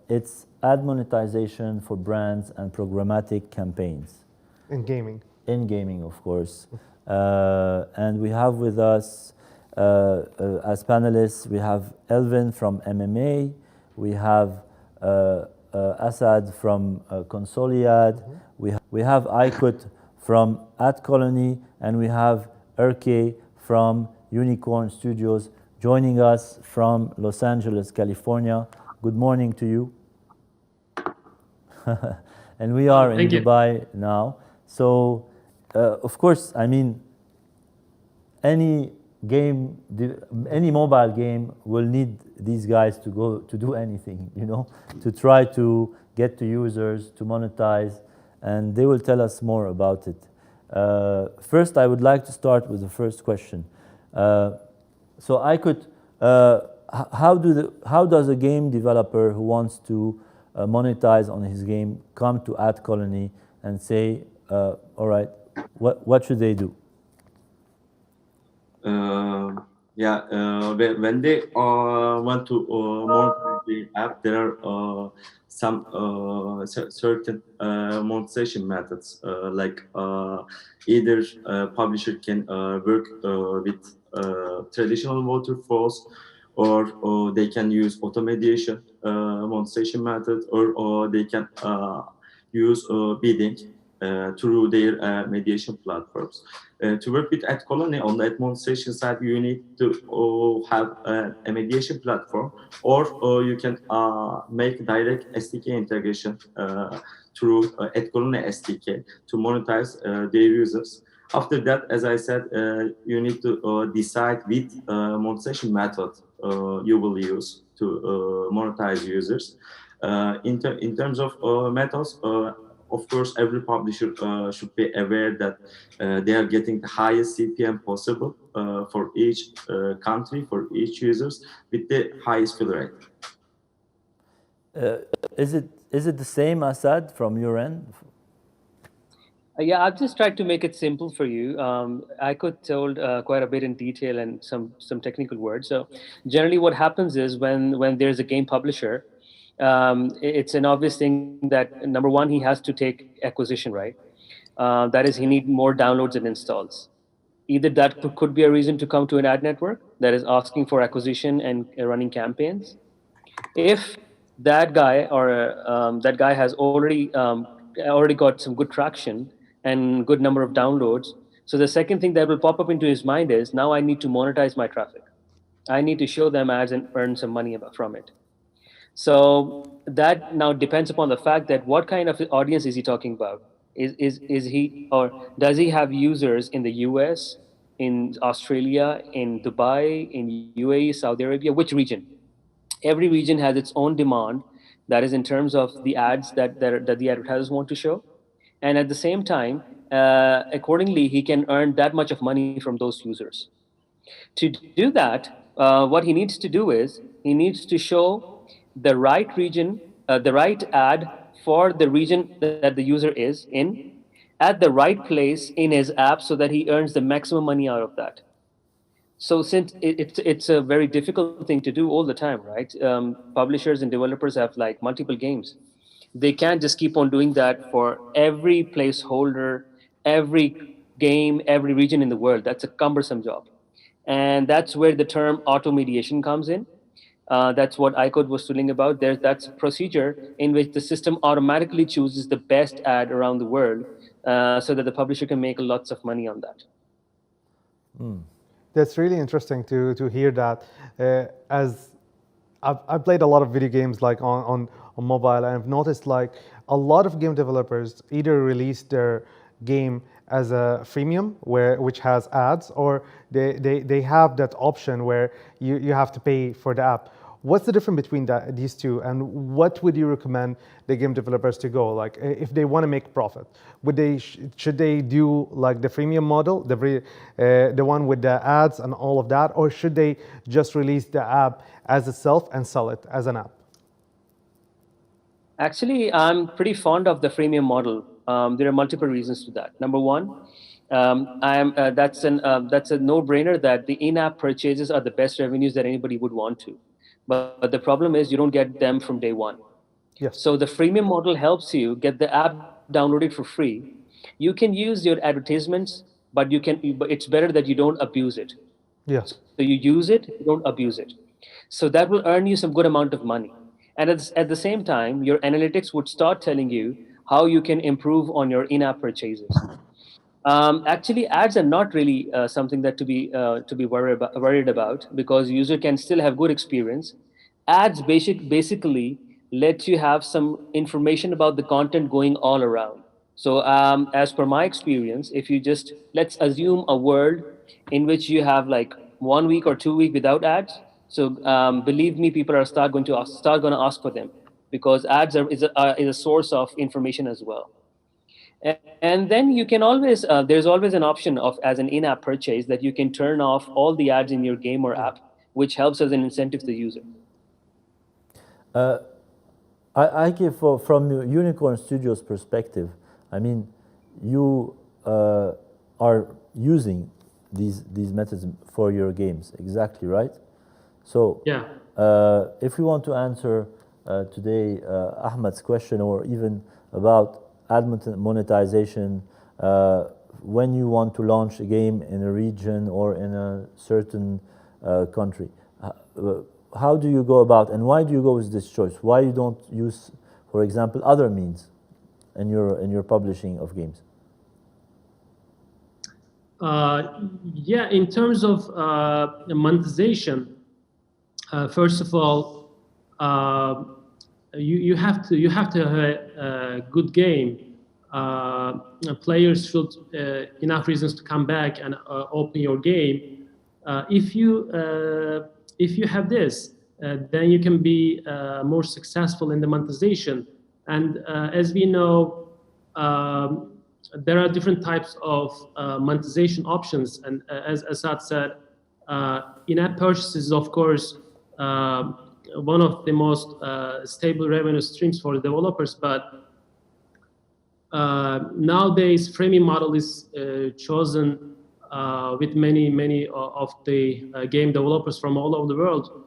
It's ad monetization for brands and programmatic campaigns. In gaming. In gaming, of course. And we have with us, as panelists, we have Elvin from MMA, we have Asad from Consoliad, we have Aykut from Ad Colony, and we have Erke from Unicorn Studios joining us from Los Angeles, California. Good morning to you. And we are in Dubai now. So, of course, I mean, any mobile game will need these guys to go to do anything, you know, to try to get to users, to monetize, and they will tell us more about it. First, I would like to start with the first question. So I could, how does a game developer who wants to monetize on his game come to Ad Colony and say, all right, what should they do? When they want to monetize the app, there are some certain monetization methods, like either publisher can work with traditional waterfalls, or they can use automation monetization method, or they can use bidding. through their mediation platforms. To work with Ad Colony on the monetization side, you need to have a mediation platform, or you can make direct SDK integration through Ad Colony SDK to monetize their users. After that, as I said, you need to decide which monetization method you will use to monetize users. In terms of methods, of course, every publisher should be aware that they are getting the highest CPM possible for each country, for each users, with the highest fill rate. Is it the same, Assad, from your end? Yeah, I've just tried to make it simple for you. I could told quite a bit in detail and some technical words. So generally what happens is when there's a game publisher, it's an obvious thing that number one, he has to take acquisition, right? That is, he needs more downloads and installs. Either that could be a reason to come to an ad network that is asking for acquisition and running campaigns. If that guy or that guy has already got some good traction and good number of downloads, so the second thing that will pop up into his mind is, now I need to monetize my traffic. I need to show them ads and earn some money from it. So that now depends upon the fact that what kind of audience is he talking about? Is he, or does he have users in the US, in Australia, in Dubai, in UAE, Saudi Arabia? Which region? Every region has its own demand, that is in terms of the ads that the advertisers want to show. And at the same time, accordingly, he can earn that much of money from those users. To do that, what he needs to do is, he needs to show the right region, the right ad for the region that the user is in, at the right place in his app, so that he earns the maximum money out of that. So since it's a very difficult thing to do all the time, right? Publishers and developers have like multiple games. They can't just keep on doing that for every placeholder, every game, every region in the world. That's a cumbersome job. And that's where the term auto mediation comes in. That's what iCode was tooling about. That's a procedure in which the system automatically chooses the best ad around the world so that the publisher can make lots of money on that. That's really interesting to hear that. As I've played a lot of video games like on mobile, and I've noticed like a lot of game developers either release their game as a freemium which has ads, or they have that option where you have to pay for the app. What's the difference between these two, and what would you recommend the game developers to go? Like, if they want to make profit, should they do like the freemium model, the one with the ads and all of that, or should they just release the app as itself and sell it as an app? Actually, I'm pretty fond of the freemium model. There are multiple reasons to that. Number one, that's a no-brainer that the in-app purchases are the best revenues that anybody would want to. But the problem is you don't get them from day one. Yes. So the freemium model helps you get the app downloaded for free. You can use your advertisements, but it's better that you don't abuse it. Yes. So you use it, you don't abuse it. So that will earn you some good amount of money. And at the same time, your analytics would start telling you how you can improve on your in-app purchases. Actually, ads are not really something that to be worried about, because user can still have good experience. Ads basically let you have some information about the content going all around. So as per my experience, if you just, let's assume a world in which you have like 1 week or 2 weeks without ads. So believe me, people are start going to ask for them, because ads is a source of information as well. And then you can always, there's always an option of, as an in-app purchase, that you can turn off all the ads in your game or app, which helps as an incentive to the user. I give from Unicorn Studios perspective, I mean, you are using these methods for your games, exactly, right? So yeah. If we want to answer today Ahmed's question, or even about ad monetization, when you want to launch a game in a region or in a certain country, how do you go about, and why do you go with this choice? Why you don't use, for example, other means? in your publishing of games? Yeah, in terms of monetization, first of all, you have to have a good game. Players should enough reasons to come back and open your game. If you have this, then you can be more successful in the monetization. And as we know, there are different types of monetization options. And as Asad said, in-app purchases, of course, one of the most stable revenue streams for developers. But nowadays, freemium model is chosen with many of the game developers from all over the world.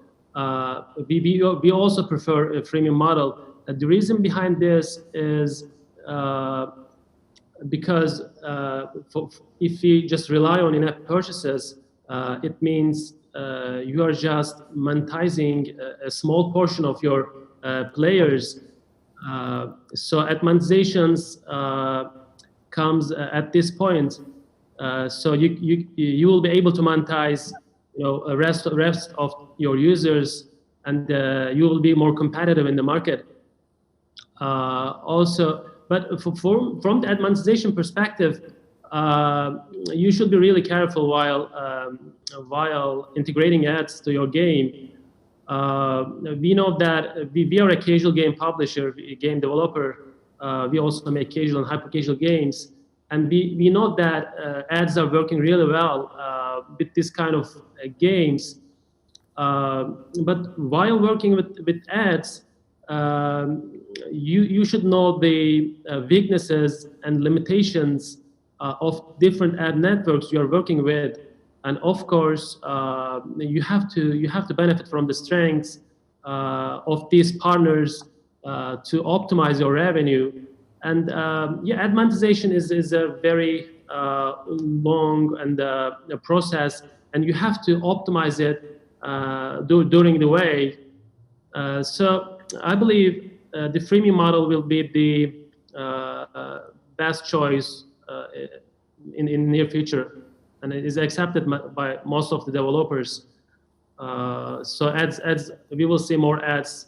We also prefer a freemium model. The reason behind this is because if you just rely on in-app purchases, it means you are just monetizing a small portion of your players. So at monetizations comes at this point. So you will be able to monetize, a rest of your users, and you will be more competitive in the market. Also, but from the monetization perspective, you should be really careful while integrating ads to your game. We know that we are a casual game publisher, a game developer. We also make casual and hyper-casual games. And we know that ads are working really well with this kind of games. But while working with ads, you should know the weaknesses and limitations of different ad networks you are working with. And of course, you have to benefit from the strengths of these partners to optimize your revenue. And yeah, ad monetization is a very long and a process, and you have to optimize it during the way. So I believe the freemium model will be the best choice in the near future, and it is accepted by most of the developers. So ads, we will see more ads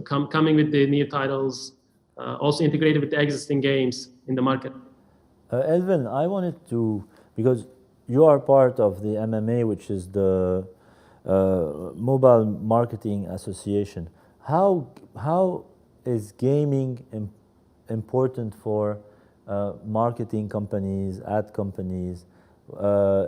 coming with the new titles, also integrated with the existing games in the market. Elvin, I wanted to, because you are part of the MMA, which is the Mobile Marketing Association. How is gaming important for marketing companies, ad companies?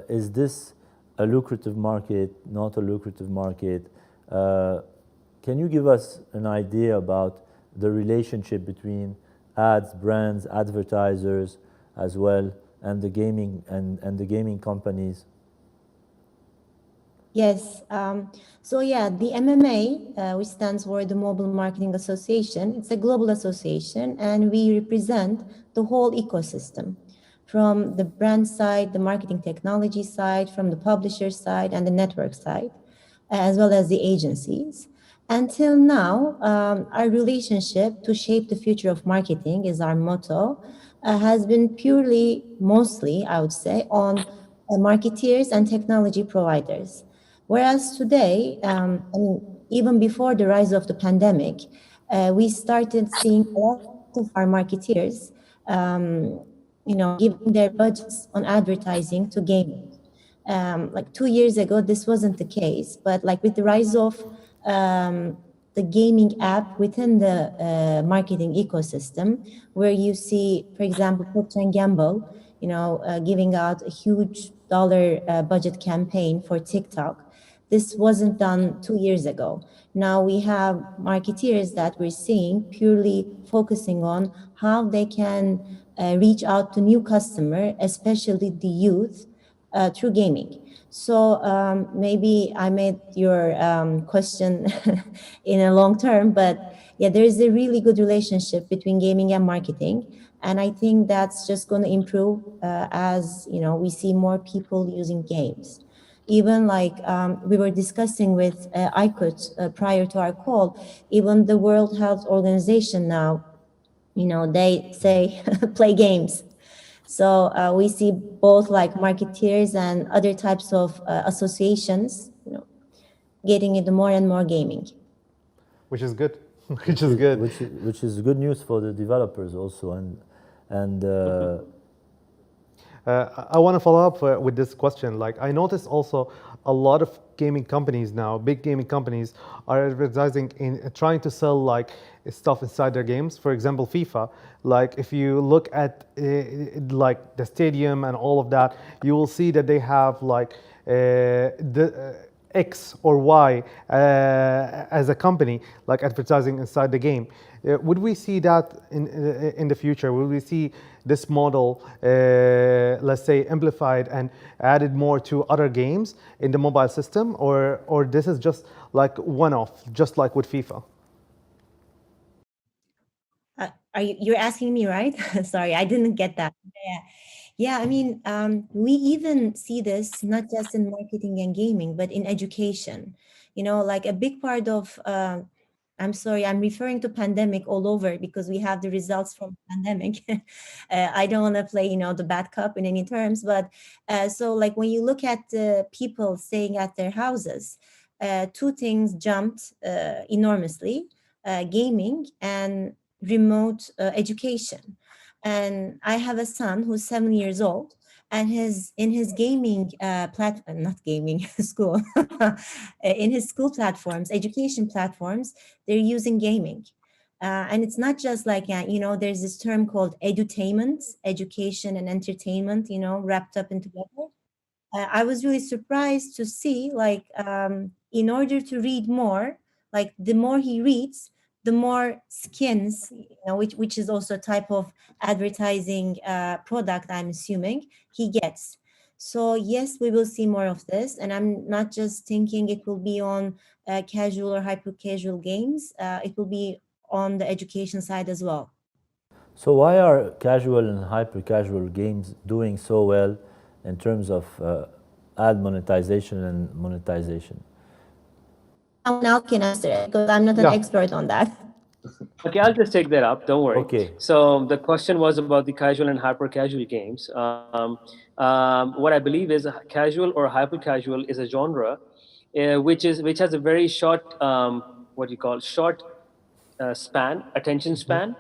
Is this a lucrative market, not a lucrative market? Can you give us an idea about the relationship between ads, brands, advertisers as well, and the gaming and the gaming companies? Yes. So yeah, the MMA, which stands for the Mobile Marketing Association, it's a global association, and we represent the whole ecosystem, from the brand side, the marketing technology side, from the publisher side, and the network side, as well as the agencies. Until now, our relationship to shape the future of marketing is our motto, has been purely, mostly, I would say, on marketeers and technology providers. Whereas today, I mean, even before the rise of the pandemic, we started seeing a lot of our marketeers, giving their budgets on advertising to gaming. Like 2 years ago, this wasn't the case, but like with the rise of the gaming app within the marketing ecosystem, where you see, for example, Procter & Gamble, giving out a huge dollar budget campaign for TikTok. This wasn't done 2 years ago. Now we have marketeers that we're seeing purely focusing on how they can reach out to new customer, especially the youth, through gaming. So maybe I made your question in a long term, but yeah, there is a really good relationship between gaming and marketing. And I think that's just going to improve as we see more people using games. Even like we were discussing with Aykut prior to our call, even the World Health Organization now they say play games. So we see both like marketeers and other types of associations, getting into more and more gaming. Which is good. Which is good. Which is good news for the developers also, and. I want to follow up with this question. Like, I noticed also a lot of gaming companies now, big gaming companies, are advertising in trying to sell like stuff inside their games. For example, FIFA. Like, if you look at like the stadium and all of that, you will see that they have like the X or Y as a company, like advertising inside the game. Would we see that in the future? Will we see this model, let's say, amplified and added more to other games in the mobile system, or this is just like one-off, just like with FIFA? You're asking me, right? Sorry, I didn't get that. Yeah, I mean, we even see this not just in marketing and gaming, but in education. Like a big part of, I'm sorry, I'm referring to pandemic all over because we have the results from pandemic. I don't want to play, the bad cop in any terms, but so like when you look at the people staying at their houses, two things jumped enormously, gaming and remote education. And I have a son who's 7 years old, and in his gaming platform, not gaming, school, in his school platforms, education platforms, they're using gaming. And it's not just like, there's this term called edutainment, education and entertainment, wrapped up in together. I was really surprised to see, like, in order to read more, like the more he reads, the more skins, which is also a type of advertising product, I'm assuming, he gets. So yes, we will see more of this. And I'm not just thinking it will be on casual or hyper-casual games. It will be on the education side as well. So why are casual and hyper-casual games doing so well in terms of ad monetization and monetization? Someone else can answer it because I'm not an expert on that. Okay, I'll just take that up. Don't worry. Okay. So the question was about the casual and hyper-casual games. What I believe is casual or hyper-casual is a genre which has a very short, span, attention span,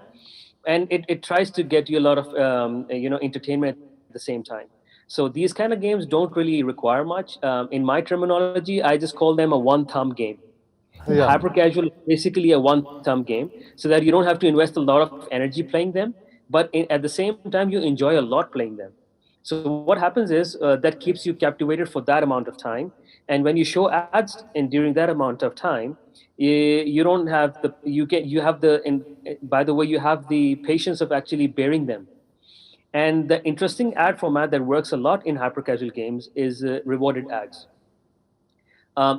and it tries to get you a lot of entertainment at the same time. So these kind of games don't really require much. In my terminology, I just call them a one-thumb game. Yeah. Hyper-casual is basically a one-thumb game, so that you don't have to invest a lot of energy playing them, but at the same time, you enjoy a lot playing them. So what happens is that keeps you captivated for that amount of time, and when you show ads during that amount of time, you don't have you have the patience of actually bearing them. And the interesting ad format that works a lot in hyper-casual games is rewarded ads.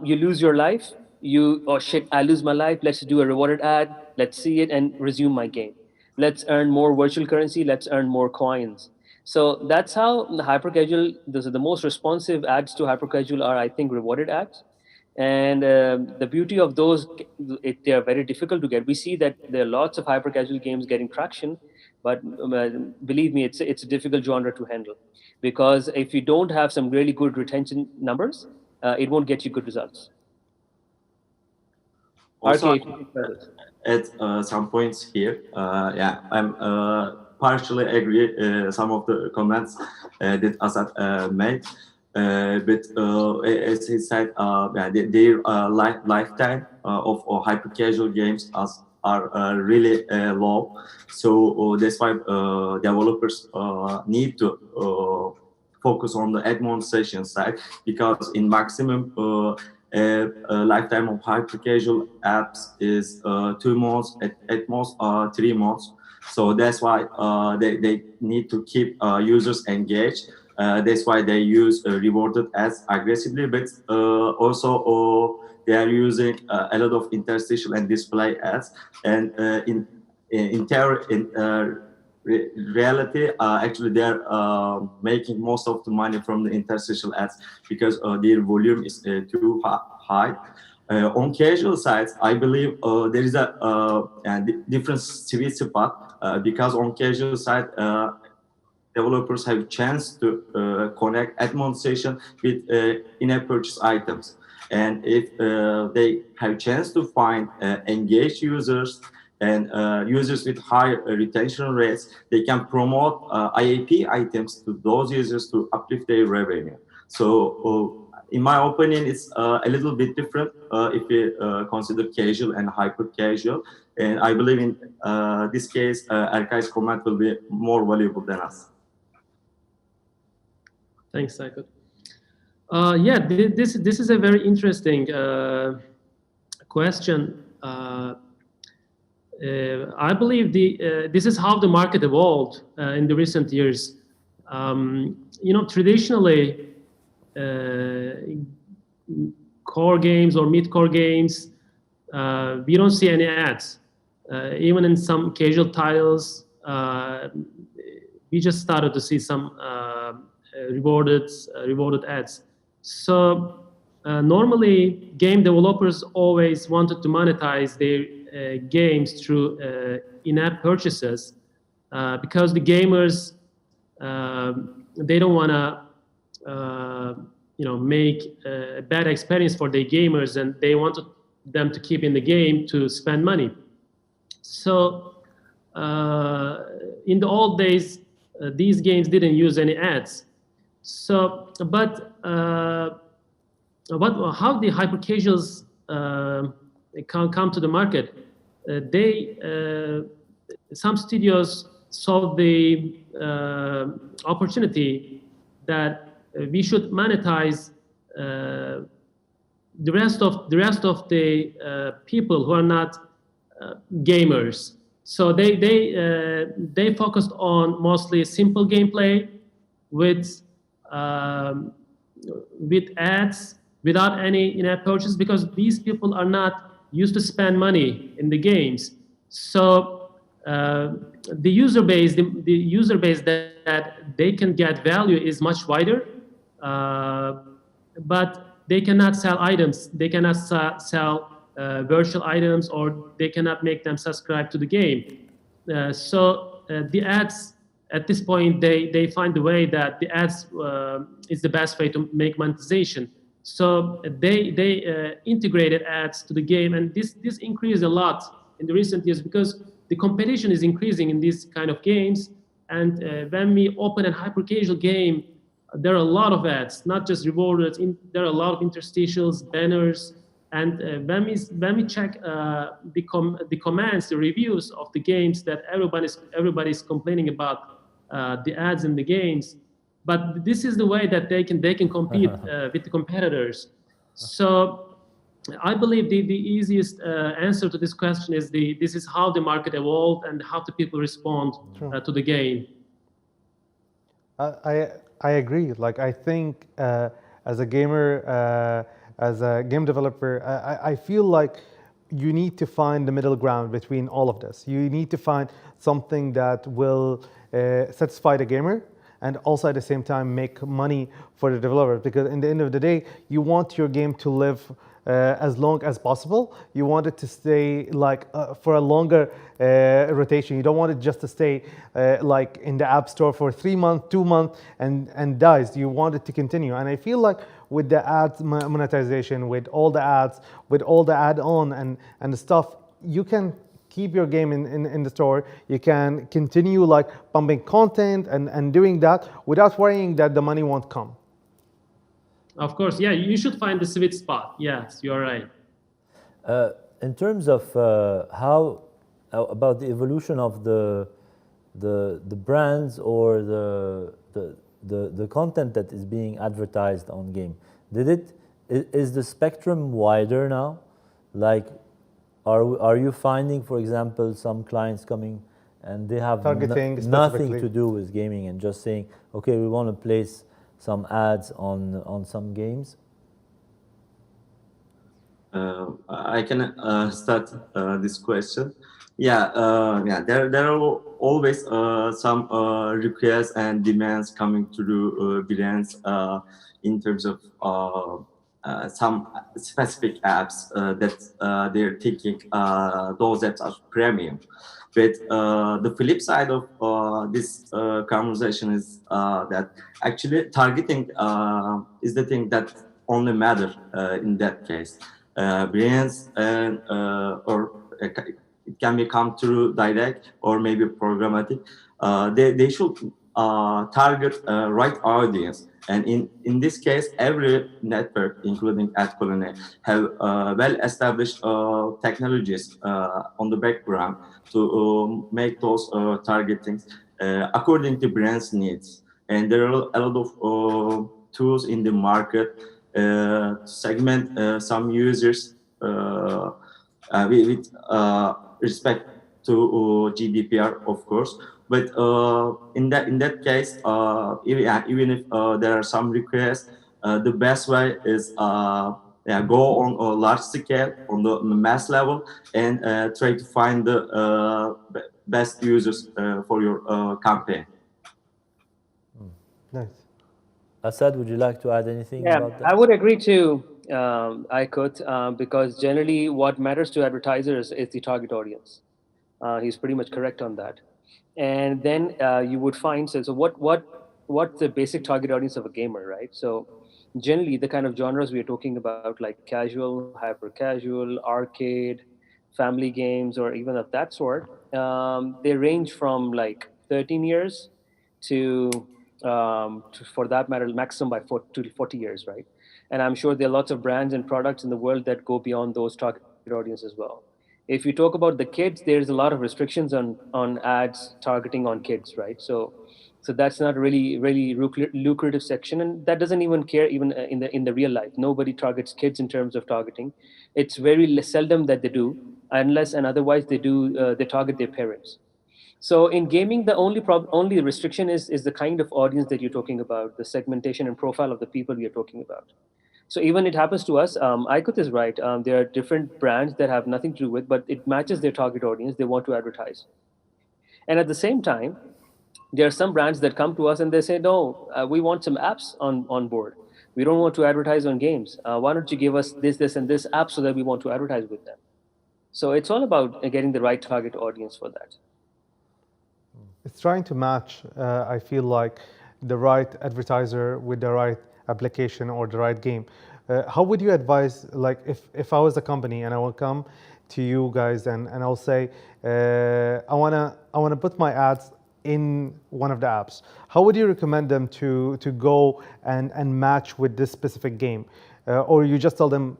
You lose your life, oh shit, I lose my life, let's do a rewarded ad, let's see it and resume my game. Let's earn more virtual currency, let's earn more coins. So that's how the hyper-casual, the most responsive ads to hyper-casual are, I think, rewarded ads. And the beauty of those, they are very difficult to get. We see that there are lots of hyper-casual games getting traction, but believe me, it's a difficult genre to handle. Because if you don't have some really good retention numbers, it won't get you good results. Also, RK, at some points here, I'm partially agree some of the comments that Asad made. But as he said, their lifetime of hyper-casual games are really low. So that's why developers need to focus on the ad monetization side, because in maximum lifetime of hyper-casual apps is 2 months, at most 3 months. So that's why they need to keep users engaged. That's why they use rewarded ads aggressively, but also they are using a lot of interstitial and display ads. And in reality, actually, they're making most of the money from the interstitial ads because their volume is too high. On casual sides, I believe there is a different sweet spot because on casual side, developers have a chance to connect ad monetization with in-app purchase items. And if they have a chance to find engaged users and users with high retention rates, they can promote IAP items to those users to uplift their revenue. So in my opinion, it's a little bit different if we consider casual and hyper casual. And I believe in this case, Erkay's comment will be more valuable than us. Thanks, Saikut. Yeah, this is a very interesting question. I believe this is how the market evolved in the recent years. Traditionally, core games or mid-core games, we don't see any ads. Even in some casual titles, we just started to see some rewarded ads. So normally, game developers always wanted to monetize their games through in-app purchases because the gamers they don't want to make a bad experience for their gamers, and they wanted them to keep in the game to spend money. So in the old days, these games didn't use any ads. So, but how the hypercasuals come to the market? Some studios saw the opportunity that we should monetize the rest of the people who are not gamers. So they focused on mostly simple gameplay with ads without any in-app purchase, because these people are not used to spend money in the games. So the user base that they can get value is much wider, but they cannot sell items. They cannot sell virtual items, or they cannot make them subscribe to the game. So the ads, at this point, they find the way that the ads is the best way to make monetization. So they integrated ads to the game, and this increased a lot in the recent years because the competition is increasing in these kind of games. And when we open a hyper-casual game, there are a lot of ads, not just rewarded. There are a lot of interstitials, banners, and when we check the comments, the reviews of the games, that everybody's complaining about the ads in the games. But this is the way that they can compete with the competitors. So I believe the easiest answer to this question is this is how the market evolved and how the people respond to the game. I agree. Like, I think as a gamer, as a game developer, I feel like you need to find the middle ground between all of this. You need to find something that will satisfy the gamer and also at the same time make money for the developer, because in the end of the day, you want your game to live as long as possible. You want it to stay like for a longer rotation. You don't want it just to stay like in the app store for 3 months, 2 months and dies. You want it to continue. And I feel like with the ads monetization, with all the ads, with all the add-on and the stuff, you can keep your game in the store. You can continue like pumping content and doing that without worrying that the money won't come. Of course, yeah, you should find the sweet spot. Yes, you're right. In terms of how about the evolution of the brands or the content that is being advertised on game, is the spectrum wider now? Like, are you finding, for example, some clients coming and they have nothing to do with gaming and just saying, okay, we want to place some ads on some games? I can start this question. Yeah, there are always some requests and demands coming to the brands in terms of some specific apps that they're thinking those apps are premium. But the flip side of this conversation is that actually targeting is the thing that only matter in that case. Brands and or it can become through direct or maybe programmatic. They should target right audience. And in this case, every network, including Atle, have well-established technologies on the background to make those targetings according to brands' needs. And there are a lot of tools in the market to segment some users with respect to GDPR, of course. But in that case, even if there are some requests, the best way is go on a large scale, on the mass level, and try to find the best users for your campaign. Nice. Asad, would you like to add anything about that? I would agree too. I could, because generally what matters to advertisers is the target audience. He's pretty much correct on that. And then you would find, so what's the basic target audience of a gamer, right? So generally the kind of genres we are talking about, like casual, hyper casual, arcade, family games, or even of that sort, they range from like 13 years to for that matter, maximum by 40 years, right? And I'm sure there are lots of brands and products in the world that go beyond those target audience as well. If you talk about the kids, there's a lot of restrictions on ads targeting on kids, right? So that's not really lucrative section, and that doesn't even care even in the real life. Nobody targets kids in terms of targeting. It's very seldom that they do, unless and otherwise they do. They target their parents. So in gaming, the only restriction is the kind of audience that you're talking about, the segmentation and profile of the people we are talking about. So even it happens to us. Icot is right. There are different brands that have nothing to do with, but it matches their target audience. They want to advertise. And at the same time, there are some brands that come to us and they say, no, we want some apps on board. We don't want to advertise on games. Why don't you give us this, and this app so that we want to advertise with them? So it's all about getting the right target audience for that. It's trying to match, I feel like, the right advertiser with the right application or the right game. How would you advise, like if I was a company and I will come to you guys and I'll say, I wanna put my ads in one of the apps, how would you recommend them to go and match with this specific game? Or you just tell them,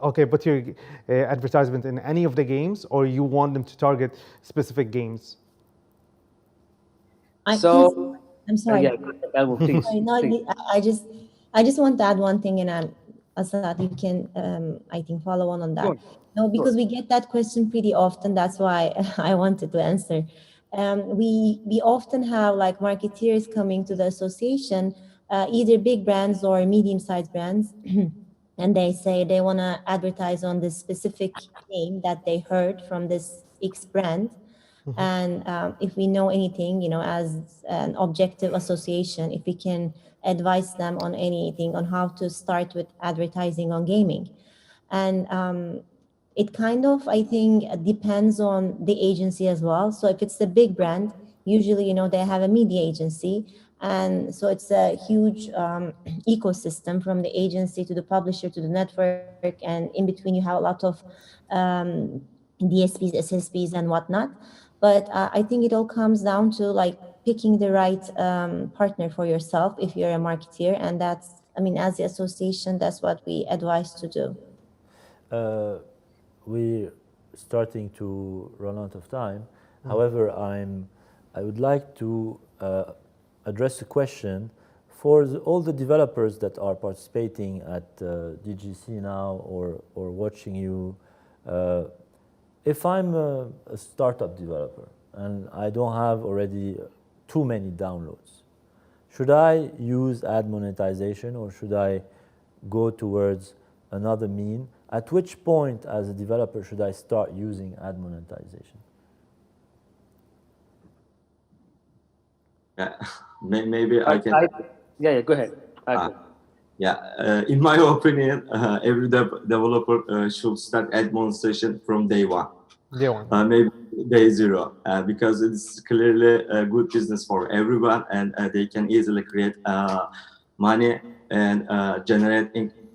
okay, put your advertisement in any of the games, or you want them to target specific games? I'm sorry. Yeah, please. Sorry, no, please. I just want to add one thing, and Asad, you can, I think, follow on that. Sure. No, because we get that question pretty often. That's why I wanted to answer. We often have like marketeers coming to the association, either big brands or medium-sized brands, and they say they want to advertise on this specific game that they heard from this X brand. And if we know anything, as an objective association, if we can advise them on anything, on how to start with advertising on gaming. And it kind of, I think, depends on the agency as well. So if it's a big brand, usually, they have a media agency. And so it's a huge ecosystem from the agency to the publisher to the network. And in between, you have a lot of DSPs, SSPs, and whatnot. But I think it all comes down to like picking the right partner for yourself if you're a marketeer. And that's, as the association, that's what we advise to do. We're starting to run out of time. However, I would like to address a question for all the developers that are participating at DGC now or watching you. If I'm a startup developer and I don't have already too many downloads, should I use ad monetization or should I go towards another mean? At which point as a developer should I start using ad monetization? Yeah, maybe I can. Yeah, go ahead. Yeah, in my opinion, every developer should start Monetization from day one. Day one. Maybe day zero, because it's clearly a good business for everyone, and they can easily create money and generate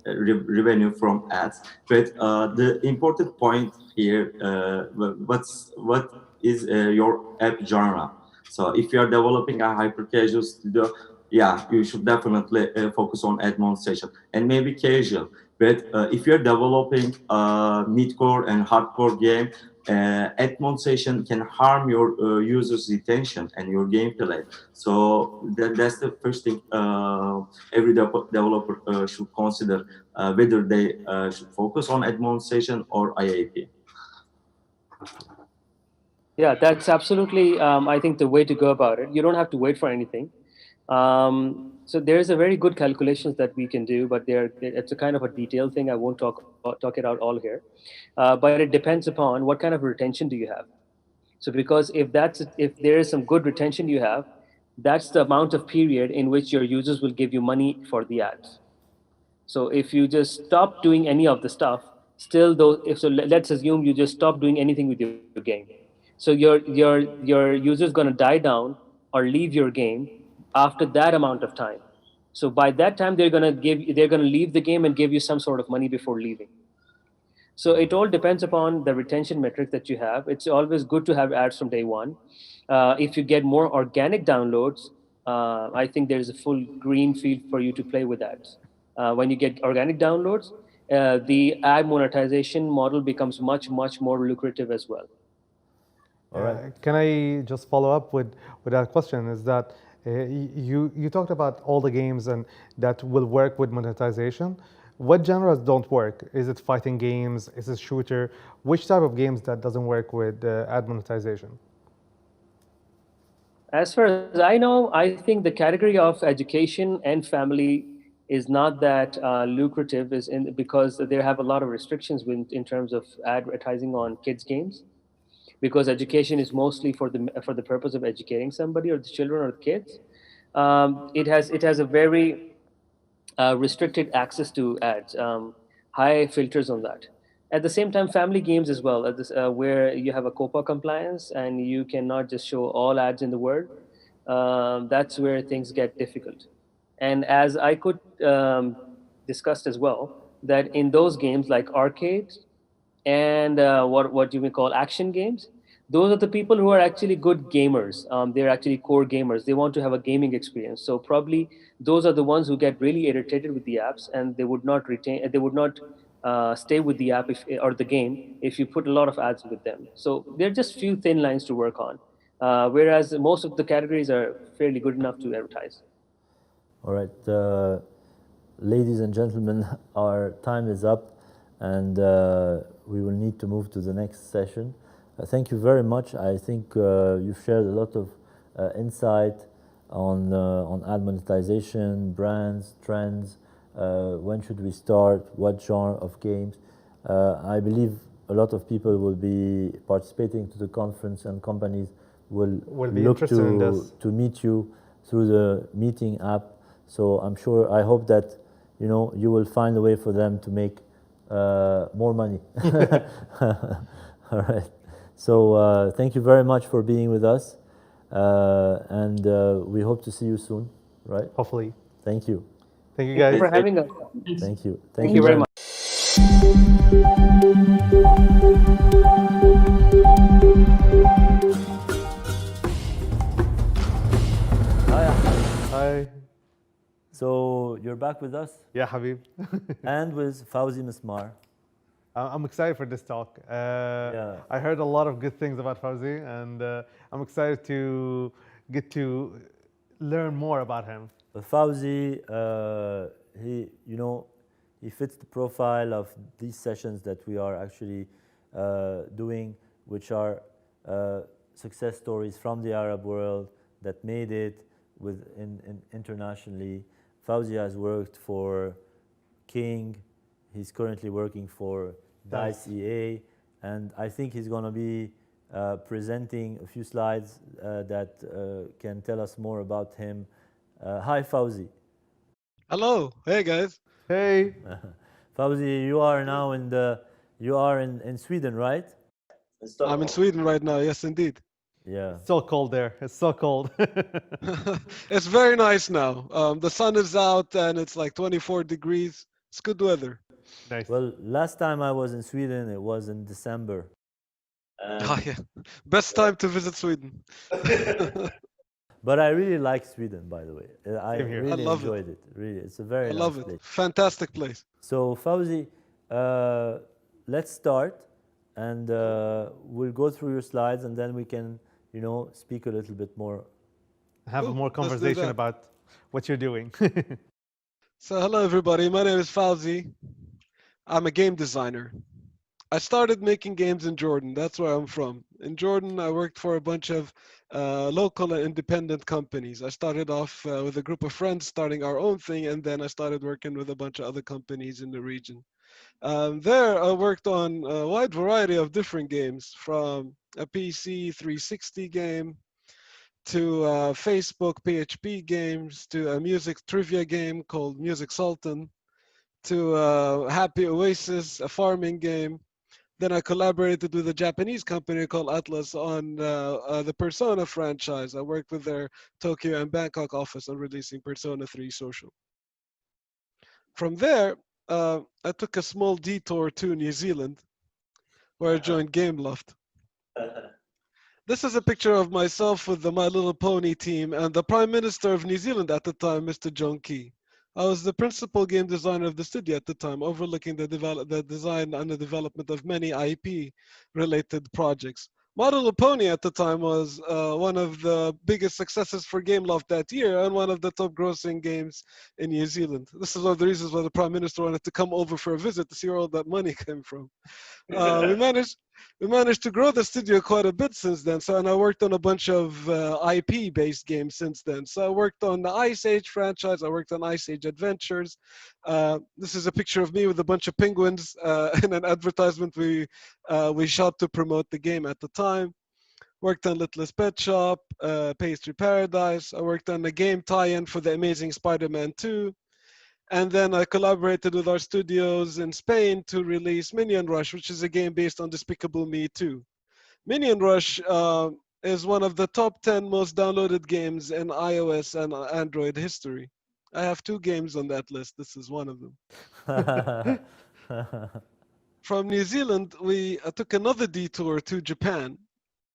revenue from ads. But the important point here, what is your app genre? So if you are developing a hypercasual studio, yeah, you should definitely focus on ad monetization and maybe casual. But if you're developing a mid-core and hardcore game, ad monetization can harm your users' retention and your gameplay. So that's the first thing every developer should consider, whether they should focus on ad monetization or IAP. Yeah, that's absolutely, I think, the way to go about it. You don't have to wait for anything. So there's a very good calculations that we can do, but it's a kind of a detailed thing. I won't talk it out all here, but it depends upon what kind of retention do you have. So because if there is some good retention you have, that's the amount of period in which your users will give you money for the ads. So if you just stop doing any of the stuff, still though, let's assume you just stop doing anything with your game. So your user's gonna die down or leave your game after that amount of time. So by that time they're gonna leave the game and give you some sort of money before leaving. So it all depends upon the retention metric that you have. It's always good to have ads from day one. If you get more organic downloads, I think there's a full green field for you to play with ads. When you get organic downloads, the ad monetization model becomes much more lucrative as well. All right. Can I just follow up with that question? Is that you talked about all the games and that will work with monetization. What genres don't work? Is it fighting games? Is it shooter? Which type of games that doesn't work with ad monetization? As far as I know, I think the category of education and family is not that lucrative, because they have a lot of restrictions in terms of advertising on kids' games. Because education is mostly for the purpose of educating somebody or the children or the kids. It has a very restricted access to ads, high filters on that. At the same time, family games as well, where you have a COPPA compliance and you cannot just show all ads in the world. That's where things get difficult. And as I could discussed as well, that in those games like arcades and what you may call action games, those are the people who are actually good gamers. They're actually core gamers. They want to have a gaming experience. So probably those are the ones who get really irritated with the apps, and they would not stay with the app or the game if you put a lot of ads with them. So there are just few thin lines to work on, whereas most of the categories are fairly good enough to advertise. All right, ladies and gentlemen, our time is up, and we will need to move to the next session. Thank you very much. I think you've shared a lot of insight on ad monetization, brands, trends, when should we start, what genre of games. I believe a lot of people will be participating to the conference, and companies will be look interested in this. to meet you through the meeting app. So I hope that you will find a way for them to make more money. All right. So thank you very much for being with us, and we hope to see you soon, right? Hopefully. Thank you. Thank you guys. Thank you for having us. Thank you. Thank you very much. Hi. So you're back with us? Yeah, Habib. And with Fawzi Mesmar. I'm excited for this talk. I heard a lot of good things about Fawzi, and I'm excited to get to learn more about him. Fawzi, he fits the profile of these sessions that we are actually doing, which are success stories from the Arab world that made it internationally. Fawzi has worked for King. He's currently working for DICE EA, and I think he's going to be presenting a few slides that can tell us more about him. Hi, Fawzi. Hello. Hey, guys. Hey. Fawzi, you are in Sweden, right? I'm in Sweden right now. Yes, indeed. Yeah. It's so cold there. It's so cold. It's very nice now. The sun is out and it's like 24 degrees. It's good weather. Nice. Well, last time I was in Sweden, it was in December. Oh, yeah. Best time to visit Sweden. But I really like Sweden, by the way. I Same here. really I love enjoyed it. Really, it's a very I nice love it. place. Fantastic place. So Fawzi, let's start, and we'll go through your slides, and then we can, speak a little bit more. Have a more conversation about what you're doing. So hello, everybody. My name is Fawzi. I'm a game designer. I started making games in Jordan. That's where I'm from. In Jordan, I worked for a bunch of local and independent companies. I started off with a group of friends starting our own thing, and then I started working with a bunch of other companies in the region. There, I worked on a wide variety of different games, from a PC 360 game to Facebook PHP games to a music trivia game called Music Sultan to Happy Oasis, a farming game. Then I collaborated with a Japanese company called Atlas on the Persona franchise. I worked with their Tokyo and Bangkok office on releasing Persona 3 Social. From there, I took a small detour to New Zealand, where I joined Gameloft. This is a picture of myself with the My Little Pony team and the Prime Minister of New Zealand at the time, Mr. John Key. I was the principal game designer of the studio at the time, overlooking the design and the development of many IP-related projects. My Little Pony at the time was one of the biggest successes for Gameloft that year and one of the top grossing games in New Zealand. This is one of the reasons why the Prime Minister wanted to come over for a visit to see where all that money came from. We managed to grow the studio quite a bit since then. And I worked on a bunch of IP-based games since then. So I worked on the Ice Age franchise. I worked on Ice Age Adventures. This is a picture of me with a bunch of penguins in an advertisement we shot to promote the game at the time. Worked on Littlest Pet Shop, Pastry Paradise. I worked on the game tie-in for The Amazing Spider-Man 2. And then I collaborated with our studios in Spain to release Minion Rush, which is a game based on Despicable Me 2. Minion Rush is one of the top 10 most downloaded games in iOS and Android history. I have 2 games on that list. This is one of them. From New Zealand, we took another detour to Japan,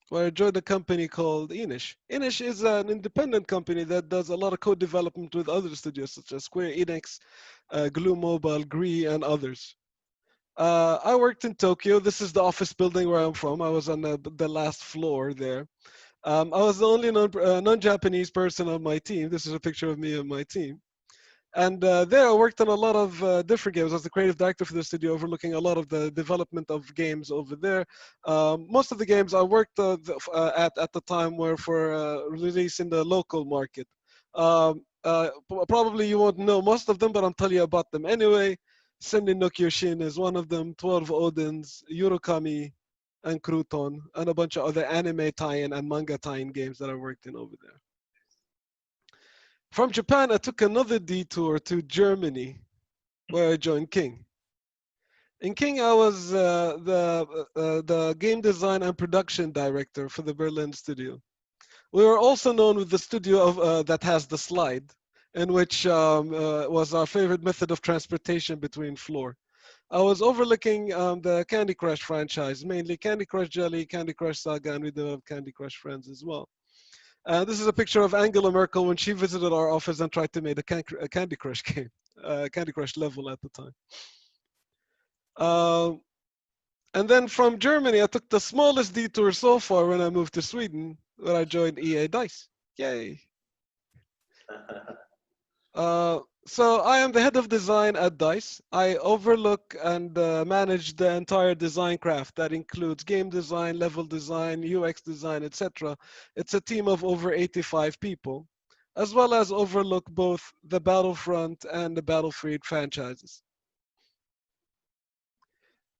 where I joined a company called Inish. Inish is an independent company that does a lot of code development with other studios such as Square Enix, Glue Mobile, Gree, and others. I worked in Tokyo. This is the office building where I'm from. I was on the last floor there. I was the only non-Japanese person on my team. This is a picture of me and my team. And there I worked on a lot of different games. I was the creative director for the studio, overlooking a lot of the development of games over there. Most of the games I worked at the time were for release in the local market. Probably you won't know most of them, but I'll tell you about them anyway. Sennin no Kyoshin is one of them, 12 Odins, Yurokami, and Crouton, and a bunch of other anime tie-in and manga tie-in games that I worked in over there. From Japan, I took another detour to Germany, where I joined King. In King, I was the game design and production director for the Berlin studio. We were also known with the studio that has the slide, in which was our favorite method of transportation between floor. I was overlooking the Candy Crush franchise, mainly Candy Crush Jelly, Candy Crush Saga, and we developed Candy Crush Friends as well. This is a picture of Angela Merkel when she visited our office and tried to make a Candy Crush game, Candy Crush level at the time. And then from Germany, I took the smallest detour so far when I moved to Sweden, where I joined EA Dice. Yay. So I am the head of design at DICE. I overlook and manage the entire design craft. That includes game design, level design, UX design, etc. It's a team of over 85 people, as well as overlook both the Battlefront and the Battlefield franchises.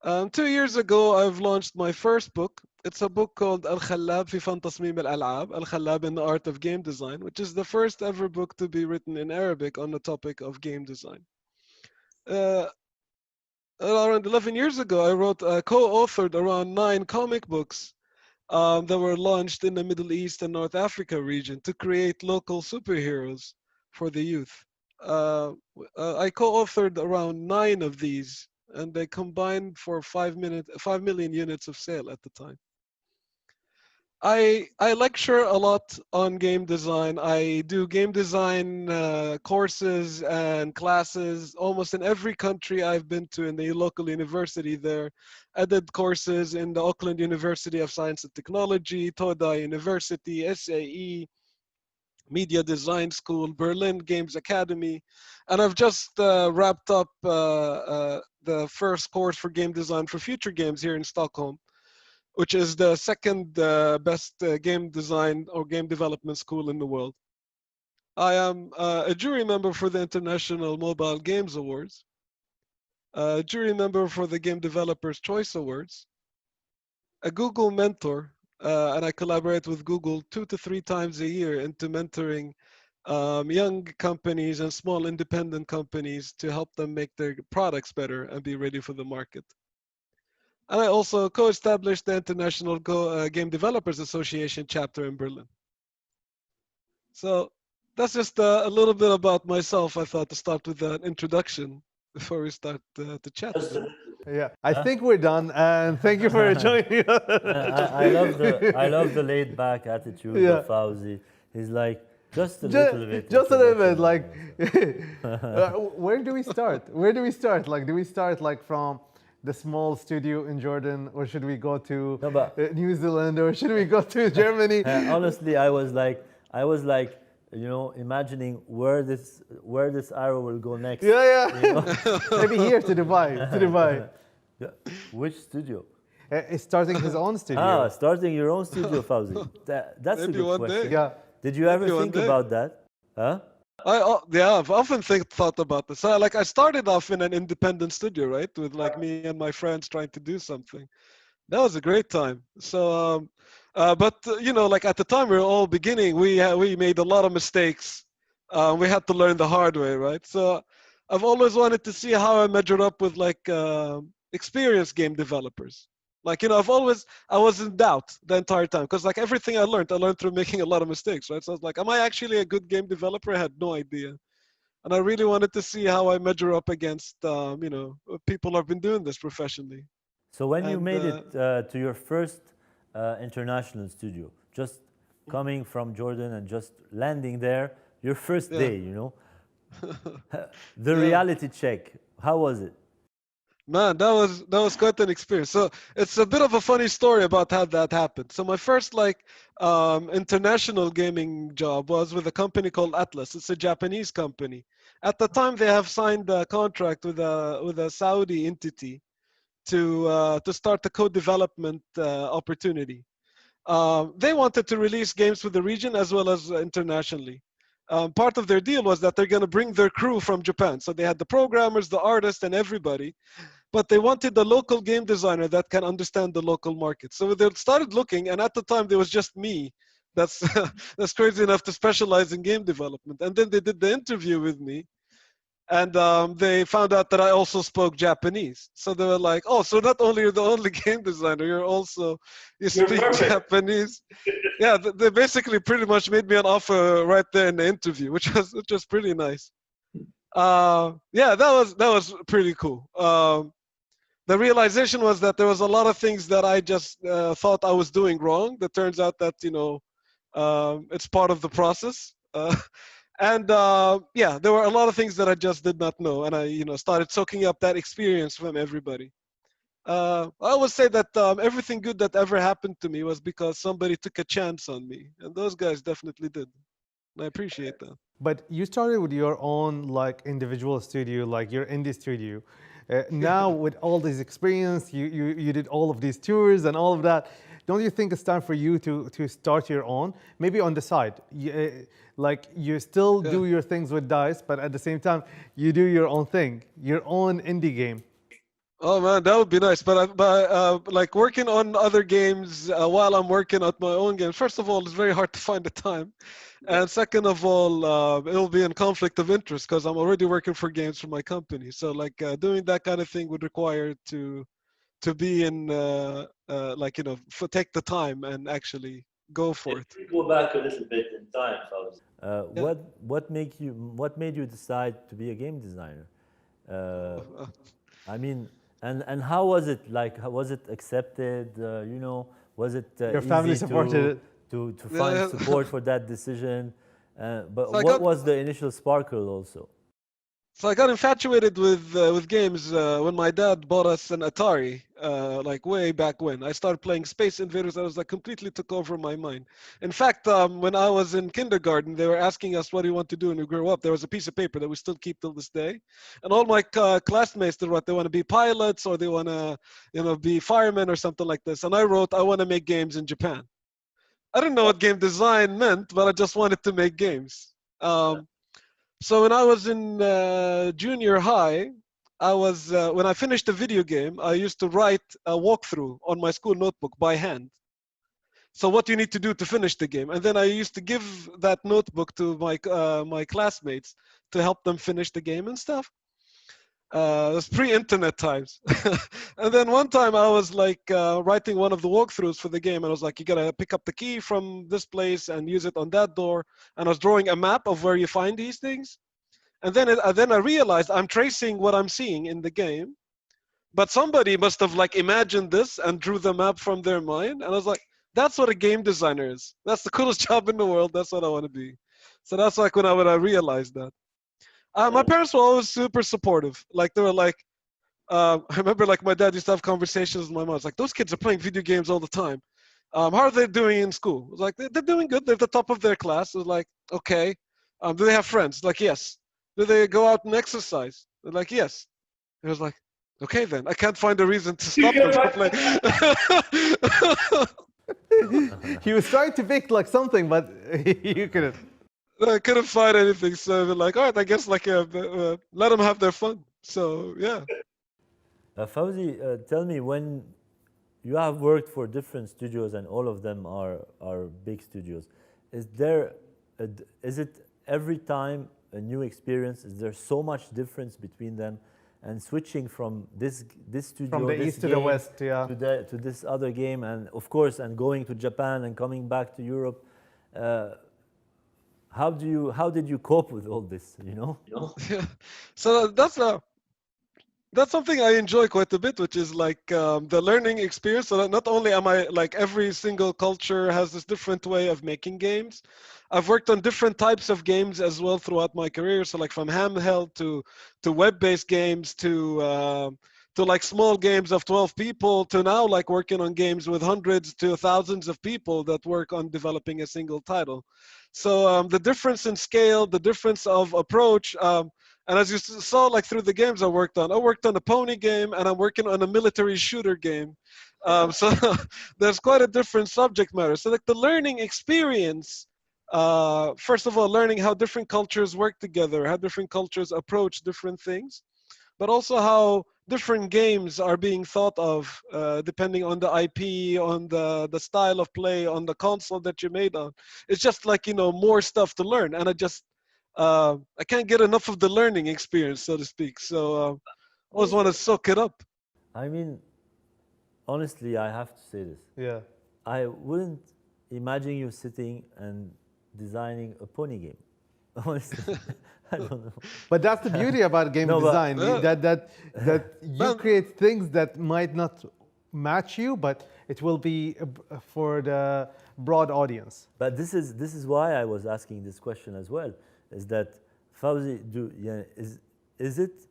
2 years ago, I've launched my first book. It's a book called Al-Khallab fi Fan Tasmim Al-Al'ab, Al-Khallab in the Art of Game Design, which is the first ever book to be written in Arabic on the topic of game design. Around 11 years ago, I co-authored around 9 comic books that were launched in the Middle East and North Africa region to create local superheroes for the youth. I co-authored around 9 of these, and they combined for 5 million units of sale at the time. I lecture a lot on game design. I do game design courses and classes almost in every country I've been to in the local university there. I did courses in the Auckland University of Science and Technology, Toda University, SAE, Media Design School, Berlin Games Academy, and I've just wrapped up the first course for game design for future games here in Stockholm, which is the second best game design or game development school in the world. I am a jury member for the International Mobile Games Awards, a jury member for the Game Developers Choice Awards, a Google mentor, and I collaborate with Google 2 to 3 times a year into mentoring young companies and small independent companies to help them make their products better and be ready for the market. And I also co-established the International Game Developers Association chapter in Berlin. So that's just a little bit about myself. I thought to start with an introduction before we start the chat. Yeah, I think we're done, and thank you for joining us. I love the laid back attitude of Fawzi. He's like, just a little bit. Just a little bit, like, where do we start? Where do we start? Like, do we start like from the small studio in Jordan, or should we go to New Zealand, or should we go to Germany? Honestly, I was like, you know, imagining where this arrow will go next. Yeah. You know? Maybe here to Dubai. Yeah. Which studio? Starting his own studio. Starting your own studio, Fawzi. That's Maybe a good question. Day. Yeah. Did you ever think about that? Huh? I've often thought about this. I started off in an independent studio, right, with like me and my friends trying to do something. That was a great time. So, but you know, like at the time we were all beginning, we made a lot of mistakes. We had to learn the hard way, right? So, I've always wanted to see how I measured up with like experienced game developers. Like, you know, I was in doubt the entire time because like everything I learned through making a lot of mistakes, right? So I was like, am I actually a good game developer? I had no idea. And I really wanted to see how I measure up against, you know, people who have been doing this professionally. So when you made it to your first international studio, just coming from Jordan and just landing there, your first day, you know, the reality check, how was it? Man, that was quite an experience. So it's a bit of a funny story about how that happened. So my first like international gaming job was with a company called Atle. It's a Japanese company. At the time, they have signed a contract with a Saudi entity to start the co-development opportunity. They wanted to release games for the region as well as internationally. Part of their deal was that they're going to bring their crew from Japan. So they had the programmers, the artists, and everybody. But they wanted a local game designer that can understand the local market. So they started looking, and at the time, there was just me. That's crazy enough to specialize in game development. And then they did the interview with me. And they found out that I also spoke Japanese. So they were like, oh, so not only you're the only game designer, you speak Japanese. Yeah, they basically pretty much made me an offer right there in the interview, which was pretty nice. Yeah, that was pretty cool. The realization was that there was a lot of things that I just thought I was doing wrong. That turns out that, you know, it's part of the process. And yeah, there were a lot of things that I just did not know, and I, you know, started soaking up that experience from everybody. I always say that everything good that ever happened to me was because somebody took a chance on me, and those guys definitely did. And I appreciate that. But you started with your own like individual studio, like your indie studio. Now with all this experience, you did all of these tours and all of that. Don't you think it's time for you to start your own, maybe on the side? Like you still do your things with DICE, but at the same time, you do your own thing, your own indie game. Oh man, that would be nice. But like working on other games while I'm working at my own game. First of all, it's very hard to find the time, and second of all, it'll be in conflict of interest because I'm already working for games for my company. So like doing that kind of thing would require to be in like take the time and actually go for it. Go back a little bit in time, Fawzi. What made you decide to be a game designer? I mean, and how was it like? How was it accepted? Was it your family supported it to find support for that decision? But so what was the initial sparkle also? So I got infatuated with games when my dad bought us an Atari, like way back when. I started playing Space Invaders. That was like completely took over my mind. In fact, when I was in kindergarten, they were asking us, what do you want to do when you grow up? There was a piece of paper that we still keep till this day. And all my classmates did what? They want to be pilots or they want to, be firemen or something like this. And I wrote, I want to make games in Japan. I didn't know what game design meant, but I just wanted to make games. So when I was in junior high, when I finished a video game, I used to write a walkthrough on my school notebook by hand. So what you need to do to finish the game. And then I used to give that notebook to my classmates to help them finish the game and stuff. It was pre-internet times. And then one time I was like writing one of the walkthroughs for the game, and I was like, you gotta pick up the key from this place and use it on that door. And I was drawing a map of where you find these things. And then I realized I'm tracing what I'm seeing in the game, but somebody must have like imagined this and drew the map from their mind. And I was like, that's what a game designer is. That's the coolest job in the world. That's what I want to be. So that's like when I realized that. My parents were always super supportive. Like they were like, I remember like my dad used to have conversations with my mom. It's like, those kids are playing video games all the time. How are they doing in school? I was like, they're doing good. They're at the top of their class. I was like, okay. Do they have friends? Like, yes. Do they go out and exercise? They're like, yes. It was like, okay then. I can't find a reason to stop them from playing. He was trying to pick like something, but you couldn't. I couldn't find anything, so like, all right, I guess like let them have their fun. So yeah. Fawzi, tell me, when you have worked for different studios and all of them are big studios, is it every time a new experience? Is there so much difference between them? And switching from this studio, from the east to the west, yeah, to this other game, and of course, and going to Japan and coming back to Europe. How did you cope with all this? Yeah. So that's something I enjoy quite a bit, which is like the learning experience. So that not only am I like every single culture has this different way of making games. I've worked on different types of games as well throughout my career. So like from handheld to web-based games to like small games of 12 people to now like working on games with hundreds to thousands of people that work on developing a single title. So the difference in scale, the difference of approach, and as you saw like through the games I worked on a pony game and I'm working on a military shooter game. So there's quite a different subject matter. So like the learning experience, first of all, learning how different cultures work together, how different cultures approach different things, but also how different games are being thought of depending on the IP, on the style of play, on the console that you made on. It's just like, more stuff to learn. And I can't get enough of the learning experience, so to speak. So I always want to soak it up. I mean, honestly, I have to say this. Yeah. I wouldn't imagine you sitting and designing a pony game. Honestly, I don't know. But that's the beauty about game design, that you create things that might not match you, but it will be for the broad audience. But this is why I was asking this question as well. Is that, Fawzi, is it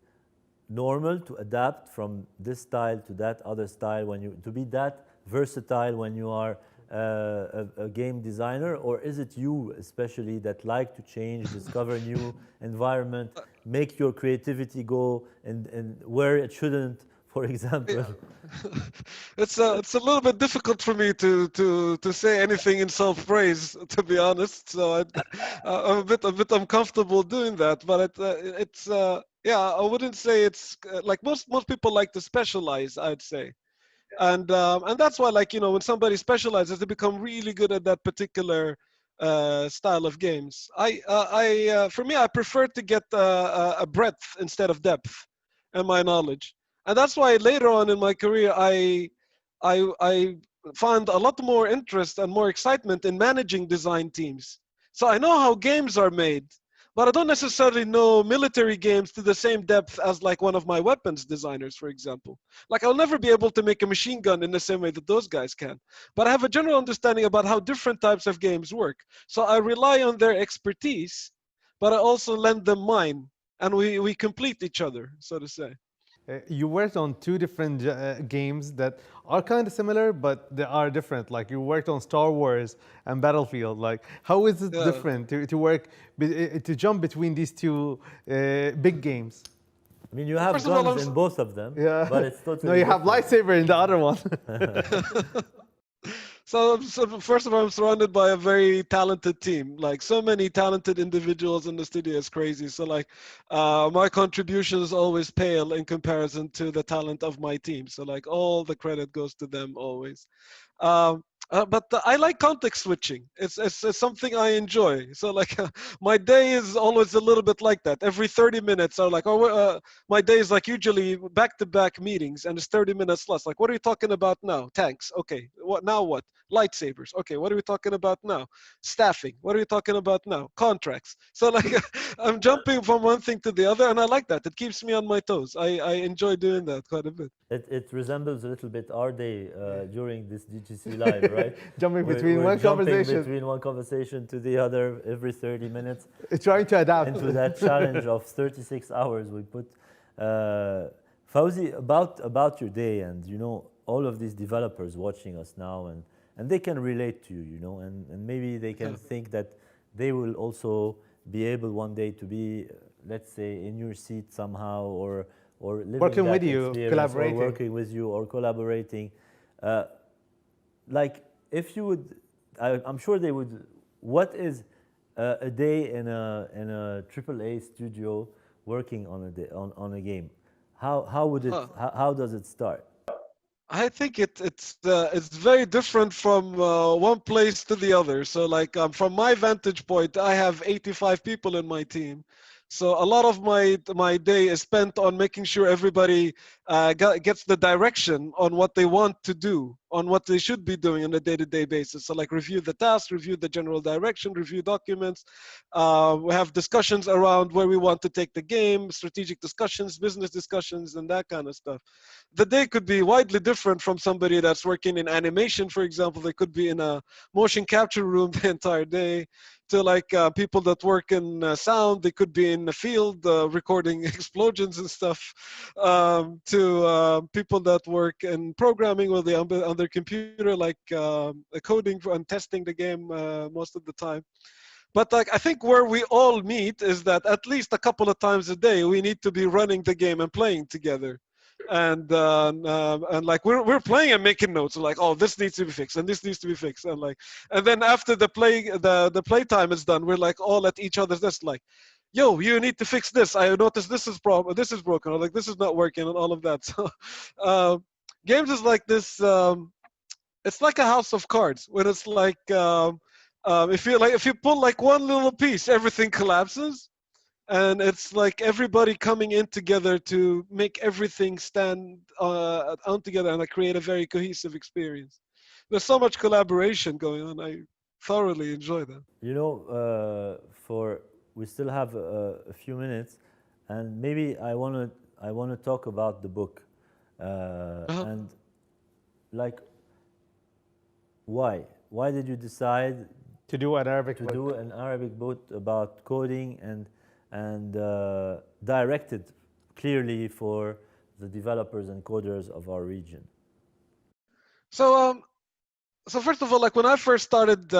normal to adapt from this style to that other style to be that versatile when you are a game designer, or is it you especially that like to change, discover new environment, make your creativity go and where it shouldn't, for example? Yeah. It's a little bit difficult for me to say anything in self-praise, to be honest. So I'm a bit uncomfortable doing that. But Yeah, I wouldn't say it's like most people like to specialize, I'd say. And that's why, like, you know, when somebody specializes, they become really good at that particular style of games. For me, I prefer to get a breadth instead of depth in my knowledge, and that's why later on in my career, I found a lot more interest and more excitement in managing design teams. So I know how games are made, but I don't necessarily know military games to the same depth as like one of my weapons designers, for example. Like I'll never be able to make a machine gun in the same way that those guys can. But I have a general understanding about how different types of games work. So I rely on their expertise, but I also lend them mine, and we complete each other, so to say. You worked on two different games that are kind of similar, but they are different. Like you worked on Star Wars and Battlefield. Like, how is it different to work, to jump between these two big games? I mean, you have guns in both of them, but it's totally No, you have lightsaber in the other one. So first of all, I'm surrounded by a very talented team. Like so many talented individuals in the studio is crazy. So like my contributions always pale in comparison to the talent of my team. So like all the credit goes to them always. But I like context switching. It's something I enjoy. So like my day is always a little bit like that. Every 30 minutes, I'm like, my day is like usually back-to-back meetings, and it's 30 minutes less. Like, what are you talking about now? Tanks. Okay. What now? What? Lightsabers. Okay. What are we talking about now? Staffing. What are we talking about now? Contracts. So like I'm jumping from one thing to the other, and I like that. It keeps me on my toes. I enjoy doing that quite a bit. It resembles a little bit our day during this DGC live, right? Jumping between between one conversation to the other every 30 minutes. Trying to adapt into that challenge of 36 hours we put. Fawzi, about your day, and you know all of these developers watching us now, and they can relate to you, you know, and maybe they can think that they will also be able one day to be, let's say, in your seat somehow, or living working that with you, collaborating, or working with you, or collaborating. Like if you would, I'm sure they would. What is a day in a AAA studio working on a game? How would it? How does it start? I think it's very different from one place to the other. So like from my vantage point, I have 85 people in my team. So a lot of my day is spent on making sure everybody gets the direction on what they want to do, on what they should be doing on a day-to-day basis. So like review the tasks, review the general direction, review documents. We have discussions around where we want to take the game, strategic discussions, business discussions, and that kind of stuff. The day could be widely different from somebody that's working in animation, for example. They could be in a motion capture room the entire day, to like people that work in sound. They could be in the field recording explosions and stuff, to people that work in programming or they on their computer, like coding and testing the game most of the time. But like I think where we all meet is that at least a couple of times a day we need to be running the game and playing together. And like we're playing and making notes, like, oh, this needs to be fixed and this needs to be fixed, and then after the play time is done, we're like all at each other's desk, like, yo, you need to fix this. I noticed this is broken, or like this is not working, and all of that. So games is like this. It's like a house of cards when it's like if you pull like one little piece, everything collapses. And it's like everybody coming in together to make everything stand on together and create a very cohesive experience. There's so much collaboration going on. I thoroughly enjoy that. You know, we still have a few minutes, and maybe I want to talk about the book, and like why did you decide to do an Arabic book about coding and directed clearly for the developers and coders of our region? So first of all, like when I first started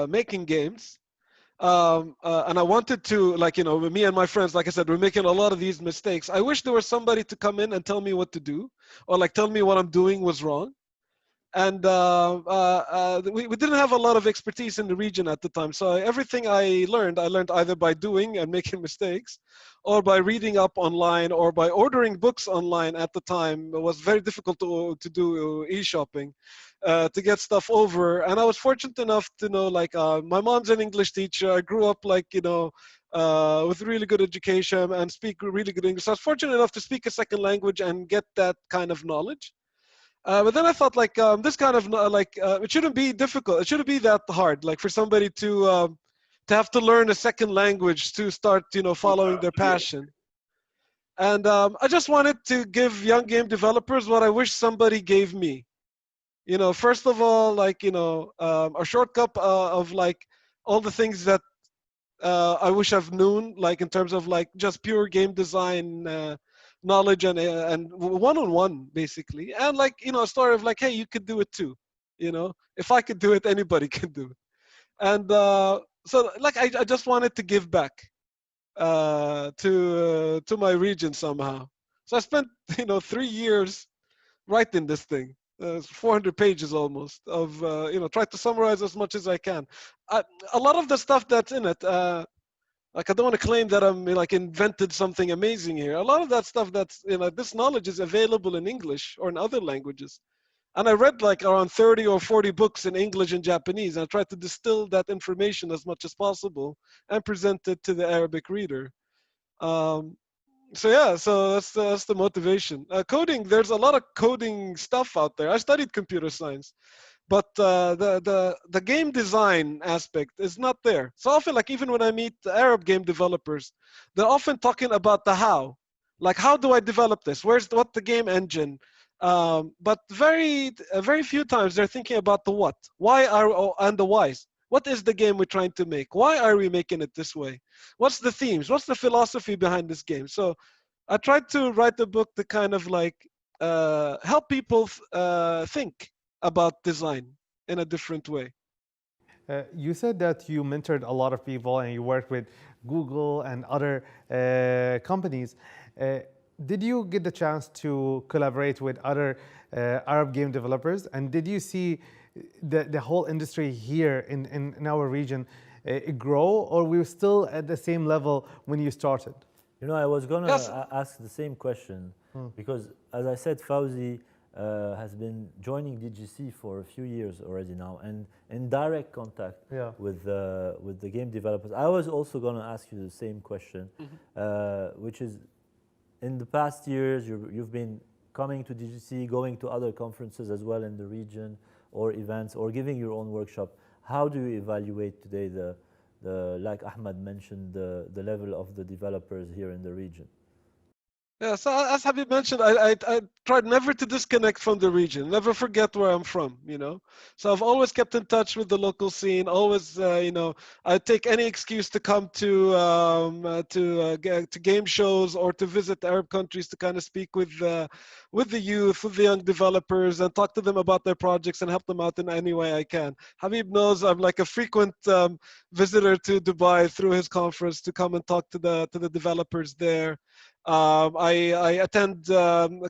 making games, and I wanted to, like, you know, me and my friends, like I said, we're making a lot of these mistakes. I wish there was somebody to come in and tell me what to do, or like tell me what I'm doing was wrong. And we didn't have a lot of expertise in the region at the time. So everything I learned either by doing and making mistakes, or by reading up online, or by ordering books online at the time. It was very difficult to do e-shopping, to get stuff over. And I was fortunate enough to know, like, my mom's an English teacher. I grew up, like, with really good education and speak really good English. So I was fortunate enough to speak a second language and get that kind of knowledge. But then I thought, like, this kind of it shouldn't be difficult. It shouldn't be that hard. Like, for somebody to have to learn a second language to start, following their passion. And I just wanted to give young game developers what I wish somebody gave me. First of all, like, a shortcut of, like, all the things that I wish I've known, like, in terms of, like, just pure game design knowledge and one-on-one, basically. And, like, a story of, like, hey, you could do it too. If I could do it, anybody can do it. And so, like, I just wanted to give back to my region somehow. So I spent 3 years writing this thing. 400 pages almost of try to summarize as much as I can. A lot of the stuff that's in it, like, I don't want to claim that I'm, like, invented something amazing here. A lot of that stuff that's, this knowledge is available in English or in other languages. And I read, like, around 30 or 40 books in English and Japanese, and I tried to distill that information as much as possible and present it to the Arabic reader. So yeah, so that's the motivation. Coding, there's a lot of coding stuff out there. I studied computer science, but the game design aspect is not there. So often, like, even when I meet Arab game developers, they're often talking about the how. Like, how do I develop this? What the game engine? But very few times they're thinking about the what. And the whys. What is the game we're trying to make? Why are we making it this way? What's the themes? What's the philosophy behind this game? So I tried to write a book to kind of, like, help people think about design in a different way. You said that you mentored a lot of people and you worked with Google and other companies. Did you get the chance to collaborate with other Arab game developers? And did you see the whole industry here in our region grow, or we were still at the same level when you started? I was going to ask the same question because, as I said, Fawzi has been joining DGC for a few years already now and in direct contact with the game developers. I was also going to ask you the same question, which is, in the past years, you've been coming to DGC, going to other conferences as well in the region, or events, or giving your own workshop. How do you evaluate today like Ahmed mentioned, the level of the developers here in the region? Yeah, so as Habib mentioned, I tried never to disconnect from the region, never forget where I'm from, So I've always kept in touch with the local scene, always, I take any excuse to come to game shows or to visit Arab countries to kind of speak with the youth, with the young developers, and talk to them about their projects and help them out in any way I can. Habib knows I'm, like, a frequent visitor to Dubai through his conference to come and talk to the developers there. I attend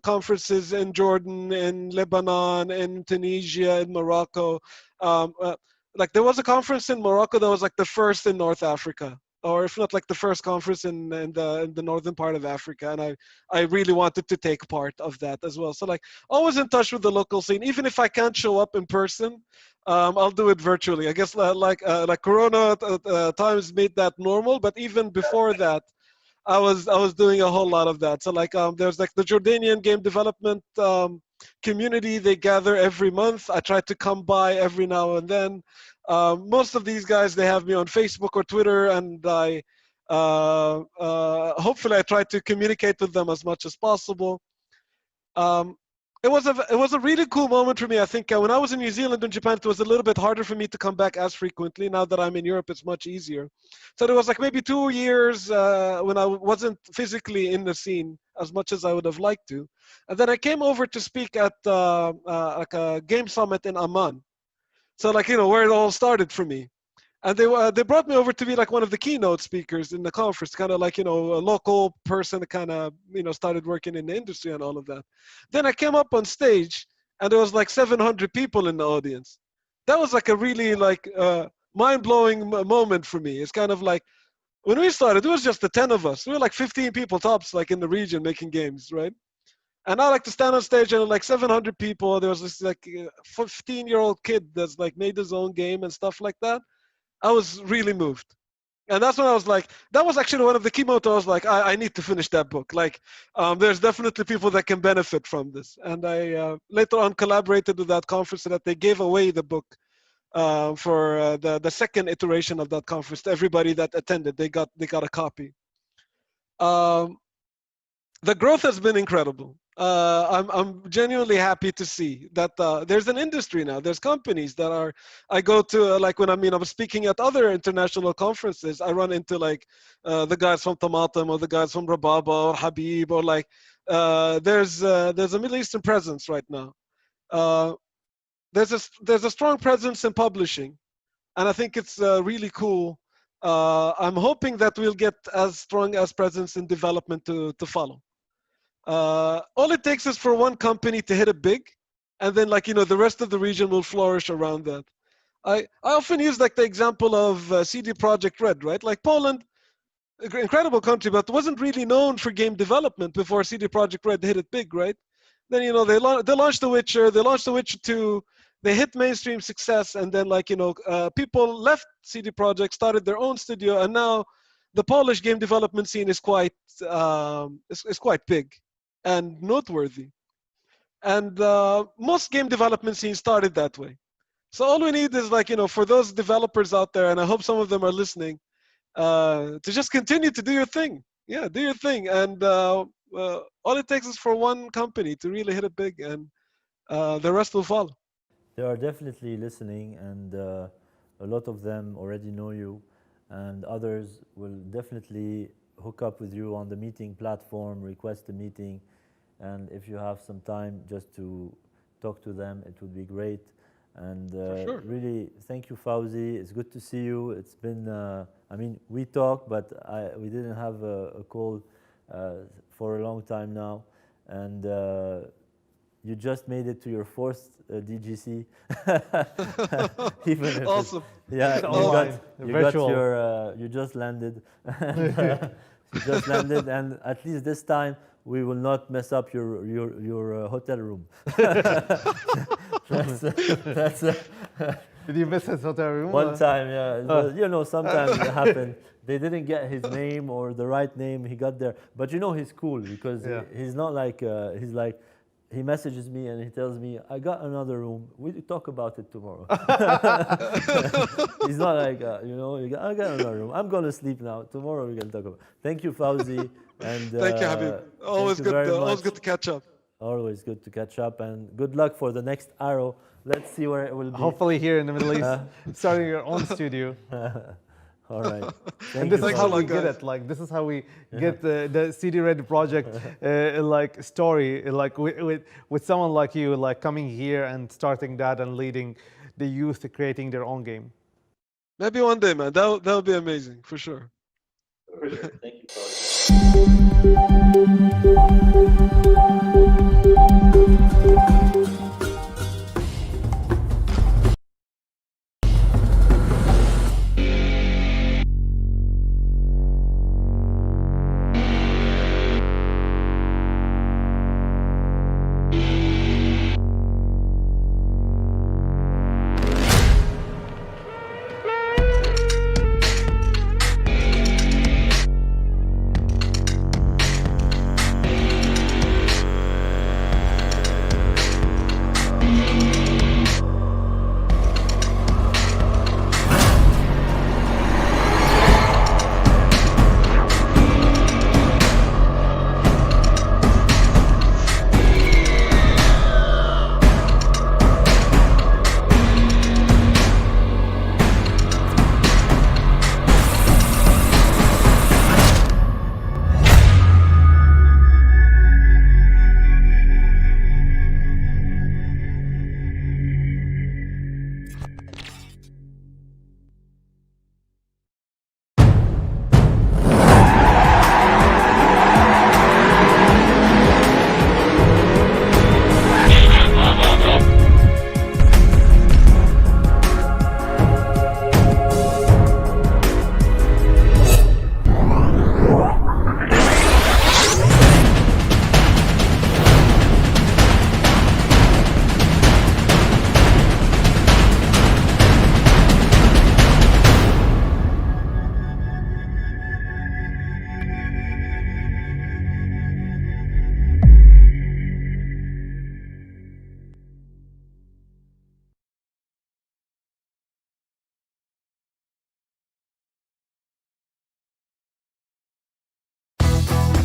conferences in Jordan, in Lebanon, in Tunisia, in Morocco. Like, there was a conference in Morocco that was, like, the first in North Africa, or if not, like, the first conference in the northern part of Africa, and I really wanted to take part of that as well. So, like, always in touch with the local scene. Even if I can't show up in person, I'll do it virtually. I guess like Corona times made that normal, but even before that, I was doing a whole lot of that. So, like, there's, like, the Jordanian game development community. They gather every month. I try to come by every now and then. Most of these guys, they have me on Facebook or Twitter, and I hopefully I try to communicate with them as much as possible. It was a really cool moment for me. I think when I was in New Zealand and Japan, it was a little bit harder for me to come back as frequently. Now that I'm in Europe, it's much easier. So there was, like, maybe 2 years when I wasn't physically in the scene as much as I would have liked to. And then I came over to speak at like a game summit in Amman. So, like, where it all started for me. And they brought me over to be, like, one of the keynote speakers in the conference, kind of like, a local person that kind of, started working in the industry and all of that. Then I came up on stage, and there was like 700 people in the audience. That was like a really like mind-blowing moment for me. It's kind of like, when we started, it was just the 10 of us. We were like 15 people tops, like in the region making games, right? And I like to stand on stage and like 700 people. There was this like 15-year-old kid that's like made his own game and stuff like that. I was really moved. And that's when I was like, that was actually one of the key mottos. I was like, I need to finish that book. Like, there's definitely people that can benefit from this. And I later on collaborated with that conference so that they gave away the book for the second iteration of that conference to everybody that attended. They got a copy. The growth has been incredible. I'm genuinely happy to see that there's an industry now. There's companies that are, I go to, like when I'm speaking at other international conferences, I run into like the guys from Tomatum or the guys from Rababa or Habib, or like there's a Middle Eastern presence right now. There's a strong presence in publishing, and I think it's really cool. I'm hoping that we'll get as strong as presence in development to follow. All it takes is for one company to hit it big, and then the rest of the region will flourish around that. I often use like the example of CD Projekt Red, right? Like Poland, incredible country, but wasn't really known for game development before CD Projekt Red hit it big, right? Then they launched The Witcher, they launched The Witcher 2, they hit mainstream success, and then people left CD Projekt, started their own studio, and now the Polish game development scene is quite big and noteworthy. And most game development scenes started that way. So all we need is for those developers out there, and I hope some of them are listening, to just continue to do your thing. Yeah, do your thing. And all it takes is for one company to really hit it big, and the rest will follow. They are definitely listening, and a lot of them already know you, and others will definitely hook up with you on the meeting platform, request a meeting, and if you have some time just to talk to them, it would be great. And sure. Really, thank you, Fawzi. It's good to see you. It's been, we talk, but we didn't have a call for a long time now, and you just made it to your fourth DGC. Even if awesome. You just landed. You just landed, and at least this time we will not mess up your hotel room. that's Did you miss his hotel room? One time, yeah. Sometimes it happened. They didn't get his name or the right name. He got there, but he's cool because he's not like he's like. He messages me and he tells me, I got another room. We talk about it tomorrow. He's not like, I got another room. I'm going to sleep now. Tomorrow we can talk about it. Thank you, Fawzi. And thank you, Habib. Always good to catch up. Always good to catch up. And good luck for the next Arrow. Let's see where it will be. Hopefully here in the Middle East, starting your own studio. All right. And this is how we get it. Like this is how we get the CD Red project story. With someone like you, coming here and starting that and leading the youth to creating their own game. Maybe one day, man. That would be amazing for sure. For sure. Thank you,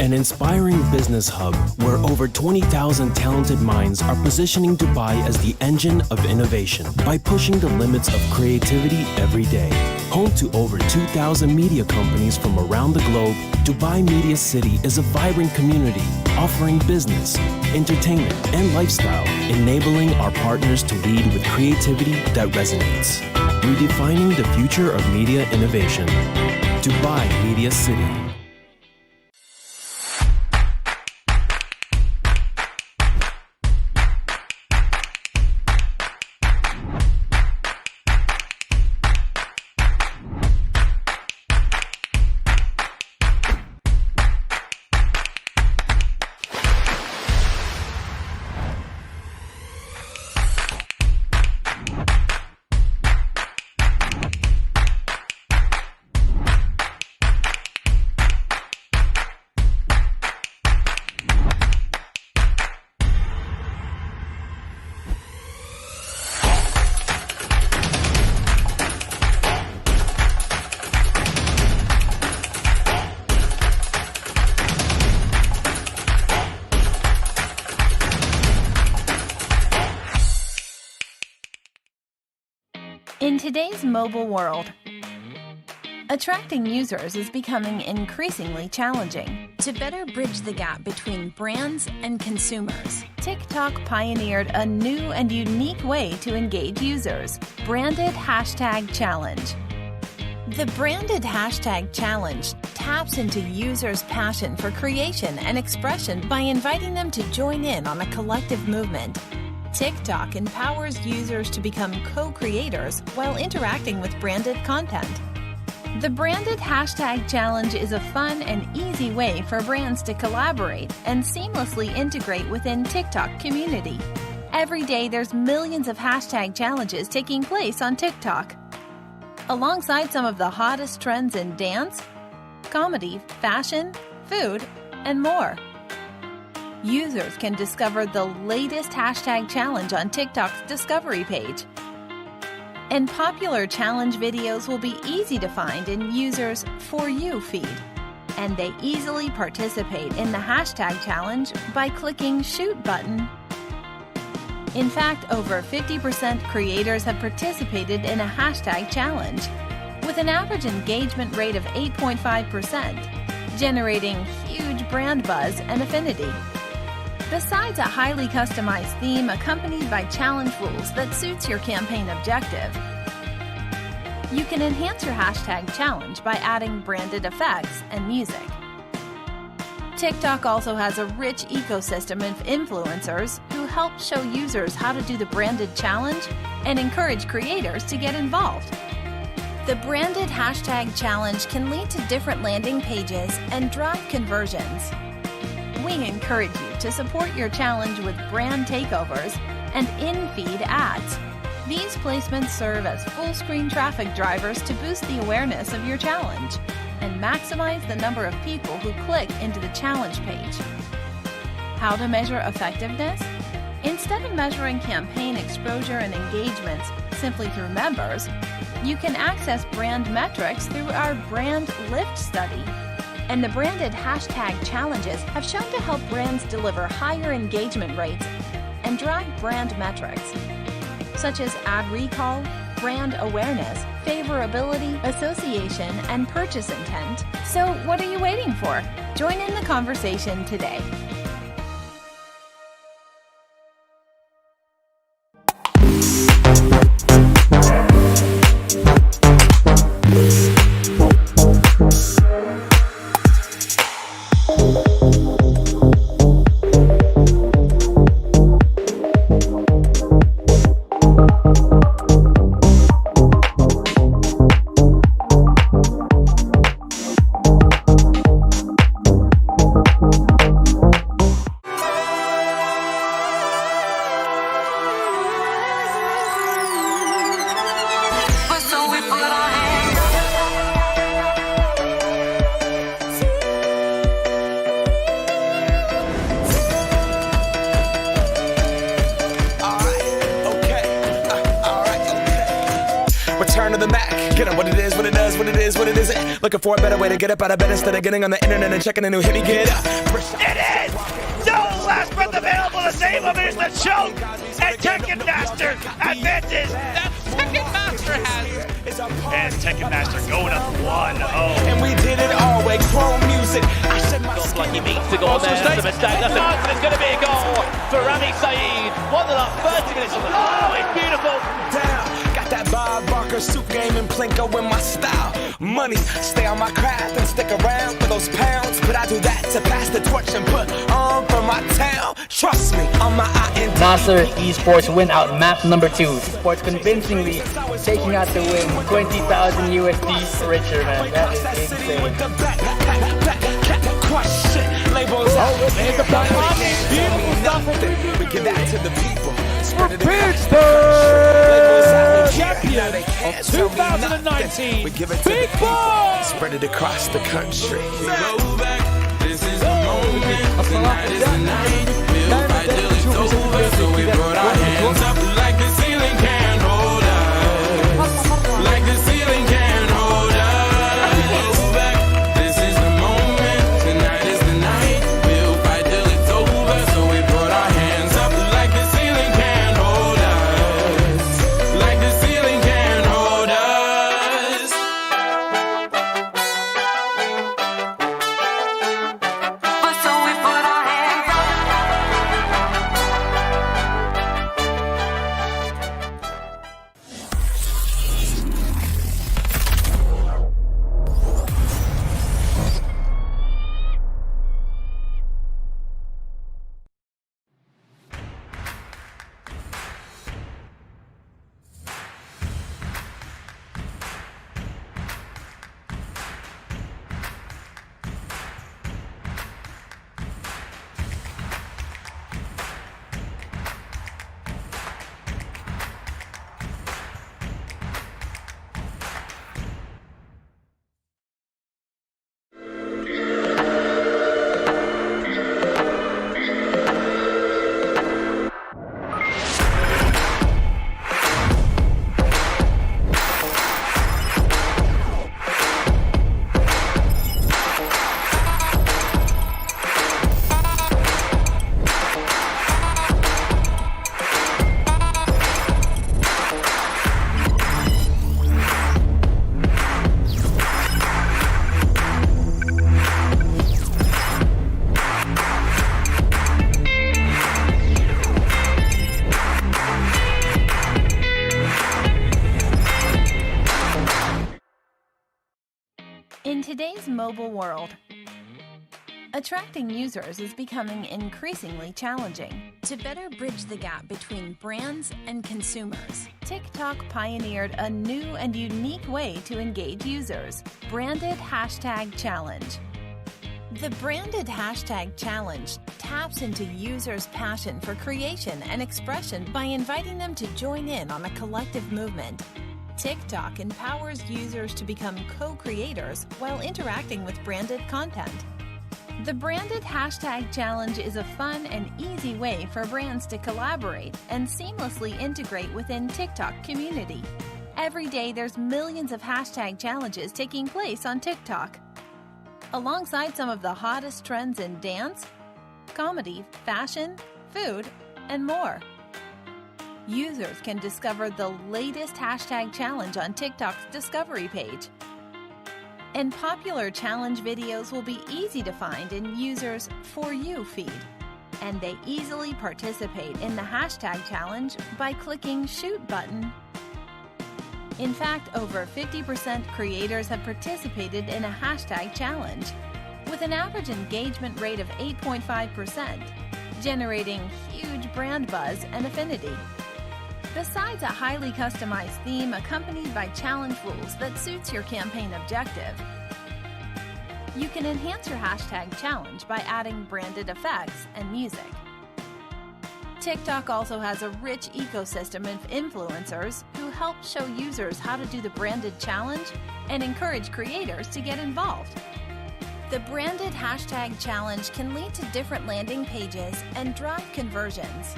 an inspiring business hub where over 20,000 talented minds are positioning Dubai as the engine of innovation by pushing the limits of creativity every day. Home to over 2,000 media companies from around the globe, Dubai Media City is a vibrant community offering business, entertainment, and lifestyle, enabling our partners to lead with creativity that resonates. Redefining the future of media innovation. Dubai Media City. In today's mobile world, attracting users is becoming increasingly challenging. To better bridge the gap between brands and consumers, TikTok pioneered a new and unique way to engage users: Branded Hashtag Challenge. The Branded Hashtag Challenge taps into users' passion for creation and expression by inviting them to join in on a collective movement. TikTok empowers users to become co-creators while interacting with branded content. The Branded Hashtag Challenge is a fun and easy way for brands to collaborate and seamlessly integrate within TikTok community. Every day there's millions of hashtag challenges taking place on TikTok. Alongside some of the hottest trends in dance, comedy, fashion, food, and more. Users can discover the latest hashtag challenge on TikTok's discovery page. And popular challenge videos will be easy to find in users' For You feed. And they easily participate in the hashtag challenge by clicking Shoot button. In fact, over 50% creators have participated in a hashtag challenge, with an average engagement rate of 8.5%, generating huge brand buzz and affinity. Besides a highly customized theme accompanied by challenge rules that suits your campaign objective, you can enhance your hashtag challenge by adding branded effects and music. TikTok also has a rich ecosystem of influencers who help show users how to do the branded challenge and encourage creators to get involved. The Branded Hashtag Challenge can lead to different landing pages and drive conversions. We encourage you to support your challenge with brand takeovers and in-feed ads. These placements serve as full-screen traffic drivers to boost the awareness of your challenge and maximize the number of people who click into the challenge page. How to measure effectiveness? Instead of measuring campaign exposure and engagements simply through members, you can access brand metrics through our Brand Lift study. And the Branded Hashtag Challenges have shown to help brands deliver higher engagement rates and drive brand metrics, such as ad recall, brand awareness, favorability, association, and purchase intent. So what are you waiting for? Join in the conversation today. Get up what it is, what it does, what it is, what it isn't. Looking for a better way to get up out of bed instead of getting on the internet and checking a new hit. Me get up. It is! No last breath available. The same of it is the choke. And Tekken Master advances. That Tekken Master has. And Tekken Master going up 1-0. And we did it all way. Chrome music. I said my Feels like he means to go there. That's a mistake. That's but it's going to be a goal for Rami Saeed. 1-0, 30 minutes. Oh, it's beautiful. Down. Got that Bob Barker suit game and Plinko in my style. Money, stay on my craft and stick around for those pounds. But I do that to pass the torch and put on for my town. Trust me, on my INT. Master Esports win out map number 2. Esports convincingly taking out the win. 20,000 USD richer, man. That is insane. Crush shit. Labels out. There's the beautiful stuff. We give that to the people. For Pittsburgh, champion of 2019, Big Boy! Spread it across the country. This is the moment, tonight is the night. We'll fight till it's over, so we put our hands up like the ceiling can't hold us. Like the ceiling can't hold us. This is the moment, tonight is the night. We'll fight till it's over, so we put our hands up like the ceiling can't hold us. Like the ceiling can't hold us. In today's mobile world, attracting users is becoming increasingly challenging. To better bridge the gap between brands and consumers, TikTok pioneered a new and unique way to engage users: Branded Hashtag Challenge. The Branded Hashtag Challenge taps into users' passion for creation and expression by inviting them to join in on a collective movement. TikTok empowers users to become co-creators while interacting with branded content. The Branded Hashtag Challenge is a fun and easy way for brands to collaborate and seamlessly integrate within TikTok community. Every day there's millions of hashtag challenges taking place on TikTok. Alongside some of the hottest trends in dance, comedy, fashion, food, and more. Users can discover the latest hashtag challenge on TikTok's discovery page. And popular challenge videos will be easy to find in users' For You feed. And they easily participate in the hashtag challenge by clicking Shoot button. In fact, over 50% creators have participated in a hashtag challenge, with an average engagement rate of 8.5%, generating huge brand buzz and affinity. Besides a highly customized theme accompanied by challenge rules that suits your campaign objective, you can enhance your hashtag challenge by adding branded effects and music. TikTok also has a rich ecosystem of influencers who help show users how to do the branded challenge and encourage creators to get involved. The Branded Hashtag Challenge can lead to different landing pages and drive conversions.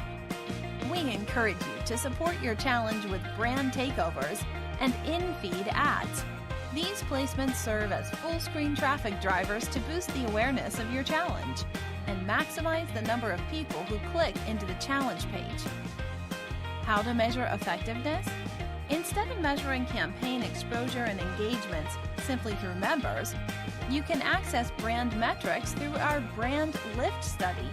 We encourage you to support your challenge with brand takeovers and in-feed ads. These placements serve as full-screen traffic drivers to boost the awareness of your challenge and maximize the number of people who click into the challenge page. How to measure effectiveness? Instead of measuring campaign exposure and engagements simply through members, you can access brand metrics through our brand lift study.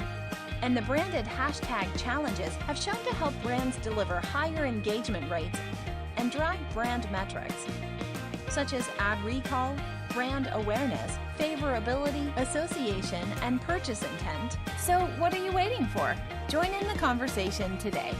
And the branded hashtag challenges have shown to help brands deliver higher engagement rates and drive brand metrics, such as ad recall, brand awareness, favorability, association, and purchase intent. So what are you waiting for? Join in the conversation today.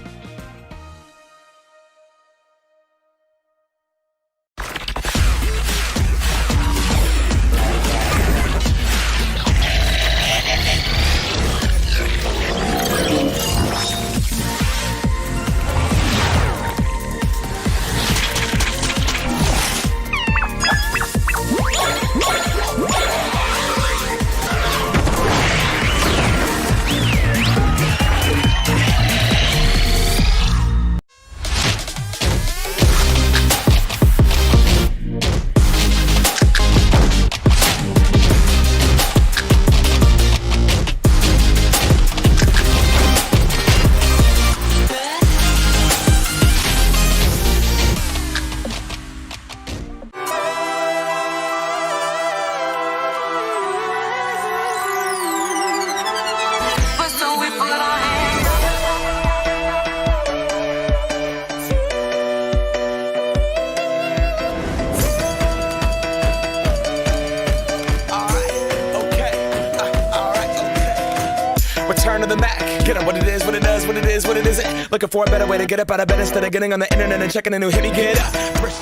Looking for a better way to get up out of bed instead of getting on the internet and checking a new hit. Me get up.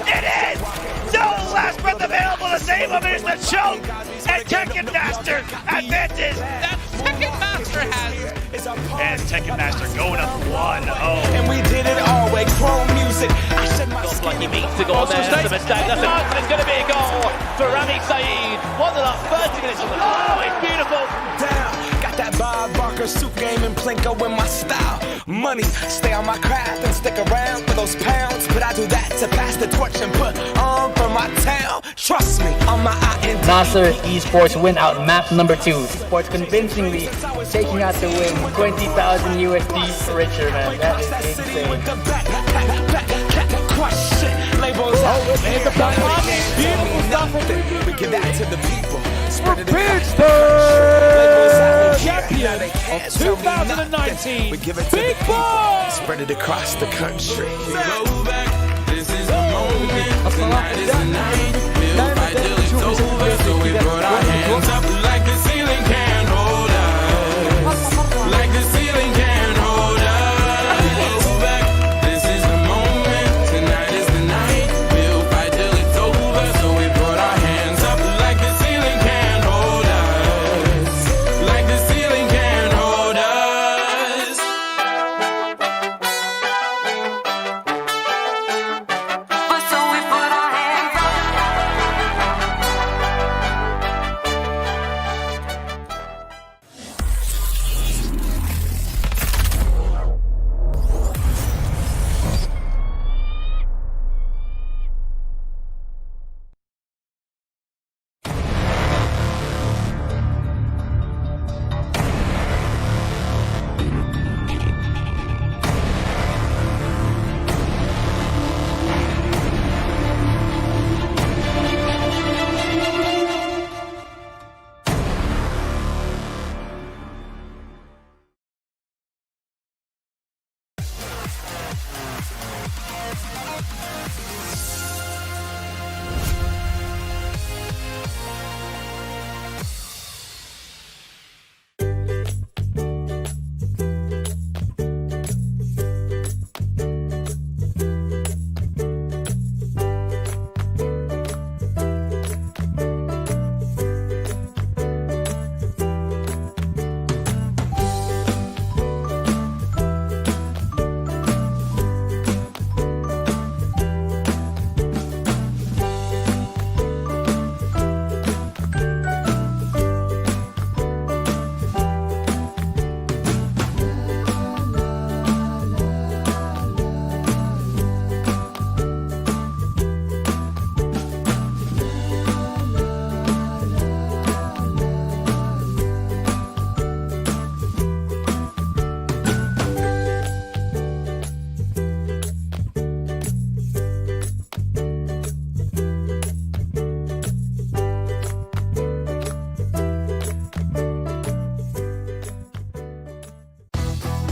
It is! No last breath available. The same of it is the choke. And Tekken Master advances. That Tekken Master has. And Tekken Master going up 1-0. And we did it all way. Chrome music. I said my feels like he means to go there. That's a mistake. That's a but it's going to be a goal for Rami Saeed. Won the last 30 minutes of the goal. It's beautiful. Down. Got that Bob Barker suit game and Plinko in my style. Money, stay on my craft and stick around for those pounds. But I do that to pass the torch and put on for my town. Trust me, on my IND. Nasser Esports win out map number 2. Sports convincingly taking out the win. 20,000 USD richer, man. That is insane. There's the front line. Beautiful stuff from we give that to the people. For Pittsburgh, champion of 2019, we give it to Big the people. Boy! Spread it across the country. Go back, this is the moment. Tonight is the night. We'll fight till it's over. So we put our hands up like the ceiling can't hold us. Like the ceiling can't hold us. Go back, this is the moment. Tonight is the night. We'll fight till it's over. So we put our hands up like the ceiling can't hold us. Like the ceiling can't hold us. So we put our hands up.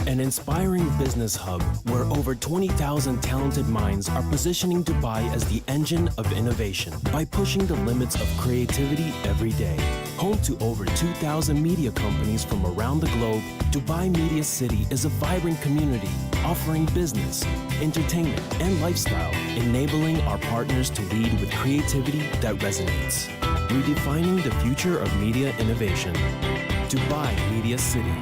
an inspiring business hub where over 20,000 talented minds are positioning Dubai as the engine of innovation by pushing the limits of creativity every day. Home to over 2,000 media companies from around the globe, Dubai Media City is a vibrant community offering business, entertainment, and lifestyle, enabling our partners to lead with creativity that resonates. Redefining the future of media innovation. Dubai Media City.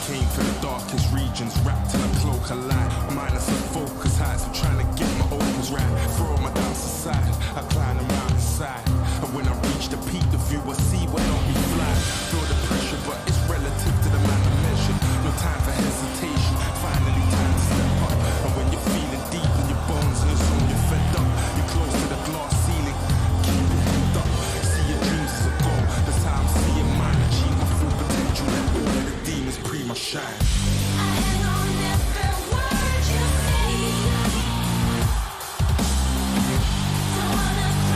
Came from the darkest regions, wrapped in a cloak of light. Minus of focus heights, I'm trying to get my opens right. Throw my doubts aside, I climb the mountainside. And when I reach the peak, the view will see where I'll be flying. Feel the pressure, but it's relative to the man I measured. No time for hesitation, finally time to step up. And when you're feeling deep in your bones and it's on you're fed up, you're close to the glass ceiling, keep your head up. See your dreams as a goal, that's how I'm seeing mine. Achieve my full potential, let all of the demons pre my shine. Don't wanna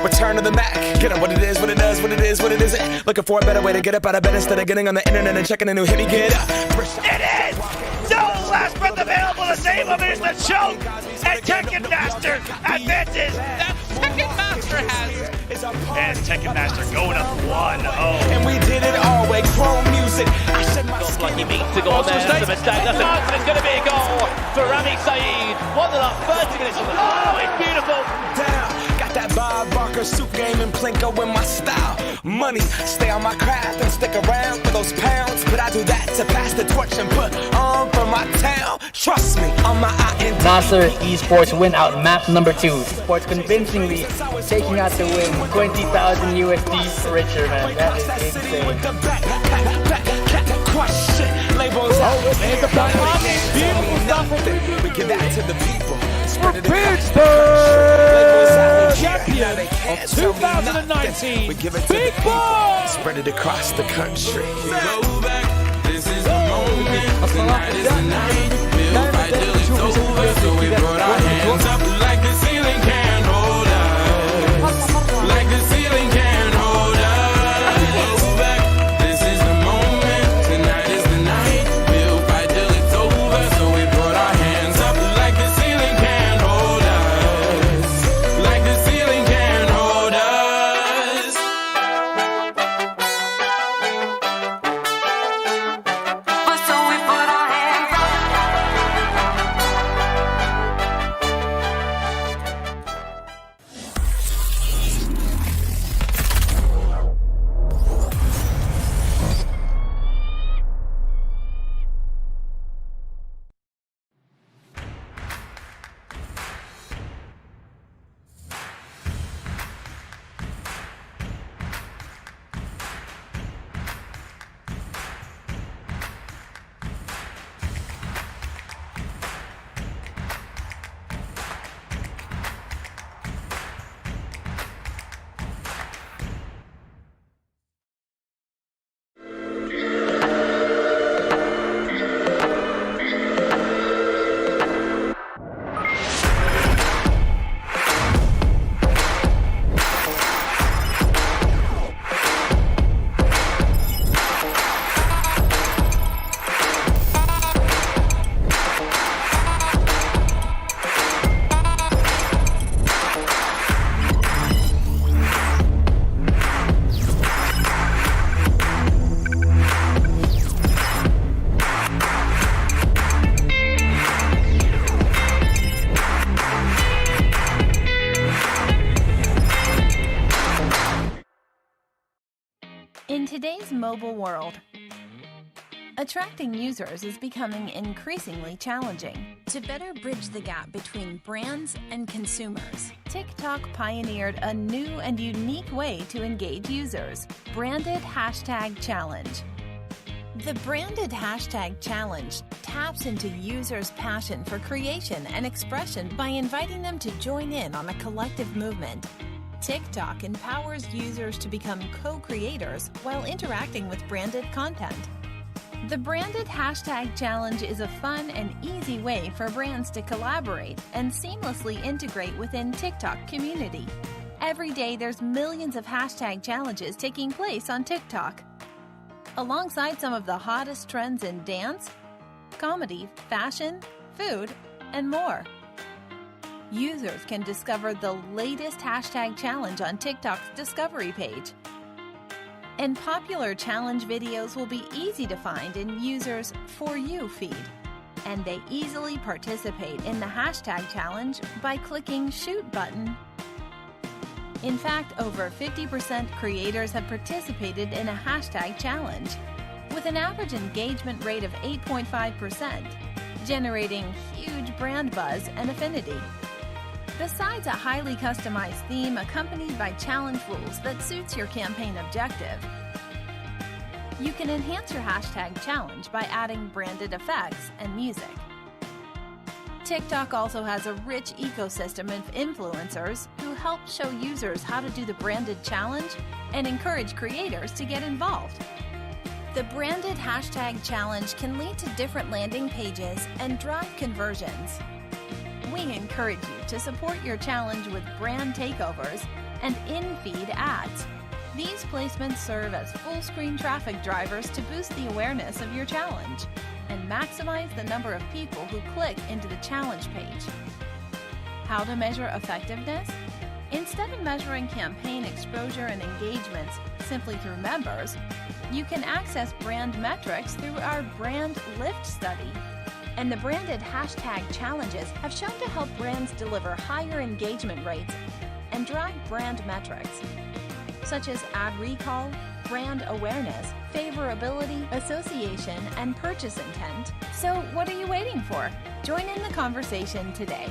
Return to the Mac. Get up what it is, what it does, what it is, what it isn't. Looking for a better way to get up out of bed instead of getting on the internet and checking a new hit. Me get up. It is! No last breath available. The same of it is the choke. And Tekken Master advances. That Tekken Master has. And Tekken Master going up 1-0. And we did it all with chrome music. I said my lucky meat to go on there. That's a mistake. That's it's going to be a goal for Rami Saeed. What the last 30 minutes of the oh, it's beautiful. Down. Got that Bob Barker soup game and Plinko in my style. Money, stay on my craft and stick around for those pounds. But I do that to pass the torch and put on for my town. Trust me, on my INT. Nasser Esports win out map number 2. Esports convincingly taking out the win. 20,000 USD richer, man. That is insane. There's a beautiful stuff from we give that to the people. For Pittsburgh, champion of 2019, Big Boy! Spread it across the country. Go back, this is the moment. Tonight is the night. We'll fight till it's over. So we put our hands up like the ceiling can't hold us. Like the ceiling can't hold us. Go back, this is the moment. Tonight is the night. We'll fight till it's over. So we put our hands up like the ceiling can't hold us. Like the ceiling can't hold us. So we put our hands up. In today's mobile world, attracting users is becoming increasingly challenging. To better bridge the gap between brands and consumers, TikTok pioneered a new and unique way to engage users: Branded Hashtag Challenge. The Branded Hashtag Challenge taps into users' passion for creation and expression by inviting them to join in on a collective movement. TikTok empowers users to become co-creators while interacting with branded content. The Branded Hashtag Challenge is a fun and easy way for brands to collaborate and seamlessly integrate within TikTok community. Every day there's millions of hashtag challenges taking place on TikTok. Alongside some of the hottest trends in dance, comedy, fashion, food, and more. Users can discover the latest hashtag challenge on TikTok's discovery page. And popular challenge videos will be easy to find in users' For You feed. And they easily participate in the hashtag challenge by clicking Shoot button. In fact, over 50% creators have participated in a hashtag challenge, with an average engagement rate of 8.5%, generating huge brand buzz and affinity. Besides a highly customized theme accompanied by challenge rules that suits your campaign objective, you can enhance your hashtag challenge by adding branded effects and music. TikTok also has a rich ecosystem of influencers who help show users how to do the branded challenge and encourage creators to get involved. The branded hashtag challenge can lead to different landing pages and drive conversions. We encourage you to support your challenge with brand takeovers and in-feed ads. These placements serve as full-screen traffic drivers to boost the awareness of your challenge and maximize the number of people who click into the challenge page. How to measure effectiveness? Instead of measuring campaign exposure and engagements simply through members, you can access brand metrics through our brand lift study. And the branded hashtag challenges have shown to help brands deliver higher engagement rates and drive brand metrics, such as ad recall, brand awareness, favorability, association, and purchase intent. So what are you waiting for? Join in the conversation today.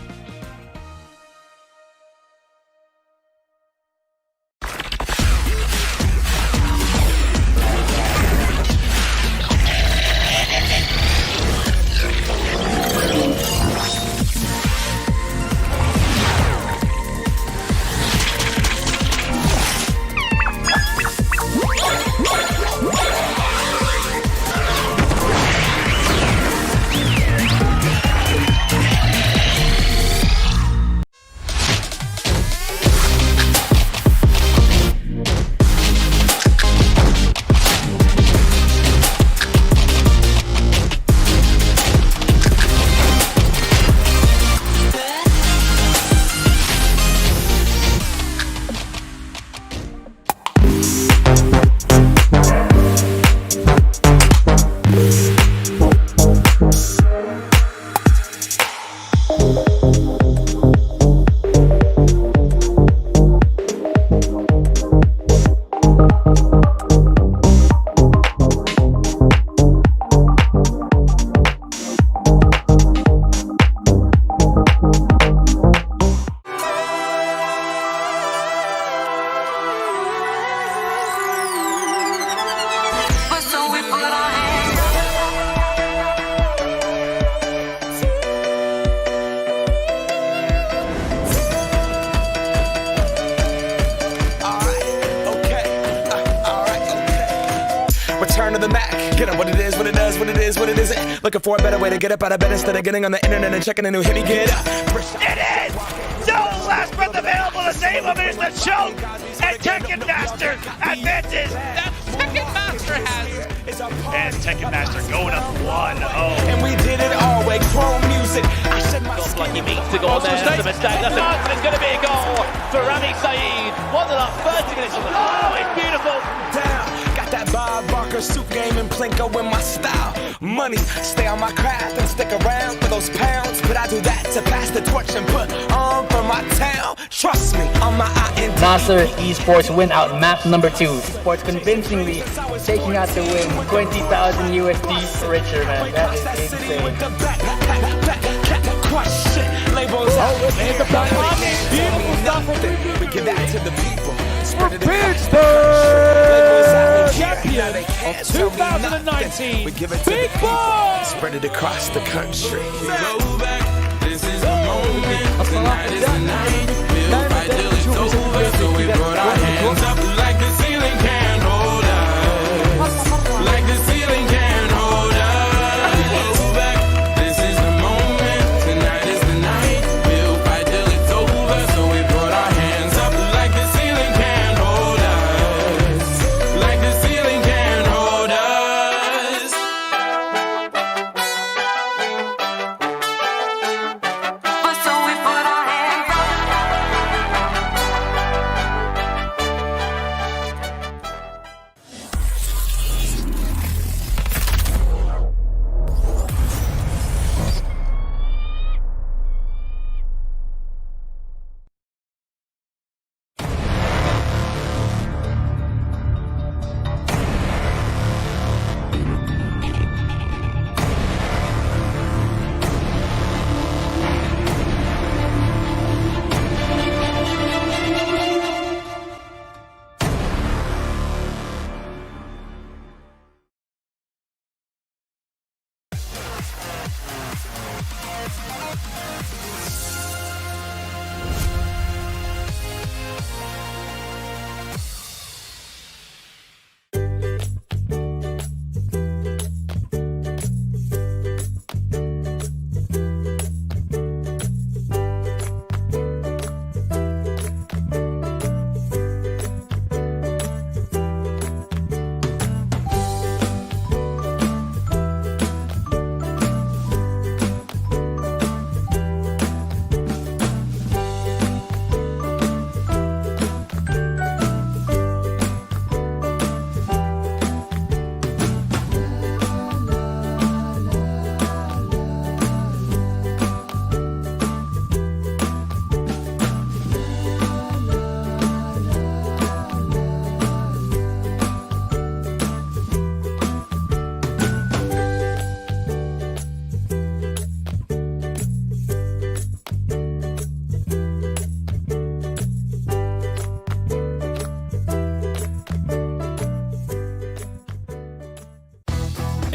Looking for a better way to get up out of bed instead of getting on the internet and checking a new hit. Get up. It is! No last breath available. The same of it is the choke. And Tekken Master advances. That Tekken Master has. And Tekken Master going up 1-0. And we did it all with chrome music. I said my looks like he means to go on there. That's a mistake. That's it's going to be a goal for Rami Saeed. Won the last 30 minutes. Oh, it's beautiful. Down. Got that Bob Barker suit game and Plinko in my style. Money, stay on my craft and stick around for those pounds. But I do that to pass the torch and put on for my town. Trust me, on my IND. Nasser Esports win out map number 2. Esports convincingly taking out the win. 20,000 USD richer, man. That is insane. Crush shit. Labels out. There's the back line. Beautiful stuff from the We give that to the people. Pittsburgh champion of 2019, Big Boy! Spread it across the country. This is the moment, tonight is the night. We'll fight till it's over, so we put our hands up like the ceiling can't hold us. Like the ceiling can't hold us. Go back, this is the moment, tonight is the night. We'll fight till it's over, so we put our hands up like the ceiling can't hold us. Like the ceiling can't hold us.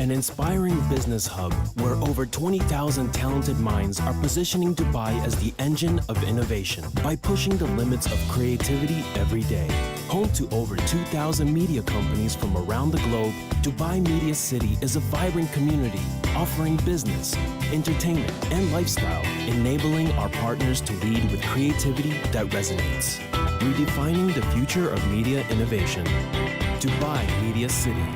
an inspiring business hub where over 20,000 talented minds are positioning Dubai as the engine of innovation by pushing the limits of creativity every day. Home to over 2,000 media companies from around the globe, Dubai Media City is a vibrant community offering business, entertainment, and lifestyle, enabling our partners to lead with creativity that resonates. Redefining the future of media innovation. Dubai Media City.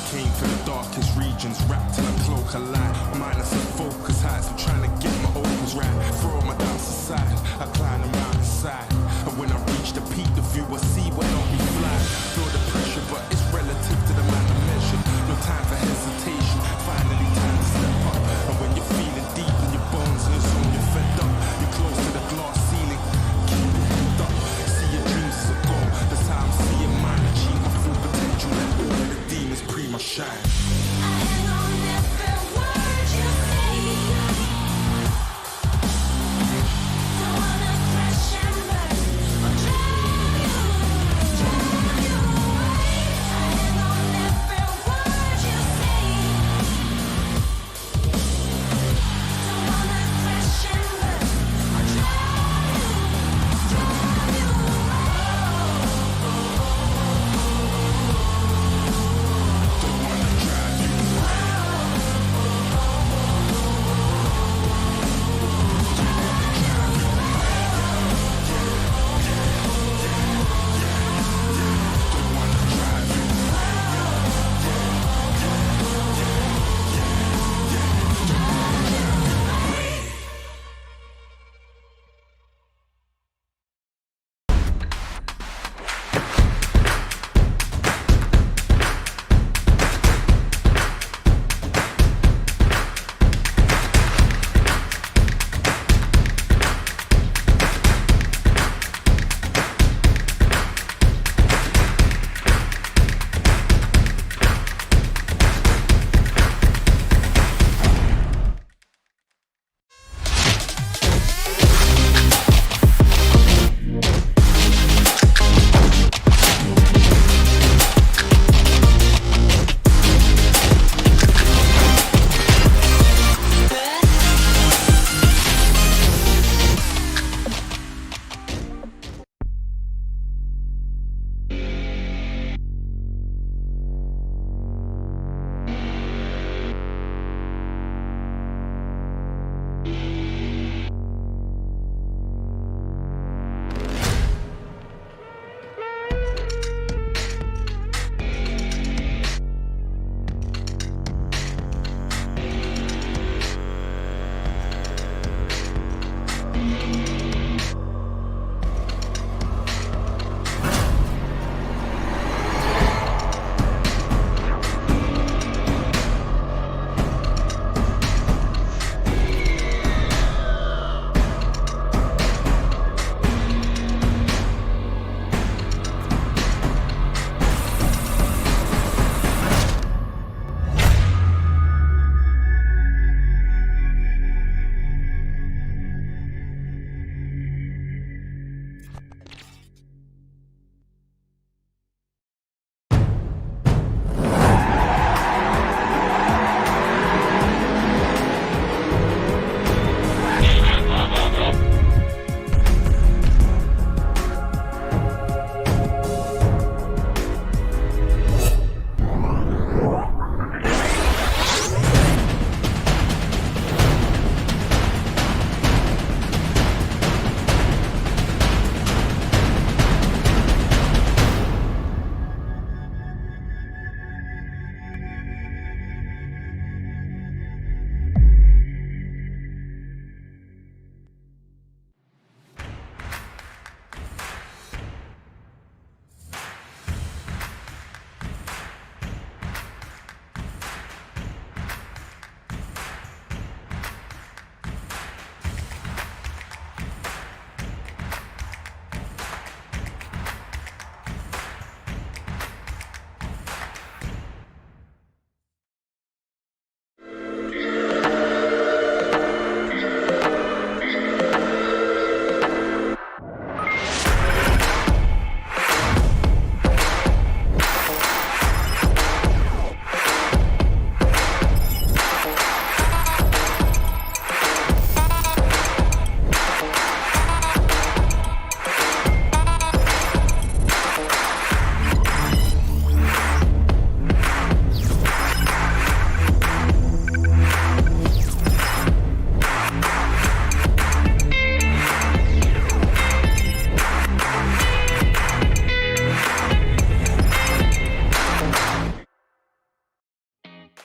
Came from the darkest regions, wrapped in a cloak of light. Minus of focus heights, I'm trying to get my opens right. Throw my doubts aside, I climb the mountainside. And when I reach the peak, the view will see when I'll be flying. Feel the pressure, but it's relative to the man I measured. No time for hesitation, finally time to step up. And when you're feeling deep in your bones and it's on you're fed up, you're close to the glass ceiling, keep your head up. See your dreams as a goal, that's how I'm seeing mine. Achieve my full potential, let all of the demons pre my shine.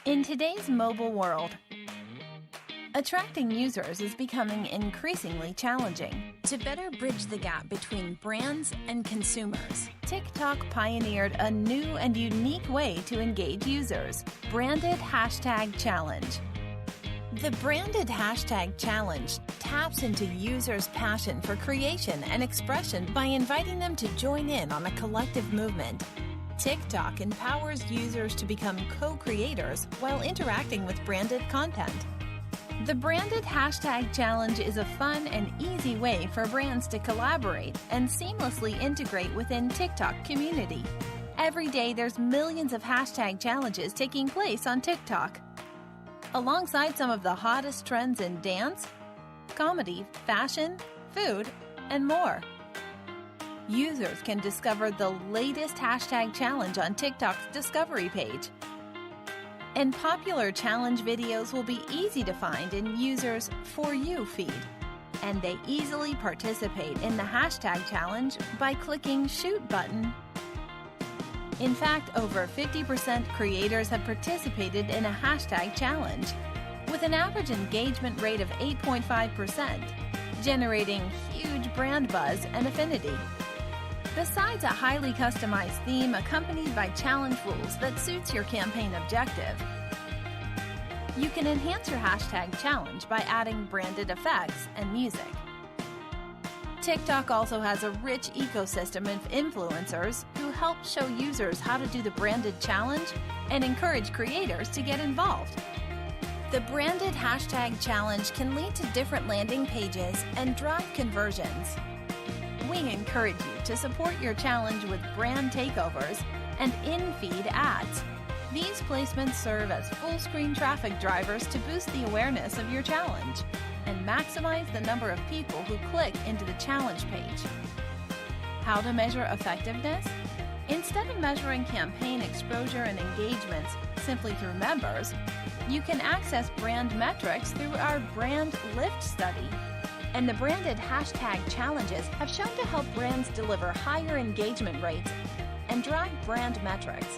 In today's mobile world, attracting users is becoming increasingly challenging. To better bridge the gap between brands and consumers, TikTok pioneered a new and unique way to engage users: Branded Hashtag Challenge. The Branded Hashtag Challenge taps into users' passion for creation and expression by inviting them to join in on a collective movement. TikTok empowers users to become co-creators while interacting with branded content. The Branded Hashtag Challenge is a fun and easy way for brands to collaborate and seamlessly integrate within TikTok community. Every day there's millions of hashtag challenges taking place on TikTok. Alongside some of the hottest trends in dance, comedy, fashion, food, and more. Users can discover the latest hashtag challenge on TikTok's discovery page. And popular challenge videos will be easy to find in users' For You feed. And they easily participate in the hashtag challenge by clicking Shoot button. In fact, over 50% creators have participated in a hashtag challenge, with an average engagement rate of 8.5%, generating huge brand buzz and affinity. Besides a highly customized theme accompanied by challenge rules that suits your campaign objective, you can enhance your hashtag challenge by adding branded effects and music. TikTok also has a rich ecosystem of influencers who help show users how to do the branded challenge and encourage creators to get involved. The Branded Hashtag Challenge can lead to different landing pages and drive conversions. We encourage you to support your challenge with brand takeovers and in-feed ads. These placements serve as full-screen traffic drivers to boost the awareness of your challenge and maximize the number of people who click into the challenge page. How to measure effectiveness? Instead of measuring campaign exposure and engagements simply through members, you can access brand metrics through our Brand Lift study. And the Branded Hashtag Challenges have shown to help brands deliver higher engagement rates and drive brand metrics,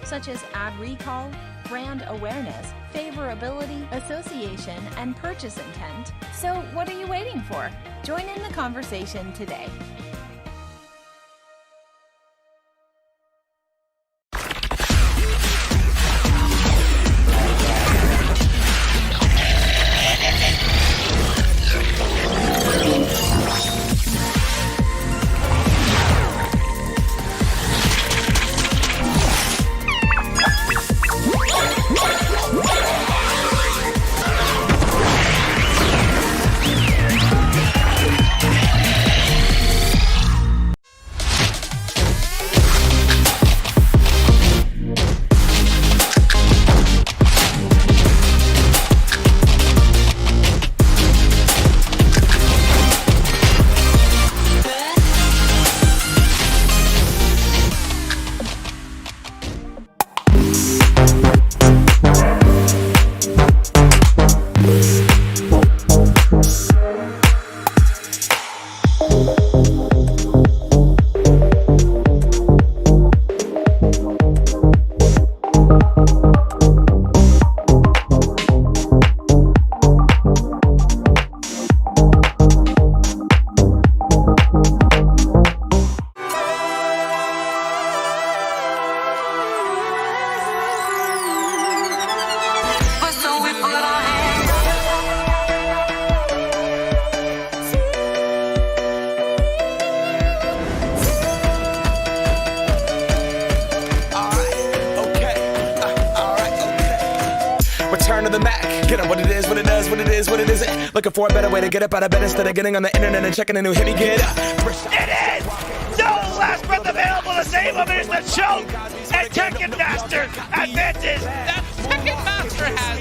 such as ad recall, brand awareness, favorability, association, and purchase intent. So what are you waiting for? Join in the conversation today. Looking for a better way to get up out of bed instead of getting on the internet and checking a new hit. Me get up. It is no last breath available. The same woman is the choke, and Tekken Master advances. That Tekken Master has.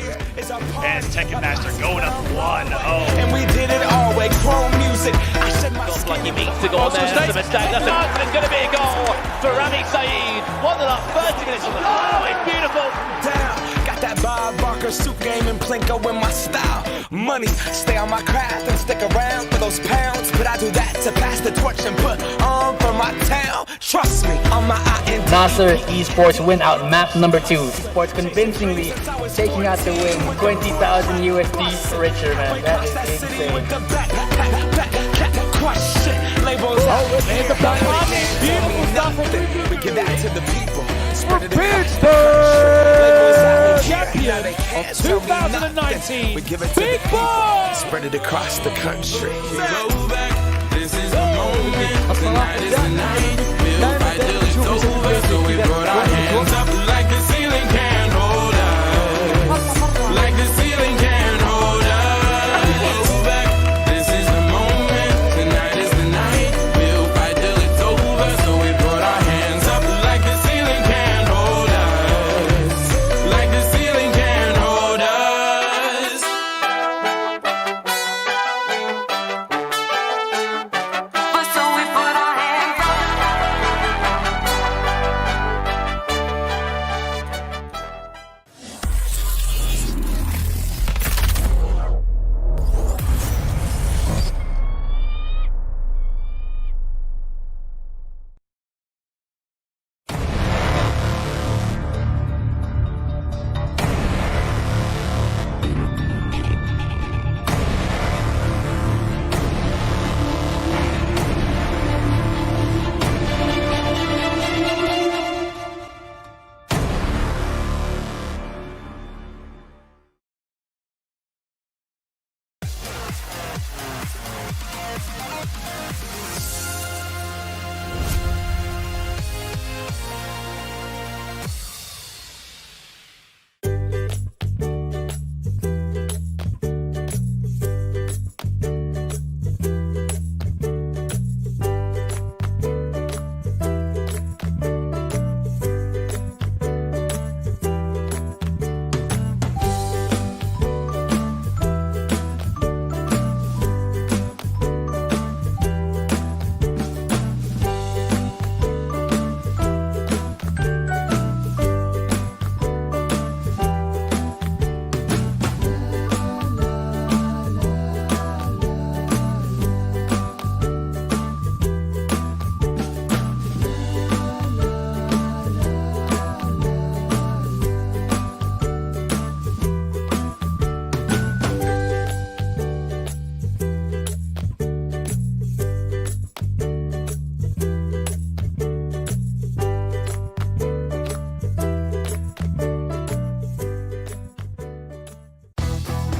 And Tekken Master going up 1-0. And we did it all way. Chrome music. I said my lucky means to go on there. It's a mistake. That's and it's going to be a goal for Rami Saeed. 1-0. 30 minutes on the. Oh, it's beautiful. Down. Got that Bob Barker Barker, soup game and Plinko in my style. Money, stay on my craft and stick around for those pounds. But I do that to pass the torch and put on for my town. Trust me, on my Nasser Esports win out map number 2. Esports convincingly taking out the win. 20,000 USD richer, man. That is insane. There's the back pocket. Beautiful stuff from we give that to the people. For Pittsburgh, champion of 2019, Big Boy! Spread it across the country. This is the moment, tonight is the night. We'll fight till it's over, so we put our hands up like the ceiling can't hold us. Like the ceiling can't hold us. This is the moment, tonight is the night. We'll fight till it's over, so we put our hands up like the ceiling can't hold us. Like the ceiling can't hold us.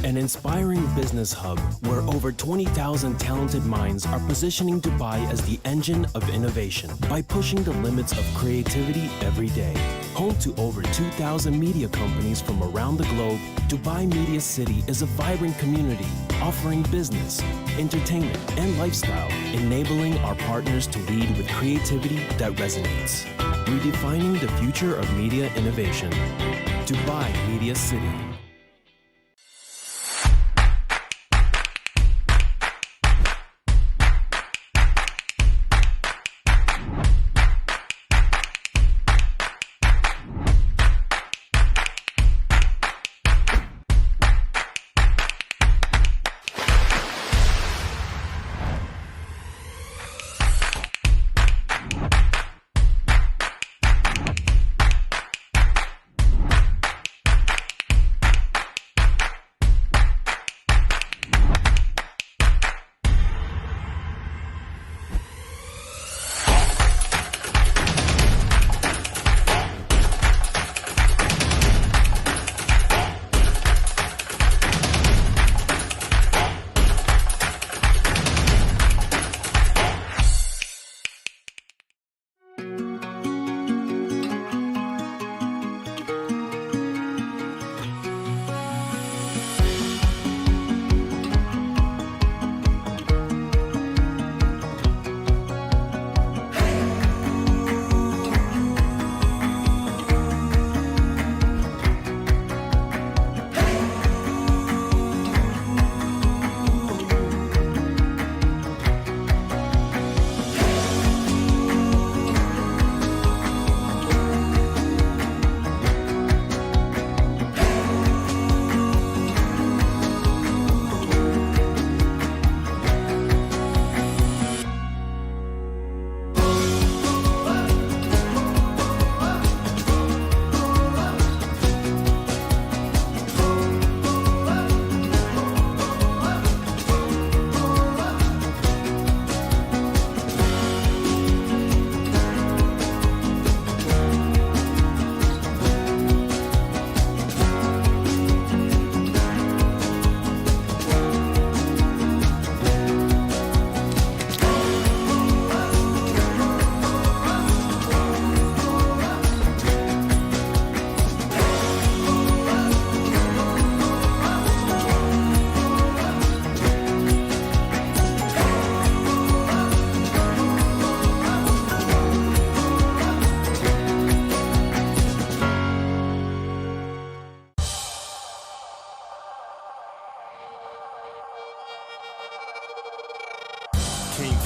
An inspiring business hub where over 20,000 talented minds are positioning Dubai as the engine of innovation by pushing the limits of creativity every day. Home to over 2,000 media companies from around the globe, Dubai Media City is a vibrant community offering business, entertainment, and lifestyle, enabling our partners to lead with creativity that resonates. Redefining the future of media innovation. Dubai Media City.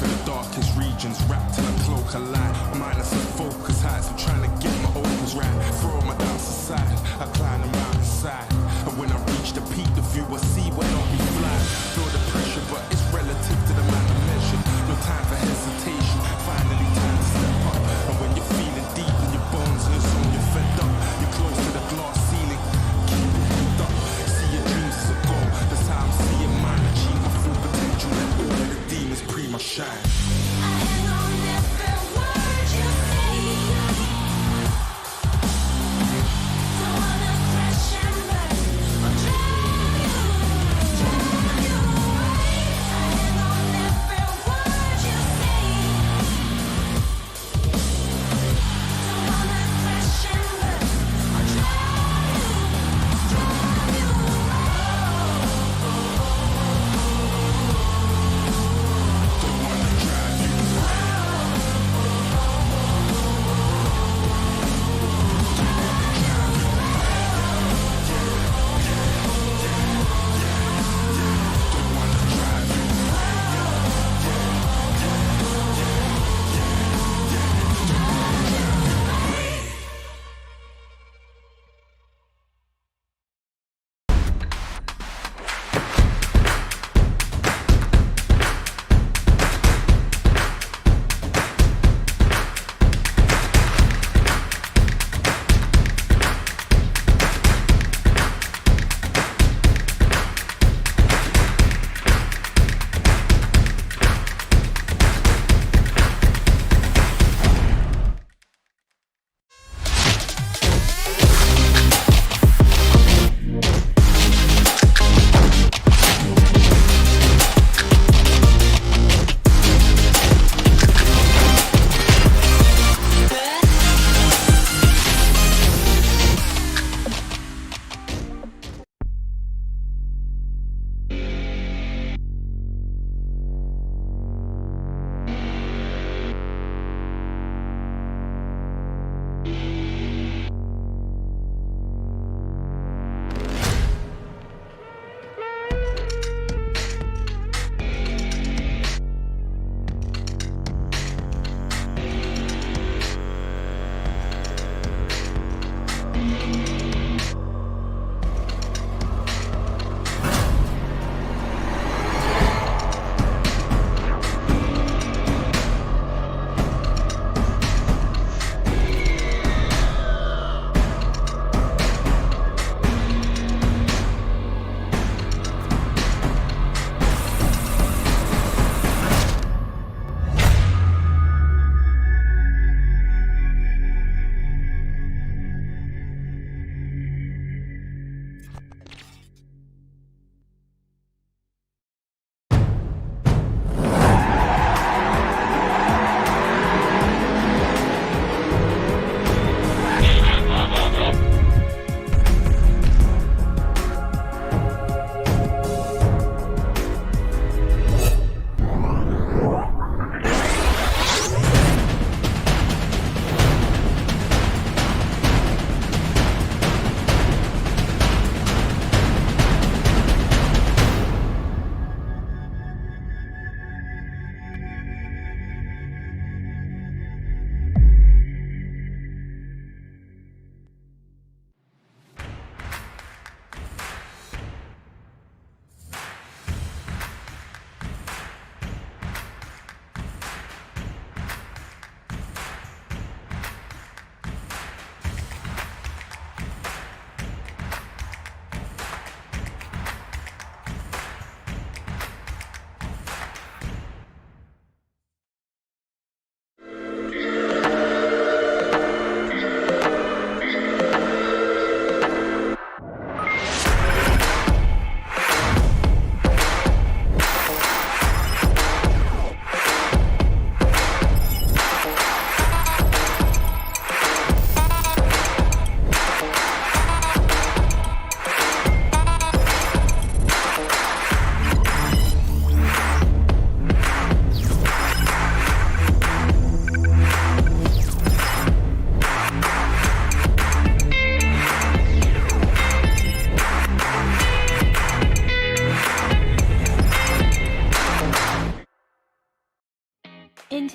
for the darkest regions, wrapped in a cloak of light. Minus the focus heights, I'm trying to get my opens right. Throw my doubts aside, I climb the mountainside. And when I reach the peak, the view will see where I'll be flying. Feel the pressure, but it's relative to the man I measured. No time for hesitation, finally time to step up. And when you're feeling deep in your bones and it's on you're fed up, you're close to the glass ceiling, keep it hooked up. See your dreams as a goal, that's how I'm seeing mine. Achieve my full potential, let all of the demons pre my shine. Don't wanna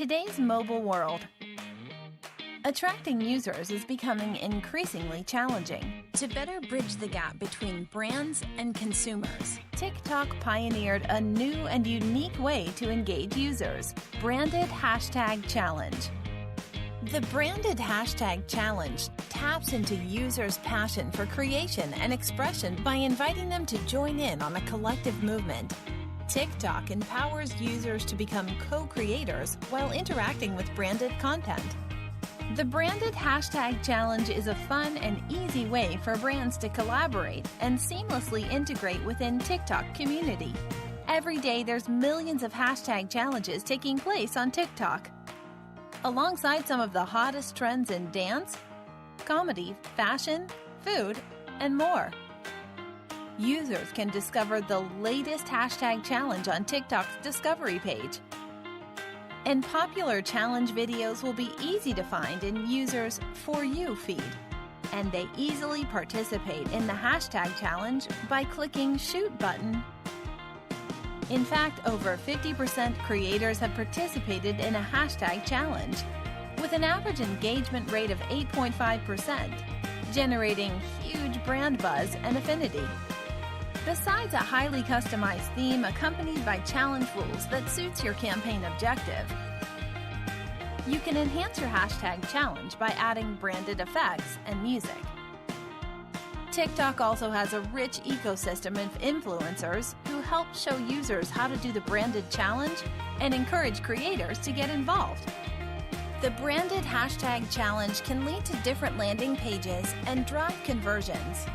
today's mobile world, attracting users is becoming increasingly challenging. To better bridge the gap between brands and consumers, TikTok pioneered a new and unique way to engage users: Branded Hashtag Challenge. The Branded Hashtag Challenge taps into users' passion for creation and expression by inviting them to join in on a collective movement. TikTok empowers users to become co-creators while interacting with branded content. The Branded Hashtag Challenge is a fun and easy way for brands to collaborate and seamlessly integrate within TikTok community. Every day there's millions of hashtag challenges taking place on TikTok. Alongside some of the hottest trends in dance, comedy, fashion, food, and more. Users can discover the latest hashtag challenge on TikTok's discovery page. And popular challenge videos will be easy to find in users' For You feed. And they easily participate in the hashtag challenge by clicking Shoot button. In fact, over 50% creators have participated in a hashtag challenge, with an average engagement rate of 8.5%, generating huge brand buzz and affinity. Besides a highly customized theme accompanied by challenge rules that suits your campaign objective, you can enhance your hashtag challenge by adding branded effects and music. TikTok also has a rich ecosystem of influencers who help show users how to do the branded challenge and encourage creators to get involved. The Branded Hashtag Challenge can lead to different landing pages and drive conversions.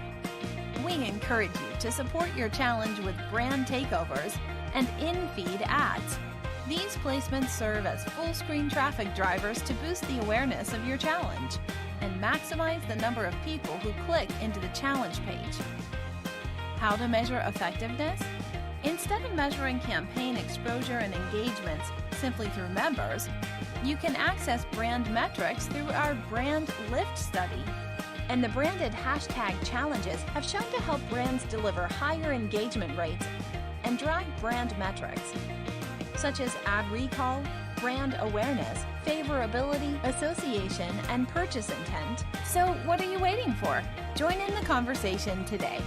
We encourage you to support your challenge with brand takeovers and in-feed ads. These placements serve as full-screen traffic drivers to boost the awareness of your challenge and maximize the number of people who click into the challenge page. How to measure effectiveness? Instead of measuring campaign exposure and engagements simply through members, you can access brand metrics through our Brand Lift study. And the Branded Hashtag Challenges have shown to help brands deliver higher engagement rates and drive brand metrics, such as ad recall, brand awareness, favorability, association, and purchase intent. So what are you waiting for? Join in the conversation today.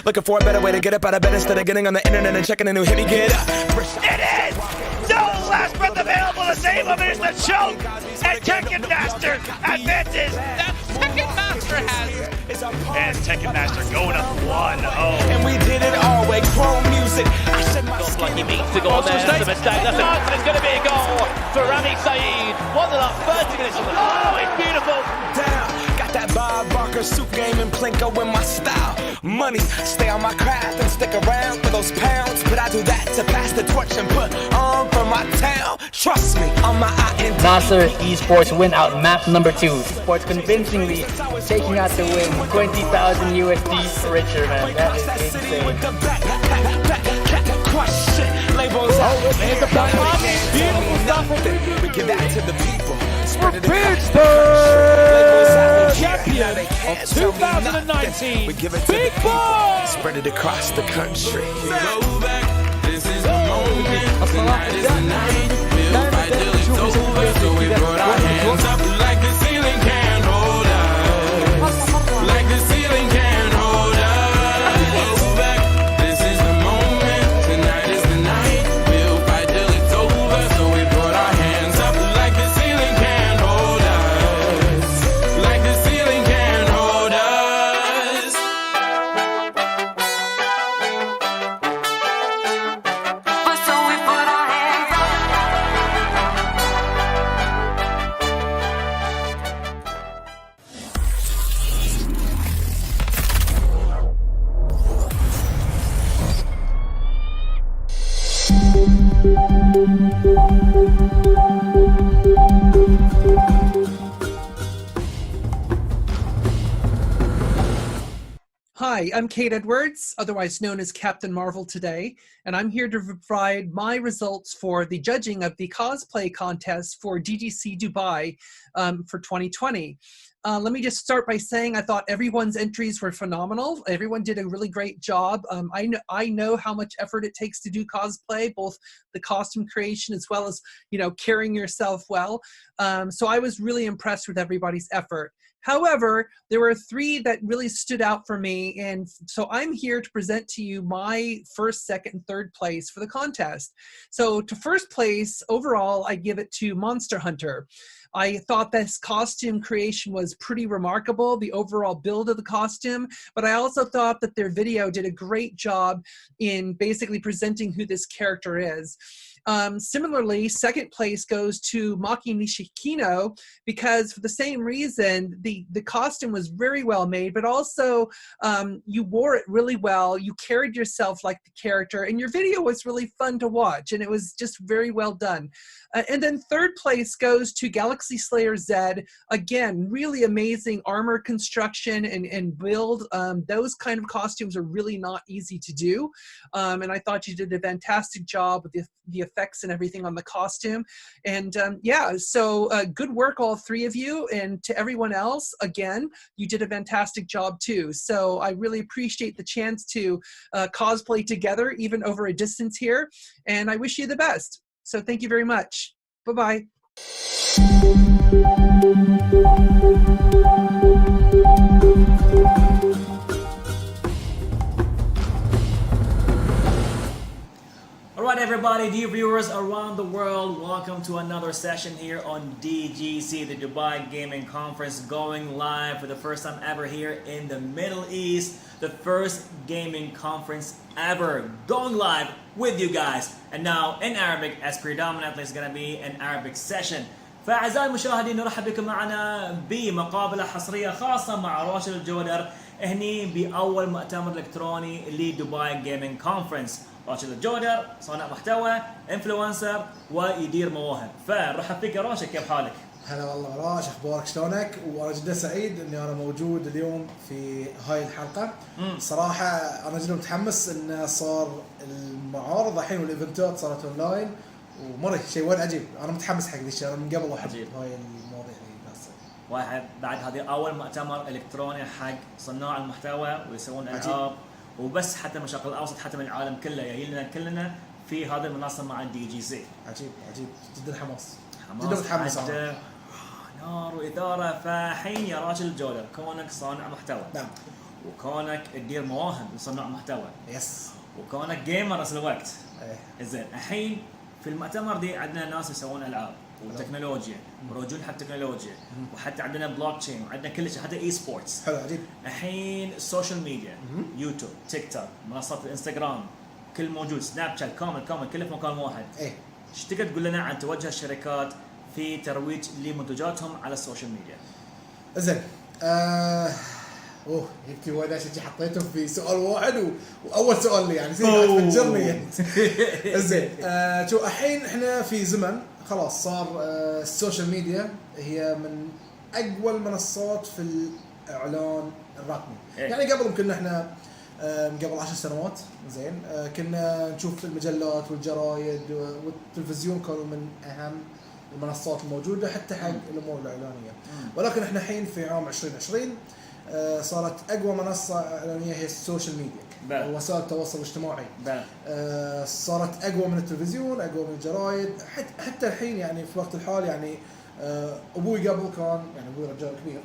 Looking for a better way to get up out of bed instead of getting on the internet and checking a new hit. Me get up. It is! No last breath available. The same woman is the choke. And Tekken Master advances. That Tekken Master has. And Tekken Master going up 1-0. And we did it all way. Chrome music. I said my lucky means to go on there. That's a mistake. That's a but it's going to be a goal for Rami Saeed. 1-0, 30 minutes. Oh, it's beautiful. Down. Got that Bob Barker soup game and Plinko in my style. Money, stay on my craft and stick around for those pounds. But I do that to pass the torch and put on for my town. Trust me, on my INT. Nasser Esports win out map number 2. Sports convincingly taking out the win. 20,000 USD richer, man. That is insane. There's the back pocket. Beautiful stuff from we give that to the people. For Pittsburgh, champion of 2019, Big Boy! Spread it across the country. Go back, this is the moment, tonight is the night. We'll fight till it's over, so we Hi, I'm Kate Edwards, otherwise known as Captain Marvel today, and I'm here to provide my results for the judging of the cosplay contest for DGC Dubai for 2020. Let me just start by saying I thought everyone's entries were phenomenal. Everyone did a really great job. I know how much effort it takes to do cosplay, both the costume creation as well as, you know, carrying yourself well. So I was really impressed with everybody's effort. However, there were 3 that really stood out for me, and so I'm here to present to you my first, second, and third place for the contest. So to first place, overall, I give it to Monster Hunter. I thought this costume creation was pretty remarkable, the overall build of the costume, but I also thought that their video did a great job in basically presenting who this character is. Similarly, second place goes to Maki Nishikino because for the same reason, the costume was very well made, but also you wore it really well, you carried yourself like the character, and your video was really fun to watch, and it was just very well done. And then third place goes to Galaxy Slayer Z. Again, really amazing armor construction and build. Those kind of costumes are really not easy to do. And I thought you did a fantastic job with the effects and everything on the costume. And yeah, so good work, all 3 of you. And to everyone else, again, you did a fantastic job too. So I really appreciate the chance to cosplay together, even over a distance here. And I wish you the best. So thank you very much. Bye-bye. Alright everybody, dear viewers around the world, welcome to another session here on DGC, the Dubai Gaming Conference, going live for the first time ever here in the Middle East. The first gaming conference ever going live with you guys. And now in Arabic, as predominantly it's going to be an Arabic session. فأعزائي المشاهدين نرحب بكم معنا بمقابلة حصرية خاصة مع راشد الجودر هني بأول مؤتمر إلكتروني لدبي جيمنج كونفرنس. راشد الجودر صانع محتوى، انفلونسر ويدير مواهب. فرحب فيك يا راشد، كيف حالك؟ هلا والله راش، اخبارك شلونك؟ وانا جدا سعيد اني انا موجود اليوم في هاي الحلقه. صراحه انا جدا متحمس انه صار المعارض الحين والايفنتات صارت اونلاين ومره شيء وايد عجيب. انا متحمس حق ذي الشيء، انا من قبل احب هاي المواضيع دي بس. واحد بعد هذه اول مؤتمر الكتروني حق صناع المحتوى ويسوون العاب وبس حتى من الشرق الاوسط حتى من العالم كله يهي لنا كلنا في هذه المنصه مع الدي جي سي. عجيب عجيب جدا حماس جدا متحمس نار واثاره. فحين يا راشد الجودر كونك صانع محتوى، نعم، وكونك تدير مواهب لصناع محتوى، يس، وكونك جيمر نفس الوقت، زين الحين في المؤتمر دي عندنا ناس يسوون العاب وتكنولوجيا ورجول حق تكنولوجيا وحتى عندنا بلوك تشين وعندنا كل شيء حتى اي سبورتس. حلو عجيب. الحين السوشيال ميديا، يوتيوب، تيك توك، منصات الانستغرام، كل موجود، سناب شات، كومنت كله في مكان واحد. ايش تقدر تقول لنا عن توجه الشركات في ترويج لمنتجاتهم على السوشيال ميديا؟ زين يبكي وايد اشي حطيته في سؤال واحد واول سؤال لي يعني تفجرني. زين شو الحين احنا في زمن خلاص صار السوشيال ميديا هي من اقوى المنصات في الاعلان الرقمي. يعني قبل كنا احنا قبل 10 سنوات زين كنا نشوف المجلات والجرايد والتلفزيون كانوا من اهم المنصات الموجوده حتى حق الامور الاعلانيه. ولكن احنا الحين في عام 2020 صارت اقوى منصه اعلانيه هي السوشيال ميديا، وسائل التواصل الاجتماعي. صارت اقوى من التلفزيون، اقوى من الجرايد. حتى الحين يعني في الوقت الحالي يعني ابوي قبل كان يعني ابوي رجال كبير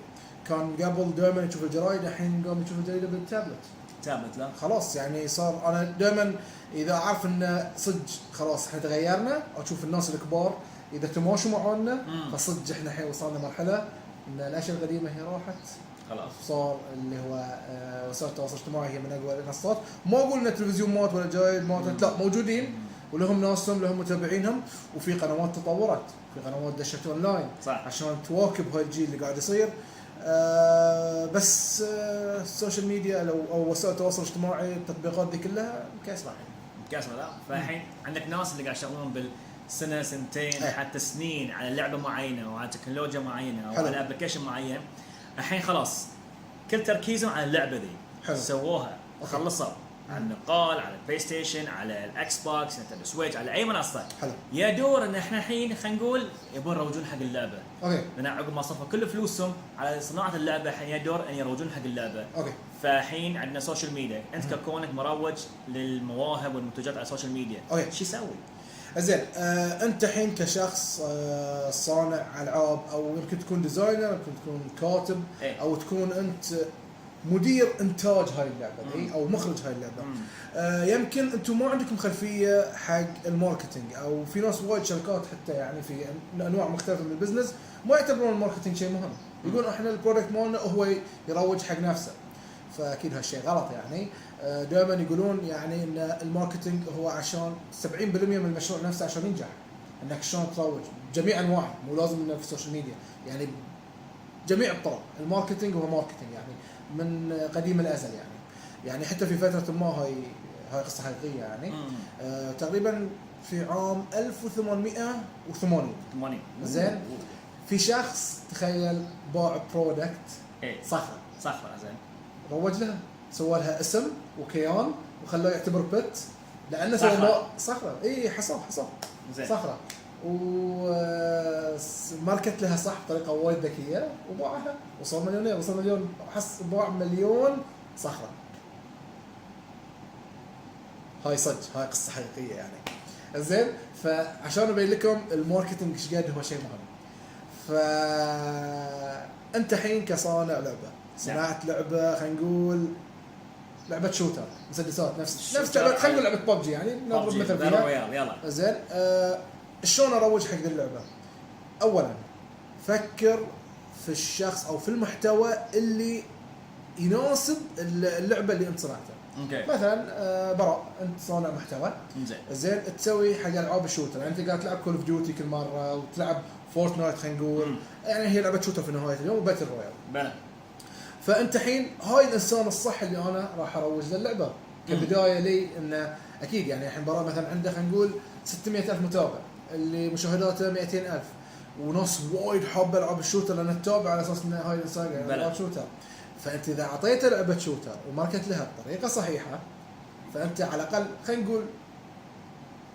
كان قبل دائما يشوف الجرايد، الحين قام يشوف الجريده بالتابلت. لا خلاص يعني صار انا دائما اذا اعرف ان صدق خلاص احنا تغيرنا، اشوف الناس الكبار اذا تماشوا معنا فصدق احنا الحين وصلنا مرحله ان الاشياء القديمه هي راحت خلاص. صار اللي هو وسائل التواصل الاجتماعي هي من اقوى المنصات. ما اقول ان التلفزيون مات ولا جرايد ماتت، لا موجودين ولهم ناسهم لهم متابعينهم، وفي قنوات تطورت، في قنوات دشت اونلاين صح عشان تواكب هاي الجيل اللي قاعد يصير. بس السوشيال ميديا او وسائل التواصل الاجتماعي التطبيقات دي كلها مكسره لا. فالحين عندك ناس اللي قاعد يشتغلون بالسنه سنتين حتى سنين على لعبه معينه وعلى تكنولوجيا معينه او على ابلكيشن معين. الحين خلاص كل تركيزهم على اللعبه دي سووها خلصوا على النقال، على البلاي ستيشن، على الاكس بوكس، نينتندو سويتش، على اي منصه. حلو. يا دور ان احنا الحين خلينا نقول يبون يروجون حق اللعبه. اوكي. لان عقب ما صرفوا كل فلوسهم على صناعه اللعبه، الحين يا دور ان يروجون حق اللعبه. اوكي. فالحين عندنا سوشيال ميديا، انت ككونك مروج للمواهب والمنتجات على السوشيال ميديا. اوكي. شو يسوي؟ زين انت الحين كشخص صانع العاب، او يمكن تكون ديزاينر، يمكن تكون كاتب، او تكون انت مدير انتاج هاي اللعبه دي او مخرج هاي اللعبه. يمكن انتم ما عندكم خلفيه حق الماركتينج، او في ناس وايد شركات حتى يعني في انواع مختلفه من البزنس ما يعتبرون الماركتينج شيء مهم. يقولون احنا البرودكت مالنا هو يروج حق نفسه. فاكيد هالشيء غلط يعني. دائما يقولون يعني ان الماركتينج هو عشان 70% من المشروع نفسه عشان ينجح، انك شلون تروج بجميع انواعه، مو لازم انك في السوشيال ميديا، يعني جميع الطرق. الماركتينج هو ماركتينج يعني من قديم الازل يعني حتى في فتره ما هاي قصه حقيقيه يعني. تقريبا في عام 1880 زين في شخص تخيل باع برودكت صخره زين، روج لها، سوى لها اسم وكيان وخلوه يعتبر بت، لانه سوى صخره. اي حصل صخره، وماركت لها صح بطريقه وايد ذكيه وباعها وصار مليونير، وصل مليون، باع مليون صخره. هاي صدق، هاي قصه حقيقيه يعني. زين فعشان ابين لكم الماركتينج ايش قد هو شيء مهم. فانت الحين كصانع لعبه صنعت لعبه، خلينا نقول لعبه شوتر مسدسات، نفس لعبه، خلينا نقول لعبه ببجي يعني، نضرب مثل فيها. زين شلون اروج حق اللعبه؟ اولا فكر في الشخص او في المحتوى اللي يناسب اللعبه اللي انت صنعتها. مثلا براء انت صانع محتوى زين تسوي حق العاب الشوتر، يعني انت قاعد تلعب كول اوف ديوتي كل مره وتلعب فورتنايت خلينا نقول، يعني هي لعبه شوتر في نهايه اليوم وباتل رويال. فانت الحين هاي الانسان الصح اللي انا راح اروج للعبه كبدايه لي. انه اكيد يعني الحين براء مثلا عنده خلينا نقول 600,000 متابع اللي مشاهداته 200,000، وناس وايد حابه العاب الشوتر لان تتابع على اساس ان هاي الانسان يعني العاب شوتر. فانت اذا اعطيته لعبه شوتر وماركت لها بطريقه صحيحه، فانت على الاقل خلينا نقول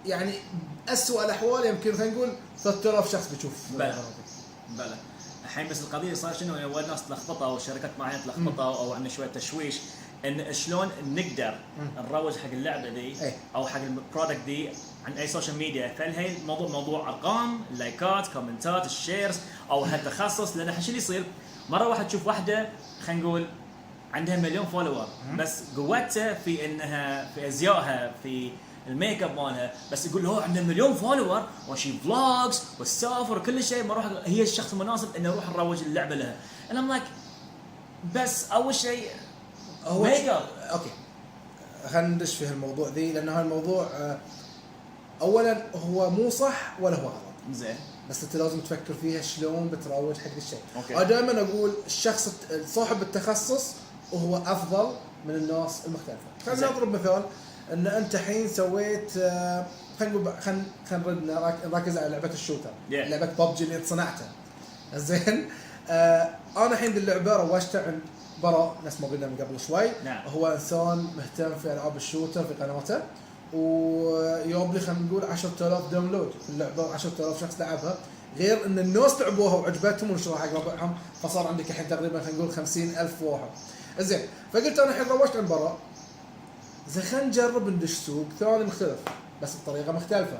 يعني اسوء الاحوال يمكن خلينا نقول 3000 شخص بيشوف. بلى الحين بس القضيه صار شنو؟ اول الناس تلخبطوا او الشركات معينه تلخبطوا او عندنا شويه تشويش ان شلون نقدر نروج حق اللعبه دي او حق البرودكت دي عن اي سوشيال ميديا. فهي الموضوع موضوع ارقام، لايكات، كومنتات، الشيرز او هالتخصص. لان الحين شو اللي يصير؟ مره واحد تشوف واحده خلينا نقول عندها 1,000,000 فولور، بس قوتها في انها في ازيائها، في الميك اب مالها، بس يقول له عندنا 1,000,000 فولور وشي فلوجز والسافر وكل شيء، ما اروح هي الشخص المناسب انه اروح نروج اللعبه لها. انا لايك بس اول شيء ميك اب. اوكي خلينا ندش في هالموضوع ذي، لان هالموضوع اولا هو مو صح ولا هو غلط. زين بس انت لازم تفكر فيها شلون بتروج حق الشيء. انا دائما اقول الشخص صاحب التخصص وهو افضل من الناس المختلفه. خلينا نضرب مثال ان انت الحين سويت خلينا نركز على لعبه الشوتر، لعبه ببجي اللي صنعتها. زين انا الحين اللعبه روجتها عند براء نفس ما قلنا من قبل شوي. هو انسان مهتم في العاب الشوتر في قناته، ويوم لي خلينا نقول 10,000 داونلود في اللعبه، 10,000 شخص لعبها، غير ان الناس لعبوها وعجبتهم ونشروها حق ربعهم، فصار عندك الحين تقريبا خلينا نقول 50,000 واحد. زين فقلت انا الحين روجت عند براء، زين خلينا نجرب ندش سوق ثاني مختلف بس بطريقه مختلفه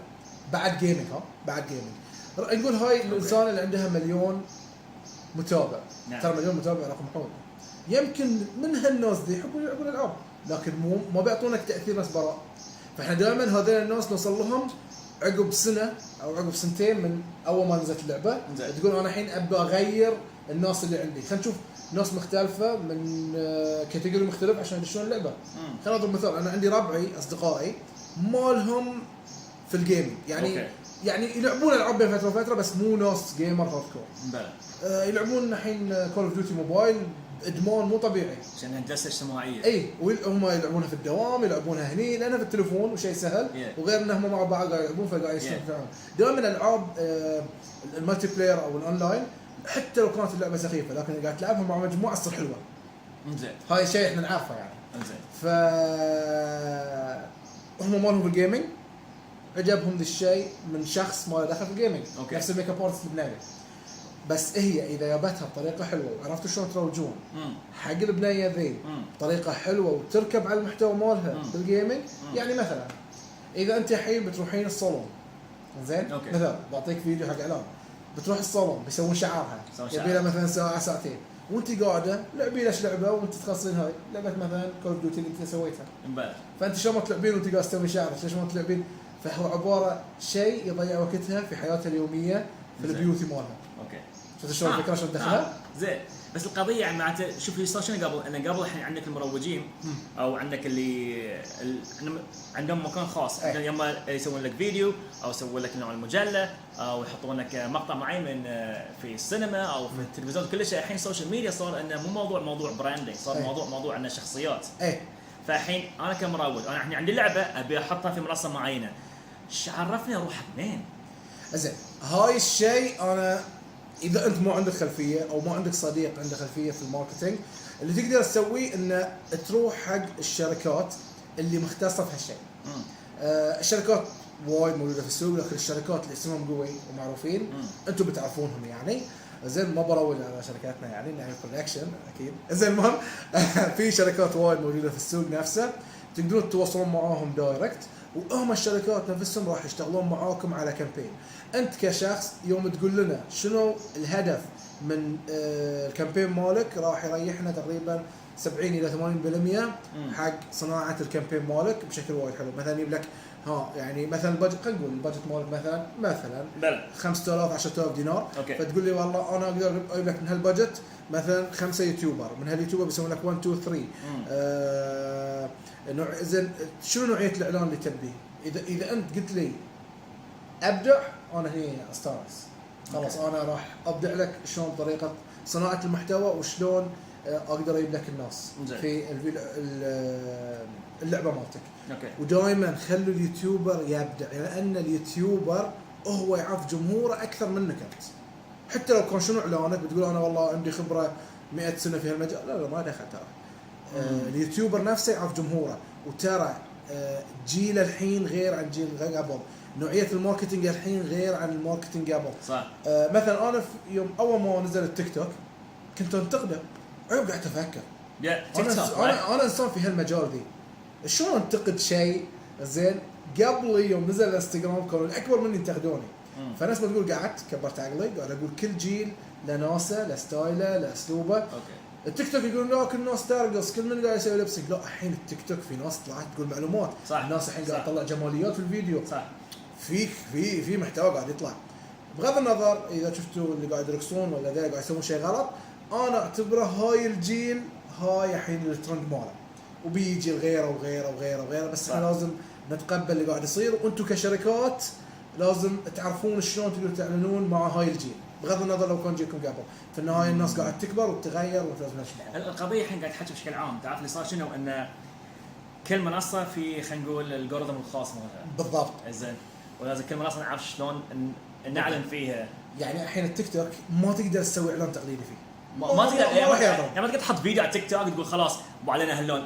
بعد جيمنج. بعد جيمنج نقول هاي الانسان اللي عندها 1,000,000 متابع. ترى 1,000,000 متابع رقم حول، يمكن من هالناس دي يحبون يلعبون العاب لكن ما بيعطونك تاثير نفس براء. فاحنا دائما هذول الناس نوصل لهم عقب سنه او عقب سنتين من اول ما نزلت اللعبه. تقول انا الحين ابى اغير الناس اللي عندي، خلينا نشوف ناس مختلفه من كاتيجوري مختلف عشان يدشون اللعبه. خلينا نضرب مثال، انا عندي ربعي اصدقائي مالهم في الجيمنج يعني يعني يلعبون العاب بين فتره وفتره بس مو ناس جيمر هارد كور. يلعبون الحين كول اوف ديوتي موبايل ادمان مو طبيعي عشان هندسه اجتماعيه. اي وهم يلعبونها في الدوام، يلعبونها هني لانها في التليفون وشيء سهل وغير انهم مع بعض قاعد يلعبون فقاعد يستمتعون. دائما الالعاب المالتي بلاير او الاونلاين حتى لو كانت اللعبه سخيفه لكن قاعد تلعبها مع مجموعه تصير حلوه. زين هاي شيء احنا نعرفه يعني. ف هم ما لهم في الجيمنج، عجبهم ذا الشيء من شخص ما له دخل في الجيمنج، نفس الميك اب ارتست البنايه. بس هي اذا جابتها بطريقه حلوه وعرفتوا شلون تروجون حق البنيه ذي بطريقه حلوه وتركب على المحتوى مالها بالجيمنج. يعني مثلا اذا انت الحين بتروحين الصالون، زين مثلا بعطيك فيديو حق اعلان، بتروح الصالون بيسوون شعارها، يبي لها مثلا ساعه ساعتين، وانت قاعده لعبي لك لعبه وانت تخلصين هاي لعبه مثلا كول اوف ديوتي اللي انت سويتها، فانت شلون ما تلعبين وانت قاعد تسوي شعرك، شلون ما تلعبين. فهو عباره شيء يضيع وقتها في حياتها اليوميه في البيوت مالها. شفت شلون الفكره شلون دخلها؟ زين. بس القضيه يعني معناته شوف صار شنو قبل، انه قبل الحين عندك المروجين او عندك اللي عندهم مكان خاص، يما يسوون لك فيديو او يسوون لك نوع المجله او يحطون لك مقطع معين من في السينما او في التلفزيون، كل شيء الحين السوشيال ميديا صار انه مو موضوع براندنج، صار موضوع انه شخصيات. فالحين انا كمروج انا الحين عندي لعبه ابي احطها في منصه معينه، عرفني اروح منين؟ زين هاي الشيء انا اذا انت ما عندك خلفيه او ما عندك صديق عنده خلفيه في الماركتينج، اللي تقدر تسويه انه تروح حق الشركات اللي مختصه في هالشيء. الشركات وايد موجوده في السوق، لكن الشركات اللي اسمهم قوي ومعروفين انتم بتعرفونهم يعني. زين ما بروج على شركاتنا يعني نعمل كونكشن اكيد. زين المهم في شركات وايد موجوده في السوق نفسه تقدرون تتواصلون معاهم دايركت، وهم الشركات نفسهم راح يشتغلون معاكم على كامبين. انت كشخص يوم تقول لنا شنو الهدف من الكامبين مالك، راح يريحنا تقريبا 70 الى 80% حق صناعه الكامبين مالك بشكل وايد حلو. مثلا يجيب لك يعني مثلا البادجت، خلينا نقول البادجت مالك مثلا 5000 10000 دينار، فتقول لي والله انا اقدر اجيب لك من هالبادجت مثلا 5 يوتيوبر، من هاليوتيوبر بيسوون لك 1 2 3 زين شنو نوعيه الاعلان اللي تبيه. اذا انت قلت لي ابدع، انا هنا استانس خلاص. انا راح ابدع لك شلون طريقه صناعه المحتوى وشلون اقدر اجيب لك الناس في اللعبه مالتك. ودائما خلوا اليوتيوبر يبدع، لان اليوتيوبر هو يعرف جمهوره اكثر منك انت. حتى لو كان شنو اعلانك بتقول انا والله عندي خبره 100 سنه في هالمجال، لا ما دخل. ترى اليوتيوبر نفسه يعرف جمهوره، وترى جيل الحين غير عن جيل قبل، نوعيه الماركتينج الحين غير عن الماركتينج قبل. صح. مثلا انا في يوم اول ما نزل التيك توك كنت انتقده، عيب قاعد افكر انا انسان في هالمجال ذي، شلون انتقد شيء زين قبل يوم نزل الانستغرام كانوا الاكبر مني ينتقدوني. فناس ما تقول قعدت كبرت عقلي، قاعد اقول كل جيل له ناسه، له ستايله، له اسلوبه. التيك توك يقولون لا كل الناس ترقص، كل من قاعد يسوي لبسك. لا الحين التيك توك في ناس طلعت تقول معلومات. صح. الناس الحين قاعد تطلع جماليات في الفيديو. صح. في محتوى قاعد يطلع. بغض النظر اذا شفتوا اللي قاعد يرقصون ولا ذا قاعد يسوون شيء غلط، انا اعتبره هاي الجيل هاي الحين الترند ماله، وبيجي الغيره وغيره وغيره وغيره. بس احنا لازم نتقبل اللي قاعد يصير، وانتم كشركات لازم تعرفون شلون تقدروا تعلنون مع هاي الجيل، بغض النظر لو كان جيكم قبل. في النهايه الناس قاعد تكبر وتتغير ولازم نمشي. القضيه الحين قاعد تحكي بشكل عام، تعرف اللي صار شنو؟ ان كل منصه في خلينا نقول الالجوريثم الخاص مالها. بالضبط. زين. ولازم كل منصه نعرف شلون نعلن فيها. يعني الحين التيك توك ما تقدر تسوي اعلان تقليدي فيه. ما تقدر يعني ما تقدر تحط فيديو على تيك توك تقول خلاص ابو علينا هاللون.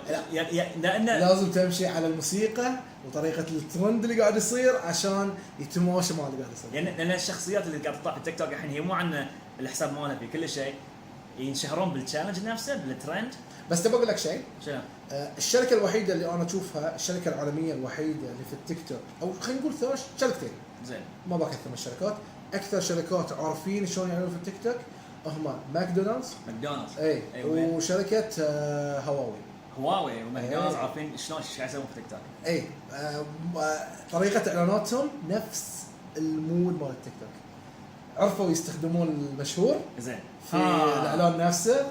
لان لازم تمشي على الموسيقى وطريقه الترند اللي قاعد يصير عشان يتماشى مع اللي قاعد يصير. لان الشخصيات اللي قاعد تطلع في التيك توك الحين هي مو عن الحساب مالها في كل شيء، ينشهرون بالتشالنج نفسه بالترند. بس تبغى اقول لك شيء. شنو؟ الشركه الوحيده اللي انا اشوفها، الشركه العالميه الوحيده اللي في التيك توك، او خلينا نقول ثلاث شركتين. زين. ما بكثر من الشركات، اكثر شركات عارفين شلون يعملون في التيك توك هم ماكدونالدز. اي أيوة. وشركه هواوي وماكدونالدز عارفين شلون قاعد يسوون في تيك توك. اي طريقه اعلاناتهم نفس المود مال التيك توك، عرفوا يستخدمون المشهور زين في الاعلان نفسه،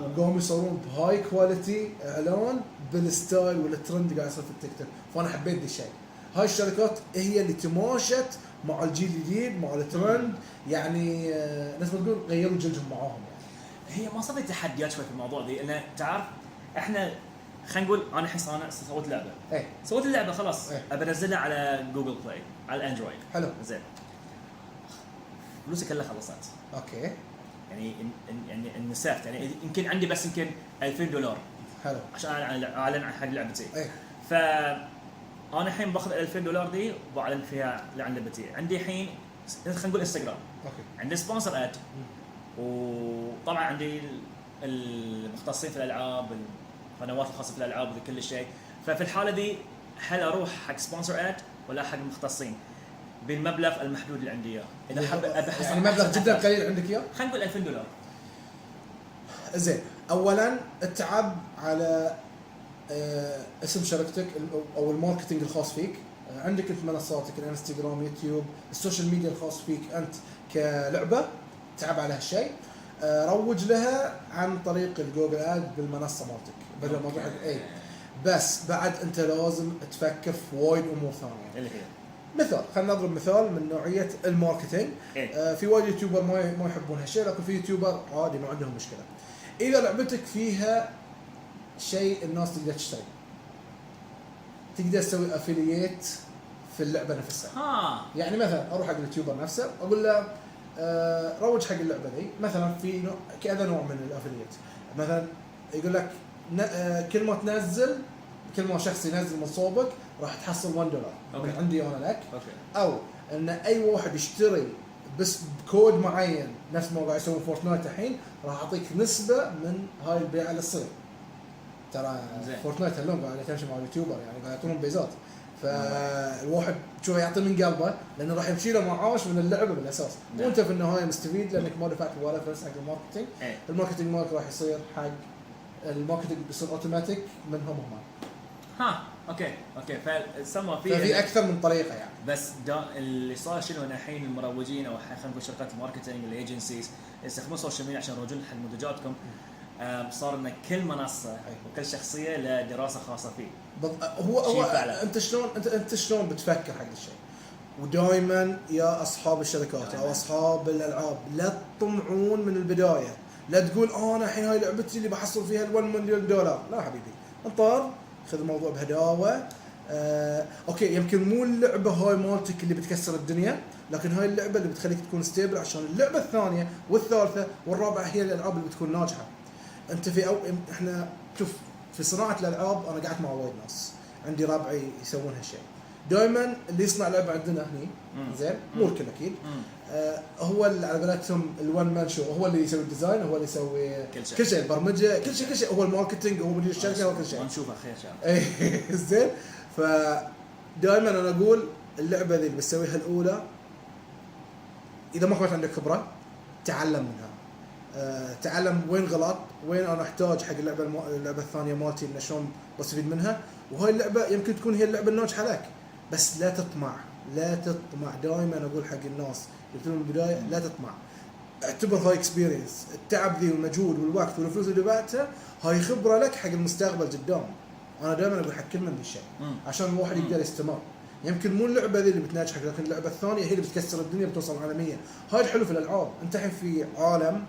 وقاموا يصورون بهاي كواليتي اعلان بالستايل والترند اللي قاعد يصير في التيك توك. فانا حبيت ذي الشيء. هاي الشركات هي اللي تماشت مع الجيل الجديد مع الترند، يعني ناس ما تقول غيروا جلدهم معاهم. يعني هي ما صارت تحديات شوي في الموضوع دي، لان تعرف احنا خلينا نقول انا الحين سويت لعبه. سويت اللعبه خلاص ابى انزلها على جوجل بلاي على الاندرويد. حلو. زين فلوسي كلها خلصت. اوكي. يعني النسافت يعني يمكن عندي بس يمكن $2000 حلو عشان اعلن عن حق لعبتي. اي فانا الحين باخذ $2000 دي وبعلن فيها عن لعبتي. عندي الحين خلينا نقول انستغرام، اوكي، عندي سبونسر اد، وطبعا عندي المختصين في الالعاب، القنوات الخاصه في الالعاب وكل شيء. ففي الحاله دي هل اروح حق سبونسر اد ولا حق المختصين بالمبلغ المحدود اللي عندي اياه؟ اذا حاب يعني مبلغ جدا قليل عندك اياه، خلينا نقول $2000. زين، اولا التعب على اسم شركتك او الماركتينج الخاص فيك. عندك انت منصاتك الانستغرام، يوتيوب، السوشيال ميديا الخاص فيك انت كلعبه، تعب على هالشيء. روج لها عن طريق الجوجل اد بالمنصه مالتك بدل ما تروح اي. بس بعد انت لازم تفكر في وايد امور ثانيه اللي هي مثال، خلينا نضرب مثال من نوعيه الماركتينج. في وايد يوتيوبر ما يحبون هالشيء، لكن في يوتيوبر عادي ما عندهم مشكله. اذا لعبتك فيها شيء الناس تقدر تشتري، تقدر تسوي افيلييت في اللعبه نفسها. يعني مثلا اروح حق اليوتيوبر نفسه اقول له روج حق اللعبه دي، مثلا في كذا نوع من الافيلييت. مثلا يقول لك كل ما تنزل، كل ما شخص ينزل من صوبك راح تحصل $1 من عندي انا لك. او ان اي واحد يشتري بس بكود معين نفس ما قاعد يسوي فورتنايت الحين، راح اعطيك نسبه من هاي البيعه اللي تصير. ترى فورتنايت هاليوم قاعد تمشي مع اليوتيوبر، يعني قاعد يعطونهم بيزات، فالواحد شوي يعطي من قلبه لانه راح يمشي له معاش من اللعبه بالاساس. وانت في النهايه مستفيد لانك ما دفعت ولا فلس حق الماركتينج. الماركتينج مالك راح يصير حق الماركتينج، بيصير اوتوماتيك منهم هم. اوكي فسموا فيه ففي اكثر من طريقه يعني. بس اللي صار شنو ان الحين المروجين او خلينا نقول شركات الماركتينج الايجنسيز يستخدمون السوشيال ميديا عشان يروجون حق منتجاتكم. صار ان كل منصه وكل شخصيه لها دراسه خاصه فيه. هو انت شلون بتفكر حق الشيء؟ ودائما يا اصحاب الشركات او اصحاب الالعاب لا تطمعون من البدايه، لا تقول انا الحين هاي لعبتي اللي بحصل فيها $1 مليون. لا حبيبي، انطر، خذ الموضوع بهداوه. اوكي، يمكن مو اللعبه هاي مالتك اللي بتكسر الدنيا، لكن هاي اللعبه اللي بتخليك تكون ستيبل، عشان اللعبه الثانيه والثالثه والرابعه هي الالعاب اللي بتكون ناجحه. انت احنا شوف، في صناعه الالعاب انا قعدت مع وايد ناس، عندي ربعي يسوون هالشيء. دائما اللي يصنع لعبه عندنا هني، زين، مو الكل اكيد، هو اللي على قولتهم الون مان شو، هو اللي يسوي الديزاين، هو اللي يسوي كل شيء، البرمجه، كل شيء، هو الماركتينج، هو مدير الشركه، هو كل شيء. نشوفه خير شاء. زين، فدائما انا اقول اللعبه ذي اللي بتسويها الاولى، اذا ما كنت عندك خبره تعلم منها. تعلم وين غلط، وين انا احتاج حق اللعبه الثانيه مالتي ان شلون بستفيد منها. وهاي اللعبه يمكن تكون هي اللعبه الناجحه لك، بس لا تطمع. دائما اقول حق الناس يبتدون من البدايه لا تطمع. اعتبر هاي اكسبيرينس، التعب ذي والمجهود والوقت والفلوس اللي دفعتها هاي خبره لك حق المستقبل قدام. انا دائما اقول حق كل من ذا الشيء عشان الواحد يقدر يستمر. يمكن مو اللعبه ذي اللي بتناجحك، لكن اللعبه الثانيه هي اللي بتكسر الدنيا، بتوصل عالميه. هاي الحلو في الالعاب، انت الحين في عالم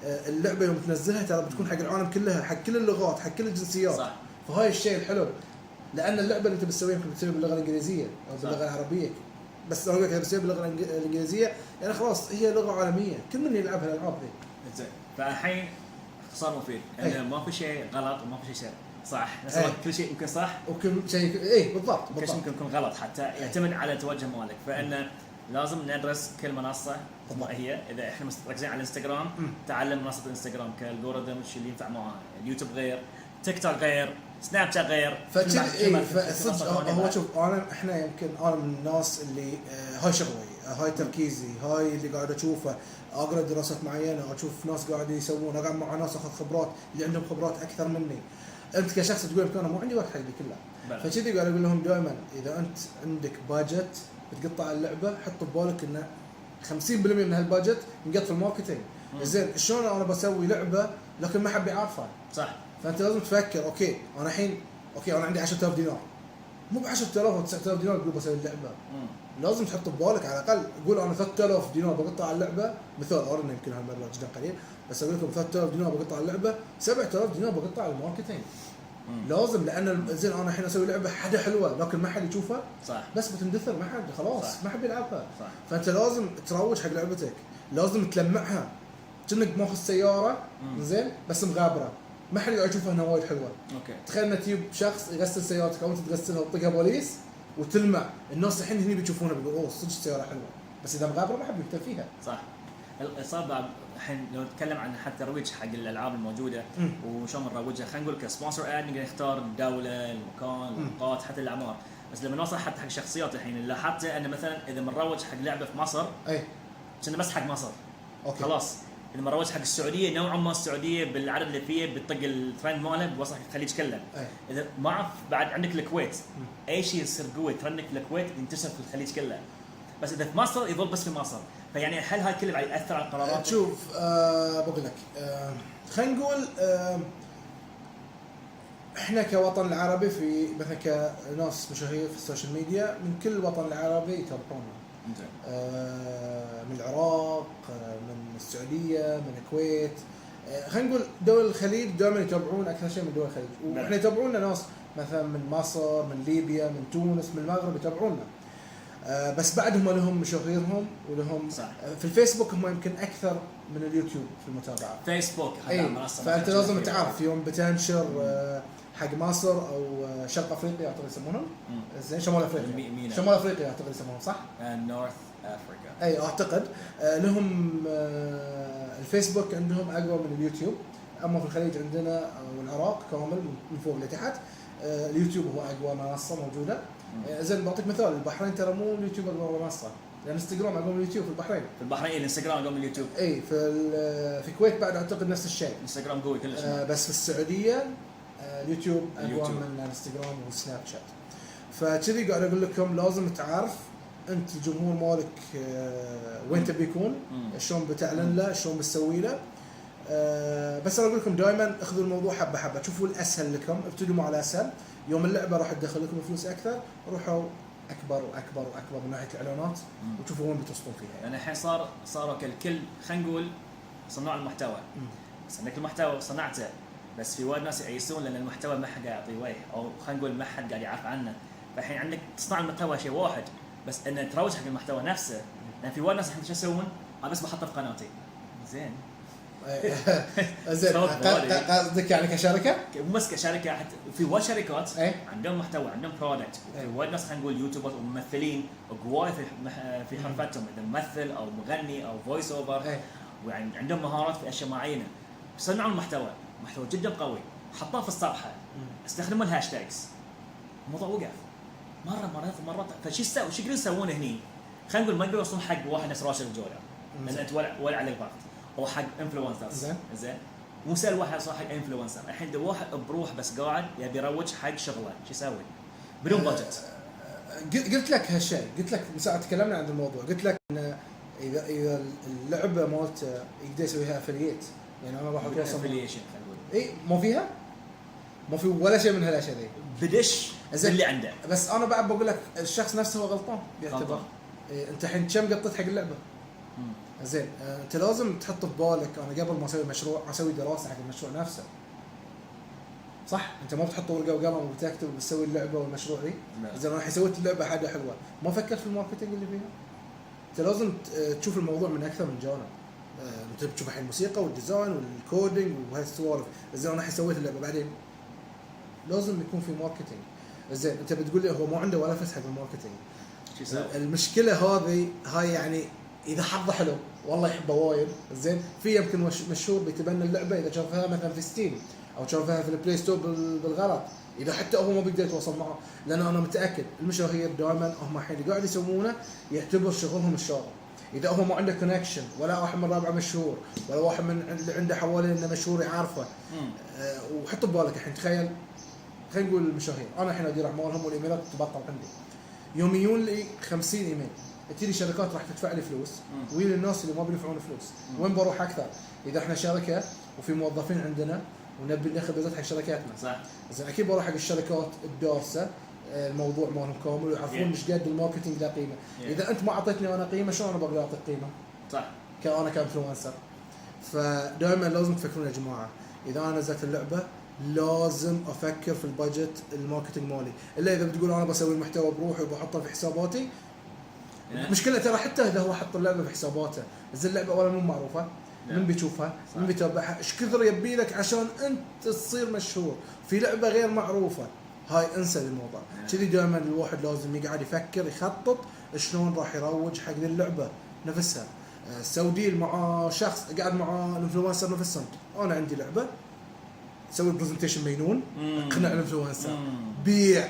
اللعبه يوم تنزلها ترى بتكون حق العالم كلها، حق كل اللغات، حق كل الجنسيات. صح. فهاي الشيء الحلو، لان اللعبه اللي انت بتسويها يمكن بتسويها باللغه الانجليزيه او باللغه العربيه، بس لو قلت بتسويها باللغه الانجليزيه يعني خلاص هي لغه عالميه، كل من يلعبها الالعاب ذي. زين، فالحين اختصار مفيد انه ما في شيء غلط وما في شيء صح، كل شيء يمكن صح وكل شيء بالضبط. كل شيء يمكن يكون غلط، حتى يعتمد على التوجه مالك. فإن لازم ندرس كل منصه ما هي. اذا احنا مركزين على الانستغرام، تعلم منصه الانستغرام كالجوريثم، الشيء اللي ينفع معاه. اليوتيوب غير، تيك توك غير، سناب شات غير. هو شوف، احنا يمكن انا من الناس اللي هاي شغلي، هاي تركيزي، هاي اللي قاعد اشوفه، اقرا دراسات معينه، اشوف ناس قاعد يسوون، اقعد مع ناس اخذ خبرات اللي عندهم خبرات اكثر مني. انت كشخص تقول انا مو عندي وقت حق كله، فكذي قاعد اقول لهم دائما اذا انت عندك باجت بتقطع اللعبه، حط ببالك ان 50% من هالباجت ينقط في الماركتينج. زين، شلون انا بسوي لعبه لكن ما حد يعرفها؟ صح. فانت لازم تفكر، اوكي انا الحين انا عندي 10,000 دينار، مو ب 10,000 او 9,000 دينار تقول بسوي اللعبه. لازم تحط ببالك على الاقل، قول انا 3,000 دينار بقطع اللعبه، مثال ارنا يمكن هالمبلغ جدا قليل، بس اقول لكم 3,000 دينار بقطع اللعبه، 7,000 دينار بقطع الماركتينج. لازم، لان زين انا الحين اسوي لعبه حدا حلوه لكن ما حد يشوفها. صح. بس بتندثر، ما حد خلاص. صح. ما حد يلعبها. صح. فانت لازم تروج حق لعبتك، لازم تلمعها كأنك ماخذ سياره زين بس مغابره. ما حد يقعد يشوفها انها وايد حلوه. اوكي. تخيل انك تجيب شخص يغسل سيارتك او انت تغسلها وتطقها بوليس وتلمع، الناس الحين هني بيشوفونها بيقولوا اوه صدق سياره حلوه، بس اذا مغابره ما حد يكتب فيها. صح. صار بعد الحين لو نتكلم عن حتى ترويج حق الالعاب الموجوده وشلون نروجها، خلينا نقول كسبونسر اد نقدر نختار الدوله، المكان، النقاط، حتى الاعمار، بس لما نوصل حتى حق شخصيات الحين لاحظت ان مثلا اذا بنروج حق لعبه في مصر كنا بس حق مصر. أوكي. خلاص اذا بنروج حق السعوديه نوعا ما السعوديه بالعدد اللي فيه بتطق الترند ماله بوسط الخليج كله. اذا ما اعرف بعد عندك الكويت اي شيء يصير قوي ترندك في الكويت ينتشر في الخليج كله، بس اذا في مصر يظل بس في مصر. فيعني هل هاي كله ياثر على القرارات؟ شوف بقول لك خلينا نقول احنا كوطن العربي في مثلا كناس مشاهير في السوشيال ميديا من كل الوطن العربي يتابعونا. من العراق، من السعوديه، من الكويت، خلينا نقول دول الخليج دائما يتابعون اكثر شيء من دول الخليج، واحنا يتابعونا ناس مثلا من مصر، من ليبيا، من تونس، من المغرب يتابعونا. بس بعدهم لهم مشاهيرهم ولهم صح. في الفيسبوك هم يمكن اكثر من اليوتيوب في المتابعه. فيسبوك فانت لازم تعرف يوم بتنشر حق مصر او شرق افريقيا اعتقد يسمونهم زين، شمال افريقيا، شمال افريقيا اعتقد يسمونهم صح؟ نورث افريقيا. اي اعتقد لهم الفيسبوك عندهم اقوى من اليوتيوب. اما في الخليج عندنا والعراق كامل من فوق لتحت اليوتيوب هو اقوى منصه موجوده. زين بعطيك مثال، البحرين ترى مو اليوتيوب اقوى منصه، لان انستغرام اقوى من اليوتيوب في البحرين. في البحرين الانستغرام اقوى من اليوتيوب. اي في الكويت بعد اعتقد نفس الشيء، انستغرام قوي كلش. بس في السعوديه اليوتيوب اقوى من الانستغرام والسناب شات. فكذي قاعد اقول لكم لازم تعرف انت الجمهور مالك وين تبي يكون، شلون بتعلن له، شلون بتسوي له. بس انا اقول لكم دائما اخذوا الموضوع حبه حبه، شوفوا الاسهل لكم، ابتدوا مع الاسهل. يوم اللعبه راح تدخل لكم فلوس اكثر روحوا اكبر واكبر واكبر من ناحيه الاعلانات وشوفوا وين بتوصلون فيها. يعني الحين صاروا كالكل خلينا نقول صناع المحتوى، بس عندك المحتوى صنعته بس في وايد ناس يعيسون لان المحتوى ما حد قاعد يعطيه وجه، او خلينا نقول ما حد قاعد يعرف عنه. فالحين عندك تصنع المحتوى شيء واحد، بس ان تروج حق المحتوى نفسه، لان في وايد ناس الحين شو يسوون؟ انا بس بحطه في قناتي. زين زين قصدك يعني كشركه؟ مو بس كشركه، حتى في وايد شركات عندهم محتوى، عندهم برودكت، في وايد ناس خلينا نقول يوتيوبرز وممثلين قواي في حرفتهم، اذا ممثل او مغني او فويس اوفر، وعندهم مهارات في اشياء معينه، صنعوا المحتوى جدا قوي، حطوه في الصفحه، استخدموا الهاشتاجز، الموضوع وقف مرات فشو يسوون؟ شو يقدرون يسوون هني؟ خلينا نقول ما يقدرون يوصلون حق واحد نفس راشد الجولة، لان انت ولا عليك ضغط، او حق انفلونسرز. زين مو سهل واحد يوصل حق انفلونسر. الحين اذا واحد بروح بس قاعد يبي يروج حق شغله، شو يسوي؟ بدون بادجت. قلت لك هالشيء، قلت لك من ساعه تكلمنا عن الموضوع، قلت لك ان اذا اللعبه مالته يقدر يسويها افلييت، يعني انا راح اتواصل افلييشن اي مو فيها، ما في ولا شيء من هالاشياء ذي، بدش اللي عنده. بس انا بعد بقول لك الشخص نفسه هو غلطان بيعتبر. انت الحين كم قطيت حق اللعبه؟ زين انت لازم تحط في بالك انا قبل ما اسوي مشروع اسوي دراسه حق المشروع نفسه، صح؟ انت ما بتحط ورقه وقلم وبتكتب وبتسوي اللعبه والمشروع دي. زين انا سويت اللعبه حاجه حلوه، ما فكرت في الماركتينج اللي فيها. انت لازم تشوف الموضوع من اكثر من جانب. انت بتشوف الحين الموسيقى والديزاين والكودينج وهالسوالف. زين انا الحين سويت اللعبه، بعدين لازم يكون في ماركتينج. زين انت بتقول لي هو ما عنده ولا فلس حق الماركتينج. المشكله هاي يعني اذا حظه حلو والله يحبه وايد. زين في يمكن مشهور بيتبنى اللعبه اذا شافها مثلا في ستيم او شافها في البلاي ستور بالغلط، اذا حتى هو ما بيقدر يتواصل معه، لان انا متاكد المشاهير دائما هم الحين قاعد يسوونه يعتبر شغلهم الشاغل. اذا هو ما عنده كونكشن ولا واحد من ربعه مشهور ولا واحد من اللي عنده حواليه انه مشهور يعرفه، وحط ببالك الحين تخيل خلينا نقول المشاهير، انا الحين ادير اعمالهم والايميلات تبطل عندي، يوميون لي 50 ايميل، تجي شركات راح تدفع لي فلوس ويل الناس اللي ما بيدفعون فلوس. وين بروح اكثر؟ اذا احنا شركه وفي موظفين عندنا ونبي ندخل بزنس حق شركاتنا، صح؟ زين اكيد بروح حق الشركات الدارسه الموضوع مالهم كامل ويعرفون مش قد الماركتينج له قيمه. اذا انت ما اعطيتني انا قيمه شلون انا بقدر اعطيك قيمه؟ صح، كأنا كانفلونسر. فدائما لازم تفكرون يا جماعه، اذا انا نزلت اللعبه لازم افكر في البادجت الماركتينج مالي، الا اذا بتقول انا بسوي المحتوى بروحي وبحطه في حساباتي. مشكلة ترى حتى اذا هو حط اللعبه في حساباته، زين اللعبه اولا مو معروفه، من بيشوفها من بيتابعها ايش كثر يبي لك عشان انت تصير مشهور في لعبه غير معروفه. هاي انسى الموضوع كذي. دائما الواحد لازم يقعد يفكر يخطط شلون راح يروج حق اللعبه نفسها. سوي ديل مع شخص قاعد مع الانفلونسر نفسهم. انا عندي لعبه سوي برزنتيشن مجنون اقنع الانفلونسر بيع.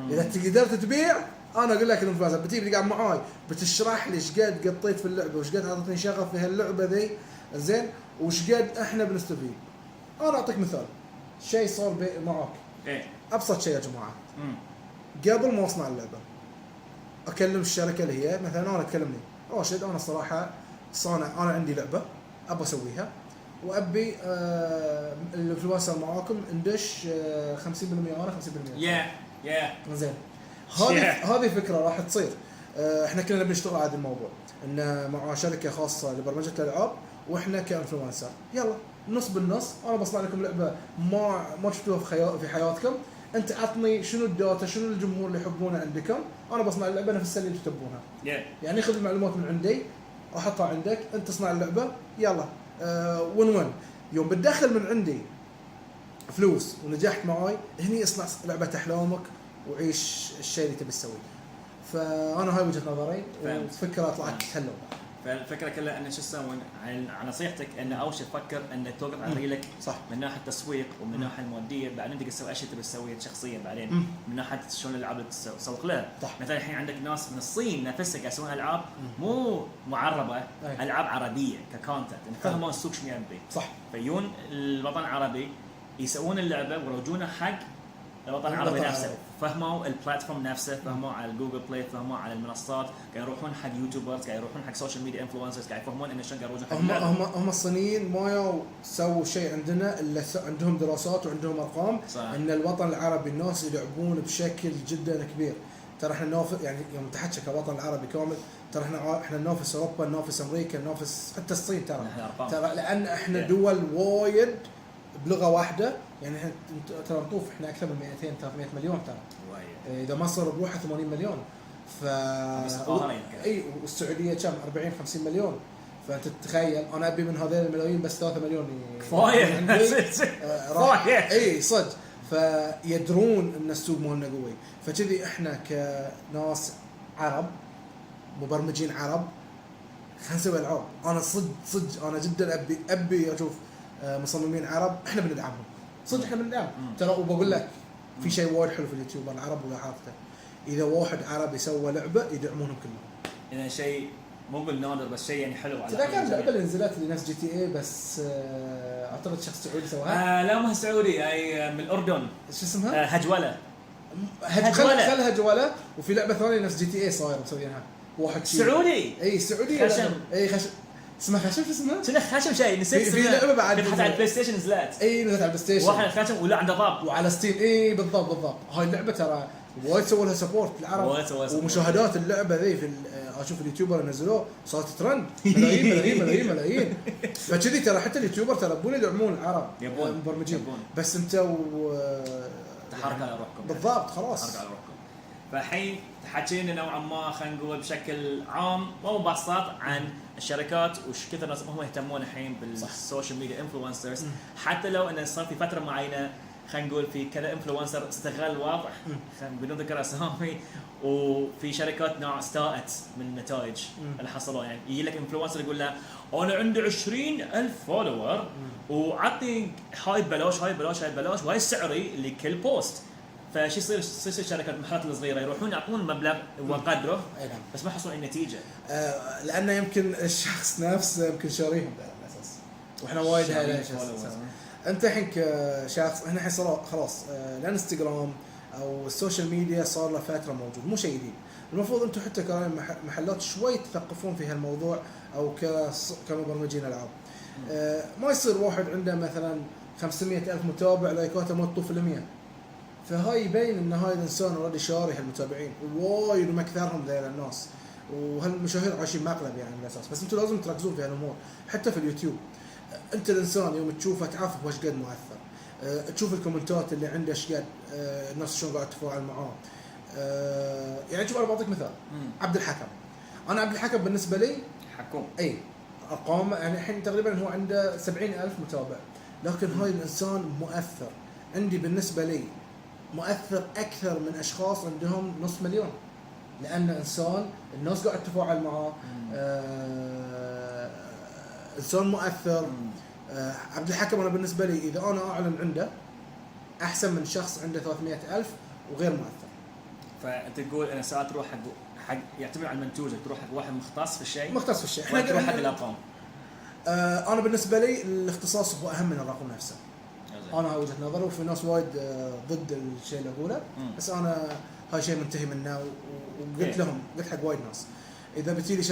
اذا تقدر تبيع انا اقول لك الانفلونسر بتيجي قاعد معاي بتشرح لي ايش قد قطيت في اللعبه وايش قد اعطتني شغف في هاللعبه ذي زين وايش قد احنا بنستفيد. انا اعطيك مثال شيء صار معاك ابسط شيء يا جماعه. قبل ما اصنع اللعبه اكلم الشركه اللي هي مثلا انا تكلمني راشد انا الصراحه صانع انا عندي لعبه ابى اسويها وابي الانفلونسر معاكم ندش 50% انا 50%. زين هذه فكره راح تصير. احنا كلنا بنشتغل على هذا الموضوع ان مع شركه خاصه لبرمجه الالعاب واحنا كانفلونسر يلا نص بالنص. انا بصنع لكم لعبه ما شفتوها في حياتكم. انت عطني شنو الداتا شنو الجمهور اللي يحبونه عندكم. انا بصنع اللعبه نفس اللي انتم تبونها. يعني خذ المعلومات من عندي احطها عندك انت تصنع اللعبه يلا ون يوم بتدخل من عندي فلوس ونجحت معاي هني اصنع لعبه احلامك وعيش الشيء اللي تبي تسويه. فانا هاي وجهه نظري وفكره طلعت حلوه. فالفكره كلها ان شو تسوون على نصيحتك ان اول شيء تفكر انك توقف على ريلك صح من ناحيه التسويق ومن الناحيه الماديه. بعدين تقدر تسوي اشياء تبي تسويها شخصيا بعدين من ناحيه شلون الالعاب اللي تسوق لها. مثلا الحين عندك ناس من الصين نفسها قاعد يسوون العاب مو معربه العاب عربيه ككونتنت فهموا السوق شنو يبي صح. فيون الوطن العربي يسوون اللعبه ويروجونها حق الوطن العربي نفسه. فهموا البلاتفورم نفسه فهموا على الجوجل بلاي فهموا على المنصات قاعد يروحون حق يوتيوبرز قاعد يروحون حق سوشيال ميديا انفلونسرز قاعد يفهمون ان شلون قاعد يروجون حق هم الصينيين ما سووا شيء عندنا الا عندهم دراسات وعندهم ارقام ان الوطن العربي الناس يلعبون بشكل جدا كبير. ترى احنا ننافس يعني يوم تحكي كوطن العربي كامل ترى احنا ننافس اوروبا ننافس امريكا ننافس حتى الصين ترى لان احنا دول وايد بلغه واحده. يعني احنا ترى نطوف احنا اكثر من 200 300 مليون ترى اذا مصر بروحها 80 مليون ف اي والسعوديه كم 40 50 مليون. فانت تتخيل انا ابي من هذول الملايين بس 3 مليون كفايه اي صدق. فيدرون ان السوق مالنا قوي. فكذي احنا كناس عرب مبرمجين عرب خلينا نسوي العاب. انا صدق انا جدا ابي اشوف مصممين عرب احنا بندعمهم صدق احنا بندعمهم ترى. وبقول لك في شيء وايد حلو في اليوتيوب العرب ولاحظته اذا واحد عربي سوى لعبه يدعمونهم كلهم. يعني شيء مو بالنادر بس شيء يعني حلو على اذا كان اللعبه اللي نزلت لنفس جي تي اي بس اعتقد شخص سعودي سواها. لا ما سعودي هي من الاردن شو اسمها؟ هجوله خل هجوله. وفي لعبه ثانيه نفس جي تي اي صايره مسوينها واحد سعودي اي سعودي خشم خشم اسمها خشم شو اسمها؟ شنو خشم شيء نسيت في لعبه بعد كانت على البلاي ستيشن نزلت. اي نزلت على البلاي ستيشن واحد خشم ولا عنده ضاب وعلى ستيم. اي بالضبط هاي اللعبه ترى وايد سووا لها سبورت العرب ومشاهدات اللعبه ذي في اشوف اليوتيوبر نزلوه صارت ترند ملايين. فكذي ترى حتى اليوتيوبر ترى يبون يدعمون العرب المبرمجين بس انتوا تحرك على روحكم بالضبط خلاص تحرك على روحكم. فالحين حكينا نوعا ما خلينا نقول بشكل عام مو مبسط عن الشركات وش كثر ناس هم يهتمون الحين بالسوشيال ميديا انفلونسرز. حتى لو ان صار في فتره معينه خلينا نقول في كذا انفلونسر استغل الوضع بدون ذكر اسامي وفي شركات نوع استاءت من النتائج اللي حصلوا. يعني يجي لك انفلونسر يقول له انا عندي 20,000 فولور وعطني هاي ببلاش وهاي سعري لكل بوست. فشي يصير الشركات المحلات الصغيره يروحون يعطون مبلغ وقدره بس ما يحصلون اي نتيجه لانه يمكن الشخص نفسه يمكن شاريهم بالاساس واحنا وايد هاي انت الحين كشخص احنا الحين صار خلاص الانستغرام او السوشيال ميديا صار له فتره موجود مو شيء جديد. المفروض انتم حتى كمحلات شوي تثقفون في هالموضوع او كمبرمجين العاب. ما يصير واحد عنده مثلا 500,000 متابع لايكاته ما تطوف ال100. فهاي يبين ان هاي الانسان اوريدي شاري هالمتابعين وايد وما اكثرهم ذي الناس وهالمشاهير عايشين مقلب يعني بالاساس. بس انتم لازم تركزون في هالامور حتى في اليوتيوب. انت الانسان يوم تشوفه تعرف وش قد مؤثر. تشوف الكومنتات اللي عنده ايش قد الناس شلون قاعد تتفاعل معاه. يعني شوف انا بعطيك مثال عبد الحكم. انا عبد الحكم بالنسبه لي حكوم اي ارقام يعني الحين تقريبا هو عنده 70,000 متابع، لكن هاي الانسان مؤثر. عندي بالنسبه لي مؤثر اكثر من اشخاص عندهم نص مليون، لان انسان الناس قاعد تتفاعل معه، انسان مؤثر. عبد الحكم انا بالنسبه لي اذا انا اعلن عنده احسن من شخص عنده 300,000 وغير مؤثر. فانت تقول انا ساعات تروح حق يعتمد على المنتوج، تروح حق واحد مختص في الشيء، احنا تروح حق الارقام. انا بالنسبه لي الاختصاص هو اهم من الرقم نفسه. انا هاي وجهه نظري، وفي ناس وايد ضد الشيء اللي اقوله، بس انا هاي شيء منتهي منه وقلت لهم، قلت حق وايد ناس اذا بتجي لي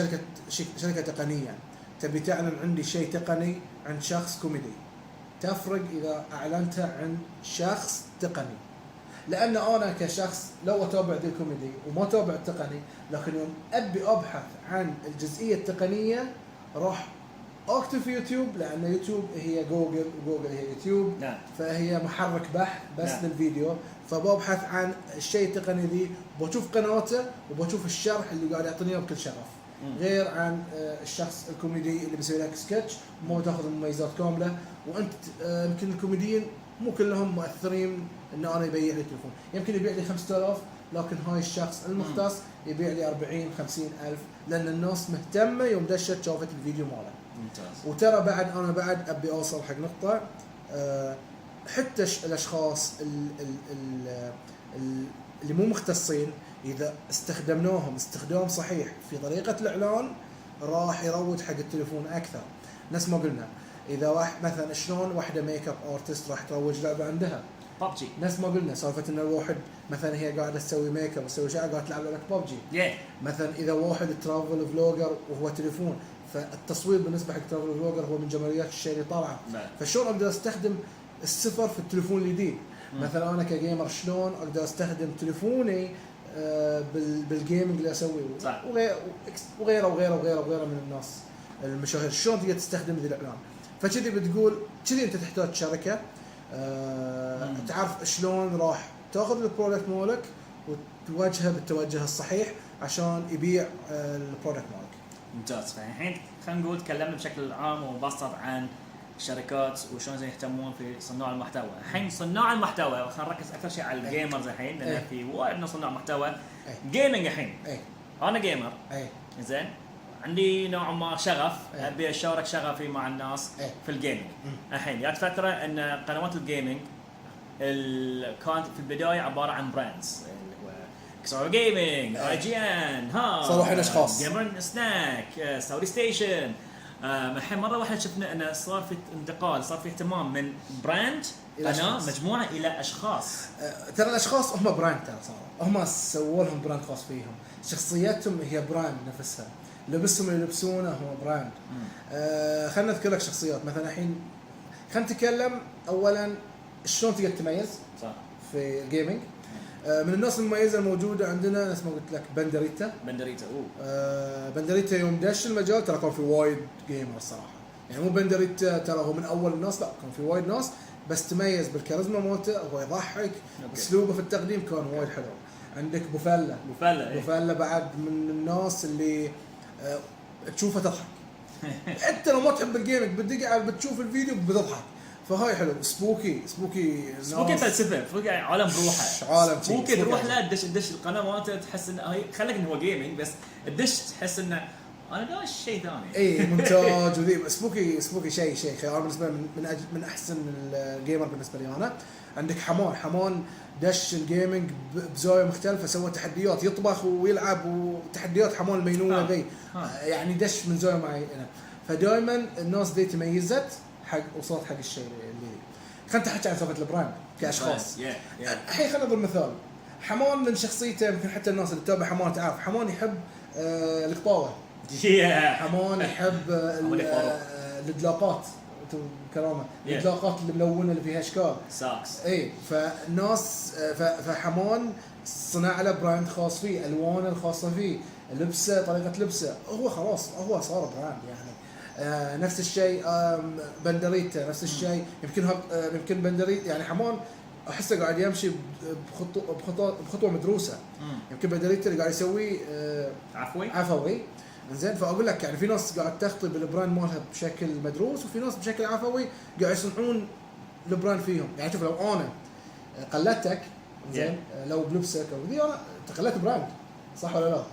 شركه تقنيه تبي تعلن عندي شيء تقني عند شخص كوميدي، تفرق اذا اعلنته عن شخص تقني. لان انا كشخص لو اتابع ذي الكوميدي وما اتابع التقني، لكن يوم ابي ابحث عن الجزئيه التقنيه راح اكتب في يوتيوب، لان يوتيوب هي جوجل وجوجل هي يوتيوب. نعم. فهي محرك بحث بس نعم. للفيديو، فببحث عن الشيء التقني ذي وبشوف قناته وبشوف الشرح اللي قاعد يعطيني بكل شغف، غير عن الشخص الكوميدي اللي بيسوي لك سكتش مو تاخذ المميزات كامله. وانت يمكن الكوميديين مو كلهم مؤثرين ان انا يبيع لي تليفون، يمكن يبيع لي 5000، لكن هاي الشخص المختص يبيع لي 40-50 ألف، لان الناس مهتمه يوم دشت شافت الفيديو ماله. ممتاز. وترى بعد انا بعد ابي اوصل حق نقطه، حتى الاشخاص اللي مو مختصين اذا استخدمناهم استخدام صحيح في طريقه الاعلان راح يروج حق التليفون اكثر. نفس ما قلنا اذا واحد مثلا شلون واحده ميك اب ارتست راح تروج لعبه عندها ببجي، نفس ما قلنا سالفه ان الواحد مثلا هي قاعده تسوي ميك اب وتسوي شيء قاعده تلعب لك ببجي. مثلا اذا واحد ترافل فلوجر وهو تليفون، فالتصوير بالنسبه حق ترافل فلوجر هو من جماليات الشيء اللي طالعه. فشلون اقدر استخدم الصفر في التليفون الجديد؟ مثلا انا كجيمر شلون اقدر استخدم تليفوني بالجيمنج اللي اسويه، وغيره وغيره وغيره وغيره من الناس المشاهير، شلون تقدر تستخدم ذي الاعلان. فكذي بتقول كذي انت تحتاج شركه تعرف شلون راح تاخذ البرودكت مالك وتوجهه بالتوجه الصحيح عشان يبيع البرودكت مالك. ممتاز. فالحين خلينا نقول تكلمنا بشكل عام ومبسط عن الشركات وشلون يهتمون في صناع المحتوى. الحين صناع المحتوى خلينا نركز اكثر شيء على الجيمرز الحين، لان في وايد من صناع محتوى جيمنج الحين. انا جيمر زين، عندي نوع ما شغف، ابي اشارك شغفي مع الناس في الجيمنج. الحين جات فتره ان قنوات الجيمنج كانت في البدايه عباره عن براندز، كسر جيمنج، اي جي ان، صاروا الحين اشخاص، جيمر سناك، ساوري ستيشن. الحين مره واحده شفنا انه صار في انتقال، صار في اهتمام من براند قناه مجموعه الى اشخاص. ترى الاشخاص هم براند، ترى صاروا هم سووا لهم براند خاص فيهم، شخصياتهم هي براند نفسها، لبسهم اللي يلبسونه هو براند. خلينا نذكر لك شخصيات. مثلا الحين خلينا نتكلم اولا شلون تقدر تميز صح في الجيمنج. من الناس المميزه الموجوده عندنا نفس ما قلت لك بندريتا. بندريتا يوم دش المجال ترى كان في وايد جيمر صراحه، يعني مو بندريتا ترى هو من اول الناس، لا كان في وايد ناس، بس تميز بالكاريزما مالته، هو يضحك، اسلوبه في التقديم كان وايد حلو. عندك بوفالا بعد من الناس اللي تشوفه تضحك حتى لو ما تحب الجيمنج بتقعد بتشوف الفيديو بتضحك، فهاي حلو. سبوكي فلسفه، سبوكي عالم بروحه، سبوكي تروح له تدش القناه مالته تحس انه هي خليك انه هو جيمنج، بس تدش تحس انه انا داش شيء ثاني. اي مونتاج وذي. سبوكي شيء خيار بالنسبه من احسن الجيمر بالنسبه لي انا. عندك حمان دش الجيمنج بزاويه مختلفه، سوى تحديات، يطبخ ويلعب وتحديات حمان المينونه ذي، يعني دش من زاويه معينه. فدائما الناس ذي تميزت حق وصلت حق الشيء اللي خلينا نحكي عن سالفه البراند كاشخاص. الحين خلينا نضرب مثال. حمان من شخصيته يمكن حتى الناس اللي تتابع حمان تعرف حمان يحب القطاوه. حمان يحب الادلاقات كرامه، الادلاقات اللي ملونه اللي فيها اشكال ساكس. فالناس فحمان صنع له براند خاص فيه، الوانه الخاصه فيه، لبسه، طريقه لبسه، هو خلاص هو صار براند يعني. نفس الشيء بندريتا، نفس الشيء. يمكن بندريتا يعني حمان احسه قاعد يمشي بخطوه مدروسه. يمكن بندريتا اللي قاعد يسوي عفوي زين فاقول لك يعني في ناس قاعد تخطي بالبراند مالها بشكل مدروس وفي ناس بشكل عفوي قاعد يصنعون البراند فيهم. يعني شوف لو انا قلدتك زين لو بلبسك او ذي انا تقلدت براند صح ولا لا؟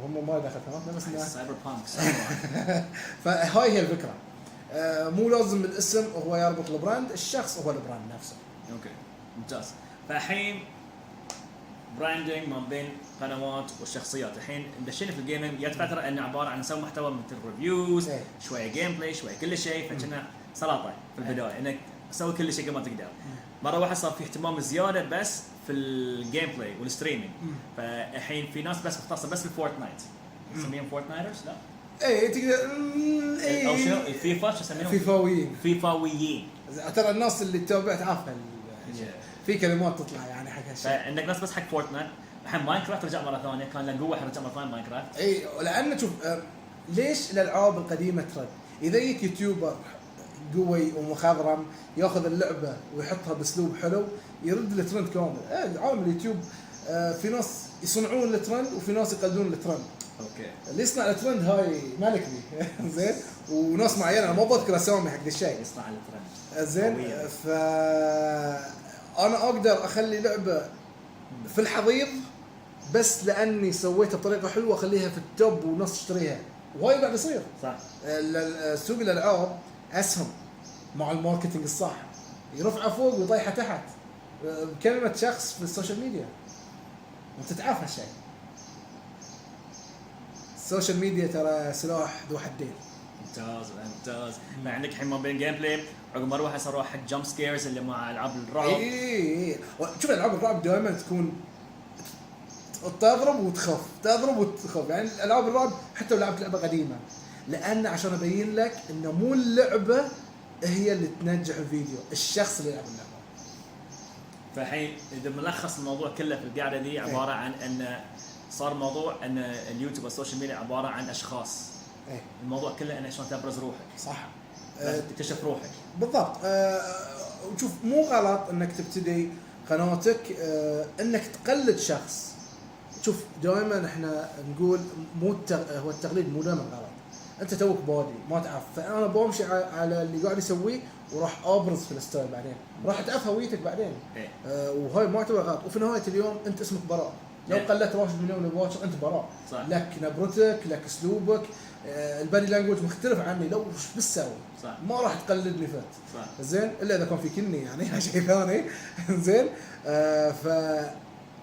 هم ما دخل تمام بس سايبر بانك. فهاي هي الفكره. مو لازم الاسم هو يربط البراند، الشخص هو البراند نفسه. اوكي ممتاز. فالحين براندنج ما بين قنوات والشخصيات. الحين دشينا في الجيمنج جت فتره انه عباره عن نسوي محتوى مثل ريفيوز شويه جيم بلاي شويه كل شيء، فكنا سلطه في البدايه انك تسوي كل شيء قبل ما تقدر. مره واحده صار في اهتمام زياده بس في الجيم بلاي والستريمينج. فالحين في ناس بس مختصه بس بالفورتنايت نسميهم فورتنايترز لا؟ اي تقدر اي او شنو فيفا شو اسميهم؟ فيفاويين. ترى الناس اللي تتابع تعرفها في كلمات تطلع يعني حق هالشيء. فعندك ناس بس حق فورتنايت. الحين ماينكرافت رجع مره ثانيه كان له قوه رجع مره ثانيه ماينكرافت. اي لان شوف ليش الالعاب القديمه ترد؟ اذا يجيك يوتيوبر قوي ومخضرم ياخذ اللعبه ويحطها باسلوب حلو يرد الترند كامل. عالم اليوتيوب في ناس يصنعون الترند وفي ناس يقلدون الترند. اوكي اللي يصنع الترند هاي مالك بيه زين وناس معينه انا ما بذكر اسامي حق الشيء يصنع الترند زين. انا اقدر اخلي لعبه في الحضيض بس لاني سويتها بطريقه حلوه اخليها في التوب والناس تشتريها وهاي قاعد يصير صح. سوق الالعاب اسهم مع الماركتينج الصح يرفعه فوق ويطيحه تحت بكلمه شخص في السوشيال ميديا وانت تعرف هالشيء. السوشيال ميديا ترى سلاح ذو حدين. ممتاز. ما عندك الحين ما بين جيم بلاي عقب مره واحد صار حق جامب سكيرز اللي مع العاب الرعب. اي شوف العاب الرعب دائما تكون تضرب وتخف يعني العاب الرعب حتى لو لعبت لعبه قديمه لان عشان ابين لك انه مو اللعبه هي اللي تنجح الفيديو، الشخص اللي يلعب اللعبه. فالحين اذا ملخص الموضوع كله في القعده دي عباره عن ان صار موضوع ان اليوتيوب والسوشيال ميديا عباره عن اشخاص. الموضوع كله انك شلون تبرز روحك. صح. تكتشف روحك. بالضبط. وشوف مو غلط انك تبتدي قناتك انك تقلد شخص. شوف دائما احنا نقول هو التقليد مو دائما غلط. انت توك بادي ما تعرف فانا بمشي على اللي قاعد يسويه وراح ابرز في الستايل بعدين راح تعرف هويتك بعدين. وهاي ما تعتبر غلط. وفي نهايه اليوم انت اسمك براء. لو قلدت 1 مليون الواتشر انت براء. لك نبرتك لك اسلوبك البادي لانجوج مختلف عني لو وش بتسوي ما راح تقلدني فت زين الا اذا كان في كني يعني شيء ثاني زين.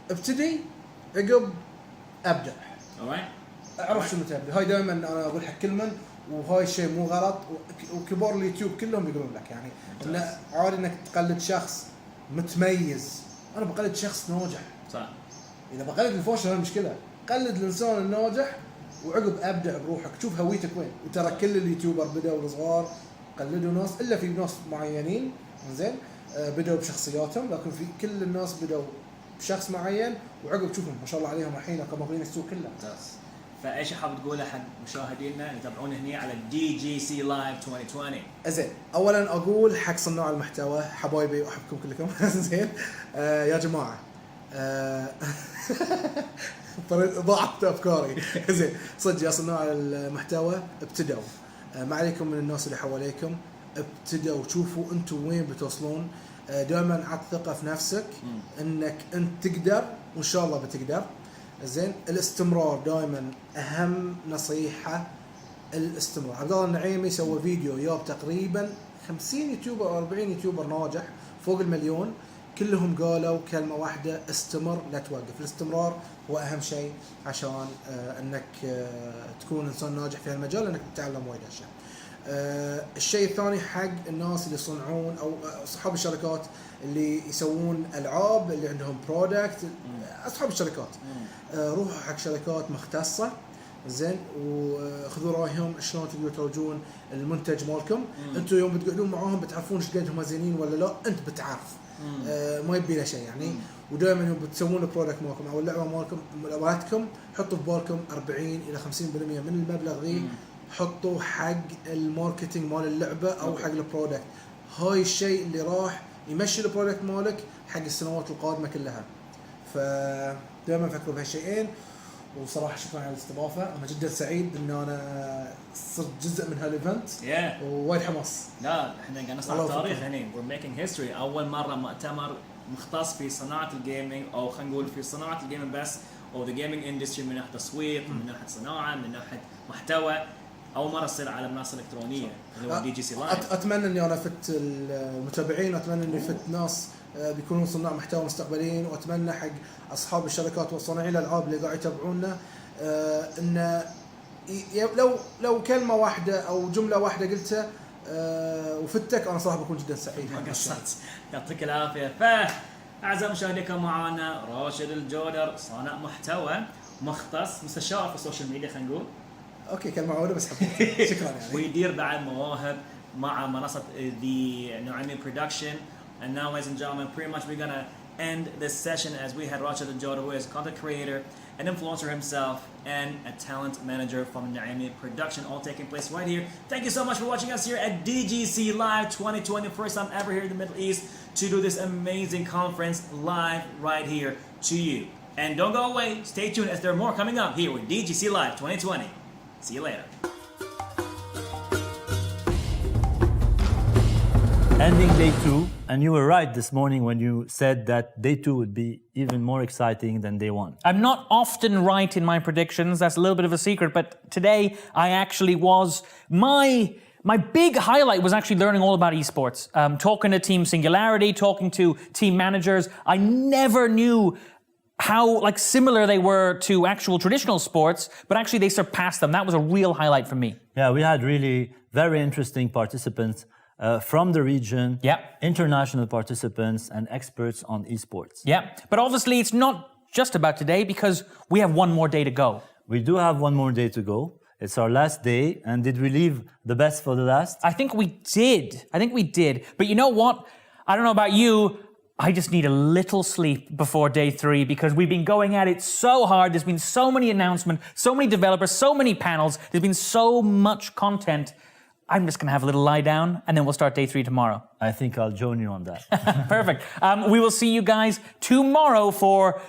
فابتدي عقب ابدع اعرف شنو تبي. هاي دائما انا اقول حق كل من وهاي الشيء مو غلط وكبار اليوتيوب كلهم يقولون لك يعني انه عادي انك تقلد شخص متميز. انا بقلد شخص ناجح صح. اذا بقلد الفاشل المشكله قلد الانسان الناجح وعقب ابدع بروحك شوف هويتك وين. وترى كل اليوتيوبر بدأوا الصغار قلدوا ناس الا في ناس معينين زين بدأوا بشخصياتهم لكن في كل الناس بدأوا بشخص معين وعقب تشوفهم ما شاء الله عليهم الحين كمالين السوق كله. ممتاز. فايش حاب تقوله حق مشاهدينا اللي يتابعونا هنا على DGC Live 2020؟ زين اولا اقول حق صناع المحتوى حبايبي واحبكم كلكم زين يا جماعه ضاعت افكاري زين صدق يا صناع المحتوى ابتدوا ما عليكم من الناس اللي حواليكم ابتدوا شوفوا انتم وين بتوصلون. دائما عط ثقه في نفسك انك انت تقدر وان شاء الله بتقدر. زين الاستمرار دائما اهم نصيحه. الاستمرار. عبد الله النعيمي سوى فيديو ياب تقريبا 50 يوتيوبر او 40 يوتيوبر ناجح فوق المليون كلهم قالوا كلمه واحده استمر لا توقف. الاستمرار هو اهم شيء عشان انك تكون انسان ناجح في هالمجال انك تتعلم وايد اشياء. الشيء الثاني حق الناس اللي يصنعون او اصحاب الشركات اللي يسوون العاب اللي عندهم برودكت اصحاب الشركات روحوا حق شركات مختصه زين وخذوا رايهم شلون تقدروا تروجون المنتج مالكم. انتم يوم بتقعدون معاهم بتعرفون ايش قد هم زينين ولا لا انت بتعرف. ما يبي له شيء يعني. ودائما يوم بتسوون البرودكت مالكم او اللعبه مالكم حطوا في بالكم 40 الى 50% من المبلغ ذي حطوا حق الماركتينج مال اللعبه او حق البرودكت. هاي الشيء اللي راح يمشي البرودكت مالك حق السنوات القادمه كلها. فدائما فكروا بهالشيئين وصراحه شكرا على الاستضافه، انا جدا سعيد انه انا صرت جزء من هالايفنت. ووايد حماس. لا احنا قاعدين نصنع تاريخ هنا، we're making history. اول مره مؤتمر مختص في صناعه الجيمنج، او خلينا نقول في صناعه الجيمنج بس، او the gaming industry من ناحيه تسويق، من ناحيه صناعه، من ناحيه محتوى. اول مره تصير على منصه الكترونيه اللي هو DGC لايف. اتمنى اني انا فت المتابعين، واتمنى اني فت ناس بيكونون صناع محتوى مستقبليين، واتمنى حق اصحاب الشركات وصانعي الالعاب اللي قاعد يتابعونا ان لو كلمه واحده او جمله واحده قلتها وفتك، انا صراحه بكون جدا سعيد. ما قصرت، يعطيك العافيه. اعزائي المشاهدين كان معنا راشد الجودر، صانع محتوى مختص، مستشار في السوشيال ميديا خلينا نقول. اوكي كلمه واحده بس حبيت. شكرا يعني. ويدير بعد مواهب مع منصه the Nuaimi Production. And now, ladies and gentlemen, pretty much we're gonna end this session as we had Rashid Al-Jawda, who is a content creator, an influencer himself, and a talent manager from Nuaimi Production, all taking place right here. Thank you so much for watching us here at DGC Live 2020. First time ever here in the Middle East to do this amazing conference live right here to you. And don't go away. Stay tuned as there are more coming up here with DGC Live 2020. See you later. Ending day 2, and you were right this morning when you said that day 2 would be even more exciting than day 1. I'm not often right in my predictions. That's a little bit of a secret, but today I actually was. My big highlight was actually learning all about esports. Talking to Team Singularity, talking to team managers. I never knew how similar they were to actual traditional sports, but actually they surpassed them. That was a real highlight for me. Yeah, we had really very interesting participants from the region, international participants and experts on esports. Yeah, but obviously it's not just about today because we have one more day to go. We do have one more day to go. It's our last day, and did we leave the best for the last? I think we did. But you know what? I don't know about you, I just need a little sleep before day 3 because we've been going at it so hard. There's been so many announcements, so many developers, so many panels. There's been so much content. I'm just going to have a little lie down and then we'll start day 3 tomorrow. I think I'll join you on that. Perfect. We will see you guys tomorrow for,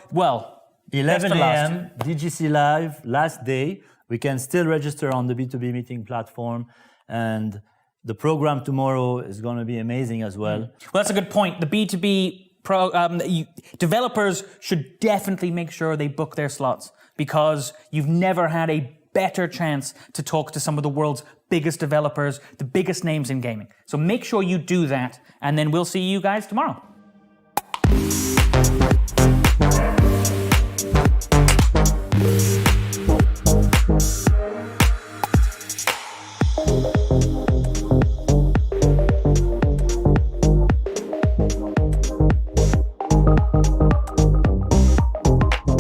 11 a.m. DGC Live, last day. We can still register on the B2B meeting platform, and the program tomorrow is going to be amazing as well. Well, that's a good point. The B2B developers should definitely make sure they book their slots because you've never had a better chance to talk to some of the world's biggest developers, the biggest names in gaming. So make sure you do that, and then we'll see you guys tomorrow.